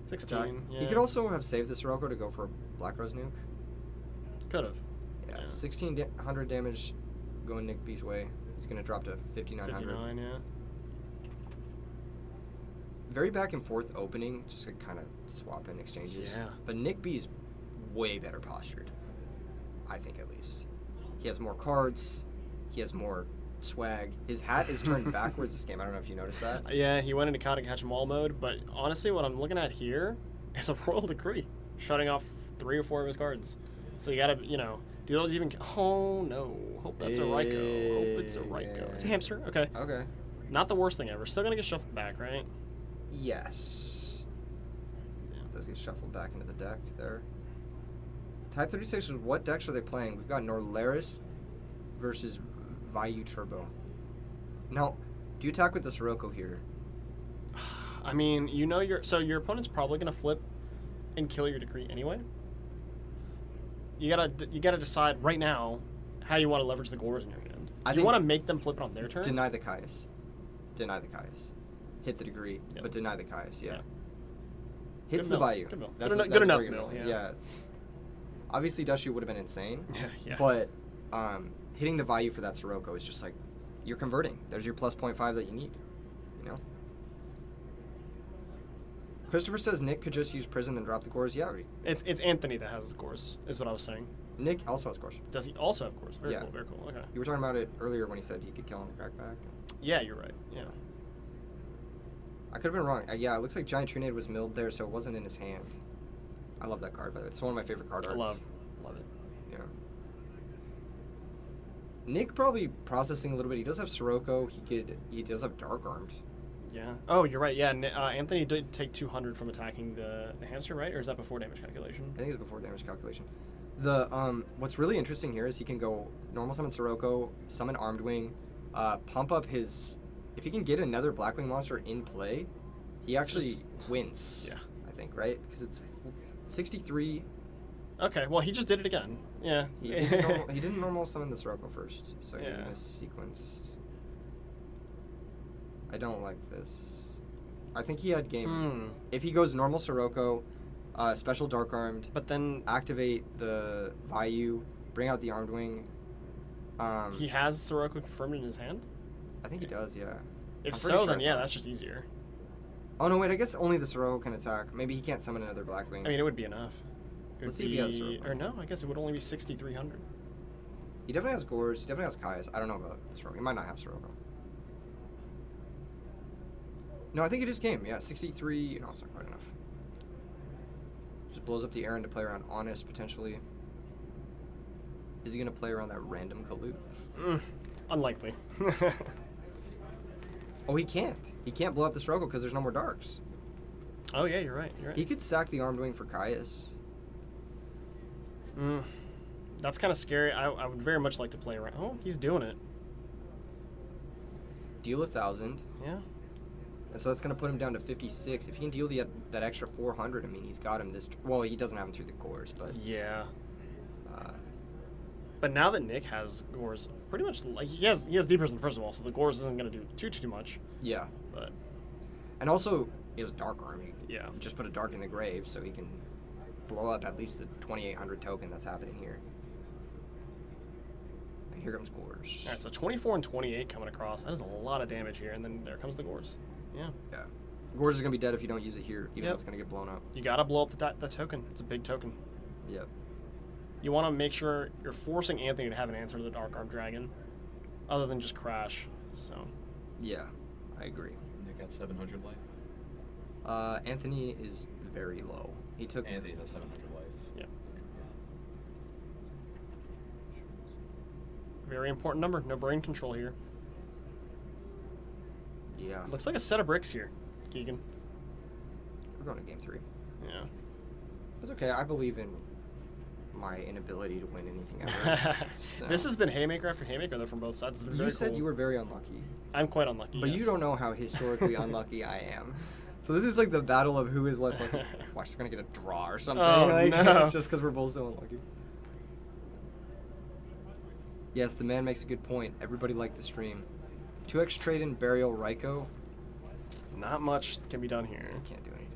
16. Attack. Yeah. He could also have saved the Sirocco to go for a Black Rose nuke. Could have. Yeah, Yeah. 1,600 damage going Nick B's way. He's gonna drop to 5,900. 59, yeah. Very back and forth opening, just to kind of swap in exchanges. Yeah. But Nick B's way better postured. I think at least. He has more cards. He has more swag. His hat is turned backwards this game. I don't know if you noticed that. Yeah, he went into Counter Catch 'em all mode, but honestly, what I'm looking at here is a Royal Decree, shutting off 3 or 4 of his cards. So you gotta, do those even? Oh no! Hope that's a Ryko. Hope it's a Ryko. It's a hamster. Okay. Okay. Not the worst thing ever. Still gonna get shuffled back, right? Yes. Yeah. Does get shuffled back into the deck there. Type 36 is what decks are they playing? We've got Norlaris versus Vayu Turbo. Now, do you attack with the Sirocco here? I mean, your opponent's probably gonna flip and kill your Decree anyway. You gotta decide right now how you want to leverage the Gores in your hand. I You think want to make them flip it on their turn. Deny the Caius. Deny the Caius. Hit the degree, Yep. but deny the Caius, yeah. Yeah. Hits Good the mill, Vayu. good mill. That's Good a- eno- that's good a enough very mill, good yeah. Obviously, Dusty would have been insane, Yeah. but hitting the Vayu for that Sirocco is just like, you're converting. There's your plus 0.5 that you need, Christopher says Nick could just use Prison and drop the Gores. Yeah, It's Anthony that has the Gores, is what I was saying. Nick also has Gores. Does he also have Gores? Very Yeah. cool, very cool. Okay. You were talking about it earlier when he said he could kill on the crackback. Yeah, you're right. Yeah. I could have been wrong. Yeah, it looks like Giant Trunade was milled there, so it wasn't in his hand. I love that card, by the way. It's one of my favorite card I arts. love it. Yeah. Nick probably processing a little bit. He does have Sirocco. He does have Dark Armed. Yeah. Oh, you're right. Yeah, Anthony did take 200 from attacking the hamster, right? Or is that before damage calculation? I think it's before damage calculation. The what's really interesting here is he can go normal summon Sirocco, summon Armed Wing, pump up his. If he can get another Blackwing monster in play, he actually Just- wins. Yeah. I think right because it's 63. Okay. Well, he just did it again. Yeah. He didn't normal summon the Sirocco first, so he Yeah. missequenced. I don't like this. I think he had game. If he goes normal Sirocco, special Dark Armed, But then activate the Vayu, bring out the Armed Wing. he has Sirocco confirmed in his hand? I think he does, yeah. If I'm pretty so, sure then I yeah, saw that's it. just easier. Oh no, wait. I guess only the Sirocco can attack. Maybe he can't summon another Blackwing. I mean, it would be enough. It Let's would see if he has be- Sirocco. Or no, I guess it would only be 6,300. He definitely has Gores. He definitely has Caius. I don't know about the Sirocco. He might not have Sirocco. No, I think it is game. Yeah, 63. No, it's not quite enough. Just blows up the Aaron to play around Honest, potentially. Is he going to play around that random Kalut? Unlikely. Oh, he can't. He can't blow up the Sirocco because there's no more Darks. Oh yeah, you're right. You're right. He could sack the Armed Wing for Caius. That's kind of scary. I would very much like to play around. Oh, he's doing it. Deal 1,000. Yeah. And so that's going to put him down to 56. If he can deal that extra 400, I mean, he's got him this. Well, he doesn't have him through the cores, but Yeah. But now that Nick has Gores, pretty much like he has Deep Prison first of all, so the Gores isn't gonna do too much. Yeah. But And also, he has a Dark Arm. He yeah, just put a Dark in the grave so he can blow up at least the 2,800 token that's happening here. And here comes Gores. all right. So 24 and 28 coming across. That is a lot of damage here, and then there comes the Gores. Yeah, Yeah. Gores is going to be dead if you don't use it here, even though Yep. it's going to get blown up. you gotta blow up that token. It's a big token. Yep. You want to make sure you're forcing Anthony to have an answer to the Dark Arm Dragon, other than just crash. So Yeah, I agree. Nick got 700 life. Anthony is very low. He took... Anthony has 700 life. yeah, very important number. No brain control here. Yeah. Looks like a set of bricks here, Keegan. We're going to game 3. Yeah. It's okay. I believe in my inability to win anything ever. So. This has been haymaker after haymaker though from both sides. It's been You very said cool. you were very unlucky. I'm quite unlucky. But yes. you don't know how historically unlucky I am. So this is like the battle of who is less lucky. Watch, they're going to get a draw or something. Oh, like, no. Just because we're both so unlucky. Yes, the man makes a good point. Everybody liked the stream. 2x trade in Burial Raiko. Not much can be done here. Can't do anything.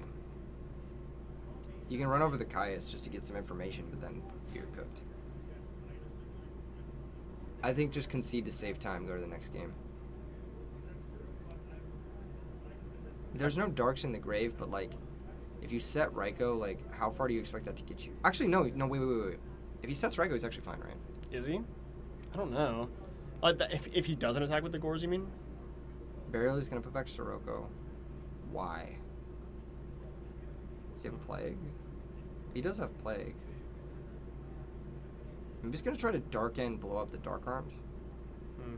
You can run over the Caius just to get some information, but then you're cooked. I think just concede to save time, go to the next game. There's no darks in the grave, but like, if you set Raiko, like, how far do you expect that to get you? Actually, no, wait. If he sets Raiko, he's actually fine, right? Is he? I don't know. If he doesn't attack with the Gores, you mean? Burial is gonna put back Sirocco. Why? Does he have a plague? He does have plague. I'm just gonna try to dark end, blow up the Dark Arms. Hmm.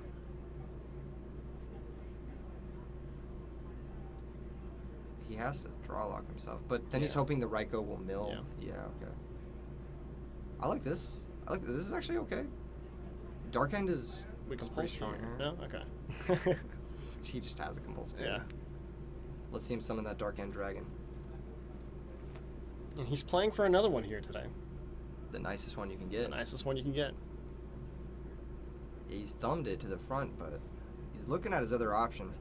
He has to draw lock himself, but then he's Yeah. hoping the Raiko will mill. Yeah. Yeah, okay. I like this. This is actually okay. Dark End is We pretty compulse strong here. here. No? Okay. He just has a compulse. Dude. Yeah. Let's see him summon that Dark End Dragon. And he's playing for another one here today. The nicest one you can The get. nicest one you can get. He's thumbed it to the front, but he's looking at his other options.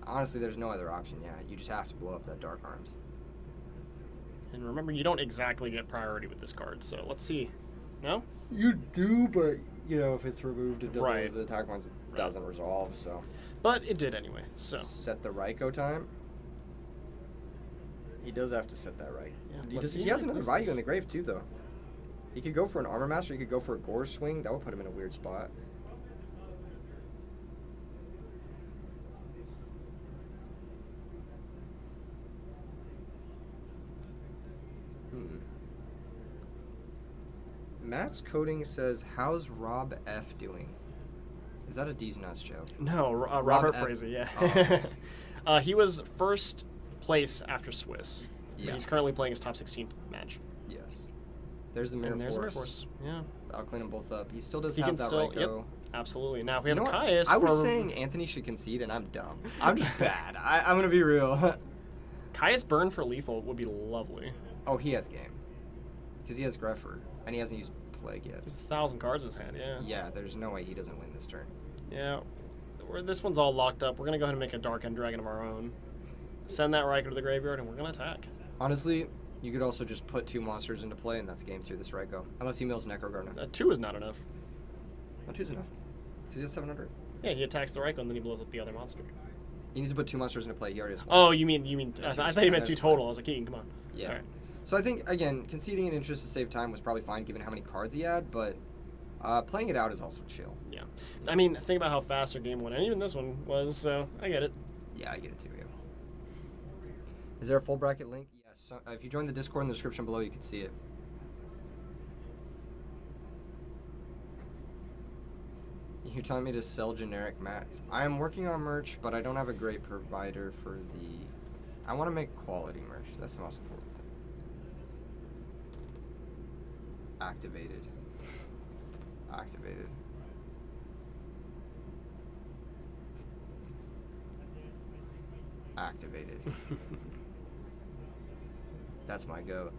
Honestly, there's no other option. Yeah, you just have to blow up that Dark Arms. And remember, you don't exactly get priority with this card, so let's see. No? You do, but you know if it's removed, it doesn't Right. lose the attack points. It Right. doesn't resolve. So But it did anyway, so. set the Raiko time. He does have to set that right. Yeah, He, let's see he how has he another plays value this. in the grave too, though. He could go for an Armor Master. He could go for a Gore swing. That would put him in a weird spot. Matt's coding says, "How's Rob F doing?" Is that a D's nuts joke? No, Robert F. Frazee, yeah. Oh. He was first place after Swiss. But Yeah. he's currently playing his top 16 match. Yes. There's the Mirror And there's Force. Mirror Force. Yeah. That'll clean them both up. He still does He have can that still, Raiko. yep, absolutely. Now, if we You have know a what? Caius I was for- saying Anthony should concede, and I'm dumb. I'm just bad. I'm gonna be real. Caius burn for lethal would be lovely. Oh, he has game, because he has Greffer, and he hasn't used Plague yet. He's 1,000 cards in his hand, yeah. Yeah, there's no way he doesn't win this turn. Yeah. This one's all locked up. We're going to go ahead and make a Dark End Dragon of our own. Send that Raiko to the graveyard, and we're going to attack. Honestly, you could also just put 2 monsters into play, and that's game through this Raiko. Unless he mills Necrogarna. 2 is not enough. No, 2's enough. Because he has 700. Yeah, he attacks the Raiko, and then he blows up the other monster. He needs to put 2 monsters into play. He already has 1. Oh, you mean? Yeah, I two is thought you fine. meant 2 That's fine. total. I was like, Keegan, come on. Yeah. All right. So I think, again, conceding in interest to save time was probably fine given how many cards he had, but playing it out is also chill. Yeah. I mean, think about how fast our game went, and even this one was, so I get it. Yeah, I get it too, yeah. Is there a full bracket link? Yes. So, if you join the Discord in the description below, you can see it. You're telling me to sell generic mats. I am working on merch, but I don't have a great provider for the... I want to make quality merch. That's the most important thing. Activated. Activated. Activated. That's my goat.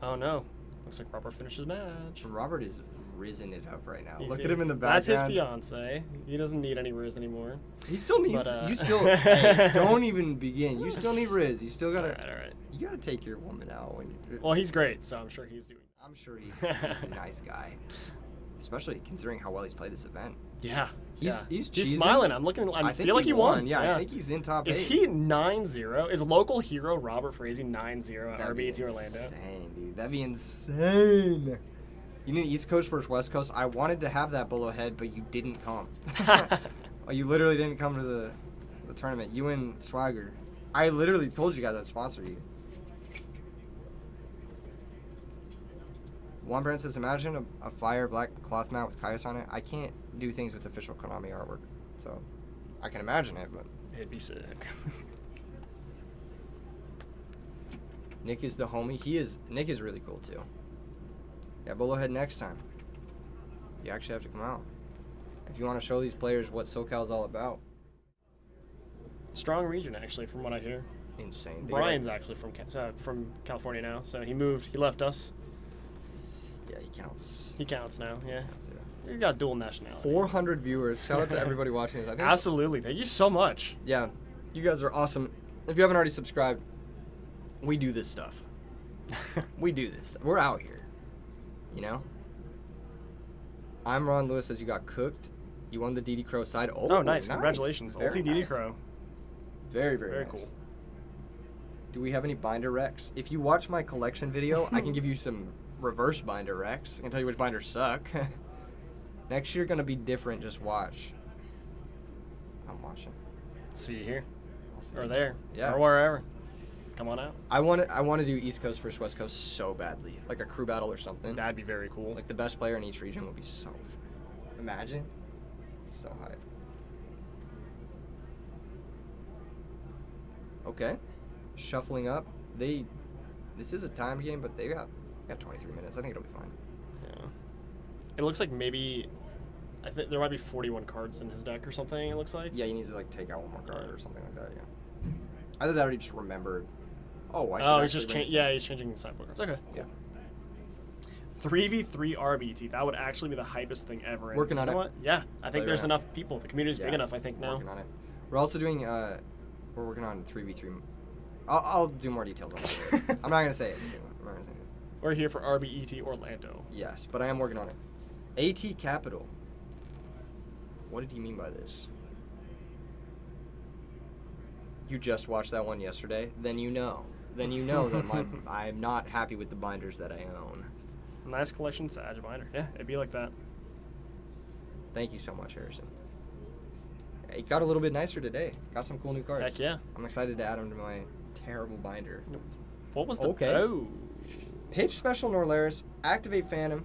Oh no. Looks like Robert finishes match. Robert is risen it up right now. You Look see? at him in the background. That's his fiance. He doesn't need any Riz anymore. He still needs. But, You still. Hey, don't even begin. You still need Riz. You still gotta. All right. You gotta take your woman out when. Well, he's great, so I'm sure he's doing. I'm sure he's a nice guy, especially considering how well he's played this event. Yeah. He's cheesing. smiling. I'm looking. I think feel like he won. Yeah, I think he's in top 8. Is he 9-0? Is local hero Robert Frazee 9-0 at That'd be RBET Orlando? Insane, dude. That'd be insane. You need East Coast versus West Coast. I wanted to have that below head, but you didn't come. Oh, you literally didn't come to the tournament. You and Swagger. I literally told you guys I'd sponsor you. Juan Brand says, imagine a fire black cloth mat with Kaios on it. I can't do things with official Konami artwork, so I can imagine it, but It'd be sick. Nick is the homie. Nick is really cool too. Yeah, below head next time. You actually have to come out if you want to show these players what SoCal's all about. Strong region, actually, from what I hear. Insane. Brian's actually from California now, so he moved. He left us. Yeah, he counts. He counts now. Yeah. Yeah. You got dual nationality. 400 viewers. Shout out to everybody watching this. I think it's- Absolutely. Thank you so much. Yeah, you guys are awesome. If you haven't already subscribed, we do this stuff. We do this. We're out here. You know? I'm Ron Lewis. Says you got cooked. You won the DD Crow side. Oh, nice. Congratulations. Very Ulti DD nice. Crow. Very, very, Very nice. cool. Do we have any binder Rex? If you watch my collection video, I can give you some reverse binder Rex. I can tell you which binders suck. Next year gonna be different. Just watch. I'm watching. See you here. I'll see Or you. there. Yeah. Or wherever. Come on out. I want to do East Coast versus West Coast so badly, like a crew battle or something. That'd be very cool. Like the best player in each region would be so. Imagine. So hype. Okay. Shuffling up. This is a time game, but they got 23 minutes. I think it'll be fine. Yeah. It looks like maybe I think there might be 41 cards in his deck or something. It looks like. Yeah, he needs to like take out one more card or something like that. Yeah. Either that or he just remembered. Oh, I should. Oh, he's actually just bring this yeah, he's changing sideboard cards. Okay. Yeah. 3v3 RBT. That would actually be the hypest thing ever. And Working on you know it. what? Yeah, I think Play there's right enough people. The community's big Yeah, enough. I think now. Working on it. We're also doing. We're working on 3v3. I'll do more details on it later. I'm not gonna say it. I'm not gonna say it. We're here for RBET Orlando. Yes, but I am working on it. AT Capital. What did he mean by this? You just watched that one yesterday? Then you know. Then you know that I'm not happy with the binders that I own. Nice collection, Sag binder. Yeah, it'd be like that. Thank you so much, Harrison. It got a little bit nicer today. Got some cool new cards. Heck yeah. I'm excited to add them to my terrible binder. What was the Okay. Oh. Pitch Special Norlaris. Activate Phantom.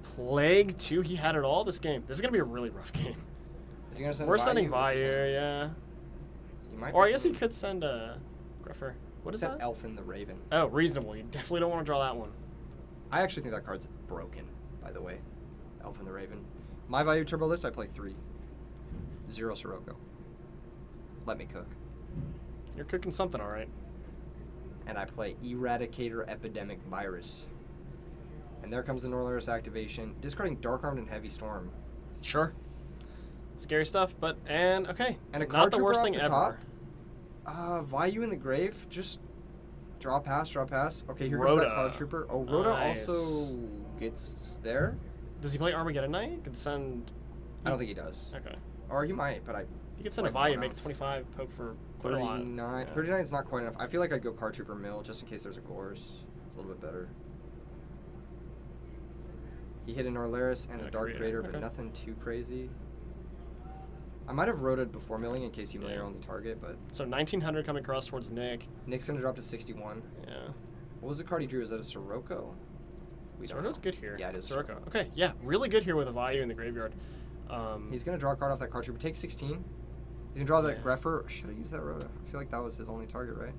Plague 2. He had it all this game. This is gonna be a really rough game. Is he gonna send We're Vayu? sending What's he Vayu, sending? yeah. He might Or be I guess he sending- could send Gruffer. What is send that? Elfin the Raven. Oh, reasonable. You definitely don't want to draw that one. I actually think that card's broken, by the way. Elfin the Raven. My Vayu Turbo list, I play 3. 0 Sirocco. Let me cook. You're cooking something, all right. And I play Eradicator Epidemic Virus. And there comes the Norlaris activation. Discarding Dark Armed and Heavy Storm. Sure. Scary stuff, but okay. And a Not card the trooper worst off thing the ever. top. Vayu in the Grave. Just draw pass, draw pass. Okay, here comes that Rhoda. card trooper. Oh, Rhoda Nice. also gets there. Does he play Armageddon Knight? Could send. I don't think he does. Okay. Or he might, but He could send like a Vayu, one make off. 25, poke for quite a lot. 39. Yeah. 39 is not quite enough. I feel like I'd go card trooper mill just in case there's a Gorse. It's a little bit better. He hit an Orlaris and And a a Dark Creator, Creator, but okay. nothing too crazy. I might have rotated before milling in case you mill Yeah. your only target, but So 1900 coming across towards Nick. Nick's gonna drop to 61. Yeah. What was the card he drew? Is that a Sirocco? We don't Soroko's know. good here. Yeah, it is. Sirocco. Okay, yeah, really good here with a Vayu in the graveyard. He's gonna draw a card off that card trooper. Take 16. He's gonna draw that Yeah. Greffer. Should I use that Rhoda? I feel like that was his only target, right?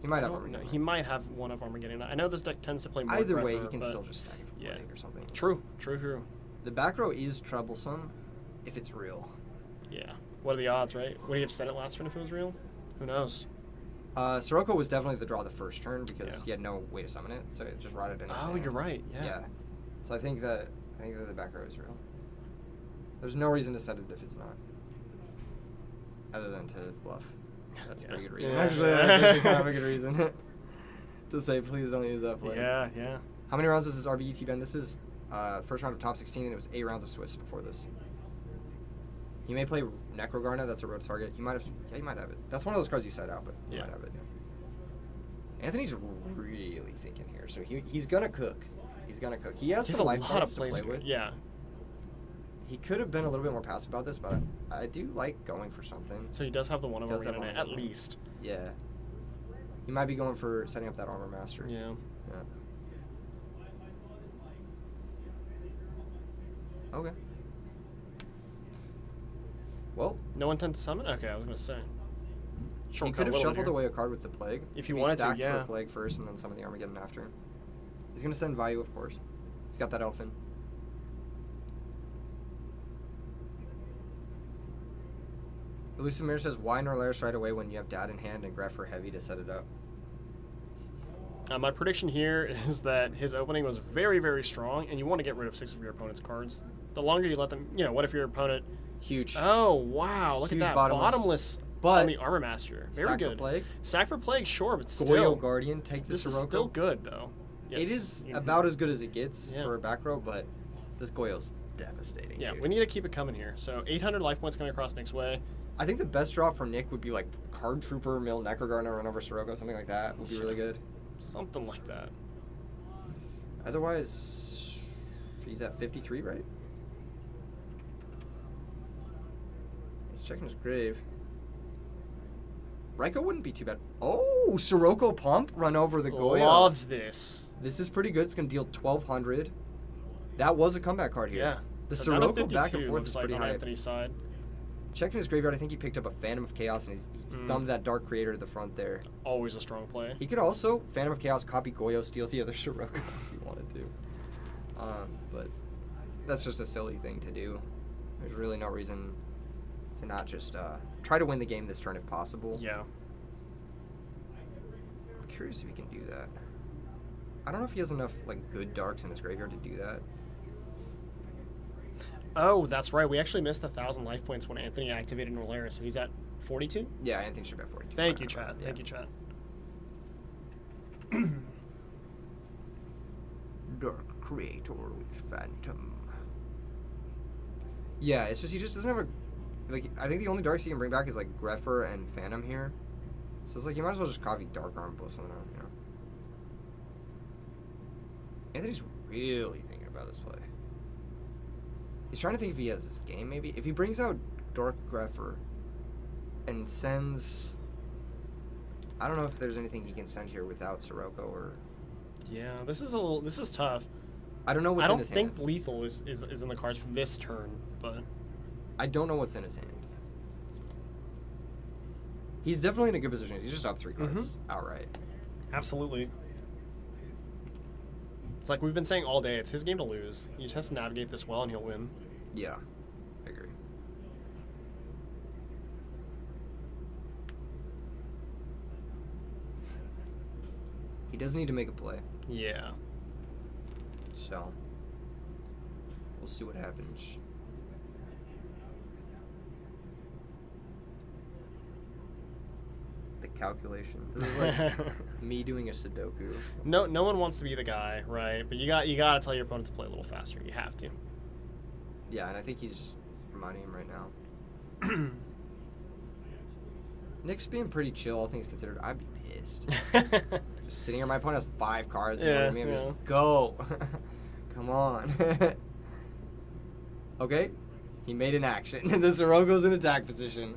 He might I have don't Armageddon. know. He might have one of Armageddon. I know this deck tends to play more Either way, he Greffer, can but- still just stack it for yeah. Plague or something. True. The back row is troublesome if it's real. Yeah. What are the odds, right? Would he have said it last turn if it was real? Who knows? Sirocco was definitely the draw the first turn because Yeah. he had no way to summon it, so it just rotted in his Oh, hand. you're right. Yeah. Yeah. So I think that the back row is real. There's no reason to set it if it's not. Other than to bluff. That's a pretty good reason. Yeah. Actually, that's actually kind of a good reason to say please don't use that play. Yeah. How many rounds has this RBET been? This is first round of top 16, and it was 8 rounds of Swiss before this. He may play Necrogarna. That's a road target. He might have. Yeah, he might have it. That's one of those cards you set out, but he Yeah. might have it. Yeah. Anthony's really thinking here, so he's gonna cook. He's gonna cook. He has There's some a life lot points of to plays play here. with. Yeah. He could have been a little bit more passive about this, but I do like going for something. So he does have the one over Does have arena one at over. least. Yeah. He might be going for setting up that armor master. Yeah. Yeah. Okay. Well, No intent to summon? Okay, I was gonna say. he Shortcut could have a little shuffled here. away a card with the plague. If he wanted to, stacked for yeah. a plague first and then some of the Armageddon after. He's gonna send Vayu, of course. He's got that elfin. Elusive Mirror says, why Norlaris right away when you have Dad in hand and Greph for heavy to set it up? My prediction here is that his opening was very, very strong, and you want to get rid of 6 of your opponent's cards. The longer you let them, what if your opponent... Huge. Oh, wow, look Huge at that. bottomless. But on But the Armor Master. Very Stack good. for plague. Stack for Plague, sure, but Goyo still... Guardian, take this the is Sirocco. still good, though. Yes. It is Mhm. about as good as it gets Yeah. for a back row, but this Goyo's devastating. Yeah, dude. we need to keep it coming here. So 800 life points coming across Nick's way. I think the best draw for Nick would be like Card Trooper, Mill Necrogarna, run over Sirocco, something like that would be really good. Something like that. Otherwise, he's at 53, right? He's checking his grave. Raiko wouldn't be too bad. Oh, Sirocco Pump, run over the Goyo. Love this. This is pretty good. It's going to deal 1,200. That was a comeback card here. Yeah. The So down to Sirocco back 52 and forth looks is like pretty on high. Anthony's side. Checking his graveyard, I think he picked up a Phantom of Chaos and he's thumbed that Dark Creator to the front there. Always a strong play. He could also Phantom of Chaos, copy Goyo, steal the other Sirocco if he wanted to. But that's just a silly thing to do. There's really no reason to not just try to win the game this turn if possible. Yeah. I'm curious if he can do that. I don't know if he has enough like good darks in his graveyard to do that. Oh, that's right. We actually missed 1,000 life points when Anthony activated Norlaris, so he's at 42? Yeah, Anthony should be at 42. Thank you, chat. Thank you, chat. Dark Creator with Phantom. Yeah, it's just he just doesn't have a like. I think the only darks he can bring back is like Grepher and Phantom here. So it's like you might as well just copy Dark Arm, blow something out. Anthony's really thinking about this play. He's trying to think if he has his game maybe. If he brings out Dark Grepher and sends, I don't know if there's anything he can send here without Sirocco or. Yeah, this is tough. I don't know what's I in don't his think hand. lethal is in the cards for this turn, but I don't know what's in his hand. He's definitely in a good position. He's just up 3 cards outright. absolutely. It's like we've been saying all day, it's his game to lose. He just has to navigate this well and he'll win. Yeah, I agree. He does need to make a play, Yeah. so we'll see what happens. The calculation. This is like me doing a Sudoku. No one wants to be the guy, right? But you got to tell your opponent to play a little faster. You have to. Yeah, and I think he's just reminding him right now. Nick's being pretty chill, all things considered. I'd be pissed. Just sitting here, my opponent has 5 cards. Yeah, Me, I'm yeah. just go. Come on. Okay, he made an action. The Sirocco's in attack position.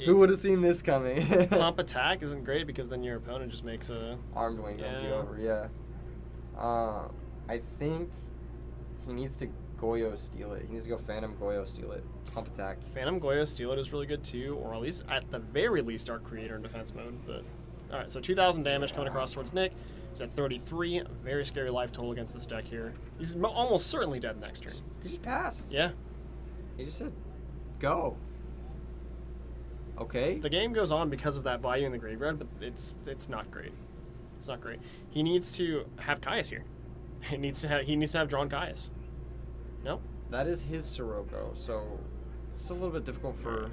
Who would have seen this coming? Pump attack isn't great because then your opponent just makes a... Armed wing comes you Yeah. over, yeah. I think he needs to Goyo steal it. He needs to go Phantom Goyo steal it. Pump attack. Phantom Goyo Steal It is really good too, or at least, at the very least, Dark Creator in defense mode. But alright, so 2,000 damage coming across towards Nick. He's at 33. Very scary life total against this deck here. He's almost certainly dead next turn. He just passed. Yeah. He just said, go. Okay. The game goes on because of that value in the graveyard, but it's not great. It's not great. He needs to have Caius here. He needs to have drawn Caius. No? That is his Sirocco, so it's still a little bit difficult for...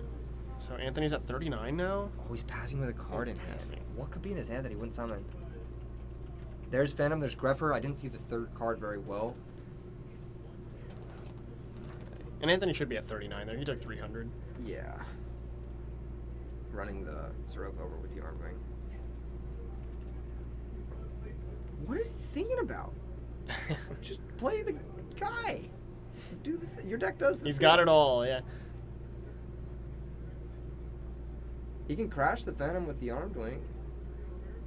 So Anthony's at 39 now? Oh, he's passing with a card in hand. Passing. What could be in his hand that he wouldn't summon? There's Phantom, there's Greffer. I didn't see the third card very well. And Anthony should be at 39 there. He took 300. Yeah. Running the Sirocco over with the Arm Wing. What is he thinking about? Just play the guy. Do the your deck does the He's thing. got it all, yeah. He can crash the Phantom with the Armed Wing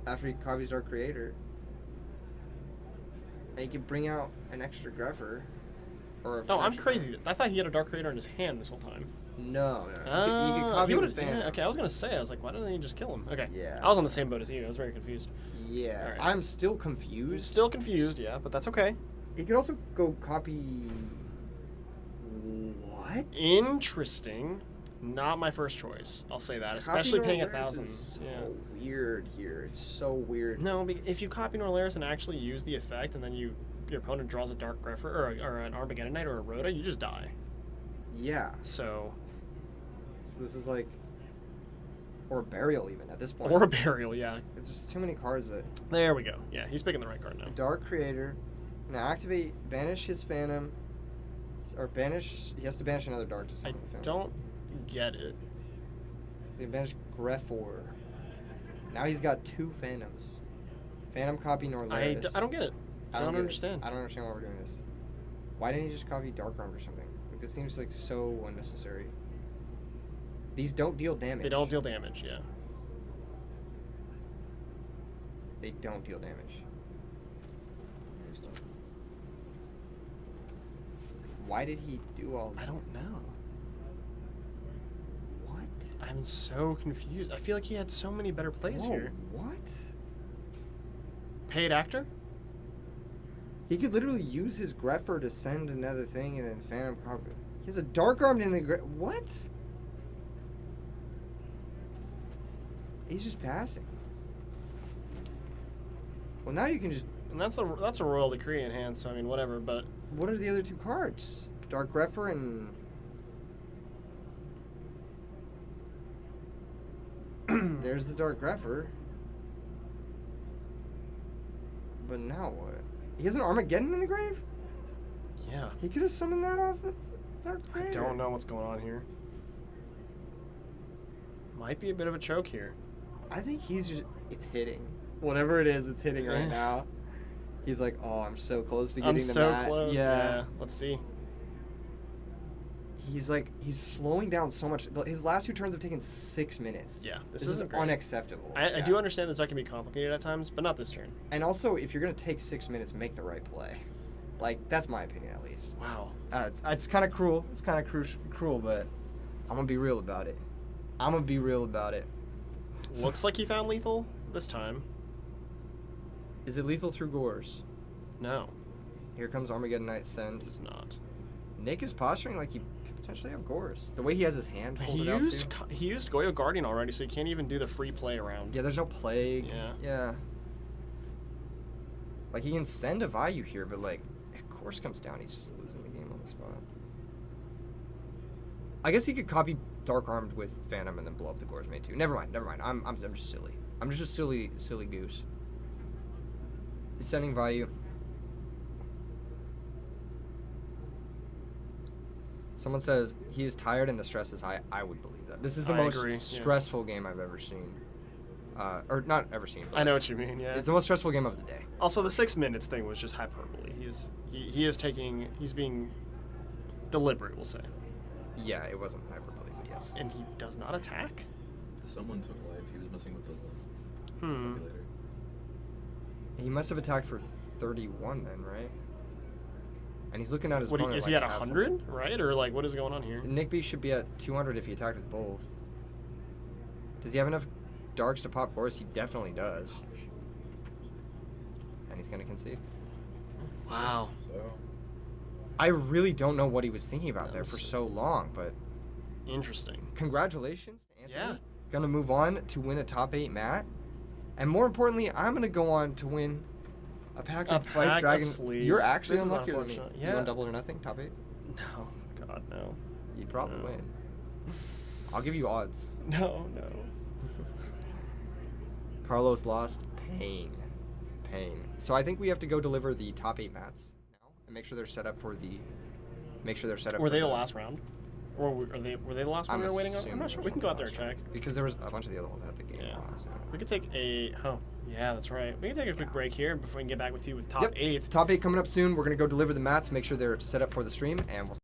after he copies Dark Creator. And he can bring out an extra Greffer. Or Oh, I'm crazy. I thought he had a Dark Creator in his hand this whole time. No. He could Oh, copy he the would've- Phantom. yeah, okay, I was going to say, I was like, why didn't he just kill him? Okay. Yeah. I was on the same boat as you. I was very confused. Yeah. Alright. I'm still confused. Still confused, yeah, but that's okay. He could also go copy... What? Interesting. Not my first choice. I'll say that, especially Copy paying Norlaris 1,000. is Yeah. so weird here. It's so weird. No, if you copy Norlaris and actually use the effect, and then your opponent draws a Dark Greffer or an Armageddon Knight or a Rhoda, you just die. Yeah. So This is like... Or Burial even at this point. or a Burial, yeah. It's just too many cards that... There we go. Yeah, he's picking the right card now. Dark Creator. Now activate, banish his Phantom. Or banish... He has to banish another Dark to I summon the Phantom. don't get it. He can banish Greffor. Now he's got 2 Phantoms. Phantom copy Norlaris. I don't get it. I don't get it. understand. I don't understand why we're doing this. Why didn't he just copy Dark Armed or something? Like, this seems like so unnecessary. These don't deal damage. They don't deal damage, yeah. They don't deal damage. Why did he do all I don't know. What? I'm so confused. I feel like he had so many better plays Whoa, here. What? Paid actor? He could literally use his Greffer to send another thing and then Phantom copy. He has a Dark Armed in the what? He's just passing. Well, now you can just... And that's a Royal Decree in hand, so I mean, whatever, but... What are the other 2 cards? Dark Greffer and... There's the Dark Greffer. But now what? He has an Armageddon in the grave? Yeah. He could have summoned that off the Dark I Creator. don't know what's going on here. Might be a bit of a choke here. I think he's just... It's hitting. Whatever it is, it's hitting right now. He's like, oh, I'm so close to getting I'm the so mat. close. Yeah. Let's see. He's like, he's slowing down so much. His last 2 turns have taken 6 minutes. Yeah. This is isn't great. unacceptable. I Yeah. do understand this deck can be complicated at times, but not this turn. And also, if you're going to take 6 minutes, make the right play. Like, that's my opinion, at least. Wow. It's kind of cruel. It's kind of cruel, but I'm going to be real about it. I'm going to be real about it. Looks like he found lethal this time. Is it lethal through Gores? No, Here comes Armageddon Knight Send. it's not. Nick is posturing like he could potentially have Gores. The way he has his hand folded out, too. He used Goyo Guardian already, so he can't even do the free play around. Yeah, there's no Plague. Yeah. Yeah. Like, he can send a value here, but, like, if Course comes down, he's just losing the game on the spot. I guess he could copy Dark Armed with Phantom and then blow up the Gores Mate, too. Never mind. I'm just silly. I'm just a silly goose. He's sending value. Someone says he is tired and the stress is high. I would believe that. This is the I most agree, yeah. stressful game I've ever seen. Or not ever seen. But I know what you mean. Yeah. it's the most stressful game of the day. Also, the 6 minutes thing was just hyperbole. He's being deliberate, we'll say, Yeah, it wasn't hyperbole, but yes. and he does not attack. Someone took life. He was messing with the Hmm. calculator. He must have attacked for 31 then, right? And he's looking at his What opponent is like he at have 100? Right, or like what is going on here? something. Nick B should be at 200 if he attacked with both. Does he have enough darks to pop Gores? He definitely does. And he's going to concede. Wow. So I really don't know what he was thinking about That there for was- so long, but Interesting. Congratulations to Anthony. Yeah. Gonna move on to win a top 8 mat. And more importantly, I'm gonna go on to win a pack of Fight pack of Dragon. sleeves. You're actually This is unluckier than me. unfortunate. You Yeah. going double or nothing, top 8? No, God, no. You'd probably No. win. I'll give you odds. No. Carlos lost. Pain. So I think we have to go deliver the top 8 mats now and make sure they're set up for the. Were they the last round? Or were they the last one I'm we were waiting on? I'm assuming not sure. those We can were go the out there and last check. round. Because there was a bunch of the other ones at the game. Yeah. So. We could take a. Oh, yeah, that's right. We can take a quick Yeah. break here before we can get back with you with top Yep. 8. Top 8 coming up soon. We're gonna go deliver the mats, make sure they're set up for the stream, and we'll.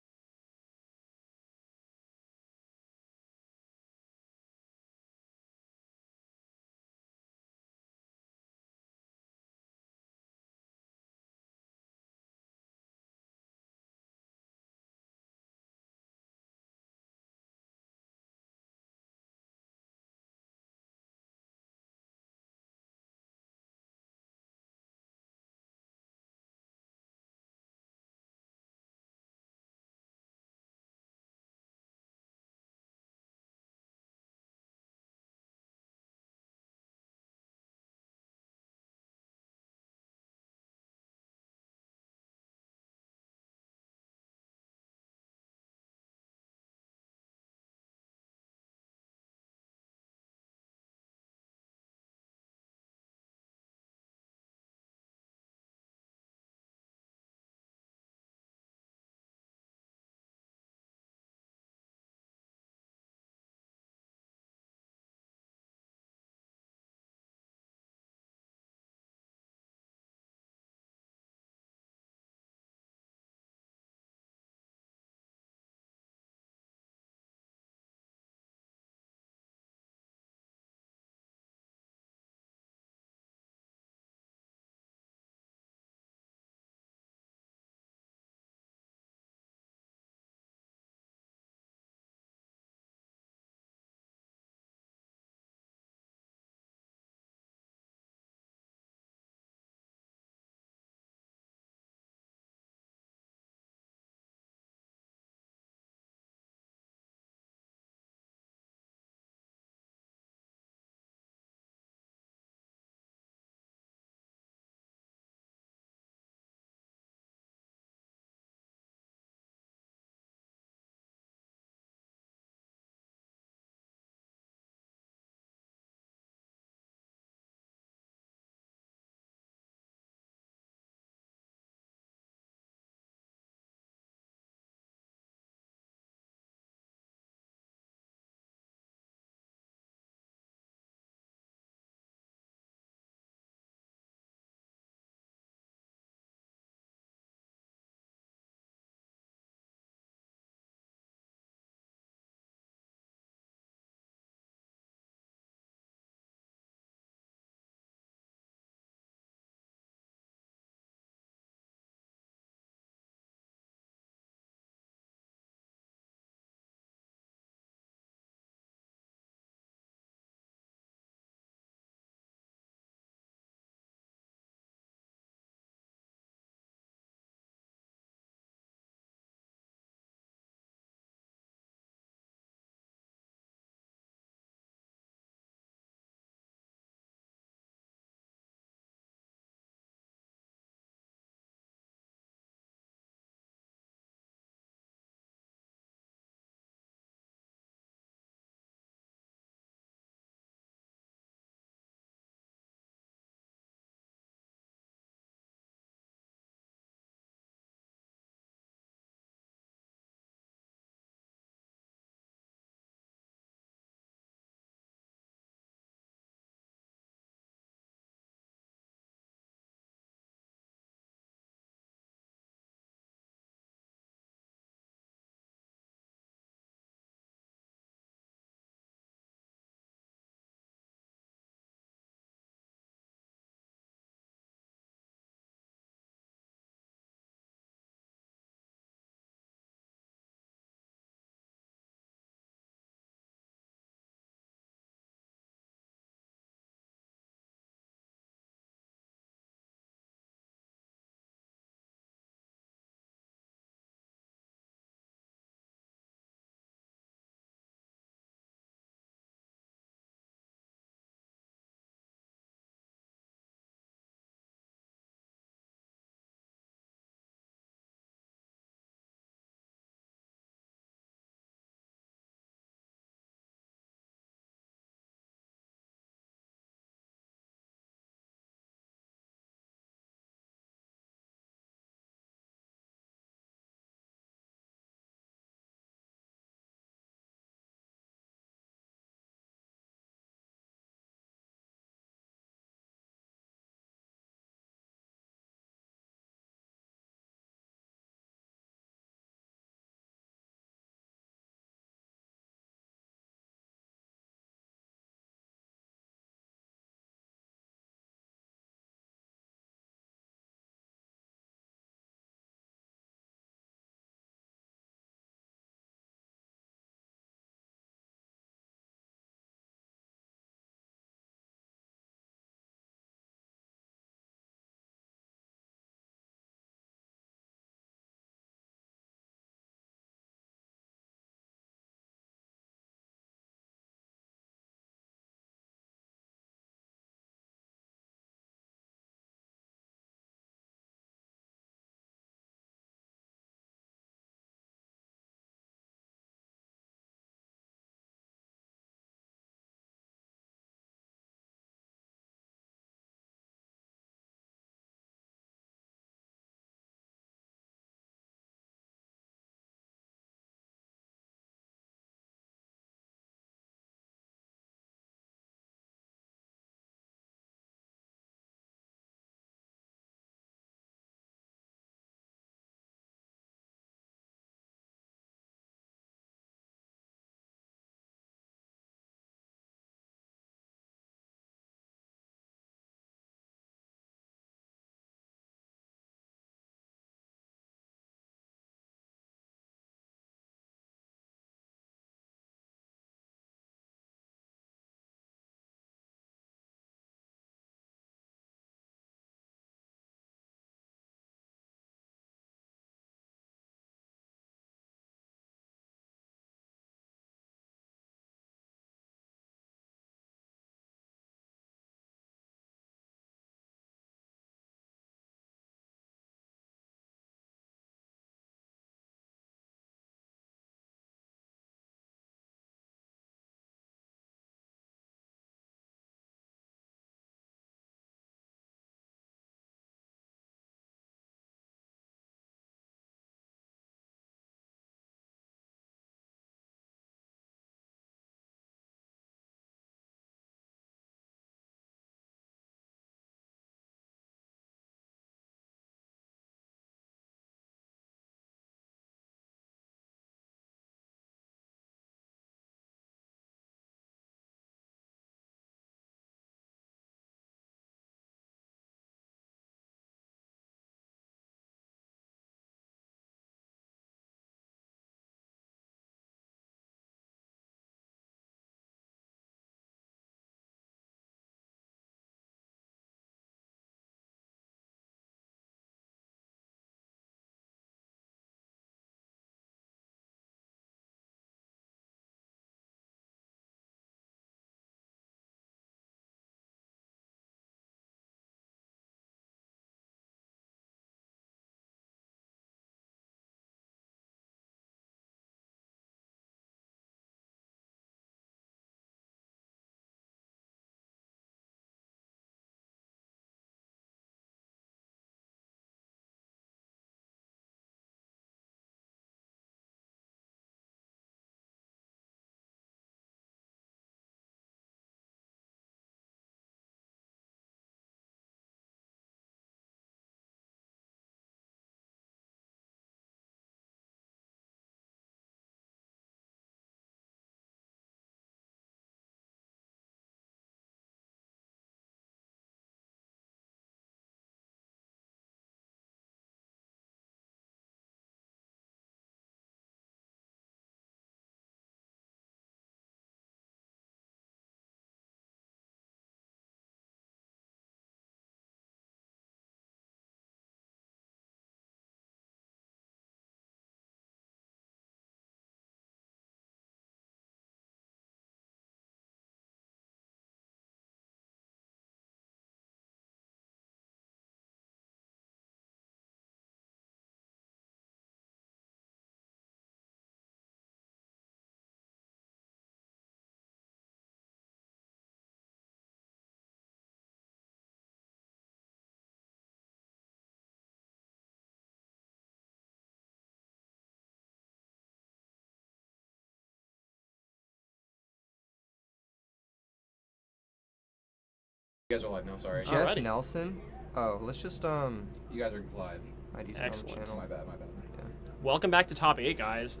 You guys are live now. Sorry. Jeff Alrighty. Nelson. Oh, let's just You guys are live. ID on Excellent. the channel. My bad. My bad. Yeah. Welcome back to Top 8, guys.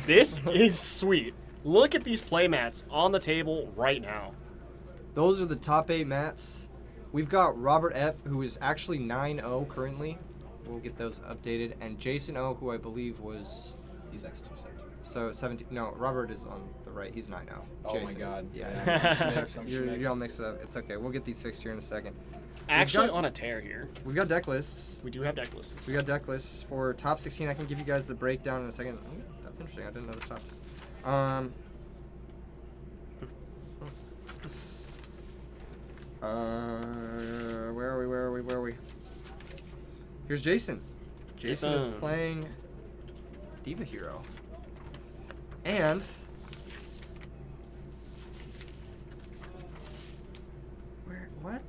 This is sweet. Look at these play mats on the table right now. Those are the top 8 mats. We've got Robert F, who is actually 9-0 currently. We'll get those updated. And Jason O, who I believe was He's X2 so 17. No, Robert is on the right. He's 9-0. Oh my Jason is- God. Yeah. I'm You're all mixed up. It's okay. We'll get these fixed here in a second. Actually got- on a tear here. We've got deck lists. We do have deck lists. We got deck lists for top 16. I can give you guys the breakdown in a second. Ooh, that's interesting. I didn't know this stopped. Where are we? Here's Jason. Jason is Jason. playing Diva Hero. And what?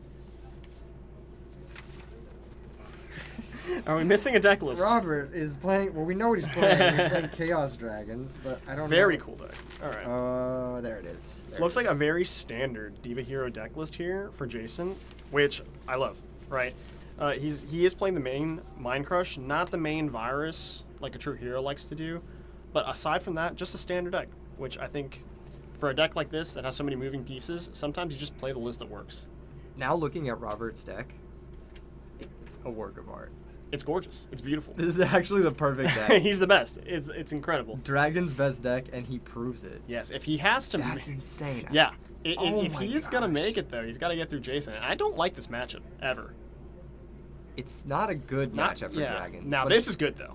Are we missing a deck list? Robert is playing. Well, we know what he's playing. He's playing Chaos Dragons, but I don't Very know. cool deck. All right. Oh, there it is. There Looks it like is. a very standard Diva Hero deck list here for Jason, which I love, right? He is playing the main Mind Crush, not the main Virus like a true hero likes to do. But aside from that, just a standard deck, which I think for a deck like this that has so many moving pieces, sometimes you just play the list that works. Now looking at Robert's deck, it's a work of art. It's gorgeous. It's beautiful. This is actually the perfect deck. He's the best. It's incredible. Dragon's best deck, and he proves it. Yes, if he has to... That's insane. Yeah. Oh If my he's going to gosh. make it, though, he's got to get through Jason. And I don't like this matchup, ever. It's not a good matchup for yeah. Dragons. Now, but this it's is good, though.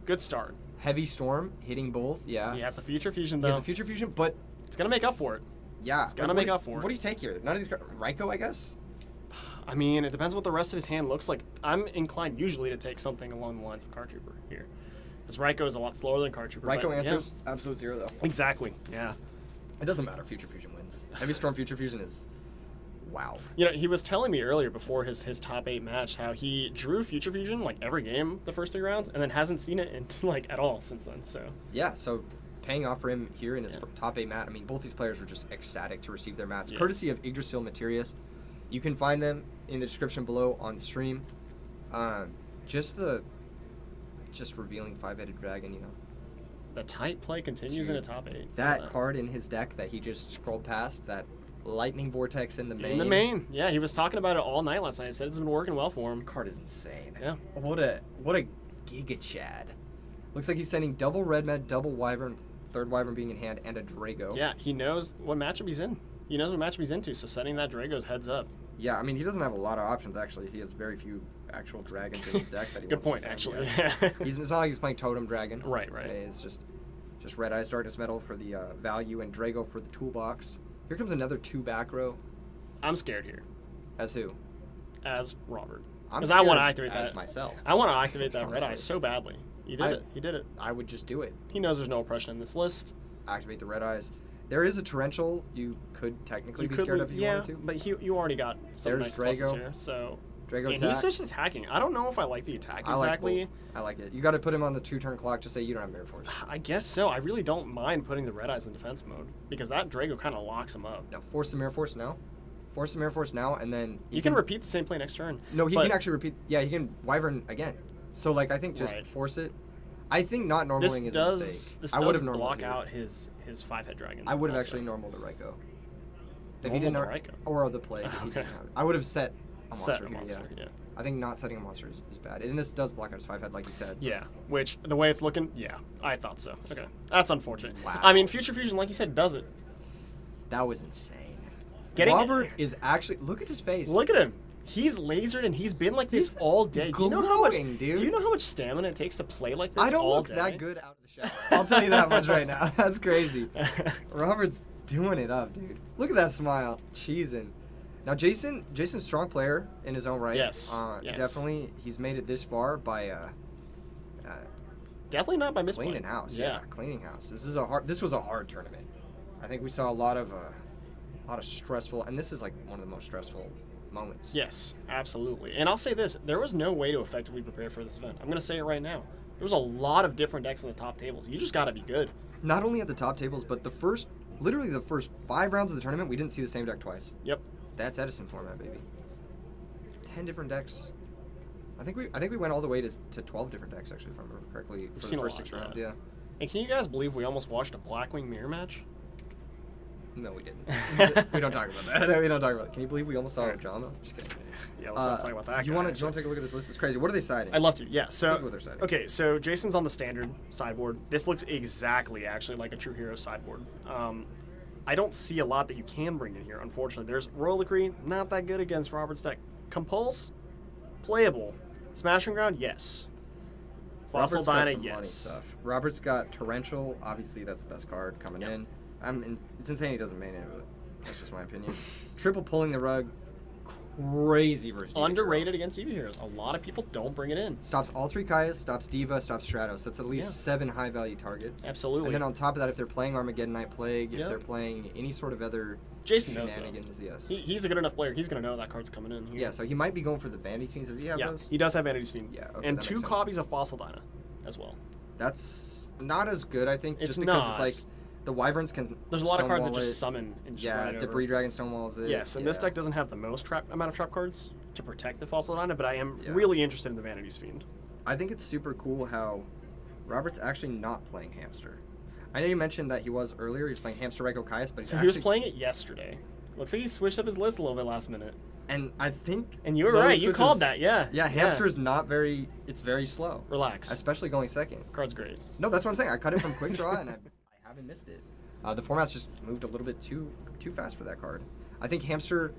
Good start. Heavy Storm hitting both. Yeah. He has the Future Fusion, He though. has a Future Fusion, but It's going to make up for it. yeah, It's gotta like, make what up for it. What do you take here? None of these. Raikou, I guess. I mean, it depends what the rest of his hand looks like. I'm inclined usually to take something along the lines of Card Trooper here. Because Raikou is a lot slower than Card Trooper. Raikou but, answers absolute zero though. Yeah, exactly. Yeah. It doesn't matter. Future Fusion wins. Heavy Storm Future Fusion is, wow. You know, he was telling me earlier before his top 8 match how he drew Future Fusion like every game the first 3 rounds and then hasn't seen it in, like at all since then. So Yeah. So paying off for him here in his Yeah. top 8 mat. I mean, both these players were just ecstatic to receive their mats, Yes. courtesy of Yggdrasil Materius. You can find them in the description below on stream. Just revealing 5-headed dragon, you know. the tight play continues in a top 8. That card in his deck that he just scrolled past, that lightning vortex in the main. In the main. Yeah, he was talking about it all night last night. He said it's been working well for him. Card is insane. Yeah. What a Giga Chad. Looks like he's sending double Red Med, double Wyvern, third Wyvern being in hand, and a Drago. Yeah, he knows what matchup he's in. He knows what matchup he's into, so setting that Drago's heads up. Yeah, I mean, he doesn't have a lot of options, actually. He has very few actual dragons in his deck that he Good wants point, to send, actually. yeah. Yeah. It's not like he's playing Totem Dragon. Right. It's just Red Eyes, Darkness Metal for the value, and Drago for the toolbox. Here comes another 2 back row. I'm scared here As who? as Robert. I'm Because I want to scared activate as that. myself. I want to activate that Red Honestly. Eye so badly. He did it. He did it. I would just do it. He knows there's no oppression in this list. Activate the Red Eyes. There is a Torrential you could technically be scared of if you yeah, wanted to. but you already got some There's nice pluses Drago. here. So Drago and attack. he's just attacking. I don't know if I like the attack I like exactly. both. I like it. You got to put him on the 2-turn clock to say you don't have Mirror Force. I guess so. I really don't mind putting the Red Eyes in defense mode because that Drago kind of locks him up. No, force the Mirror Force now. Force the Mirror Force now, and then You can repeat the same play next turn. No, he but can actually repeat. Yeah, he can Wyvern again. So like, I think just Right. force it. I think not This normaling is a does mistake. this I would does have normal block here. out his 5-head dragon. I would have also. actually normal to Raikou. If Normal he didn't to have, Raikou? or the play. If he Okay. didn't have it. I would have set a monster. Set a here, monster. Yeah. Yeah. I think not setting a monster is bad, and this does block out his 5-head, like you said. Yeah, which the way it's looking, yeah, I thought so. Okay, that's unfortunate. Wow. I mean, Future Fusion, like you said, does it. That was insane. Getting- Robert is actually look at his face. Look at him. He's lasered and he's been like this He's all day. Do you know how much? glowing, dude. Do you know how much stamina it takes to play like this I don't all look day? that good out of the shower. I'll tell you that much right now. That's crazy. Robert's doing it up, dude. Look at that smile. Cheesing. Now, Jason's strong player in his own right. Yes, yes. Definitely, he's made it this far by Definitely not by misplay. cleaning house. Yeah. Cleaning house. This was a hard tournament. I think we saw a lot of stressful, and this is like one of the most stressful moments. Yes, absolutely. And I'll say this: there was no way to effectively prepare for this event. I'm gonna say it right now. There was a lot of different decks on the top tables. You just gotta be good. Not only at the top tables, but literally the first 5 rounds of the tournament, we didn't see the same deck twice. Yep. That's Edison format, baby. 10 different decks. I think we went all the way to 12 different decks, actually, if I remember correctly, for seen the a first lot, 6 rounds. yeah. Yeah. And can you guys believe we almost watched a Blackwing mirror match? No, we didn't. We don't talk about that. We don't talk about that. Can you believe we almost saw a drama? Just kidding. Yeah, let's not talk about that. Do you want to take a look at this list? It's crazy. What are they siding? I'd love to. Yeah. So Look what they're siding. okay, so Jason's on the standard sideboard. This looks exactly actually like a True Hero sideboard. I don't see a lot that you can bring in here, unfortunately. There's Royal Decree, not that good against Robert's deck. Compulse, playable. Smash and Ground, yes. Fossil Robert's got Dyna, some money yes. stuff. Robert's got Torrential. Obviously, that's the best card coming in. It's insane he doesn't main it, but that's just my opinion. Triple pulling the rug. Crazy versus Diva Underrated Hero. against Diva Heroes. A lot of people don't bring it in. Stops all 3 Kaias, stops Diva, stops Stratos. That's at least Yeah. 7 high-value targets. Absolutely. And then on top of that, if they're playing Armageddon Night Plague, Yeah. if they're playing any sort of other Jason knows though. shenanigans, yes. He's a good enough player. He's going to know that card's coming in. Here. Yeah, so he might be going for the Vanity's Fiends. Does he have Yeah, those? he does have Vanity's Fiend. Yeah, okay, and that 2 makes sense. copies of Fossil Dyna as well. That's not as good, I think, It's just because not. it's like the Wyverns can There's a lot of cards that stonewall just it. summon and just Yeah, ride over. Debris Dragon Stonewalls it. Yes, and this yeah. deck doesn't have the most amount of trap cards to protect the Fossil Dyna, but I am Yeah. really interested in the Vanity's Fiend. I think it's super cool how Robert's actually not playing Hamster. I know you mentioned that he was earlier. He was playing Hamster Reiko Kaius, but he's So actually... he was playing it yesterday. Looks like he switched up his list a little bit last minute. And I think... And you were those right. You switches- called that, yeah. Yeah, Hamster's not very... It's very slow. Relax. Especially going second. Card's great. No, that's what I'm saying. I cut it from Quick Draw, and I haven't missed it. The format's just moved a little bit too fast for that card. I think Hamster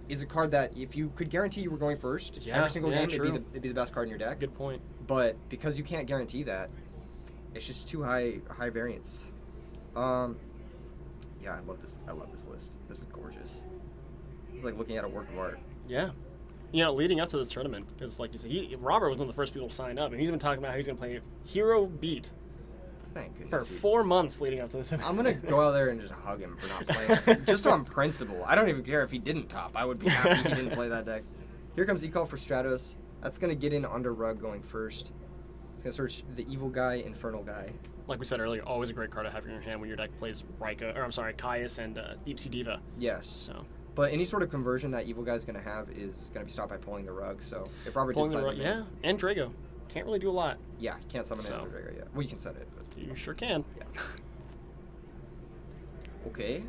is a card that if you could guarantee you were going first, Yeah, every single yeah, game, true. it'd be the best card in your deck. Good point. But because you can't guarantee that, it's just too high variance. Yeah, I love this. I love this list. This is gorgeous. It's like looking at a work of art. Yeah. You know, leading up to this tournament, because like you said, Robert was one of the first people to sign up, and he's been talking about how he's going to play Hero Beat Thank for goodness. 4 months leading up to this event. I'm gonna go out there and just hug him for not playing, just on principle. I don't even care if he didn't top. I would be happy he didn't play that deck. Here comes E-Call for Stratos. That's gonna get in under Rug going first. It's gonna search the Evil Guy, Infernal Guy. Like we said earlier, always a great card to have in your hand when your deck plays Caius and Deep Sea Diva. Yes. So But any sort of conversion that Evil Guy's gonna have is gonna be stopped by pulling the Rug. So if Robert pulling did the side rug, him yeah, and Drago can't really do a lot. yeah, he can't summon So. it under Drago yet. Well, you can set it, but You sure can. yeah. Okay.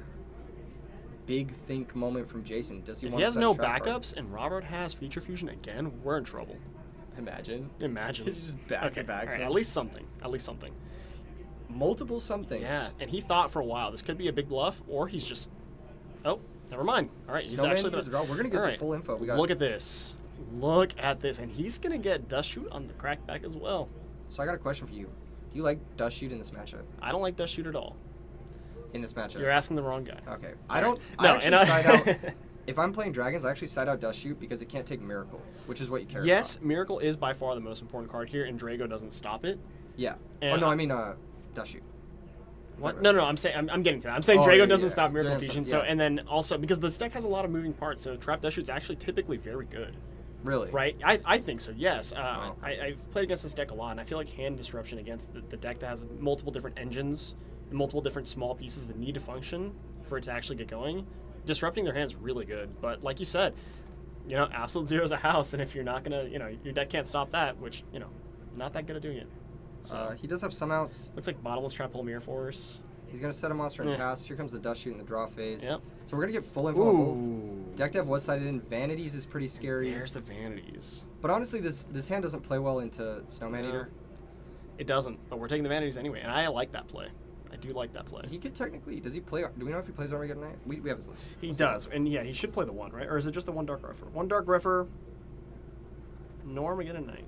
Big think moment from Jason. Does he If want he has to set no a trap card? backups and Robert has Feature Fusion again, we're in trouble. Imagine. Imagine. Just back okay, to back. all right, so- at least something. At least something. Multiple somethings. Yeah, and he thought for a while this could be a big bluff, or he's just. Oh, never mind. All right, he's Snowman actually Eaters draw. We're gonna get All the right, full info. We got. Look at this. Look at this, and he's gonna get Dust Shoot on the crackback as well. So I got a question for you. Do you like Dust Shoot in this matchup? I don't like Dust Shoot at all. In this matchup. You're asking the wrong guy. Okay. All I don't. right. I No, actually and I- side out. If I'm playing dragons, I actually side out Dust Shoot because it can't take Miracle, which is what you care Yes, about. Miracle is by far the most important card here, and Drago doesn't stop it. Yeah. And Oh no, I mean Dust Shoot. What? No, I'm saying I'm getting to that. I'm saying Oh, Drago yeah, doesn't yeah. stop Miracle Drago Fusion. doesn't- So yeah. and then also because this deck has a lot of moving parts, so Trap Dust Shoot's actually typically very good. Really? Right? I think so, yes. Oh, okay. I've played against this deck a lot, and I feel like hand disruption against the deck that has multiple different engines and multiple different small pieces that need to function for it to actually get going. Disrupting their hand is really good. But like you said, Absolute Zero's a house, and if you're not going to, your deck can't stop that, which, not that good at doing it. So He does have some outs. looks like Bottomless Trap Hole Mirror Force. He's gonna set a monster in Yeah. pass. Here comes the Dust Shoot in the draw phase. Yep. So we're gonna get full info on both. Ooh. Deck Dev was sided in. Vanities is pretty scary. There's the Vanities. But honestly, this hand doesn't play well into Snowman No. Eater. It doesn't, but we're taking the Vanities anyway, and I like that play. I do like that play. He could technically. Does he play? Do we know if he plays Armageddon Night? We have his list. He Let's see does, this. and yeah, he should play the one, right? Or is it just the one Dark Greffer? One Dark Greffer, no Armageddon Night.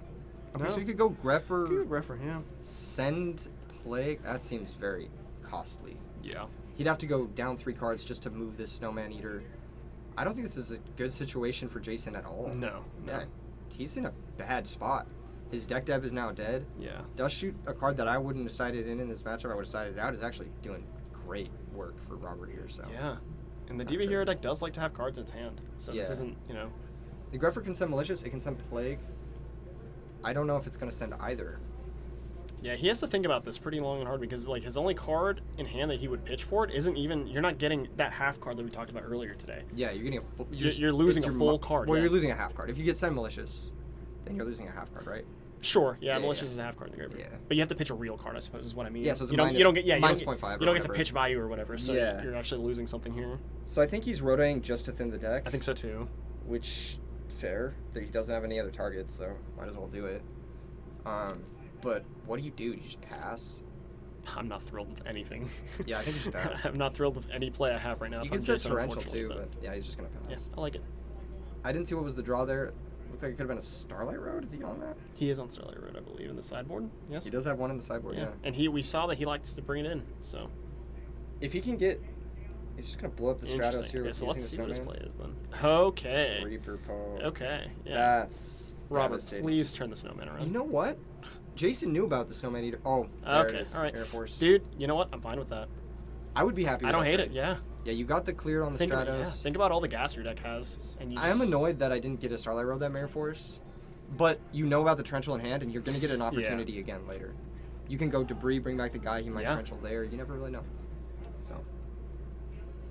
Okay, No. so you could go Greffer, Good Greffer, yeah. send Plague. That seems very costly. Yeah. He'd have to go down 3 cards just to move this Snowman Eater. I don't think this is a good situation for Jason at all. No. Yeah, he's in a bad spot. His deck dev is now dead. Yeah. Dust Shoot, a card that I wouldn't have sided in this matchup, I would have sided out, is actually doing great work for Robert here. So Yeah. And the Diva Hero deck does like to have cards in its hand, so this Yeah. isn't, the Greffer can send Malicious, it can send Plague. I don't know if it's going to send either. Yeah, he has to think about this pretty long and hard because like his only card in hand that he would pitch for it isn't even. You're not getting that half card that we talked about earlier today. Yeah, you're getting a full. You're losing a full card. Well, yeah. you're losing a half card. If you get Send Malicious, then you're losing a half card, right? Sure. Yeah, Yeah, malicious yeah. is a half card in the graveyard. Yeah. But you have to pitch a real card, I suppose, is what I mean. Yeah, so it's you a don't, minus, you don't get minus you don't, 0.5 you or don't get to whatever. pitch value or whatever. So Yeah. you're actually losing something here. So I think he's rotating just to thin the deck, I think so too. which fair. That he doesn't have any other targets, so might as well do it. But what do? Do you just pass? I'm not thrilled with anything. Yeah, I think you should pass. I'm not thrilled with any play I have right now. You if can I'm set Jason, torrential unfortunately, too, but yeah, he's just gonna pass. yeah, I like it. I didn't see what was the draw there. Looked like it could have been a Starlight Road. Is he on that? He is on Starlight Road, I believe, in the sideboard. Yes. He does have one in the sideboard. Yeah. And we saw that he likes to bring it in. So If he can get, he's just gonna blow up the Stratos interesting. here. Okay, with so let's see using what his the play Snowman. is then. Okay. Reaper Poe. Okay. Yeah. That's Robert, devastating. please turn the snowman around. You know what? Jason knew about the Snowman Eater. Oh, there Okay, it is. all right. Air Force. Dude, you know what? I'm fine with that. I would be happy. I with don't that hate trade. it. Yeah. Yeah, you got the clear on the Think, Stratos. think about all the gas your deck has, and you I am just- annoyed that I didn't get a Starlight Road that Air Force, but you know about the Torrential in hand, and you're gonna get an opportunity again later. You can go Debris, bring back the guy. He might Yeah. Torrential there. You never really know. So,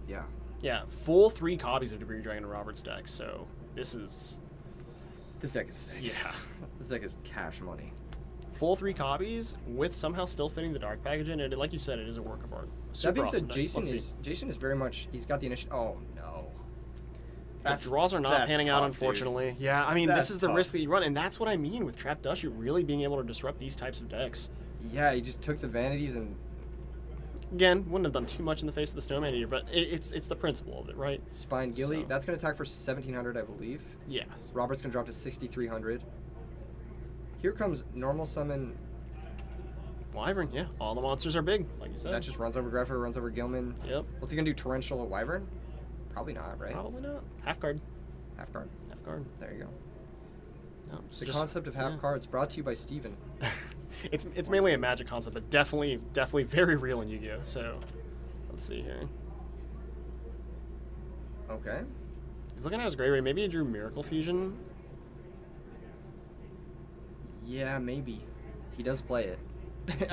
yeah. Yeah, full 3 copies of Debris Dragon in Robert's deck. So this is This deck is sick. yeah, This deck is cash money. full 3 copies with somehow still fitting the dark package in. And like you said, it is a work of art. That Super being awesome said, deck. Jason Let's see. Jason is very much. He's got the initiative. Oh no. The draws are not that's panning out, tough, dude. unfortunately. Yeah, I mean, That's this is the tough. risk that you run, and that's what I mean with Trap Dust. You really being able to disrupt these types of decks. Yeah, he just took the vanities and Again, wouldn't have done too much in the face of the Snowman Eater, but it's the principle of it, right? Spine Gilly. So- That's gonna attack for 1,700, I believe. Yeah. Robert's gonna drop to 6,300. Here comes normal summon. Wyvern, yeah. All the monsters are big, like you said. That just runs over Greffer, runs over Gilman. Yep. What's he gonna do? Torrential at Wyvern? Probably not, right? Probably not. Half card. Half card. Half card. There you go. No, so The just- concept of half yeah. cards brought to you by Steven. it's mainly a Magic concept, but definitely very real in Yu-Gi-Oh. So, let's see here. Okay. He's looking at his graveyard. Maybe he drew Miracle Fusion. Yeah, maybe. He does play it.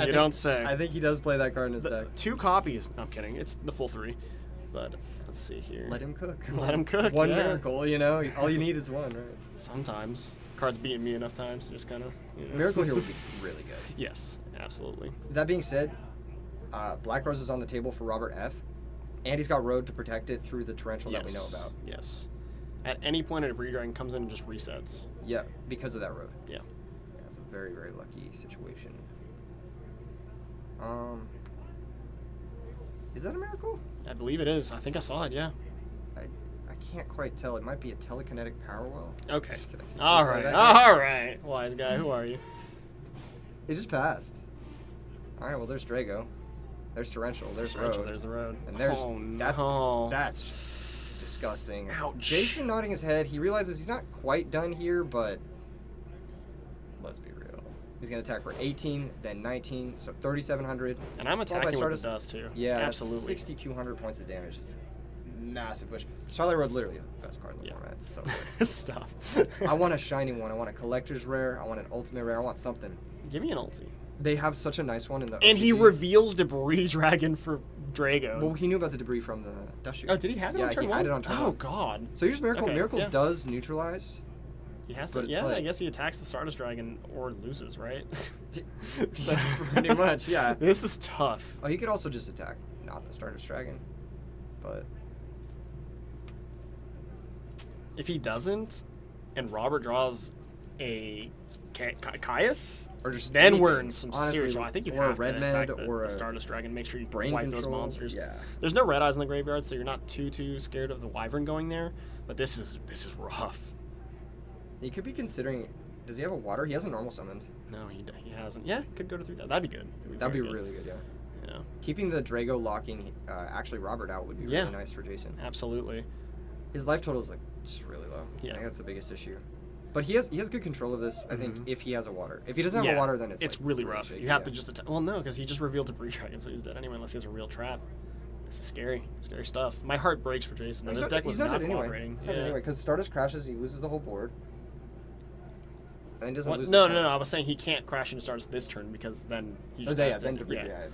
You don't say. I think he does play that card in his The, deck. 2 copies. No, I'm kidding. It's the full 3. But let's see here. Let him cook. Let him cook, One yeah. miracle, you know? All you need is one, right? Sometimes. Card's beaten me enough times. Just kind of. Miracle here would be really good. Yes, absolutely. That being said, Black Rose is on the table for Robert F. And he's got Road to protect it through the Torrential that we know about. Yes. At any point, a Debris Dragon comes in and just resets. Yeah, because of that Road. Yeah. Yeah, it's a very, very lucky situation. Is that a miracle? I believe it is. I think I saw it, yeah. I can't quite tell. It might be a telekinetic power well. Okay. Just kidding. All Something right. like that. All right. Wise guy, who are you? It just passed. All right. Well, there's Drago. There's Torrential. There's Torrential, Road. there's the road. And there's oh, that's no. that's just disgusting. Ouch. Jason nodding his head. He realizes he's not quite done here, but let's be real. He's gonna attack for 18, then 19, so 3,700. And I'm Followed by attacking with the Stardust. dust, too. Yeah, Absolutely. 6,200 points of damage. It's a massive push. Starlight Road, literally the best card in the Yeah. format. It's so good. Stop. I want a shiny one. I want a collector's rare. I want an ultimate rare. I want something. Give me an ulti. They have such a nice one in the. And he OCG. reveals Debris Dragon for Drago. Well, he knew about the debris from the dust shoot. Oh, did he have it yeah, on turn he 1? had it on turn Oh, 1. God. So here's Miracle. Okay, Miracle yeah. does neutralize. He has But to. it's Yeah, I like- guess he attacks the Stardust Dragon or loses, right? So pretty much, yeah. This is tough. Oh, he could also just attack, not the Stardust Dragon, but If he doesn't, and Robert draws a Caius, or just then anything. we're in some Honestly, serious trouble. I think you or a have red to med attack or the a Stardust Dragon. Make sure you brain wipe control. those monsters. Yeah. There's no red eyes in the graveyard, so you're not too scared of the Wyvern going there. But this is rough. He could be considering. Does he have a water? He has a normal summoned. No, he hasn't. Yeah, could go to 3,000. That'd be good. That'd be very really good, yeah. good. Yeah, Keeping the Drago locking actually Robert out would be Yeah. really nice for Jason. absolutely. His life total is like just really low. Yeah. I think that's the biggest issue. But he has good control of this. I think Mhm. if he has a water. If he doesn't have Yeah, a water, then it's like, really rough. shaky, You have yeah. to just attack. Well, no, because he just revealed Debris Dragon, so he's dead anyway, unless he has a real trap. This is scary stuff. My heart breaks for Jason. He's This not- deck was he's not not dead anyway. cooperating. He's not dead Yeah. anyway because Stardust crashes, he loses the whole board. And he doesn't What? lose. No, the no, turn. no. I was saying he can't crash into starts this turn because then he Oh, just yeah, has to. then debris. Yeah.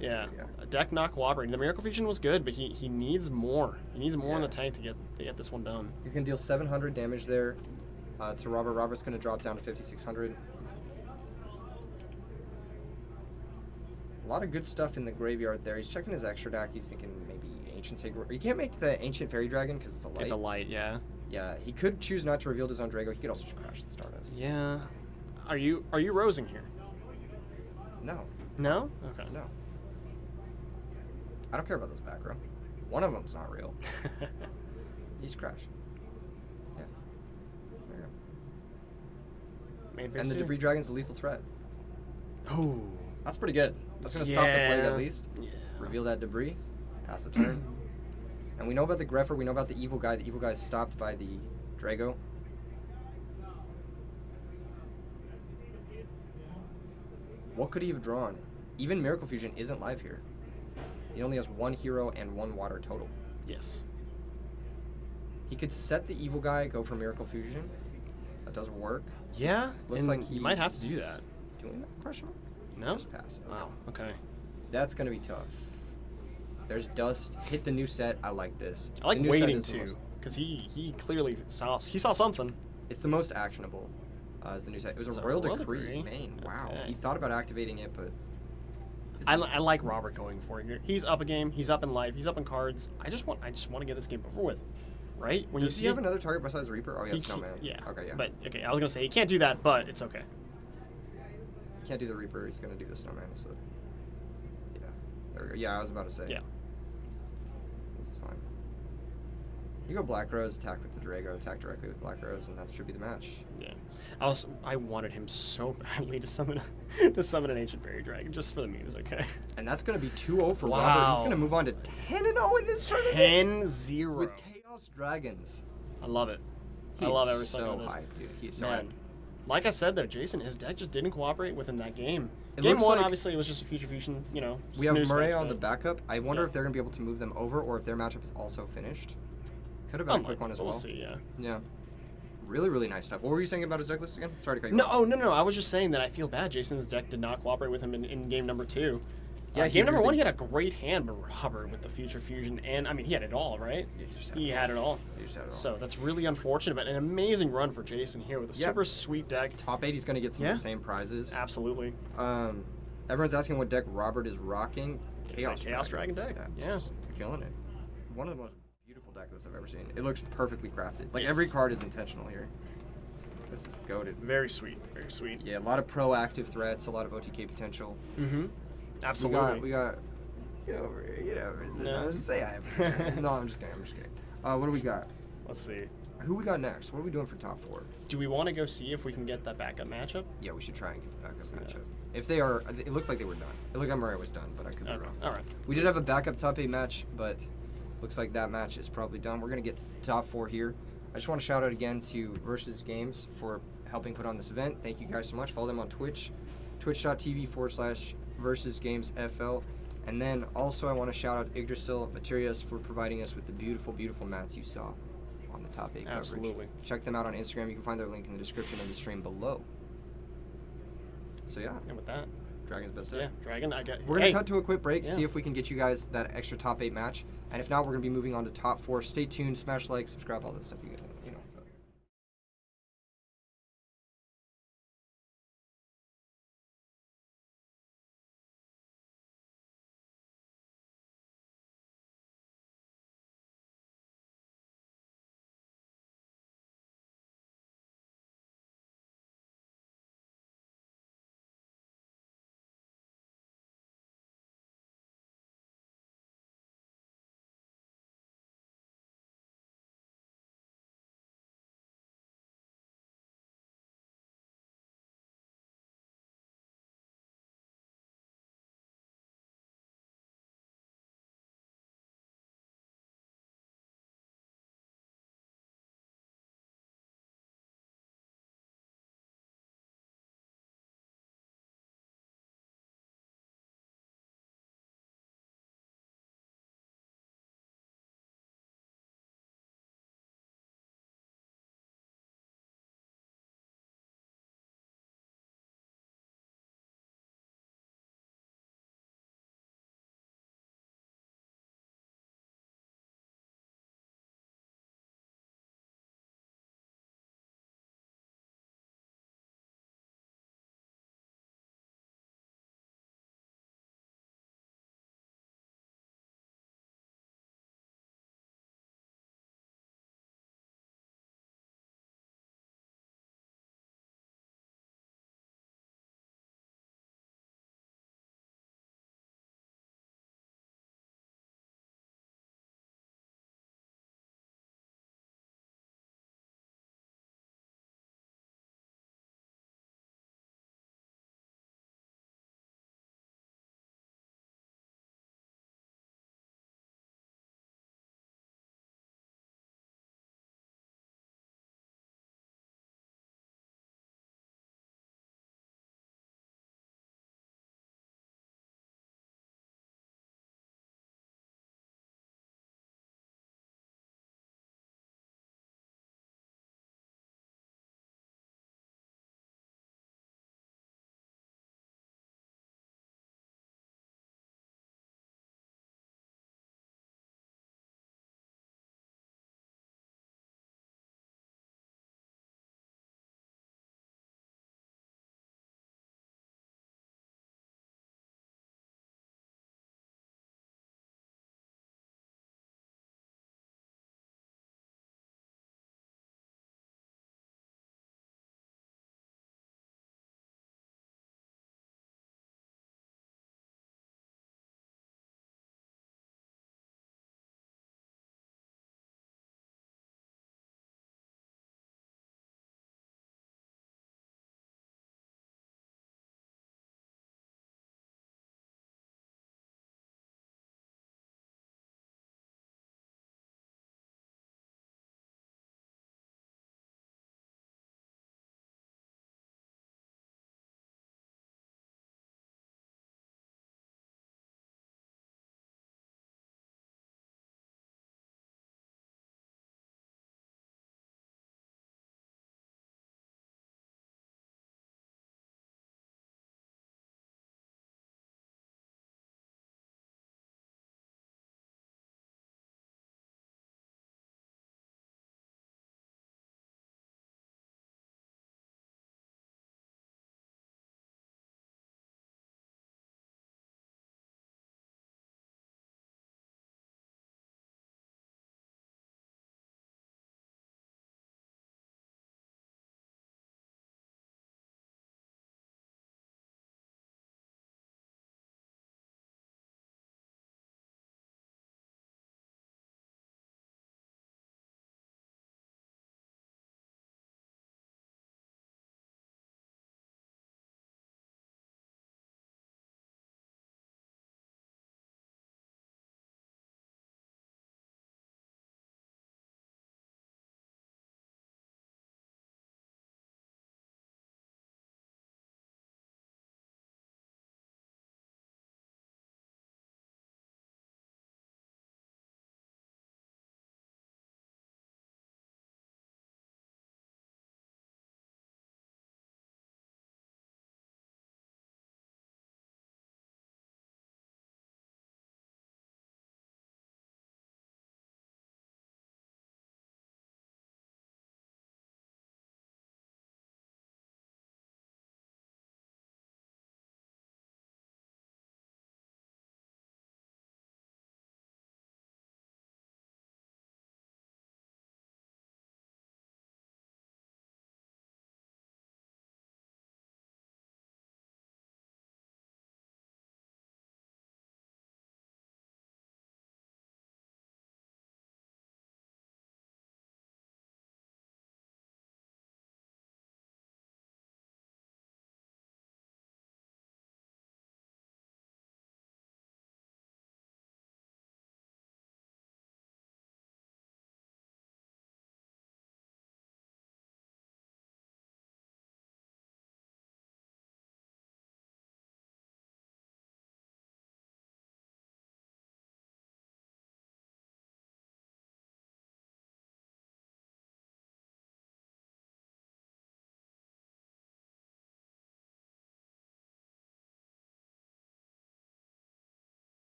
Yeah. Yeah. Deck not cooperating. The Miracle Fusion was good, but he needs more. He needs more in the Yeah. tank to get this one done. He's gonna deal 700 damage there to Robert. Robert's gonna drop down to 5,600. A lot of good stuff in the graveyard there. He's checking his extra deck. He's thinking maybe Ancient Sacred. You can't make the Ancient Fairy Dragon because it's a light. It's a light, yeah. Yeah, he could choose not to reveal his own Drago. He could also just crash the Stardust. Yeah. Are you rosing here? No, No? Okay. no. I don't care about those back row. One of them's not real. He's crash. Yeah. There you go. Main phase And the two? Debris Dragon's a lethal threat. Oh. That's pretty good. That's gonna stop the plague Yeah. at least. Yeah. Reveal that debris. Pass the turn. And we know about the Greffer. We know about the evil guy. The evil guy is stopped by the Drago. What could he have drawn? Even Miracle Fusion isn't live here. He only has one hero and one water total. Yes. He could set the evil guy, go for Miracle Fusion. That does work. Yeah. Looks and like you might have to do that. Doing that? Question mark? No? Just pass. Okay. Wow. Okay. That's gonna be tough. There's dust. Hit the new set. I like this. I like The new set waiting is the to, most- because he clearly saw something. It's the most actionable. As the new set. It was It's a a Royal Royal Decree. Decree. Main. Wow. Okay. He thought about activating it, but. this I is- like Robert going for it. He's up a game. He's up in life. He's up in cards. I just want to get this game over with, right? When Does you he have another target besides Reaper? Oh, yeah, he Snowman. yeah. Okay, yeah. But okay, I was gonna say he can't do that, but it's okay. He can't do the Reaper. He's gonna do the Snowman. So. Yeah. There we go. Yeah, I was about to say. Yeah. This is fine. You go Black Rose, attack with the Drago, attack directly with Black Rose, and that should be the match. Yeah. I wanted him so badly to summon an ancient fairy dragon just for the memes. Okay. And that's gonna be 2-0 for Robert. Wow. He's gonna move on to 10-0 in this tournament 10-0. with Chaos Dragons. I love it. I He's love every second so of this. hyped, dude. He's so Man, hyped. like I said though, Jason, his deck just didn't cooperate with him that game. It Game looks one, like- obviously, it was just a future fusion. We have snooze Murray fest, on the but- backup. I wonder Yeah. if they're gonna be able to move them over, or if their matchup is also finished. Could have been a quick one as We'll well. see. Yeah. Yeah. Really, really nice stuff. What were you saying about his deck list again? Sorry to cut you No, off. oh no. I was just saying that I feel bad. Jason's deck did not cooperate with him in game number 2. Yeah, Game number really- 1, he had a great hand, but Robert with the future fusion, and I mean, he had it all, right? Yeah, he just had He it had it all. He just had it all. So that's really unfortunate, but an amazing run for Jason here with a Yeah. super sweet deck. Top 8, he's gonna get some Yeah. of the same prizes. Absolutely. Everyone's asking what deck Robert is rocking. It's a Chaos Dragon deck. Yeah. just killing it. One of the most beautiful deck lists I've ever seen. It looks perfectly crafted. Like Yes. every card is intentional here. This is goated. Very sweet. Very sweet. Yeah, a lot of proactive threats, a lot of OTK potential. Mm-hmm. Absolutely. We got. Get over here. Get over here. No. Just say hi. No, I'm just kidding. I'm just kidding. What do we got? Let's see. Who we got next? What are we doing for top 4? Do we want to go see if we can get that backup matchup? Yeah, we should try and get the backup See matchup. that. If they are, it looked like they were done. It looked like Murray was done, but I could be Okay. wrong. All right. We did have a backup top 8 match, but looks like that match is probably done. We're going to get to top 4 here. I just want to shout out again to Versus Games for helping put on this event. Thank you guys so much. Follow them on Twitch, twitch.tv/versusgamesfl. And then also I want to shout out Yggdrasil Materials for providing us with the beautiful, beautiful mats you saw on the top 8 coverage. Absolutely. Check them out on Instagram. You can find their link in the description of the stream below. So yeah, And with that, Dragon's best yeah, deck. Dragon. I get. We're going hey, to cut to a quick break, Yeah. see if we can get you guys that extra top 8 match. And if not, we're going to be moving on to top 4. Stay tuned, smash like, subscribe, all that stuff. You know.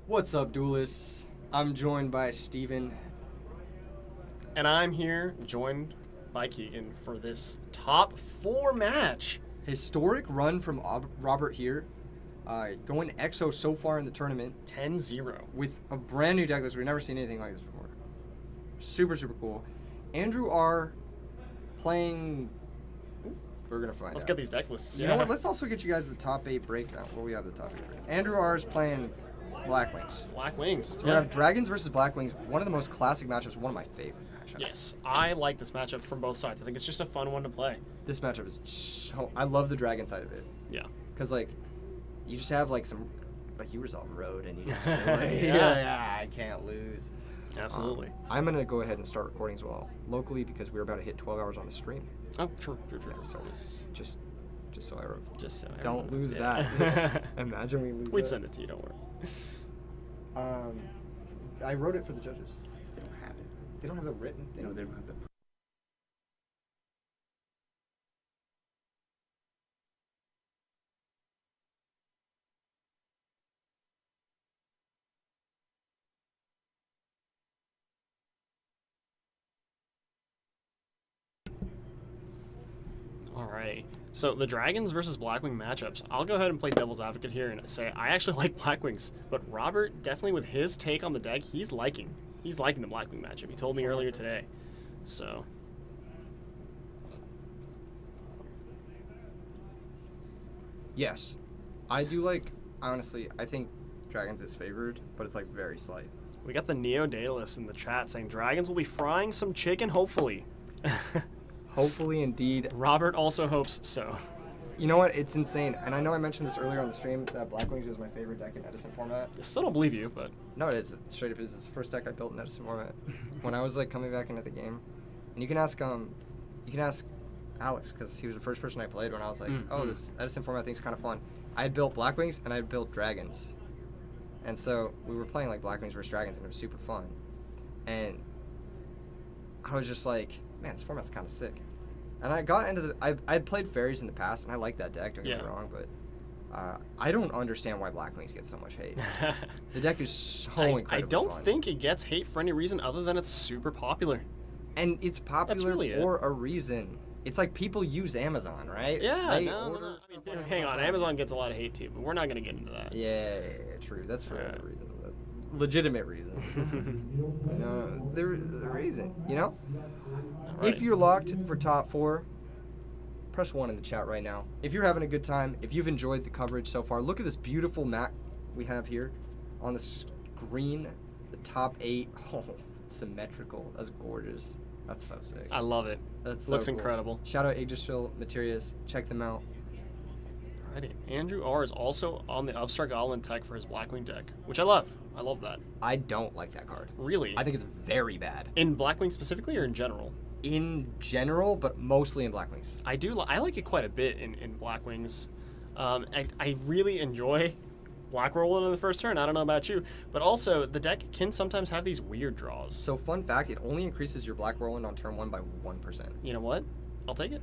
What's up, duelists? I'm joined by Steven. And I'm here, joined by Keegan, for this top 4 match. Historic run from Robert here. Going EXO so far in the tournament 10-0. with a brand new deck list. We've never seen anything like this before. Super, super cool. Andrew R. playing... We're going to find Let's out. get these deck lists. You know what? Let's also get you guys the top 8 breakdown. Well, we have the top 8 breakdown. Andrew R. is playing Blackwings. Black Wings. So we have Dragons versus Blackwings. One of the most classic matchups. One of my favorite matchups. Yes, I like this matchup from both sides. I think it's just a fun one to play. This matchup is so... I love the Dragon side of it. Yeah. Because, like, you just have, like, some... Like, you resolve road and you just... I can't lose. Absolutely. I'm going to go ahead and start recording as well locally because we're about to hit 12 hours on the stream. Oh, true. So just so I wrote. Just so Don't everyone lose knows. that. Imagine we lose We'd that. send it to you, don't worry. I wrote it for the judges. They don't have it. They don't have the written thing. No, they don't have the. Alrighty. So the Dragons versus Blackwing matchups. I'll go ahead and play devil's advocate here and say I actually like Blackwings, but Robert definitely with his take on the deck, he's liking the Blackwing matchup. He told me earlier today. So Yes. I do like, honestly, I think Dragons is favored, but it's like very slight. we got the Neo Daedalus in the chat saying Dragons will be frying some chicken, hopefully. Hopefully, indeed. Robert also hopes so. You know what? It's insane. And I know I mentioned this earlier on the stream that Blackwings is my favorite deck in Edison format. I still don't believe you, but No, it is. It straight up is. It's the first deck I built in Edison format. When I was like coming back into the game, and you can ask Alex because he was the first person I played when I was like, oh, this Edison format thing's kind of fun. I had built Blackwings and I had built Dragons, and so we were playing like Blackwings versus Dragons, and it was super fun. And I was just like, man, this format's kind of sick. And I got into the. I'd played Fairies in the past, and I like that deck. Don't get me wrong, but. I don't understand why Blackwings get so much hate. The deck is so incredibly I don't fun. think it gets hate for any reason other than it's super popular. And it's popular really it. for a reason. It's like people use Amazon, right? Yeah, They no. order I mean, hang on, Amazon gets a lot of hate too, but we're not going to get into that. Yeah, true. That's for Yeah. other reasons. Legitimate reason. There's a reason, you know? Right. If you're locked for top 4, press 1 in the chat right now. If you're having a good time, if you've enjoyed the coverage so far, look at this beautiful map we have here on the screen. The top 8. Oh, it's symmetrical. That's gorgeous. That's so sick. I love it. That's so Looks cool. incredible. Shout out Yggdrasil Materials. Check them out. Alrighty. Andrew R is also on the Upstart Goblin tech for his Blackwing deck, which I love. I love that. I don't like that card. Really? I think it's very bad. In Blackwing specifically or in general? In general, but mostly in Blackwings. I like it quite a bit in Blackwings. I really enjoy Black Rolling in the first turn. I don't know about you, but also the deck can sometimes have these weird draws. So fun fact, it only increases your Black Roland on turn 1 by 1%. You know what? I'll take it.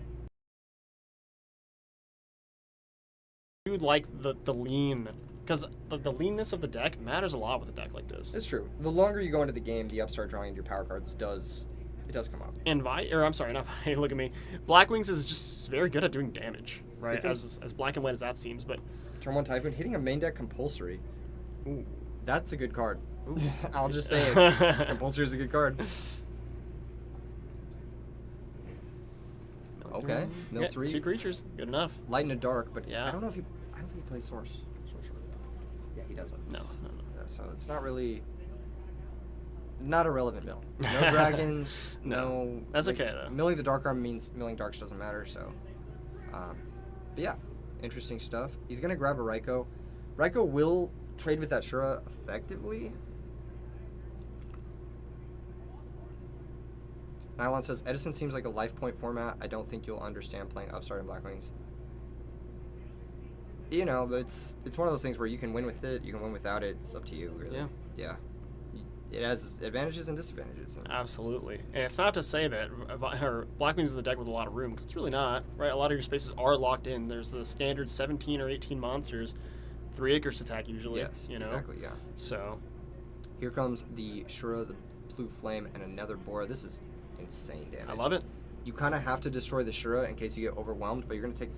I do like the lean, because the leanness of the deck matters a lot with a deck like this. It's true. The longer you go into the game, the upstart drawing into your power cards does come up. And I'm sorry, not Vi. Look at me. Blackwings is just very good at doing damage, right? Here As black and white as that seems, but Turn 1 Typhoon, hitting a main deck compulsory. ooh. That's a good card. I'll just say it. Compulsory is a good card. Okay, mill Yeah, 3. 2 creatures, good enough. Light in the dark, but Yeah. I don't think he plays Source. Yeah, he doesn't. No. Yeah, so it's not really. Not a relevant mill. No dragons. no. That's okay, though. Milling the dark arm means milling darks doesn't matter. So, but yeah, interesting stuff. He's gonna grab a Raiko. Raiko will trade with that Shura effectively. Nylon says Edison seems like a life point format. I don't think you'll understand playing Upstart and Blackwings. You know, but it's one of those things where you can win with it, you can win without it. It's up to you, really. Yeah. It has advantages and disadvantages. Absolutely. And it's not to say that Blackwings is a deck with a lot of room, because it's really not, right? A lot of your spaces are locked in. There's the standard 17 or 18 monsters 3 acres to attack usually. Yes, you know? exactly, yeah. So, Here comes the Shura, the Blue Flame, and another Bora. This is insane damage. I love it. You kind of have to destroy the Shura in case you get overwhelmed, but you're going to take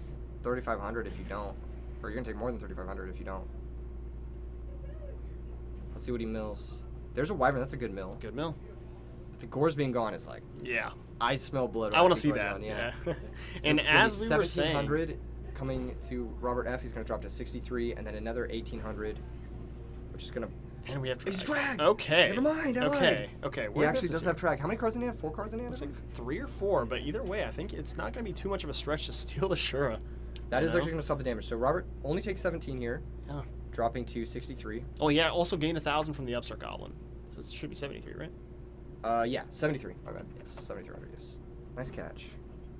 3,500 if you don't. Or you're going to take more than 3,500 if you don't. Let's see what he mills. There's a Wyvern. That's a good mill. Good mill. The Gore's being gone, it's like, Yeah. I smell blood. I want to rising see from that. down, Yeah. So And it's as gonna we be were saying, 1,700 coming to Robert F. He's going to drop to 63, and then another 1,800, which is going to... and we have drag. He's drag! Okay. Never mind, I Okay. lied. Okay. He Where actually this does have drag. How many cards in hand? 4 cards in hand? Looks like 3 or 4, but either way, I think it's not going to be too much of a stretch to steal the Shura. That you is know? actually going to stop the damage. So Robert only takes 17 here, Yeah. dropping to 63. Oh yeah. Also gain 1,000 from the Upstart Goblin. So it should be 73, right? Yeah, 73. My bad. Yes, 7,300. Yes. Nice catch.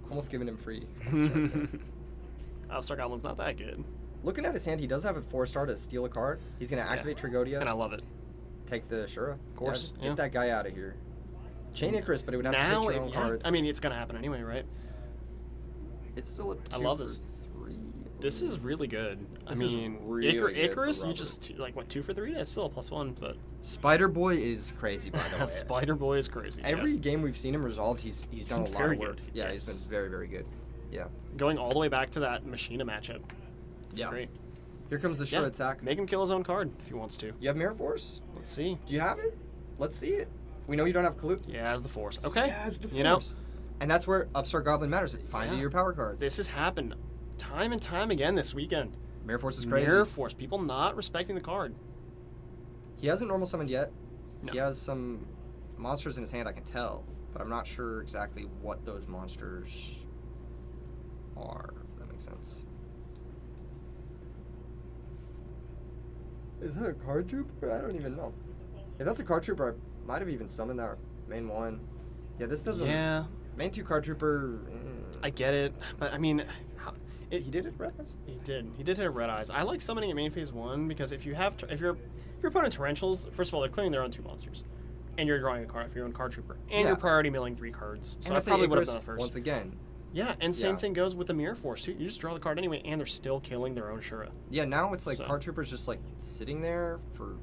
Almost giving him free. Upstart Goblin's not that good. Looking at his hand, he does have a 4-star to steal a card. He's going to activate Trigodia, And I love it. take the Shura. Of course, Get yeah. that guy out of here. Chain Icarus, but it would have Now, to hit your own cards. I mean, it's going to happen anyway, right? It's still a 2 I love for this. 3. This is really good. This I is mean, really good for Icarus, you Robert. just, like, what, 2 for 3? That's still a +1, but Spider Boy is crazy, by the way. Spider Boy is crazy. Every yes. game we've seen him resolved, he's done a been lot very of work. good, Yeah, yes. he's been very, very good. Yeah. Going all the way back to that Machina matchup. Yeah. Great. Here comes the Shura attack. Make him kill his own card if he wants to. You have Mirror Force? Let's see. Do you have it? Let's see it. We know you don't have Kalut. Yeah, as the Force. Okay. Has the You know, Force. And that's where Upstart Goblin matters. It finds you Yeah. your power cards. this has happened time and time again this weekend. Mirror Force is crazy. Mirror Force. People not respecting the card. He hasn't normal summoned yet. No. He has some monsters in his hand, I can tell. But I'm not sure exactly what those monsters are, if that makes sense. Is that a card trooper? I don't even know. If that's a card trooper, I might have even summoned that main one. Yeah, this doesn't... Yeah, Main 2 card trooper... I get it, but I mean, He did it, right? He did. He did hit Red Eyes. I like summoning at main phase 1 because if you have, if you're putting torrentials, first of all, they're clearing their own 2 monsters, and you're drawing a card for your own card trooper, and Yeah. you're priority milling 3 cards. So And I if they probably would have Icarus, done it first. Once again. Yeah, and same Yeah. thing goes with the Mirror Force too. You just draw the card anyway, and they're still killing their own Shura. Yeah, now it's like So- card troopers just like sitting there for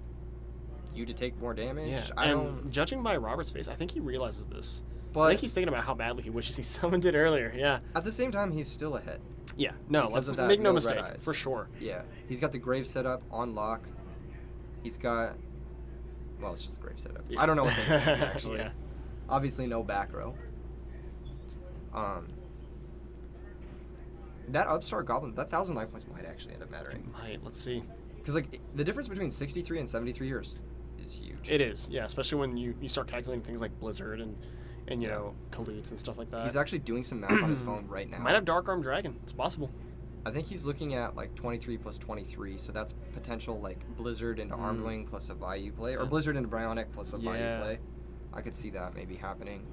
you to take more damage. Yeah, I and don't... judging by Robert's face, I think he realizes this. I But think he's thinking about how badly he wishes he summoned it earlier. Yeah. at the same time, he's still ahead. Yeah. No, Because let's of that make no no red mistake. eyes. For sure. Yeah, he's got the grave set up on lock. He's got... Well, it's just the grave setup. Yeah. I don't know what things actually. Yeah. Obviously, no back row. That Upstart Goblin, that 1,000 life points might actually end up mattering. Might. Let's see. Because like the difference between 63 and 73 years is huge. It is. Yeah, especially when you start calculating things like Blizzard and you know, Kalutes and stuff like that. He's actually doing some math on his phone right now. Might have Dark Arm Dragon. It's possible. I think he's looking at like 23 plus 23, so that's potential like Blizzard into Armed Wing plus a Vayu play, or Yeah. Blizzard into Bionic plus a Yeah. Vayu play. I could see that maybe happening.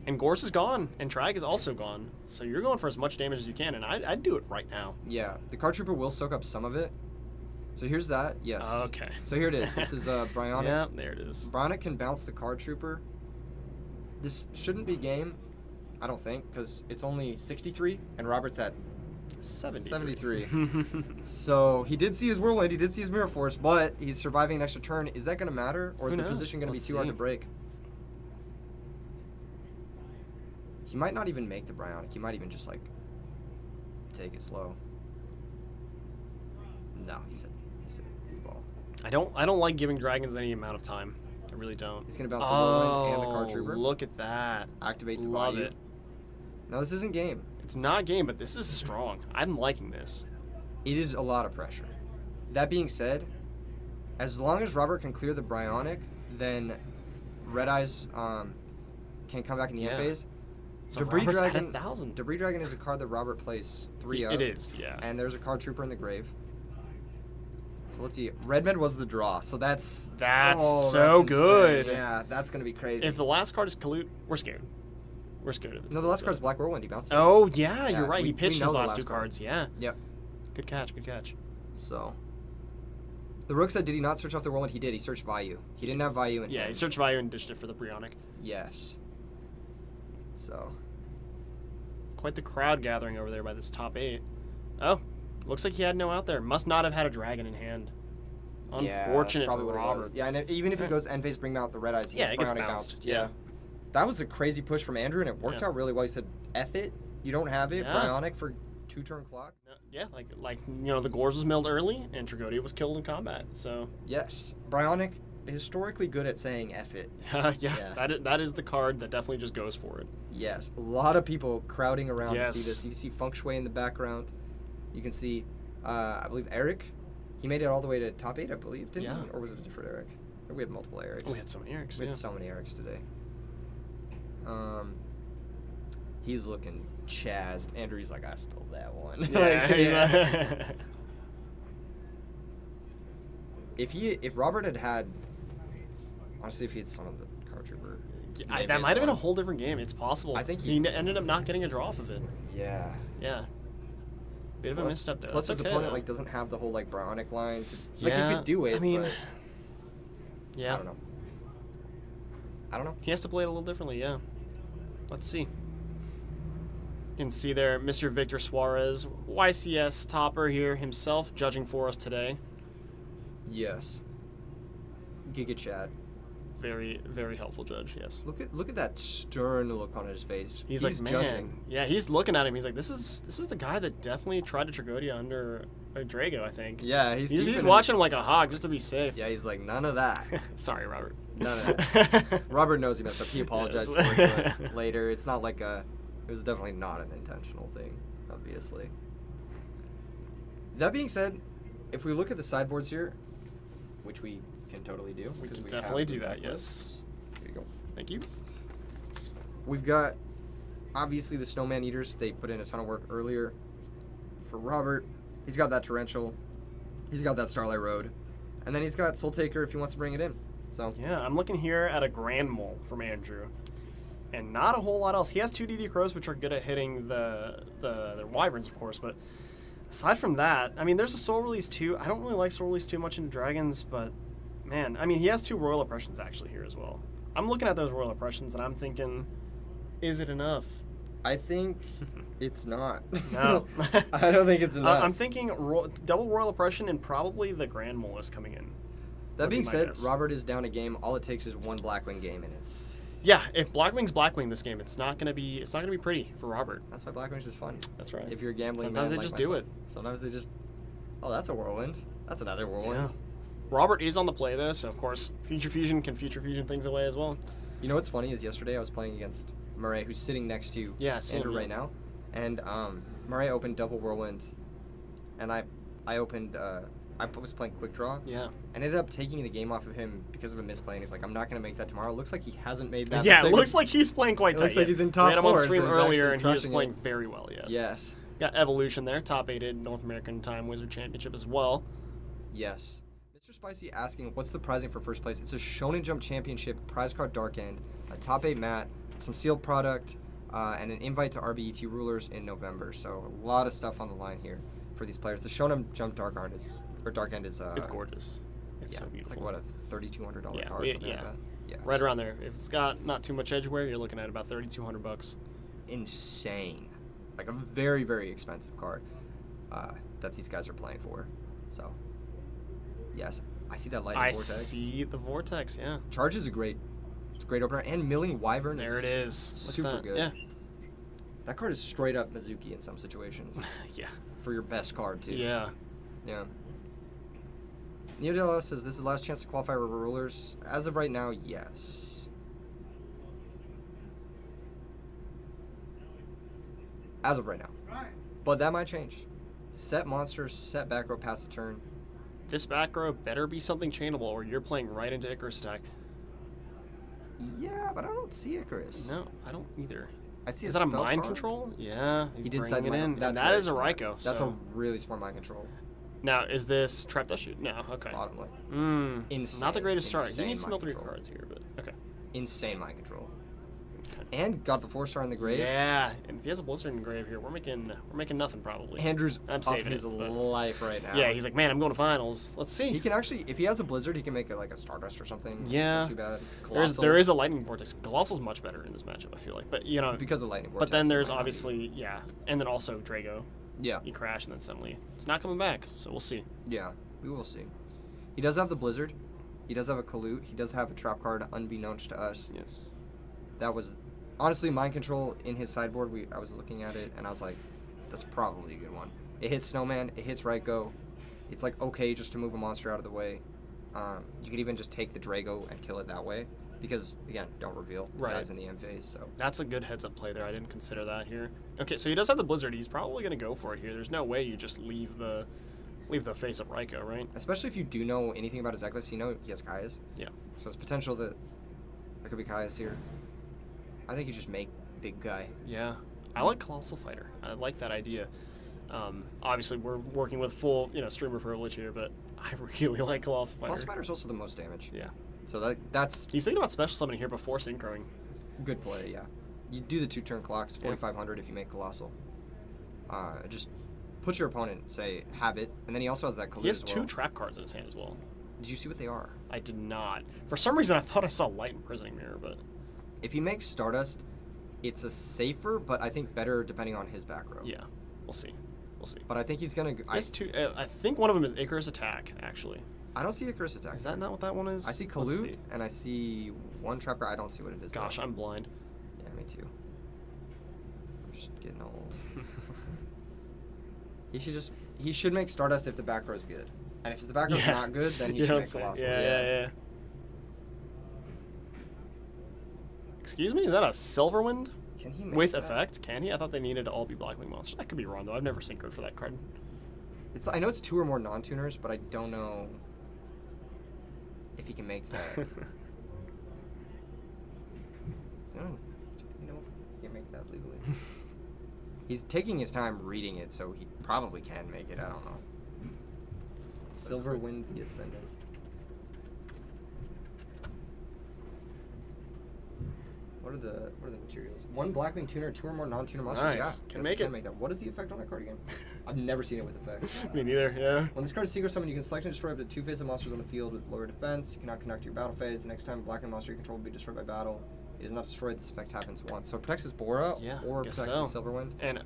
And Gorse is gone, and Trag is also gone. So you're going for as much damage as you can, and I'd do it right now. Yeah, the Card Trooper will soak up some of it. So here's that. Yes. Okay. So here it is. This is Bionic. Yeah, there it is. Bionic can bounce the Card Trooper. This shouldn't be game, I don't think, because it's only 63, and Robert's at 73. So he did see his Whirlwind, he did see his Mirror Force, but he's surviving an extra turn. Is that going to matter, or is Who the knows? position going to be Let's too hard see. to break? He might not even make the Bionic. He might even just like take it slow. No, he said blue ball. I don't like giving dragons any amount of time. I really don't. He's going to bounce the Whirlwind and the Card Oh, Trooper. look at that. Activate the Love Vayu. it. Now this isn't game. It's not game, but this is strong. I'm liking this. It is a lot of pressure. That being said, as long as Robert can clear the Bionic, then Red Eyes can come back in the end Yeah. phase. So Debris Robert's at Dragon. 1,000. Debris Dragon is a card that Robert plays 3 of. It is, yeah. And there's a Card Trooper in the grave. So let's see. Redmed was the draw, so that's So insane. good. Yeah, that's gonna be crazy. If the last card is Kalute, we're scared. We're scared of it. no, the last card's Black Whirlwind. He bounced it. Oh yeah, Yeah, you're right. we- He pitched we know his the last last 2 card. cards. Yeah. Yep. Good catch. Good catch. So. The Rook said, did he not search off the Whirlwind? He did. He searched Vayu. He didn't have Vayu in Yeah, he hand. searched value and ditched it for the Brionic. Yes. So. Quite the crowd gathering over there by this top 8. Oh, Looks like he had no out there. Must not have had a dragon in hand. Yeah, Unfortunate that's probably for what it was. Robert. Yeah, and even if he goes end phase, bring him out the red eyes. He Yeah, it gets Bionic bounced. Yeah. That was a crazy push from Andrew, and it worked Yeah. out really well. He said, "F it, you don't have it, Yeah. Bionic for 2-turn clock." Yeah, like the Gores was milled early, and Tragodia was killed in combat. So Yes, Bionic historically good at saying "F it." yeah, Yeah. that is the card that definitely just goes for it. Yes, a lot of people crowding around to see Yes. this. You see Feng Shui in the background. You can see, I believe Eric. He made it all the way to top 8, I believe, didn't Yeah. he? Or was it a different Eric? We had multiple Erics. We had so many Erics. We Yeah. had so many Erics today. He's looking chazzed. Andrew's like, I stole that one. Like, Yeah. If Robert had honestly, if he had some of the card trooper, That might have been a whole different game. It's possible. I think he ended up not getting a draw off of it. Yeah. Yeah. Bit of a misstep there. Plus That's his okay, opponent though. doesn't have the whole Bionic line. He Yeah, could do it. I mean, but yeah. I don't know. He has to play it a little differently, yeah. Let's see. You can see there, Mr. Victor Suarez, YCS topper here himself, judging for us today. Yes. Giga Chad. Very, very helpful judge, yes. Look at that stern look on his face. He's like, man, judging. yeah, he's looking at him. He's like, this is the guy that definitely tried to Tragodia under Drago, I think. Yeah, He's keeping watching him like a hog just to be safe. Yeah, he's like, none of that. Sorry, Robert. None of that. Robert knows he messed up. He apologized Yes. for it to us later. It's not like it was definitely not an intentional thing, obviously. That being said, if we look at the sideboards here, which we can totally do. We because can have definitely the do that, deck yes. lists. There you go. Thank you. We've got, obviously, the Snowman Eaters. They put in a ton of work earlier. For Robert, he's got that Torrential. He's got that Starlight Road. And then he's got Soul Taker if he wants to bring it in. So Yeah, I'm looking here at a Grand Mole from Andrew. And not a whole lot else. He has 2 DD Crows, which are good at hitting the Wyverns, of course, but aside from that, I mean, there's a Soul Release 2. I don't really like Soul Release too much in Dragons, but man, I mean, he has 2 Royal Oppressions actually here as well. I'm looking at those Royal Oppressions and I'm thinking, is it enough? I think it's not. No. I don't think it's enough. I'm thinking double Royal Oppression and probably the Grand Mole is coming in. That would be being my said, guess. Robert is down a game. All it takes is one Blackwing game, and it's Yeah, if Blackwing's Blackwing this game, it's not gonna be pretty for Robert. that's why Blackwing's just fun. That's right. If you're a gambling Sometimes man they like just do myself. it. Sometimes they just. Oh, that's a whirlwind. That's another whirlwind. Yeah. Robert is on the play though, so of course Future Fusion can Future Fusion things away as well. You know what's funny is yesterday I was playing against Murray, who's sitting next to Yeah, I see Andrew him, right yeah. now, and Murray opened double whirlwind, and I opened. I was playing quick draw. Yeah. And ended up taking the game off of him because of a misplay. And he's like, I'm not going to make that tomorrow. It looks like he hasn't made that Yeah, it mistake. looks like he's playing quite It tight. looks like yes. he's in top We had him on four, so stream he's earlier, actually and he was crushing playing it. very well. Yes. Yes. Got Evolution there, top 8 North American Time Wizard Championship as well. Yes. Mr. Spicy asking, what's the prizing for first place? It's a Shonen Jump Championship, prize card Dark End, a top 8 mat, some sealed product, and an invite to RBET Rulers in November. So a lot of stuff on the line here for these players. The Shonen Jump Dark End is It's gorgeous. It's yeah, so it's beautiful. like what, a $3,200 Yeah, card? yeah, Something like that. Yeah. Right around there. If it's got not too much edgeware, you're looking at about $3,200. Insane. Like a very, very expensive card that these guys are playing for. So, yes, I see that lightning I vortex. see the vortex. Yeah. Charge is a great opener, and Milling Wyvern There it is. Look at super that. good. Yeah. That card is straight up Mizuki in some situations Yeah. for your best card too. Yeah. Yeah. Neodella says this is the last chance to qualify for Rulers. As of right now, yes. As of right now. But that might change. Set monsters, set back row, pass a turn. This back row better be something chainable, or you're playing right into Icarus stack. Yeah, but I don't see Icarus. No, I don't either. I see Is a that a spell mind card. control? Yeah, he's He did bringing side it mind. in, That's and that very is a smart. Raikou. That's so. a really smart mind control. Now, is this Trap Dust Shoot? No, okay. Bottom lane. Not the Insane, greatest start. He insane needs to mind mill 3 control. cards here, but okay. Insane mind control. Okay. And got the 4-star in the grave. Yeah, and if he has a Blizzard in the grave here, we're making nothing probably. Andrew's I'm up saving his it, but- life right now. Yeah, he's like, man, I'm going to finals. Let's see. He can actually, if he has a Blizzard, he can make it like a Stardust or something. It's Yeah. not too bad. There is a Lightning Vortex. Colossal's much better in this matchup, I feel like, but you know. because of the lightning. But then vortex, there's it might not be. obviously and then also Drago. Yeah. You crash, and then suddenly it's not coming back. So we'll see. Yeah, we will see. He does have the Blizzard. He does have a Kalut. He does have a trap card unbeknownst to us. Yes. That was honestly mind control in his sideboard. I was looking at it and I was like, that's probably a good one. It hits Snowman. It hits Right Go. It's like okay just to move a monster out of the way. You could even just take the Drago and kill it that way because again, don't reveal. It Right. dies in the end phase. So That's a good heads-up play there. I didn't consider that here. Okay, so he does have the Blizzard. He's probably going to go for it here. There's no way you just leave the face-up Raikou, right? especially if you do know anything about his deck list, you know he has Kaias. Yeah. So it's potential that there could be Kaias here. I think you just make big guy. Yeah. I like Colossal Fighter. I like that idea. Obviously, we're working with full, streamer privilege here, but I really like Colossal Fighter. Colossal Fighter's also the most damage. Yeah. So that's He's thinking about special summoning here before synchroing. good play, yeah. You do the 2-turn clock. It's 4,500 if you make Colossal. Just put your opponent, say, have it, and then he also has that Kalut He has as well. two trap cards in his hand as well. Did you see what they are? I did not. For some reason, I thought I saw Light Imprisoning Mirror, but If he makes Stardust, it's a safer, but I think better depending on his back row. yeah, we'll see. We'll see. But I think he's going to... He has two. I think one of them is Icarus Attack, actually. I don't see Icarus Attack. Is that not what that one is? I see Let's Kalut, and I see one trapper. I don't see what it is. though. Gosh, I'm blind. Yeah, me too. I'm just getting old. He should make Stardust if the back row's good. And if the back row's Yeah. not good, then he You should don't make say. Colossal. Yeah. Excuse me? Is that a Silverwind? Can he make With that? effect? Can he? I thought they needed to all be Blackwing monsters. That could be wrong, though. I've never synchroed for that card. I know it's 2 or more non-tuners, but I don't know if he can make that. You know if he can make that legally. He's taking his time reading it, so he probably can make it. I don't know. Silverwind the Ascendant. What are the materials? 1 Blackwing tuner, 2 or more non-tuner monsters. Nice. Yeah, Can yes, make can it. make that. What is the effect on that card again? I've never seen it with effect. Me neither, yeah. When this card is secret summoned, you can select and destroy up to 2 face of monsters on the field with lower defense. You cannot connect to your battle phase. The next time a Blackwing monster you control will be destroyed by battle. It is not destroyed. This effect happens once. So it protects his Bora Yeah, or guess protects so. his Silverwind. And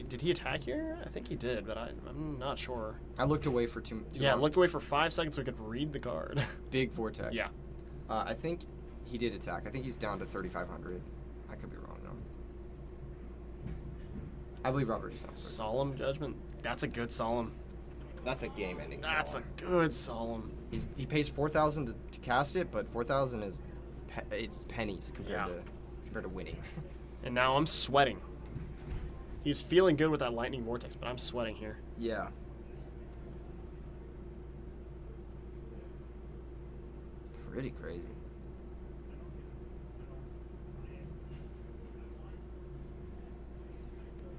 did he attack here? I think he did, but I'm not sure. I looked away for too Yeah, long. looked away for 5 seconds so I could read the card. Big Vortex. Yeah. I think he did attack. I think he's down to 3,500. I could be wrong, though. I believe Robert is down. Solemn Judgment. That's a good Solemn. That's a game-ending. That's Solemn. a good Solemn. He pays 4,000 to cast it, but 4,000 is it's pennies compared to winning. And now I'm sweating. He's feeling good with that Lightning Vortex, but I'm sweating here. Yeah. Pretty crazy.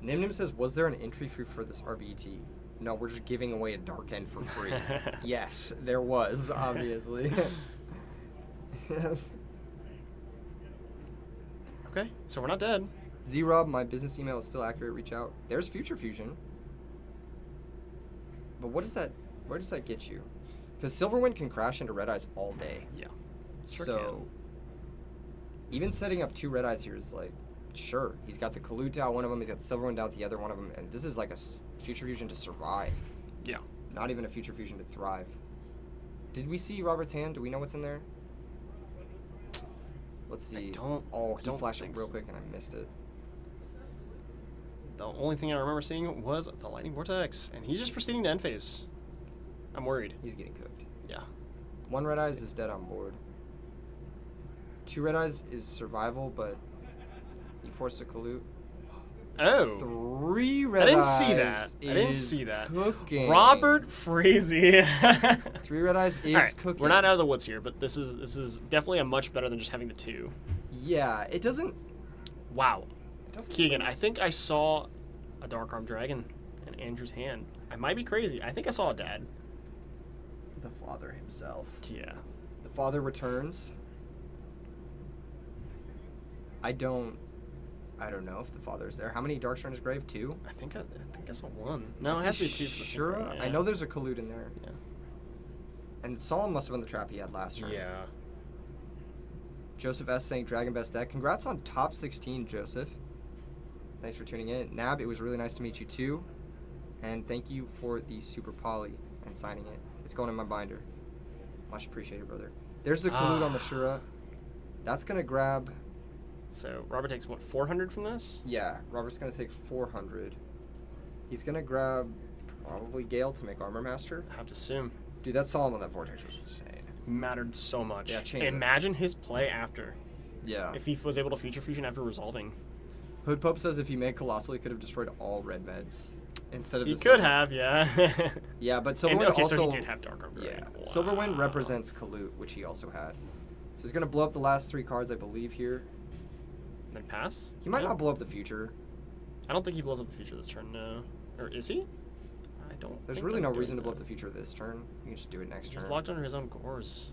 Nimnim says, was there an entry fee for this RBET? No, we're just giving away a Dark End for free. Yes, there was, obviously. Yes. Okay, so we're not dead. Z-Rob, my business email is still accurate. Reach out. There's Future Fusion. But what does that? Where does that get you? Because Silverwind can crash into Red Eyes all day. Yeah. Sure So even setting up 2 Red Eyes here is like, sure. He's got the Kalut out one of them. He's got the Silverwind out the other one of them. And this is like a Future Fusion to survive. Yeah. Not even a Future Fusion to thrive. Did we see Robert's hand? Do we know what's in there? Let's see. Oh, he don't flashed it think real so. quick and I missed it. The only thing I remember seeing was the Lightning Vortex, and he's just proceeding to end phase. I'm worried. He's getting cooked. Yeah. 1 Red Eyes is dead on board. 2 Red Eyes is survival, but you force a Kalut. Oh. 3 Red Eyes. I didn't see that. I didn't is see that. Cooking. Robert Frazee. 3 Red Eyes is All right, cooking. we're not out of the woods here, but this is definitely a much better than just having the 2. Yeah, it doesn't. Wow. It Keegan, I think I saw a Dark Arm Dragon in Andrew's hand. I might be crazy. I think I saw a dad. The father himself. Yeah. The father returns. I don't know if the father's there. How many Darks are in his grave? 2? I think I saw 1. No, it has to be 2 for the Sure. synchro, I know there's a Kalut in there. Yeah. And Solemn must have been the trap he had last turn. Yeah. Joseph S. saying Dragon Best Deck. Congrats on top 16, Joseph. Thanks for tuning in. Nab, it was really nice to meet you too. And thank you for the Super Poly and signing it. It's going in my binder. Much appreciated, brother. There's the Kalute on the Shura. That's going to grab... So Robert takes, what, 400 from this? Yeah, Robert's going to take 400. He's going to grab probably Gale to make Armor Master. I have to assume. Dude, that Solemn on that Vortex was insane. Mattered so much. Yeah, changed it. Imagine his play after. Yeah. If he was able to Future Fusion after resolving. Hood Pope says if he made Colossal, he could have destroyed all red meds instead of He the could Silver. have, yeah. Yeah, but And, Silverwind okay, also... so he did have Dark Armor. Yeah. Wow. Silverwind represents Kalute, which he also had. So he's going to blow up the last 3 cards, I believe, here. Then pass? He might No. not blow up the future. I don't think he blows up the future this turn, no. Or is he? I don't There's think really I'm no doing reason to blow that. up the future this turn. You can just do it next He's turn. locked under his own cores.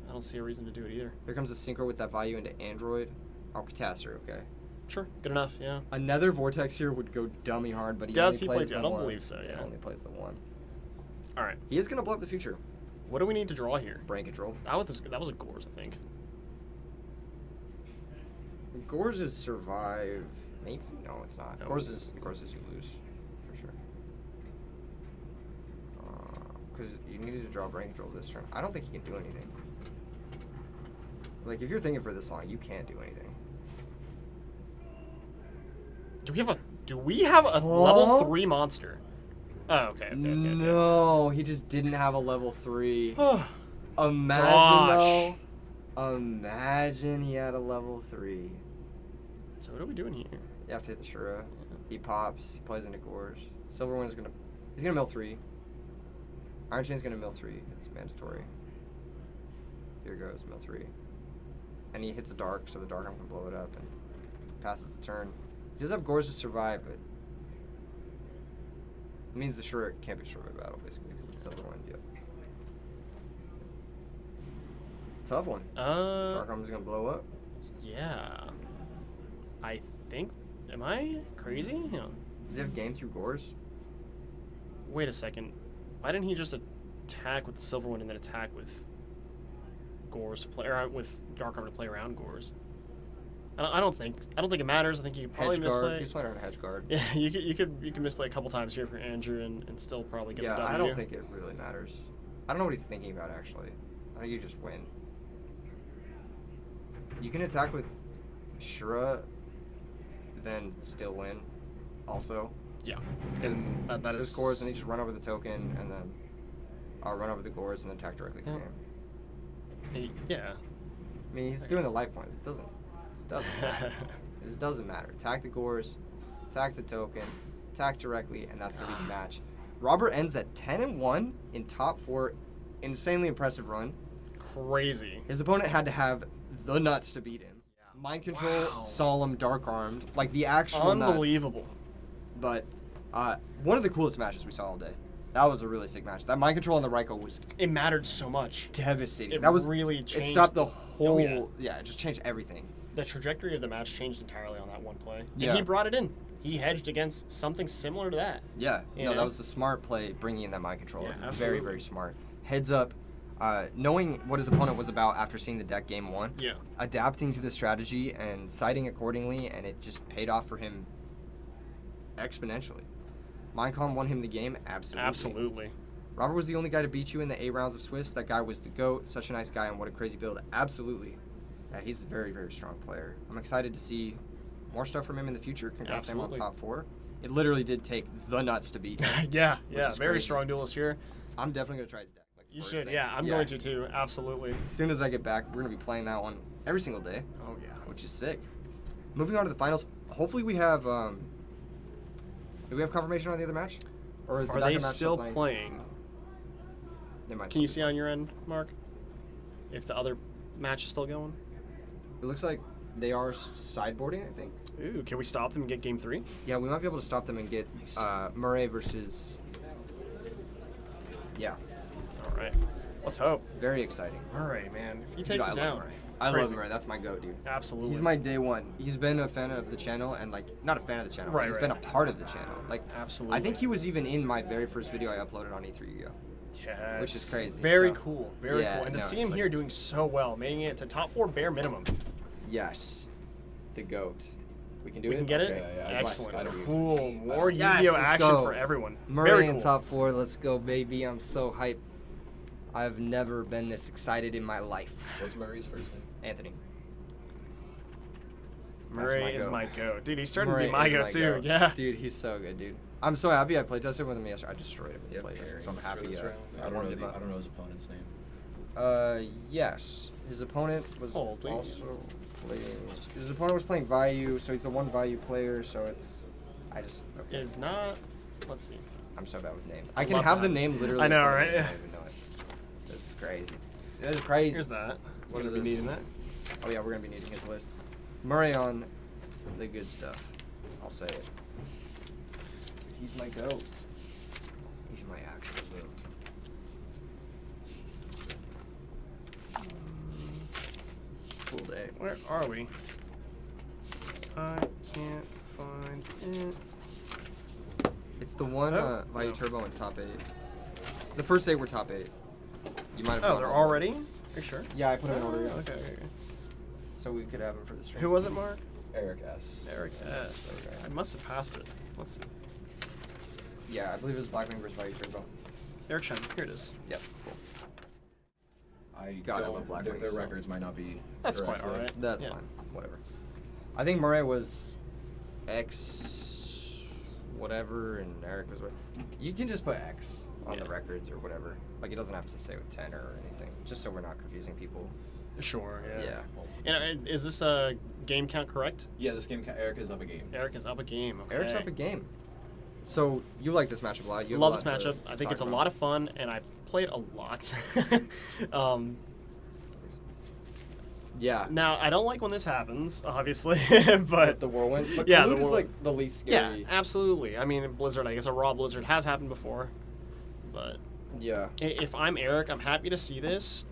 I don't see a reason to do it either. Here comes a Synchro with that value into Android. Oh, Catastrophe, okay. Sure, good enough, yeah. Another Vortex here would go dummy hard, but he Does only he plays play the two? I don't one. believe so, yeah. Only plays the 1. Alright, He is going to blow up the future. what do we need to draw here? Brain Control. That was a Gores, I think. Gores is survive. Maybe? No, it's not. No. Gores is you lose. For sure. Because you needed to draw Brain Control this turn. I don't think he can do anything. Like, if you're thinking for this long, you can't do anything. Do we have a level 3 monster? Oh, okay. No, he just didn't have a level 3. Okay. Imagine, though. Imagine he had a level 3. So what are we doing here? You have to hit the Shura. He pops. He plays into Gores. Silverwind is gonna... He's gonna mill 3. Iron Chain's gonna mill 3. It's mandatory. Here goes, mill 3. And he hits a Dark, so the Dark Arm can blow it up and passes the turn. He does have Gores to survive, but... It means the Shura can't be destroyed by battle, basically, because it's Silverwind, yep. Tough one. Dark Arm's gonna blow up. Yeah. I think... Am I crazy? Hang on. Does he have game through Gores? Wait a second. Why didn't he just attack with the silver one and then attack with Gores to play, or with Dark Armor to play around Gores? I don't think it matters. I think you could probably Hedge guard. misplay. He's playing around a Hedge guard. Yeah, you could misplay a couple times here for Andrew and still probably get Yeah, the W. I don't think it really matters. I don't know what he's thinking about, actually. I think you just win. You can attack with Shura, then still win, also. Yeah, Because that there's is Gores, and he just run over the token, and then run over the Gores, and then attack directly for him. Yeah. I mean, he's doing the life point. It doesn't matter. It just doesn't matter. Attack the Gores, attack the token, attack directly, and that's going to be the match. Robert ends at 10-1 in top 4. Insanely impressive run. Crazy. His opponent had to have the nuts to beat him. Mind Control, Wow. Solemn, Dark Armed, like the actual nuts. Unbelievable. But one of the coolest matches we saw all day. That was a really sick match. That Mind Control on the Raikou was It mattered so much. devastating. It That was really It changed. stopped the whole. yeah. It just changed everything. The trajectory of the match changed entirely on that one play. Yeah. And he brought it in. He hedged against something similar to that. Yeah, You no, know? that was a smart play, bringing in that Mind Control. Yeah, It was very, absolutely. very smart. Heads up, knowing what his opponent was about after seeing the deck game 1, Yeah. adapting to the strategy and siding accordingly, and it just paid off for him exponentially. Minecon won him the game, absolutely. Absolutely. Robert was the only guy to beat you in the 8 rounds of Swiss. That guy was the GOAT, such a nice guy, and what a crazy build. Absolutely. Yeah, he's a very, very strong player. I'm excited to see more stuff from him in the future. Congrats to him on Absolutely. top 4. It literally did take the nuts to beat him. Yeah, Which yeah. is Very crazy. strong duelist here. I'm definitely going to try his deck. Like, You first should. thing. Yeah, I'm going to too. Absolutely. As soon as I get back, we're going to be playing that one every single day, Oh, yeah. which is sick. Moving on to the finals. Hopefully we have do we have confirmation on the other match? Or is the Are back they of match still playing? They might Can you still see on your end, Mark? If the other match is still going? be. It looks like they are sideboarding, I think. Ooh, can we stop them and get game 3? Yeah, we might be able to stop them and get Murray versus... Yeah, All right. Let's hope. very exciting. Murray, man. If he Dude, takes I it love down. Murray. I love Crazy. Murray. That's my goat, dude. Absolutely. He's my day one. He's been a fan of the channel and, like, not a fan of the channel, Right, but he's right. been a part of the channel. Like, Absolutely. I think he was even in my very first video I uploaded on E3 Yu-Gi-Oh! Yes. which is crazy, Very so- cool. Very Yeah, cool. And to no, see it's him like- here doing so well, making it to top 4 bare minimum. Yes. The GOAT. We can do We it? can get it? Okay, yeah, I Excellent. gotta be- Cool. More Yes, Yu-Gi-Oh let's action go. for everyone. Murray Very in cool. top 4. Let's go, baby. I'm so hyped. I've never been this excited in my life. What's Murray's first name? Anthony. Murray my is goat. my goat. Dude, he's starting Murray to be my is goat too. goat. Yeah. Dude, he's so good, dude. I'm so happy I played tested with him yesterday. I destroyed him in Yep, playtest, so I'm pairings happy. for this round. I I don't warmed know him the, up. I don't know his opponent's name. Yes. His opponent was Hold, please. also playing. His opponent was playing Vayu, so he's a 1 Vayu player. So it's. I just. Okay. Is not. Let's see. I'm so bad with names. I I can love have the that. name literally. I in know, front of me, right? I don't even know it. This is crazy. This is crazy. Here's that. What We're is gonna be this? needing that. Oh yeah, we're gonna be needing his list. Murray on the good stuff. I'll say it. He's my goat. He's my actual goat. Cool day. Where are we? I can't find it. It's the one Oh, Vayu no. Turbo in top 8. The first 8 were top 8. You might have. Oh, gone they're all already? Are you sure? Yeah, I put them in order. Oh, Yeah. okay, okay, okay. So we could have him for the stream. Who was it, Mark? Eric S. Eric S. Okay. I must have passed it. Let's see. Yeah, I believe it was Blackwing versus Vayu Turbo. Eric Shen. Here it is. Yep. Cool. I God, I don't, love Black their, Wings, their so- records might not be. That's correct, quite though. alright. That's Yeah. fine. Whatever. I think Murray was X whatever and Eric was what. You can just put X on Yeah. the records or whatever. Like it doesn't have to say with 10 or anything. Just so we're not confusing people. Sure, yeah. Yeah. And is this a game count correct? Yeah, this game, Eric is up a game. Eric is up a game. Okay. Eric's up a game. So you like this matchup a lot. You have a Love lot this to matchup. I think talk it's a about. lot of fun, and I played a lot. Yeah. Now, I don't like when this happens, obviously, But but the whirlwind. But yeah, Kalute the is whirl- like the least yeah, scary. absolutely. I mean, Blizzard, I guess a raw Blizzard has happened before, but Yeah. if I'm Eric, I'm happy to see this.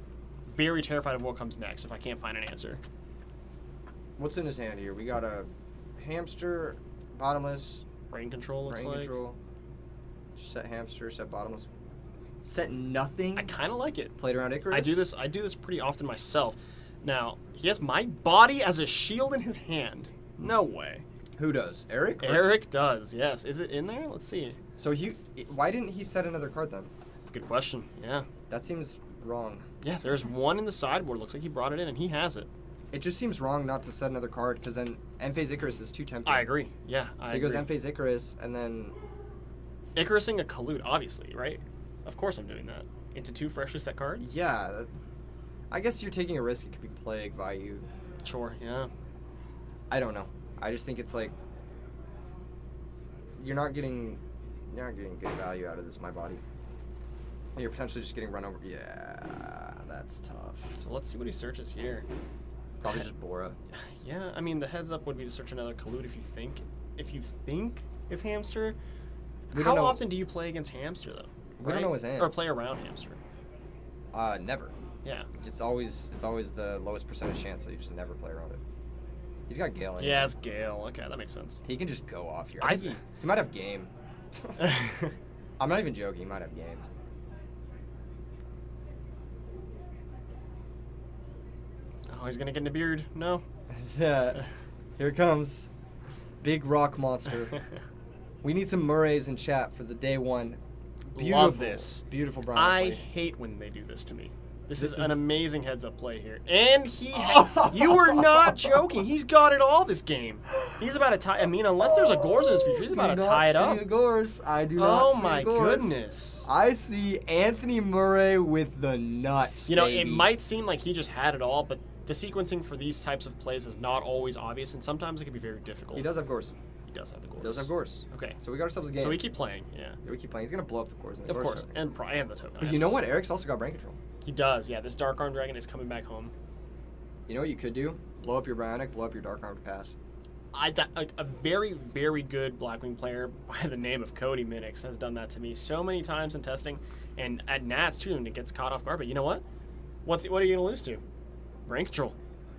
Very terrified of what comes next if I can't find an answer. What's in his hand here? We got a hamster, bottomless, Brain control looks brain like. control, set hamster, set bottomless, set nothing. I kind of like it. Played around Icarus. I do this pretty often myself. Now, he has my body as a shield in his hand. No way. Who does? Eric? Or- Eric does, yes. Is it in there? Let's see. So why didn't he set another card then? Good question. Yeah. That seems wrong. Yeah, there's one in the sideboard. Looks like he brought it in, and he has it. It just seems wrong not to set another card because then Emphase Icarus is too tempting. I agree. Yeah, So I he goes agree. Emphase Icarus and then Icarusing a Kalute, obviously, right? Of course I'm doing that. Into 2 freshly set cards? yeah. I guess you're taking a risk. It could be Plague, Vayu. Sure, yeah. I don't know. I just think it's like you're not getting good value out of this, my body. And you're potentially just getting run over. Yeah, that's tough. So let's see what he searches here. Probably just Bora. Yeah, I mean, the heads up would be to search another Kalute if you think it's Hamster. We How don't know- often do you play against Hamster, though? We don't know his hand. Or play around Hamster. Never. Yeah. It's always the lowest percentage chance, so you just never play around it. He's got Gale. Yeah, it's Gale. Okay, that makes sense. He can just go off here. I I think he might have game. I'm not even joking. He might have game. Oh, he's gonna get in a beard. No. Here it comes. Big rock monster. We need some Murrays in chat for the day one. Beautiful, Love this. Beautiful brown. I play. hate when they do this to me. This This is is- an amazing heads-up play here. And you were not joking. He's got it all this game. He's about to tie. I mean, unless there's a Gores in his future, he's about to Do not tie it see up. the Gores. I do not Oh see my the Gores. goodness. I see Anthony Murray with the nuts. You know, baby. it might seem like he just had it all, but the sequencing for these types of plays is not always obvious, and sometimes it can be very difficult. He does have Gores. He does have the Gores. He does have Gores. Okay. So we got ourselves a game. So we keep playing, yeah. Yeah, we keep playing. He's gonna blow up the Gores. Of course, and the token. But you know what? Eric's also got brain control. He does, yeah. This Dark Arm Dragon is coming back home. You know what you could do? Blow up your Bionic, blow up your Dark Arm to pass. A very, very good Blackwing player by the name of Cody Minix has done that to me so many times in testing, and at Nats too, and it gets caught off guard. But you know what? What are you gonna lose to? Brain control.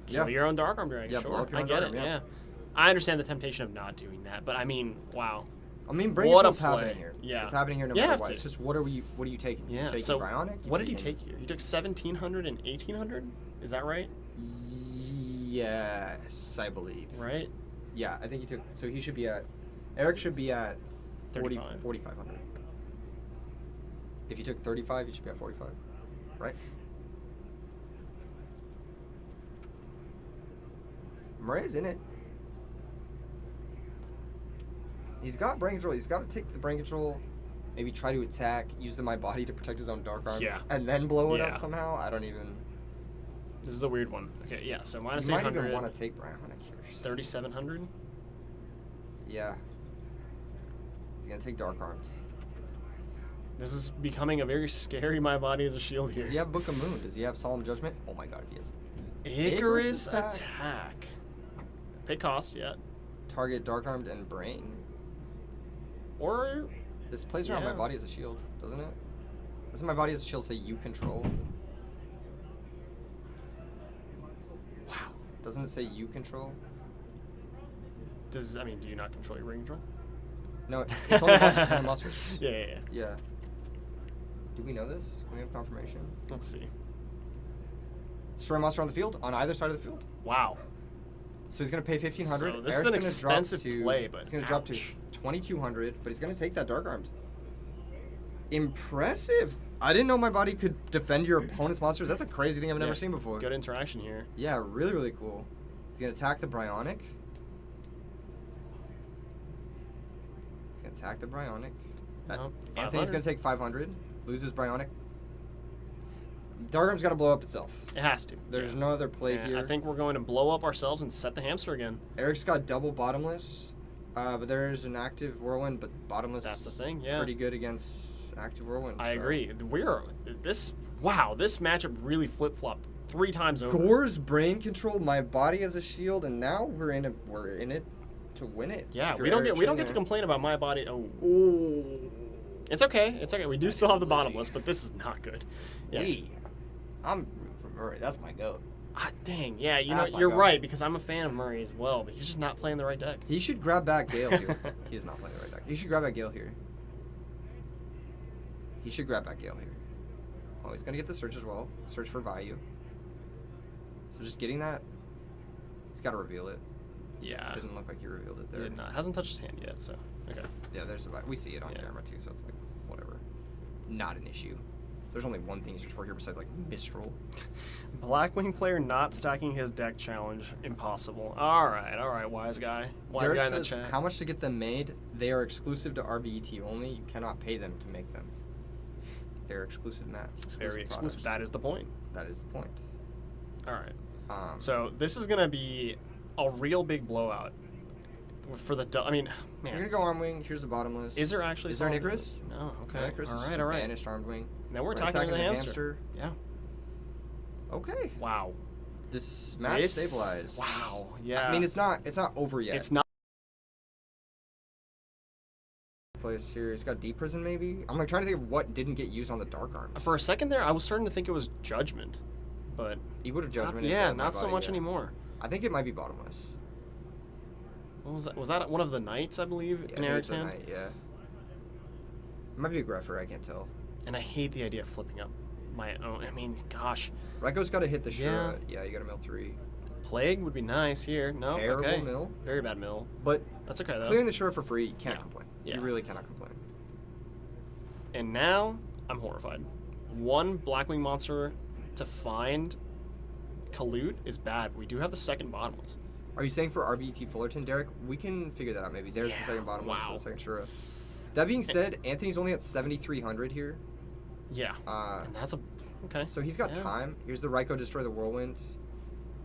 Kill Yeah. your own Dark Arm Dragon. Yeah, sure, blow up your I own get Dark it. Arm, yeah. Yeah, I understand the temptation of not doing that, but I mean, wow. I mean, brain What a control's happening play. here. Yeah. It's happening here no You matter have what. to. It's just what are you taking? Yeah. You taking So Bionic? You what did he taking- take here? He took 1700 and 1800. Is that right? Yes, I believe. Right. Yeah, I think he took. So he should be at. Eric should be at 35. 4,500. If you took 35, you should be at 45, right? Murray's in it. He's got brain control. He's got to take the brain control. Maybe try to attack. Use the my body to protect his own dark arm. Yeah. And then blow it Yeah. up somehow. I don't even. This is a weird one. Okay, yeah. So minus You might 800. even want to take Bionic here. 3,700. Yeah. He's gonna take dark arms. This is becoming a very scary my body as a shield here. Does he have Book of Moon? Does he have Solemn Judgment? Oh my god, if he has. Icarus Icarus attack. Pay cost, yeah. Target dark armed and brain. Or This plays around my Yeah. body as a shield, doesn't it? Doesn't my body as a shield say you control? wow. Doesn't it say you control? Do you not control your brain control? No, it's only monsters. It's only monsters. Yeah. Yeah. Do we know this? Do we have confirmation? Let's see. Destroy a monster on the field, on either side of the field. Wow. So he's gonna pay 1,500. So this is Eric's an gonna drop expensive to- play, but he's gonna drop to ouch. 2,200. But he's gonna take that dark armed. Impressive. I didn't know my body could defend your opponent's monsters. That's a crazy thing I've never Yeah, seen before. Good interaction here. Yeah, really, really cool. He's gonna attack the Bryonic. He's gonna attack the Bryonic. No, Anthony's 500. gonna take 500. Loses Bryonic. Dark arm's gotta blow up itself. It has to. There's yeah. no other play Yeah, here. I think we're going to blow up ourselves and set the hamster again. Eric's got double bottomless, but there's an active whirlwind, but bottomless. That's the thing, yeah. Pretty good against active whirlwind. I so. agree. This matchup really flip-flopped 3 times over. Gore's brain controlled my body as a shield, and now we're in it to win it. Yeah, If we you're don't Eric get to Schindler. complain about my body. Oh, Ooh. it's okay. It's okay. We do still have the bottomless, but this is not good. Yeah. I'm rooting for Murray. That's my goat. Dang. Yeah. That's my You're goat. right because I'm a fan of Murray as well, but he's just not playing the right deck. He should grab back Gale here. He is not playing the right deck. He should grab back Gale here. He should grab back Gale here. Oh, he's gonna get the search as well. Search for value. So just getting that. He's got to reveal it. Yeah. Didn't look like he revealed it He there. did not. Hasn't touched his hand yet, so okay. Yeah, there's a we see it on Yeah. camera too, so it's like whatever. Not an issue. There's only one thing you search for here besides like Mistral. Blackwing player not stacking his deck challenge. Impossible. All right, wise guy. Wise guy in the says, chat. how much to get them made? They are exclusive to RBET only. You cannot pay them to make them. They're exclusive mats. Very exclusive. That is the point. That is the point. All right. So So this is gonna be a real big blowout for the. you're gonna Man, go arm wing. Here's the bottomless. is there actually? Is there an solid- Icarus? No. Okay. No, Icarus All is right. All right. banished armed wing. Now we're We're attacking the attacking hamster. Yeah. Okay. Wow. This match stabilized. Wow. Yeah. I mean, it's not over yet. It's not. Place here. It's got deep prison maybe. I'm like trying to think of what didn't get used on the dark arm. For a second there, I was starting to think it was judgment, but You would have not, judgment. yeah, not so much anymore. I think it might be bottomless. What was that? Was that one of the knights, I believe, Yeah, in maybe Eric's it's a hand? knight, yeah. It might be a Greffer, I can't tell. And I hate the idea of flipping up my own. I mean, gosh, Ryko's got to hit the Yeah. Shura. Yeah, you got to mill 3. plague would be nice here. No, Terrible okay. mill. Very bad mill. But That's okay though. clearing the Shura for free, you can't Yeah. complain. Yeah. You really cannot complain. And now I'm horrified. One Blackwing monster to find Kalut is bad. We do have the second bottomless. Are you saying for RBET Fullerton, Derek? We can figure that out maybe. There's Yeah, the second bottomless wow. for the second Shura. That being said, Anthony's only at 7,300 here. Yeah. And that's a okay. So he's got Yeah. time. Here's the Ryko Destroy the Whirlwinds.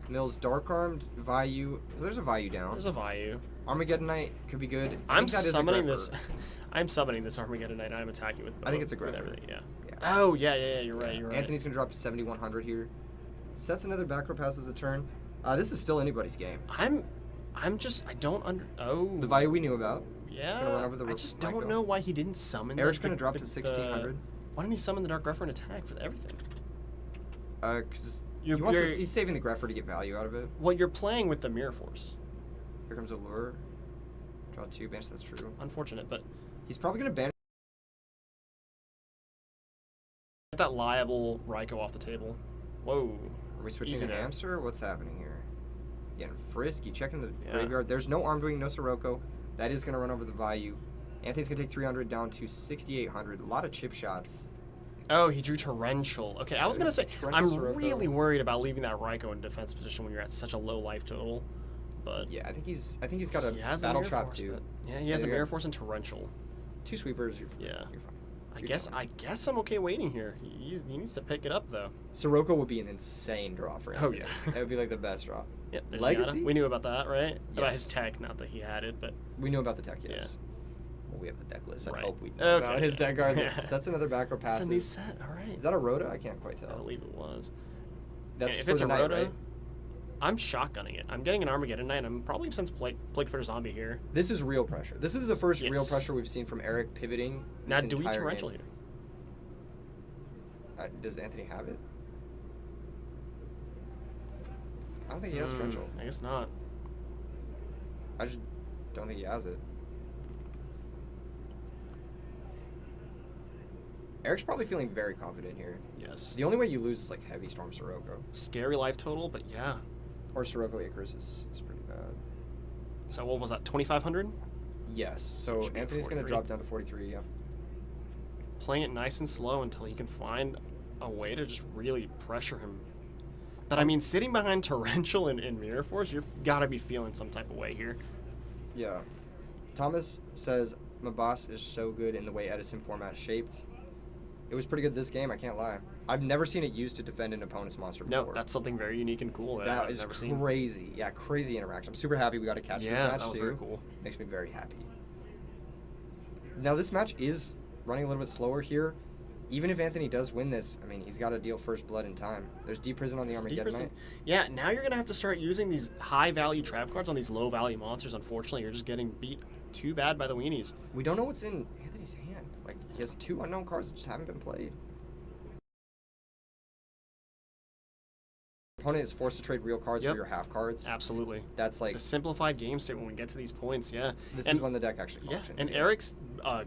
Mills Dark Armed, Vayu. There's a Vayu down. There's a Vayu. Armageddon Knight could be good. I I'm think that is a summoning this. Greffer. I'm summoning this Armageddon Knight. I'm attacking with. I think it's a with Greffer. everything. Yeah. Yeah. Oh yeah. You're right. You're right. Anthony's gonna drop to 7,100 here. Sets another back row passes a turn. This is still anybody's game. I'm just. I don't under. Oh. The Vayu we knew about. Yeah. gonna run over the I just Ryko. don't know why he didn't summon. Eric's the- gonna drop the- to 1,600. Why didn't he summon the Dark Greffer and attack for everything? Because You're- he wants to, you're- he's saving the Greffer to get value out of it. Well, you're playing with the Mirror Force. Here comes a lure. Draw 2, banish, that's true. Unfortunate, but He's probably gonna banish. get that liable Ryko off the table. Whoa. Are we switching Easy to there. hamster or what's happening here? getting frisky. Checking the Yeah. graveyard. There's no Armdwing, no Sirocco. That is going to run over the value. Anthony's going to take 300 down to 6,800. A lot of chip shots. Oh, he drew Torrential. Okay, I was going to say, Torrential I'm Sirocco. really worried about leaving that Raikou in defense position when you're at such a low life total. But Yeah, I think he's got a he has battle a Mirror trap Force, too. but- Yeah, he has Yeah, a you Mirror got- Force and Torrential. 2 sweepers. You're Yeah. You're fine. I You're guess chilling. I'm okay waiting here. He needs to pick it up though. Sirocco would be an insane draw for him. Oh, yeah. That would be like the best draw. Yeah, there's Legacy? Gianna. We knew about that, right? About his Yes. tech, not that he had it, but We knew about the tech, yes. Yeah. Well, we have the deck list. I Right. hope we know Okay, about his yeah. deck cards. That's another back row it's passive. a new set. All right. Is that a Rhoda? I can't quite I tell. believe it was. That's And if for it's the a night, Rhoda, right? I'm shotgunning it. I'm getting an Armageddon Knight. I'm probably since Plague Fitter Zombie here. This is real pressure. This is the first real Yes. pressure we've seen from Eric pivoting. Now, this do we entire torrential game. here? Does Anthony have it? I don't think he has torrential. I guess not. I just don't think he has it. Eric's probably feeling very confident here. Yes. The only way you lose is like Heavy Storm Sirocco. Scary life total, but yeah. Or Sirocco Icarus is pretty bad. So what was that? 2,500. Yes. So it So should be Anthony's going to 43. drop down to 43, yeah. Playing it nice and slow until he can find a way to just really pressure him. But I mean, sitting behind Torrential and Mirror Force, you've got to be feeling some type of way here. Yeah. Thomas says, my boss is so good in the way Edison format shaped. It was pretty good this game, I can't lie. I've never seen it used to defend an opponent's monster before. No, that's something very unique and cool that That I've is never seen. crazy. Yeah, crazy interaction. I'm super happy we got to catch this Yeah, match that was too. very cool. Makes me very happy. Now this match is running a little bit slower here. Even if Anthony does win this, I mean, he's got to deal first blood in time. There's Deep Prison on the It's Armageddon deeper Knight. Yeah, now you're going to have to start using these high-value trap cards on these low-value monsters. Unfortunately, you're just getting beat too bad by the weenies. We don't know what's in Anthony's hand. Like, he has 2 unknown cards that just haven't been played. Opponent is forced to trade real cards Yep. for your half cards. Absolutely. That's like, The simplified game state when we get to these points, yeah. this and, is when the deck actually Yeah, functions. and yeah. Eric's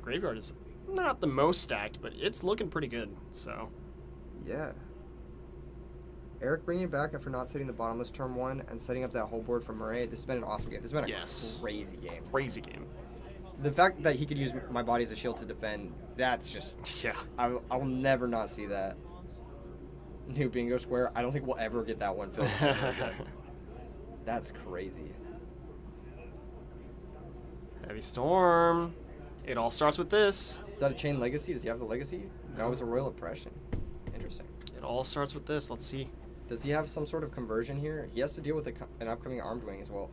graveyard is not the most stacked, but it's looking pretty good, so... Yeah. Eric bringing it back after not setting the bottomless turn 1 and setting up that whole board for Murray. This has been an awesome game. This has been a Yes. crazy game. Crazy game. The fact that he could use my body as a shield to defend, that's just... Yeah. I will never not see that. New bingo square. I don't think we'll ever get that one filled. ever again. That's crazy. Heavy Storm. It all starts with this. Is that a chain legacy? Does he have the legacy? No, it was a royal oppression. Interesting. It all starts with this. Let's see. Does he have some sort of conversion here? He has to deal with an upcoming armed wing as well.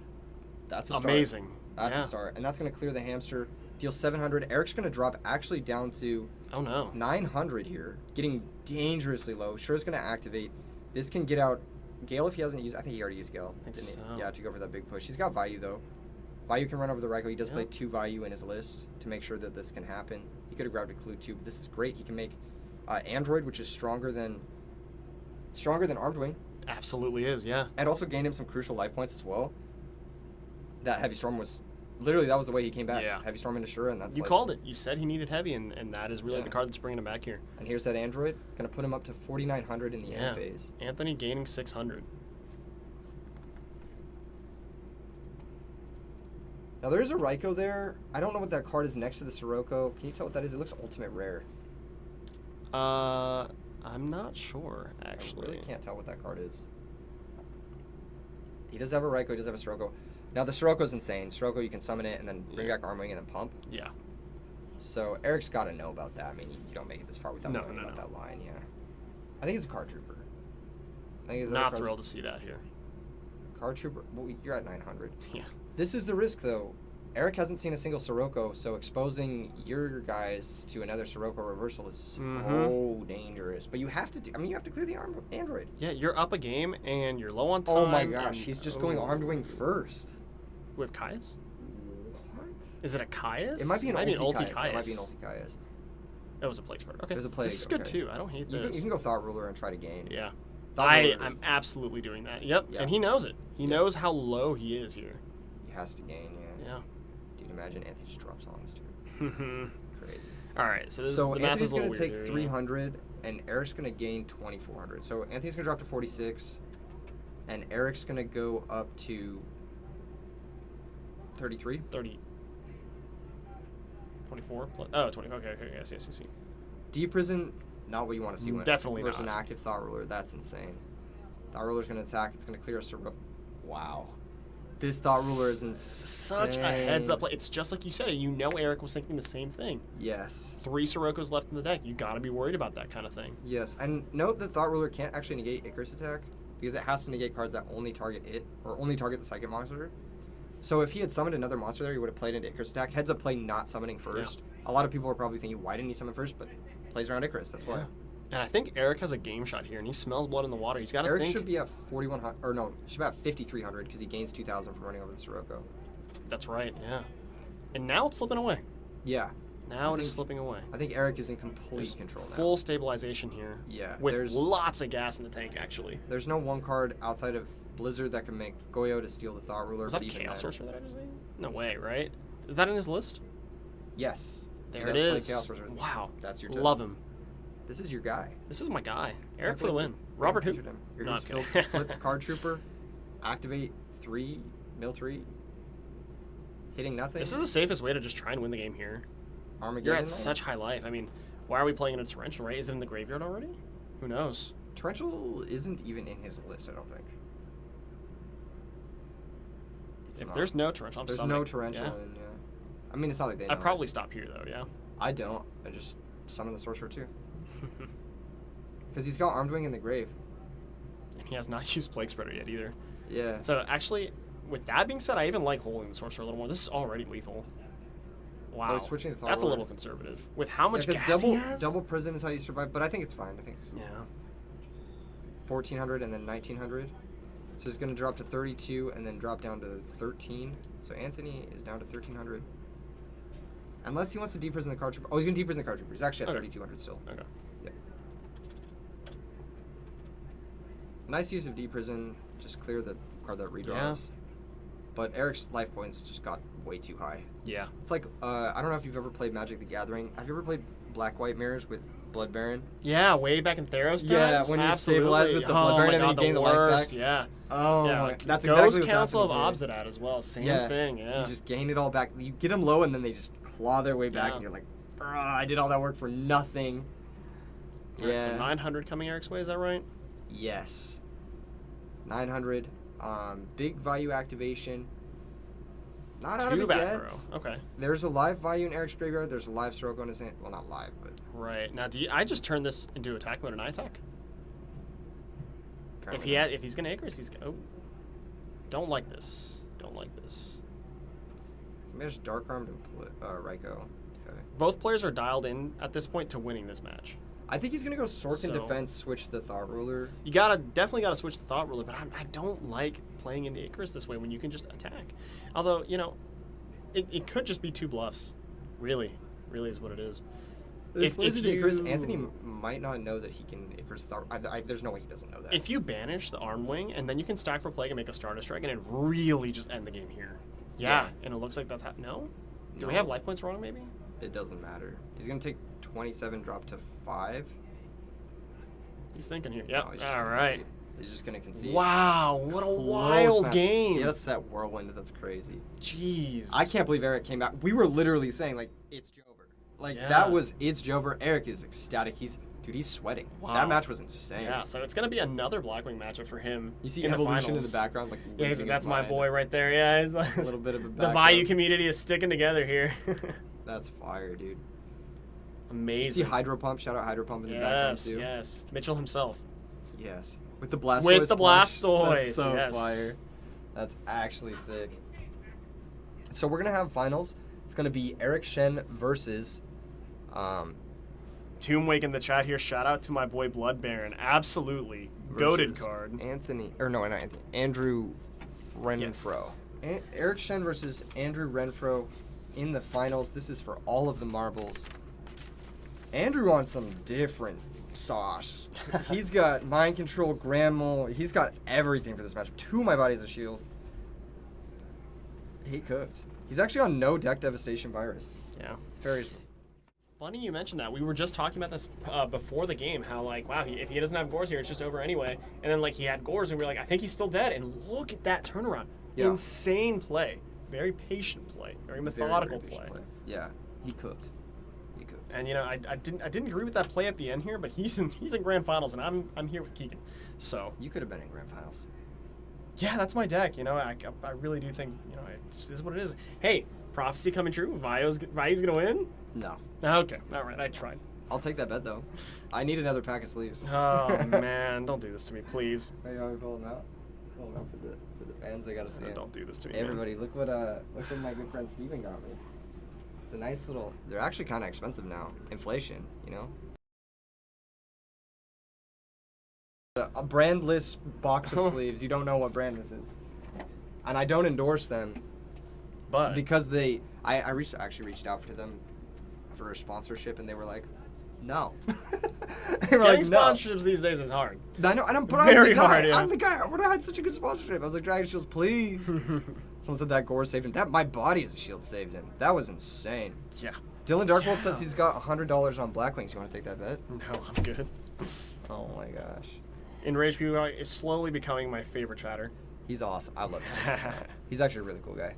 That's a start. Amazing. That's Yeah. a start. And that's going to clear the hamster. Deal 700. Eric's going to drop actually down to Oh, no. 900 here. Getting dangerously low. Sure is going to activate. This can get out Gale if he hasn't used... I think he already used Gale. Think Didn't he? so. Yeah, to go for that big push. He's got Vayu, though. Vayu can run over the Raikou. He does play Yep. 2 Vayu in his list to make sure that this can happen. He could have grabbed a Clue, too, but this is great. He can make Android, which is stronger than Armed Wing, Absolutely is, yeah. and also gained him some crucial life points as well. That Heavy Storm was... Literally, that was the way he came back. Yeah. Heavy Storm into Shura, and that's You like, called it. You said he needed heavy, and that is really Yeah. the card that's bringing him back here. And here's that Android. Going to put him up to 4,900 in the Yeah. end phase. Anthony gaining 600. Now, there is a Raikou there. I don't know what that card is next to the Sirocco. Can you tell what that is? It looks ultimate rare. I'm not sure, actually. I really can't tell what that card is. He does have a Raikou. He does have a Sirocco. Now, the Sirocco's insane. Sirocco, you can summon it and then bring Yeah. back Arm Wing and then pump. Yeah. So, Eric's got to know about that. I mean, you don't make it this far without No, knowing no, about no. that line, yeah. I think it's a Card Trooper. I think it's Not thrilled to see that here. Card Trooper. Well, you're at 900. Yeah. This is the risk, though. Eric hasn't seen a single Sirocco, so exposing your guys to another Sirocco reversal is so Mhm. dangerous. But you have to you have to clear the Android. Yeah, you're up a game, and you're low on time. Oh my gosh, and- he's just going Armed Wing first. With Caius? What? Is it a Caius? It might be an ulti ulti Caius. Caius. It might be an ulti Caius. It was a plague spread. Okay. It was a plague, This is good okay. too. I don't hate You this. can go Thought Ruler and try to gain. Yeah. Thought Ruler, I'm absolutely doing that. Yep. Yeah. And he knows it. He Yeah. knows how low he is here. he has to gain, yeah. Yeah. Dude, imagine Anthony just drops on this too. Crazy. All right. So this So the math Anthony's is a little going to take weird here, yeah. 300, and Eric's going to gain 2,400. So Anthony's going to drop to 46. And Eric's going to go up to 33. 30. 24 plus. Oh, 20. Okay. Yes. Deep Prison, not what you want to see when Definitely versus not. an active Thought Ruler. That's insane. Thought Ruler's going to attack. It's going to clear a Sirocco. Wow. This Thought Ruler is insane. Such a heads up play. It's just like you said. You know Eric was thinking the same thing. Yes. 3 Siroccos left in the deck. You got to be worried about that kind of thing. Yes. And note that Thought Ruler can't actually negate Icarus attack because it has to negate cards that only target it or only target the Psychic monster. So if he had summoned another monster there, he would have played into Icarus attack. Heads up play not summoning first. A lot of people are probably thinking, why didn't he summon first? But plays around Icarus. That's why. And I think Eric has a game shot here, and he smells blood in the water. He's got to think. Eric should be at 4,100, or no, he should be at 5,300 because he gains 2,000 from running over the Sirocco. That's right, yeah. And now it's slipping away. Yeah. Now it is slipping away. I think Eric is in complete There's control now. full stabilization here. Yeah. With lots of gas in the tank, actually. There's no one card outside of Blizzard that can make Goyo to steal the Thought Ruler. Was that but even Chaos then- Sorcerer that I just named? No way, right? Is that in his list? Yes. There He it does play is. Chaos Sorcerer. Wow. That's your Love him. This is your guy. This is my guy. Eric for the Technically, win. we Robert who? featured him. You're No, just I'm flip kidding. Card Trooper, activate 3, mill 3, hitting nothing. This is the safest way to just try and win the game here. Armageddon. You're at Knight. such high life. I mean, why are we playing in a torrential, right? Is it in the graveyard already? Who knows? Torrential isn't even in his list, I don't think. It's If not. there's no torrential, I'm There's summoning. no torrential Yeah. in, yeah. I mean, it's not like they know I'd probably stop here, though, yeah. I don't. I just summon the sorcerer too. Because he's got Armed Wing in the grave. And he has not used Plague Spreader yet, either. Yeah. So, actually, with that being said, I even like holding the Sorcerer a little more. This is already lethal. Wow. switching the Thought That's a Ruler. little conservative. With how much Because gas he has? double prison is how you survive, but I think it's fine. I think it's Yeah. 1,400 and then 1,900. So it's going to drop to 32 and then drop down to 13. So Anthony is down to 1,300. Unless he wants to deprison the card trooper. Oh, he's going to deprison the card trooper. He's actually at Okay. 3,200 still. Okay. Yep. Nice use of deprison. Just clear the card that redraws. Yeah. But Eric's life points just got way too high. Yeah. It's like, I don't know if you've ever played Magic the Gathering. Have you ever played Black-White Mirrors with Blood Baron? Yeah, way back in Theros times. Yeah, when you Absolutely. stabilize with the Blood Baron my and then God, you gain the life worst. back. Yeah. Oh, Yeah, my- like that's Ghost exactly what's Council of happening here. Obsidat as well. Same Yeah. thing, yeah. You just gain it all back. You get them low and then they just claw their way back Yeah. and you're like, I did all that work for nothing. Alright, so Yeah. 900 coming Eric's way, is that right? Yes. 900. Big value activation. Not out of Two it back yet. row. Okay. There's a live value in Eric's graveyard. There's a live Sirocco in his hand. Well, not live, but Right. Now, I just turn this into attack mode and I attack? apparently If he's gonna Icarus, he's oh. Don't like this. Don't like this. he managed Dark Armed and Raiko. Okay. Both players are dialed in at this point to winning this match. I think he's gonna go Sorkin So- defense, switch the Thought Ruler. You definitely gotta switch the Thought Ruler, but I don't like playing into Icarus this way when you can just attack. Although, it could just be 2 bluffs. Really is what it is. If Icarus, you- Anthony might not know that he can Icarus Thought. There's no way he doesn't know that. If you banish the Arm Wing and then you can stack for Plague and make a Stardust Strike and it really just end the game here. Yeah, and it looks like that's no? Do we No. have life points wrong maybe? It doesn't matter. He's gonna take 27, drop to 5. He's thinking here. Yep. No, he's just All gonna right. concede. He's just gonna concede. Wow, what a Close wild match. game. He had a set whirlwind. That's crazy. Jeez. I can't believe Eric came back. We were literally saying like it's Jover. Like Yeah. that was it's Jover. Eric is ecstatic. He's sweating. Wow. That match was insane. Yeah, so it's gonna be another Blackwing matchup for him. You see in Evolution in finals. the background, like Yeah, losing that's his my mind. boy right there. Yeah, he's A little bit of a the back Vayu up. community is sticking together here. That's fire, dude. You Amazing. see Hydro Pump? Shout out Hydro Pump in the background Yes, too. yes. Mitchell himself. Yes. With the Blastoise. With the plush. Blastoise, That's so yes. fire. That's actually sick. So we're gonna have finals. It's gonna be Eric Shen versus Tombwake in the chat here. Shout out to my boy Blood Baron. Absolutely. Goated versus card. Anthony, or no, not Anthony. Andrew Renfro. Eric Shen versus Andrew Renfro in the finals. This is for all of the marbles. Andrew on some different sauce. He's got mind control, grand mole. He's got everything for this match. 2 My Body as a shield. He cooked. He's actually on no deck devastation virus. Yeah. Fairies was funny you mentioned that. We were just talking about this before the game. How like, wow, if he doesn't have Gores here, it's just over anyway. And then like he had Gores, and we were like, I think he's still dead. And look at that turnaround. Yeah. Insane play. Very patient play. Very methodical Very patient play. Yeah, he cooked. He cooked. And you know, I didn't agree with that play at the end here, but he's in grand finals, and I'm here with Keegan. So You could have been in grand finals. yeah, that's my deck. You know, I really do think, you know, it just is what it is. Hey, prophecy coming true. Vyu's gonna win. No. Okay, all right, I tried. I'll take that bet though. I need another pack of sleeves. Oh man, don't do this to me, please. Hey, you want me to pull them out? Pull them out for the fans. They gotta see it. Don't do this to me. Hey, everybody, look what my good friend Steven got me. It's a nice little. They're actually kind of expensive now. Inflation, you know. A brandless box of sleeves. You don't know what brand this is, and I don't endorse them But because I actually reached out to them for a sponsorship, and they were like, no. They were getting like, no. sponsorships these days is hard. I know, and I'm Very the guy. hard, yeah. I'm the guy. I would have had such a good sponsorship. I was like, Dragon Shields, please. Someone said that Gore saved him. That my body as a shield saved him. That was insane. Yeah. Dylan Darkbolt says he's got $100 on Black Wings. You want to take that bet? No, I'm good. Oh my gosh, Enraged People is slowly becoming my favorite chatter. he's awesome. I love him. He's actually a really cool guy.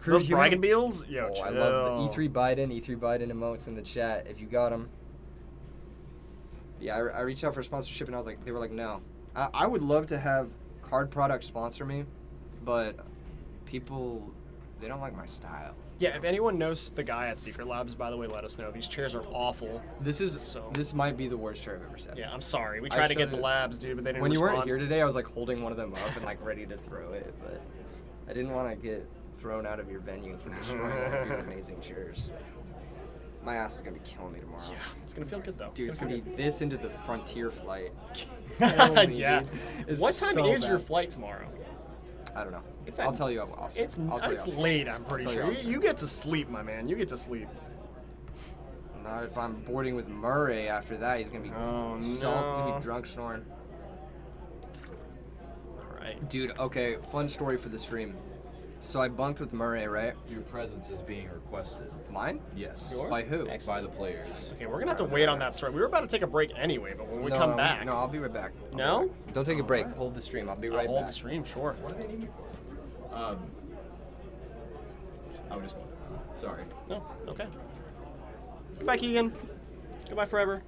Those Human- Bragging Beals? Yo, Oh, chill. I love the E3 Biden emotes in the chat. If you got them. Yeah, I reached out for a sponsorship and they were like, no. I would love to have card products sponsor me, but people, they don't like my style. Yeah, if anyone knows the guy at Secret Labs, by the way, let us know. These chairs are awful. This might be the worst chair I've ever sat in. Yeah, I'm sorry. We I tried to get showed the it- labs, dude, but they didn't When you respond. weren't here today, I was like holding one of them up and like ready to throw it, but I didn't want to get thrown out of your venue for destroying one of your amazing chairs. My ass is gonna be killing me tomorrow. Yeah, it's gonna feel good though. Dude, it's gonna feel be this into the Frontier flight. good. Killing me, Yeah. dude. It's What time so is your bad. flight tomorrow? I don't know. It's I'll at- tell you off. It's I'll tell you off. late. I'm pretty tell you sure. off. You get to sleep, my man. You get to sleep. Not if I'm boarding with Murray after that. He's gonna be Oh, He's no. gonna be drunk snoring. All right. Dude, okay, fun story for the stream. So I bunked with Murray, right? Your presence is being requested. Mine? Yes. Yours? By who? By the players. Okay, we're gonna have to wait on that story. We were about to take a break anyway, but when we come back, No, I'll be right back. I'll be No? right back. Don't take a break. Hold the stream. I'll be I'll right hold back. the stream. Sure. What do they need me for? I'm just going. Sorry. No. Okay. Goodbye, Keegan. Goodbye forever.